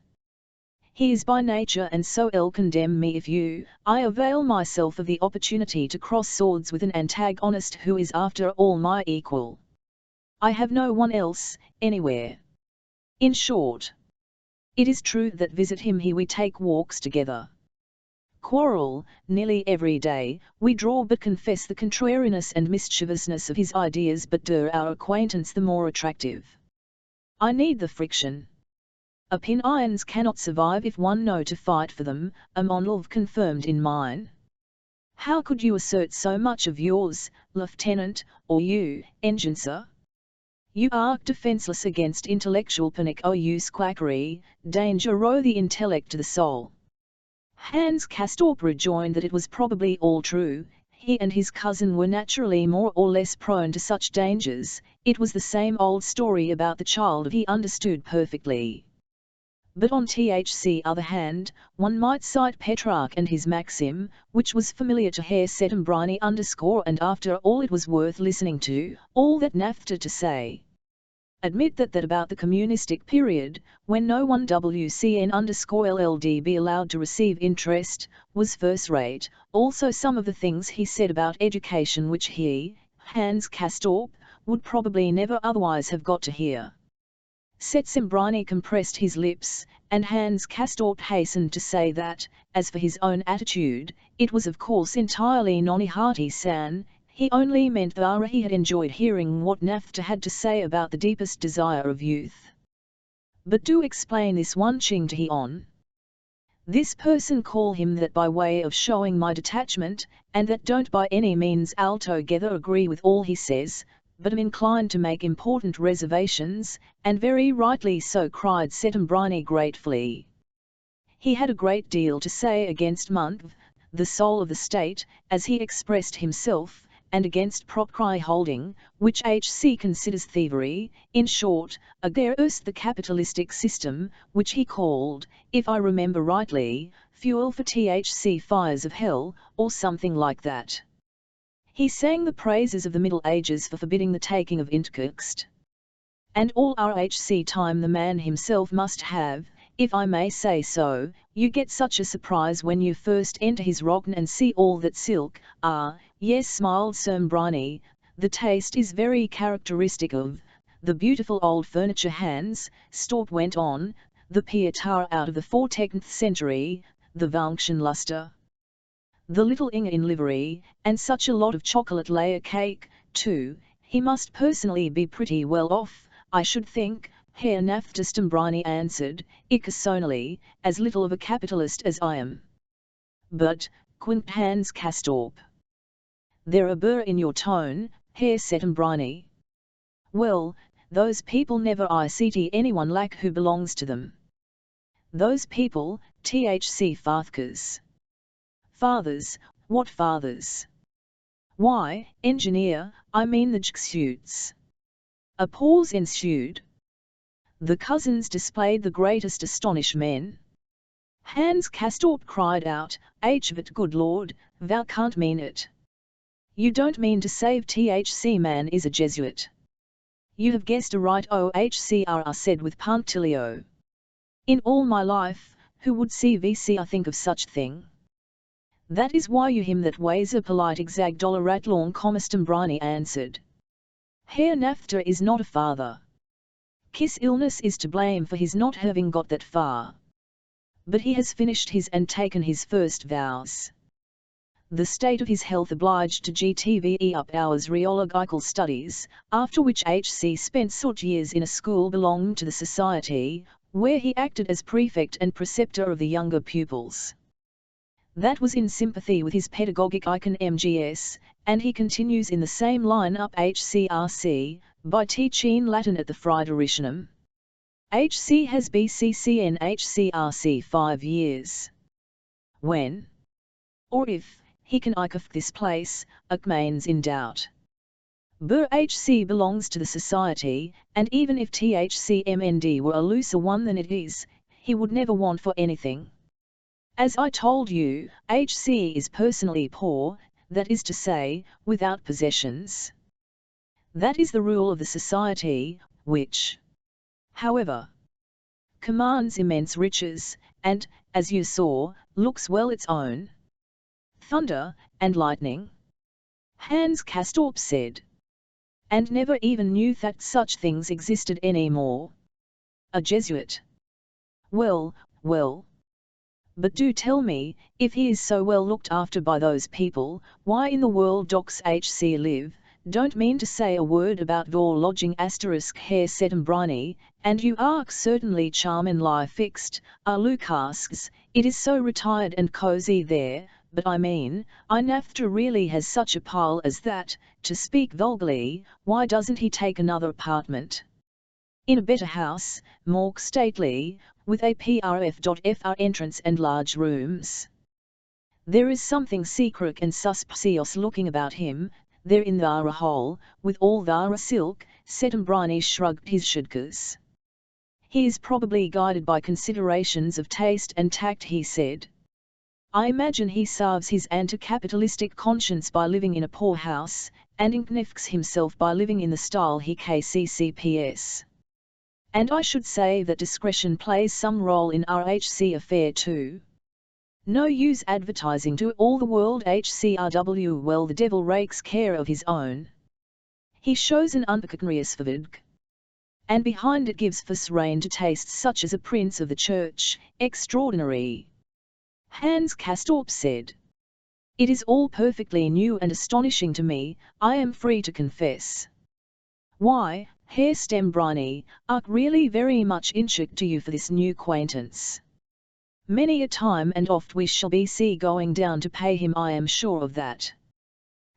He is by nature, and so condemn me if I avail myself of the opportunity to cross swords with an antagonist who is after all my equal. I have no one else, anywhere. In short, it is true that visit him here we take walks together. Quarrel, nearly every day, we draw but confess the contrariness and mischievousness of his ideas, but our acquaintance the more attractive. I need the friction. Opinions cannot survive if one know to fight for them, a monolve confirmed in mine. How could you assert so much of yours, Lieutenant, or you, Enginser? You are defenseless against intellectual panic, or use quackery, danger o' the intellect to the soul. Hans Castorp rejoined that it was probably all true. He and his cousin were naturally more or less prone to such dangers. It was the same old story about the child, he understood perfectly. But on Thc other hand, one might cite Petrarch and his maxim, which was familiar to Herr Settembrini and after all it was worth listening to, all that Nafter to say. Admit that about the communistic period, when no one WCN_LLD be allowed to receive interest, was first-rate, also some of the things he said about education which he, Hans Castorp, would probably never otherwise have got to hear. Settembrini compressed his lips, and Hans Castorp hastened to say that, as for his own attitude, it was of course entirely non-hearty san. He only meant that he had enjoyed hearing what Nafter had to say about the deepest desire of youth. But do explain this one thing to he on. This person call him that by way of showing my detachment, and that don't by any means altogether agree with all he says, but am inclined to make important reservations, and very rightly so, cried Settembrini gratefully. He had a great deal to say against Munthe, the soul of the state, as he expressed himself, and against property holding, which HC considers thievery, in short, against the capitalistic system, which he called, if I remember rightly, fuel for Thc fires of hell, or something like that. He sang the praises of the Middle Ages for forbidding the taking of intercourse. And all RHC time the man himself must have, if I may say so. You get such a surprise when you first enter his rogn and see all that silk. Yes, smiled Settembrini, the taste is very characteristic of the beautiful old furniture. Hans Storp went on, the Pietà out of the 14th century, the Valkenluster, the little Inge in livery, and such a lot of chocolate layer cake, too. He must personally be pretty well off, I should think. Herr Settembrini answered, icarsonally, as little of a capitalist as I am. But, quinked Hans Castorp. There a burr in your tone, Herr Settembrini. Well, those people never I see anyone like who belongs to them. Those people, Thc fathers. Fathers, what fathers? Why, engineer, I mean the Jesuits. A pause ensued. The cousins displayed the greatest astonishment. Hans Castorp cried out, "But good Lord, thou can't mean it. You don't mean to say Thc man is a Jesuit?" "You have guessed aright, OHCR said with punctilio. "In all my life, Who would CVC I think of such thing? That is why you him that weighs a polite exag dollar rat long comestum briny answered. Herr Nafter is not a father. Kiss illness is to blame for his not having got that far. But he has finished his and taken his first vows. The state of his health obliged to GTVE up hours rheological studies, after which HC spent such years in a school belonging to the society, where he acted as prefect and preceptor of the younger pupils. That was in sympathy with his pedagogic icon MGS, and he continues in the same line up HCRC, by teaching Latin at the Friederichianum. HC has BCCN HCRC 5 years. When, or if, he can icef this place, remains in doubt. HC belongs to the society, and even if THCMND were a looser one than it is, he would never want for anything. As I told you, HC is personally poor, that is to say, without possessions. That is the rule of the society, which, however, commands immense riches, and, as you saw, looks well its own. Thunder, and lightning? Hans Castorp said. And never even knew that such things existed any more. A Jesuit. Well, well. But do tell me, if he is so well looked after by those people, why in the world docs HC live? Don't mean to say a word about your lodging asterisk Herr Settembriny, and you are certainly charmin lie fixed, Lucasks, it is so retired and cosy there, but I mean, Nafter really has such a pile as that, to speak vulgarly, why doesn't he take another apartment? In a better house, more stately, with a PRF.FR entrance and large rooms. There is something secret and suspicious looking about him, there in the hole, with all the silk, Settembriny shrugged his shoulders. He is probably guided by considerations of taste and tact, he said. I imagine he salves his anti-capitalistic conscience by living in a poor house, and inknifks himself by living in the style he KCCPS. And I should say that discretion plays some role in our HC affair too. No use advertising to all the world HCRW, well the devil rakes care of his own. He shows an unpecunious vervidg. And behind it gives us rein to tastes such as a prince of the church, extraordinary. Hans Castorp said. It is all perfectly new and astonishing to me, I am free to confess. Why, Herr Stembrini, are really very much interested to you for this new acquaintance. Many a time and oft we shall be going down to pay him, I am sure of that.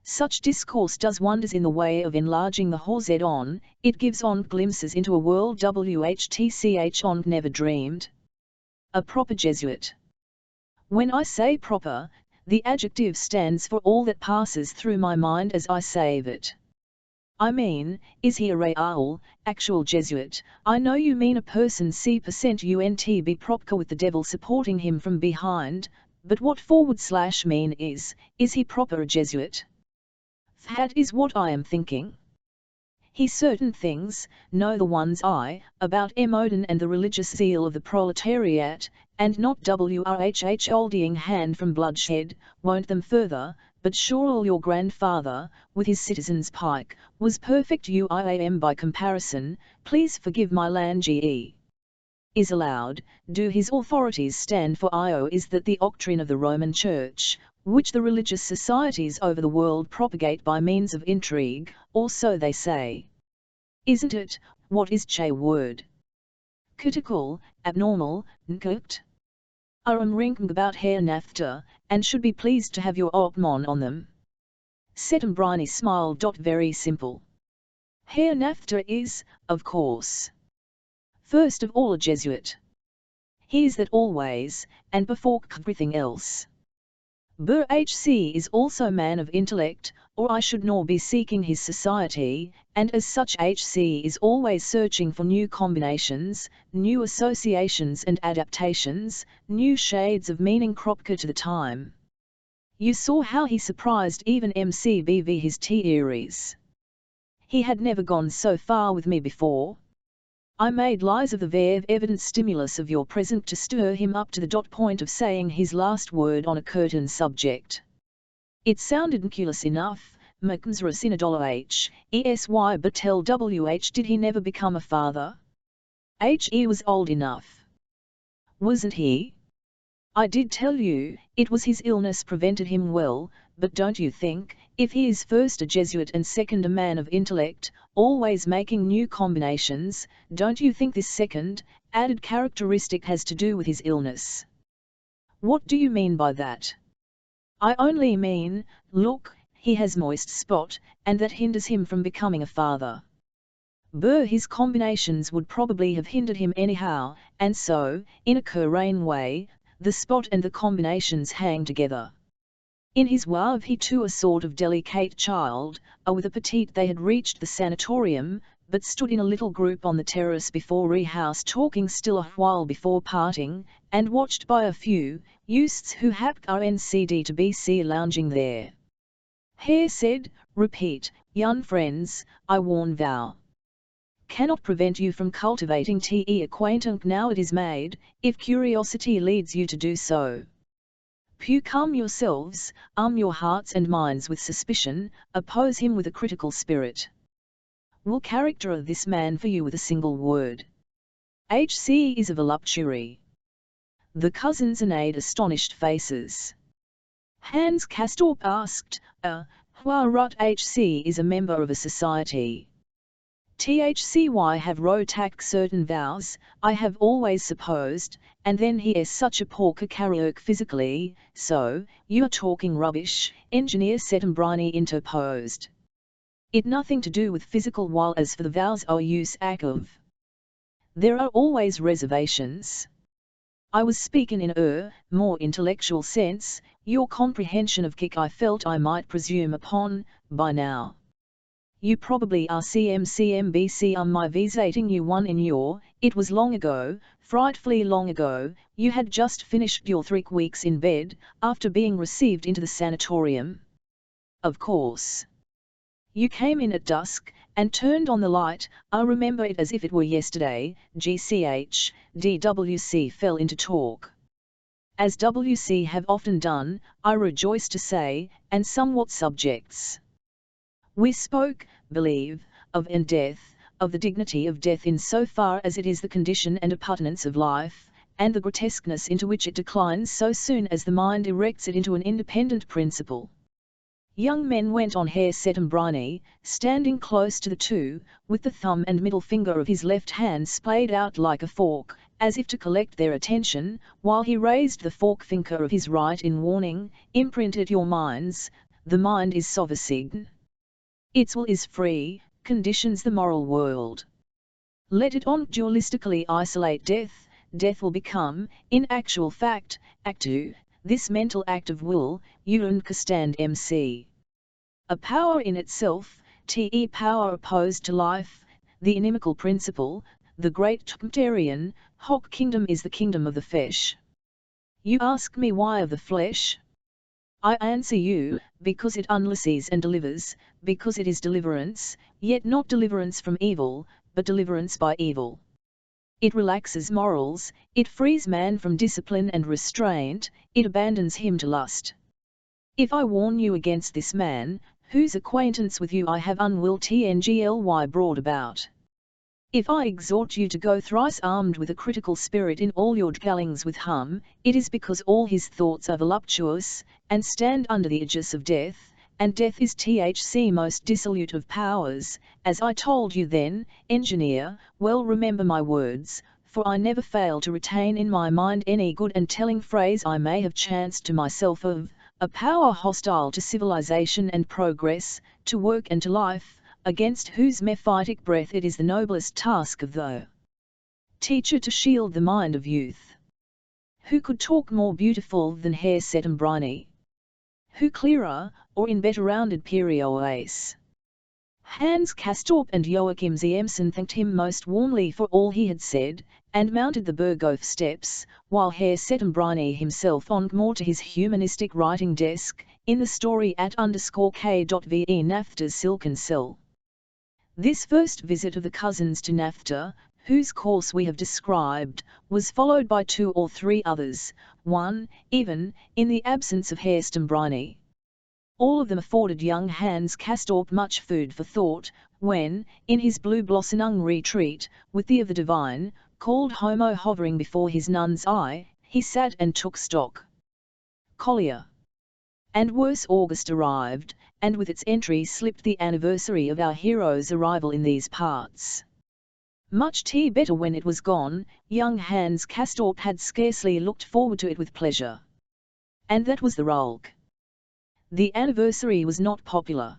Such discourse does wonders in the way of enlarging the horizon on, it gives on glimpses into a world WHTCH on never dreamed. A proper Jesuit. When I say proper, the adjective stands for all that passes through my mind as I say it. I mean, is he a real, actual Jesuit? I know you mean a person C%UNTB propka with the devil supporting him from behind, but what / mean is he proper a Jesuit? That is what I am thinking. He certain things, know the ones about Emoden and the religious zeal of the proletariat, and not WRHH holding hand from bloodshed, won't them further, but sure your grandfather, with his citizen's pike, was perfect UIAM by comparison, please forgive my langue. Is allowed, do his authorities stand for IO is that the doctrine of the Roman Church, which the religious societies over the world propagate by means of intrigue, or so they say. Isn't it? What is che word? Critical, abnormal, nkert? Rinking about Herr Nafter, and should be pleased to have your opmon on them. Settembriny smiled. Very simple. Herr Nafter is, of course, first of all a Jesuit. He is that always, and before everything else. HC is also man of intellect, or I should nor be seeking his society, and as such HC is always searching for new combinations, new associations and adaptations, new shades of meaning cropka to the time. You saw how he surprised even MCBV his theories. He had never gone so far with me before. I made lies of the very evident stimulus of your present to stir him up to the point of saying his last word on a curtain subject. It sounded ridiculous enough, Macmsrus in $H.esy, but tell WH, did he never become a father? He was old enough. Wasn't he? I did tell you, it was his illness prevented him well, but don't you think, if he is first a Jesuit and second a man of intellect, always making new combinations, don't you think this second, added characteristic has to do with his illness? What do you mean by that? I only mean, look, he has moist spot, and that hinders him from becoming a father. His combinations would probably have hindered him anyhow, and so, in a Currain way, the spot and the combinations hang together. In his wife he too a sort of delicate child, with a petite they had reached the sanatorium, but stood in a little group on the terrace before Rehouse talking still a while before parting, and watched by a few youths who happened RNCD to be seen lounging there. Hare said, repeat, young friends, I warn thou. Cannot prevent you from cultivating te acquaintance now it is made, if curiosity leads you to do so. Calm yourselves, arm your hearts and minds with suspicion, oppose him with a critical spirit. Will character this man for you with a single word. HC is a voluptuary. The cousins made astonished faces. Hans Castorp asked, why rot HC is a member of a society. THCY have rotac certain vows, I have always supposed, and then he is such a poor karaoke physically, so, you are talking rubbish, engineer Settembrini interposed. It nothing to do with physical while as for the vows are use of. There are always reservations. I was speaking in a more intellectual sense, your comprehension of kick I felt I might presume upon, by now. You probably are CMCMBC my visating you one in your, it was long ago, frightfully long ago, you had just finished your 3 weeks in bed, after being received into the sanatorium. Of course. You came in at dusk, and turned on the light, I remember it as if it were yesterday, GCH, DWC fell into talk. As WC have often done, I rejoice to say, and somewhat subjects. We spoke, believe, of and death, of the dignity of death in so far as it is the condition and appurtenance of life, and the grotesqueness into which it declines so soon as the mind erects it into an independent principle. Young men went on Herr Settembrini, standing close to the two, with the thumb and middle finger of his left hand splayed out like a fork, as if to collect their attention, while he raised the fork finger of his right in warning, imprint at your minds, the mind is sovereign. Its will is free, conditions the moral world. Let it on dualistically isolate death, death will become, in actual fact, actu, this mental act of will, stand MC. A power in itself, te power opposed to life, the inimical principle, the great Trinitarian, hoc kingdom is the kingdom of the flesh. You ask me why of the flesh? I answer you, because it unleashes and delivers, because it is deliverance, yet not deliverance from evil, but deliverance by evil. It relaxes morals, it frees man from discipline and restraint, it abandons him to lust. If I warn you against this man, whose acquaintance with you I have unwill tngly brought about. If I exhort you to go thrice armed with a critical spirit in all your dealings with him, it is because all his thoughts are voluptuous, and stand under the aegis of death, and death is THC most dissolute of powers, as I told you then, engineer, well remember my words, for I never fail to retain in my mind any good and telling phrase I may have chanced to myself of, a power hostile to civilization and progress, to work and to life, against whose mephitic breath it is the noblest task of the teacher to shield the mind of youth. Who could talk more beautiful than Herr Settembrini? Who clearer, or in better rounded perioes? Hans Castorp and Joachim Ziemsen thanked him most warmly for all he had said, and mounted the Berghof steps, while Herr Settembrini himself on more to his humanistic writing desk, in the story at _k.ve Nafta's silken cell. This first visit of the cousins to Nafta, whose course we have described, was followed by 2 or 3 others, one, even, in the absence of Hestonbrine. All of them afforded young Hans Castorp much food for thought, when, in his blue blossoming retreat, with the of the divine, called Homo hovering before his nun's eye, he sat and took stock. Collier. And worse August arrived, and with its entry slipped the anniversary of our hero's arrival in these parts. Much better when it was gone, young Hans Castorp had scarcely looked forward to it with pleasure. And that was the Rolk. The anniversary was not popular.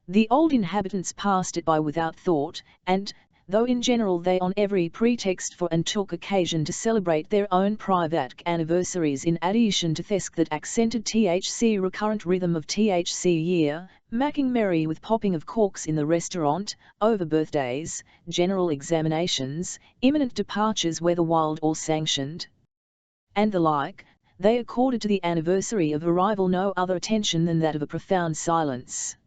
The old inhabitants passed it by without thought, and, though in general they on every pretext for and took occasion to celebrate their own private anniversaries in addition to thesk that accented THC recurrent rhythm of THC year, making merry with popping of corks in the restaurant, over birthdays, general examinations, imminent departures whether wild or sanctioned, and the like, they accorded to the anniversary of arrival no other attention than that of a profound silence.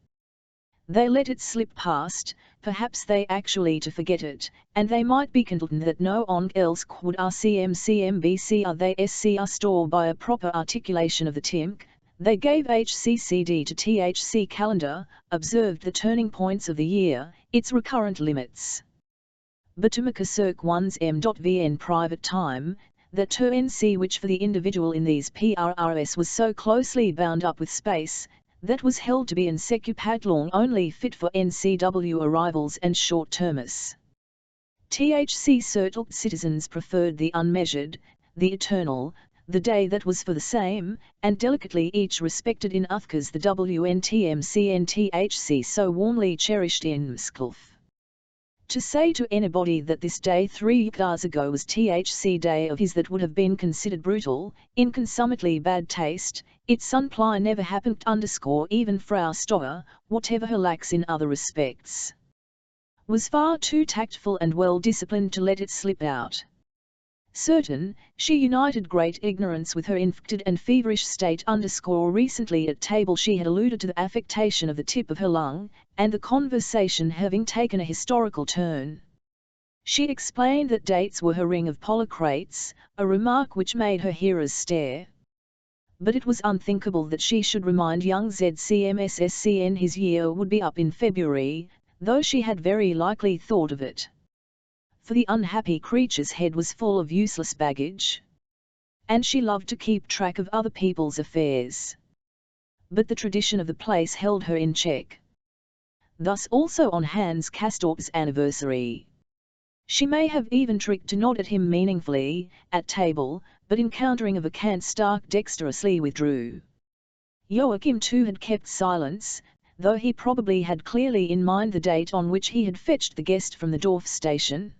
They let it slip past, perhaps they actually to forget it, and they might be content that no one else could RCMCMBC they SC store by a proper articulation of the TIMC. They gave HCCD to THC calendar, observed the turning points of the year, its recurrent limits. But to make a circ one's M.VN private time, that to NC which for the individual in these PRRS was so closely bound up with space, that was held to be in secupat long only fit for NCW arrivals and short-termus. THC certain citizens preferred the unmeasured, the eternal, the day that was for the same, and delicately each respected in Uthkas the WNTMCNTHC so warmly cherished in Msklf. To say to anybody that this day 3 years ago was THC day of his that would have been considered brutal, in consummately bad taste, its sunply never happened even Frau Stoer, whatever her lacks in other respects, was far too tactful and well disciplined to let it slip out. Certain, she united great ignorance with her infected and feverish state recently at table she had alluded to the affectation of the tip of her lung, and the conversation having taken a historical turn. She explained that dates were her ring of Polycrates, a remark which made her hearers stare. But it was unthinkable that she should remind young ZCMSSCN his year would be up in February, though she had very likely thought of it. For the unhappy creature's head was full of useless baggage, and she loved to keep track of other people's affairs. But the tradition of the place held her in check. Thus also on Hans Castorp's anniversary. She may have even tricked to nod at him meaningfully, at table, but encountering a vacant Stark dexterously withdrew. Joachim too had kept silence, though he probably had clearly in mind the date on which he had fetched the guest from the Dorf station.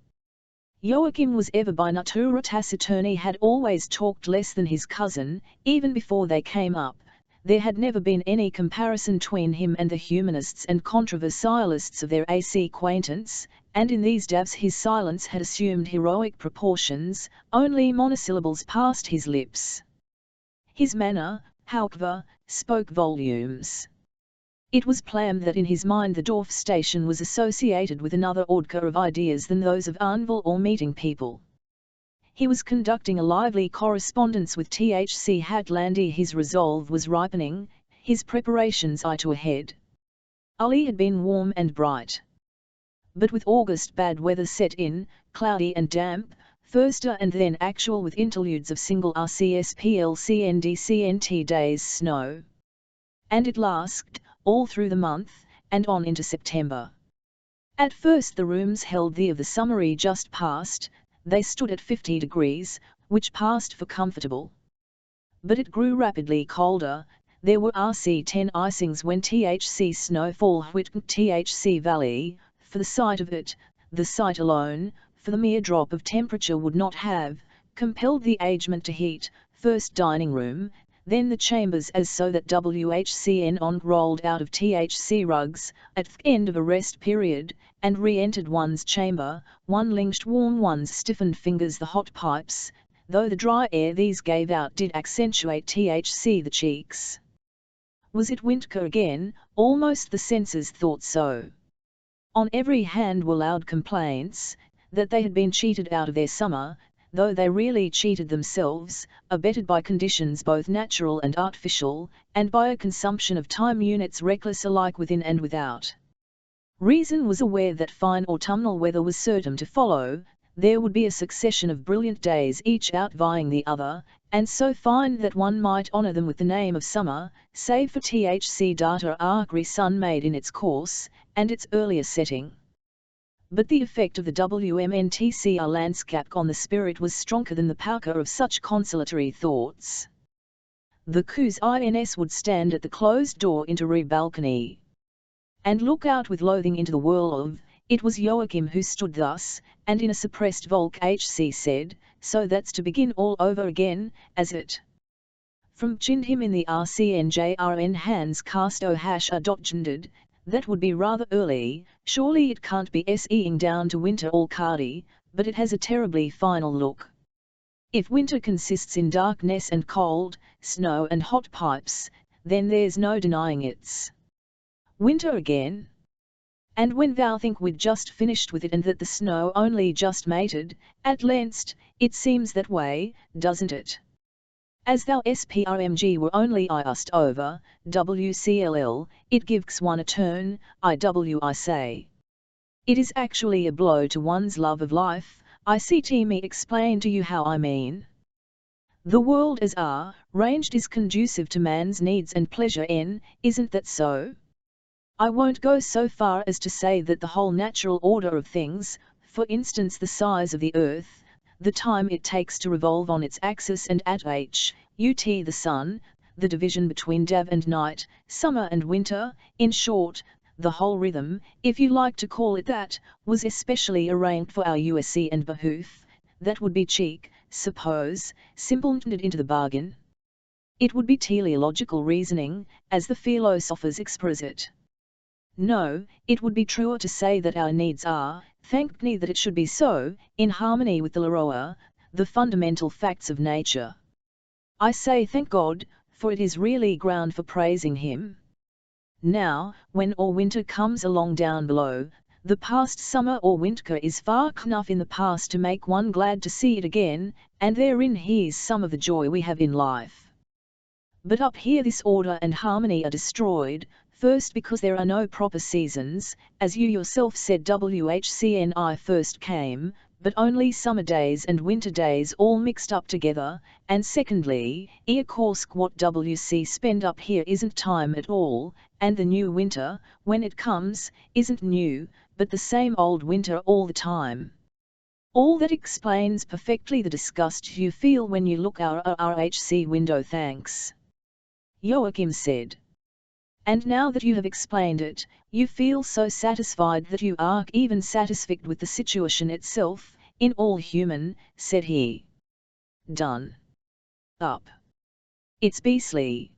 Joachim was ever by natura taciturn, he had always talked less than his cousin, even before they came up. There had never been any comparison between him and the humanists and controversialists of their AC acquaintance, and in these days his silence had assumed heroic proportions, only monosyllables passed his lips. His manner, however, spoke volumes. It was plain that in his mind the Dorf station was associated with another order of ideas than those of Arnville or meeting people. He was conducting a lively correspondence with THC Hatlandi. His resolve was ripening, his preparations eye to ahead. Ali had been warm and bright. But with August bad weather set in, cloudy and damp, Thursday and then actual with interludes of single RCSPLCNDCNT days snow. And it lasted all through the month, and on into September. At first the rooms held the of the summery just past, they stood at 50 degrees, which passed for comfortable. But it grew rapidly colder, there were RC10 icings when THC snowfall hit THC Valley, for the sight of it, the sight alone, for the mere drop of temperature would not have, compelled the agement to heat, first dining room, then the chambers as so that WHCN on rolled out of THC rugs, at the end of a rest period, and re-entered one's chamber, one linked warm one's stiffened fingers the hot pipes, though the dry air these gave out did accentuate THC the cheeks. Was it winter again? Almost the senses thought so. On every hand were loud complaints, that they had been cheated out of their summer, though they really cheated themselves, abetted by conditions both natural and artificial, and by a consumption of time units reckless alike within and without. Reason was aware that fine autumnal weather was certain to follow. There would be a succession of brilliant days, each outvying the other, and so fine that one might honour them with the name of summer, save for thc data arcry sun made in its course, and its earlier setting. But the effect of the WMNTCR landscape on the spirit was stronger than the power of such consolatory thoughts. The Coos Ins would stand at the closed door into Re balcony, and look out with loathing into the whirl of. It was Joachim who stood thus, and in a suppressed Volk HC said, "So that's to begin all over again, as it?" From chinned him in the RCNJRN Hans cast gendered, that would be rather early, surely it can't be SEing down to winter all cardy, but it has a terribly final look. If winter consists in darkness and cold, snow and hot pipes, then there's no denying it's winter again. And when thou think we'd just finished with it and that the snow only just mated, at length, it seems that way, doesn't it? As thou sprmg were only just over, WCLL, it gives one a turn, I say. It is actually a blow to one's love of life. Me explain to you how I mean. The world as ranged is conducive to man's needs and pleasure isn't that so? I won't go so far as to say that the whole natural order of things, for instance the size of the earth, the time it takes to revolve on its axis and at the sun, the division between day and night, summer and winter, in short, the whole rhythm, if you like to call it that, was especially arranged for our USC and behoof, that would be cheek, suppose, simpletoned into the bargain. It would be teleological reasoning, as the philosophers express it. No, it would be truer to say that our needs are, thank me that it should be so, in harmony with the Laroa, the fundamental facts of nature. I say thank God, for it is really ground for praising Him. Now, when all winter comes along down below, the past summer or winter is far enough in the past to make one glad to see it again, and therein he's some of the joy we have in life. But up here this order and harmony are destroyed, first because there are no proper seasons, as you yourself said WHCNI first came, but only summer days and winter days all mixed up together, and secondly, of course what WC spend up here isn't time at all, and the new winter, when it comes, isn't new, but the same old winter all the time. All that explains perfectly the disgust you feel when you look out our RHC window. Thanks, Joachim said. And now that you have explained it, you feel so satisfied that you are even satisfied with the situation itself, in all human, said he. Done up. It's beastly.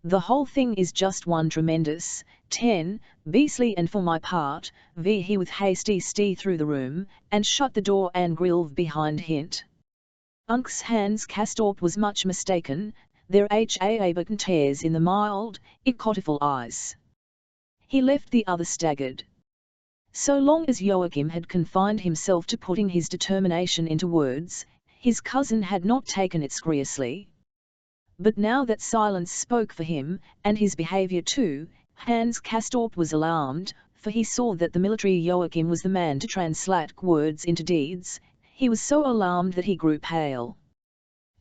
The whole thing is just one tremendous, beastly, and for my part, he with hasty through the room, and shut the door and grilled behind hint. Unc's Hans Castorp was much mistaken. There but tears in the mild, icotiful eyes. He left the other staggered. So long as Joachim had confined himself to putting his determination into words, his cousin had not taken it seriously. But now that silence spoke for him, and his behaviour too, Hans Castorp was alarmed, for he saw that the military Joachim was the man to translate words into deeds. He was so alarmed that he grew pale.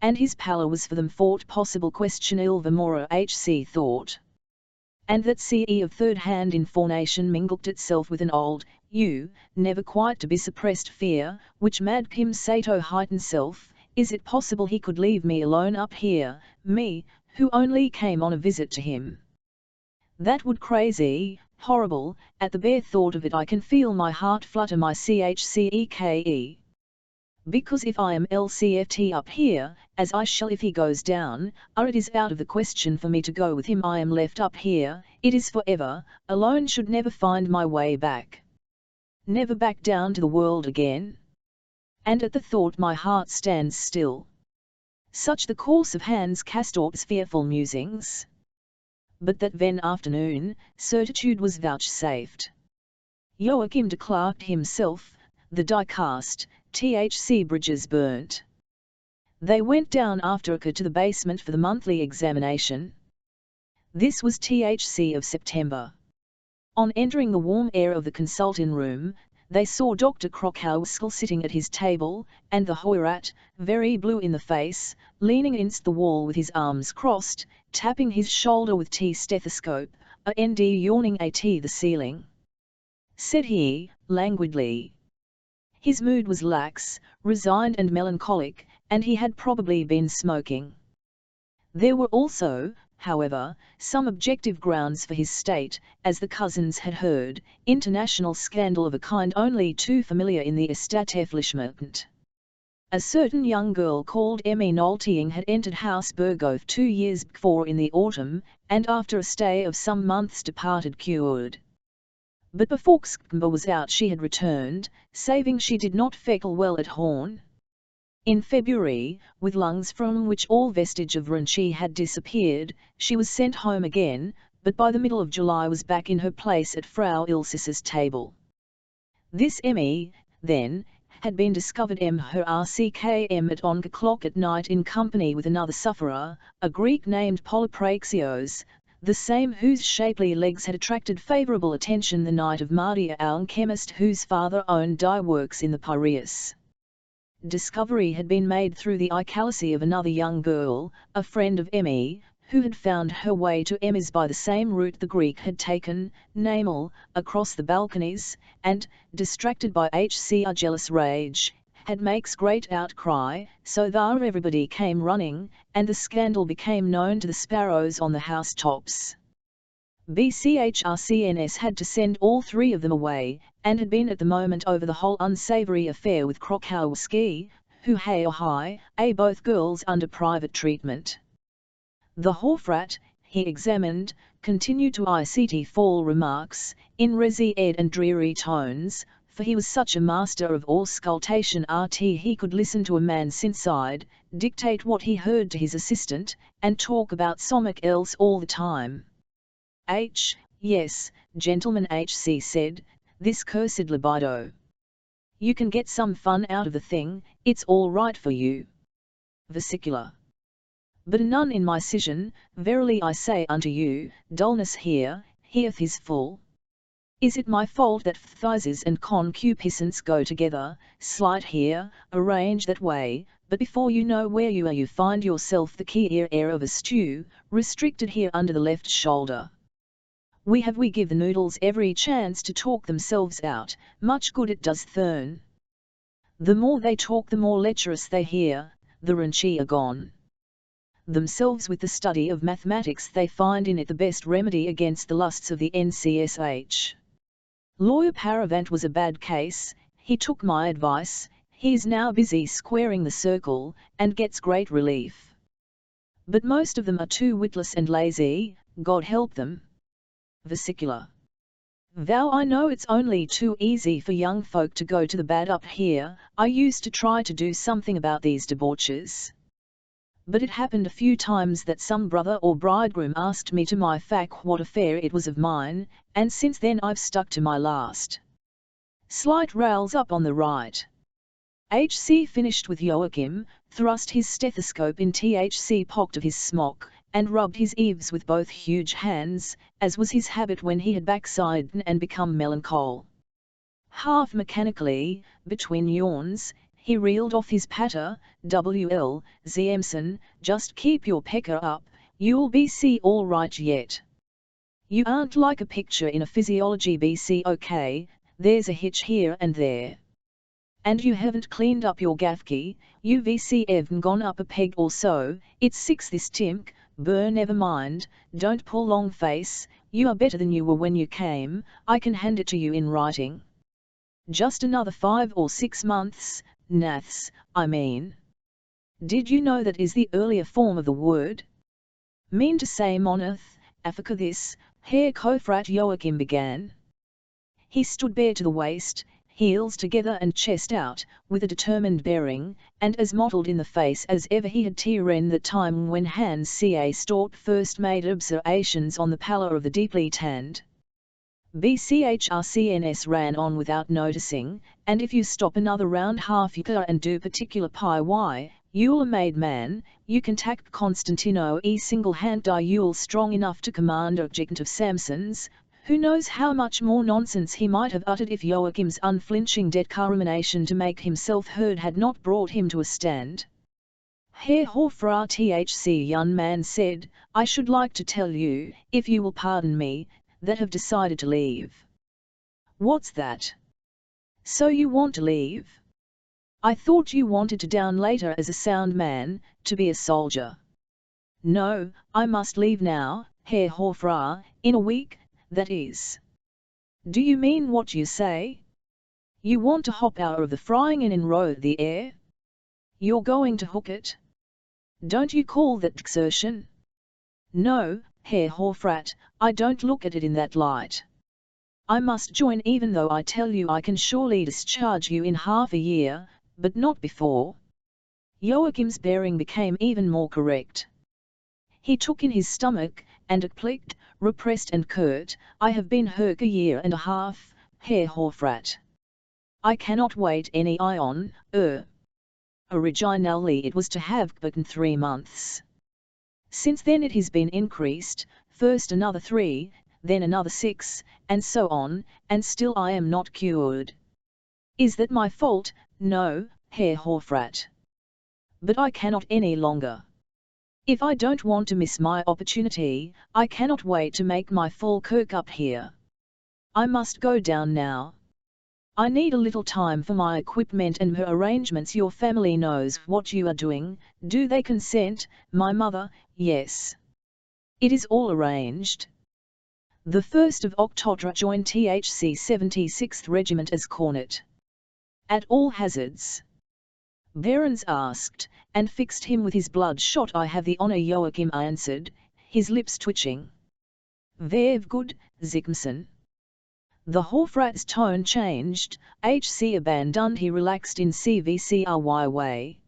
And his pallor was for them fought possible question Ilvamora HC thought. And that CE of third-hand information mingled itself with an old, never quite to be suppressed fear, which made him say to heighten self, is it possible he could leave me alone up here, me, who only came on a visit to him? That would crazy, horrible, at the bare thought of it I can feel my heart flutter my chceke. Because if I am LCFT up here, as I shall if he goes down, it is out of the question for me to go with him. I am left up here, it is forever, alone, should never find my way back. Never back down to the world again. And at the thought my heart stands still. Such the course of Hans Castorp's fearful musings. But that then afternoon, certitude was vouchsafed. Joachim declared himself, the die-cast, THC bridges burnt. They went down after to the basement for the monthly examination. This was THC of September. On entering the warm air of the consulting room, they saw Dr. Krokowski sitting at his table, and the Hoyrat, very blue in the face, leaning against the wall with his arms crossed, tapping his shoulder with stethoscope, and yawning at the ceiling. Said he, languidly. His mood was lax, resigned and melancholic, and he had probably been smoking. There were also, however, some objective grounds for his state, as the cousins had heard, international scandal of a kind only too familiar in the establishment. A certain young girl called Emmy Nolting had entered House Bergove 2 years before in the autumn, and after a stay of some months departed cured. But before September was out she had returned, saving she did not feckle well at Horn. In February, with lungs from which all vestige of rheumatism had disappeared, she was sent home again, but by the middle of July was back in her place at Frau Ilsis's table. This Emmy, then, had been discovered her RCKM at on o'clock at night in company with another sufferer, a Greek named Polypraxios, the same whose shapely legs had attracted favourable attention the night of Mardia, a chemist whose father owned dye works in the Piraeus. Discovery had been made through the eye-calicy of another young girl, a friend of Emmy, who had found her way to Emmy's by the same route the Greek had taken, namely, across the balconies, and, distracted by her jealous rage, had makes great outcry, so that everybody came running, and the scandal became known to the sparrows on the housetops. BCHRCNS had to send all 3 of them away, and had been at the moment over the whole unsavoury affair with Krokowski, who both girls under private treatment. The Horfrat, he examined, continued to ICT fall remarks, in resi-ed and dreary tones, for he was such a master of auscultation he could listen to a man's inside, dictate what he heard to his assistant, and talk about something else all the time. Yes, gentleman HC said, this cursed libido. You can get some fun out of the thing, it's all right for you. Vesicular. But none in my scission, verily I say unto you, dullness heareth is full. Is it my fault that phthisis and concupiscence go together, slight here, arrange that way, but before you know where you are you find yourself the key air of a stew, restricted here under the left shoulder. We give the noodles every chance to talk themselves out, much good it does them. The more they talk the more lecherous they hear, the rheumatism are gone. Themselves with the study of mathematics they find in it the best remedy against the lusts of the NCSH. Lawyer Paravant was a bad case, he took my advice, he is now busy squaring the circle, and gets great relief. But most of them are too witless and lazy, God help them. Vesicular. Vow I know it's only too easy for young folk to go to the bad up here, I used to try to do something about these debauches. But it happened a few times that some brother or bridegroom asked me to my fac what affair it was of mine, and since then I've stuck to my last. Slight rails up on the right. HC finished with Joachim, thrust his stethoscope in THC pocket of his smock, and rubbed his eaves with both huge hands, as was his habit when he had backslidden and become melancholy. Half mechanically, between yawns, he reeled off his patter, WL, Zemson, just keep your pecker up, you'll be all right yet. You aren't like a picture in a physiology BC okay, there's a hitch here and there. And you haven't cleaned up your gaffkey, you VC ev'n gone up a peg or so, it's 6 this timk, never mind, don't pull long face, you are better than you were when you came, I can hand it to you in writing. Just another 5 or 6 months, naths, I mean. Did you know that is the earlier form of the word? Mean to say moneth, Africa this, Herr Kofrat Joachim began. He stood bare to the waist, heels together and chest out, with a determined bearing, and as mottled in the face as ever he had in the time when Hans Ca. Storp first made observations on the pallor of the deeply tanned. BCHRCNS ran on without noticing, and if you stop another round half you and do particular pi y, you'll a made man, you can tack Constantino e single hand die you'll strong enough to command a gigant of Samson's, who knows how much more nonsense he might have uttered if Joachim's unflinching determination to make himself heard had not brought him to a stand. Herr Hofrat THC young man said, I should like to tell you, if you will pardon me, that have decided to leave. What's that? So you want to leave? I thought you wanted to down later as a sound man, to be a soldier. No, I must leave now, Herr Hofrat, in a week, that is. Do you mean what you say? You want to hop out of the frying and enroll the air? You're going to hook it? Don't you call that exertion? No, Herr Hofrat, I don't look at it in that light. I must join even though I tell you I can surely discharge you in half a year, but not before. Joachim's bearing became even more correct. He took in his stomach, and clicked, repressed and curt, I have been Herc a year and a half, Herr Hofrat. I cannot wait any ion, Originally it was to have but in 3 months. Since then it has been increased, first another 3, then another 6, and so on, and still I am not cured. Is that my fault? No, Herr Hofrat. But I cannot any longer. If I don't want to miss my opportunity, I cannot wait to make my full kirk up here. I must go down now. I need a little time for my equipment and her arrangements. Your family knows what you are doing, do they consent? My mother, yes. It is all arranged. The 1st of October joined THC 76th Regiment as cornet. At all hazards. Behrens asked, and fixed him with his bloodshot eye. Have the honor, Joachim answered, his lips twitching. Very good, Zikmson. The Hofrat's tone changed, HC abandoned. He relaxed in CVCRY way.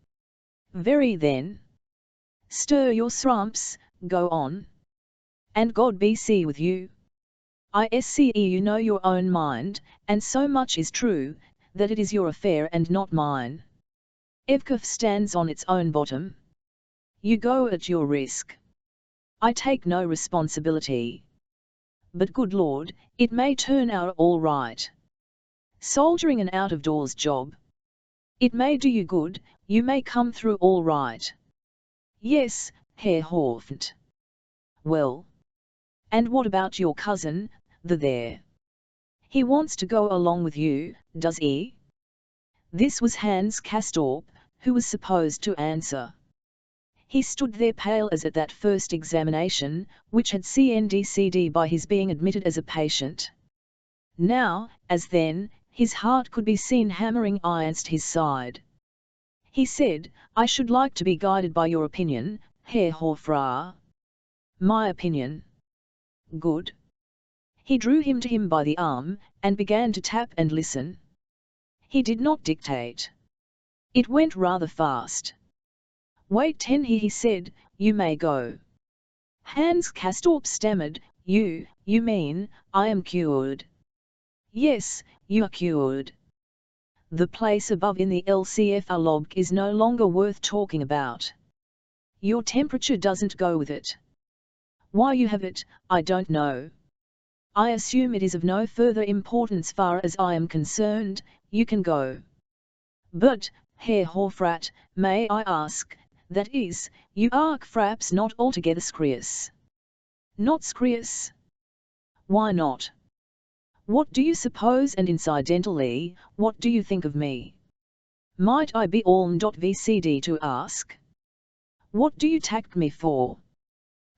Very then. Stir your srumps, go on. And God be with you. ISCE you know your own mind, and so much is true, that it is your affair and not mine. Evkov stands on its own bottom. You go at your risk. I take no responsibility. But good Lord, it may turn out all right. Soldiering an out-of-doors job. It may do you good, you may come through all right. Yes, Herr Hofrat. Well. And what about your cousin, the there? He wants to go along with you, does he? This was Hans Castorp, who was supposed to answer. He stood there pale as at that first examination, which had CNDC'd by his being admitted as a patient. Now, as then, his heart could be seen hammering against his side. He said, I should like to be guided by your opinion, Herr Hofrat. My opinion. Good. He drew him to him by the arm, and began to tap and listen. He did not dictate. It went rather fast. Wait 10 he said, you may go. Hans Castorp stammered, you mean, I am cured. Yes, you are cured. The place above in the LCFR log is no longer worth talking about. Your temperature doesn't go with it. Why you have it, I don't know. I assume it is of no further importance far as I am concerned, you can go. But, Herr Hofrat, may I ask, that is, you are fraps not altogether screus. Not screus? Why not? What do you suppose, and incidentally, what do you think of me? Might I be alm.vcd to ask? What do you tacked me for?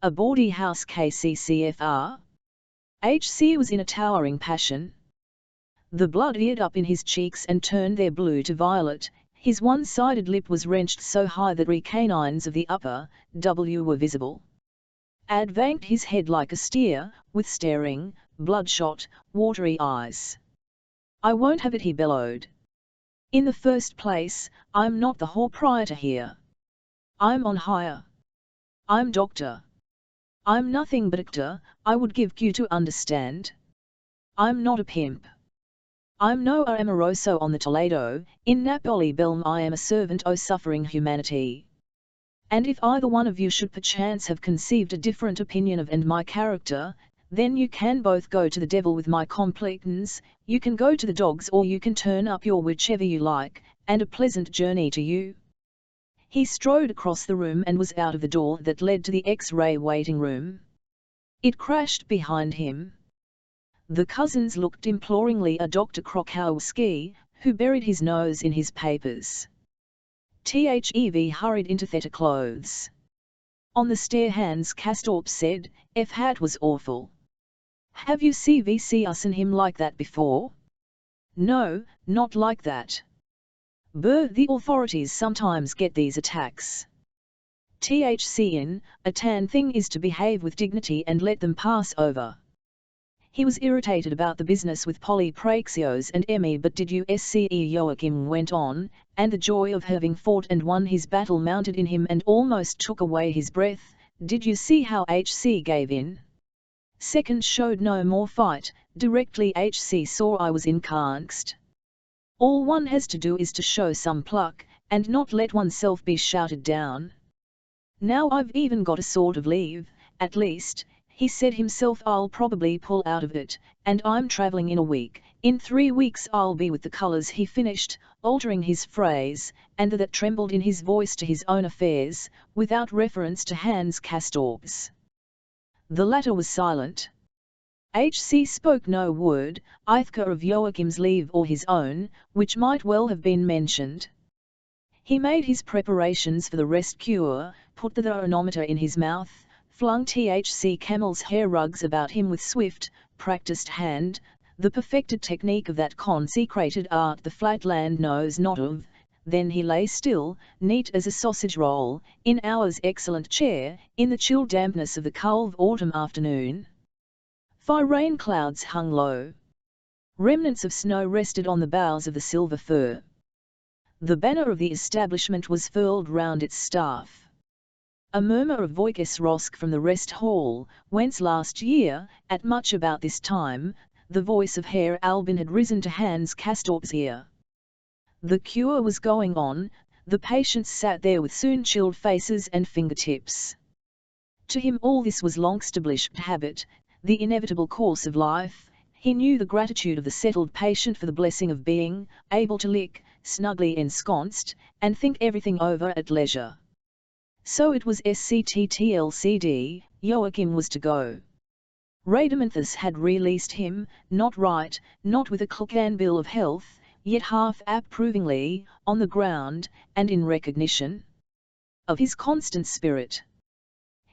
A bawdy house KCCFR? HC was in a towering passion. The blood eared up in his cheeks and turned their blue to violet, his one-sided lip was wrenched so high that canines of the upper W were visible. Advanced his head like a steer, with staring, bloodshot, watery eyes. I won't have it, he bellowed. In the first place, I'm not the proprietor here. I'm on hire. I'm doctor. I'm nothing but actor, I would give you to understand. I'm not a pimp. I'm no amoroso on the Toledo, in Napoli Belm I am a servant o suffering humanity. And if either one of you should perchance have conceived a different opinion of and my character, then you can both go to the devil with my complexions, you can go to the dogs or you can turn up your whichever you like, and a pleasant journey to you. He strode across the room and was out of the door that led to the X-ray waiting room. It crashed behind him. The cousins looked imploringly at Dr. Krokowski, who buried his nose in his papers. THEV hurried into theatre clothes. On the stair Hans Castorp said, "F-hat was awful. Have you seen him like that before?" "No, not like that." "Brr, the authorities sometimes get these attacks." THCN, a tan thing is to behave with dignity and let them pass over. He was irritated about the business with Polly Praxios and Emmy, but did you see Joachim went on, and the joy of having fought and won his battle mounted in him and almost took away his breath. Did you see how HC gave in? Second showed no more fight, directly HC saw I was incensed. All one has to do is to show some pluck, and not let oneself be shouted down. Now I've even got a sort of leave, at least, he said himself. I'll probably pull out of it, and I'm travelling in a week. In 3 weeks I'll be with the colours, he finished, altering his phrase, and that trembled in his voice to his own affairs, without reference to Hans Castorp's. The latter was silent. HC spoke no word, either of Joachim's leave or his own, which might well have been mentioned. He made his preparations for the rest cure, put the thermometer in his mouth, flung THC camel's hair rugs about him with swift, practiced hand, the perfected technique of that consecrated art the flatland knows not of. Then he lay still, neat as a sausage roll, in Auer's excellent chair, in the chill dampness of the cold autumn afternoon. Fire rain clouds hung low. Remnants of snow rested on the boughs of the silver fir. The banner of the establishment was furled round its staff. A murmur of Voices Rosk from the rest hall, whence last year, at much about this time, the voice of Herr Albin had risen to Hans Castorp's ear. The cure was going on, the patients sat there with soon-chilled faces and fingertips. To him all this was long-established habit, the inevitable course of life. He knew the gratitude of the settled patient for the blessing of being able to lick, snugly ensconced, and think everything over at leisure. So it was SCTTLCD, Joachim was to go. Radamanthus had released him, not right, not with a clean bill of health, yet half approvingly, on the ground, and in recognition of his constant spirit.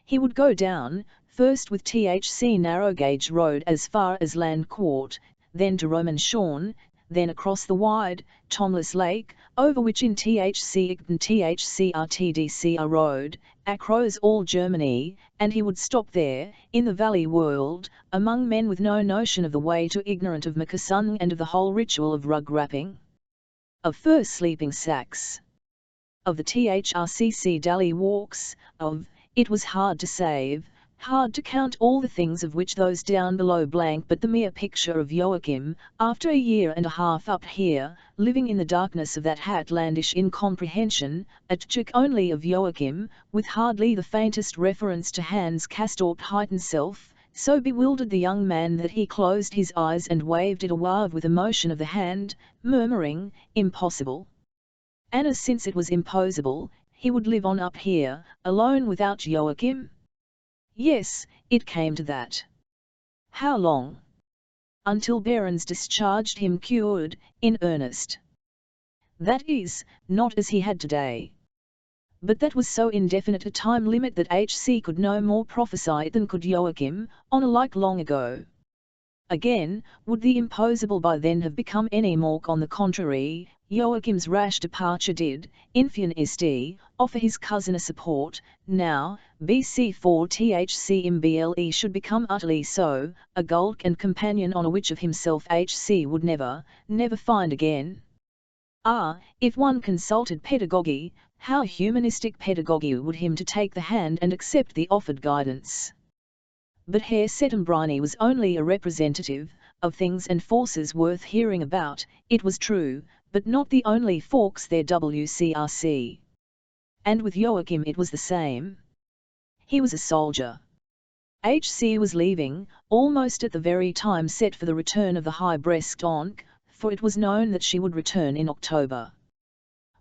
He would go down, first with THC narrow gauge road as far as Land Court, then to Roman Shorn, then across the wide, Tomless Lake, over which in THC and THCRTDCR road, across all Germany, and he would stop there, in the valley world, among men with no notion of the way to, ignorant of Makasung and of the whole ritual of rug wrapping, of fur sleeping sacks, of the THRCC dally walks, of, it was hard to save, hard to count all the things of which those down below blank, but the mere picture of Joachim, after a year and a half up here, living in the darkness of that hatlandish incomprehension, a trick only of Joachim, with hardly the faintest reference to Hans Castorp heightened self, so bewildered the young man that he closed his eyes and waved it awhile with a motion of the hand, murmuring, "Impossible." And since it was impossible, he would live on up here, alone without Joachim? Yes, it came to that. How long? Until Behrens discharged him cured, in earnest. That is, not as he had today. But that was so indefinite a time limit that HC could no more prophesy it than could Joachim, on a like long ago. Again, would the impossible by then have become any more? On the contrary, Joachim's rash departure did, infianisti, offer his cousin a support. Now, BC4 THCMBLE should become utterly so, a gulk and companion on a which of himself HC would never find again. Ah, if one consulted pedagogy, how humanistic pedagogy would him to take the hand and accept the offered guidance. But Herr Settembrini was only a representative, of things and forces worth hearing about, it was true, but not the only forks there WCRC. And with Joachim it was the same. He was a soldier. HC was leaving, almost at the very time set for the return of the high-breasted Onk, for it was known that she would return in October.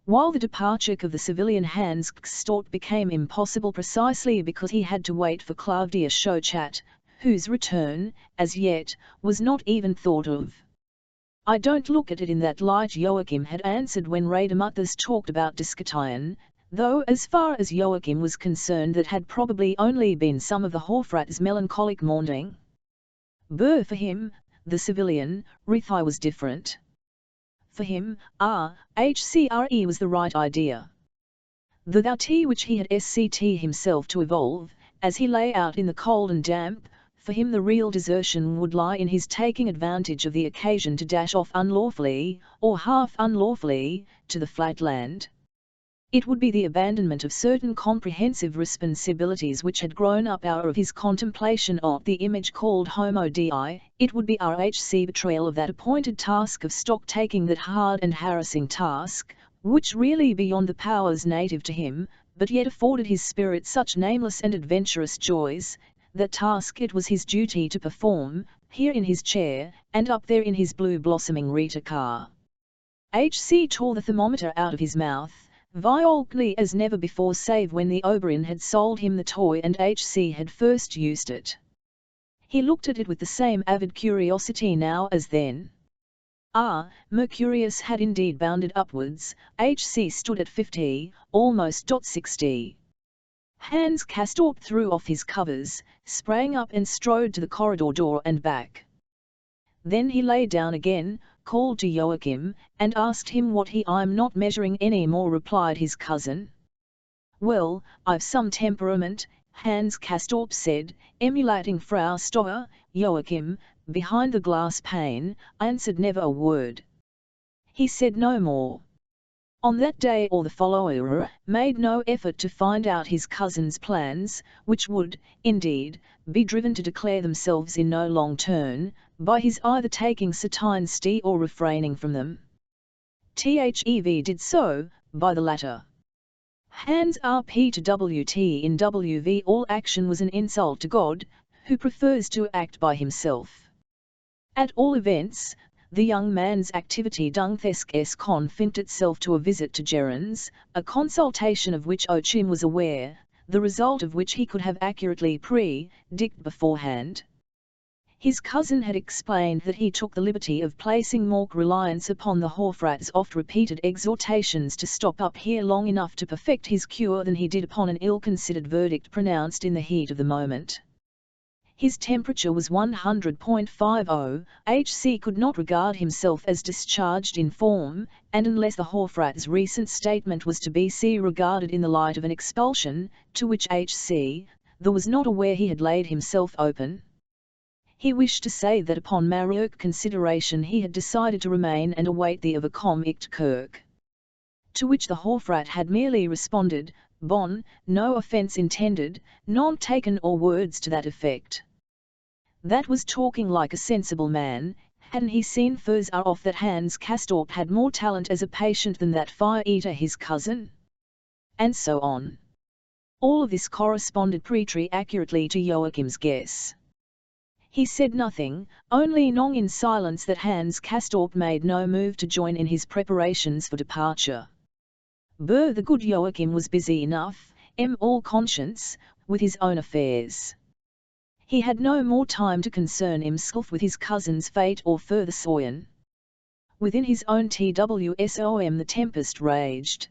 While the departure of the civilian Hans Kstort became impossible precisely because he had to wait for Claudia Schochat, whose return, as yet, was not even thought of. I don't look at it in that light, Joachim had answered when Rademuthers talked about Discatien, though as far as Joachim was concerned that had probably only been some of the Hofrat's melancholic mourning. For him, the civilian, Rithai was different. For him, HCRE was the right idea. The thou which he had SCT himself to evolve, as he lay out in the cold and damp, for him the real desertion would lie in his taking advantage of the occasion to dash off unlawfully, or half unlawfully, to the flat land. It would be the abandonment of certain comprehensive responsibilities which had grown up out of his contemplation of the image called Homo Dei, it would be RHC betrayal of that appointed task of stock-taking, that hard and harassing task, which really beyond the powers native to him, but yet afforded his spirit such nameless and adventurous joys, that task it was his duty to perform, here in his chair, and up there in his blue blossoming Rita car. HC tore the thermometer out of his mouth, violently as never before, save when the Oberyn had sold him the toy and HC had first used it. He looked at it with the same avid curiosity now as then. Mercurius had indeed bounded upwards. HC stood at 50, almost 60. Hans Castorp threw off his covers, sprang up and strode to the corridor door and back. Then he lay down again, called to Joachim, and asked him what I'm not measuring any more, replied his cousin. Well, I've some temperament, Hans Castorp said, emulating Frau Stoer. Joachim, behind the glass pane, answered never a word. He said no more. On that day or the follower, made no effort to find out his cousin's plans, which would, indeed, be driven to declare themselves in no long turn, by his either taking Satine Sti or refraining from them. THEV did so, by the latter. Hans RP to WT in WV all action was an insult to God, who prefers to act by himself. At all events, the young man's activity Dungthesk confined itself to a visit to Gerrans, a consultation of which Ochim was aware, the result of which he could have accurately predicted beforehand. His cousin had explained that he took the liberty of placing more reliance upon the Hofrat's oft-repeated exhortations to stop up here long enough to perfect his cure than he did upon an ill-considered verdict pronounced in the heat of the moment. His temperature was 100.50, HC could not regard himself as discharged in form, and unless the Hofrat's recent statement was to be regarded in the light of an expulsion, to which HC, though was not aware he had laid himself open. He wished to say that upon Marioc consideration he had decided to remain and await the overcome Icht Kirk. To which the Hofrat had merely responded, Bon, no offence intended, none taken, or words to that effect. That was talking like a sensible man. Hadn't he seen furs off that Hans Castorp had more talent as a patient than that fire-eater his cousin? And so on. All of this corresponded pretty accurately to Joachim's guess. He said nothing, only knowing in silence that Hans Castorp made no move to join in his preparations for departure. The good Joachim was busy enough, all conscience, with his own affairs. He had no more time to concern himself with his cousin's fate or further soyen. Within his own TWSOM the tempest raged.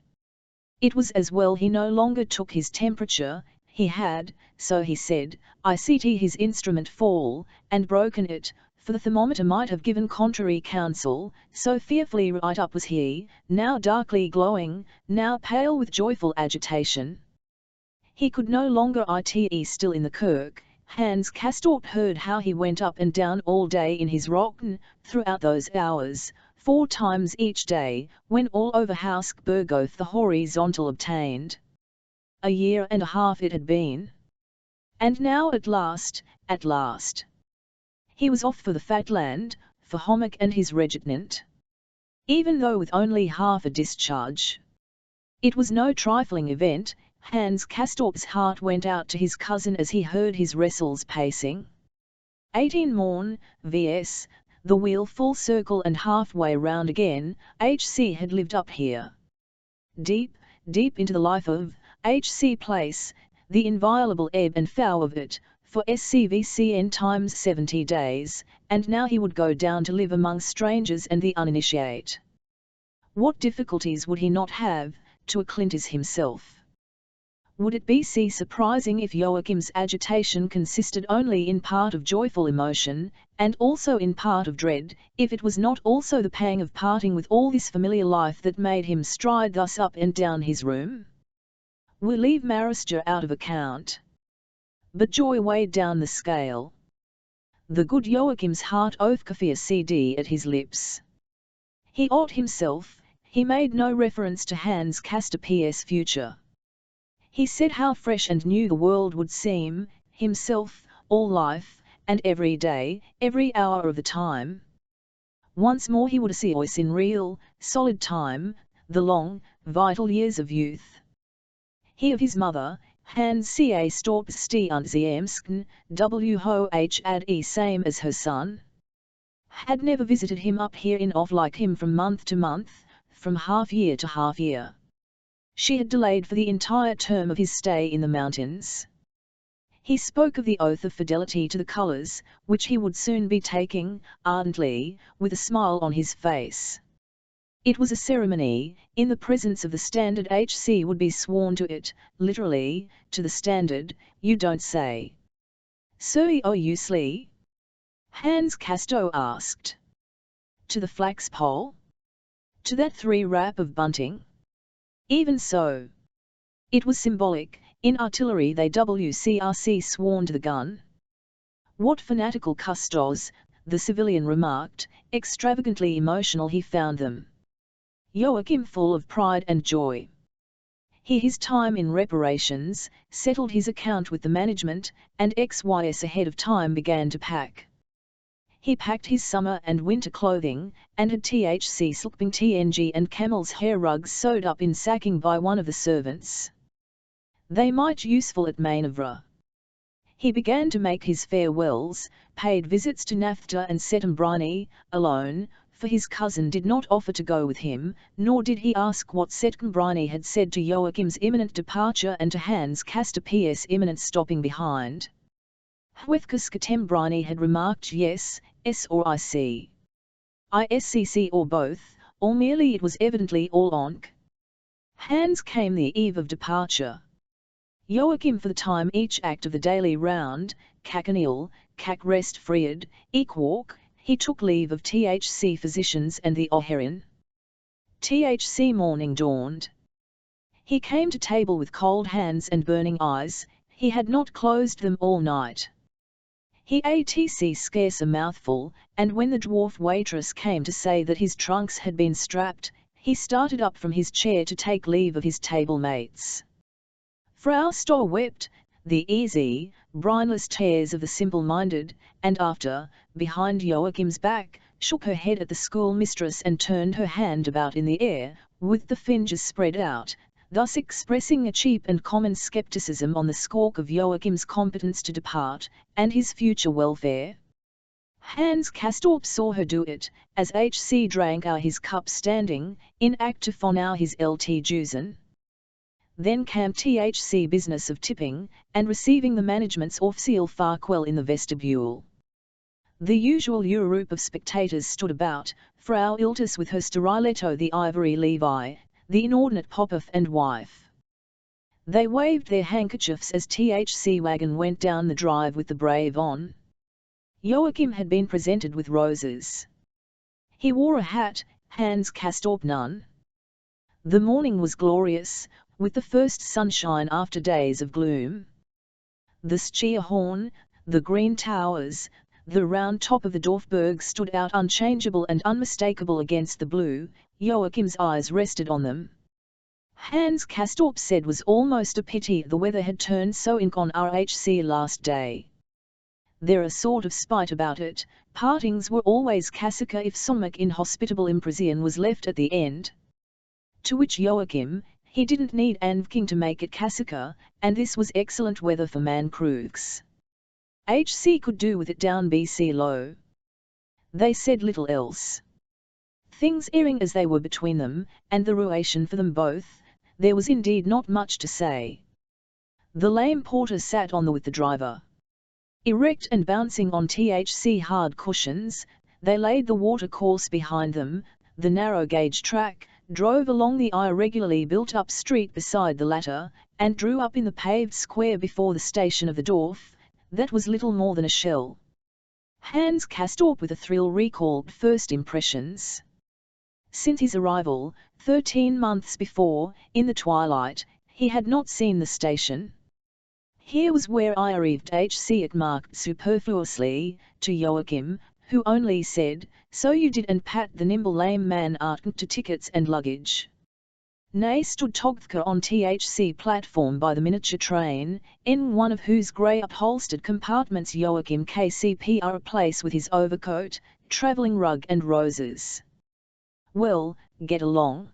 It was as well he no longer took his temperature. He had, so he said, ICT his instrument fall, and broken it, for the thermometer might have given contrary counsel, so fearfully right up was he, now darkly glowing, now pale with joyful agitation. He could no longer ite still in the kirk. Hans Castorp heard how he went up and down all day in his rocken, throughout those hours, 4 times each day, when all over Hausbergoth the horizontal obtained. A year and a half it had been. And now at last, He was off for the fat land, for Hommack and his regiment. Even though with only half a discharge. It was no trifling event. Hans Castorp's heart went out to his cousin as he heard his wrestles pacing. 18 morn, vs. The wheel full circle and halfway round again. H.C. had lived up here. Deep, deep into the life of H.C. Place, the inviolable ebb and flow of it, for SCVCN times 70 days, and now he would go down to live among strangers and the uninitiate. What difficulties would he not have, to acclimatize himself? Would it be surprising if Joachim's agitation consisted only in part of joyful emotion, and also in part of dread, if it was not also the pang of parting with all this familiar life that made him stride thus up and down his room? We'll leave Marister out of account. But joy weighed down the scale. The good Joachim's heart oath Kaffir CD at his lips. He ought himself, he made no reference to Hans Castorp's future. He said how fresh and new the world would seem, himself, all life, and every day, every hour of the time. Once more he would see us in real, solid time, the long, vital years of youth. He of his mother, Hans ca Storps Stianziemsken, wh ad e same as her son, had never visited him up here in off like him from month to month, from half year to half year. She had delayed for the entire term of his stay in the mountains. He spoke of the oath of fidelity to the colours, which he would soon be taking, ardently, with a smile on his face. It was a ceremony. In the presence of the standard HC would be sworn to it, literally, to the standard, you don't say. So you slee? Hans Castor asked. To the flax pole? To that 3-rap of bunting? Even so. It was symbolic. In artillery they WCRC sworn to the gun. What fanatical custos, the civilian remarked, extravagantly emotional he found them. Joachim full of pride and joy. He his time in reparations, settled his account with the management, and XYS ahead of time began to pack. He packed his summer and winter clothing, and had THC sleeping TNG and camel's hair rugs sewed up in sacking by one of the servants. They might useful at manoeuvre. He began to make his farewells, paid visits to Nafta and Settembrini, alone, for his cousin did not offer to go with him, nor did he ask what Settembrini had said to Joachim's imminent departure and to Hans Castorp's imminent stopping behind. Hwethka Settembrini had remarked yes, S or IC. ISCC or both, or merely it was evidently all onk. Hans came the eve of departure. Joachim for the time each act of the daily round, Kakanil, Kak rest freed, Ekwalk, he took leave of THC physicians and the Oherin. THC morning dawned. He came to table with cold hands and burning eyes, he had not closed them all night. He atc scarce a mouthful, and when the dwarf waitress came to say that his trunks had been strapped, he started up from his chair to take leave of his table mates. Frau Stoll wept, the easy, brineless tears of the simple-minded, and after, behind Joachim's back, shook her head at the schoolmistress and turned her hand about in the air, with the fingers spread out, thus expressing a cheap and common scepticism on the score of Joachim's competence to depart, and his future welfare. Hans Castorp saw her do it, as H.C. drank out his cup standing, in act to von out his Lt. Jusen. Then came THC business of tipping, and receiving the management's official farquel in the vestibule. The usual Europe of spectators stood about, Frau Iltis with her Steriletto the ivory Levi, the inordinate Popov and wife. They waved their handkerchiefs as THC wagon went down the drive with the brave on. Joachim had been presented with roses. He wore a hat, Hans Castorp none. The morning was glorious, with the first sunshine after days of gloom. The Stierhorn, the green towers, the round top of the Dorfberg stood out unchangeable and unmistakable against the blue. Joachim's eyes rested on them. Hans Castorp said was almost a pity the weather had turned so ink on RHC last day. There a sort of spite about it, partings were always Cassica if Somach inhospitable imprison was left at the end. To which Joachim, he didn't need Anvking to make it Cassica, and this was excellent weather for man Krooks. HC could do with it down BC low. They said little else. Things airing as they were between them, and the relation for them both, there was indeed not much to say. The lame porter sat on with the driver. Erect and bouncing on THC hard cushions, they laid the water course behind them, the narrow gauge track, drove along the irregularly built-up street beside the latter, and drew up in the paved square before the station of the Dorf, that was little more than a shell. Hans Castorp with a thrill recalled first impressions. Since his arrival, 13 months before, in the twilight, he had not seen the station. Here was where I arrived HC it marked superfluously, to Joachim, who only said, "So you did," and pat the nimble lame man out to tickets and luggage. Nay stood Togthka on THC platform by the miniature train, in one of whose grey upholstered compartments Joachim KCPR a place with his overcoat, travelling rug and roses. "Well, get along.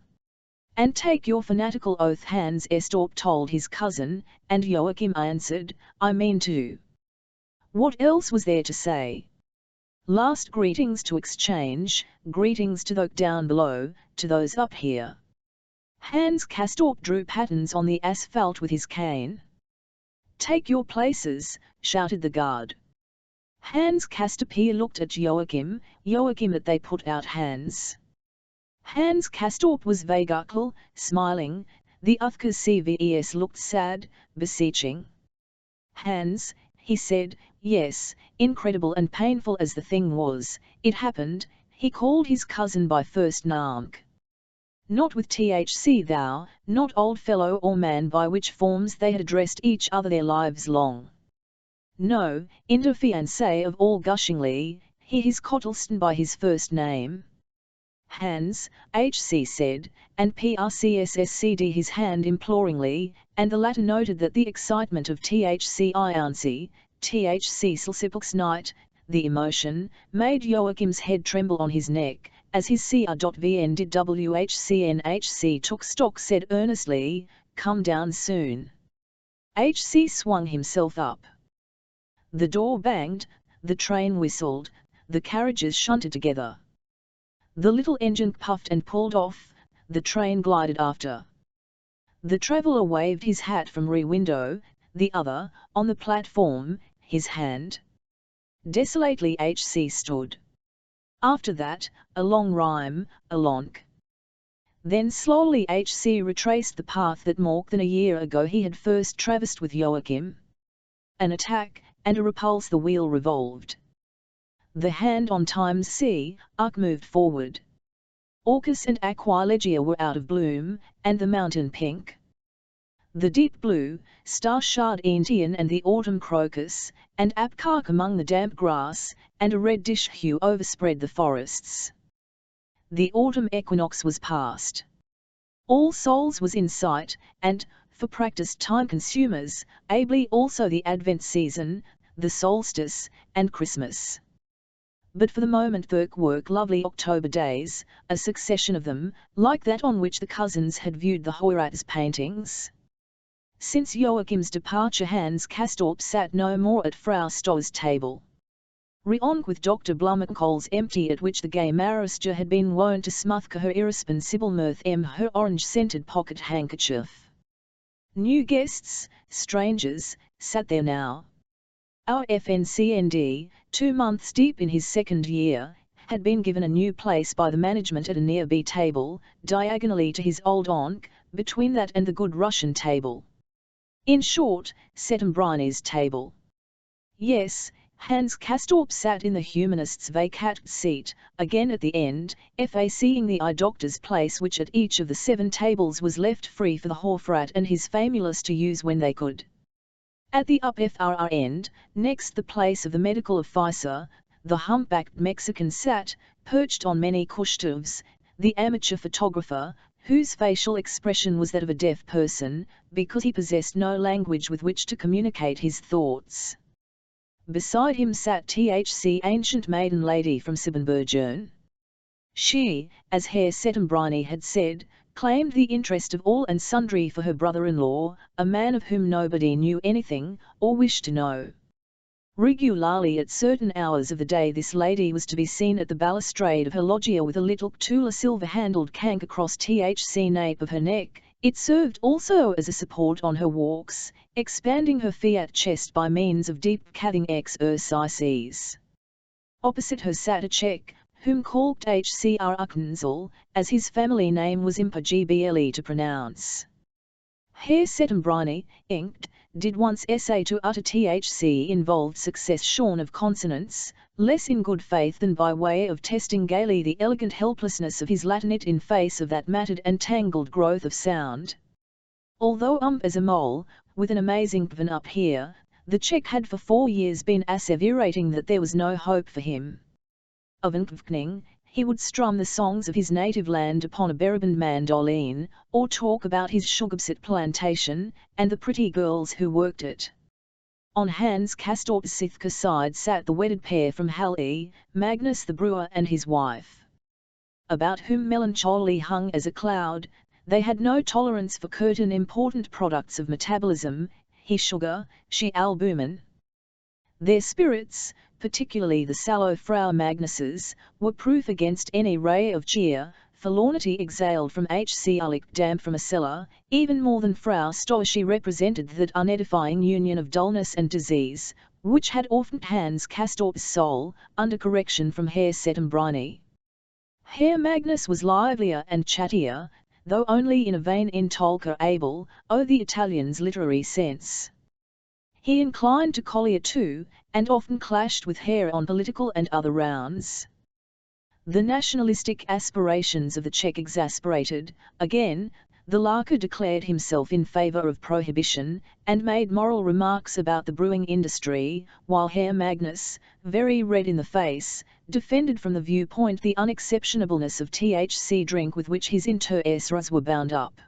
And take your fanatical oath," Hans Estorp told his cousin, and Joachim answered, "I mean to." What else was there to say? Last greetings to exchange, greetings to those down below, to those up here. Hans Castorp drew patterns on the asphalt with his cane. "Take your places," shouted the guard. Hans Castorp looked at Joachim, Joachim at they put out hands. Hans Castorp was vaguely smiling, the others CVES looked sad, beseeching. "Hans," he said, "yes, incredible and painful as the thing was, it happened," he called his cousin by first name. Not with THC thou, not old fellow or man by which forms they had addressed each other their lives long. No, inter fiancé of all gushingly, he his Cottleston by his first name. "Hans," HC said, and PRCSSCD his hand imploringly, and the latter noted that the excitement of THC Iancy, THC Silsipux night, the emotion, made Joachim's head tremble on his neck, as his CR.VN did WHCNHC took stock said earnestly, "Come down soon." HC swung himself up. The door banged, the train whistled, the carriages shunted together. The little engine puffed and pulled off, the train glided after. The traveller waved his hat from rear window, the other, on the platform, his hand. Desolately HC stood. After that, a long rhyme, a lonk. Then slowly HC retraced the path that more than a year ago he had first traversed with Joachim. An attack, and a repulse, the wheel revolved. The hand on time's sea, arc moved forward. Orchis and Aquilegia were out of bloom, and the mountain pink. The deep blue, star-shard Entian and the autumn crocus, and apcark among the damp grass, and a reddish hue overspread the forests. The autumn equinox was past. All Souls was in sight, and, for practised time consumers, ably also the Advent season, the solstice, and Christmas. But for the moment there were lovely October days, a succession of them, like that on which the cousins had viewed the Hoyrat's paintings. Since Joachim's departure Hans Castorp sat no more at Frau Stoll's table. Rionk with Dr. Blumenkohl's empty at which the gay Marister had been wont to smooth her irresponsible mirth her orange-scented pocket handkerchief. New guests, strangers, sat there now. Our FNCND, 2 months deep in his second year, had been given a new place by the management at a near B table, diagonally to his old onk, between that and the good Russian table. In short, Setembrini's table. Yes, Hans Castorp sat in the humanist's vacant seat, again at the end, FACing the eye doctor's place which at each of the 7 tables was left free for the Hofrat and his famulus to use when they could. At the up FRR end, next the place of the medical officer, the humpbacked Mexican sat, perched on many kushtovs, the amateur photographer, whose facial expression was that of a deaf person, because he possessed no language with which to communicate his thoughts. Beside him sat THC ancient maiden lady from Siebenburgen. She, as Herr Settembrini had said, claimed the interest of all and sundry for her brother-in-law, a man of whom nobody knew anything, or wished to know. Regularly at certain hours of the day this lady was to be seen at the balustrade of her loggia with a little Tula silver-handled cank across THC nape of her neck. It served also as a support on her walks, expanding her fiat chest by means of deep calving exercises. Opposite her sat a Czech, whom called H.C.R. Ukensel, as his family name was impossible to pronounce. Herr Settembrini, inked, did once essay to utter THC-involved success shorn of consonants, less in good faith than by way of testing gaily the elegant helplessness of his Latinate in face of that matted and tangled growth of sound. Although as a mole, with an amazing pvan up here, the Czech had for 4 years been asseverating that there was no hope for him. Of an kvkning, he would strum the songs of his native land upon a beriband mandolin, or talk about his sugarbeet plantation, and the pretty girls who worked it. On Hans Castorp's Sithka side sat the wedded pair from Halle, Magnus the brewer and his wife. About whom melancholy hung as a cloud, they had no tolerance for certain important products of metabolism, he sugar, she albumin. Their spirits, particularly the sallow Frau Magnus's, were proof against any ray of cheer. Forlornity exhaled from H.C. like damp from a cellar, even more than Frau Stoll. She represented that unedifying union of dullness and disease, which had often Hans Castorp's soul, under correction from Herr Settembrini. Herr Magnus was livelier and chattier, though only in a vein intolkerable, the Italian's literary sense. He inclined to Collier too, and often clashed with Herr on political and other rounds. The nationalistic aspirations of the Czech exasperated. Again, the Larker declared himself in favour of prohibition, and made moral remarks about the brewing industry, while Herr Magnus, very red in the face, defended from the viewpoint the unexceptionableness of THC drink with which his interests were bound up.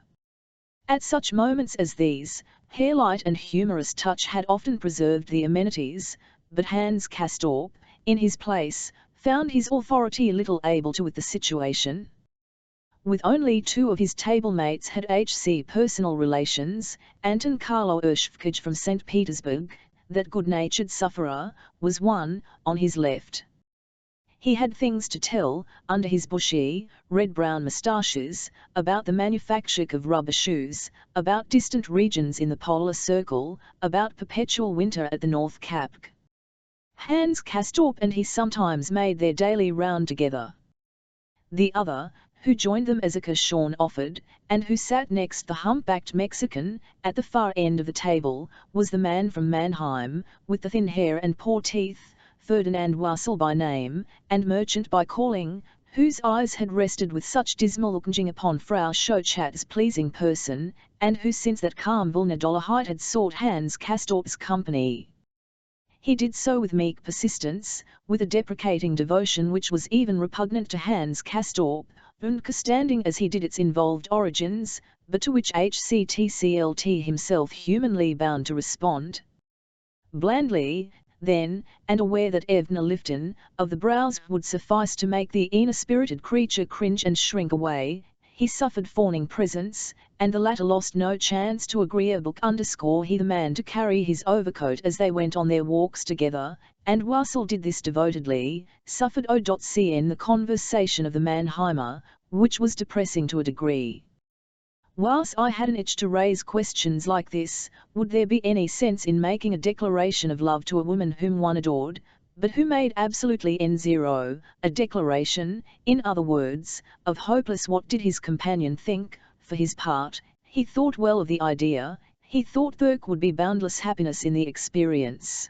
At such moments as these, Herr light and humorous touch had often preserved the amenities, but Hans Castorp, in his place, found his authority little able to with the situation. With only 2 of his table-mates had H.C. personal relations, Anton Carlo Erschfkaj from St. Petersburg, that good-natured sufferer, was one, on his left. He had things to tell, under his bushy, red-brown moustaches, about the manufacture of rubber shoes, about distant regions in the polar circle, about perpetual winter at the North Cape. Hans Castorp and he sometimes made their daily round together. The other, who joined them as a caution offered, and who sat next the humpbacked Mexican, at the far end of the table, was the man from Mannheim, with the thin hair and poor teeth, Ferdinand Wassel by name, and merchant by calling, whose eyes had rested with such dismal looking upon Frau Schochat's pleasing person, and who since that calm vulnerability had sought Hans Castorp's company. He did so with meek persistence, with a deprecating devotion which was even repugnant to Hans Castorp, understanding as he did its involved origins, but to which HCTCLT himself humanly bound to respond. Blandly, then, and aware that even a lifting of the brows would suffice to make the inner-spirited creature cringe and shrink away, he suffered fawning presence, and the latter lost no chance to agreeable underscore he the man to carry his overcoat as they went on their walks together, and Wassel did this devotedly, suffered O.cn the conversation of the Mannheimer, which was depressing to a degree. Whilst I had an itch to raise questions like this, would there be any sense in making a declaration of love to a woman whom one adored, but who made absolutely N0, a declaration, in other words, of hopeless? What did his companion think? For his part, he thought well of the idea, he thought there would be boundless happiness in the experience.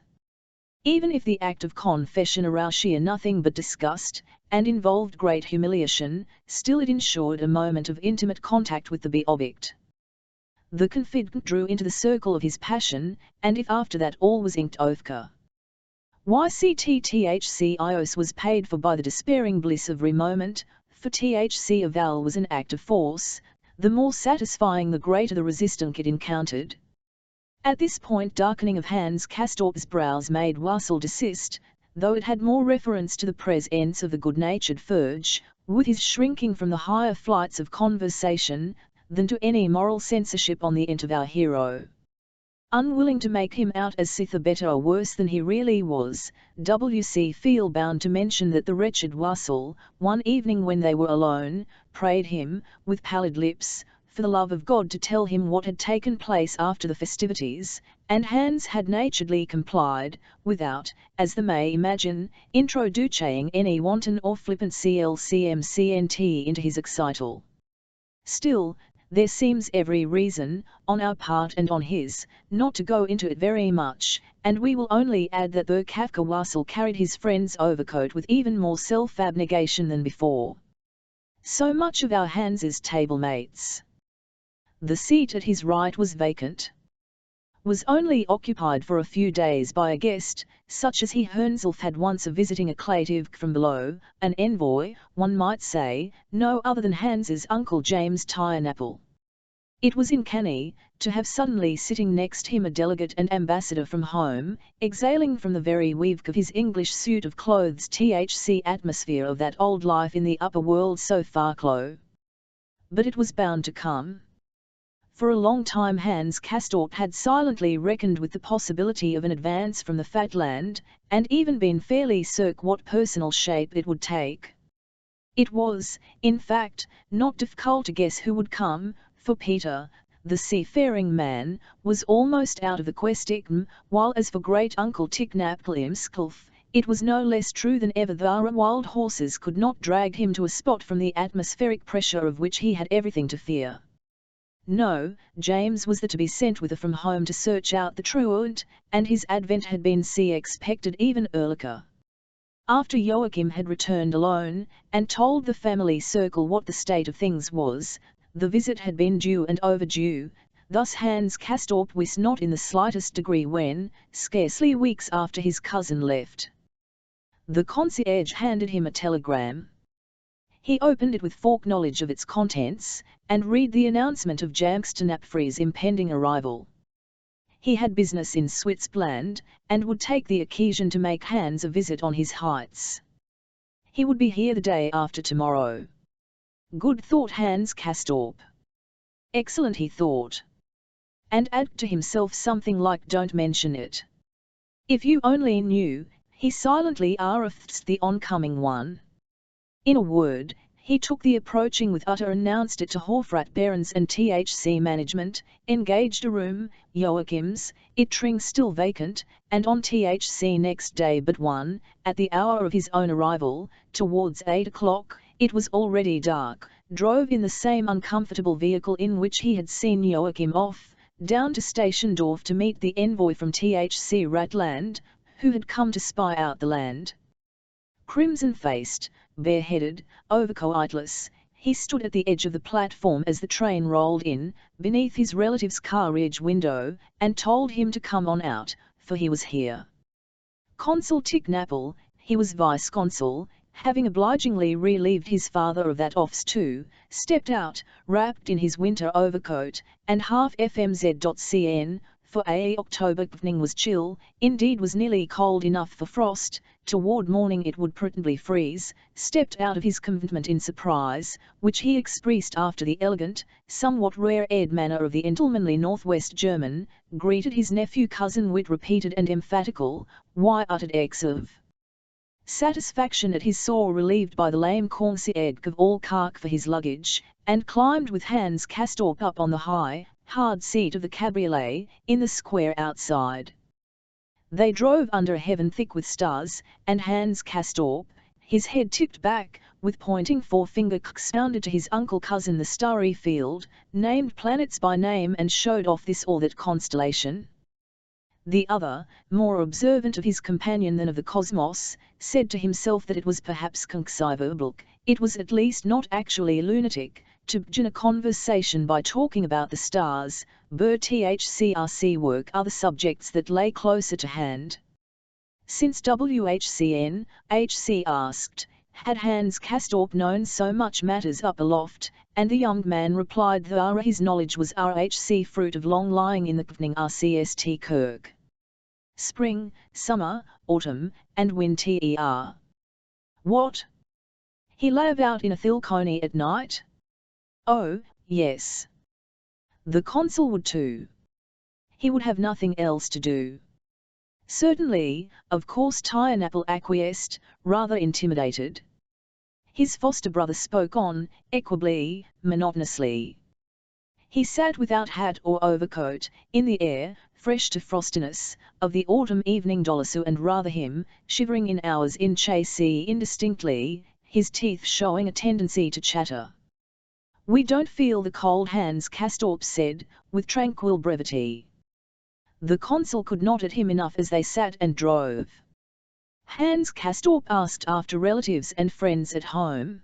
Even if the act of confession aroused sheer nothing but disgust, and involved great humiliation, still it ensured a moment of intimate contact with the object. The confidant drew into the circle of his passion, and if after that all was inked oathka. YCTTHCIOS was paid for by the despairing bliss of re-moment, for THC avowal was an act of force, the more satisfying the greater the resistance it encountered. At this point darkening of Hans Castorp's brows made Wassel desist, though it had more reference to the presence of the good-natured Furge, with his shrinking from the higher flights of conversation, than to any moral censorship on the end of our hero. Unwilling to make him out as either better or worse than he really was, W.C. feel bound to mention that the wretched Wassel, one evening when they were alone, prayed him, with pallid lips, for the love of God to tell him what had taken place after the festivities, and Hans had naturedly complied, without, as they may imagine, introducing any wanton or flippant CLCMCNT into his recital. Still, there seems every reason, on our part and on his, not to go into it very much, and we will only add that Kafka Wassel carried his friend's overcoat with even more self-abnegation than before. So much of our Hans's table mates. The seat at his right was vacant. Was only occupied for a few days by a guest, such as he Hernself had once of visiting a caitiff from below, an envoy, one might say, no other than Hans's uncle James Tynapple. It was uncanny, to have suddenly sitting next him a delegate and ambassador from home, exhaling from the very weave of his English suit of clothes THC atmosphere of that old life in the upper world so far clo. But it was bound to come. For a long time Hans Castorp had silently reckoned with the possibility of an advance from the fat land, and even been fairly certain what personal shape it would take. It was, in fact, not difficult to guess who would come, for Peter, the seafaring man, was almost out of the question, while as for great-uncle Ticknaplimskulf, it was no less true than ever that wild horses could not drag him to a spot from the atmospheric pressure of which he had everything to fear. No, James was to be sent with from home to search out the truant, and his advent had been expected even earlier. After Joachim had returned alone, and told the family circle what the state of things was, the visit had been due and overdue, thus Hans Castorp wist not in the slightest degree when, scarcely weeks after his cousin left. The concierge handed him a telegram. He opened it with foreknowledge of its contents, and read the announcement of Jamsternapfri's impending arrival. He had business in Switzerland, and would take the occasion to make Hans a visit on his heights. He would be here the day after tomorrow. Good, thought Hans Castorp. Excellent, he thought. And added to himself something like, don't mention it. If you only knew, he silently RF'd the oncoming one. In a word, he took the approaching with utter, announced it to Hofrat Behrens and THC management, engaged a room, Joachim's, Ittring still vacant, and on THC next day but one, at the hour of his own arrival, towards 8 o'clock, it was already dark, drove in the same uncomfortable vehicle in which he had seen Joachim off, down to Station-Dorf to meet the envoy from THC Ratland, who had come to spy out the land. Crimson-faced, bareheaded, overcoatless, he stood at the edge of the platform as the train rolled in, beneath his relative's carriage window, and told him to come on out, for he was here. Consul Ticknapple, he was vice-consul, having obligingly relieved his father of that office too, stepped out, wrapped in his winter overcoat, and half FMZ.cn, for October evening was chill, indeed was nearly cold enough for frost, toward morning it would probably freeze, stepped out of his conventment in surprise, which he expressed after the elegant, somewhat rare-aired manner of the gentlemanly northwest German, greeted his nephew cousin with repeated and emphatical, uttered X of satisfaction at his sore relieved by the lame concierge of all cark for his luggage, and climbed with Hans Castorp up on the high, hard seat of the cabriolet, in the square outside. They drove under a heaven thick with stars, and Hans Castorp, his head tipped back, with pointing forefinger expounded to his uncle cousin the starry field, named planets by name and showed off this or that constellation. The other, more observant of his companion than of the cosmos, said to himself that it was perhaps conceivable, it was at least not actually lunatic, to begin a conversation by talking about the stars, THCRC work, other subjects that lay closer to hand. Since WHCN, HC asked, Had Hans Castorp known so much matters up aloft, and the young man replied that his knowledge was RHC fruit of long lying in the kvening RCST kirk. Spring, summer, autumn, and winter. What? He lay about in a thilcony at night? Oh, yes. The consul would too. He would have nothing else to do. Certainly, of course Tynapple acquiesced, rather intimidated. His foster brother spoke on, equably, monotonously. He sat without hat or overcoat, in the air, fresh to frostiness, of the autumn evening dolasu and rather him, shivering in hours in chase indistinctly, his teeth showing a tendency to chatter. We don't feel the cold, Hans Castorp said, with tranquil brevity. The consul could not at him enough as they sat and drove. Hans Castorp asked after relatives and friends at home.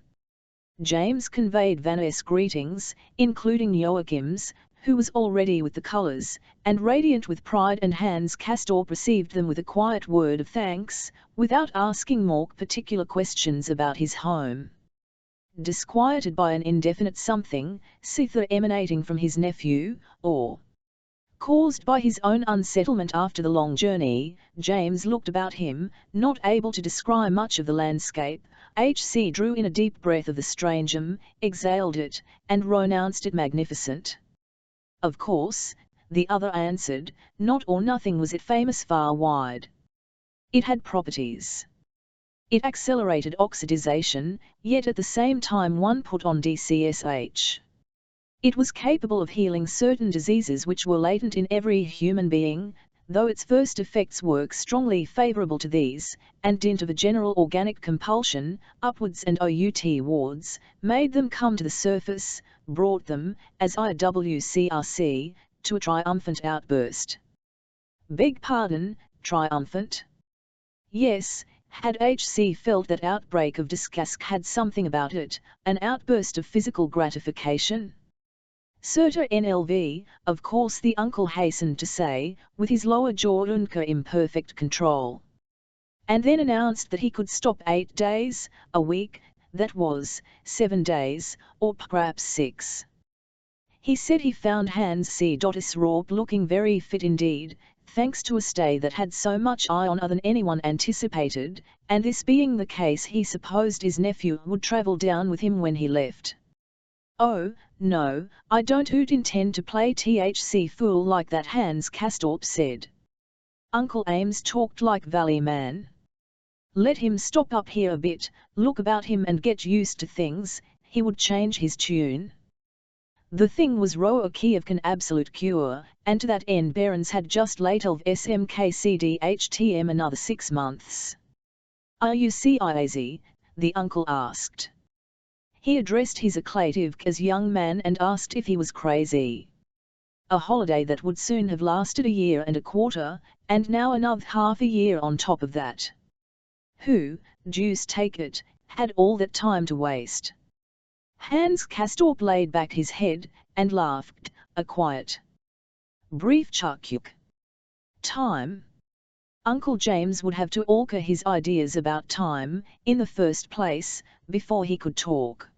James conveyed Vanessa's greetings, including Joachim's, who was already with the colours, and radiant with pride, and Hans Castorp received them with a quiet word of thanks, without asking more particular questions about his home. Disquieted by an indefinite something, either emanating from his nephew, or caused by his own unsettlement after the long journey, James looked about him, not able to descry much of the landscape. H.C. drew in a deep breath of the strangem, exhaled it, and pronounced it magnificent. Of course, the other answered, not or nothing was it famous far wide. It had properties. It accelerated oxidization, yet at the same time one put on DCSH. It was capable of healing certain diseases which were latent in every human being, though its first effects were strongly favorable to these, and dint of a general organic compulsion, upwards and outwards, made them come to the surface, brought them, as IWCRC, to a triumphant outburst. Beg pardon, triumphant? Yes, had H.C. felt that outbreak of disgust had something about it, an outburst of physical gratification? Certa NLV, of course, the uncle hastened to say, with his lower jaw under imperfect control. And then announced that he could stop 8 days, a week, that was, 7 days, or perhaps 6. He said he found Hans C. Raup looking very fit indeed, thanks to a stay that had so much on than anyone anticipated, and this being the case he supposed his nephew would travel down with him when he left. Oh, no, I don't intend to play THC fool like that, Hans Castorp said. Uncle Ames talked like valley man. Let him stop up here a bit, look about him and get used to things, he would change his tune. The thing was a key of an absolute cure, and to that end Behrens had just laid of SMKCDHTM another 6 months. Are you CIAZ? The uncle asked. He addressed his acclative as young man and asked if he was crazy. A holiday that would soon have lasted a year and a quarter, and now another half a year on top of that. Who, deuce take it, had all that time to waste? Hans Castorp laid back his head, and laughed, a quiet, brief chuck. Time? Uncle James would have to alter his ideas about time, in the first place, before he could talk.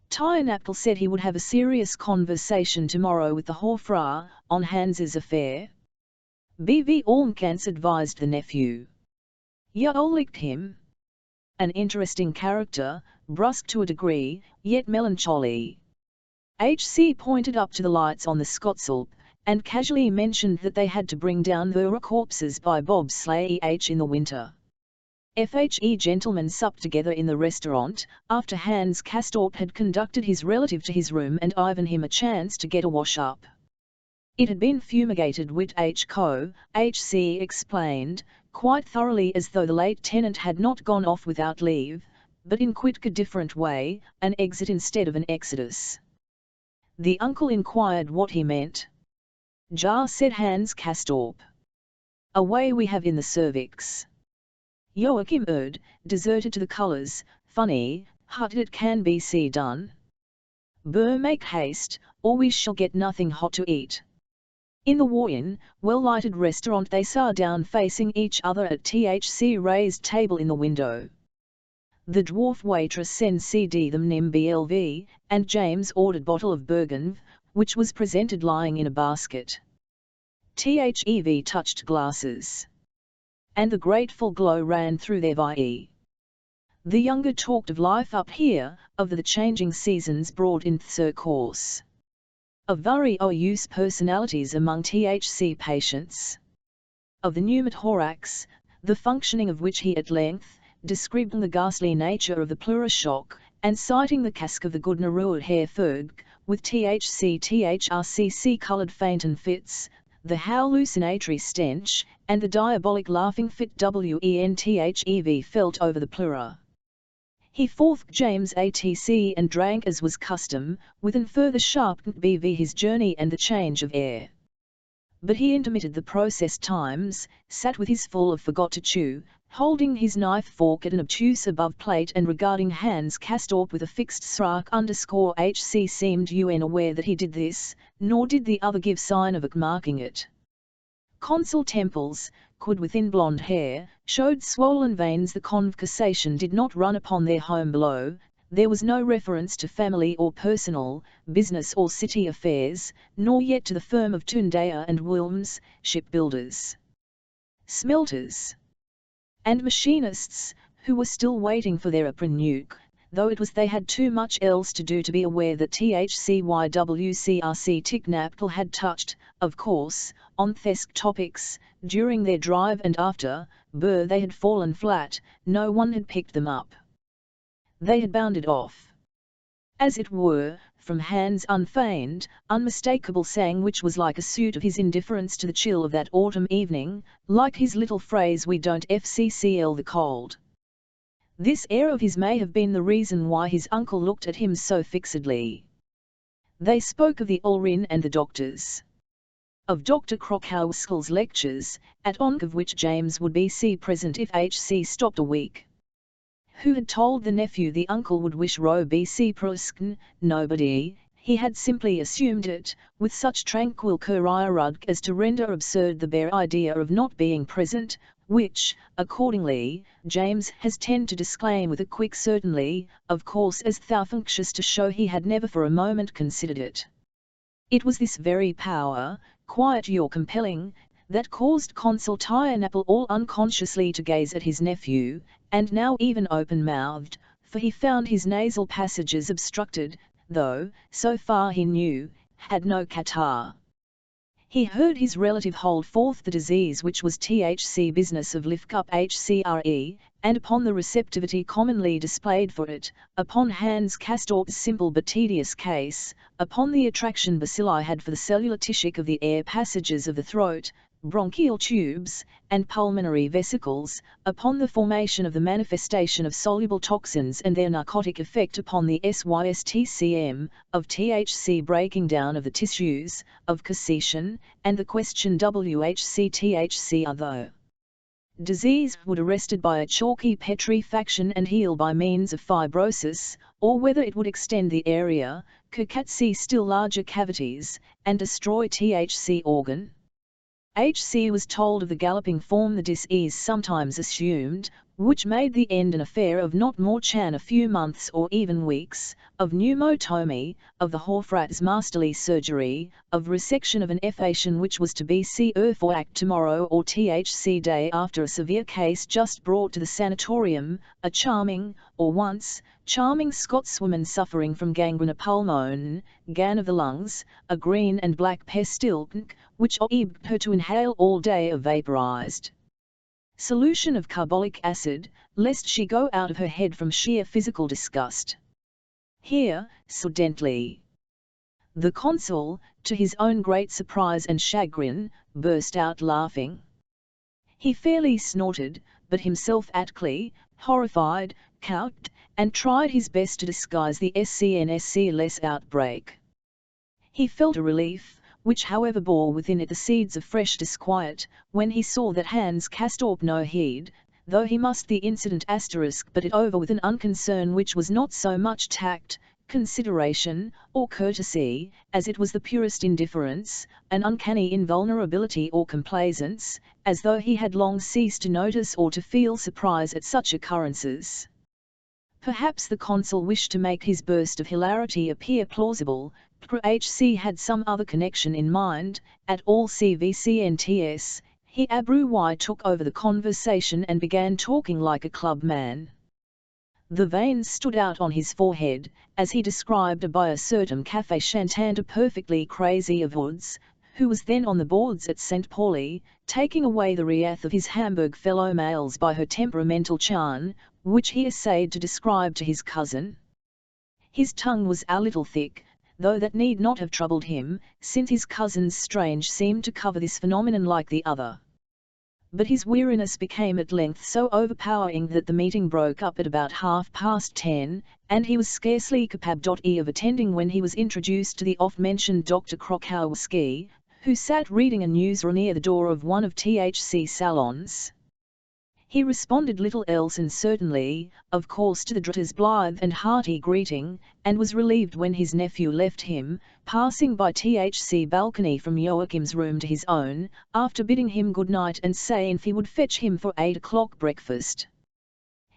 Tynapple said he would have a serious conversation tomorrow with the Hofra, on Hans's affair. B.V. Ormkans advised the nephew. Ya licked him. An interesting character, brusque to a degree, yet melancholy. H.C. pointed up to the lights on the Scotsalp, and casually mentioned that they had to bring down their corpses by bobsleigh in the winter. FHE gentlemen supped together in the restaurant, after Hans Castorp had conducted his relative to his room and given him a chance to get a wash-up. It had been fumigated with H.C. explained, quite thoroughly, as though the late tenant had not gone off without leave, but in quite a different way, an exit instead of an exodus. The uncle inquired what he meant. Jar, said Hans Castorp. A way we have in the cervix. Joachim erred, deserted to the colours, funny, hut it can be see done. Burr, make haste, or we shall get nothing hot to eat. In the war-in, well-lighted restaurant they sat down facing each other at THC raised table in the window. The dwarf waitress sent CD them nim BLV, and James ordered bottle of Burgundy, which was presented lying in a basket. THEV touched glasses, and the grateful glow ran through their vie. The younger talked of life up here, of the changing seasons brought in their course, of various personalities among THC patients, of the pneumothorax, the functioning of which he at length, describing the ghastly nature of the pleuroshock, and citing the cask of the good Narua Herferg, with THC-THRCC coloured faint and fits, the hallucinatory stench, and the diabolic laughing fit WENTHEV felt over the pleura. He forth James ATC and drank as was custom, within further sharpened BV his journey and the change of air. But he intermitted the process times, sat with his full of forgot to chew, holding his knife fork at an obtuse above plate and regarding Hans Castorp with a fixed *HC seemed unaware that he did this, nor did the other give sign of marking it. Consul temples, could within blonde hair, showed swollen veins. The conversation did not run upon their home below, there was no reference to family or personal, business or city affairs, nor yet to the firm of Tundeya and Wilms, shipbuilders, smelters, and machinists, who were still waiting for their apreneuke, though it was they had too much else to do to be aware that THCYWCRC Ticknapple had touched, of course, on Thesk topics, during their drive and after, they had fallen flat, no one had picked them up. They had bounded off, as it were, from Hans' unfeigned, unmistakable sang, which was like a suit of his indifference to the chill of that autumn evening, like his little phrase "we don't FCCL the cold." This air of his may have been the reason why his uncle looked at him so fixedly. They spoke of the Ulrin and the doctors, of Dr. Krokowski's lectures, at onk of which James would be present if HC stopped a week. Who had told the nephew the uncle would wish Roe BC Prusken? Nobody. He had simply assumed it, with such tranquil curierudg as to render absurd the bare idea of not being present, which, accordingly, James has tended to disclaim with a quick certainly, of course, as thou functious to show he had never for a moment considered it. It was this very power, quiet or compelling, that caused Consul Tiernapple all unconsciously to gaze at his nephew, and now even open-mouthed, for he found his nasal passages obstructed, though, so far he knew, had no catarrh. He heard his relative hold forth the disease which was THC business of Lifcup HCRE, and upon the receptivity commonly displayed for it, upon Hans Castorp's simple but tedious case, upon the attraction bacilli had for the cellular tissue of the air passages of the throat, bronchial tubes, and pulmonary vesicles, upon the formation of the manifestation of soluble toxins and their narcotic effect upon the SYSTCM, of THC breaking down of the tissues, of casetion, and the question WHC-THC although disease would arrested by a chalky petrifaction and heal by means of fibrosis, or whether it would extend the area, see still larger cavities, and destroy THC organ. HC was told of the galloping form the disease sometimes assumed, which made the end an affair of not more than a few months or even weeks, of pneumotomy, of the Horfrat's masterly surgery, of resection of an effation which was to be for act tomorrow or THC day after a severe case just brought to the sanatorium, a charming, or once, charming Scotswoman suffering from gangrene pulmone, gan of the lungs, a green and black pestilence, which obliged her to inhale all day a vaporized solution of carbolic acid, lest she go out of her head from sheer physical disgust. Here, suddenly, the consul, to his own great surprise and chagrin, burst out laughing. He fairly snorted, but himself atcly, horrified, cowed, and tried his best to disguise the SCNSC-less outbreak. He felt a relief, which however bore within it the seeds of fresh disquiet, when he saw that Hans Castorp no heed, though he must the incident asterisk but it over with an unconcern which was not so much tact, consideration, or courtesy, as it was the purest indifference, an uncanny invulnerability or complaisance, as though he had long ceased to notice or to feel surprise at such occurrences. Perhaps the consul wished to make his burst of hilarity appear plausible, HC had some other connection in mind. At all CVCNTS, he Abru took over the conversation and began talking like a club man. The veins stood out on his forehead, as he described a by a certain café chantant perfectly crazy of Woods, who was then on the boards at St. Pauli, taking away the wrath of his Hamburg fellow males by her temperamental charm, which he essayed to describe to his cousin. His tongue was a little thick, though that need not have troubled him, since his cousin's strange seemed to cover this phenomenon like the other. But his weariness became at length so overpowering that the meeting broke up at about 10:30, and he was scarcely capable of attending when he was introduced to the oft-mentioned Dr. Krokowski, who sat reading a newsreel near the door of one of THC salons. He responded little else and certainly, of course, to the Dritter's blithe and hearty greeting, and was relieved when his nephew left him, passing by THC balcony from Joachim's room to his own, after bidding him good night and saying he would fetch him for 8 o'clock breakfast.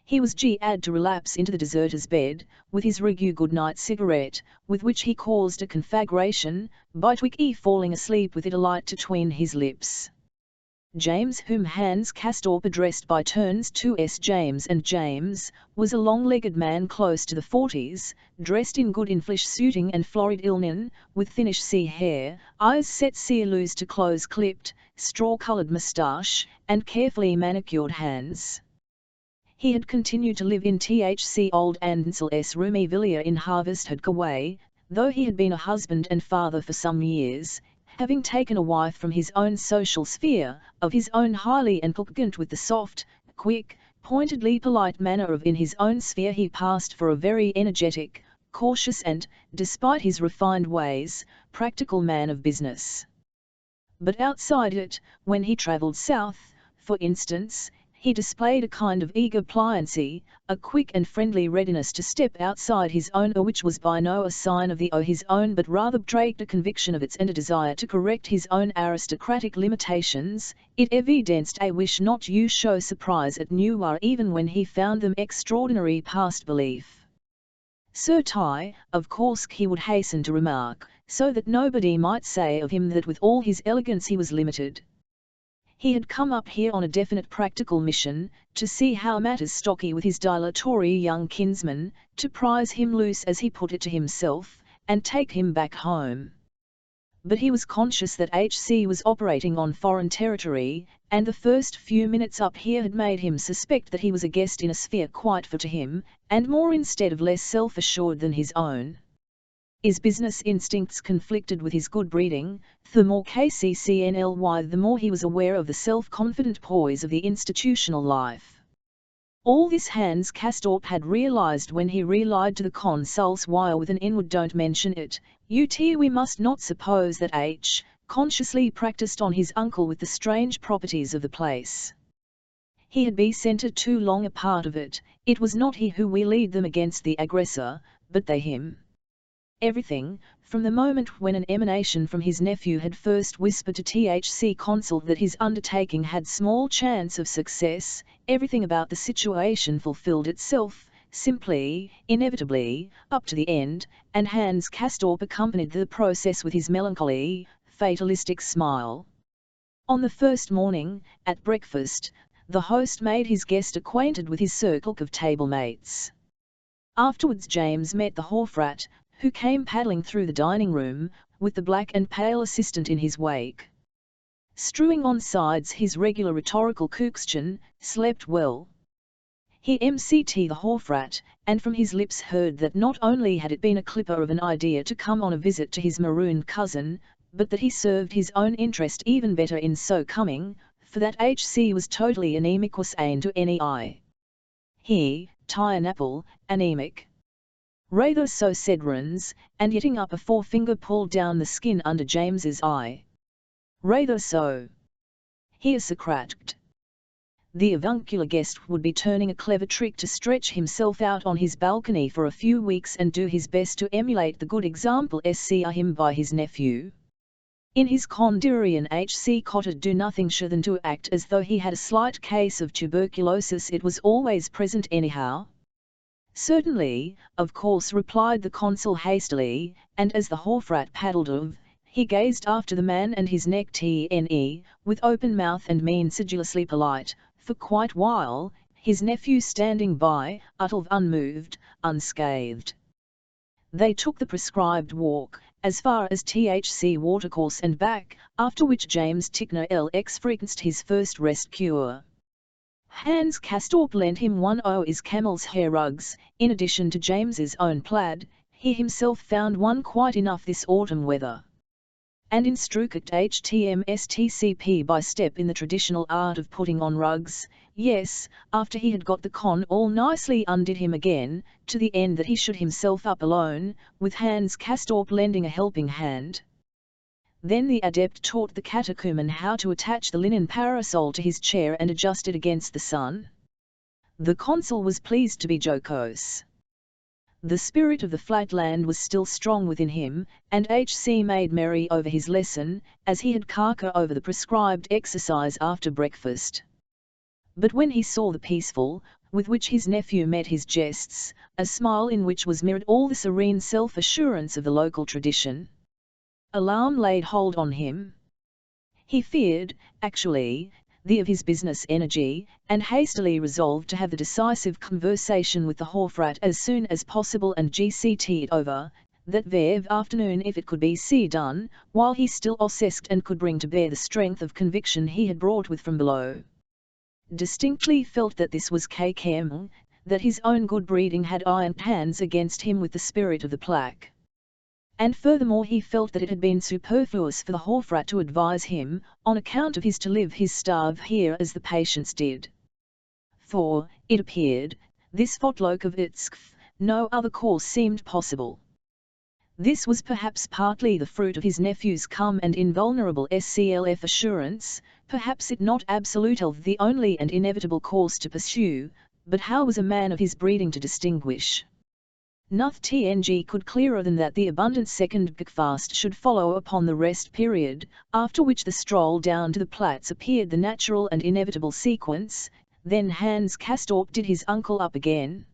He was glad to relapse into the deserter's bed, with his regu good-night cigarette, with which he caused a conflagration, by Twiggy falling asleep with it alight between his lips. James, whom Hans Castorp addressed by turns to S. James and James, was a long-legged man close to the 40s, dressed in good English suiting and florid linen, with thinnish sea hair, eyes set loose to close-clipped, straw-coloured moustache, and carefully manicured hands. He had continued to live in THC Old Ansel's roomy villa in Harvest Way, though he had been a husband and father for some years, having taken a wife from his own social sphere, of his own highly inculcant with the soft, quick, pointedly polite manner of in his own sphere he passed for a very energetic, cautious and, despite his refined ways, practical man of business. But outside it, when he travelled south, for instance, he displayed a kind of eager pliancy, a quick and friendly readiness to step outside his own, which was by no a sign of the his own, but rather betrayed a conviction of its and a desire to correct his own aristocratic limitations. It evidenced a wish not to show surprise at new even when he found them extraordinary past belief. Sir Ty, of course, he would hasten to remark, so that nobody might say of him that with all his elegance he was limited. He had come up here on a definite practical mission, to see how matters stocky with his dilatory young kinsman, to prize him loose as he put it to himself, and take him back home. But he was conscious that HC was operating on foreign territory, and the first few minutes up here had made him suspect that he was a guest in a sphere quite for to him, and more instead of less self-assured than his own. His business instincts conflicted with his good breeding, the more KCCNLY the more he was aware of the self-confident poise of the institutional life. All this Hans Castorp had realized when he relied to the consul's wire with an inward "don't mention it, we must not suppose that H. consciously practiced on his uncle with the strange properties of the place. He had been centred too long a part of it, it was not he who we lead them against the aggressor, but they him. Everything, from the moment when an emanation from his nephew had first whispered to THC consul that his undertaking had small chance of success, everything about the situation fulfilled itself, simply, inevitably, up to the end, and Hans Castorp accompanied the process with his melancholy, fatalistic smile. On the first morning, at breakfast, the host made his guest acquainted with his circle of table-mates. Afterwards James met the Hofrat, who came paddling through the dining-room, with the black and pale assistant in his wake. Strewing on sides his regular rhetorical question, slept well. He MCT the Hofrat, and from his lips heard that not only had it been a clipper of an idea to come on a visit to his marooned cousin, but that he served his own interest even better in so coming, for that HC was totally anemiquous to any eye. He, tie an apple, anemic. Rather so, said Rans, and yetting up a forefinger pulled down the skin under James's eye. Rather so. Here Socrates. The avuncular guest would be turning a clever trick to stretch himself out on his balcony for a few weeks and do his best to emulate the good example seen him by his nephew. In his Condurian HC could do nothing shorter than to act as though he had a slight case of tuberculosis. It was always present anyhow. "Certainly, of course," replied the consul hastily, and as the wharf-rat paddled off, he gazed after the man and his neck with open mouth and mien sedulously polite, for quite a while, his nephew standing by, utterly unmoved, unscathed. They took the prescribed walk, as far as THC Watercourse and back, after which James Tickner experienced his first rest cure. Hans Castorp lent him one of his camel's hair rugs. In addition to James's own plaid, he himself found one quite enough this autumn weather. And instructed HTMSTCP by step in the traditional art of putting on rugs, yes, after he had got the con all nicely undid him again, to the end that he should himself up alone, with Hans Castorp lending a helping hand. Then the adept taught the catechumen how to attach the linen parasol to his chair and adjust it against the sun. The consul was pleased to be jocose. The spirit of the flatland was still strong within him, and H.C. made merry over his lesson, as he had carker over the prescribed exercise after breakfast. But when he saw the peaceful, with which his nephew met his jests, a smile in which was mirrored all the serene self-assurance of the local tradition, alarm laid hold on him. He feared, actually, of his business energy, and hastily resolved to have the decisive conversation with the wharf-rat as soon as possible and GCT it over, that very afternoon if it could be done, while he still ossessed and could bring to bear the strength of conviction he had brought with from below. Distinctly felt that this was KKM, that his own good breeding had iron hands against him with the spirit of the plaque. And furthermore he felt that it had been superfluous for the wharf-rat to advise him, on account of his to live his starve here as the patients did. For, it appeared, this fotloke of Itskf, no other course seemed possible. This was perhaps partly the fruit of his nephew's calm and invulnerable SCLF assurance, perhaps it not absolutely the only and inevitable course to pursue, but how was a man of his breeding to distinguish? Nothing could clearer than that the abundant second breakfast should follow upon the rest period, after which the stroll down to the Platz appeared the natural and inevitable sequence. Then Hans Castorp did his uncle up again.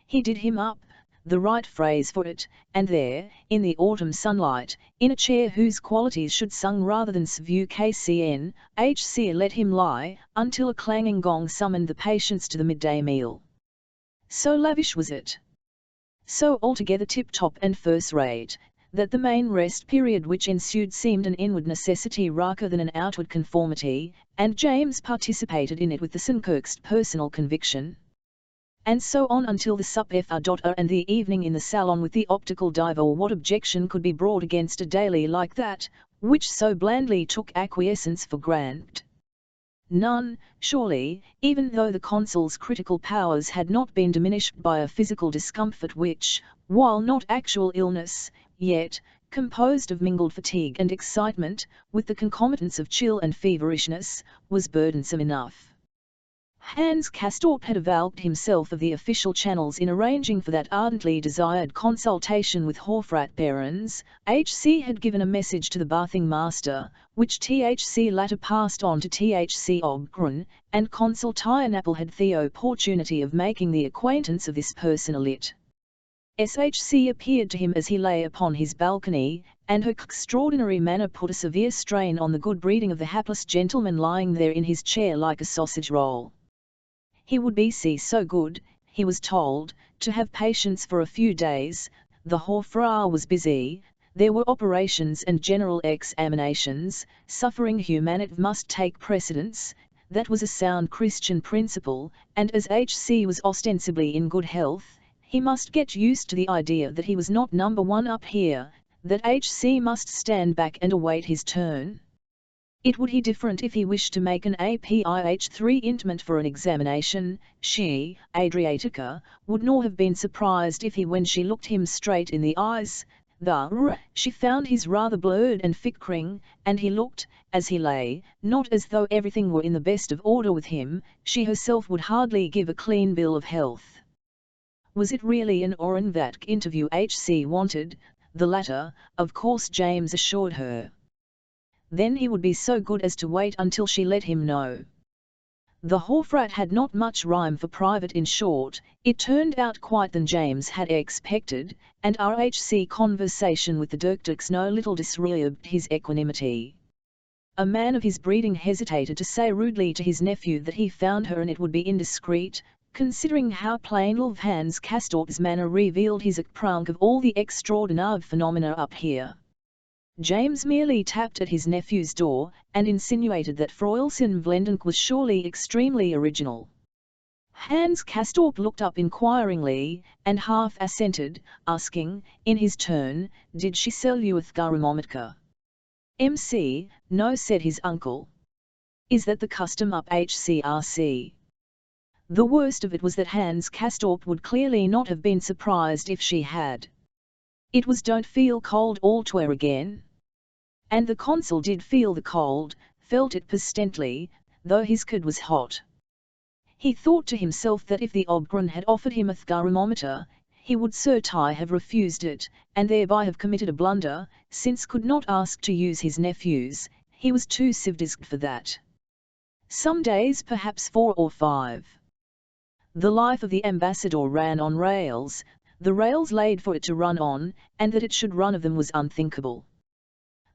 He did him up, the right phrase for it, and there, in the autumn sunlight, in a chair whose qualities should sung rather than svue KCN, HC let him lie, until a clanging gong summoned the patients to the midday meal. So lavish was it, so altogether tip-top and first-rate, that the main rest period which ensued seemed an inward necessity rather than an outward conformity, and James participated in it with the Sankirk's personal conviction. And so on until the supper and the evening in the salon with the optical diver. What objection could be brought against a daily like that, which so blandly took acquiescence for granted? None, surely, even though the consul's critical powers had not been diminished by a physical discomfort which, while not actual illness, yet, composed of mingled fatigue and excitement, with the concomitants of chill and feverishness, was burdensome enough. Hans Castorp had availed himself of the official channels in arranging for that ardently desired consultation with wharf-rat barons. H.C. had given a message to the bathing master, which T.H.C. latter passed on to T.H.C. Obgren, and Consul Tiernapple had the opportunity of making the acquaintance of this personalit. SHC appeared to him as he lay upon his balcony, and her extraordinary manner put a severe strain on the good breeding of the hapless gentleman lying there in his chair like a sausage roll. He would be so good, he was told, to have patience for a few days. The wharf-rat was busy, there were operations and general examinations, suffering humanity must take precedence, that was a sound Christian principle, and as H.C. was ostensibly in good health, he must get used to the idea that he was not number one up here, that H.C. must stand back and await his turn. It would be different if he wished to make an APIH3 intimate for an examination. She, Adriatica, would not have been surprised if when she looked him straight in the eyes, she found his rather blurred and flickering, and he looked, as he lay, not as though everything were in the best of order with him. She herself would hardly give a clean bill of health. Was it really an Orenvatk interview H.C. wanted? The latter, of course, James assured her. Then he would be so good as to wait until she let him know. The Hofrat had not much rhyme for private. In short, it turned out quite than James had expected, and RHC conversation with the Dirkdukes no little disrobed his equanimity. A man of his breeding hesitated to say rudely to his nephew that he found her and it would be indiscreet, considering how plain Love Hans Castorp's manner revealed his account of all the extraordinary phenomena up here. James merely tapped at his nephew's door, and insinuated that Froilsen Vlendink was surely extremely original. Hans Castorp looked up inquiringly, and half assented, asking, in his turn, "Did she sell you a thermometer?" "MC, no," said his uncle. "Is that the custom up HCRC?" The worst of it was that Hans Castorp would clearly not have been surprised if she had. It was "Don't feel cold altogether again." And the consul did feel the cold, felt it persistently, though his coat was hot. He thought to himself that if the Obgren had offered him a thermometer, he would certainly have refused it, and thereby have committed a blunder, since could not ask to use his nephew's, he was too civilized for that. Some days, perhaps 4 or 5. The life of the ambassador ran on rails, the rails laid for it to run on, and that it should run of them was unthinkable.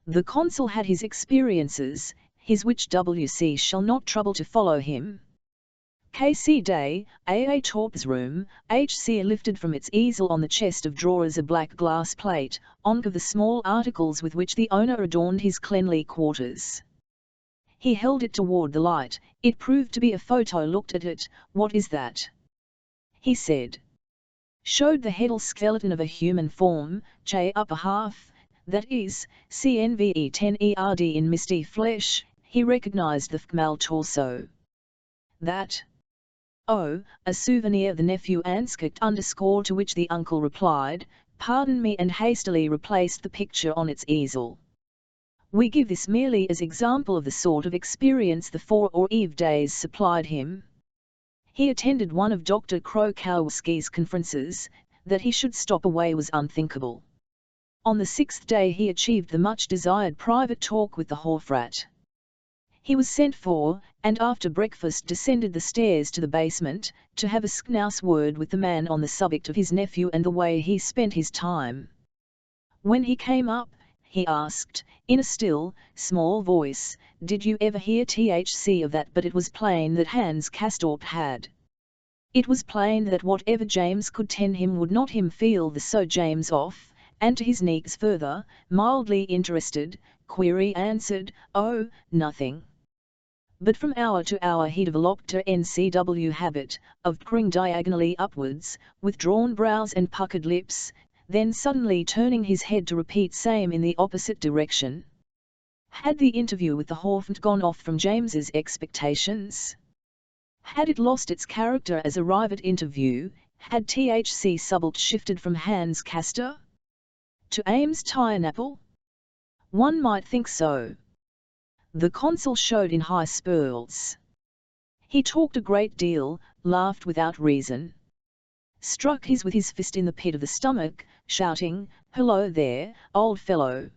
The consul had his experiences, his which W.C. shall not trouble to follow him. K.C. Day, A.A. Torp's room, H.C. lifted from its easel on the chest of drawers a black glass plate, on of the small articles with which the owner adorned his cleanly quarters. He held it toward the light. It proved to be a photo. Looked at it. "What is that?" he said. Showed the head skeleton of a human form, J upper half, that is, CNVE 10 ERD in misty flesh. He recognized the female torso. "That? Oh, a souvenir," the nephew answered, to which the uncle replied, "Pardon me," and hastily replaced the picture on its easel. We give this merely as example of the sort of experience the 4 or 5 days supplied him. He attended one of Dr. Krokowski's conferences. That he should stop away was unthinkable. On the 6th day he achieved the much-desired private talk with the Hofrat. He was sent for, and after breakfast descended the stairs to the basement, to have a schnaus word with the man on the subject of his nephew and the way he spent his time. When he came up, he asked, in a still, small voice, "Did you ever hear THC of that?" But it was plain that Hans Castorp had. It was plain that whatever James could tell him would not him feel the so James off, and to his needs further, mildly interested, query answered, "Oh, nothing." But from hour to hour he developed a NCW habit, of peering diagonally upwards, with drawn brows and puckered lips, then suddenly turning his head to repeat same in the opposite direction. Had the interview with the Hofrat gone off from James's expectations? Had it lost its character as a private interview? Had THC subtle shifted from Hans Castor to Ames Tynapple? One might think so. The consul showed in high spirits. He talked a great deal, laughed without reason, struck with his fist in the pit of the stomach, shouting, "Hello there, old fellow."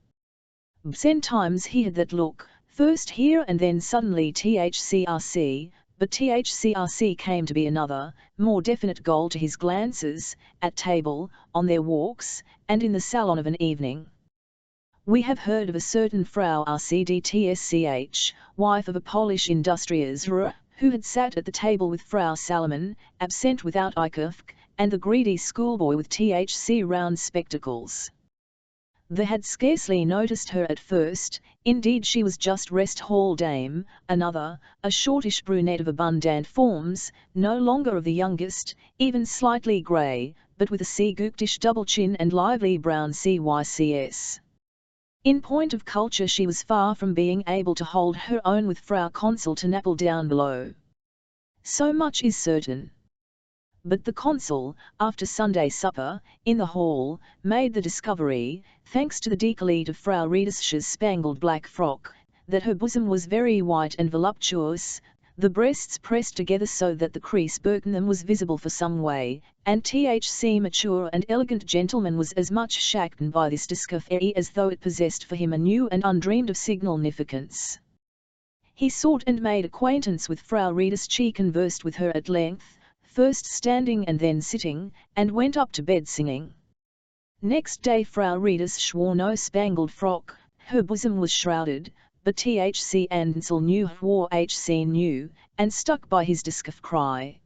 Sometimes he had that look, first here and then suddenly THCRC, but THCRC came to be another, more definite goal to his glances, at table, on their walks, and in the salon of an evening. We have heard of a certain Frau RCDTSCH, wife of a Polish industrier, who had sat at the table with Frau Salomon, absent without Eichhoff, and the greedy schoolboy with THC round spectacles. They had scarcely noticed her at first, indeed she was just rest hall dame. Another, a shortish brunette of abundant forms, no longer of the youngest, even slightly grey, but with a sea-gooptish double chin and lively brown CYCS. In point of culture she was far from being able to hold her own with Frau Consul to Naples down below. So much is certain. But the consul, after Sunday supper, in the hall, made the discovery, thanks to the décolleté of Frau Riedersch's spangled black frock, that her bosom was very white and voluptuous, the breasts pressed together so that the crease between them was visible for some way, and THC mature and elegant gentleman was as much shaken by this discovery as though it possessed for him a new and undreamed of significance. He sought and made acquaintance with Frau Rieders. She conversed with her at length, first standing and then sitting, and went up to bed singing. Next day Frau Rieders wore no spangled frock, her bosom was shrouded, but Thc Ansel knew wore Hc knew, and stuck by his discourse cry.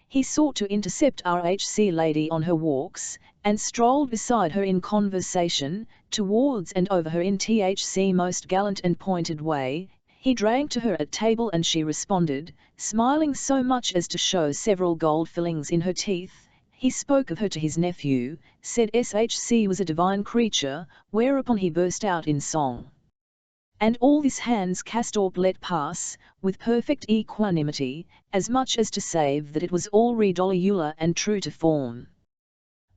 He sought to intercept RHC lady on her walks, and strolled beside her in conversation, towards and over her in Thc most gallant and pointed way. He drank to her at table and she responded, smiling so much as to show several gold fillings in her teeth. He spoke of her to his nephew, said Shc was a divine creature, whereupon he burst out in song. And all this Hans Castorp let pass, with perfect equanimity, as much as to say that it was all regular and true to form.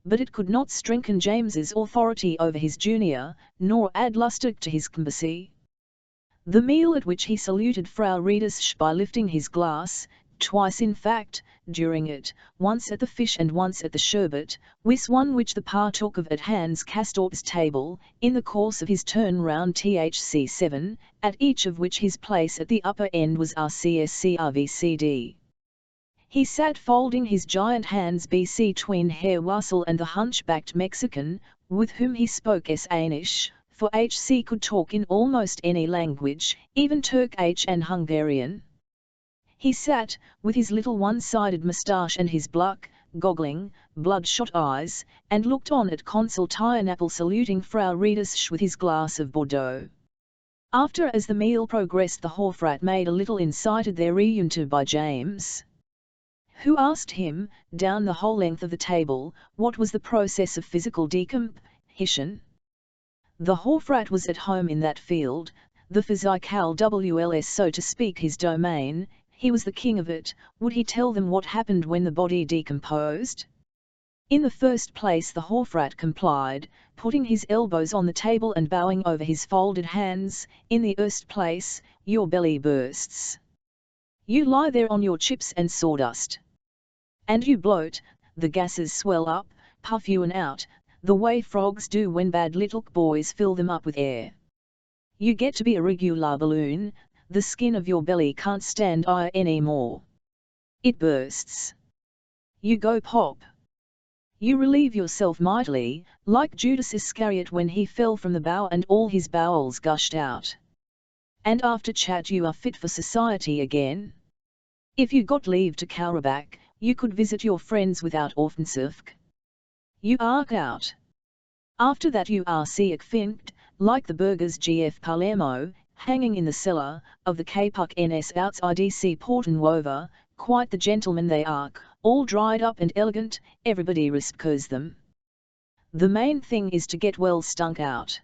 But it could not strengthen James's authority over his junior, nor add lustre to his embassy. The meal at which he saluted Frau Rieders by lifting his glass, twice in fact, during it, once at the fish and once at the sherbet, was one which the partook of at Hans Castorp's table, in the course of his turn round Thc 7, at each of which his place at the upper end was RCSCRVCD. He sat folding his giant hands between Herr Wassel and the hunchbacked Mexican, with whom he spoke Spanish, for Hc could talk in almost any language, even Turkish and Hungarian. He sat, with his little one-sided moustache and his black, goggling, bloodshot eyes, and looked on at Consul Tiernapel saluting Frau Rieders with his glass of Bordeaux. After as the meal progressed the Hofrat made a little incited thereunto by James, who asked him, down the whole length of the table, what was the process of physical decomposition. The Hofrat was at home in that field, the physical WLS so to speak his domain. He was the king of it. Would he tell them what happened when the body decomposed? In the first place the Hofrat complied, putting his elbows on the table and bowing over his folded hands. In the first place, your belly bursts. You lie there on your chips and sawdust. And you bloat, the gases swell up, puff you and out, the way frogs do when bad little boys fill them up with air. You get to be a regular balloon. The skin of your belly can't stand air any more. It bursts. You go pop. You relieve yourself mightily, like Judas Iscariot when he fell from the bough and all his bowels gushed out. And after chat you are fit for society again. If you got leave to Kaurabak, you could visit your friends without Offensive. You arc out. After that you are finked, like the burgers GF Palermo, hanging in the cellar of the Kapuk NS outside DC Portenwover, quite the gentlemen they are, all dried up and elegant, everybody respects them. The main thing is to get well stunk out.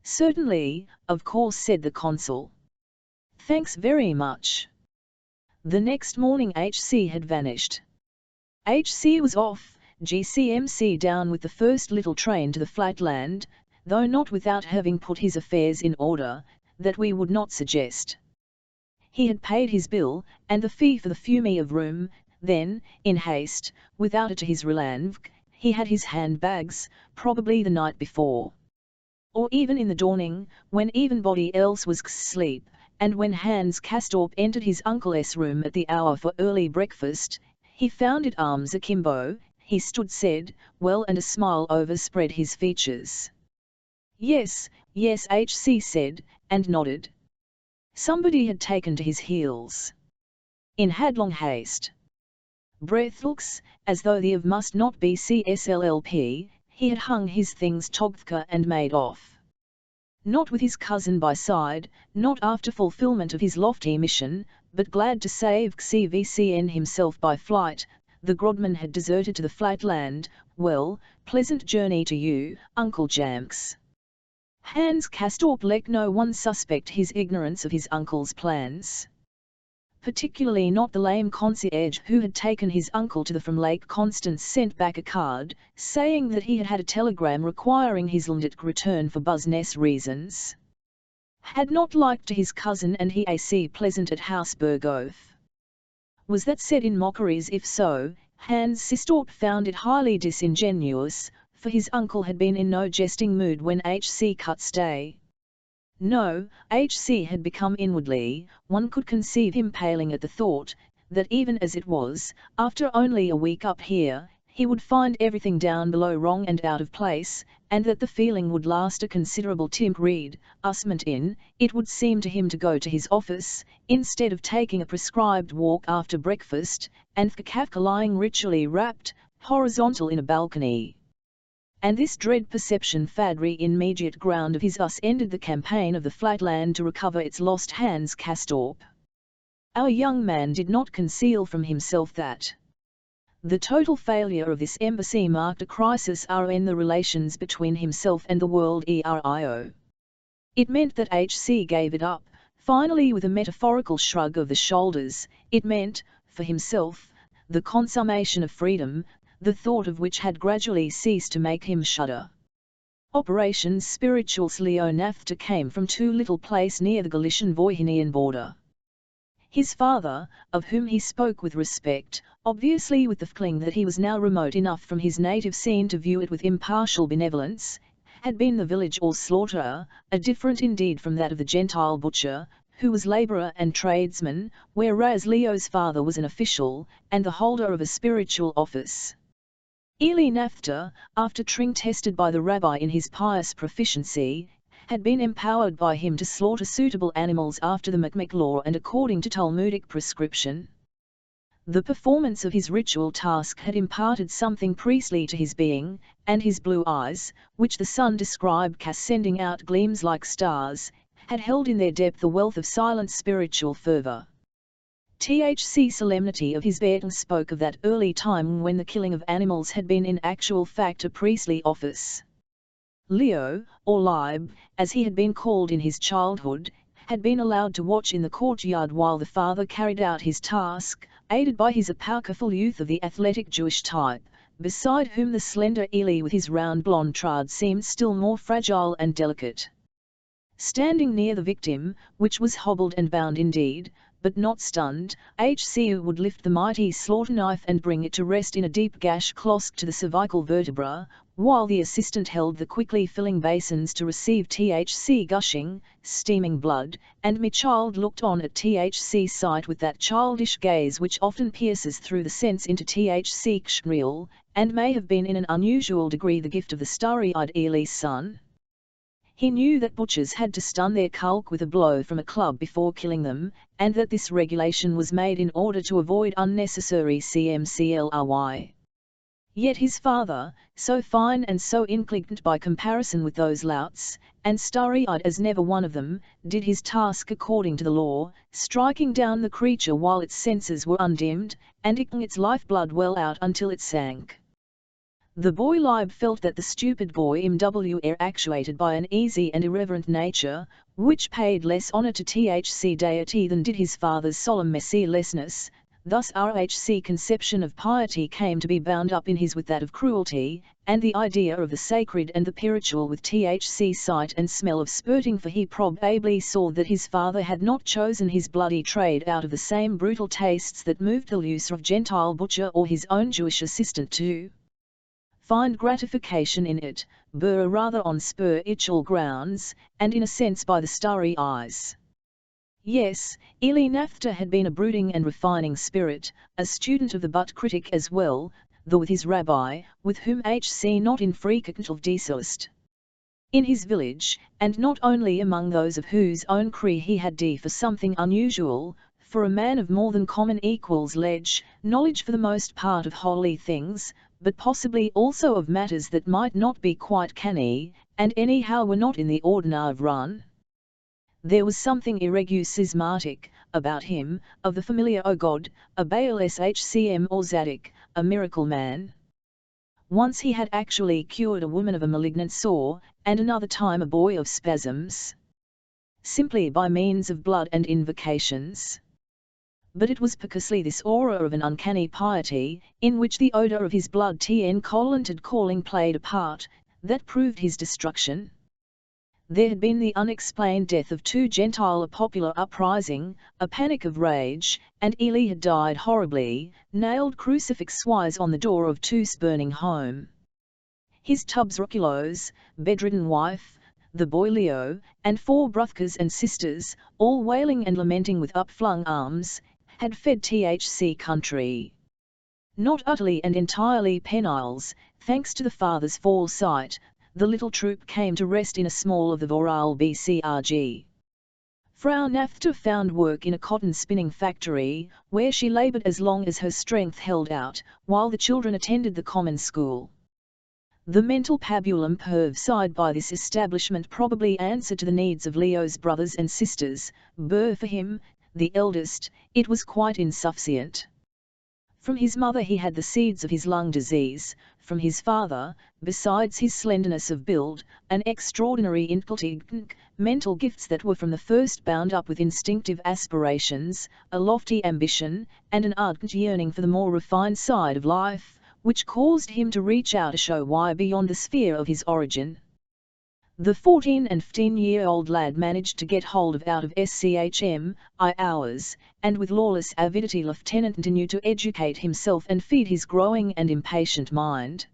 Certainly, of course, said the consul. Thanks very much. The next morning HC had vanished. HC was off, GCMC down with the first little train to the flatland, though not without having put his affairs in order, that we would not suggest. He had paid his bill, and the fee for the fumee of room, then, in haste, without it to his relanve, he had his handbags, probably the night before. Or even in the dawning, when everybody else was asleep, and when Hans Castorp entered his uncle's room at the hour for early breakfast, he found it arms akimbo. He stood said, well, and a smile overspread his features. Yes, yes, HC said, and nodded. Somebody had taken to his heels. In headlong haste. Breathless, as though the of must not be CSLLP, he had hung his things togthka and made off. Not with his cousin by side, not after fulfillment of his lofty mission, but glad to save CVCN himself by flight. The Grodman had deserted to the flatland. Well, pleasant journey to you, Uncle Jamks. Hans Castorp let no one suspect his ignorance of his uncle's plans. Particularly not the lame concierge who had taken his uncle to the from Lake Constance sent back a card, saying that he had had a telegram requiring his Lundet return for business reasons. Had not liked to his cousin and he AC pleasant at House Berghof. Was that said in mockeries? If so, Hans Castorp found it highly disingenuous, for his uncle had been in no jesting mood when HC cut stay. No, H.C. had become inwardly, one could conceive him paling at the thought, that even as it was, after only a week up here, he would find everything down below wrong and out of place, and that the feeling would last a considerable time. Read, usment in, it would seem to him to go to his office, instead of taking a prescribed walk after breakfast, and Kafka lying ritually wrapped, horizontal in a balcony. And this dread perception fadry immediate ground of his thus ended the campaign of the flatland to recover its lost hands Castorp. Our young man did not conceal from himself that the total failure of this embassy marked a crisis in the relations between himself and the world ERIO. It meant that H.C. gave it up, finally with a metaphorical shrug of the shoulders. It meant, for himself, the consummation of freedom, the thought of which had gradually ceased to make him shudder. Operations Spirituals Leonafta came from too little place near the Galician-Bohemian border. His father, of whom he spoke with respect, obviously with the feeling that he was now remote enough from his native scene to view it with impartial benevolence, had been the village or slaughterer, a different indeed from that of the Gentile butcher, who was labourer and tradesman, whereas Leo's father was an official, and the holder of a spiritual office. Eli Naphta, after being tested by the rabbi in his pious proficiency, had been empowered by him to slaughter suitable animals after the Macmic law and according to Talmudic prescription. The performance of his ritual task had imparted something priestly to his being, and his blue eyes, which the sun described as sending out gleams like stars, had held in their depth a wealth of silent spiritual fervour. THC solemnity of his being spoke of that early time when the killing of animals had been in actual fact a priestly office. Leo, or Libe, as he had been called in his childhood, had been allowed to watch in the courtyard while the father carried out his task, aided by his powerful youth of the athletic Jewish type, beside whom the slender Eli with his round blonde trade seemed still more fragile and delicate. Standing near the victim, which was hobbled and bound indeed, but not stunned, H.C. would lift the mighty slaughter knife and bring it to rest in a deep gash close to the cervical vertebra, while the assistant held the quickly filling basins to receive THC gushing, steaming blood, and my child looked on at THC's sight with that childish gaze which often pierces through the sense into THC's real, and may have been in an unusual degree the gift of the starry-eyed Eli's son. He knew that butchers had to stun their culk with a blow from a club before killing them, and that this regulation was made in order to avoid unnecessary CMCLRY. Yet his father, so fine and so inclined by comparison with those louts, and starry-eyed as never one of them, did his task according to the law, striking down the creature while its senses were undimmed, and icking its lifeblood well out until it sank. The boy Libe felt that the stupid boy MWR actuated by an easy and irreverent nature, which paid less honour to THC deity than did his father's solemn mercilessness, thus RHC conception of piety came to be bound up in his with that of cruelty, and the idea of the sacred and the spiritual with THC sight and smell of spurting, for he probably saw that his father had not chosen his bloody trade out of the same brutal tastes that moved the use of Gentile butcher or his own Jewish assistant to find gratification in it, but rather on spiritual grounds, and in a sense by the starry eyes. Yes, Eli Naphta had been a brooding and refining spirit, a student of the but critic as well, though with his rabbi, with whom H.C. not infrequent of disust. In his village, and not only among those of whose own cree he had for something unusual, for a man of more than common equals knowledge for the most part of holy things, but possibly also of matters that might not be quite canny, and anyhow were not in the ordinary run. There was something irregular-schismatic about him, of the familiar O God, a Baal Shcm or Zadok, a miracle man. Once he had actually cured a woman of a malignant sore, and another time a boy of spasms, simply by means of blood and invocations. But it was precisely this aura of an uncanny piety, in which the odour of his blood Collanted calling played a part, that proved his destruction. There had been the unexplained death of two Gentile, a popular uprising, a panic of rage, and Eli had died horribly, nailed crucifix-wise on the door of Two's burning home. His tuberculose, bedridden wife, the boy Leo, and 4 brothers and sisters, all wailing and lamenting with upflung arms, had fled THC country. Not utterly and entirely peniles, thanks to the father's foresight, the little troop came to rest in a small of the Voral BCRG. Frau Nafta found work in a cotton spinning factory, where she laboured as long as her strength held out, while the children attended the common school. The mental pabulum perved by this establishment probably answered to the needs of Leo's brothers and sisters, but for him, the eldest, it was quite insufficient. From his mother he had the seeds of his lung disease, from his father, besides his slenderness of build, an extraordinary intelligent, mental gifts that were from the first bound up with instinctive aspirations, a lofty ambition, and an ardent yearning for the more refined side of life, which caused him to reach out a show wide beyond the sphere of his origin. The 14 and 15-year-old lad managed to get hold of out of SCHM hours, and with lawless avidity Lieutenant continued to educate himself and feed his growing and impatient mind.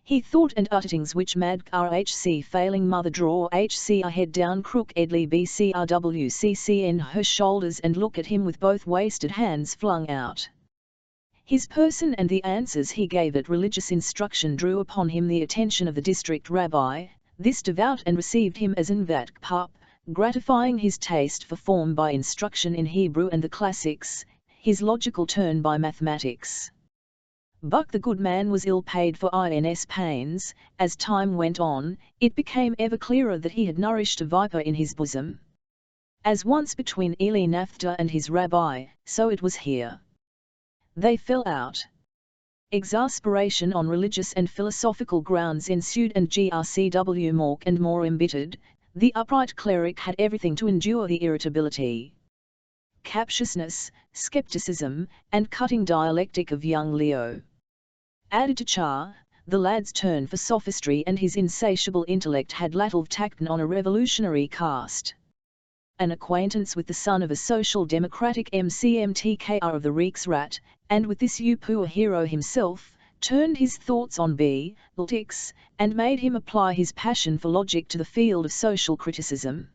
He thought and uttered things which mad RHC failing mother draw HC a head down crookedly BCRWCCN her shoulders and look at him with both wasted hands flung out. His person and the answers he gave at religious instruction drew upon him the attention of the district rabbi. This devout and received him as in Book.part, gratifying his taste for form by instruction in Hebrew and the classics, his logical turn by mathematics. Buck the good man was ill paid for ins pains. As time went on, it became ever clearer that he had nourished a viper in his bosom. As once between Eli Nafta and his rabbi, so it was here. They fell out. Exasperation on religious and philosophical grounds ensued and GRCW more and more embittered. The upright cleric had everything to endure the irritability, captiousness, skepticism, and cutting dialectic of young Leo. Added to Char, the lad's turn for sophistry and his insatiable intellect had lattled tacked on a revolutionary cast. An acquaintance with the son of a social democratic MCMTKR of the Rijksraad, and with this Upua hero himself, turned his thoughts on politics, and made him apply his passion for logic to the field of social criticism.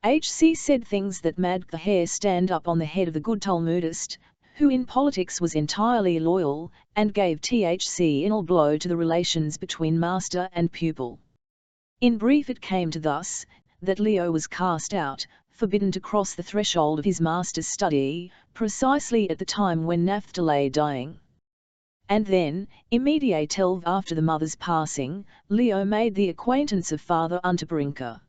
HC said things that made the hair stand up on the head of the good Talmudist, who in politics was entirely loyal, and gave THC a blow to the relations between master and pupil. In brief, it came to thus, that Leo was cast out, forbidden to cross the threshold of his master's study, precisely at the time when Nafta lay dying. And then, immediately after the mother's passing, Leo made the acquaintance of Father Unterbrinker.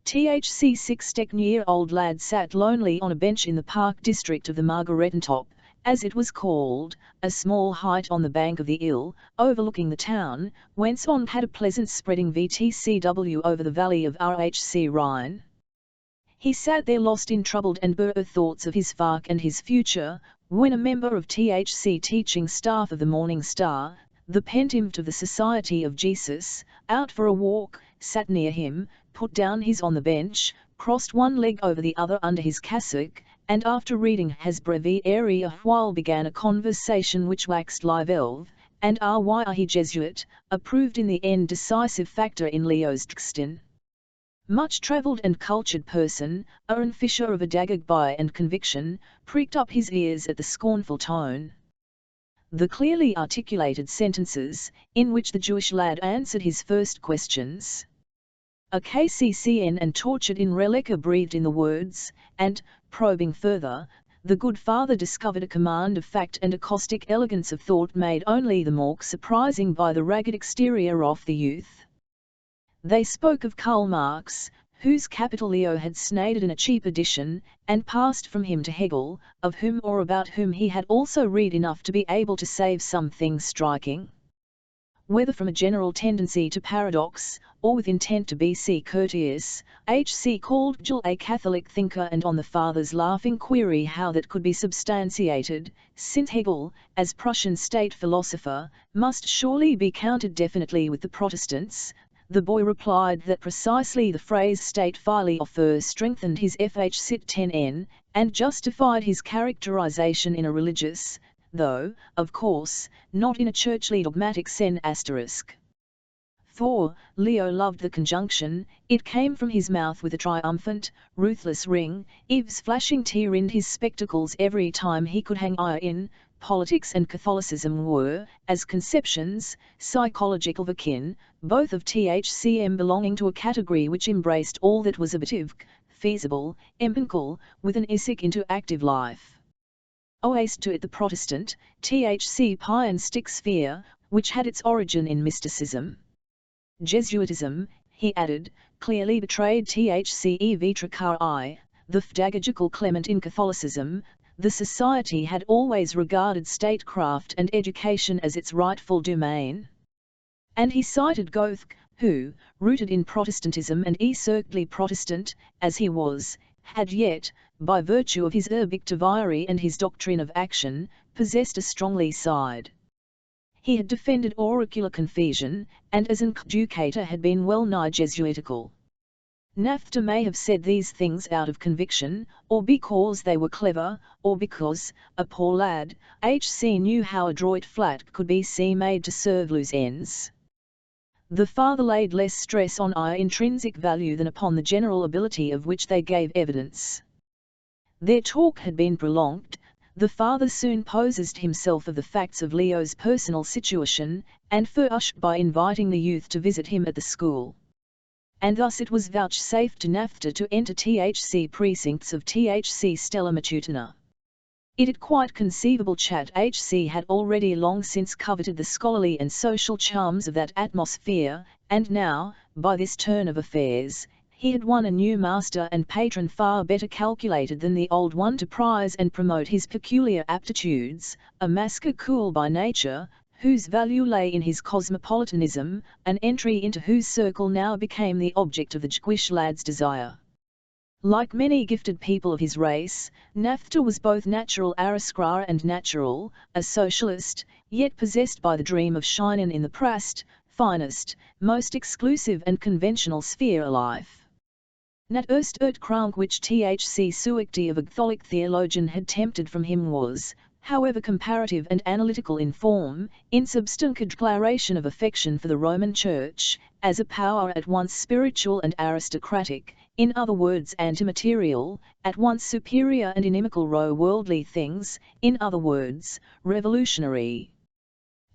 THC 16-year-old lad sat lonely on a bench in the Park district of the Margaretentop, as it was called, a small height on the bank of the Ill, overlooking the town, whence on had a pleasant spreading VTCW over the valley of RHC Rhine. He sat there lost in troubled and bitter thoughts of his fark and his future, when a member of THC teaching staff of the Morning Star, the pentimpt of the Society of Jesus, out for a walk, sat near him, put down his on the bench, crossed one leg over the other under his cassock, and after reading his breviary a while began a conversation which waxed live and he Jesuit, approved in the end decisive factor in Leo's destiny. Much travelled and cultured person, Aaron Fisher of a dagger by and conviction, pricked up his ears at the scornful tone. The clearly articulated sentences, in which the Jewish lad answered his first questions. A KCCN and tortured in relica breathed in the words, and, probing further, the good father discovered a command of fact and a caustic elegance of thought made only the more surprising by the ragged exterior of the youth. They spoke of Karl Marx, whose Capital Leo had snaded in a cheap edition, and passed from him to Hegel, of whom or about whom he had also read enough to be able to save something striking. Whether from a general tendency to paradox, or with intent to be courteous, H.C. called Hegel a Catholic thinker, and on the father's laughing query how that could be substantiated, since Hegel, as Prussian state philosopher, must surely be counted definitely with the Protestants, the boy replied that precisely the phrase state fili offer strengthened his FH sit 10n, and justified his characterization in a religious, though, of course, not in a churchly dogmatic sen*. For Leo loved the conjunction, it came from his mouth with a triumphant, ruthless ring. Eve's flashing tear in his spectacles every time he could hang eye in. Politics and Catholicism were, as conceptions, psychological akin, both of THCM belonging to a category which embraced all that was abative, feasible, empirical, with an ISIC into active life. Oase to it the Protestant, THC pie and stick sphere, which had its origin in mysticism. Jesuitism, he added, clearly betrayed THCE Vitricari, the pedagogical Clement in Catholicism. The society had always regarded statecraft and education as its rightful domain. And he cited Goethe, who, rooted in Protestantism and certainly Protestant, as he was, had yet, by virtue of his Erbictiviri and his doctrine of action, possessed a strongly side. He had defended auricular confession, and as an educator had been well-nigh Jesuitical. Naphtha may have said these things out of conviction, or because they were clever, or because, a poor lad, H.C. knew how adroit flat could be made to serve loose ends. The father laid less stress on intrinsic value than upon the general ability of which they gave evidence. Their talk had been prolonged. The father soon possessed himself of the facts of Leo's personal situation, and furnished by inviting the youth to visit him at the school. And thus it was vouchsafed to Naphtha to enter THC precincts of THC Stella Matutina. It had quite conceivable chat HC had already long since coveted the scholarly and social charms of that atmosphere, and now, by this turn of affairs, he had won a new master and patron far better calculated than the old one to prize and promote his peculiar aptitudes, a masker cool by nature, whose value lay in his cosmopolitanism, an entry into whose circle now became the object of the Jewish lad's desire. Like many gifted people of his race, Naphtha was both natural aristocrat and natural, a socialist, yet possessed by the dream of shining in the prast, finest, most exclusive and conventional sphere of life. Nat erst krank which THC suicty of a Catholic theologian had tempted from him was, however comparative and analytical in form, in substance a declaration of affection for the Roman Church, as a power at once spiritual and aristocratic, in other words antimaterial, at once superior and inimical ro worldly things, in other words, revolutionary.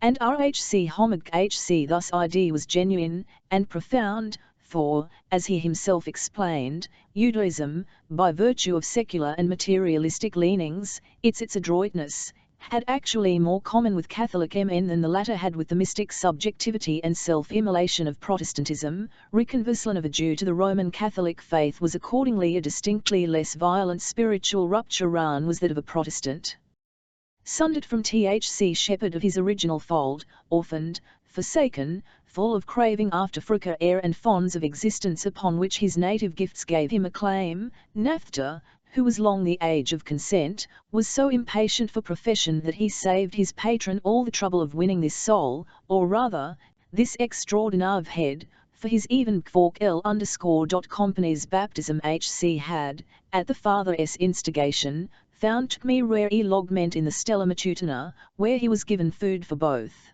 And RHC homig HC thus ID was genuine, and profound, for, as he himself explained, Judaism, by virtue of secular and materialistic leanings, its adroitness, had actually more common with Catholic MN than the latter had with the mystic subjectivity and self-immolation of Protestantism. Reconversion of a Jew to the Roman Catholic faith was accordingly a distinctly less violent spiritual rupture than was that of a Protestant. Sundered from THC shepherd of his original fold, orphaned, forsaken, full of craving after frucker air and fonds of existence upon which his native gifts gave him a claim, Naphtha, who was long the age of consent, was so impatient for profession that he saved his patron all the trouble of winning this soul, or rather, this extraordinary head, for his even kvork L_company's baptism HC had, at the father's instigation, found me rare logment in the Stella Matutina, where he was given food for both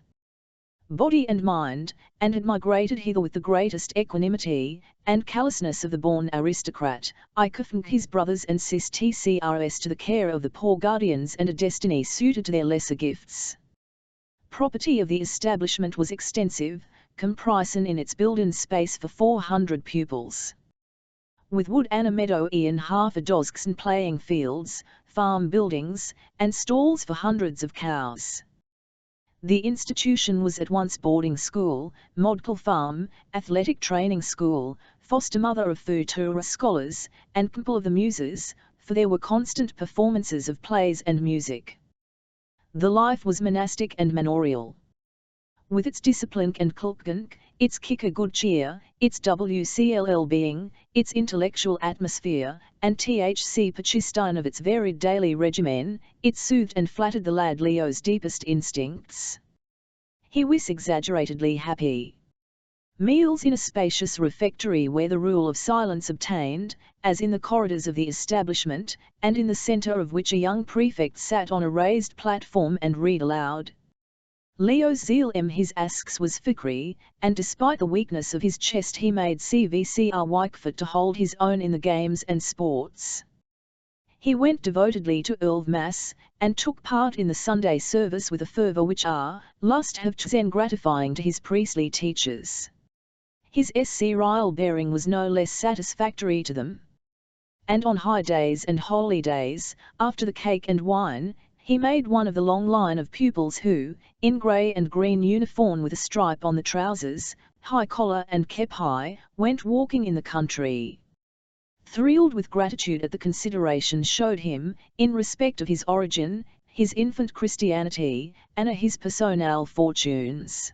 body and mind, and had migrated hither with the greatest equanimity and callousness of the born aristocrat. I confined his brothers and sis TCRS to the care of the poor guardians and a destiny suited to their lesser gifts. Property of the establishment was extensive, comprising in its building space for 400 pupils. With wood and a meadow and half a dozen playing fields, farm buildings, and stalls for hundreds of cows. The institution was at once boarding school, model farm, athletic training school, foster mother of futura scholars, and temple of the muses, for there were constant performances of plays and music. The life was monastic and manorial. With its discipline and kultgen, its kicker good cheer, its WCLL being, its intellectual atmosphere, and THC pachistine of its varied daily regimen, it soothed and flattered the lad Leo's deepest instincts. He was exaggeratedly happy. Meals in a spacious refectory where the rule of silence obtained, as in the corridors of the establishment, and in the centre of which a young prefect sat on a raised platform and read aloud. Leo's zeal in his asks was fikri, and despite the weakness of his chest he made CVCR Wykeford to hold his own in the games and sports. He went devotedly to Earl Mass, and took part in the Sunday service with a fervour which lust have been gratifying to his priestly teachers. His SC bearing was no less satisfactory to them. And on high days and holy days, after the cake and wine, he made one of the long line of pupils who, in grey and green uniform with a stripe on the trousers, high collar and cap high, went walking in the country. Thrilled with gratitude at the consideration showed him, in respect of his origin, his infant Christianity, and his personal fortunes.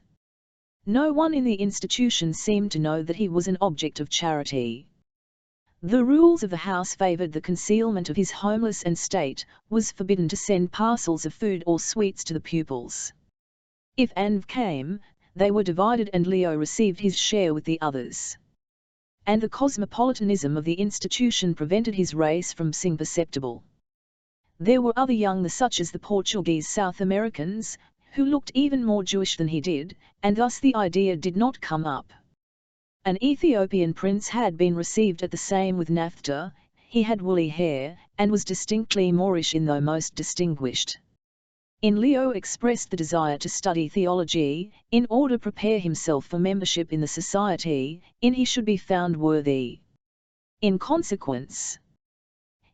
No one in the institution seemed to know that he was an object of charity. The rules of the house favoured the concealment of his homeless estate, was forbidden to send parcels of food or sweets to the pupils. If Anv came, they were divided and Leo received his share with the others. And the cosmopolitanism of the institution prevented his race from being perceptible. There were other young such as the Portuguese South Americans, who looked even more Jewish than he did, and thus the idea did not come up. An Ethiopian prince had been received at the same with Naphtha. He had woolly hair, and was distinctly Moorish though most distinguished. In Leo expressed the desire to study theology, in order to prepare himself for membership in the society, in he should be found worthy. In consequence,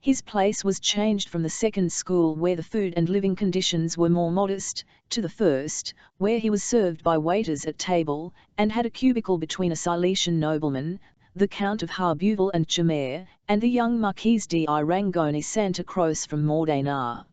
his place was changed from the second school where the food and living conditions were more modest, to the first, where he was served by waiters at table, and had a cubicle between a Cilician nobleman, the Count of Harbuvel and Chimere, and the young Marquise de Irangoni Santa Croce from Modena.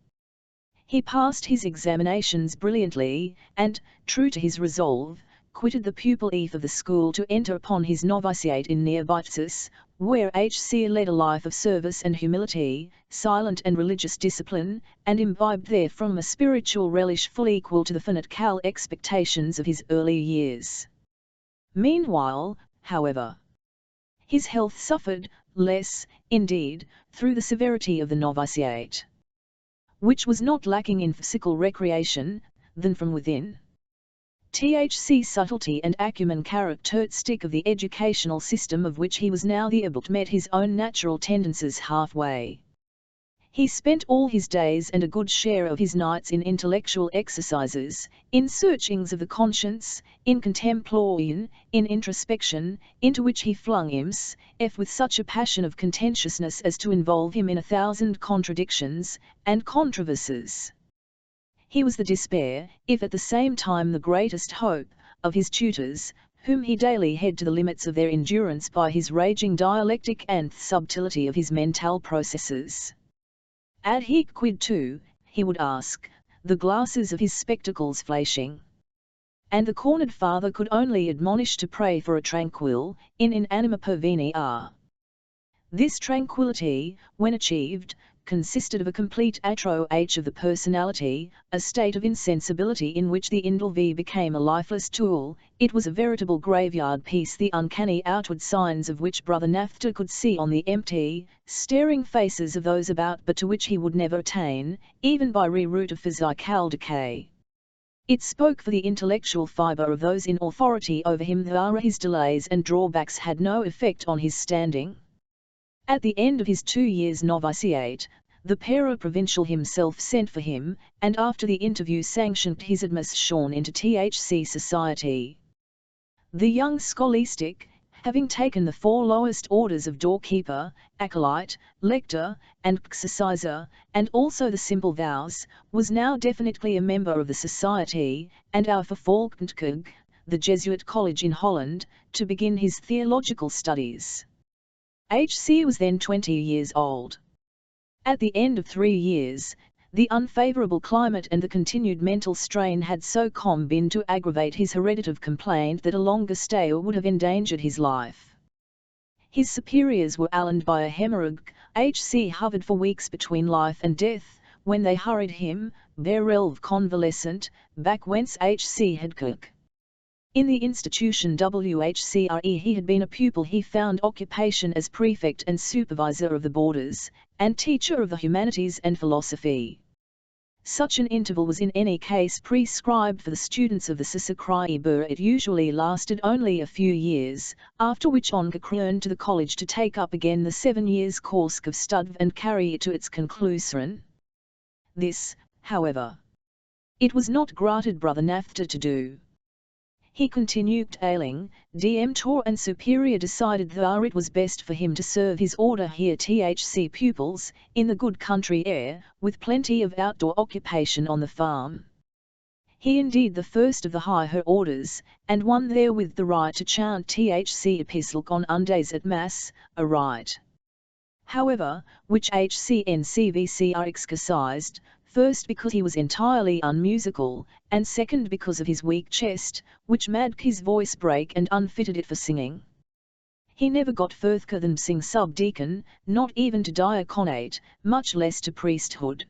He passed his examinations brilliantly, and, true to his resolve, quitted the pupil eve of the school to enter upon his novitiate in Neobitsis, where H.C. led a life of service and humility, silent and religious discipline, and imbibed therefrom a spiritual relish full equal to the fanatical expectations of his early years. Meanwhile, however, his health suffered, less, indeed, through the severity of the novitiate, which was not lacking in physical recreation, than from within. THC subtlety and acumen characteristic of the educational system of which he was now the object met his own natural tendencies halfway. He spent all his days and a good share of his nights in intellectual exercises, in searchings of the conscience, in contemplation, in introspection, into which he flung himself with such a passion of contentiousness as to involve him in 1,000 contradictions and controversies. He was the despair, if at the same time the greatest hope, of his tutors, whom he daily had to the limits of their endurance by his raging dialectic and the subtlety of his mental processes. Ad hic quid tu, he would ask, the glasses of his spectacles flashing. And the cornered father could only admonish to pray for a tranquil, in anima perveni a. This tranquillity, when achieved, consisted of a complete atrophy of the personality, a state of insensibility in which the individual became a lifeless tool. It was a veritable graveyard piece, the uncanny outward signs of which Brother Naphtha could see on the empty, staring faces of those about, but to which he would never attain, even by re-root of physical decay. It spoke for the intellectual fibre of those in authority over him, though his delays and drawbacks had no effect on his standing. At the end of his 2 years' novitiate, the Para-Provincial himself sent for him, and after the interview sanctioned his admission into THC society. The young scholastic, having taken the 4 lowest orders of doorkeeper, acolyte, lector, and exerciser, and also the simple vows, was now definitely a member of the society, and our vervolgend, the Jesuit college in Holland, to begin his theological studies. H.C. was then 20 years old. At the end of 3 years, the unfavourable climate and the continued mental strain had so combined to aggravate his hereditary complaint that a longer stay would have endangered his life. His superiors were alarmed by a hemorrhage. H.C. hovered for weeks between life and death, when they hurried him, bare convalescent, back whence H.C. had come. In the institution WHCRE he had been a pupil. He found occupation as prefect and supervisor of the boarders, and teacher of the humanities and philosophy. Such an interval was in any case prescribed for the students of the Sasakrai Bur. It usually lasted only a few years, after which on returned to the college to take up again the 7 years course of Studv and carry it to its conclusion. This, however, it was not granted Brother Nafta to do. He continued ailing, Tor and Superior decided that it was best for him to serve his order here THC pupils, in the good country air, with plenty of outdoor occupation on the farm. He indeed the first of the higher orders, and one therewith the right to chant THC epistle on Undays at Mass, a right, however, which HCNCVC are exercised, first because he was entirely unmusical, and second because of his weak chest, which made his voice break and unfitted it for singing. He never got further than sing subdeacon, not even to diaconate, much less to priesthood.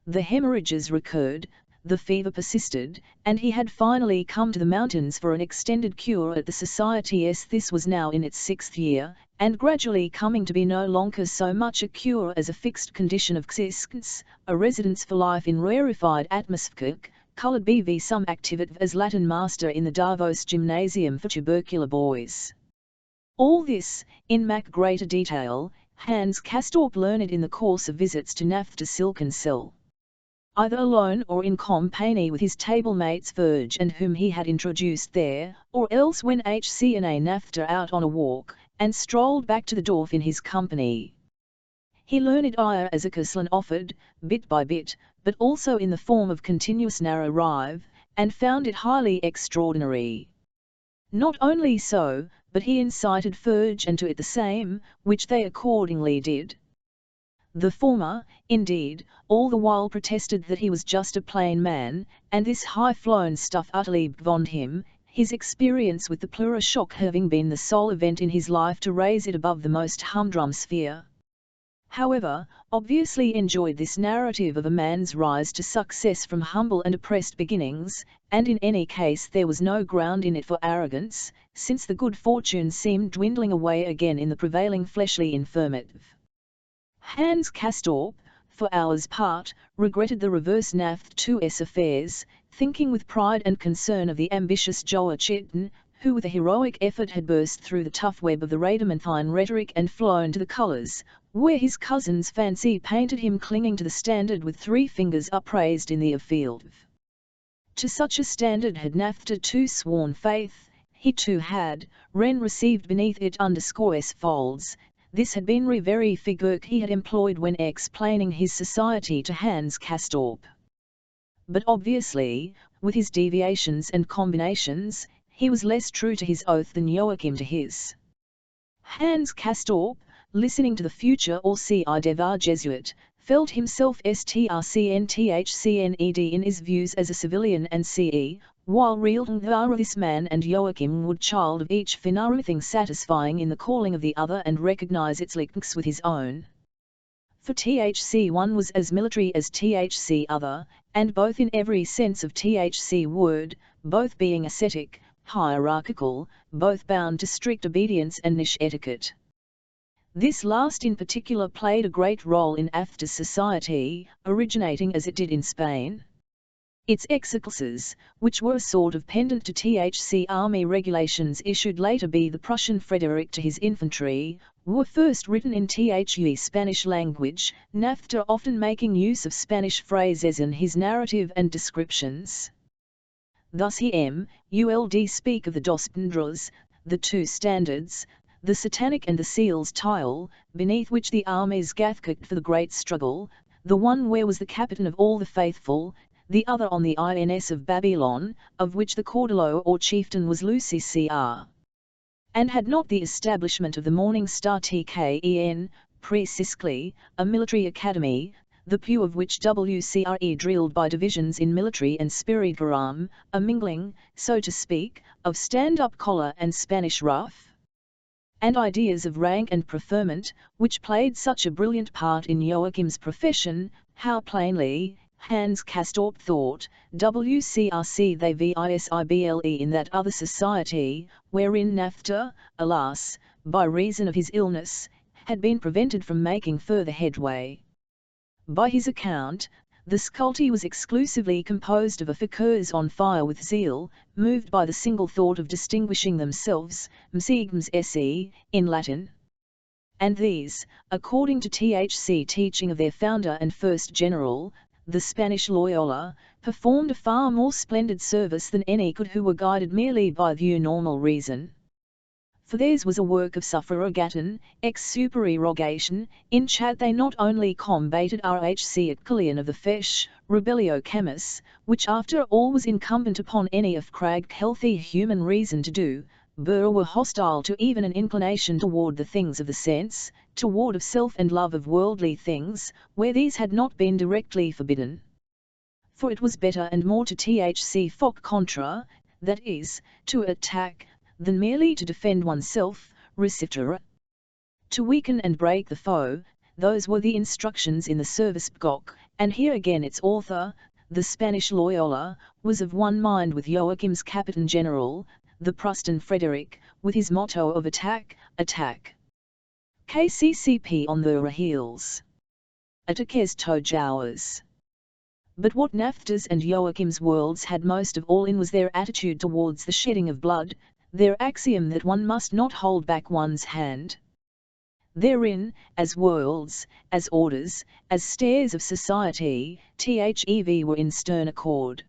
The hemorrhages recurred, the fever persisted, and he had finally come to the mountains for an extended cure at the Society's. This was now in its 6th year, and gradually coming to be no longer so much a cure as a fixed condition of existence, a residence for life in rarefied atmosphere, coloured BV some activity as Latin master in the Davos Gymnasium for tubercular boys. All this, in greater detail, Hans Castorp learned in the course of visits to Nafta Silkencell, either alone or in company with his table mates Verge and whom he had introduced there, or else when HCNA Nafta out on a walk, and strolled back to the Dorf in his company. He learned ire as a Kislan offered, bit by bit, but also in the form of continuous narrow rive, and found it highly extraordinary. Not only so, but he incited Verge and to it the same, which they accordingly did. The former, indeed, all the while protested that he was just a plain man, and this high-flown stuff utterly beyond him, his experience with the plura shock having been the sole event in his life to raise it above the most humdrum sphere. However, obviously enjoyed this narrative of a man's rise to success from humble and oppressed beginnings, and in any case there was no ground in it for arrogance, since the good fortune seemed dwindling away again in the prevailing fleshly infirmity. Hans Castorp, for ours part, regretted the reverse Naft 2's affairs, thinking with pride and concern of the ambitious Joachim, who with a heroic effort had burst through the tough web of the Radamanthine rhetoric and flown to the colours, where his cousin's fancy painted him clinging to the standard with 3 fingers upraised in the field. To such a standard had Nafta too sworn faith, he too had, Ren received beneath it _s folds. This had been the very figure he had employed when explaining his society to Hans Castorp. But obviously, with his deviations and combinations, he was less true to his oath than Joachim to his. Hans Castorp, listening to the future or ci devant Jesuit, felt himself strcnthcned in his views as a civilian and ce, while real this man and Joachim would child of each find everything satisfying in the calling of the other and recognize its links with his own. For THC one was as military as THC other, and both in every sense of THC word, both being ascetic, hierarchical, both bound to strict obedience and niche etiquette. This last in particular played a great role in After's society, originating as it did in Spain. Its exegesis, which were a sort of pendant to THC army regulations issued later by the Prussian Frederick to his infantry, were first written in the Spanish language, Nafta often making use of Spanish phrases in his narrative and descriptions. Thus he would speak of the dos pendros, the 2 standards, the Satanic and the Seals tile, beneath which the armies gathered for the great struggle, the one where was the captain of all the faithful, the other on the INS of Babylon, of which the Cordelo or chieftain was Lucy Cr. And had not the establishment of the Morning Star TKEN, precisely, a military academy, the pew of which WCRE drilled by divisions in military and spiritualism, a mingling, so to speak, of stand-up collar and Spanish rough, and ideas of rank and preferment, which played such a brilliant part in Joachim's profession, how plainly, Hans Castorp thought, WCRC they visible in that other society, wherein Nafta, alas, by reason of his illness, had been prevented from making further headway. By his account, The sculpture was exclusively composed of fakirs on fire with zeal, moved by the single thought of distinguishing themselves, msigms se, in Latin. And these, according to THC teaching of their founder and first general, the Spanish Loyola, performed a far more splendid service than any could who were guided merely by the normal reason. For theirs was a work of suffragation, ex supererogation, in chat they not only combated RHC at Killian of the Fesh, Rebellio Camus, which after all was incumbent upon any of crag healthy human reason to do, but were hostile to even an inclination toward the things of the sense, toward of self and love of worldly things, where these had not been directly forbidden. For it was better and more to THC foc contra, that is, to attack, than merely to defend oneself, recitra. To weaken and break the foe, those were the instructions in the service Book, and here again its author, the Spanish Loyola, was of one mind with Joachim's Captain General, the Prustan Frederick, with his motto of attack, attack. KCCP on their heels. Attaques tojawas. But what Naphtha's and Joachim's worlds had most of all in was their attitude towards the shedding of blood, their axiom that one must not hold back one's hand. Therein, as worlds, as orders, as stairs of society, THEV were in stern accord.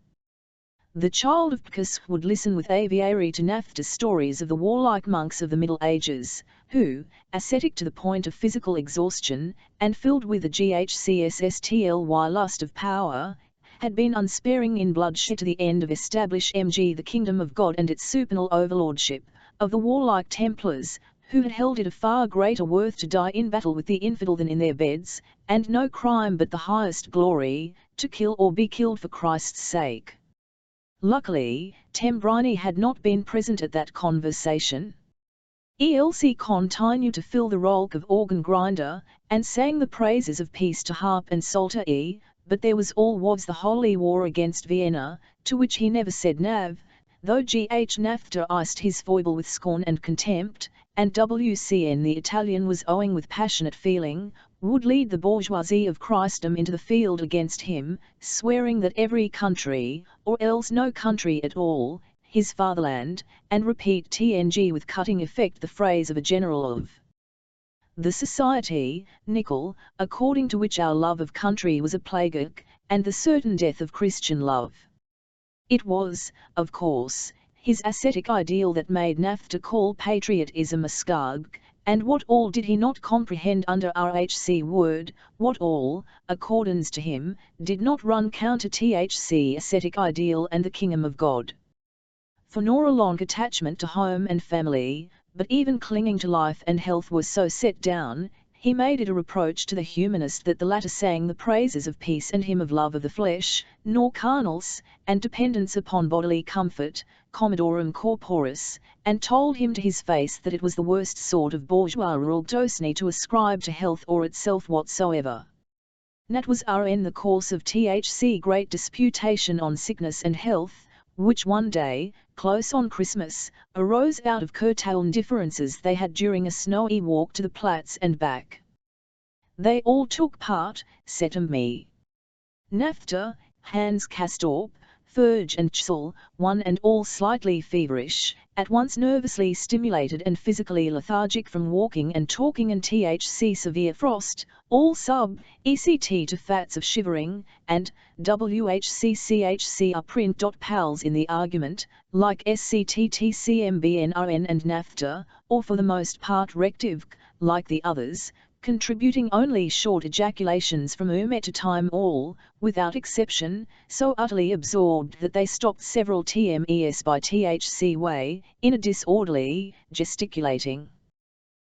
The child of Picus would listen with aviary to Naphtha's stories of the warlike monks of the Middle Ages, who, ascetic to the point of physical exhaustion, and filled with the GHCSSTLY lust of power, had been unsparing in bloodshed to the end of establish the kingdom of God and its supernal overlordship, of the warlike Templars, who had held it of far greater worth to die in battle with the infidel than in their beds, and no crime but the highest glory, to kill or be killed for Christ's sake. Luckily, Tembrini had not been present at that conversation. ELC continued to fill the role of organ grinder, and sang the praises of peace to harp and psalter but there was the holy war against Vienna, to which he never said nav, though Naphtha iced his foible with scorn and contempt, and WCN the Italian was owing with passionate feeling, would lead the bourgeoisie of Christendom into the field against him, swearing that every country, or else no country at all, his fatherland, and repeat TNG with cutting effect the phrase of a general of the society, Nickel, according to which our love of country was a plague, and the certain death of Christian love. It was, of course, his ascetic ideal that made Naphtha call patriotism a scarg, and what all did he not comprehend under RHC word, what all, accordance to him, did not run counter THC ascetic ideal and the kingdom of God. For nor a long attachment to home and family, but even clinging to life and health was so set down, he made it a reproach to the humanist that the latter sang the praises of peace and hymn of love of the flesh, nor carnals, and dependence upon bodily comfort, commodorum corporis, and told him to his face that it was the worst sort of bourgeois rultosny to ascribe to health or itself whatsoever. That was in the course of THC great disputation on sickness and health, which one day, close on Christmas, arose out of curtailed differences they had during a snowy walk to the Platz and back. They all took part, except me. Naphtha, Hans Castorp, Ferg and Chsel, one and all slightly feverish, at once nervously stimulated and physically lethargic from walking and talking and THC severe frost, all sub-ECT to fats of shivering, and WHCCHC are print.pals in the argument, like SCTTCMBNRN and Naphtha, or for the most part rective, like the others, contributing only short ejaculations from at a time all, without exception, so utterly absorbed that they stopped several TMES by THC way, in a disorderly, gesticulating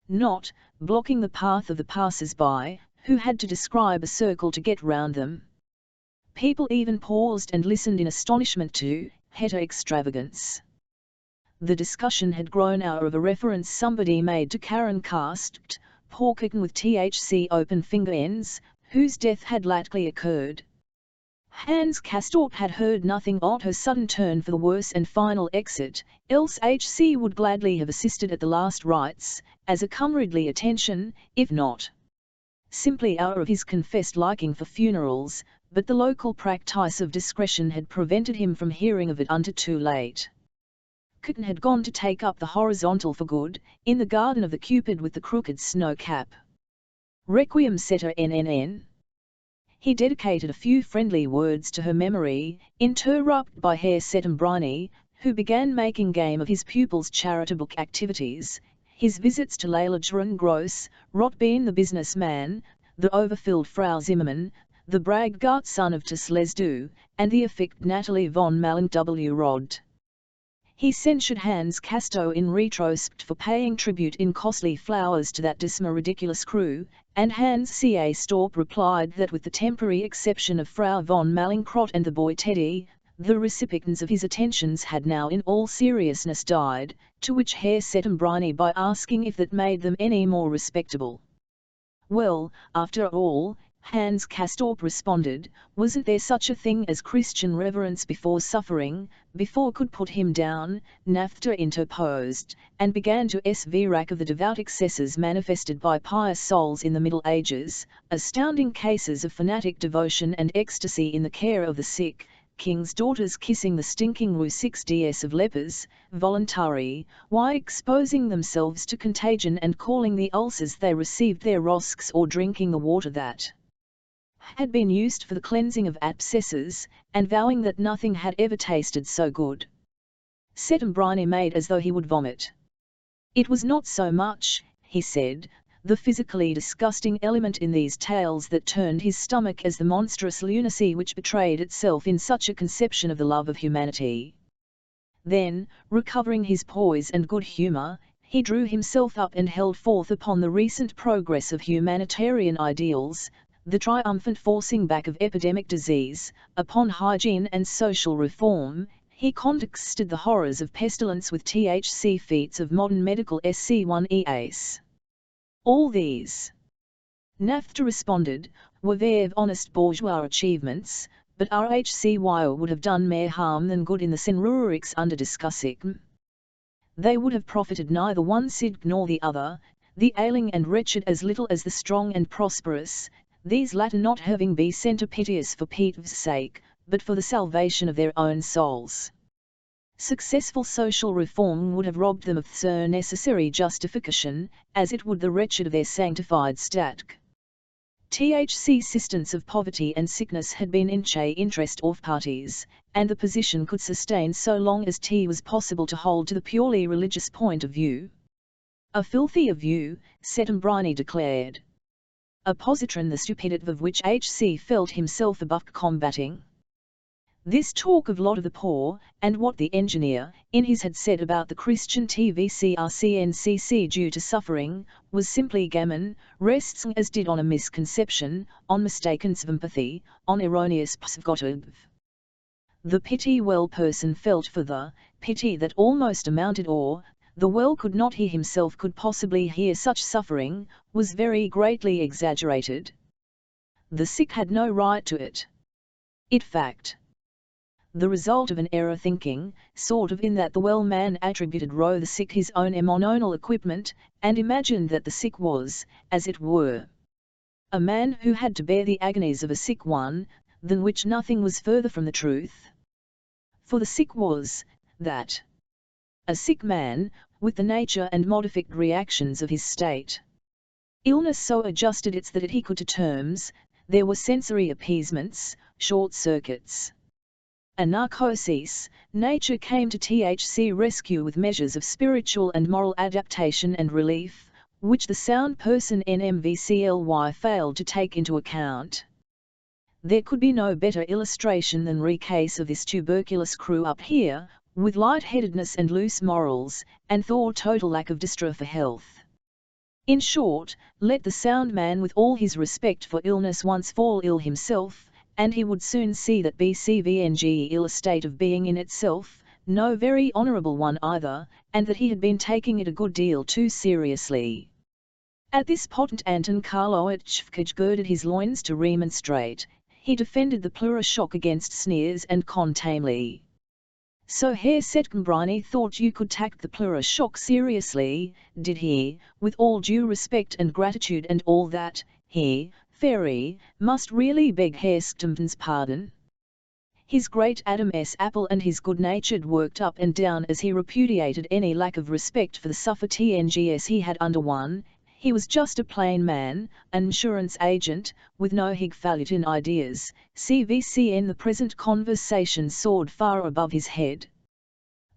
knot, blocking the path of the passers-by, who had to describe a circle to get round them. People even paused and listened in astonishment to heta extravagance. The discussion had grown out of a reference somebody made to Karen Karst, poor kitten with THC open finger ends, whose death had lately occurred. Hans Castorp had heard nothing of her sudden turn for the worse and final exit, else HC would gladly have assisted at the last rites, as a comradely attention, if not simply out of his confessed liking for funerals, but the local practice of discretion had prevented him from hearing of it until too late. Cotton had gone to take up the horizontal for good, in the garden of the Cupid with the crooked snow cap. Requiem Setter NNN. He dedicated a few friendly words to her memory, interrupted by Herr Settembrini, who began making game of his pupil's charitable activities, his visits to Leila Gross, Rotbein the businessman, the overfilled Frau Zimmermann, the braggart son of Teslesdu, and the effect Natalie von Malin W. Rod. He censured Hans Casto in retrospect for paying tribute in costly flowers to that dismal ridiculous crew, and Hans C. A. Storp replied that with the temporary exception of Frau von Mallinckrodt and the boy Teddy, the recipients of his attentions had now in all seriousness died, to which Herr Settembrini by asking if that made them any more respectable. Well, after all, Hans Castorp responded, wasn't there such a thing as Christian reverence before suffering, before could put him down? Nafta interposed, and began to rack of the devout excesses manifested by pious souls in the Middle Ages, astounding cases of fanatic devotion and ecstasy in the care of the sick, king's daughters kissing the stinking Wu 6ds of lepers, voluntary, why exposing themselves to contagion and calling the ulcers they received their rosks or drinking the water that had been used for the cleansing of abscesses, and vowing that nothing had ever tasted so good. Settembrini made as though he would vomit. It was not so much, he said, the physically disgusting element in these tales that turned his stomach as the monstrous lunacy which betrayed itself in such a conception of the love of humanity. Then, recovering his poise and good humour, he drew himself up and held forth upon the recent progress of humanitarian ideals, the triumphant forcing back of epidemic disease, upon hygiene and social reform. He contrasted the horrors of pestilence with THC feats of modern medical SC1 All these, Nafta responded, were very honest bourgeois achievements, but RHCY would have done more harm than good in the Senrurics under discussing. They would have profited neither one sid nor the other, the ailing and wretched as little as the strong and prosperous, these latter not having been sent piteous for Peter's sake, but for the salvation of their own souls. Successful social reform would have robbed them of so necessary justification, as it would the wretched of their sanctified static. THC assistance of poverty and sickness had been in interest of parties, and the position could sustain so long as T was possible to hold to the purely religious point of view. A filthier view, Settembrini declared. A positron the stupidity of which H.C. felt himself above combating. This talk of lot of the poor, and what the engineer, in his had said about the Christian TVCRCNCC due to suffering, was simply gammon, rests as did on a misconception, on mistaken sympathy, on erroneous pseudotive. The pity well person felt for the pity that almost amounted or, the well could not he himself could possibly hear such suffering, was very greatly exaggerated. The sick had no right to it. In fact, the result of an error thinking, sort of in that the well man attributed the sick his own emotional equipment, and imagined that the sick was, as it were, a man who had to bear the agonies of a sick one, than which nothing was further from the truth. For the sick was, that, a sick man, with the nature and modified reactions of his state. Illness so adjusted its that he could to terms, there were sensory appeasements, short circuits. A narcosis, nature came to THC rescue with measures of spiritual and moral adaptation and relief, which the sound person NMVCLY failed to take into account. There could be no better illustration than recase of this tuberculous crew up here, with light-headedness and loose morals, and total lack of distress for health. In short, let the sound man with all his respect for illness once fall ill himself, and he would soon see that BCVNG ill a state of being in itself, no very honourable one either, and that he had been taking it a good deal too seriously. At this potent Anton Karlovich girded his loins to remonstrate. He defended the plura-shock against sneers and contumely. So Herr Settembrini thought you could take the plura-shock seriously, did he, with all due respect and gratitude and all that, he Fairy, must really beg Herr Stumpton's pardon. His great Adam's apple and his good-natured worked up and down as he repudiated any lack of respect for the suffragans he had undergone. He was just a plain man, an insurance agent, with no highfalutin ideas. CVCN The present conversation soared far above his head.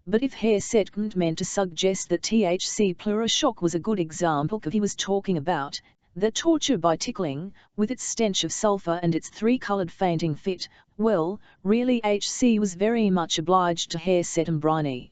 But if Herr Setkind meant to suggest that THC Plurashock was a good example of what he was talking about, that torture by tickling, with its stench of sulphur and its three-coloured fainting fit, well, really HC was very much obliged to Herr Settembriny.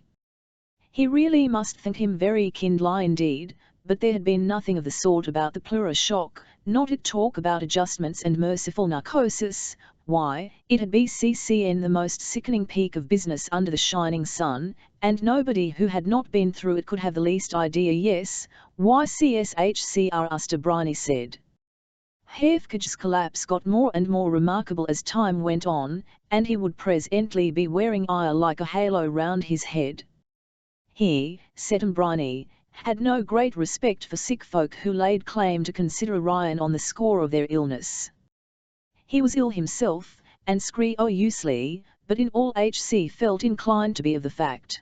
He really must think him very kindly indeed, but there had been nothing of the sort about the Plurashock, not a talk about adjustments and merciful narcosis. Why, it had been CCN the most sickening peak of business under the shining sun, and nobody who had not been through it could have the least idea. Yes, why CSHCR Briney said. Hefkaj's collapse got more and more remarkable as time went on, and he would presently be wearing ire like a halo round his head. He, Settembriny, had no great respect for sick folk who laid claim to consider Ryan on the score of their illness. He was ill himself, and screously, but in all HC felt inclined to be of the fact.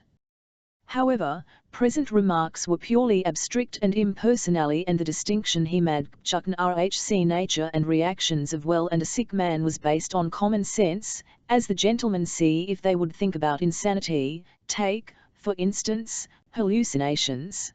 However, present remarks were purely abstract and impersonally, and the distinction he made between RHC nature and reactions of well and a sick man was based on common sense, as the gentlemen see if they would think about insanity. Take, for instance, hallucinations.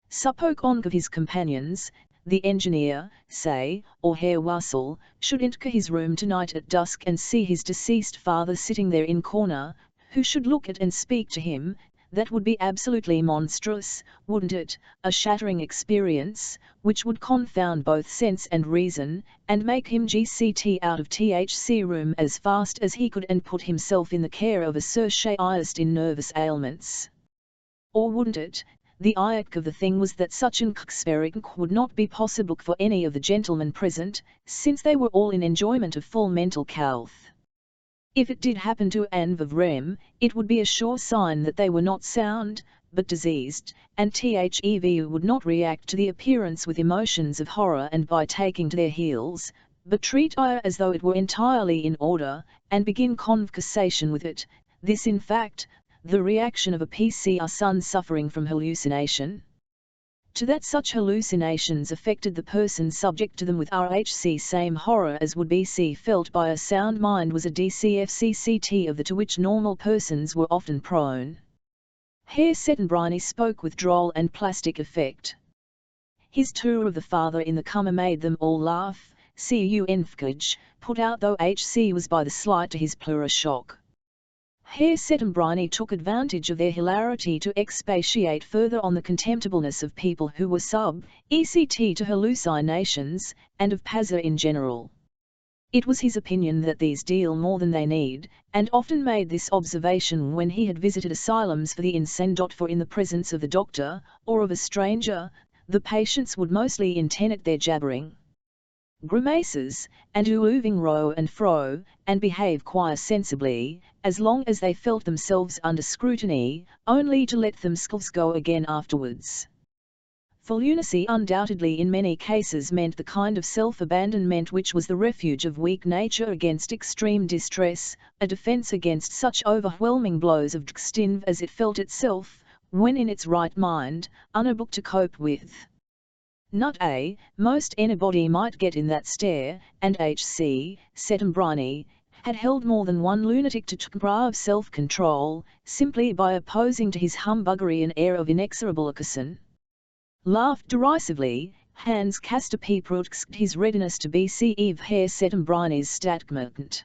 Suppose one of his companions, the engineer, say, or Herr Wassel, should enter his room tonight at dusk and see his deceased father sitting there in corner, who should look at and speak to him. That would be absolutely monstrous, wouldn't it? A shattering experience, which would confound both sense and reason, and make him GCT out of THC room as fast as he could and put himself in the care of a surgeist in nervous ailments. Or wouldn't it? The irk of the thing was that such an experiment would not be possible for any of the gentlemen present, since they were all in enjoyment of full mental health. If it did happen to any of them, it would be a sure sign that they were not sound, but diseased, and THEV would not react to the appearance with emotions of horror and by taking to their heels, but treat it as though it were entirely in order, and begin conversation with it. This in fact, the reaction of a PCR son suffering from hallucination. To that such hallucinations affected the person subject to them with RHC same horror as would be felt by a sound mind was a DCFCCT of the to which normal persons were often prone. Herr Settembriny spoke with droll and plastic effect. His tour of the father in the coma made them all laugh. Cunfkaj, put out though HC was by the slight to his Plurashock. Herr Settembriny took advantage of their hilarity to expatiate further on the contemptibleness of people who were sub-ECT to hallucinations, and of PASA in general. It was his opinion that these deal more than they need, and often made this observation when he had visited asylums for the insane. For in the presence of the doctor, or of a stranger, the patients would mostly intend their jabbering grimaces, and moving ro and fro, and behave quite sensibly, as long as they felt themselves under scrutiny, only to let themselves go again afterwards. For lunacy undoubtedly in many cases meant the kind of self-abandonment which was the refuge of weak nature against extreme distress, a defence against such overwhelming blows of stinv as it felt itself, when in its right mind, unable to cope with. Not a, most anybody might get in that stare, and H.C. Settembriny had held more than one lunatic to deprive self-control, simply by opposing to his humbuggery an air of inexorable occasion. Laughed derisively, Hans Casterpe protested his readiness to be Eve Herr Settembriny's statement.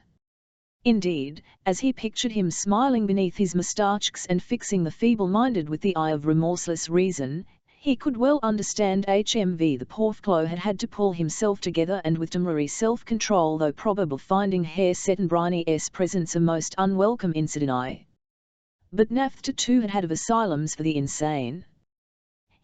Indeed, as he pictured him smiling beneath his moustaches and fixing the feeble-minded with the eye of remorseless reason, he could well understand HMV the Porthclough had to pull himself together and with temporary self-control, though probable, finding Herr Settembriny's presence a most unwelcome incident. But Naphta too had of asylums for the insane.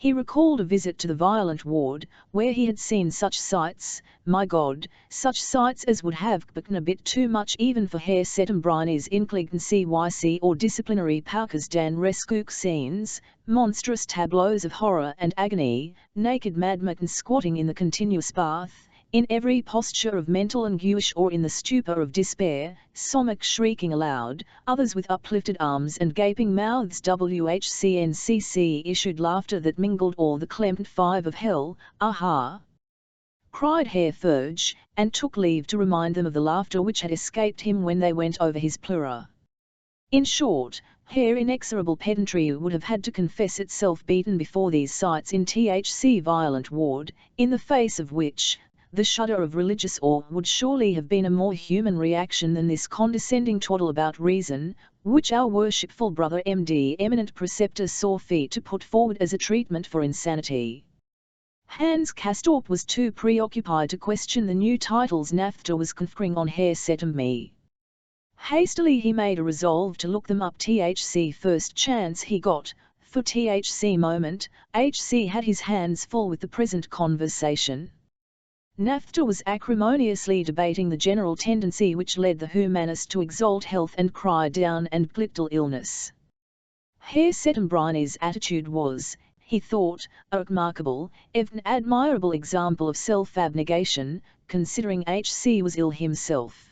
He recalled a visit to the violent ward, where he had seen such sights, my God, such sights as would have been a bit too much even for Herr Settembriny's inclination YC or disciplinary paukas dan rescue scenes, monstrous tableaus of horror and agony, naked madmen squatting in the continuous bath, In every posture of mental anguish or in the stupor of despair, some shrieking aloud, others with uplifted arms and gaping mouths WHCNCC issued laughter that mingled all the clement five of hell. Aha! Cried Herr Furge, and took leave to remind them of the laughter which had escaped him when they went over his pleura. In short, Herr Inexorable Pedantry would have had to confess itself beaten before these sights in THC Violent Ward, in the face of which, the shudder of religious awe would surely have been a more human reaction than this condescending twaddle about reason, which our worshipful brother MD Eminent Preceptor saw fit to put forward as a treatment for insanity. Hans Castorp was too preoccupied to question the new titles Naphta was conferring on Herr Settemme. Hastily he made a resolve to look them up THC first chance he got, for THC moment, HC had his hands full with the present conversation. Naphta was acrimoniously debating the general tendency which led the humanist to exalt health and cry down and belittle illness. Herr Settembrine's attitude was, he thought, a remarkable, if an admirable example of self-abnegation, considering HC was ill himself.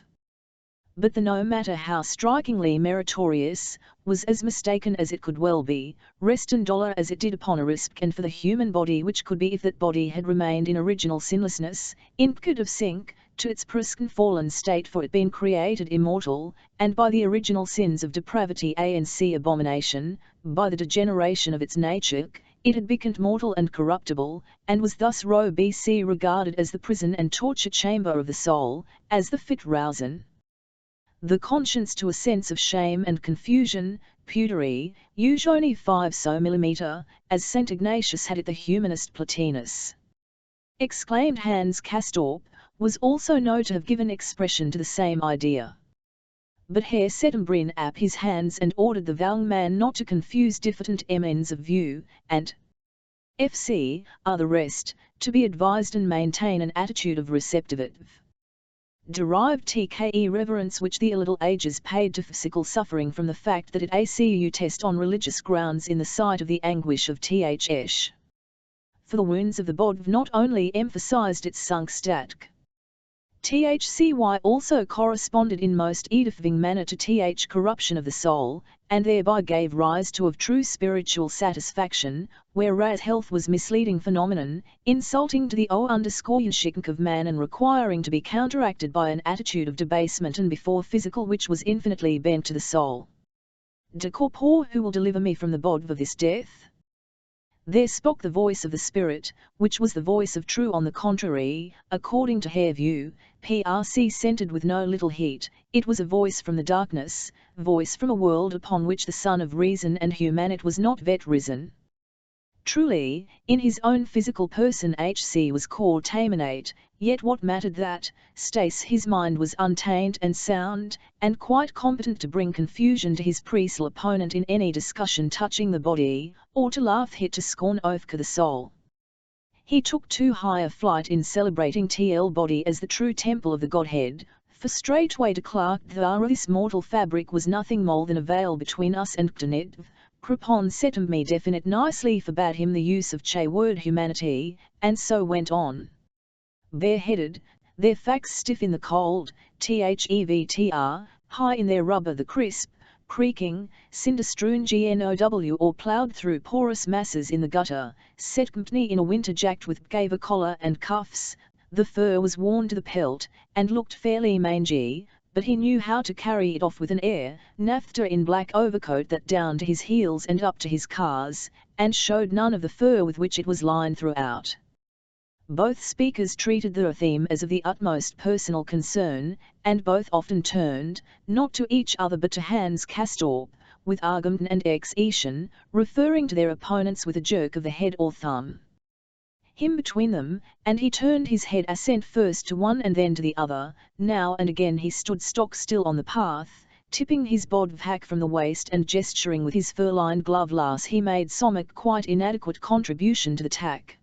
But the no matter how strikingly meritorious, was as mistaken as it could well be, rest and dollar as it did upon a risk and for the human body which could be if that body had remained in original sinlessness, input of sink, to its pristine fallen state for it been created immortal, and by the original sins of depravity and c abomination, by the degeneration of its nature, it had become mortal and corruptible, and was thus Rho BC regarded as the prison and torture chamber of the soul, as the fit rousen the conscience to a sense of shame and confusion, puderi, usually 5 so millimeter, as St. Ignatius had it the humanist Plotinus. Exclaimed Hans Castorp, was also known to have given expression to the same idea. But Herr Settembrine up his hands and ordered the young man not to confuse different ends of view, and FC, are the rest, to be advised and maintain an attitude of receptive derived TKE reverence which the Little Ages paid to physical suffering from the fact that it ACU test on religious grounds in the sight of the anguish of THS. For the wounds of the bod not only emphasized its sunk static. THCY also corresponded in most edifying manner to TH corruption of the soul, and thereby gave rise to of true spiritual satisfaction, whereas health was misleading phenomenon, insulting to the O_shink of man and requiring to be counteracted by an attitude of debasement and before physical which was infinitely bent to the soul. De corpore who will deliver me from the bod of this death? There spoke the voice of the Spirit, which was the voice of true on the contrary, according to Herr View, PRC scented with no little heat, it was a voice from the darkness, voice from a world upon which the sun of reason and humanity was not yet risen. Truly, in his own physical person HC was called Tamanate, yet what mattered that, stace his mind was untainted and sound, and quite competent to bring confusion to his priestly opponent in any discussion touching the body, or to laugh hit to scorn oathca the soul. He took too high a flight in celebrating TL body as the true temple of the Godhead, for straightway declared that this mortal fabric was nothing more than a veil between us and Gtanid. Kripon Settemme definite nicely forbade him the use of che word humanity, and so went on. Bareheaded, their facts stiff in the cold, thevtr, high in their rubber the crisp, creaking, cinder-strewn GNOW or ploughed through porous masses in the gutter, set company in a winter jacket with gave a collar and cuffs, the fur was worn to the pelt, and looked fairly mangy, but he knew how to carry it off with an air, Naphta in black overcoat that down to his heels and up to his cars, and showed none of the fur with which it was lined throughout. Both speakers treated the theme as of the utmost personal concern, and both often turned, not to each other but to Hans Castorp, with argument and exetion, referring to their opponents with a jerk of the head or thumb. Him between them, and he turned his head assent first to one and then to the other, now and again he stood stock still on the path, tipping his bodvhack from the waist and gesturing with his fur-lined glove lass he made some quite inadequate contribution to the tack.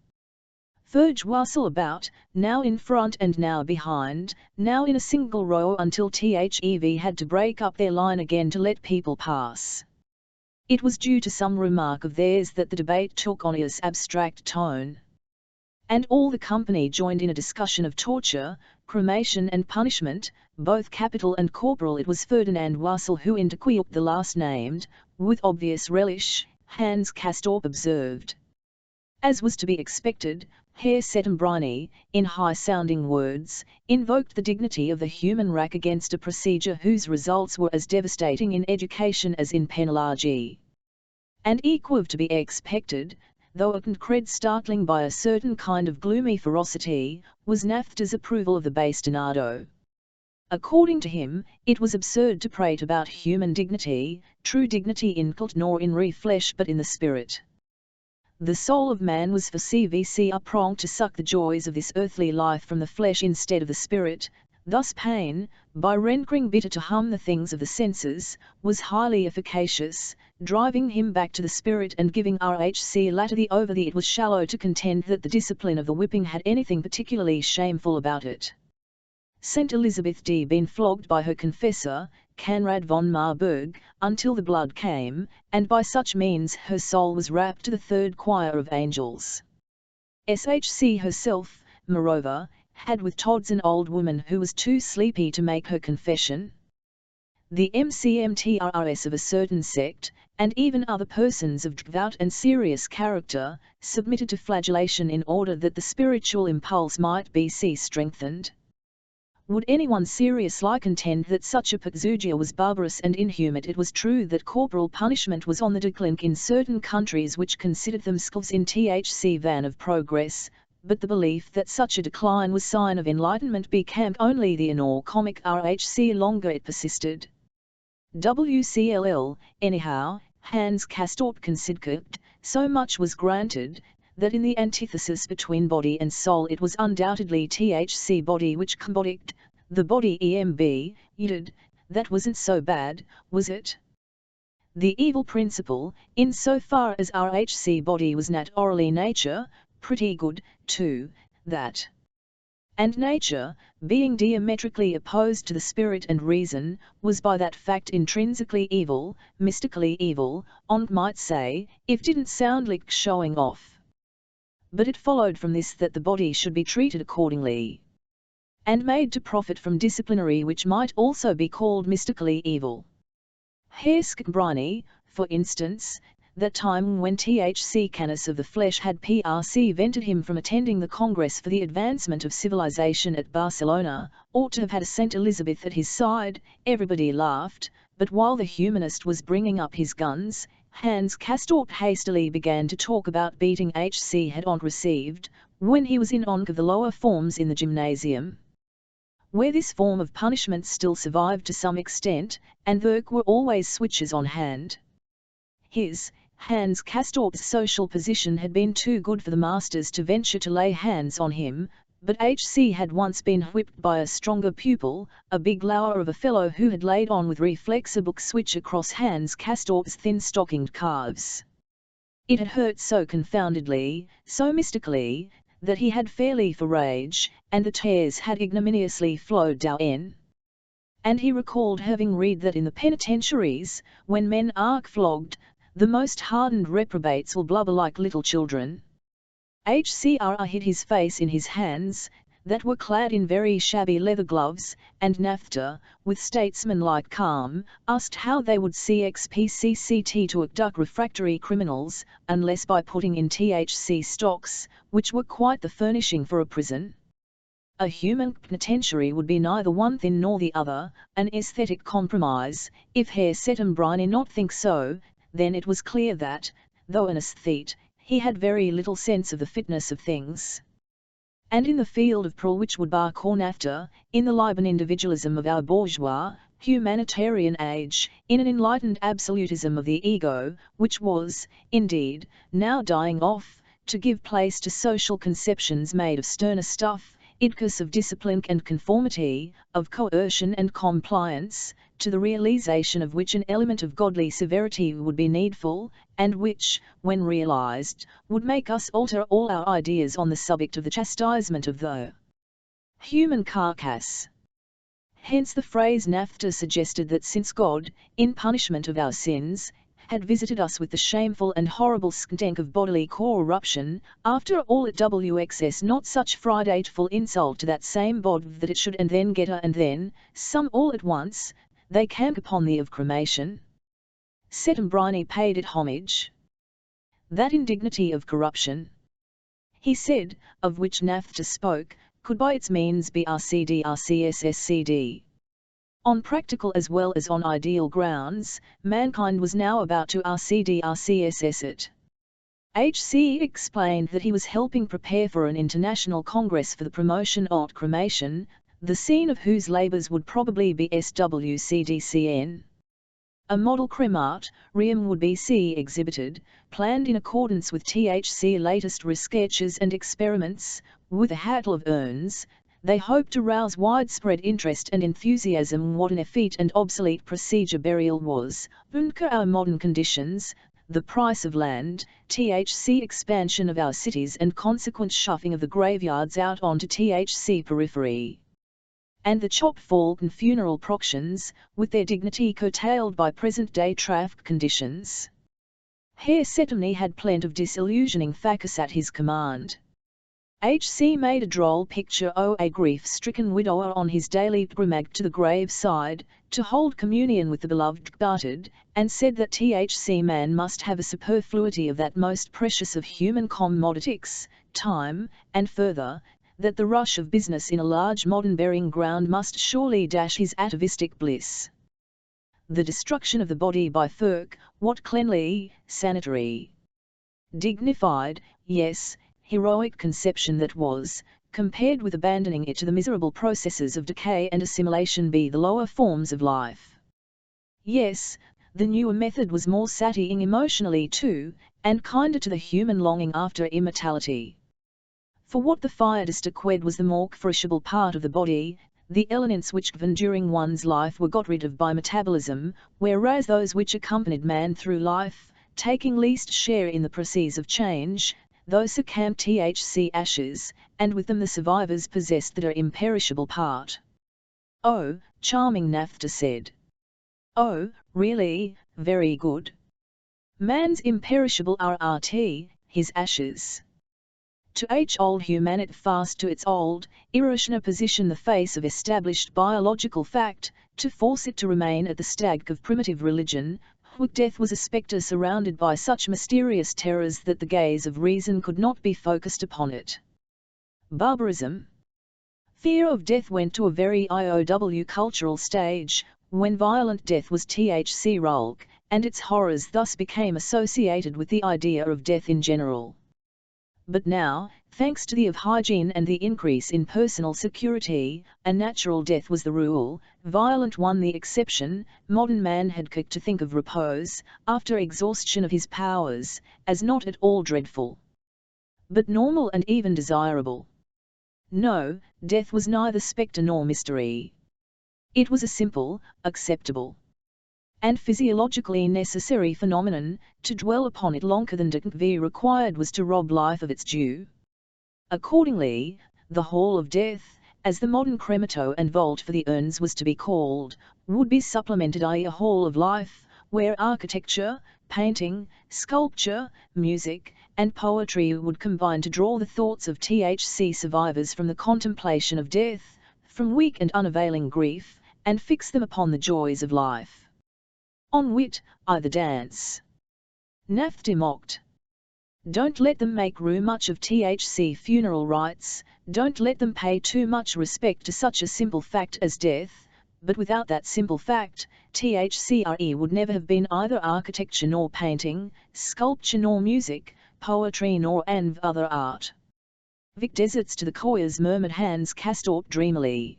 Furge wastle about, now in front and now behind, now in a single row until THEV had to break up their line again to let people pass. It was due to some remark of theirs that the debate took on its abstract tone. and all the company joined in a discussion of torture, cremation and punishment, both capital and corporal. It was Ferdinand Wassel who interquipped the last named, with obvious relish. Hans Castorp observed. As was to be expected, Herr Settembrini, in high-sounding words, invoked the dignity of the human rack against a procedure whose results were as devastating in education as in penology. And equal to be expected, though a concred startling by a certain kind of gloomy ferocity, was Nafta's approval of the bastinado. According to him, it was absurd to prate about human dignity, true dignity in cult nor in re-flesh but in the spirit. The soul of man was for CVC pronged to suck the joys of this earthly life from the flesh instead of the spirit. Thus pain, by rendering bitter to hum the things of the senses, was highly efficacious, driving him back to the spirit and giving RHC latter the over the. It was shallow to contend that the discipline of the whipping had anything particularly shameful about it. St. Elizabeth d. been flogged by her confessor, Conrad von Marburg, until the blood came, and by such means her soul was rapt to the third choir of angels. SHC herself, moreover, had with Todd's an old woman who was too sleepy to make her confession. The MCMTRRS of a certain sect, and even other persons of devout and serious character, submitted to flagellation in order that the spiritual impulse might be strengthened. Would anyone seriously contend that such a procedure was barbarous and inhuman? It was true that corporal punishment was on the decline in certain countries which considered themselves in THC van of progress, but the belief that such a decline was sign of enlightenment became only the anorcomic RHC longer it persisted. WCLL, anyhow, Hans Castorp considered, so much was granted, that in the antithesis between body and soul it was undoubtedly THC body which combodied, the body EMB, yielded, that wasn't so bad, was it? The evil principle, in so far as RHC body was nat orally nature, pretty good, too, that. And nature, being diametrically opposed to the spirit and reason, was by that fact intrinsically evil, mystically evil, on might say, if didn't sound like showing off. But it followed from this that the body should be treated accordingly, and made to profit from disciplinary which might also be called mystically evil. Herr Settembrini, for instance, that time when THC Canis of the flesh had prevented him from attending the Congress for the Advancement of Civilization at Barcelona, ought to have had a St. Elizabeth at his side. Everybody laughed, but while the humanist was bringing up his guns, Hans Castorp hastily began to talk about beating HC had received, when he was in of the lower forms in the gymnasium, where this form of punishment still survived to some extent, and there were always switches on hand. Hans Castorp's social position had been too good for the masters to venture to lay hands on him, but HC had once been whipped by a stronger pupil, a big lower of a fellow who had laid on with reflex a book switch across Hans Castorp's thin-stockinged calves. It had hurt so confoundedly, so mystically, that he had fairly for rage, and the tears had ignominiously flowed down. And he recalled having read that in the penitentiaries, when men are flogged, the most hardened reprobates will blubber like little children. HCR hid his face in his hands, that were clad in very shabby leather gloves, and Nafta, with statesman-like calm, asked how they would CXPCCT to abduct refractory criminals, unless by putting in THC stocks, which were quite the furnishing for a prison. A human penitentiary would be neither one thing nor the other, an aesthetic compromise. If Herr Settembrini not think so, then it was clear that, though an aesthete, he had very little sense of the fitness of things. And in the field of pearl which would bar Nafta, in the Liban individualism of our bourgeois, humanitarian age, in an enlightened absolutism of the ego, which was, indeed, now dying off, to give place to social conceptions made of sterner stuff, idcus of discipline and conformity, of coercion and compliance, to the realization of which an element of godly severity would be needful, and which, when realized, would make us alter all our ideas on the subject of the chastisement of the human carcass. Hence the phrase Nafta suggested that since God, in punishment of our sins, had visited us with the shameful and horrible stench of bodily corruption. After all, at WXS, not such frightful insult to that same bod that it should and then get her and then, some all at once, they camp upon thee of cremation. Settembrini paid it homage. That indignity of corruption, he said, of which Naphta spoke, could by its means be RCD. On practical as well as on ideal grounds, mankind was now about to RCSS it. HC explained that he was helping prepare for an international congress for the promotion of cremation, the scene of whose labours would probably be SWCDCN. A model cremart, would be exhibited, planned in accordance with THC latest researches and experiments, with a hatful of urns. They hope to rouse widespread interest and enthusiasm. What an effete and obsolete procedure burial was, under our modern conditions, the price of land, THC expansion of our cities and consequent shuffling of the graveyards out onto THC periphery. And the chop-fall and funeral proctions, with their dignity curtailed by present-day traffic conditions. Herr Settembrini had plenty of disillusioning facts at his command. HC made a droll picture of a grief-stricken widower on his daily pilgrimage to the graveside, to hold communion with the beloved departed, and said that THC man must have a superfluity of that most precious of human commodities, time, and further, that the rush of business in a large modern burying ground must surely dash his atavistic bliss. The destruction of the body by Ferk, what cleanly, sanitary, dignified, yes, heroic conception that was, compared with abandoning it to the miserable processes of decay and assimilation be the lower forms of life. Yes, the newer method was more satisfying emotionally too, and kinder to the human longing after immortality. For what the fittest acquired was the more perishable part of the body, the elements which during one's life were got rid of by metabolism, whereas those which accompanied man through life, taking least share in the process of change, those succumbed THC ashes, and with them the survivors possessed their imperishable part. Oh, charming, Naphta said. Oh, really, very good. Man's imperishable RRT, his ashes. To old humanity fast to its old, irrational position the face of established biological fact, to force it to remain at the stag of primitive religion, where death was a spectre surrounded by such mysterious terrors that the gaze of reason could not be focused upon it. Barbarism. Fear of death went to a very IOW cultural stage, when violent death was THC rolk, and its horrors thus became associated with the idea of death in general. But now, thanks to the of hygiene and the increase in personal security, a natural death was the rule, violent one the exception. Modern man had kicked to think of repose, after exhaustion of his powers, as not at all dreadful, but normal and even desirable. No, death was neither spectre nor mystery. It was a simple, acceptable, and physiologically necessary phenomenon. To dwell upon it longer than be required was to rob life of its due. Accordingly, the Hall of Death, as the modern cremato and vault for the urns was to be called, would be supplemented by a Hall of Life, where architecture, painting, sculpture, music, and poetry would combine to draw the thoughts of THC survivors from the contemplation of death, from weak and unavailing grief, and fix them upon the joys of life. On wit, the dance. Naphta mocked. Don't let them make much of THC funeral rites, don't let them pay too much respect to such a simple fact as death, but without that simple fact, THCRE would never have been either architecture nor painting, sculpture nor music, poetry nor other art. Vic deserts to the coyers, murmured Hans Castorp dreamily.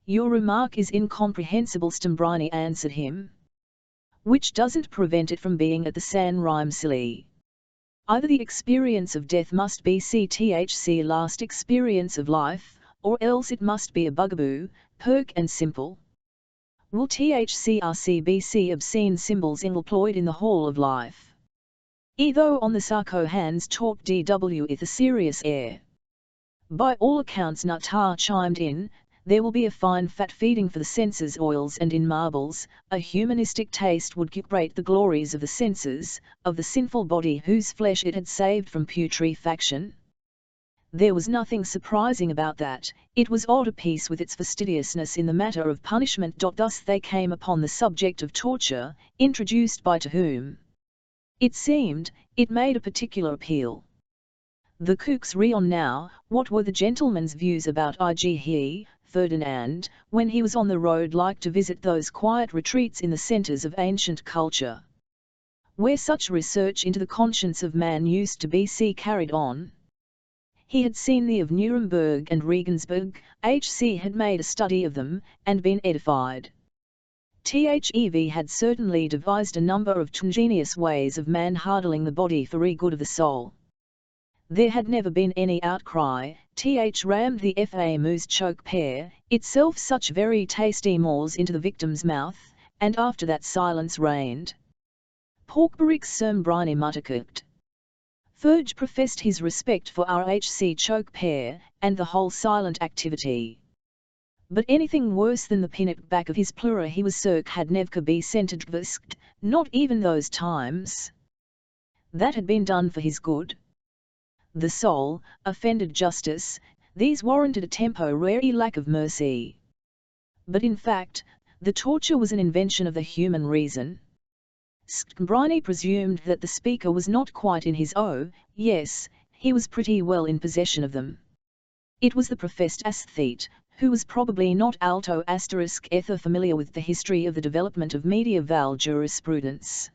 Your remark is incomprehensible, Settembrini answered him. Which doesn't prevent it from being at the same rhyme silly. Either the experience of death must be THC last experience of life, or else it must be a bugaboo, perk and simple. Will THCRCBC obscene symbols employed in the Hall of Life? Though on the Sarko Hans talked DW with a serious air. By all accounts Natar chimed in, there will be a fine fat feeding for the senses, oils, and in marbles, a humanistic taste would great the glories of the senses, of the sinful body whose flesh it had saved from putrefaction. There was nothing surprising about that, it was all at peace with its fastidiousness in the matter of punishment. Thus they came upon the subject of torture, introduced by to whom, it seemed, it made a particular appeal. The Cook's Rion now, what were the gentleman's views about he, Ferdinand, when he was on the road, liked to visit those quiet retreats in the centres of ancient culture, where such research into the conscience of man used to be carried on. He had seen the of Nuremberg and Regensburg, H.C. had made a study of them, and been edified. THEV had certainly devised a number of ingenious ways of man-hardling the body for good of the soul. There had never been any outcry. Rammed the fameuse choke pear, itself such very tasty morsels, into the victim's mouth, and after that silence reigned. Porkbarricks some briny muttercooked. Ferg professed his respect for RHC choke pear, and the whole silent activity. But anything worse than the pin at back of his pleura he was had never be scented whisked, not even those times. That had been done for his good. The soul, offended justice, these warranted a temporary lack of mercy. But in fact, the torture was an invention of the human reason. Briney presumed that the speaker was not quite in his yes, he was pretty well in possession of them. It was the professed aesthete, who was probably not alto ether familiar with the history of the development of medieval jurisprudence.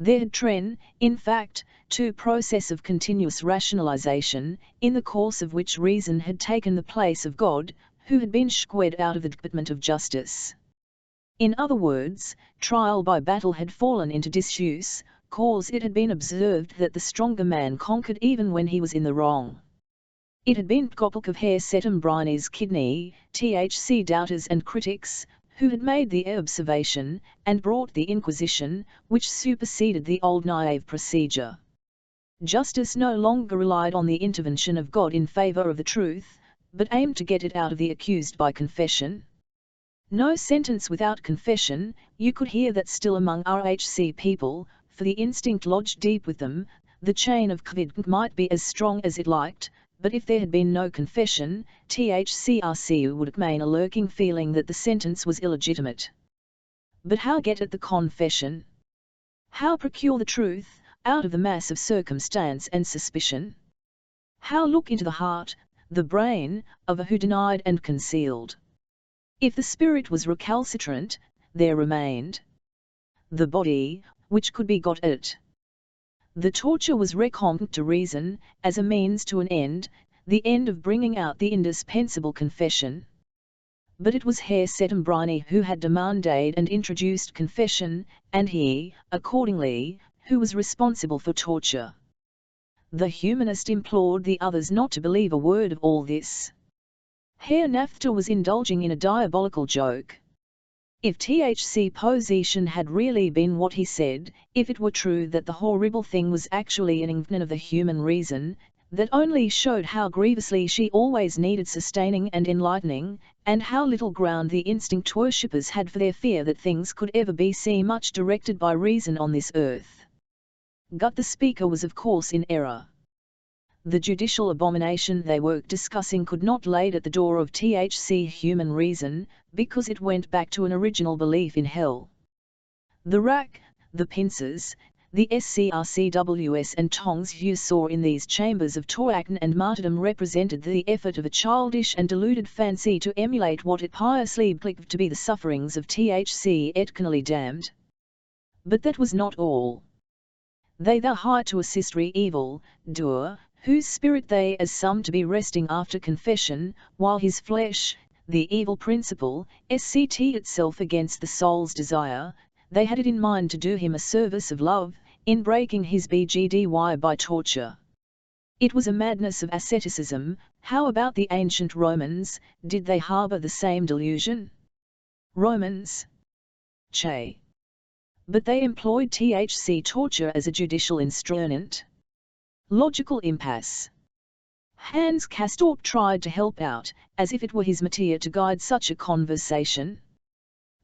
There had trend, in fact, to process of continuous rationalization, in the course of which reason had taken the place of God, who had been squared out of the department of justice. In other words, trial by battle had fallen into disuse, cause it had been observed that the stronger man conquered even when he was in the wrong. It had been Gopalk of Herr Briney's kidney, THC doubters and critics, who had made the observation, and brought the Inquisition, which superseded the old naive procedure. Justice no longer relied on the intervention of God in favour of the truth, but aimed to get it out of the accused by confession. No sentence without confession, you could hear that still among RHC people, for the instinct lodged deep with them, the chain of Kvid might be as strong as it liked, but if there had been no confession, THCRC would remain a lurking feeling that the sentence was illegitimate. But how get at the confession? How procure the truth, out of the mass of circumstance and suspicion? How look into the heart, the brain, of a who denied and concealed? If the spirit was recalcitrant, there remained the body, which could be got at. The torture was reckoned to reason, as a means to an end, the end of bringing out the indispensable confession. But it was Herr Briney who had demanded and introduced confession, and he, accordingly, who was responsible for torture. The humanist implored the others not to believe a word of all this. Herr Nafta was indulging in a diabolical joke. If THC position had really been what he said, if it were true that the horrible thing was actually an invention of the human reason, that only showed how grievously she always needed sustaining and enlightening, and how little ground the instinct worshippers had for their fear that things could ever be much directed by reason on this earth. But the speaker was of course in error. The judicial abomination they were discussing could not lay at the door of THC human reason, because it went back to an original belief in hell. The rack, the pincers, the SCRCWS and tongs you saw in these chambers of torture and martyrdom represented the effort of a childish and deluded fancy to emulate what it piously believed to be the sufferings of THC eternally damned. But that was not all. They hired to assist evil doer, whose spirit they assumed to be resting after confession, while his flesh, the evil principle, SCT itself against the soul's desire, they had it in mind to do him a service of love, in breaking his BGDY by torture. It was a madness of asceticism. How about the ancient Romans, did they harbour the same delusion? Romans? Che. But they employed THC torture as a judicial instrument. Logical impasse. Hans Castorp tried to help out, as if it were his métier to guide such a conversation.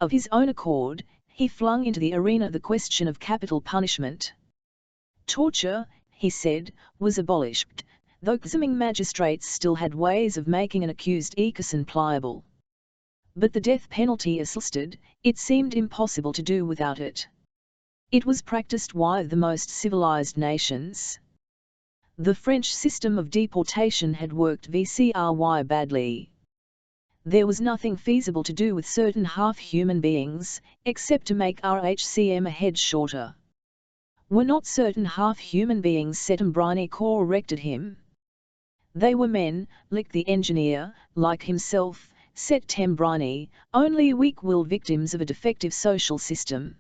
Of his own accord, he flung into the arena the question of capital punishment. Torture, he said, was abolished, though examining magistrates still had ways of making an accused equus and pliable. But the death penalty existed, it seemed impossible to do without it. It was practiced by the most civilized nations. The French system of deportation had worked very badly. There was nothing feasible to do with certain half-human beings, except to make RHCM a head shorter. Were not certain half-human beings Settembrini corrected him? They were men, like the engineer, like himself, Settembrini, only weak-willed victims of a defective social system.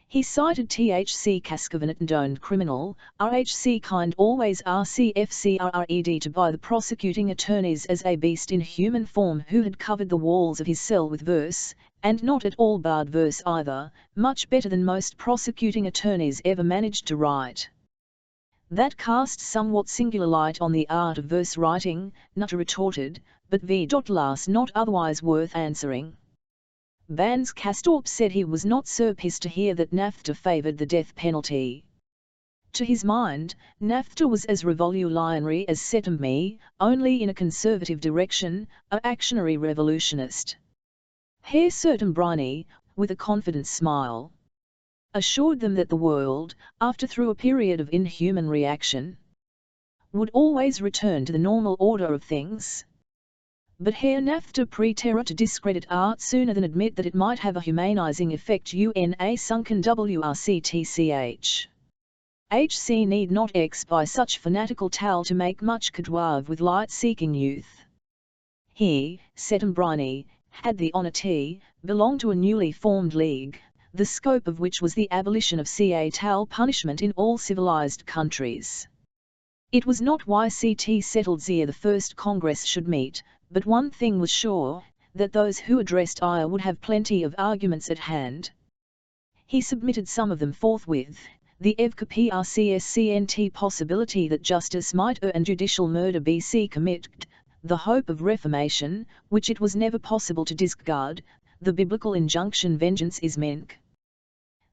He cited THC Cascovenant and owned criminal, RHC kind always RCFCRRED to by the prosecuting attorneys as a beast in human form who had covered the walls of his cell with verse, and not at all bad verse either, much better than most prosecuting attorneys ever managed to write. That cast somewhat singular light on the art of verse writing, Nutter retorted, but v.las not otherwise worth answering. Hans Castorp said he was not surprised to hear that NAFTA favoured the death penalty. To his mind, NAFTA was as revolutionary as Settembrini, only in a conservative direction, a actionary revolutionist. Herr Settembrini, with a confident smile, assured them that the world, after through a period of inhuman reaction, would always return to the normal order of things. But Herr NAFTA preterra to discredit art sooner than admit that it might have a humanizing effect una sunken WRCTCH. HC need not X by such fanatical tal to make much cadouave with light-seeking youth. He, Settembrini, had the honour to belong to a newly formed league, the scope of which was the abolition of capital punishment in all civilized countries. It was not YCT settled the first Congress should meet, but one thing was sure, that those who addressed IR would have plenty of arguments at hand. He submitted some of them forthwith, the EVCPRCSCNT possibility that justice might err and judicial murder be committed, the hope of reformation, which it was never possible to discard, the biblical injunction vengeance is menk.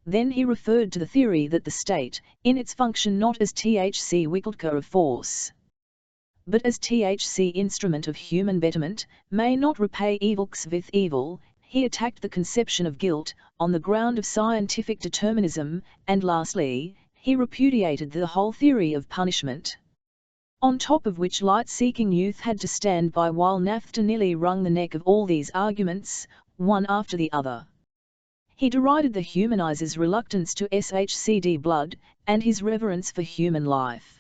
Then he referred to the theory that the state, in its function not as THC Wickelka of force, but as THC instrument of human betterment, may not repay evil with evil. He attacked the conception of guilt, on the ground of scientific determinism, and lastly, he repudiated the whole theory of punishment. On top of which light-seeking youth had to stand by while NAFTA nearly wrung the neck of all these arguments, one after the other. He derided the humanizer's reluctance to SHCD blood, and his reverence for human life.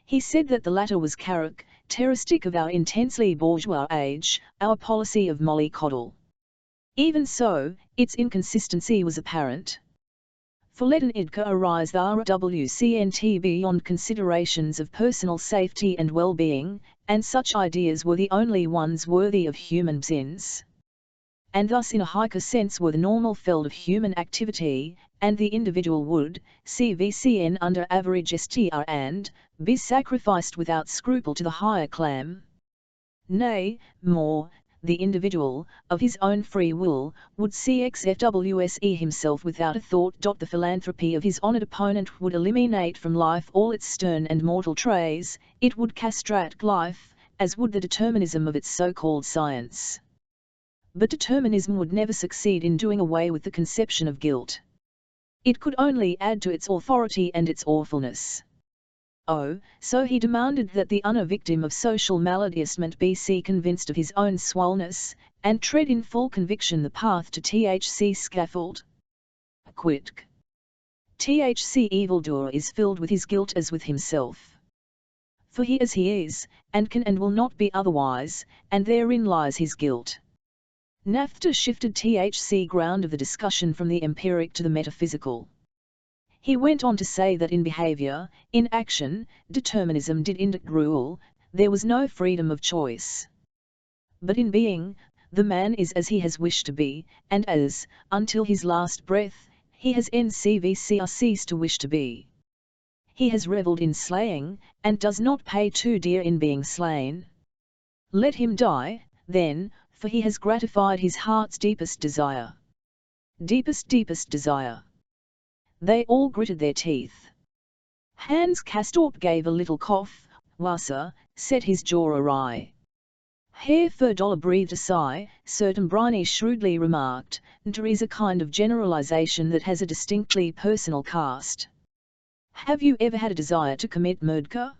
He said that the latter was characteristic of our intensely bourgeois age, our policy of mollycoddle. Even so, its inconsistency was apparent. For let an IDCA arise the RWCNT beyond considerations of personal safety and well-being, and such ideas were the only ones worthy of human sins. And thus in a higher sense were the normal field of human activity, and the individual would, CVCN under average STR and, be sacrificed without scruple to the higher clam. Nay, more, the individual, of his own free will, would CXFWSE himself without a thought. The philanthropy of his honoured opponent would eliminate from life all its stern and mortal traits, it would castrate life, as would the determinism of its so-called science. But determinism would never succeed in doing away with the conception of guilt. It could only add to its authority and its awfulness. Oh, so he demanded that the victim of social maladjustment be convinced of his own swollenness, and tread in full conviction the path to THC scaffold. Quitk. THC evildoer is filled with his guilt as with himself. For he as he is, and can and will not be otherwise, and therein lies his guilt. NAFTA shifted THC ground of the discussion from the empiric to the metaphysical. He went on to say that in behavior, in action, determinism did indeed rule, there was no freedom of choice. But in being, the man is as he has wished to be, and as, until his last breath, he has ceased to wish to be. he has revelled in slaying, and does not pay too dear in being slain. Let him die, then, for he has gratified his heart's deepest desire. Deepest desire. They all gritted their teeth. Hans Castorp gave a little cough. Wasser set his jaw awry. Herr Ferdoller breathed a sigh. Sertembriny shrewdly remarked, "There is a kind of generalization that has a distinctly personal cast. Have you ever had a desire to commit murder?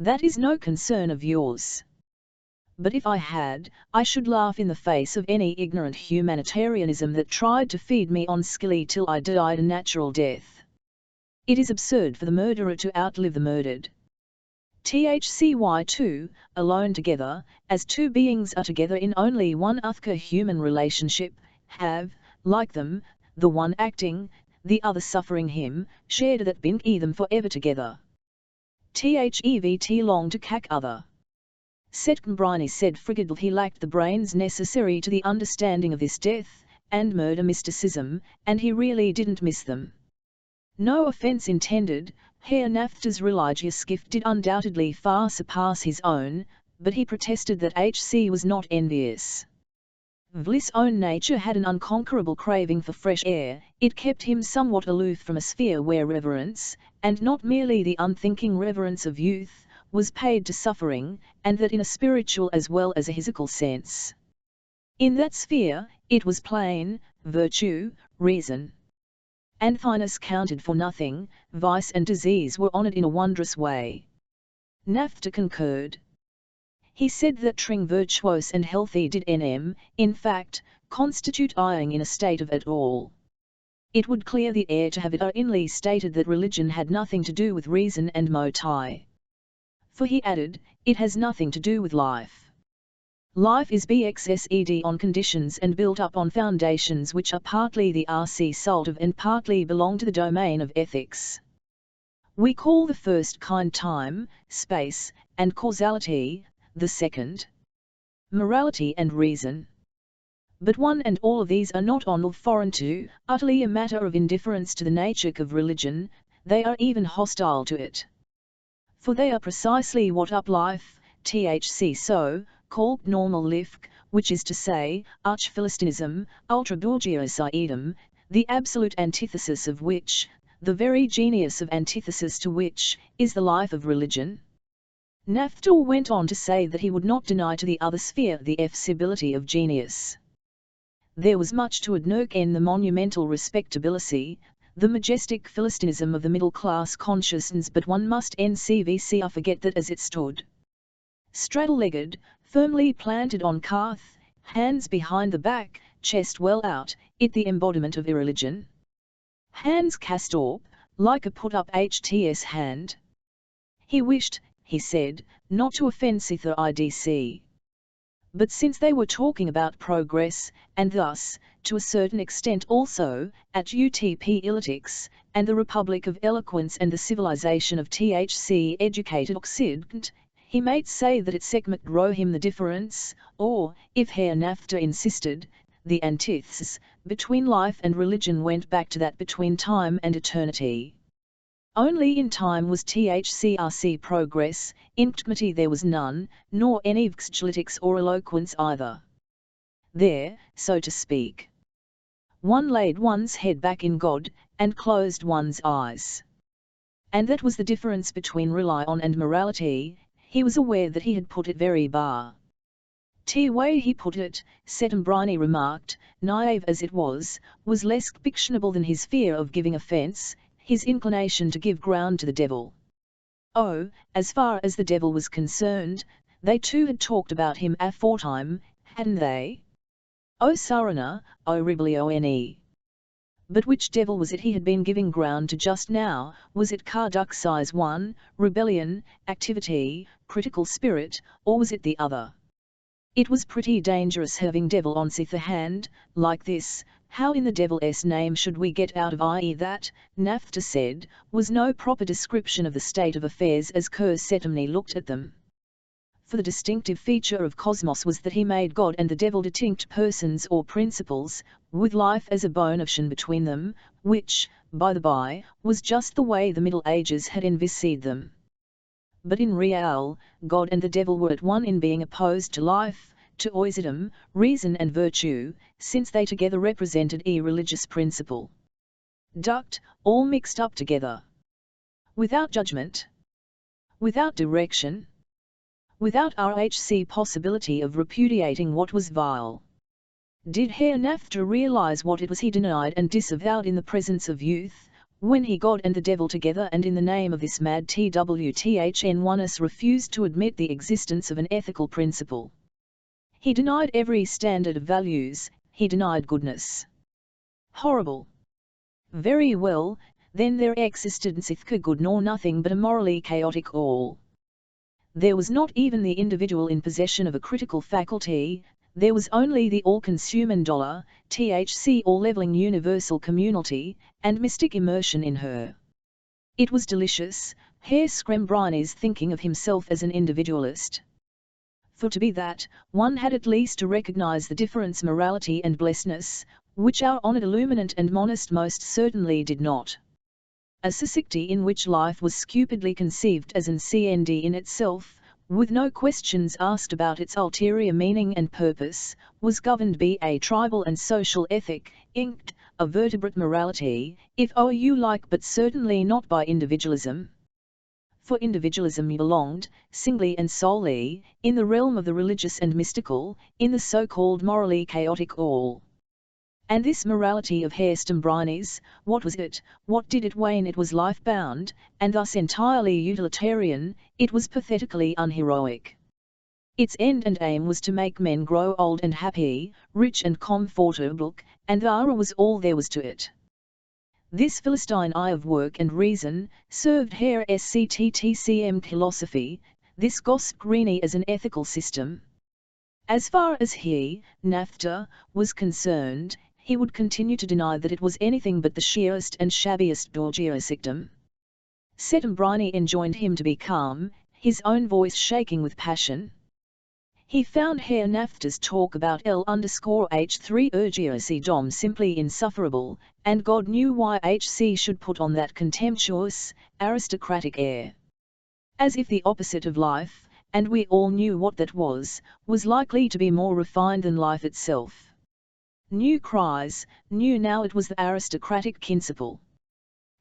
That is no concern of yours. But if I had, I should laugh in the face of any ignorant humanitarianism that tried to feed me on skilly till I died a natural death. It is absurd for the murderer to outlive the murdered. Thcy2, alone together, as two beings are together in only one uthka human relationship, have, like them, the one acting, the other suffering him, shared that bind them for ever together. Thevt long to cack other. Settembriny said frigidly he lacked the brains necessary to the understanding of this death and murder mysticism, and he really didn't miss them. No offence intended, Herr Nafta's religious gift did undoubtedly far surpass his own, but he protested that H.C. was not envious. Vli's own nature had an unconquerable craving for fresh air. It kept him somewhat aloof from a sphere where reverence, and not merely the unthinking reverence of youth, was paid to suffering, and that in a spiritual as well as a physical sense. In that sphere, it was plain, virtue, reason, and fineness counted for nothing, vice and disease were honoured in a wondrous way. Nafta concurred. He said that tring virtuose and healthy did nm, in fact, constitute eyeing in a state of at all. It would clear the air to have it inly stated that religion had nothing to do with reason and motive. For he added, it has nothing to do with life. Life is bxsed on conditions and built up on foundations which are partly the RC salt of and partly belong to the domain of ethics. We call the first kind time, space, and causality, the second morality and reason. But one and all of these are not only foreign to, utterly a matter of indifference to the nature of religion, they are even hostile to it. For they are precisely what up life, thc so, called normal life, which is to say, arch-Philistinism, ultra-Bourgeoisidom, the absolute antithesis of which, the very genius of antithesis to which, is the life of religion. Naftal went on to say that he would not deny to the other sphere the efficibility of genius. There was much to admire in the monumental respectability, the majestic Philistinism of the middle-class consciousness, but one must ncvc forget that as it stood, straddle-legged, firmly planted on calf, hands behind the back, chest well out, it the embodiment of irreligion. Hans Castorp, like a put-up HTS hand. He wished, he said, not to offend Sitha IDC. But since they were talking about progress, and thus, to a certain extent also, at UTP Ilitics, and the Republic of Eloquence and the civilization of THC educated Occident, he might say that it segment grow him the difference, or, if Herr Nafta insisted, the antithesis, between life and religion went back to that between time and eternity. Only in time was THCRC progress, in eternity there was none, nor any vxglitics or eloquence either. There, so to speak, one laid one's head back in God, and closed one's eyes. And that was the difference between rely on and morality. He was aware that he had put it very bar. The way he put it, Settembriny remarked, naive as it was less fictionable than his fear of giving offence, his inclination to give ground to the devil. Oh, as far as the devil was concerned, they too had talked about him aforetime, hadn't they? O Sarana, O Riblione. But which devil was it he had been giving ground to just now? Was it Karduk size 1, rebellion, activity, critical spirit, or was it the other? It was pretty dangerous having devil on Sitha hand, like this. How in the devil's name should we get out of i.e. that, Nafta said, was no proper description of the state of affairs as Kerr Setemny looked at them. for the distinctive feature of cosmos was that he made God and the devil distinct persons or principles, with life as a bone of shin between them, which, by the by, was just the way the Middle Ages had envisaged them. But in real, God and the devil were at one in being opposed to life, to oisitum, reason and virtue, since they together represented a religious principle. Duct, all mixed up together. Without judgment. Without direction. Without RHC possibility of repudiating what was vile. Did Herr Nafta realize what it was he denied and disavowed in the presence of youth, when he God and the devil together and in the name of this mad TWTHN oneness refused to admit the existence of an ethical principle? He denied every standard of values, he denied goodness. Horrible. Very well, then there existed neither good nor nothing but a morally chaotic all. There was not even the individual in possession of a critical faculty, there was only the all-consuming dollar, THC all-leveling universal communality, and mystic immersion in her. It was delicious, Herr Scrembrini's thinking of himself as an individualist. For to be that, one had at least to recognize the difference morality and blessedness, which our honored illuminant and monist most certainly did not. A society in which life was stupidly conceived as an CND in itself, with no questions asked about its ulterior meaning and purpose, was governed by a tribal and social ethic, inked, a vertebrate morality, if you like, but certainly not by individualism. For individualism belonged, singly and solely, in the realm of the religious and mystical, in the so-called morally chaotic all. And this morality of Herr Scrembrini's, what was it, what did it wane? It was life-bound, and thus entirely utilitarian, it was pathetically unheroic. Its end and aim was to make men grow old and happy, rich and comfortable, and that was all there was to it. This Philistine eye of work and reason, served Herr Scttcm philosophy, this Gosprini as an ethical system. As far as he, Nafta, was concerned, he would continue to deny that it was anything but the sheerest and shabbiest bourgeoisdom. Scrembrini enjoined him to be calm, his own voice shaking with passion. He found Herr Nafta's talk about L_H3 urgiosdom simply insufferable, and God knew why HC should put on that contemptuous, aristocratic air. As if the opposite of life, and we all knew what that was likely to be more refined than life itself. New cries, new now it was the aristocratic principle.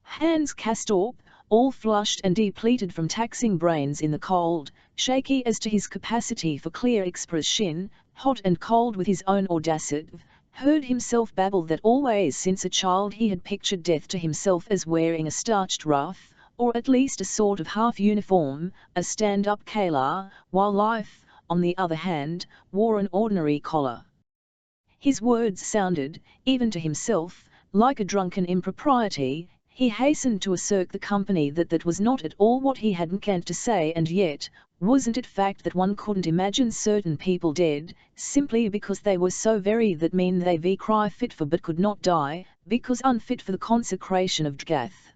Hans Castorp, all flushed and depleted from taxing brains in the cold, shaky as to his capacity for clear expression, hot and cold with his own audacity, heard himself babble that always since a child he had pictured death to himself as wearing a starched ruff, or at least a sort of half-uniform, a stand-up kala, while life, on the other hand, wore an ordinary collar. His words sounded, even to himself, like a drunken impropriety. He hastened to assert the company that was not at all what he had meant to say, and yet, wasn't it fact that one couldn't imagine certain people dead, simply because they were so very that mean they be cry fit for but could not die, because unfit for the consecration of Gath.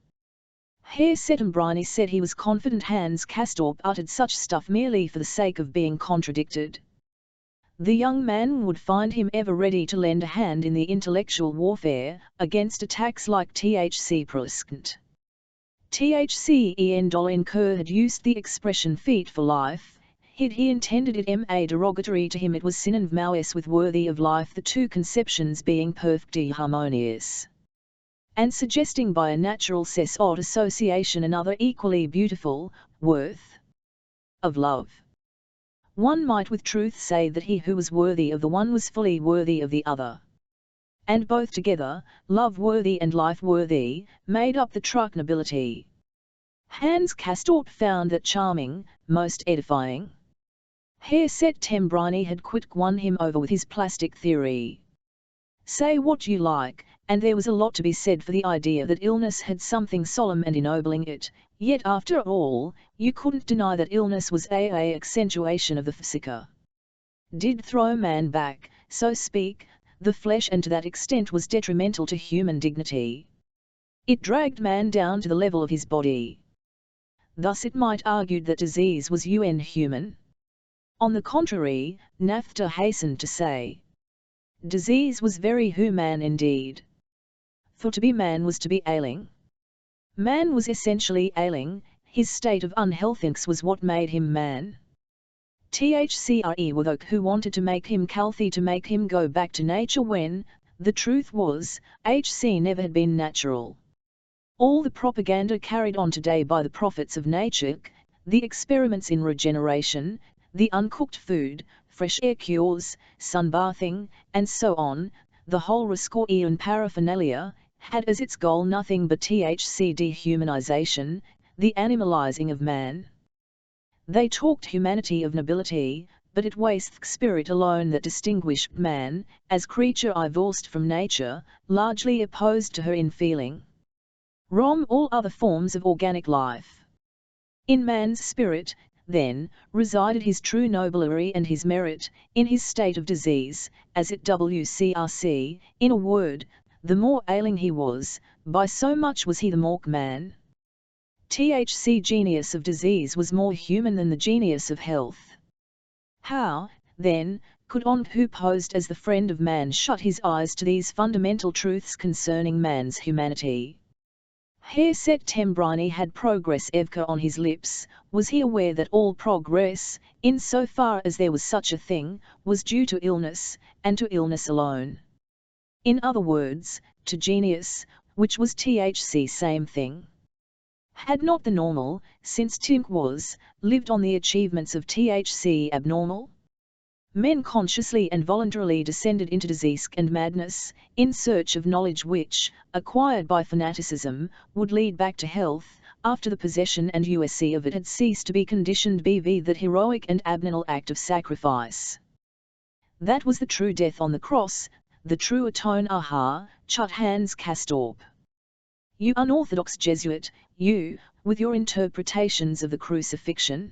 Herr Scrembrini said he was confident Hans Castorp uttered such stuff merely for the sake of being contradicted. The young man would find him ever ready to lend a hand in the intellectual warfare, against attacks like THC Pruskt. THC Kerr had used the expression feet for life, he intended it ma derogatory to him, it was sin and malice with worthy of life, the two conceptions being perfectly harmonious. And suggesting by a natural cess-odd association another equally beautiful, worth of love. One might with truth say that he who was worthy of the one was fully worthy of the other. And both together, love-worthy and life-worthy, made up the truck nobility. Hans Castorp found that charming, most edifying. Herr Scrembrini had quite won him over with his plastic theory. Say what you like, and there was a lot to be said for the idea that illness had something solemn and ennobling it, yet after all, you couldn't deny that illness was a accentuation of the physica. Did throw man back, so speak, the flesh, and to that extent was detrimental to human dignity. It dragged man down to the level of his body. Thus it might argue that disease was human. On the contrary, Nafta hastened to say, disease was very human indeed. For to be man was to be ailing. Man was essentially ailing, his state of unhealthiness was what made him man. Thcre were those who wanted to make him healthy, to make him go back to nature when, the truth was, HC never had been natural. All the propaganda carried on today by the prophets of nature, the experiments in regeneration, the uncooked food, fresh air cures, sunbathing, and so on, the whole Rascorian paraphernalia, had as its goal nothing but THC dehumanization, the animalizing of man. They talked humanity of nobility, but it wastes spirit alone that distinguished man, as creature divorced from nature, largely opposed to her in feeling. Rom all other forms of organic life. In man's spirit, then, resided his true noblery and his merit, in his state of disease, as it wcrc, in a word, the more ailing he was, by so much was he the more man. THC genius of disease was more human than the genius of health. How, then, could one who posed as the friend of man shut his eyes to these fundamental truths concerning man's humanity? Herr Septembrini had progress evka on his lips. Was he aware that all progress, in so far as there was such a thing, was due to illness, and to illness alone? In other words, to genius, which was THC same thing. Had not the normal, since Tink was, lived on the achievements of THC abnormal? Men consciously and voluntarily descended into disease and madness, in search of knowledge which, acquired by fanaticism, would lead back to health, after the possession and USC of it had ceased to be conditioned BV that heroic and abnormal act of sacrifice. That was the true death on the cross, the true atone aha, chut Hans Castorp. You unorthodox Jesuit, you, with your interpretations of the crucifixion.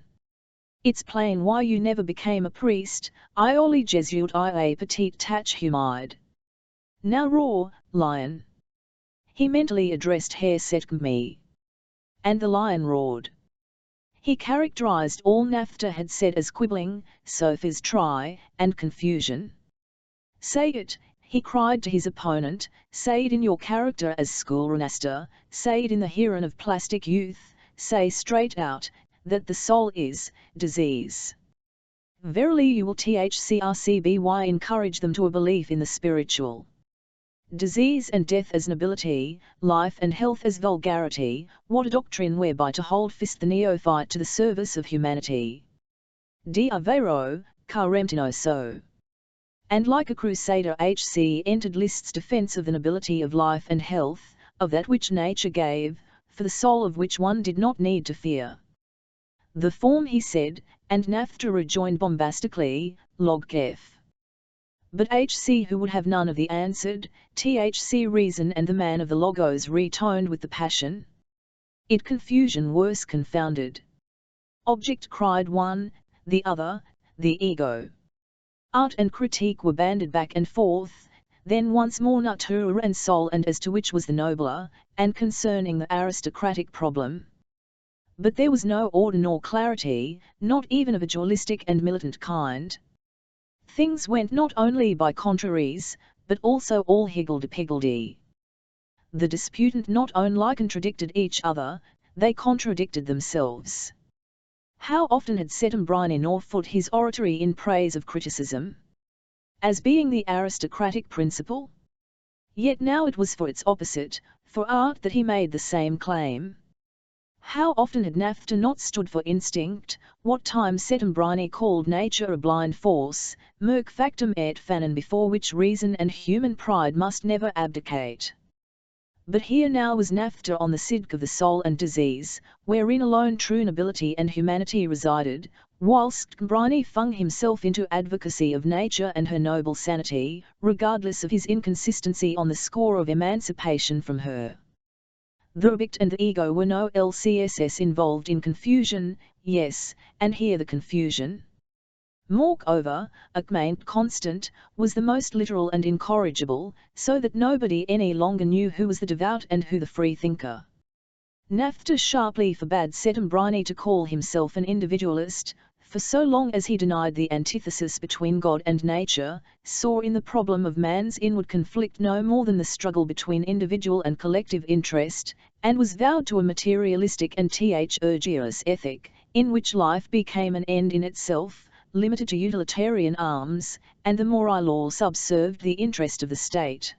It's plain why you never became a priest, Ioli Jesuit ia petite tach humide. Now roar, lion. He mentally addressed Herr Setgme. And the lion roared. He characterized all Nafta had said as quibbling, sophies try, and confusion. Say it, he cried to his opponent, say it in your character as schoolmaster, say it in the hearing of plastic youth, say straight out, that the soul is disease. Verily you will THCRCBY encourage them to a belief in the spiritual. Disease and death as nobility, life and health as vulgarity, what a doctrine whereby to hold fast the neophyte to the service of humanity. Dia vero, caremtino so. And like a crusader HC entered Liszt's defense of the nobility of life and health, of that which nature gave, for the soul of which one did not need to fear. The form he said, and Nafta rejoined bombastically, log kef. But HC who would have none of the answered, THC reason and the man of the logos retoned with the passion. It confusion worse confounded. Object cried one, the other, the ego. Art and critique were banded back and forth, then once more nature and soul and as to which was the nobler, and concerning the aristocratic problem. But there was no order nor clarity, not even of a dualistic and militant kind. Things went not only by contraries, but also all higgledy-piggledy. The disputant not only contradicted each other, they contradicted themselves. How often had Septembrini Norfoot his oratory in praise of criticism, as being the aristocratic principle? Yet now it was for its opposite, for art that he made the same claim. How often had Nafta not stood for instinct, what time Septembrini called nature a blind force, merc factum et fanon before which reason and human pride must never abdicate. But here now was Nafta on the sidk of the soul and disease, wherein alone true nobility and humanity resided, whilst Brini flung himself into advocacy of nature and her noble sanity, regardless of his inconsistency on the score of emancipation from her. The object and the ego were no LCSS involved in confusion, yes, and here the confusion. Moreover, a main constant, was the most literal and incorrigible, so that nobody any longer knew who was the devout and who the free thinker. Nafta sharply forbade Septembrini to call himself an individualist, for so long as he denied the antithesis between God and nature, saw in the problem of man's inward conflict no more than the struggle between individual and collective interest, and was vowed to a materialistic and rigorous ethic, in which life became an end in itself, limited to utilitarian arms, and the moral law subserved the interest of the state.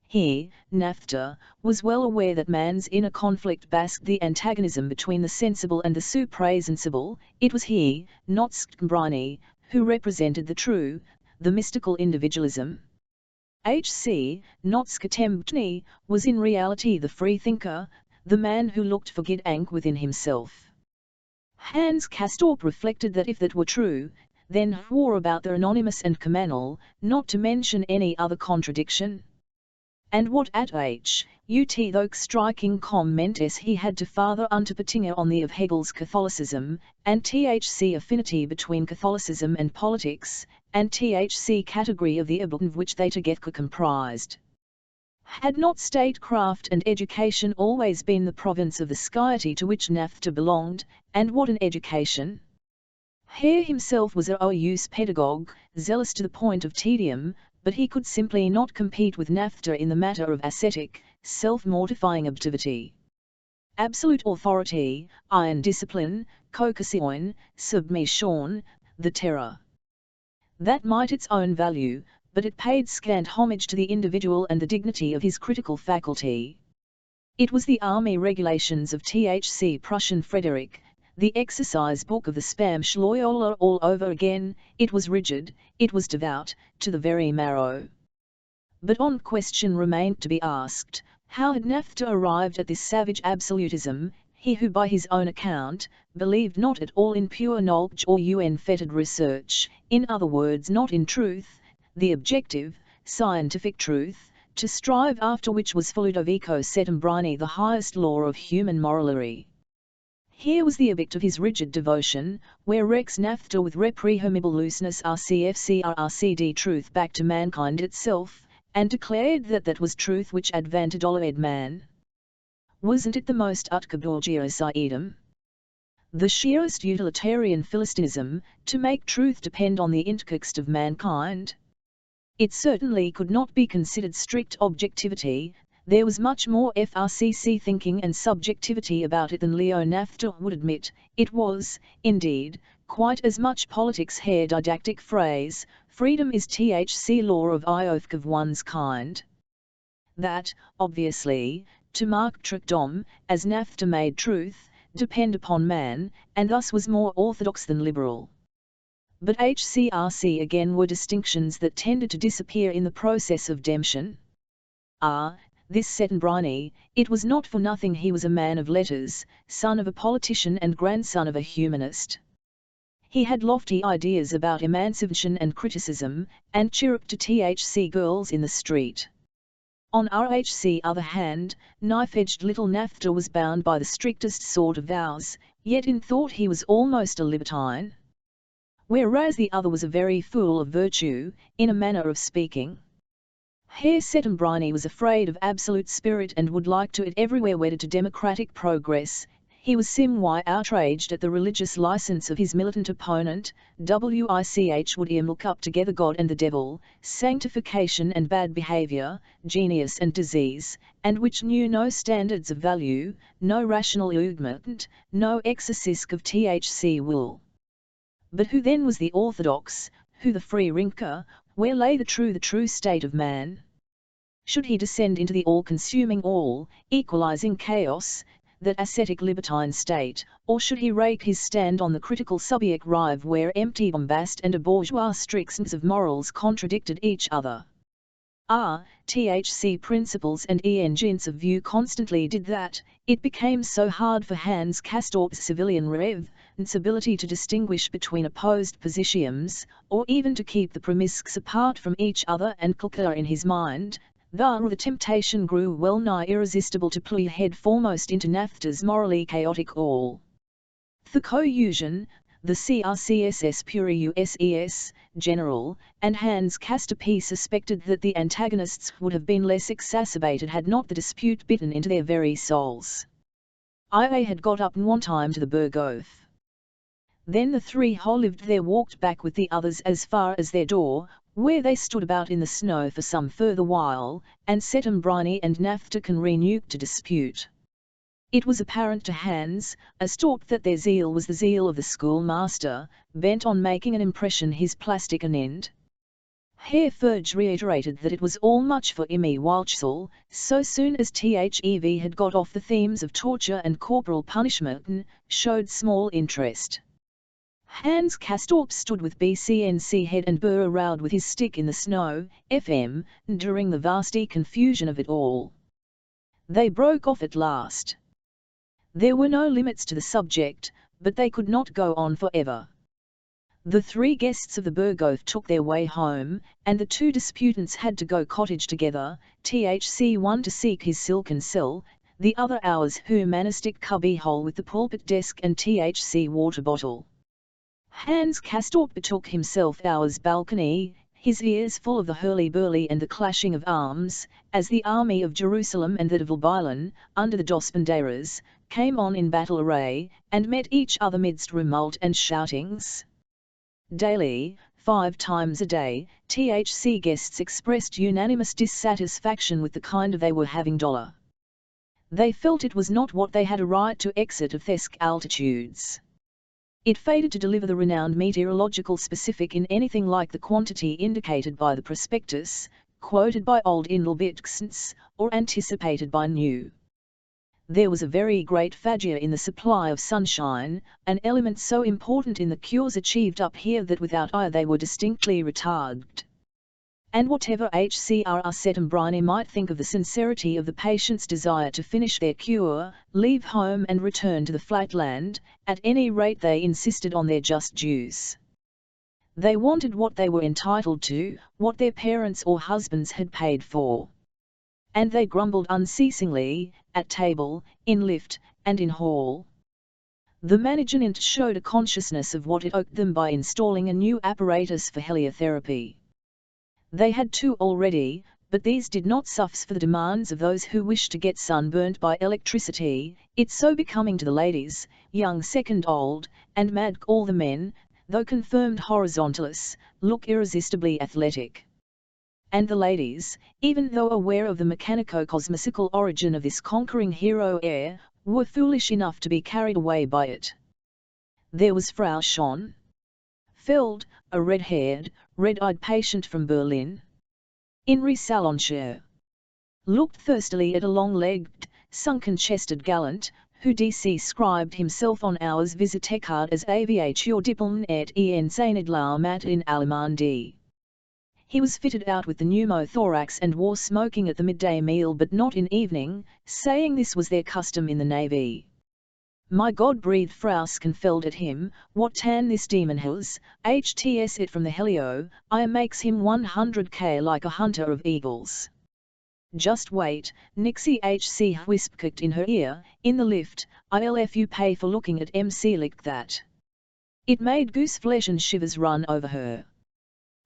He, Naphtha, was well aware that man's inner conflict basked the antagonism between the sensible and the suprasensible. It was he, not Brahmani, who represented the true, the mystical individualism. H.C., not Skatembhni, was in reality the free thinker, the man who looked for Gidang within himself. Hans Castorp reflected that if that were true, then war about the anonymous and Kamanal, not to mention any other contradiction. And what at H.U.T. though striking comments he had to Father Unterpettinger on the of Hegel's Catholicism, and Thc affinity between Catholicism and politics, and Thc category of the Abund which they together comprised. Had not statecraft and education always been the province of the society to which Naphtha belonged, and what an education? He himself was a use pedagogue, zealous to the point of tedium, but he could simply not compete with Naphtha in the matter of ascetic, self-mortifying activity. Absolute authority, iron discipline, caucasian, submission, the terror. That might its own value, but it paid scant homage to the individual and the dignity of his critical faculty. It was the army regulations of Thc Prussian Frederick, the exercise book of the Spam Schloyola all over again. It was rigid, it was devout, to the very marrow. But one question remained to be asked: how had Naphtha arrived at this savage absolutism, he who by his own account, believed not at all in pure knowledge or unfettered research, in other words not in truth, the objective, scientific truth, to strive after which was for Ludovico Settembrini the highest law of human morality. Here was the object of his rigid devotion, where Rex Naphtha with reprehensible looseness RCFCRRCD truth back to mankind itself, and declared that that was truth which advantaged man. Wasn't it the most utcaborgious item? The sheerest utilitarian philistinism, to make truth depend on the intertext of mankind? It certainly could not be considered strict objectivity. There was much more FRCC thinking and subjectivity about it than Leo Naphtha would admit. It was, indeed, quite as much politics hair didactic phrase, freedom is Thc law of ioth of one's kind. That, obviously, to mark trickdom, as Naphtha made truth, depend upon man, and thus was more orthodox than liberal. But HCRC again were distinctions that tended to disappear in the process of demption. This Settembrini, it was not for nothing he was a man of letters, son of a politician and grandson of a humanist. He had lofty ideas about emancipation and criticism, and chirruped to Thc girls in the street. On RHC other hand, knife-edged little Naphtha was bound by the strictest sort of vows, yet in thought he was almost a libertine. Whereas the other was a very fool of virtue, in a manner of speaking. Herr Settembrini was afraid of absolute spirit and would like to it everywhere wedded to democratic progress. He was somewhat outraged at the religious license of his militant opponent. WICH would milk up together God and the devil, sanctification and bad behavior, genius and disease, and which knew no standards of value, no rational argument, no exercise of Thc will. But who then was the orthodox, who the free rinker, where lay the true state of man? Should he descend into the all-consuming equalizing chaos, that ascetic libertine state, or should he rake his stand on the critical subject rive where empty bombast and a bourgeois strictness of morals contradicted each other? Thc principles and engines of view constantly did that. It became so hard for Hans Castorp's civilian ability to distinguish between opposed positions, or even to keep the premisses apart from each other and calculate in his mind, the temptation grew well nigh irresistible to plunge head foremost into Naphtha's morally chaotic all. The cohesion, the CRCSS Puri USES, General, and Hans Castorp suspected that the antagonists would have been less exacerbated had not the dispute bitten into their very souls. IA had got up one time to the Berghof. Then the three who lived there walked back with the others as far as their door, where they stood about in the snow for some further while, and Settembrini and Naphthacon renewed to dispute. It was apparent to Hans, Astorp, that their zeal was the zeal of the schoolmaster, bent on making an impression his plastic an end. Herr Furge reiterated that it was all much for Emmy Walchsel, so soon as THEV had got off the themes of torture and corporal punishment, showed small interest. Hans Castorp stood with BCNC head and burr around with his stick in the snow, FM, during the vasty confusion of it all. They broke off at last. There were no limits to the subject, but they could not go on forever. The three guests of the Burgoth took their way home, and the two disputants had to go cottage together, THC one to seek his silken cell, the other ours humanistic cubby-hole with the pulpit desk and THC water bottle. Hans Castorp betook himself ours balcony, his ears full of the hurly-burly and the clashing of arms, as the army of Jerusalem and that of Albion, under the Dospenderas, came on in battle array, and met each other midst tumult and shoutings. Daily, 5 times a day, THC guests expressed unanimous dissatisfaction with the kind of they were having. They felt it was not what they had a right to exit of Thesk altitudes. It faded to deliver the renowned meteorological specific in anything like the quantity indicated by the prospectus, quoted by old Indelbitskens, or anticipated by new. There was a very great failure in the supply of sunshine, an element so important in the cures achieved up here that without it they were distinctly retarded. And whatever H.C.R.R. Settembrini might think of the sincerity of the patient's desire to finish their cure, leave home and return to the flatland, at any rate they insisted on their just dues. They wanted what they were entitled to, what their parents or husbands had paid for. And they grumbled unceasingly, at table, in lift, and in hall. The management showed a consciousness of what it owed them by installing a new apparatus for heliotherapy. They had 2 already, but these did not suffice for the demands of those who wished to get sunburnt by electricity, it so becoming to the ladies, young second old, and mad all the men, though confirmed horizontalists, look irresistibly athletic. And the ladies, even though aware of the mechanico-cosmicical origin of this conquering hero air, were foolish enough to be carried away by it. There was Frau Schonfeld, a red-haired, red-eyed patient from Berlin. Inri Saloncher looked thirstily at a long-legged, sunken-chested gallant, who described himself on ours visitecard as aviateur diplômé et enseigné la mat in Allemagne. He was fitted out with the pneumothorax and wore smoking at the midday meal but not in evening, saying this was their custom in the navy. My God, breathed Frau Schonfeld at him, what tan this demon has, HTS it from the helio, I makes him 100k like a hunter of eagles. Just wait, Nixie HC whispered in her ear, in the lift, ILFU pay for looking at MC like that. It made goose flesh and shivers run over her.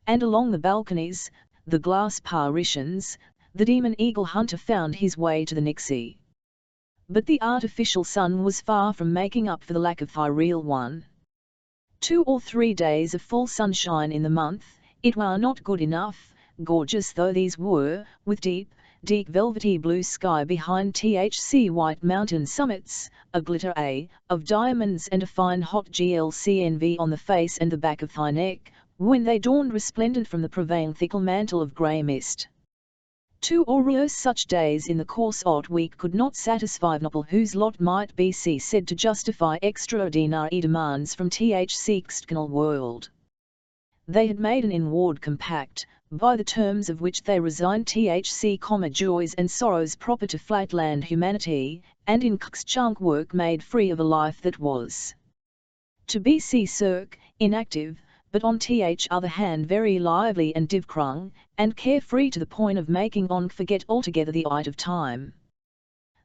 And along the balconies, the glass partitions, the demon eagle hunter found his way to the Nixie. But the artificial sun was far from making up for the lack of the real one. 2 or 3 days of full sunshine in the month, it were not good enough, gorgeous though these were, with deep velvety blue sky behind THC white mountain summits, a glitter of diamonds and a fine hot GLCNV on the face and the back of thy neck, when they dawned resplendent from the prevailing thickle mantle of grey mist. 2 or such days in the course of week could not satisfy Nopal, whose lot might be said to justify extraordinary demands from THC external world. They had made an inward compact, by the terms of which they resigned THC joys and sorrows proper to flatland humanity, and in chunk work made free of a life that was to be circ, inactive, but on other hand very lively and divkrung, and carefree to the point of making on forget altogether the ite of time.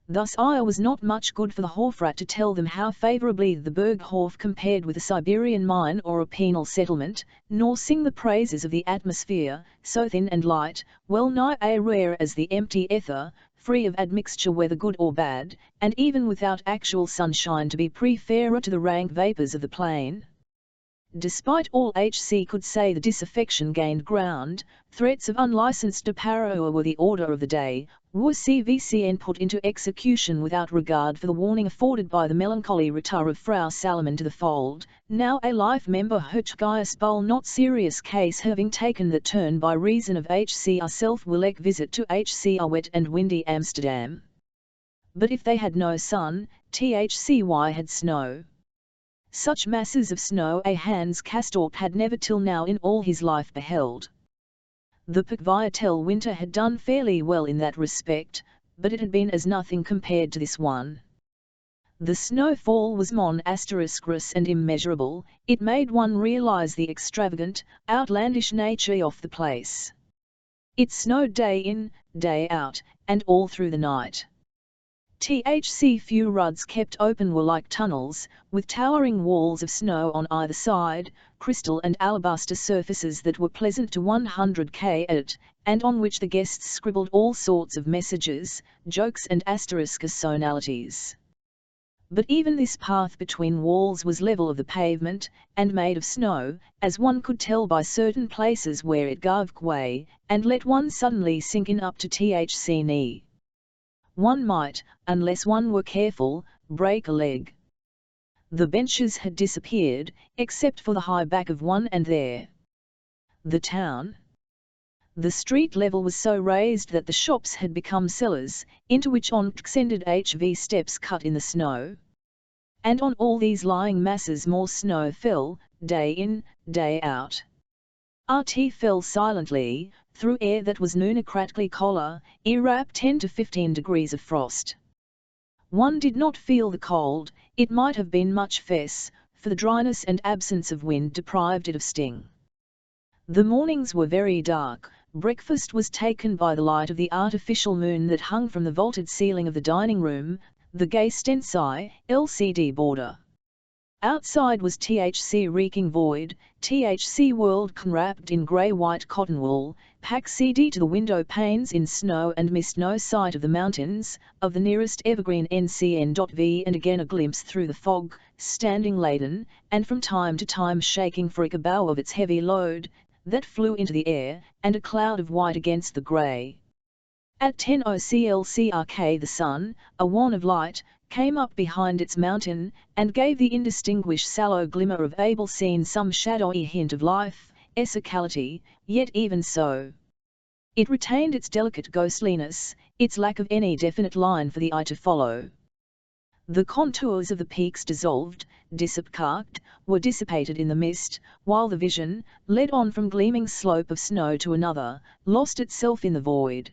Thus I was not much good for the Hofrat to tell them how favourably the Berghof compared with a Siberian mine or a penal settlement, nor sing the praises of the atmosphere, so thin and light, well nigh as rare as the empty ether, free of admixture whether good or bad, and even without actual sunshine to be preferred to the rank vapours of the plain. Despite all HC could say, the disaffection gained ground. Threats of unlicensed deparure were the order of the day, were CVCN put into execution without regard for the warning afforded by the melancholy return of Frau Salomon to the fold, now a life member. Hutchgaius Bull, not serious case having taken that turn by reason of HCR self-willek visit to HCR wet and windy Amsterdam. But if they had no sun, THCY had snow. Such masses of snow a Hans Castorp had never till now in all his life beheld. The Pukviatel winter had done fairly well in that respect, but it had been as nothing compared to this one. The snowfall was monstrous and immeasurable. It made one realize the extravagant, outlandish nature of the place. It snowed day in, day out, and all through the night. Few roads kept open were like tunnels, with towering walls of snow on either side, crystal and alabaster surfaces that were pleasant to 100 km, and on which the guests scribbled all sorts of messages, jokes and asterisk sonalities. But even this path between walls was level of the pavement, and made of snow, as one could tell by certain places where it gave way, and let one suddenly sink in up to THC knee. One might, unless one were careful, break a leg. The benches had disappeared, except for the high back of one, and there. The town. The street level was so raised that the shops had become cellars, into which on extended HV steps cut in the snow. And on all these lying masses more snow fell, day in, day out. RT fell silently, through air that was noonicratly collar, erap 10 to 15 degrees of frost. One did not feel the cold, it might have been much fess, for the dryness and absence of wind deprived it of sting. The mornings were very dark. Breakfast was taken by the light of the artificial moon that hung from the vaulted ceiling of the dining room, the gay Stensai, LCD border. Outside was THC reeking void, THC world wrapped in grey-white cotton wool, pack CD to the window panes in snow and mist, no sight of the mountains, of the nearest evergreen NCN.V, and again a glimpse through the fog, standing laden, and from time to time shaking for a bow of its heavy load, that flew into the air, and a cloud of white against the grey. At 10:00 CLCRK the sun, a wan of light, came up behind its mountain, and gave the indistinguished sallow glimmer of able seen some shadowy hint of life, essicality, yet even so. It retained its delicate ghostliness, its lack of any definite line for the eye to follow. The contours of the peaks dissolved, were dissipated in the mist, while the vision, led on from gleaming slope of snow to another, lost itself in the void.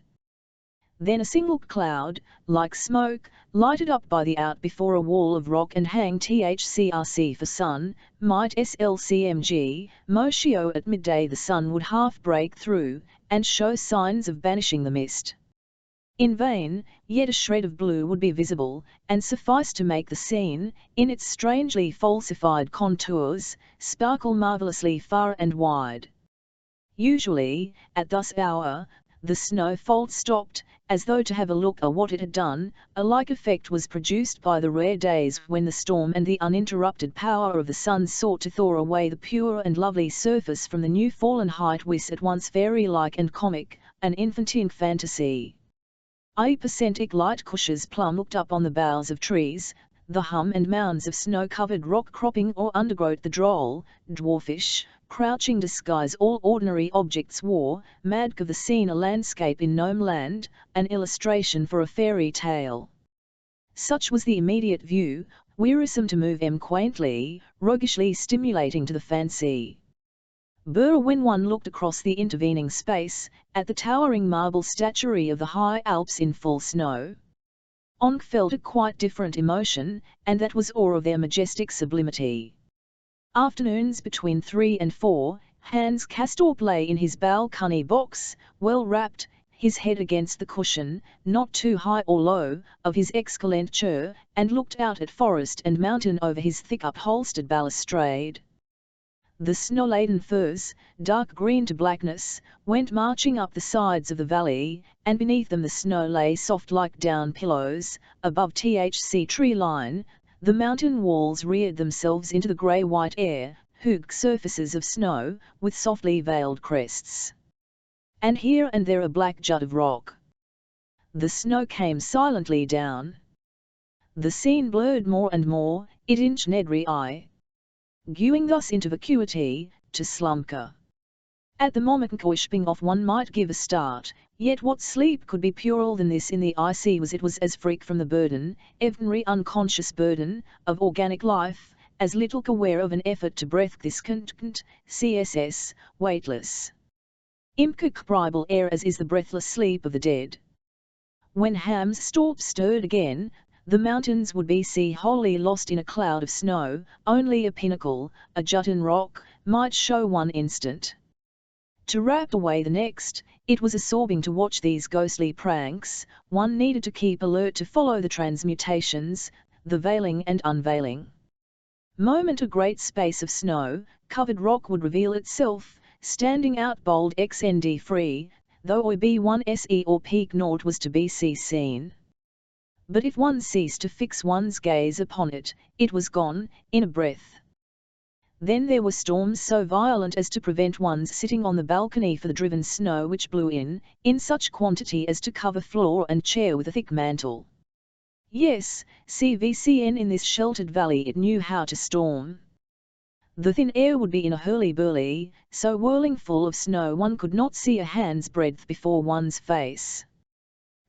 Then a single cloud, like smoke, lighted up by the out before a wall of rock and hang THCRC for sun, might SLCMG, Moshio at midday the sun would half break through, and show signs of banishing the mist. In vain, yet a shred of blue would be visible, and suffice to make the scene, in its strangely falsified contours, sparkle marvellously far and wide. Usually, at this hour, the snowfall stopped, as though to have a look at what it had done. A like effect was produced by the rare days when the storm and the uninterrupted power of the sun sought to thaw away the pure and lovely surface from the new fallen height, was at once fairy-like and comic, an infantine fantasy. Percentic light cushes plum looked up on the boughs of trees, the hum and mounds of snow-covered rock cropping or undergrowth, the droll, dwarfish, crouching disguise all ordinary objects wore, mad of the scene, a landscape in gnome land, an illustration for a fairy tale. Such was the immediate view, wearisome to move quaintly, roguishly stimulating to the fancy. When one looked across the intervening space, at the towering marble statuary of the high Alps in full snow, one felt a quite different emotion, and that was awe of their majestic sublimity. Afternoons between 3 and 4, Hans Castorp lay in his balcony box, well wrapped, his head against the cushion, not too high or low, of his excellent chair, and looked out at forest and mountain over his thick upholstered balustrade. The snow-laden firs, dark green to blackness, went marching up the sides of the valley, and beneath them the snow lay soft like down pillows. Above THC tree line, the mountain walls reared themselves into the grey-white air, hooged surfaces of snow, with softly veiled crests. And here and there a black jut of rock. The snow came silently down. The scene blurred more and more, it inched every eye. Gewing thus into vacuity, to slumber. At the moment wispping off one might give a start, yet what sleep could be purer than this in the icy was it was as freak from the burden, every unconscious burden, of organic life, as little aware of an effort to breath this css, weightless. Imperceptible air as is the breathless sleep of the dead. When Ham's storp stirred again, the mountains would be wholly lost in a cloud of snow, only a pinnacle, a jut in rock, might show one instant. To wrap away the next, it was absorbing to watch these ghostly pranks, one needed to keep alert to follow the transmutations, the veiling and unveiling. Moment a great space of snow-covered rock would reveal itself, standing out bold xnd free, though OB1SE or peak naught was to be seen. But if one ceased to fix one's gaze upon it, it was gone, in a breath. Then there were storms so violent as to prevent one's sitting on the balcony for the driven snow which blew in such quantity as to cover floor and chair with a thick mantle. Yes, CVCN in this sheltered valley it knew how to storm. The thin air would be in a hurly-burly, so whirling full of snow one could not see a hand's breadth before one's face.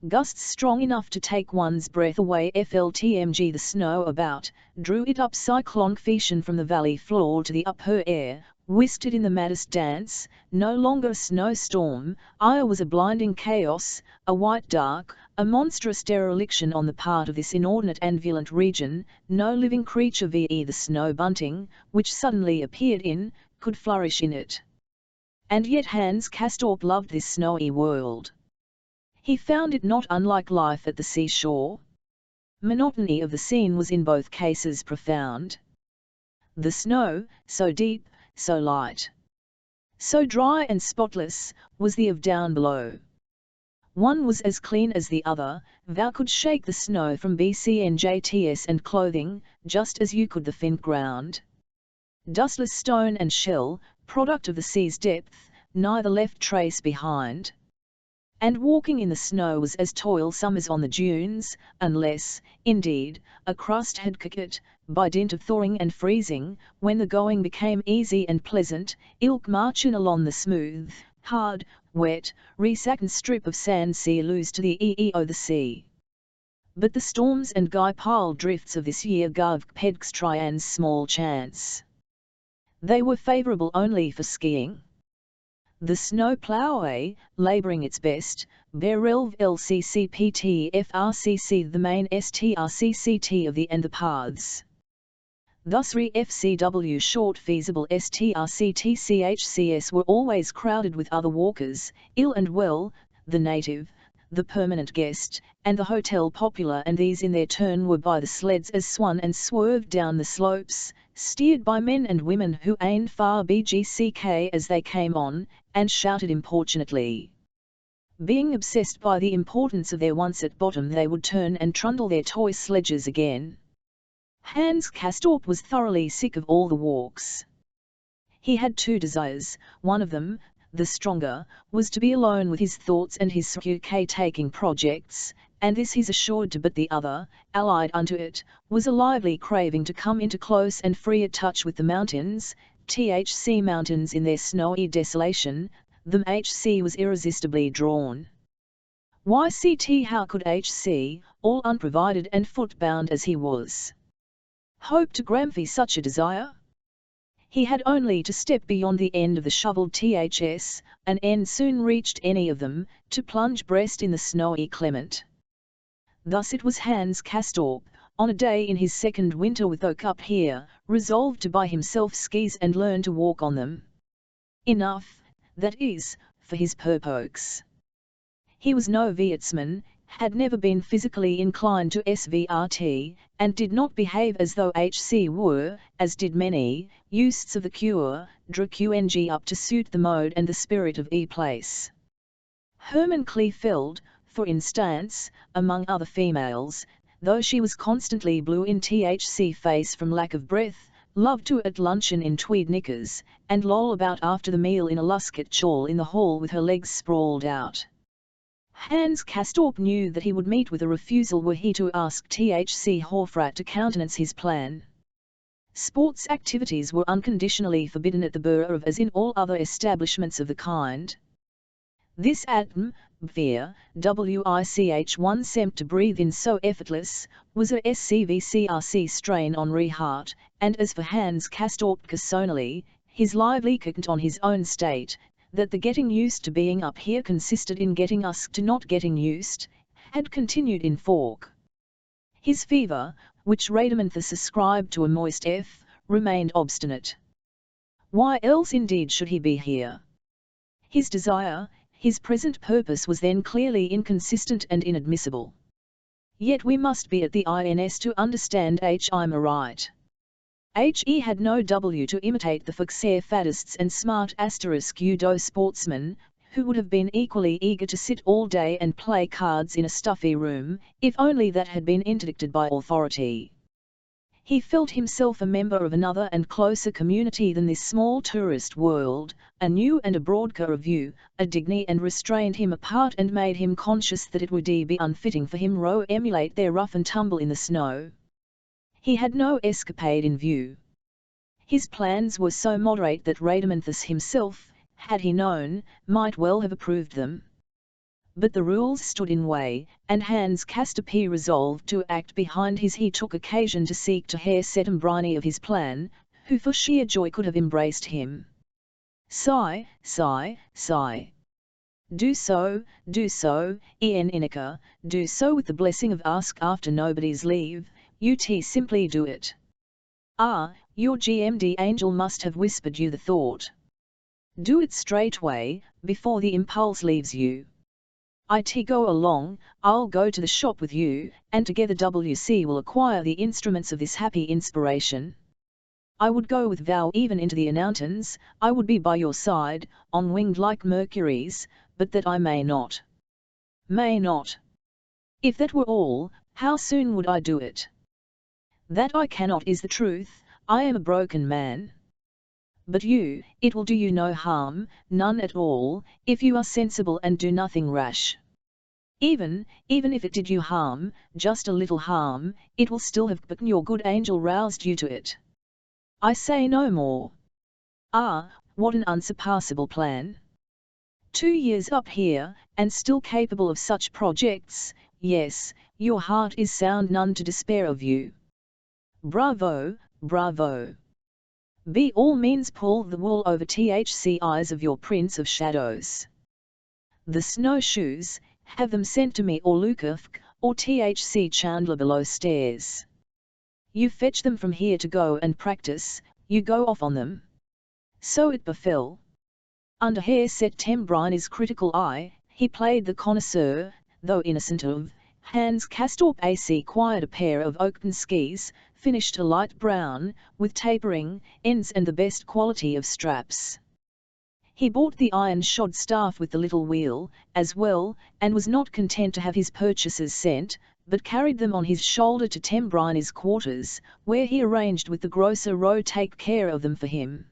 Gusts strong enough to take one's breath away FLTMG the snow about, drew it up cyclone fashion from the valley floor to the upper air, whisked it in the maddest dance, no longer a snowstorm, ire was a blinding chaos, a white dark, a monstrous dereliction on the part of this inordinate and violent region, no living creature v.e. the snow bunting, which suddenly appeared could flourish in it. And yet Hans Castorp loved this snowy world. He found it not unlike life at the seashore. Monotony of the scene was in both cases profound. The snow, so deep, so light, so dry and spotless, was the of down below. One was as clean as the other, thou could shake the snow from BCNJTS and clothing, just as you could the thin ground. Dustless stone and shell, product of the sea's depth, neither left trace behind. And walking in the snow was as toilsome as on the dunes, unless, indeed, a crust had caught, by dint of thawing and freezing, when the going became easy and pleasant, ilk marching along the smooth, hard, wet, resacked strip of sand sea loose to the EEO the sea. But the storms and guy-pile drifts of this year gave Pedgstrians small chance. They were favourable only for skiing. The snow plough, labouring its best, Berelv LCCPT FRCC the main STRCCT of the and the paths. Thus FCW short feasible STRCTCHCS were always crowded with other walkers, ill and well, the native, the permanent guest, and the hotel popular, and these in their turn were by the sleds as swung and swerved down the slopes, steered by men and women who aimed far BGCK as they came on, and shouted importunately. Being obsessed by the importance of their once at bottom, they would turn and trundle their toy sledges again. Hans Castorp was thoroughly sick of all the walks. He had two desires, one of them, the stronger, was to be alone with his thoughts and his UK-taking projects, and this he's assured to, but the other, allied unto it, was a lively craving to come into close and freer touch with the mountains, THC mountains in their snowy desolation. The HC was irresistibly drawn. YCT how could HC, all unprovided and foot-bound as he was, hope to gratify such a desire? He had only to step beyond the end of the shovelled THS, an end soon reached any of them, to plunge breast in the snowy clement. Thus it was Hans Castorp, on a day in his second winter with Oak up here, resolved to buy himself skis and learn to walk on them. Enough, that is, for his purpose. He was no Vietsman, had never been physically inclined to SVRT, and did not behave as though HC were, as did many, uses of the cure, drew QNG up to suit the mode and the spirit of place. Herman Kleefeld, for instance, among other females, though she was constantly blue in THC face from lack of breath, Loved to at luncheon in tweed knickers, and loll about after the meal in a lusket shawl in the hall with her legs sprawled out. Hans Castorp knew that he would meet with a refusal were he to ask Thc Hofrat to countenance his plan. Sports activities were unconditionally forbidden at the Borough as in all other establishments of the kind. This atmosphere, WICH1 semp to breathe in so effortless, was a SCVCRC strain on heart, and as for Hans Castorp personally, his lively cant on his own state, that the getting used to being up here consisted in getting us to not getting used, had continued in fork. His fever, which Radamanthus ascribed to a moist remained obstinate. Why else indeed should he be here? His desire, his present purpose was then clearly inconsistent and inadmissible. Yet we must be at the INS to understand I'm right. He had no W to imitate the Foxair faddists and smart *udo sportsmen, who would have been equally eager to sit all day and play cards in a stuffy room, if only that had been interdicted by authority. He felt himself a member of another and closer community than this small tourist world, a new and a broader view, a dignity and restrained him apart and made him conscious that it would be unfitting for him to emulate their rough and tumble in the snow. He had no escapade in view. His plans were so moderate that Radamanthus himself, had he known, might well have approved them. But the rules stood in way, and Hans Castorp resolved to act behind his. He took occasion to seek to Herr Settembrine of his plan, who for sheer joy could have embraced him. Sigh, sigh, sigh. Do so, En Innica, do so with the blessing of ask after nobody's leave, simply do it. Ah, your GMD angel must have whispered you the thought. Do it straightway, before the impulse leaves you. Go along, I'll go to the shop with you, and together WC will acquire the instruments of this happy inspiration. I would go with thou even into the announcements, I would be by your side, on winged like Mercury's, but that I may not. May not. If that were all, how soon would I do it? That I cannot is the truth, I am a broken man. But you, it will do you no harm, none at all, if you are sensible and do nothing rash. Even if it did you harm, just a little harm, it will still have but your good angel roused you to it. I say no more. Ah, what an unsurpassable plan. 2 years up here, and still capable of such projects, yes, your heart is sound, none to despair of you. Bravo, bravo. By all means pull the wool over Thc eyes of your Prince of Shadows. The snowshoes, have them sent to me or Lukavk, or Thc Chandler below stairs. You fetch them from here to go and practice, you go off on them. So it befell. Under Herr Settembrine's critical eye, he played the connoisseur, though innocent of, Hans Castorp acquired a pair of oaken skis, finished a light brown, with tapering ends and the best quality of straps. He bought the iron-shod staff with the little wheel, as well, and was not content to have his purchases sent, but carried them on his shoulder to Tembrine's quarters, where he arranged with the grocer to take care of them for him.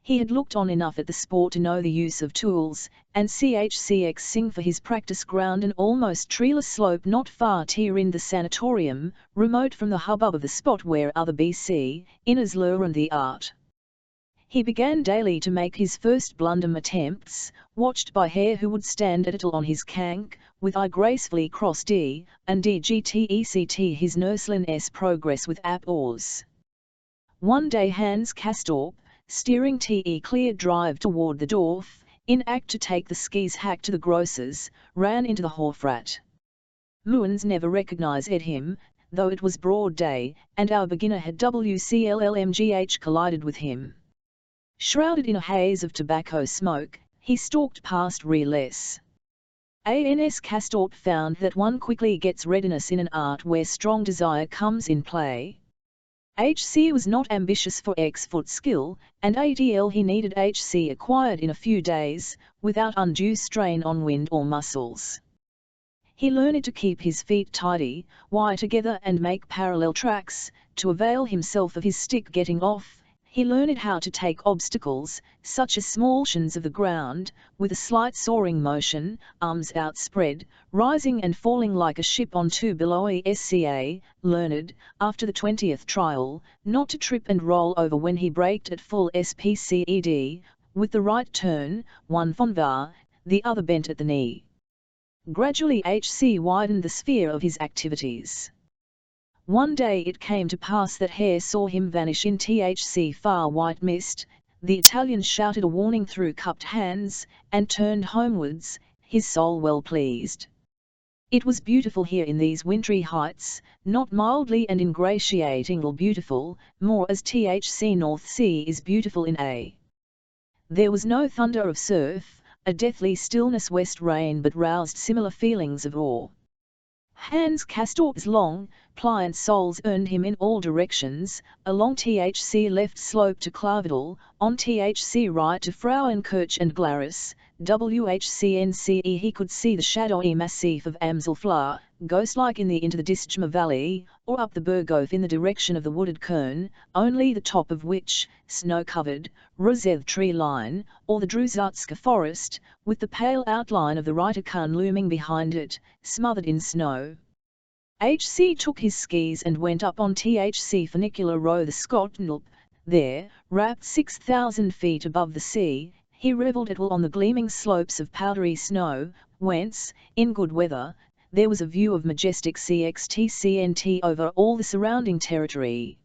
He had looked on enough at the sport to know the use of tools, and CHCX sing for his practice ground an almost treeless slope not far in the sanatorium, remote from the hubbub of the spot where other BC inners learn the art. He began daily to make his first blundum attempts, watched by Herr who would stand at it on his cank, with eye gracefully cross D, and DGTECT his nurselin's progress with oars. One day Hans Castorp, steering TE clear drive toward the Dorf, in act to take the skis hack to the grocer's, ran into the Hofrat. Muens never recognized him, though it was broad day, and our beginner had WCLLMGH collided with him. Shrouded in a haze of tobacco smoke, he stalked past Reless. Ans Castorp found that one quickly gets readiness in an art where strong desire comes in play. HC was not ambitious for X-foot skill, and ATL he needed HC acquired in a few days, without undue strain on wind or muscles. He learned to keep his feet tidy, wire together and make parallel tracks, to avail himself of his stick getting off. He learned how to take obstacles, such as small portions of the ground, with a slight soaring motion, arms outspread, rising and falling like a ship on two billowy SCA, learned, after the 20th trial, not to trip and roll over when he braked at full SPCED, with the right turn, one fonvar, the other bent at the knee. Gradually HC widened the sphere of his activities. One day it came to pass that Hare saw him vanish in THC far white mist. The Italian shouted a warning through cupped hands, and turned homewards, his soul well pleased. It was beautiful here in these wintry heights, not mildly and ingratiatingly beautiful, more as THC North Sea is beautiful in A. There was no thunder of surf, a deathly stillness west rain, but roused similar feelings of awe. Hans Castorp's long, pliant soles earned him in all directions, along THC left slope to Klavidal, on THC right to Frauenkirch and Glarus, WHCNCE he could see the shadowy massif of Amselflower, ghost-like into the Dischtma Valley, or up the Berghof in the direction of the wooded Kern, only the top of which, snow-covered, Rosev tree line, or the Druzatska forest, with the pale outline of the Reiterkern looming behind it, smothered in snow. HC took his skis and went up on THC funicular row the Skotnalp. There, wrapped 6,000 feet above the sea, he revelled at will on the gleaming slopes of powdery snow, whence, in good weather, there was a view of majestic CXTCNT over all the surrounding territory.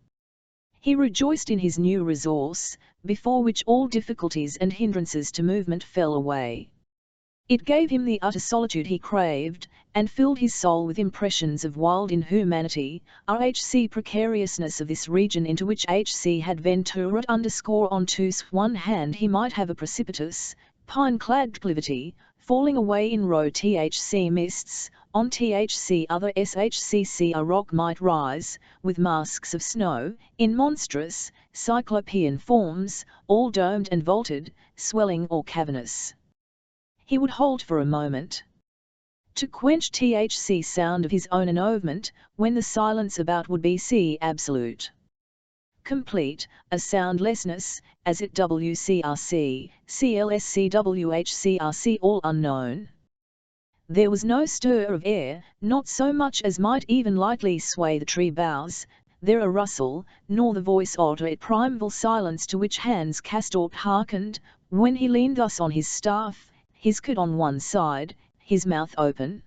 He rejoiced in his new resource, before which all difficulties and hindrances to movement fell away. It gave him the utter solitude he craved, and filled his soul with impressions of wild inhumanity, RHC precariousness of this region into which HC had ventured on to one hand he might have a precipitous, pine-clad declivity, falling away in row THC mists, on THC other SHCC a rock might rise, with masks of snow, in monstrous, cyclopean forms, all domed and vaulted, swelling or cavernous. He would halt for a moment, to quench THC sound of his own innovement, when the silence about would be absolute. Complete, a soundlessness, as it WCRC, CLSCWHCRC all unknown. There was no stir of air, not so much as might even lightly sway the tree boughs, there a rustle, nor the voice alter it primeval silence to which Hans Castorp hearkened, when he leaned thus on his staff, his coat on one side, his mouth open.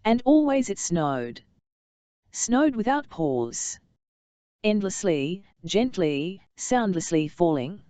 And always it snowed. Snowed without pause. Endlessly, gently, soundlessly falling.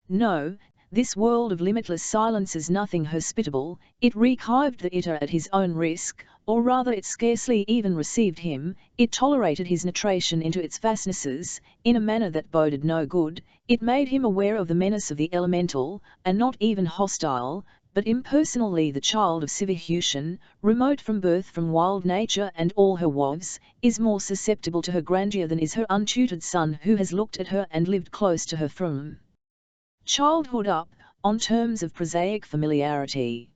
No, this world of limitless silence is nothing hospitable, it re-hived the eater at his own risk, or rather it scarcely even received him, it tolerated his nitration into its fastnesses, in a manner that boded no good, it made him aware of the menace of the elemental, and not even hostile, but impersonally the child of civilization, remote from birth from wild nature and all her woes, is more susceptible to her grandeur than is her untutored son who has looked at her and lived close to her from childhood up, on terms of prosaic familiarity.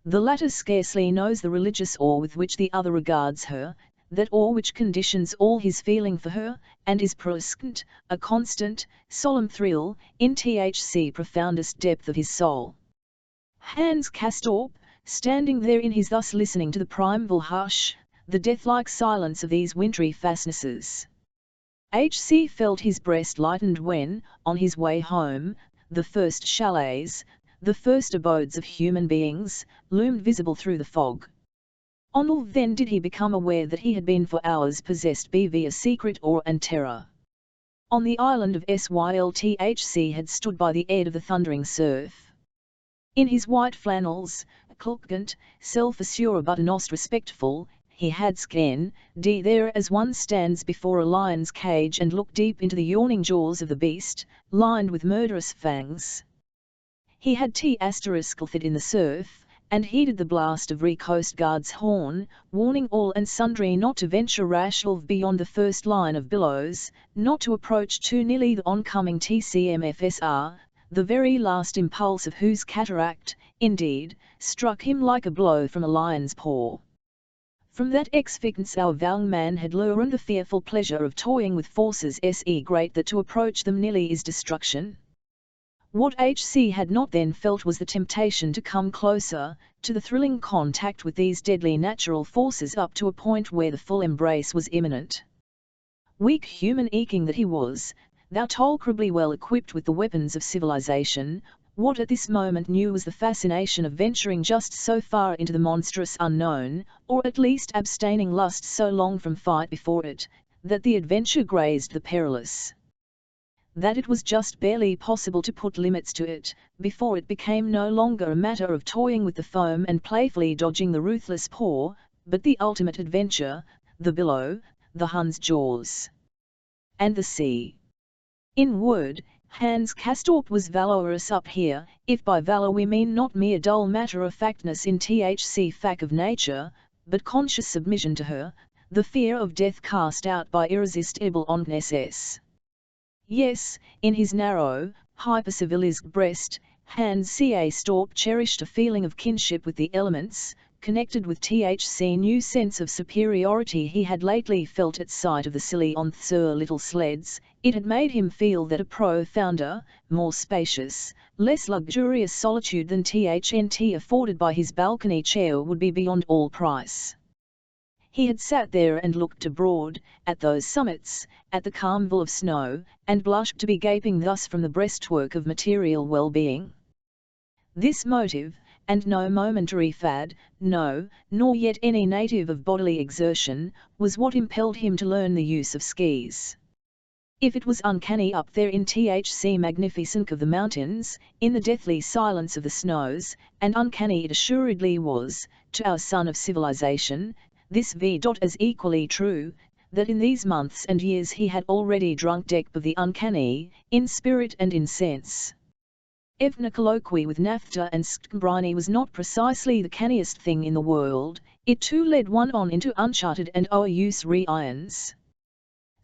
The latter scarcely knows the religious awe with which the other regards her, that awe which conditions all his feeling for her, and is present, a constant, solemn thrill, in THC profoundest depth of his soul. Hans Castorp, standing there in his thus listening to the primeval hush, the death-like silence of these wintry fastnesses. HC felt his breast lightened when, on his way home, the first chalets, the first abodes of human beings, loomed visible through the fog. Only then did he become aware that he had been for hours possessed by a secret awe and terror. On the island of SYLTHC had stood by the edge of the thundering surf. In his white flannels, cloakant, self-assured but most respectful, he had scanned there as one stands before a lion's cage and looked deep into the yawning jaws of the beast, lined with murderous fangs. He had ****ed in the surf, and heeded the blast of Coast Guard's horn, warning all and sundry not to venture rashly beyond the first line of billows, not to approach too nearly the oncoming TCMFSR, the very last impulse of whose cataract, indeed, struck him like a blow from a lion's paw. From that experience our young man had learned the fearful pleasure of toying with forces so great that to approach them nearly is destruction. What H.C. had not then felt was the temptation to come closer, to the thrilling contact with these deadly natural forces up to a point where the full embrace was imminent. Weak human eking that he was, thou tolerably well equipped with the weapons of civilization, what at this moment knew was the fascination of venturing just so far into the monstrous unknown, or at least abstaining lust so long from fight before it, that the adventure grazed the perilous. That it was just barely possible to put limits to it, before it became no longer a matter of toying with the foam and playfully dodging the ruthless paw, but the ultimate adventure, the billow, the Hun's jaws, and the sea. In word, Hans Castorp was valorous up here, if by valor we mean not mere dull matter-of-factness in thc fact of nature, but conscious submission to her, the fear of death cast out by irresistible omniscience. Yes, in his narrow, hyper-civilized breast, Hans Castorp cherished a feeling of kinship with the elements, connected with thc new sense of superiority he had lately felt at sight of the silly on thir little sleds. It had made him feel that a profounder, more spacious, less luxurious solitude than THNT afforded by his balcony chair would be beyond all price. He had sat there and looked abroad, at those summits, at the calmville of snow, and blushed to be gaping thus from the breastwork of material well-being. This motive, and no momentary fad, no, nor yet any native of bodily exertion, was what impelled him to learn the use of skis. If it was uncanny up there in thc magnificence of the mountains, in the deathly silence of the snows, and uncanny it assuredly was, to our son of civilization, this is equally true, that in these months and years he had already drunk deep of the uncanny, in spirit and in sense. Even a colloquy with Naphtha and Skbriny was not precisely the canniest thing in the world, it too led one on into uncharted and overuse re-irons.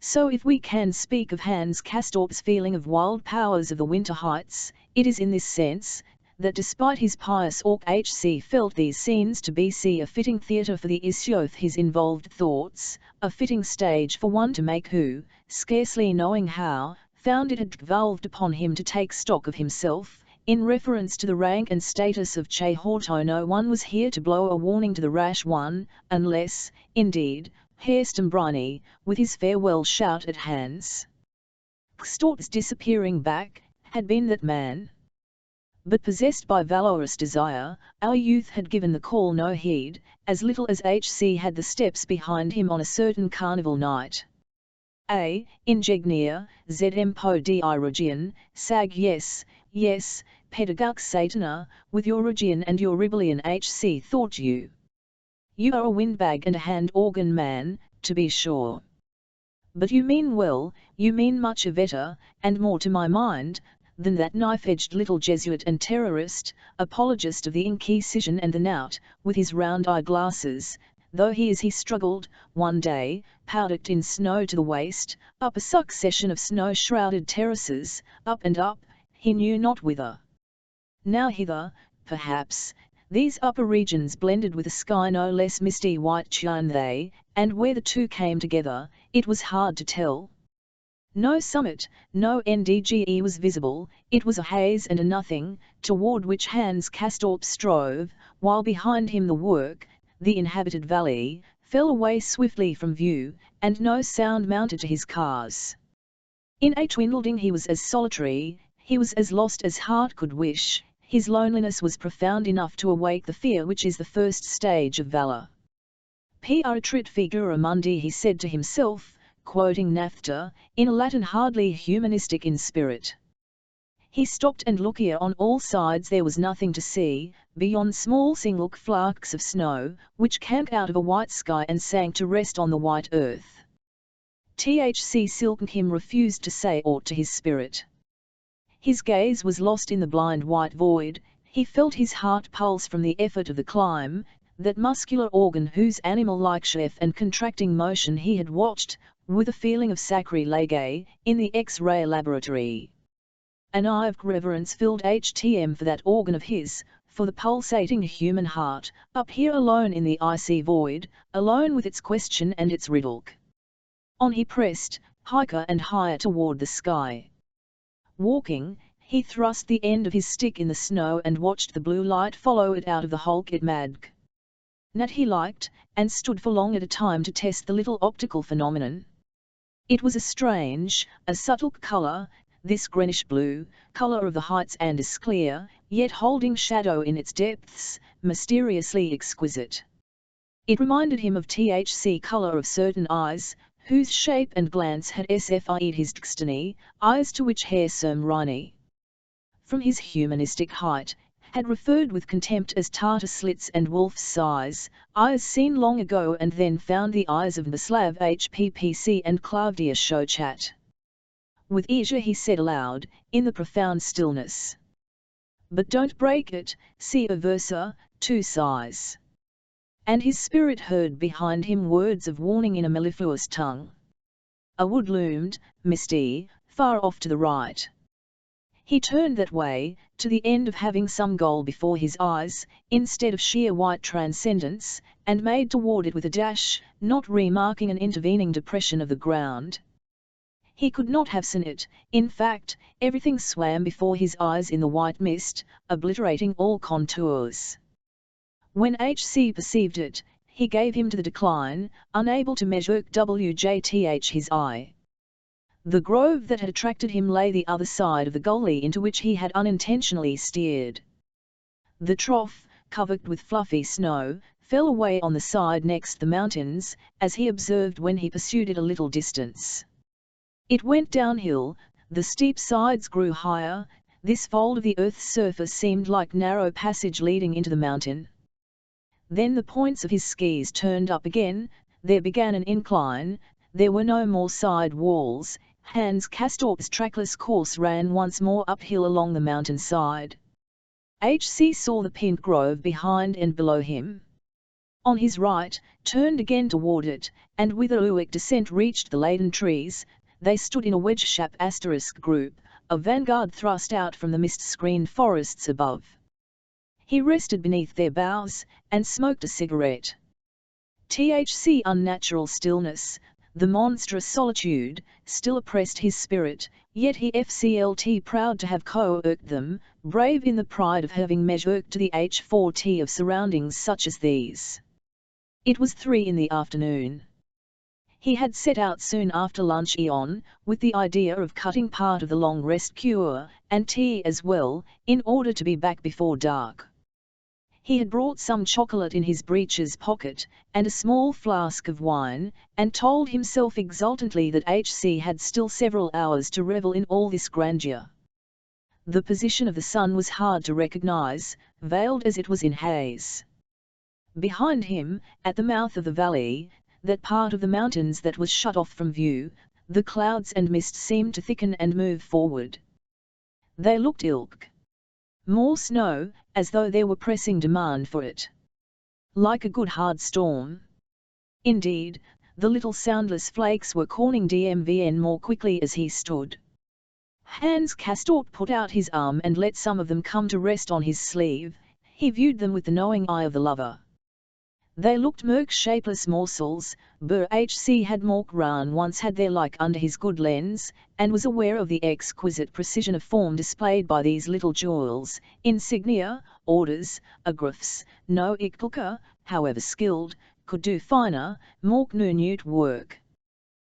So if we can speak of Hans Castorp's feeling of wild powers of the winter heights, it is in this sense, that despite his pious awe H.C. felt these scenes to be a fitting theatre for the issue of his involved thoughts, a fitting stage for one to make who, scarcely knowing how, found it had devolved upon him to take stock of himself. In reference to the rank and status of Che-Horto no one was here to blow a warning to the rash one, unless, indeed, Herr Stambrini, with his farewell shout at Hans Castorp's disappearing back, had been that man. But possessed by valorous desire, our youth had given the call no heed, as little as H.C. had the steps behind him on a certain carnival night. A. Ingegnia, zm po di Region, sag yes, yes, pedagog Satana, with your Region and your rebellion H.C. thought you. You are a windbag and a hand organ man, to be sure. But you mean well, you mean much better, and more to my mind, than that knife-edged little Jesuit and terrorist, apologist of the Inquisition and the knout, with his round eye-glasses, though he struggled, one day, powdered in snow to the waist, up a succession of snow-shrouded terraces, up and up, he knew not whither. Now hither, perhaps, these upper regions blended with a sky no less misty white than they, and where the two came together, it was hard to tell. No summit, no NDGE was visible, it was a haze and a nothing, toward which Hans Castorp strove, while behind him the work, the inhabited valley, fell away swiftly from view, and no sound mounted to his cars. In a twinkling he was as solitary, he was as lost as heart could wish, his loneliness was profound enough to awake the fear which is the first stage of valor. Trit figura mundi he said to himself, quoting Naphtha, in a Latin hardly humanistic in spirit. He stopped and looked here on all sides there was nothing to see, beyond small single flakes of snow, which camped out of a white sky and sank to rest on the white earth. Thc Silkenhim refused to say aught to his spirit. His gaze was lost in the blind white void, he felt his heart pulse from the effort of the climb, that muscular organ whose animal-like chef and contracting motion he had watched, with a feeling of sacrilege, in the X-ray laboratory. An eye of reverence filled HTM for that organ of his, for the pulsating human heart, up here alone in the icy void, alone with its question and its riddle. On he pressed, higher and higher toward the sky. Walking, he thrust the end of his stick in the snow and watched the blue light follow it out of the hulk it made. That he liked, and stood for long at a time to test the little optical phenomenon. It was a strange, a subtle colour, this greenish blue, colour of the heights, and is clear, yet holding shadow in its depths, mysteriously exquisite. It reminded him of THC colour of certain eyes, whose shape and glance had sfied his destiny, eyes to which Herr Rini, from his humanistic height, had referred with contempt as tartar slits and wolf's size, eyes seen long ago and then found the eyes of Mislav HPPC and Claudia Shochat. With eager he said aloud, in the profound stillness. But don't break it, see versa, two sighs. And his spirit heard behind him words of warning in a mellifluous tongue. A wood loomed, misty, far off to the right. He turned that way, to the end of having some goal before his eyes, instead of sheer white transcendence, and made toward it with a dash, not remarking an intervening depression of the ground. He could not have seen it, in fact, everything swam before his eyes in the white mist, obliterating all contours. When H.C. perceived it, he gave him to the decline, unable to measure WJTH his eye. The grove that had attracted him lay the other side of the gully into which he had unintentionally steered. The trough, covered with fluffy snow, fell away on the side next the mountains, as he observed when he pursued it a little distance. It went downhill, the steep sides grew higher, this fold of the earth's surface seemed like narrow passage leading into the mountain. Then the points of his skis turned up again, there began an incline, there were no more side walls, Hans Castorp's trackless course ran once more uphill along the mountain side. H.C. saw the pink grove behind and below him. On his right, turned again toward it, and with a heroic descent reached the laden trees. They stood in a wedge-shaped group, a vanguard thrust out from the mist-screened forests above. He rested beneath their boughs, and smoked a cigarette. THC unnatural stillness, the monstrous solitude, still oppressed his spirit, yet he felt proud to have co-worked them, brave in the pride of having measured to the H4T of surroundings such as these. It was 3 in the afternoon. He had set out soon after lunch with the idea of cutting part of the long rest cure, and tea as well, in order to be back before dark. He had brought some chocolate in his breeches pocket, and a small flask of wine, and told himself exultantly that H.C. had still several hours to revel in all this grandeur. The position of the sun was hard to recognize, veiled as it was in haze. Behind him, at the mouth of the valley, that part of the mountains that was shut off from view, the clouds and mist seemed to thicken and move forward. They looked ilk. More snow, as though there were pressing demand for it. Like a good hard storm. Indeed, the little soundless flakes were calling DMVN more quickly as he stood. Hans Castorp put out his arm and let some of them come to rest on his sleeve. He viewed them with the knowing eye of the lover. They looked shapeless morsels, H.C. had walked round once had their like under his good lens, and was aware of the exquisite precision of form displayed by these little jewels, insignia, orders, agraphs. No Ichtalker, however skilled, could do finer, more minute work.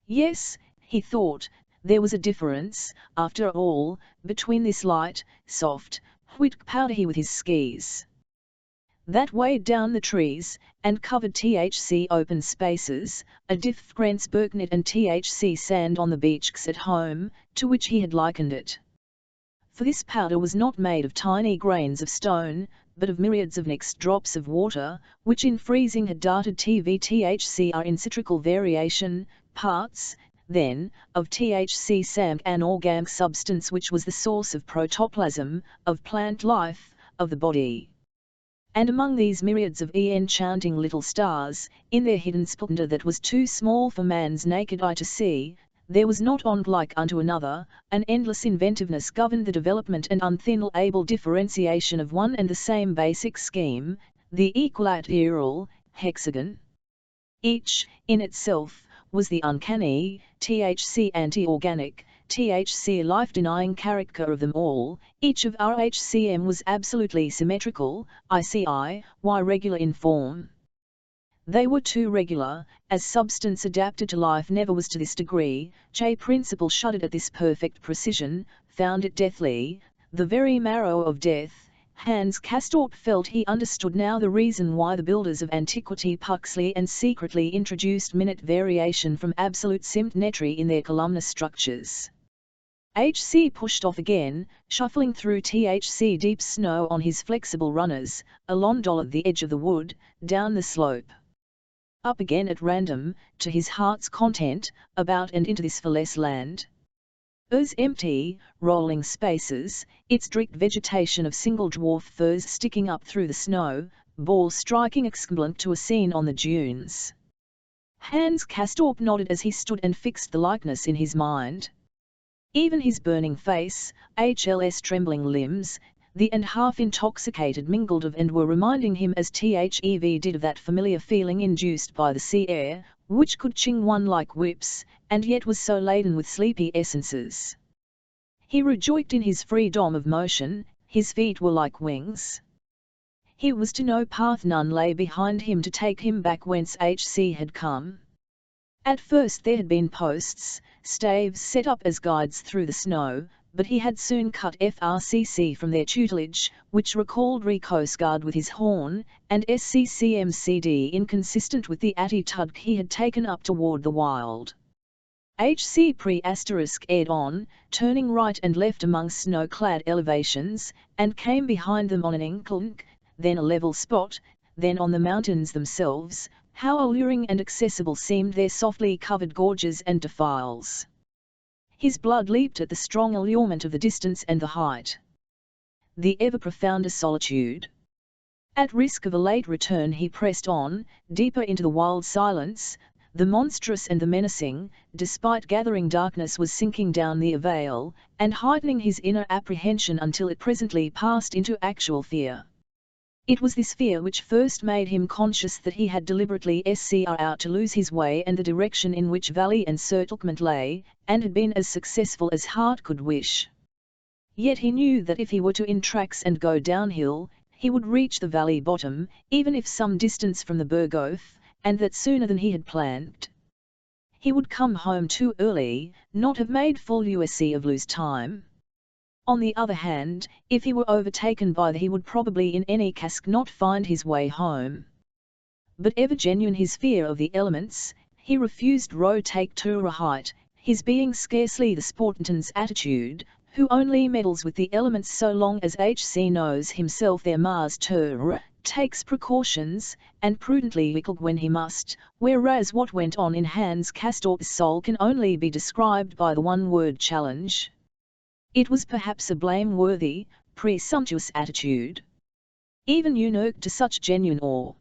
Yes, he thought, there was a difference, after all, between this light, soft, white powder with his skis. That weighed down the trees, and covered THC open spaces, a difference Berknet and THC sand on the beaches at home, to which he had likened it. For this powder was not made of tiny grains of stone, but of myriads of next drops of water, which in freezing had darted THC are in citrical variation, parts, then, of THC samk an organic substance which was the source of protoplasm, of plant life, of the body. And among these myriads of enchanting little stars, in their hidden splendor that was too small for man's naked eye to see, there was not one like unto another, an endless inventiveness governed the development and unthinnable differentiation of one and the same basic scheme, the equilateral hexagon. Each, in itself, was the uncanny, THC anti-organic, THC life-denying character of them all. Each of RHCM was absolutely symmetrical, ICI, Y regular in form. They were too regular, as substance adapted to life never was to this degree. J. Principle shuddered at this perfect precision, found it deathly, the very marrow of death. Hans Castorp felt he understood now the reason why the builders of antiquity purposely and secretly introduced minute variation from absolute symmetry in their columnar structures. H.C. pushed off again, shuffling through THC deep snow on his flexible runners, along the edge of the wood, down the slope. Up again at random, to his heart's content, about and into this less land. Those empty, rolling spaces, its streaked vegetation of single dwarf firs sticking up through the snow, bore striking example to a scene on the dunes. Hans Castorp nodded as he stood and fixed the likeness in his mind. Even his burning face, HL's trembling limbs, the and half intoxicated mingled of and were reminding him as THEV did of that familiar feeling induced by the sea air, which could ching one like whips, and yet was so laden with sleepy essences. He rejoiced in his freedom of motion, his feet were like wings. He was to know path none lay behind him to take him back whence HC had come. At first there had been posts, staves set up as guides through the snow, but he had soon cut FRCC from their tutelage, which recalled Coast Guard with his horn, and SCCMCD inconsistent with the attitude he had taken up toward the wild. HC *ed on, turning right and left among snow-clad elevations, and came behind them on an incline, then a level spot, then on the mountains themselves. How alluring and accessible seemed their softly covered gorges and defiles. His blood leaped at the strong allurement of the distance and the height. The ever-profounder solitude. At risk of a late return he pressed on, deeper into the wild silence. The monstrous and the menacing, despite gathering darkness, was sinking down the vale, and heightening his inner apprehension until it presently passed into actual fear. It was this fear which first made him conscious that he had deliberately SCR out to lose his way and the direction in which valley and settlement lay, and had been as successful as heart could wish. Yet he knew that if he were to in tracks and go downhill, he would reach the valley bottom, even if some distance from the Berghof, and that sooner than he had planned. He would come home too early, not have made full use of lose time. On the other hand, if he were overtaken by he would probably in any case not find his way home. But ever genuine his fear of the elements, he refused take to a height, his being scarcely the sportsman's attitude, who only meddles with the elements so long as HC knows himself their master, takes precautions, and prudently wickle when he must, whereas what went on in Hans Castorp's soul can only be described by the one-word challenge. It was perhaps a blameworthy, presumptuous attitude. Even unique to such genuine awe.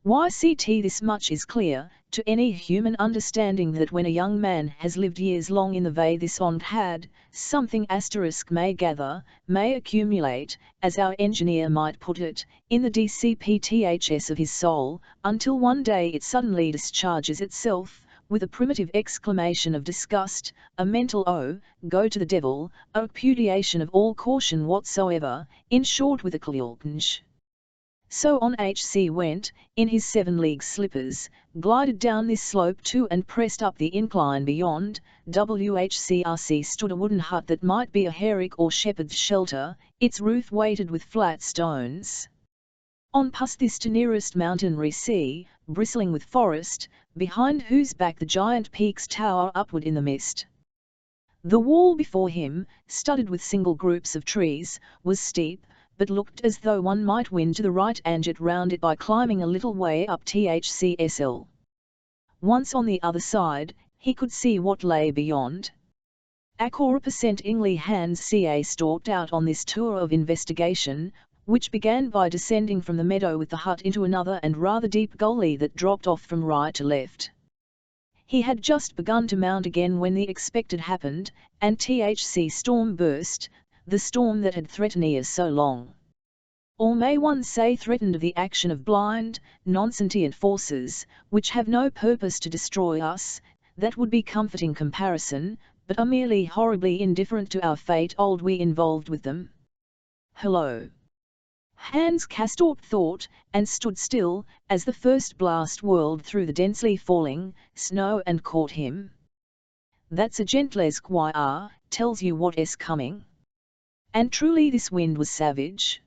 YCT this much is clear, to any human understanding, that when a young man has lived years long in the way this on had, something * may gather, may accumulate, as our engineer might put it, in the DCPTHS of his soul, until one day it suddenly discharges itself, with a primitive exclamation of disgust, a mental "oh, go to the devil," a repudiation of all caution whatsoever, in short with a clealkinge. So on HC went, in his 7-league slippers, glided down this slope too and pressed up the incline beyond. WHCRC stood a wooden hut that might be a herrick or shepherd's shelter, its roof weighted with flat stones. On past this to nearest mountain sea, bristling with forest, behind whose back the giant peaks tower upward in the mist. The wall before him, studded with single groups of trees, was steep, but looked as though one might win to the right and get round it by climbing a little way up THCSL. Once on the other side, he could see what lay beyond. Accordingly Hans CA stalked out on this tour of investigation, which began by descending from the meadow with the hut into another and rather deep gully that dropped off from right to left. He had just begun to mount again when the expected happened, and THC storm burst, the storm that had threatened us so long. Or may one say threatened the action of blind, non-sentient forces, which have no purpose to destroy us. That would be comforting comparison, but are merely horribly indifferent to our fate old we involved with them. Hello. Hans Castorp thought, and stood still, as the first blast whirled through the densely falling snow and caught him. That's a gentle esquire, tells you what is coming. And truly this wind was savage.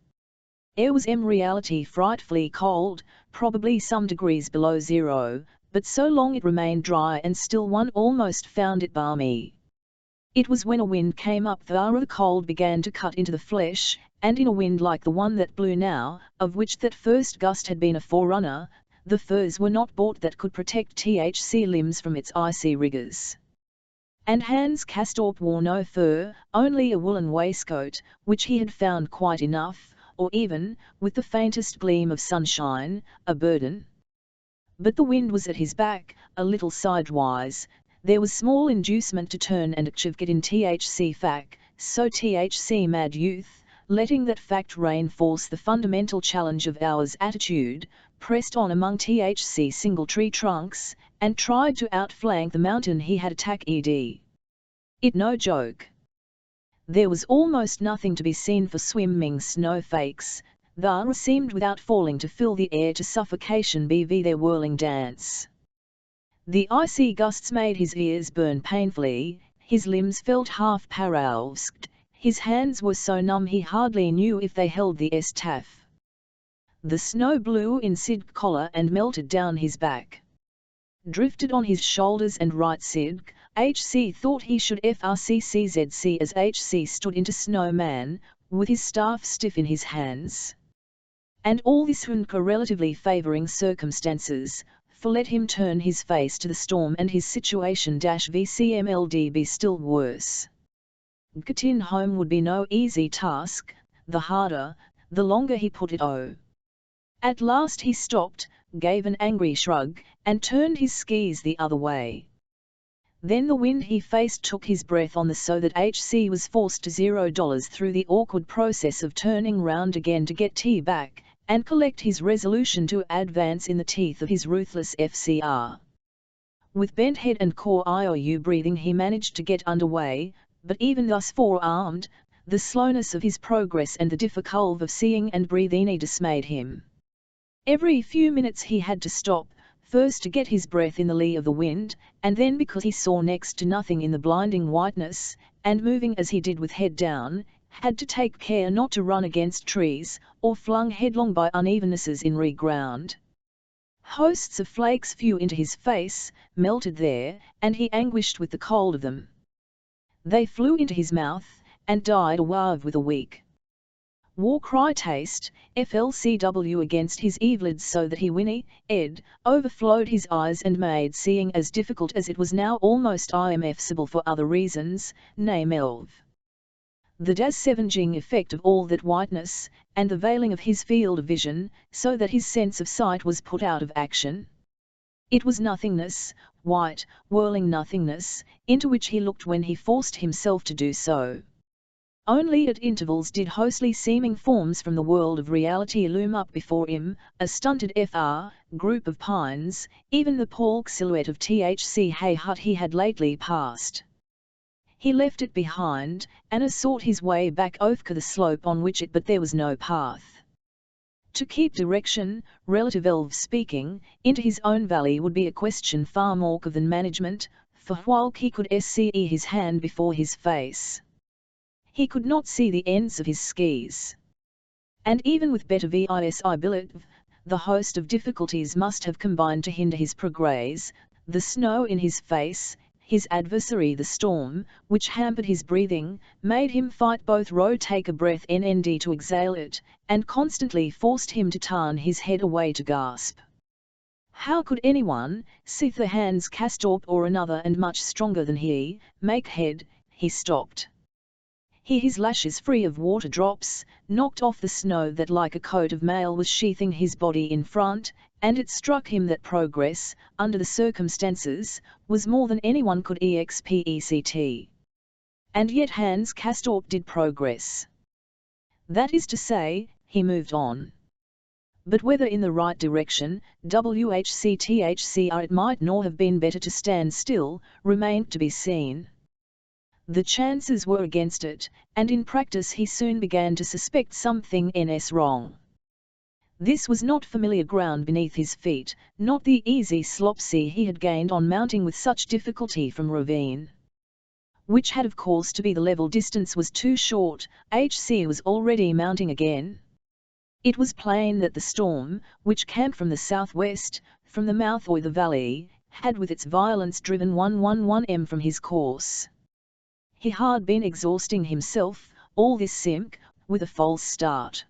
Air was in reality frightfully cold, probably some degrees below zero, but so long it remained dry and still one almost found it balmy. It was when a wind came up that the cold began to cut into the flesh, and in a wind like the one that blew now, of which that first gust had been a forerunner, the furs were not bought that could protect THC limbs from its icy rigours. And Hans Castorp wore no fur, only a woolen waistcoat, which he had found quite enough, or even, with the faintest gleam of sunshine, a burden. But the wind was at his back, a little sidewise. There was small inducement to turn and get in THC fac, so THC mad youth, letting that fact reinforce the fundamental challenge of ours attitude, pressed on among THC single tree trunks, and tried to outflank the mountain he had attacked. It no joke. There was almost nothing to be seen for swimming snowflakes, they seemed without falling to fill the air to suffocation bv their whirling dance. The icy gusts made his ears burn painfully, his limbs felt half paralyzed, his hands were so numb he hardly knew if they held the staff. The snow blew in Sid collar and melted down his back. Drifted on his shoulders and right Sid, HC thought he should FRCCZC as HC stood into snowman, with his staff stiff in his hands. And all this under relatively favouring circumstances, for let him turn his face to the storm and his situation VCMLD be still worse. Getting home would be no easy task, the harder, the longer he put it. At last he stopped, gave an angry shrug, and turned his skis the other way. Then the wind he faced took his breath on the so that HC was forced to $0 through the awkward process of turning round again to get tea back, and collect his resolution to advance in the teeth of his ruthless FCR. With bent head and core IOU breathing he managed to get underway, but even thus forearmed, the slowness of his progress and the difficulty of seeing and breathing dismayed him. Every few minutes he had to stop, first to get his breath in the lee of the wind, and then because he saw next to nothing in the blinding whiteness, and moving as he did with head down, had to take care not to run against trees, or flung headlong by unevennesses in ground. Hosts of flakes flew into his face, melted there, and he anguished with the cold of them. They flew into his mouth, and died away with a weak war cry taste, FLCW against his eyelids so that he whinnied, overflowed his eyes and made seeing as difficult as it was now almost impossible for other reasons, name the dazing effect of all that whiteness, and the veiling of his field of vision, so that his sense of sight was put out of action. It was nothingness, white, whirling nothingness, into which he looked when he forced himself to do so. Only at intervals did hostly seeming forms from the world of reality loom up before him, a stunted FR, group of pines, even the pale silhouette of THC hay hut he had lately passed. He left it behind, and sought his way back over the slope on which but there was no path. To keep direction, relative speaking, into his own valley would be a question far more than management, for while he could see his hand before his face, he could not see the ends of his skis. And even with better visibility, the host of difficulties must have combined to hinder his progress, the snow in his face, his adversary the storm, which hampered his breathing, made him fight both take a breath NND to exhale it, and constantly forced him to turn his head away to gasp. How could anyone, sith the Hans Castorp or another and much stronger than he, make head? He stopped. His lashes free of water drops, knocked off the snow that like a coat of mail was sheathing his body in front, and it struck him that progress, under the circumstances, was more than anyone could expect. And yet Hans Castorp did progress. That is to say, he moved on. But whether in the right direction, whcthcr it might nor have been better to stand still, remained to be seen. The chances were against it, and in practice he soon began to suspect something wrong. This was not familiar ground beneath his feet, not the easy slopsy he had gained on mounting with such difficulty from ravine. Which had of course to be the level distance was too short, HC was already mounting again. It was plain that the storm, which came from the southwest, from the mouth or the valley, had with its violence driven 111 from his course. He had been exhausting himself, all this simk, with a false start.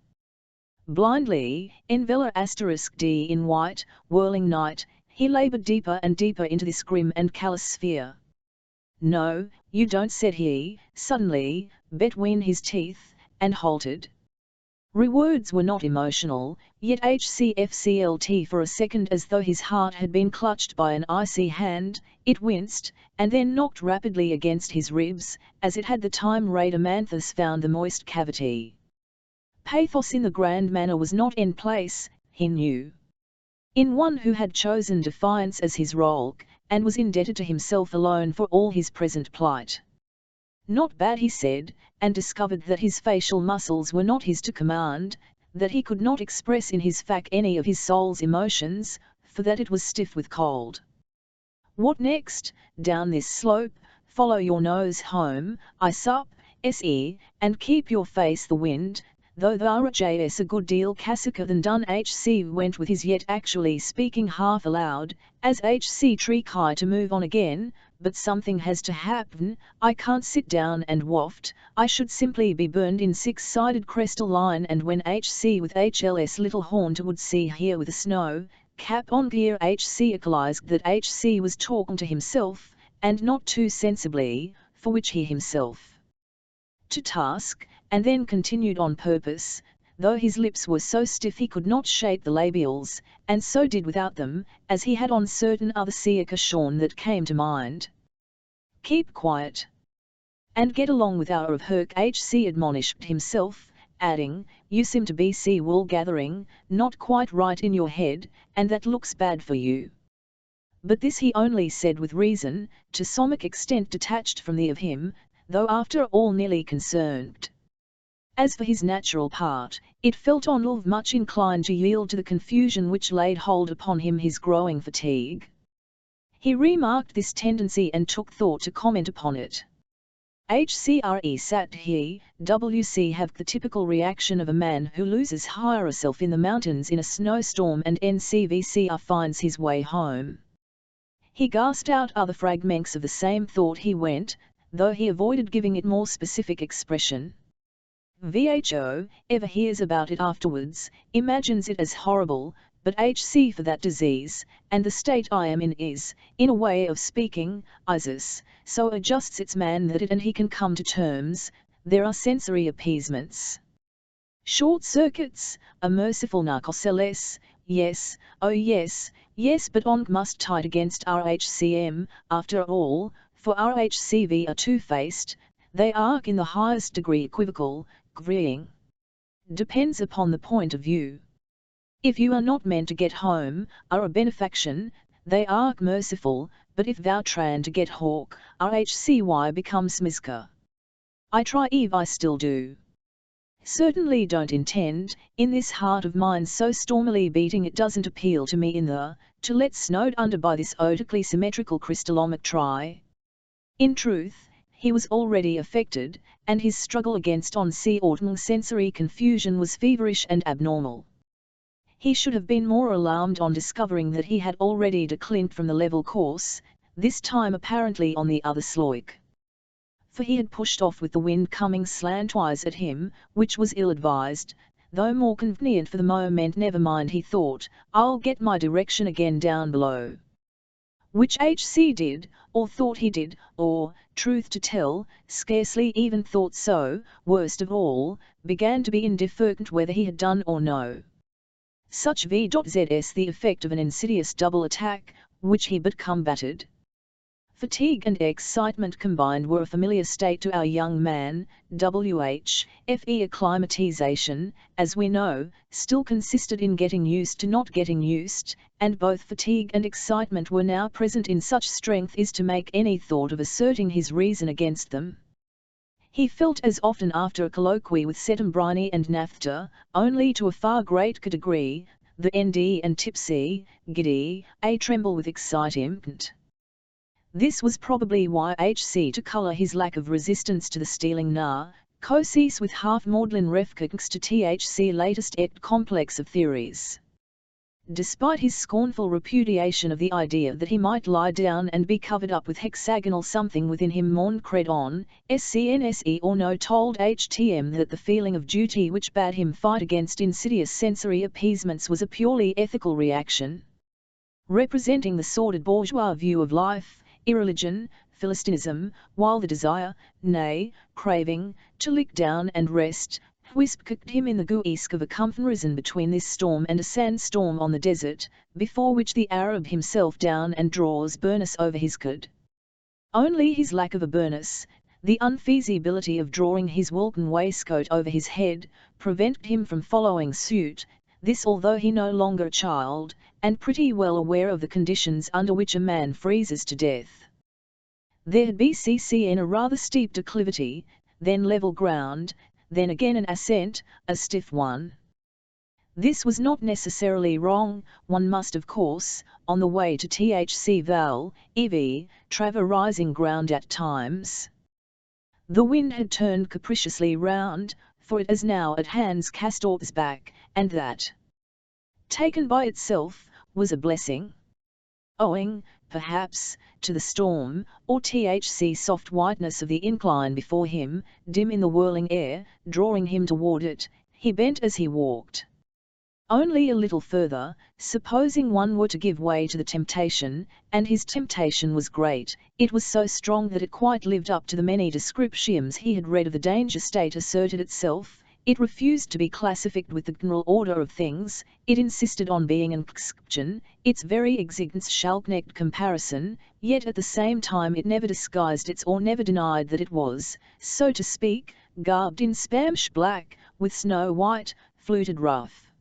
Blindly, (D in white, whirling night, he laboured deeper and deeper into this grim and callous sphere. "No, you don't," said he, suddenly, between his teeth, and halted. Words were not emotional, yet HCFCLT for a second as though his heart had been clutched by an icy hand, it winced, and then knocked rapidly against his ribs, as it had the time Rhadamanthus found the moist cavity. Pathos in the grand manner was not in place, he knew. In one who had chosen defiance as his role, and was indebted to himself alone for all his present plight. "Not bad," he said, and discovered that his facial muscles were not his to command, that he could not express in his face any of his soul's emotions, for that it was stiff with cold. "What next? Down this slope, follow your nose home, I sup, se, and keep your face the wind, though thou'rt a good deal cassicker than done." HC went with his yet actually speaking half aloud, as HC try to move on again, "but something has to happen, I can't sit down and waft, I should simply be burned in six-sided crystalline." And when HC with HLS little horn would see here with a snow cap on gear, HC equalized that HC was talking to himself, and not too sensibly, for which he himself to task, and then continued on purpose, though his lips were so stiff he could not shape the labials, and so did without them, as he had on certain other occasion that came to mind. "Keep quiet, and get along with our of Herc," HC admonished himself, adding, "You seem to be wool gathering, not quite right in your head, and that looks bad for you." But this he only said with reason, to some extent detached from the of him, though after all nearly concerned. As for his natural part, it felt on love much inclined to yield to the confusion which laid hold upon him his growing fatigue. He remarked this tendency and took thought to comment upon it. HCRE sat he, WC have the typical reaction of a man who loses himself in the mountains in a snowstorm and NCVCR finds his way home. He gasped out other fragments of the same thought he went, though he avoided giving it more specific expression. VHO, ever hears about it afterwards, imagines it as horrible, but HC for that disease, and the state I am in is, in a way of speaking, ISIS, so adjusts its man that it and he can come to terms, there are sensory appeasements. Short circuits, a merciful narcosis, yes, oh yes, yes, but on must tight against RHCM, after all, for RHCV are two-faced, they are in the highest degree equivocal, agreeing. Depends upon the point of view. If you are not meant to get home, are a benefaction, they are merciful, but if thou tran to get hawk, RHCY becomes miska. I try eve I still do. Certainly don't intend, in this heart of mine so stormily beating it doesn't appeal to me in the, to let snowed under by this otically symmetrical crystallometry. In truth, he was already affected, and his struggle against on-sea-autumn sensory confusion was feverish and abnormal. He should have been more alarmed on discovering that he had already declined from the level course, this time apparently on the other slope. For he had pushed off with the wind coming slantwise at him, which was ill-advised, though more convenient for the moment. Never mind, he thought, I'll get my direction again down below. Which HC did, or thought he did, or, truth to tell, scarcely even thought so, worst of all, began to be indifferent whether he had done or no. such v.zs the effect of an insidious double attack, which he but combated. Fatigue and excitement combined were a familiar state to our young man. Fe acclimatization, as we know, still consisted in getting used to not getting used, and both fatigue and excitement were now present in such strength as to make any thought of asserting his reason against them. He felt as often after a colloquy with Settembrini and Naphtha, only to a far greater degree, the nd and tipsy, giddy, a tremble with excitement. This was probably why Hc to colour his lack of resistance to the stealing narcosis with half maudlin reference to Thc latest ect complex of theories. Despite his scornful repudiation of the idea that he might lie down and be covered up with hexagonal something within him mon credon, scnse or no told htm that the feeling of duty which bade him fight against insidious sensory appeasements was a purely ethical reaction. Representing the sordid bourgeois view of life, irreligion, Philistinism, while the desire, nay, craving, to lick down and rest, whisked him in the guisk of a comparison between this storm and a sandstorm on the desert, before which the Arab himself down and draws burnous over his coat. Only his lack of a burnous, the unfeasibility of drawing his woollen waistcoat over his head, prevented him from following suit, this although he no longer a child, and pretty well aware of the conditions under which a man freezes to death. There had been a rather steep declivity, then level ground, then again an ascent, a stiff one. This was not necessarily wrong, one must of course, on the way to Thc Val, ev, traver rising ground at times. The wind had turned capriciously round, for it is now at Hans Castorp's back, and that, taken by itself, was a blessing. Owing, perhaps, to the storm, or Thc soft whiteness of the incline before him, dim in the whirling air, drawing him toward it, he bent as he walked. Only a little further, supposing one were to give way to the temptation, and his temptation was great, it was so strong that it quite lived up to the many descriptions he had read of the danger state asserted itself. It refused to be classified with the general order of things, it insisted on being an exception, its very existence shall-connect comparison, yet at the same time it never disguised its or never denied that it was, so to speak, garbed in Spanish black, with snow white, fluted ruff,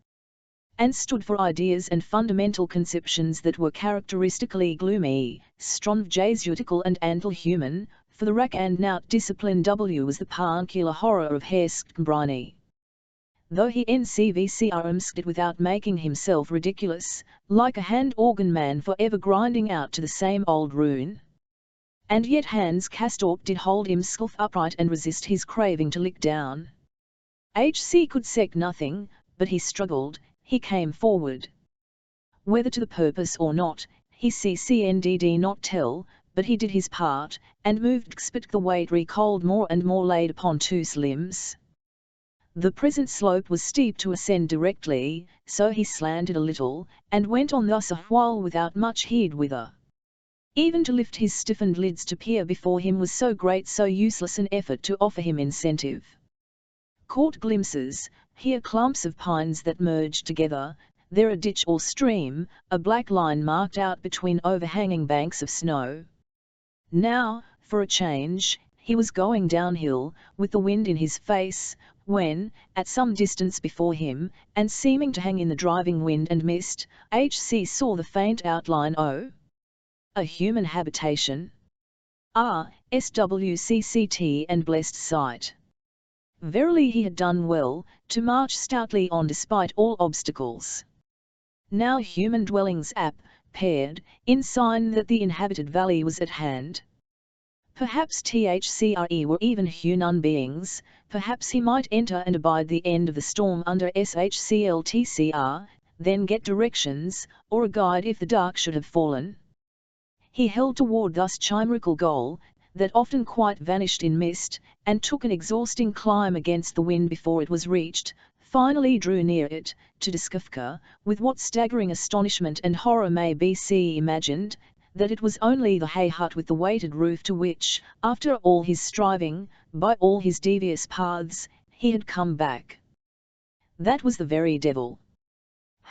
and stood for ideas and fundamental conceptions that were characteristically gloomy, strong Jesuitical and anti-human, for the rack and knout discipline was the particular horror of Herr Settembrini. Though he ncvcrmsked it without making himself ridiculous, like a hand organ man for ever grinding out to the same old rune. And yet Hans Castorp did hold himself upright and resist his craving to lick down. Hc could say nothing, but he struggled, he came forward. Whether to the purpose or not, he ccndd not tell, but he did his part, and moved but the weight recoiled more and more laid upon two limbs. The present slope was steep to ascend directly, so he slanted a little, and went on thus a while without much heed whither. Even to lift his stiffened lids to peer before him was so great so useless an effort to offer him incentive. Caught glimpses, here clumps of pines that merged together, there a ditch or stream, a black line marked out between overhanging banks of snow. Now, for a change, he was going downhill, with the wind in his face, when, at some distance before him, and seeming to hang in the driving wind and mist, Hc saw the faint outline of a human habitation. Swcct and blessed sight. Verily he had done well, to march stoutly on despite all obstacles. Now human dwellings appeared, in sign that the inhabited valley was at hand. Perhaps Thcre were even human beings, perhaps he might enter and abide the end of the storm under shcltcr, then get directions, or a guide if the dark should have fallen. He held toward thus chimerical goal, that often quite vanished in mist, and took an exhausting climb against the wind before it was reached, finally drew near it, to discover, with what staggering astonishment and horror may be imagined, that it was only the hay hut with the weighted roof to which, after all his striving, by all his devious paths, he had come back. That was the very devil.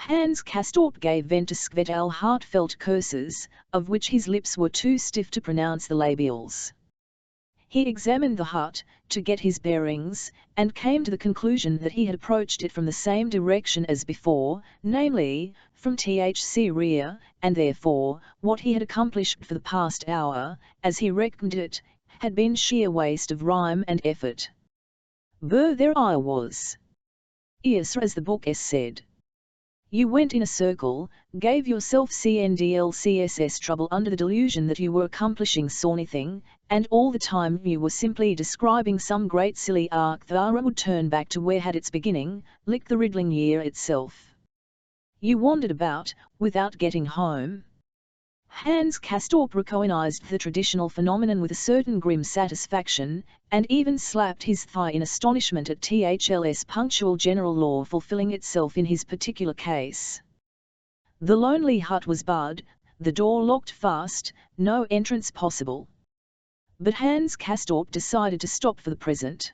Hans Castorp gave vent to skvetal heartfelt curses, of which his lips were too stiff to pronounce the labials. He examined the hut, to get his bearings, and came to the conclusion that he had approached it from the same direction as before, namely, from THC rear, and therefore, what he had accomplished for the past hour, as he reckoned it, had been sheer waste of rhyme and effort. There I was. Yes, as the book has said. You went in a circle, gave yourself CNDLCSS trouble under the delusion that you were accomplishing anything, and all the time you were simply describing some great silly arc that would turn back to where had its beginning, like the riddling year itself. You wandered about, without getting home. Hans Castorp recognized the traditional phenomenon with a certain grim satisfaction, and even slapped his thigh in astonishment at THL's punctual general law fulfilling itself in his particular case. The lonely hut was barred, the door locked fast, no entrance possible. But Hans Castorp decided to stop for the present.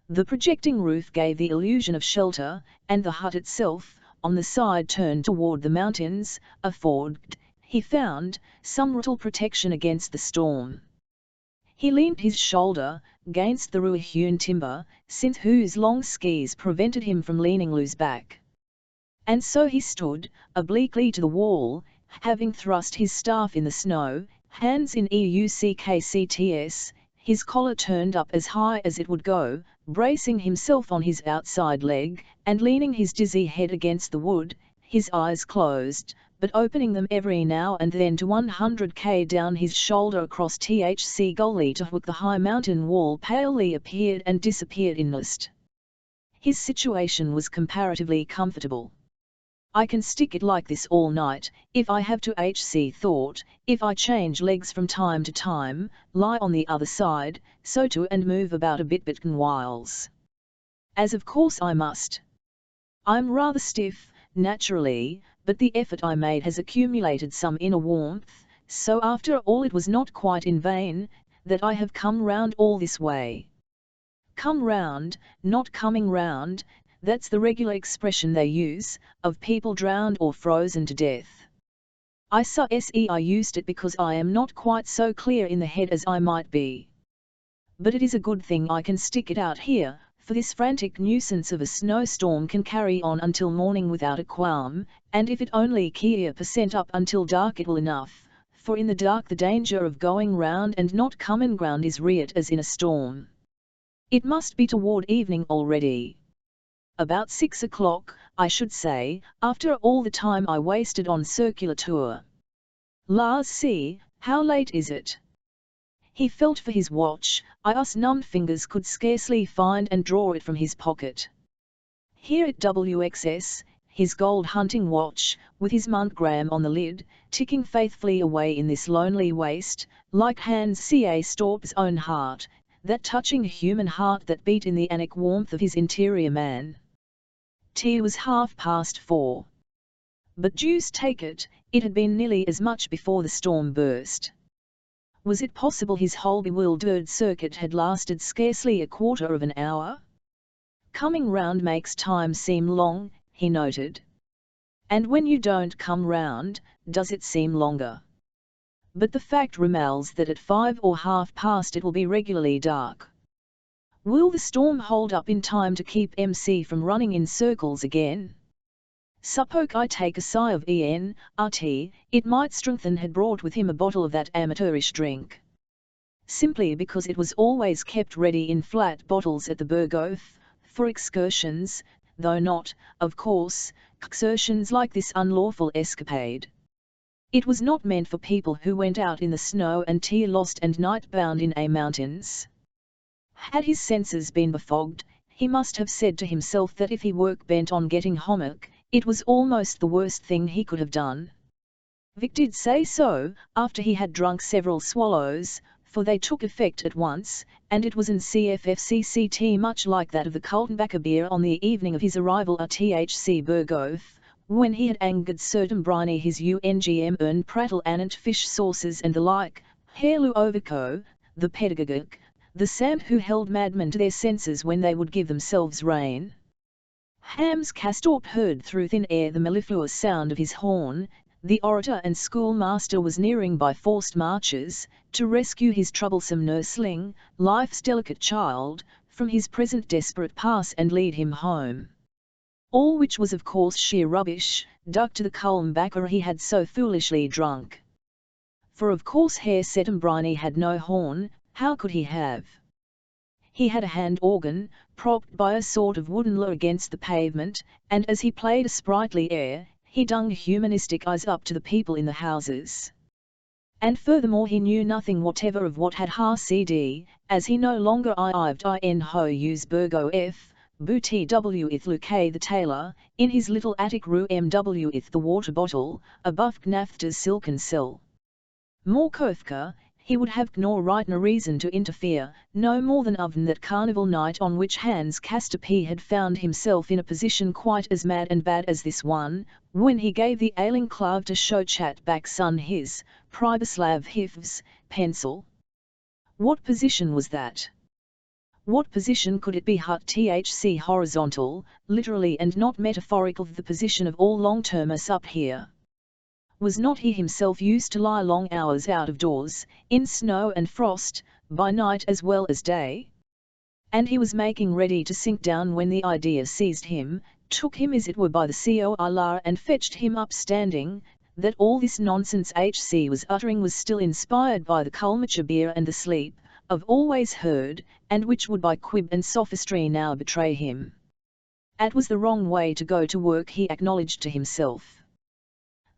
The projecting roof gave the illusion of shelter, and the hut itself, on the side turned toward the mountains, afforded, he found, some little protection against the storm. He leaned his shoulder against the ruin-hewn timber, since whose long skis prevented him from leaning loose back. And so he stood, obliquely to the wall, having thrust his staff in the snow, hands in EUCKCTS, his collar turned up as high as it would go, bracing himself on his outside leg, and leaning his dizzy head against the wood, his eyes closed, but opening them every now and then to 100 down his shoulder across THC Gully to hook the high mountain wall palely appeared and disappeared in mist. His situation was comparatively comfortable. I can stick it like this all night, if I have to thought, if I change legs from time to time, lie on the other side, so to and move about a bit whiles. As of course I must. I'm rather stiff, naturally, but the effort I made has accumulated some inner warmth, so after all it was not quite in vain, that I have come round all this way. Come round, not coming round, that's the regular expression they use, of people drowned or frozen to death. I used it because I am not quite so clear in the head as I might be. But it is a good thing I can stick it out here, for this frantic nuisance of a snowstorm can carry on until morning without a qualm, and if it only % up until dark it will enough, for in the dark the danger of going round and not coming ground is real as in a storm. It must be toward evening already. About 6 o'clock, I should say, after all the time I wasted on circular tour. Lars, see, how late is it? He felt for his watch, his numbed fingers could scarcely find and draw it from his pocket. Here at WXS, his gold hunting watch, with his monogram on the lid, ticking faithfully away in this lonely waste, like Hans Castorp's own heart, that touching human heart that beat in the anic warmth of his interior man. It was 4:30. But deuce take it, it had been nearly as much before the storm burst. Was it possible his whole bewildered circuit had lasted scarcely a quarter of an hour? Coming round makes time seem long, he noted. And when you don't come round, does it seem longer? But the fact remains that at 5 or half past it will be regularly dark. Will the storm hold up in time to keep MC from running in circles again? Suppose I take a sigh of ENRT, it might strengthen had brought with him a bottle of that amateurish drink. Simply because it was always kept ready in flat bottles at the Berghof, for excursions, though not, of course, excursions like this unlawful escapade. It was not meant for people who went out in the snow and tear lost and night-bound in a mountains. Had his senses been befogged, he must have said to himself that if he were bent on getting homeward, it was almost the worst thing he could have done. Vic did say so, after he had drunk several swallows, for they took effect at once, and it was an CFFCCT much like that of the Kaltenbacher beer on the evening of his arrival at THC Berghof, when he had angered certain briny his UNGM and prattle anent fish sauces and the like, Herr Luovico, the pedagogic, the Samp who held madmen to their senses when they would give themselves rein. Hams Castorp heard through thin air the mellifluous sound of his horn. The orator and schoolmaster was nearing by forced marches, to rescue his troublesome nursling, life's delicate child, from his present desperate pass and lead him home. All which was of course sheer rubbish, due to the Culmbacker he had so foolishly drunk. For of course Herr Settembrini had no horn, how could he have? He had a hand organ, propped by a sort of wooden lure against the pavement, and as he played a sprightly air, he dung humanistic eyes up to the people in the houses. And furthermore he knew nothing whatever of what had Cd, as he no longer ived in ho use Burgo f, booty w ith Luke the tailor, in his little attic rue mw ith the water bottle, a buff gnafta's silken cell. More Kofka, he would have nor right nor reason to interfere, no more than of that carnival night on which Hans Castorp had found himself in a position quite as mad and bad as this one, when he gave the ailing Clav to show chat back son his, Priboslav Hifv's, pencil. What position was that? What position could it be but thc horizontal, literally and not metaphorical, the position of all long-termers up here? Was not he himself used to lie long hours out of doors, in snow and frost, by night as well as day? And he was making ready to sink down when the idea seized him, took him as it were by the collar and fetched him up standing, that all this nonsense HC was uttering was still inspired by the culmature beer and the sleep, of always heard, and which would by quib and sophistry now betray him. It was the wrong way to go to work, he acknowledged to himself.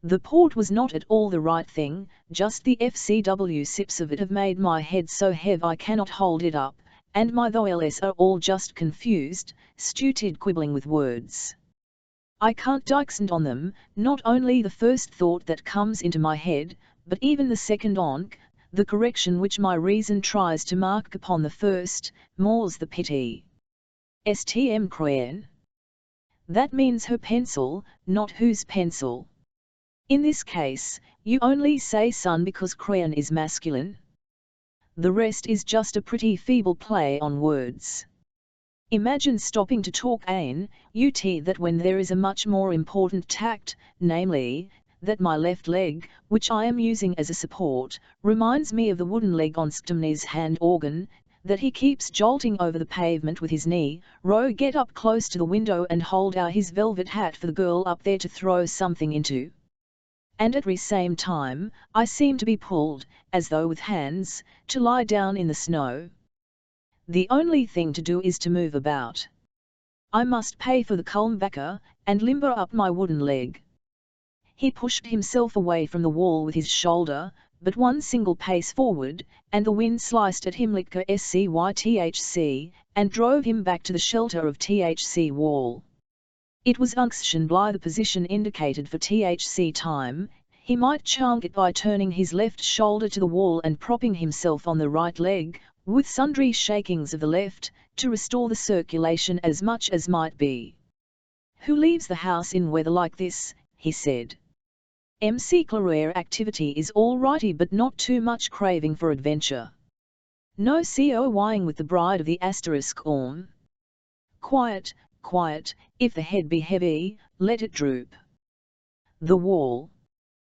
The port was not at all the right thing, just the FCW sips of it have made my head so heavy I cannot hold it up, and my thoughts are all just confused, stupid quibbling with words. I can't dixent on them, not only the first thought that comes into my head, but even the second onc, the correction which my reason tries to mark upon the first, more's the pity. STM crayon. That means her pencil, not whose pencil. In this case, you only say son because crayon is masculine. The rest is just a pretty feeble play on words. Imagine stopping to talk ut that when there is a much more important tact, namely, that my left leg, which I am using as a support, reminds me of the wooden leg on Stemny's hand organ, that he keeps jolting over the pavement with his knee, get up close to the window and hold out his velvet hat for the girl up there to throw something into. And at the same time, I seem to be pulled, as though with hands, to lie down in the snow. The only thing to do is to move about. I must pay for the Culmbacker, and limber up my wooden leg. He pushed himself away from the wall with his shoulder, but one single pace forward, and the wind sliced at him like a scythc, and drove him back to the shelter of THC wall. It was unction by the position indicated for THC time. He might chunk it by turning his left shoulder to the wall and propping himself on the right leg, with sundry shakings of the left, to restore the circulation as much as might be. Who leaves the house in weather like this, he said. MC Claire activity is all righty but not too much craving for adventure. No coying with the bride of the asterisk orm. Quiet, quiet, if the head be heavy, let it droop. The wall.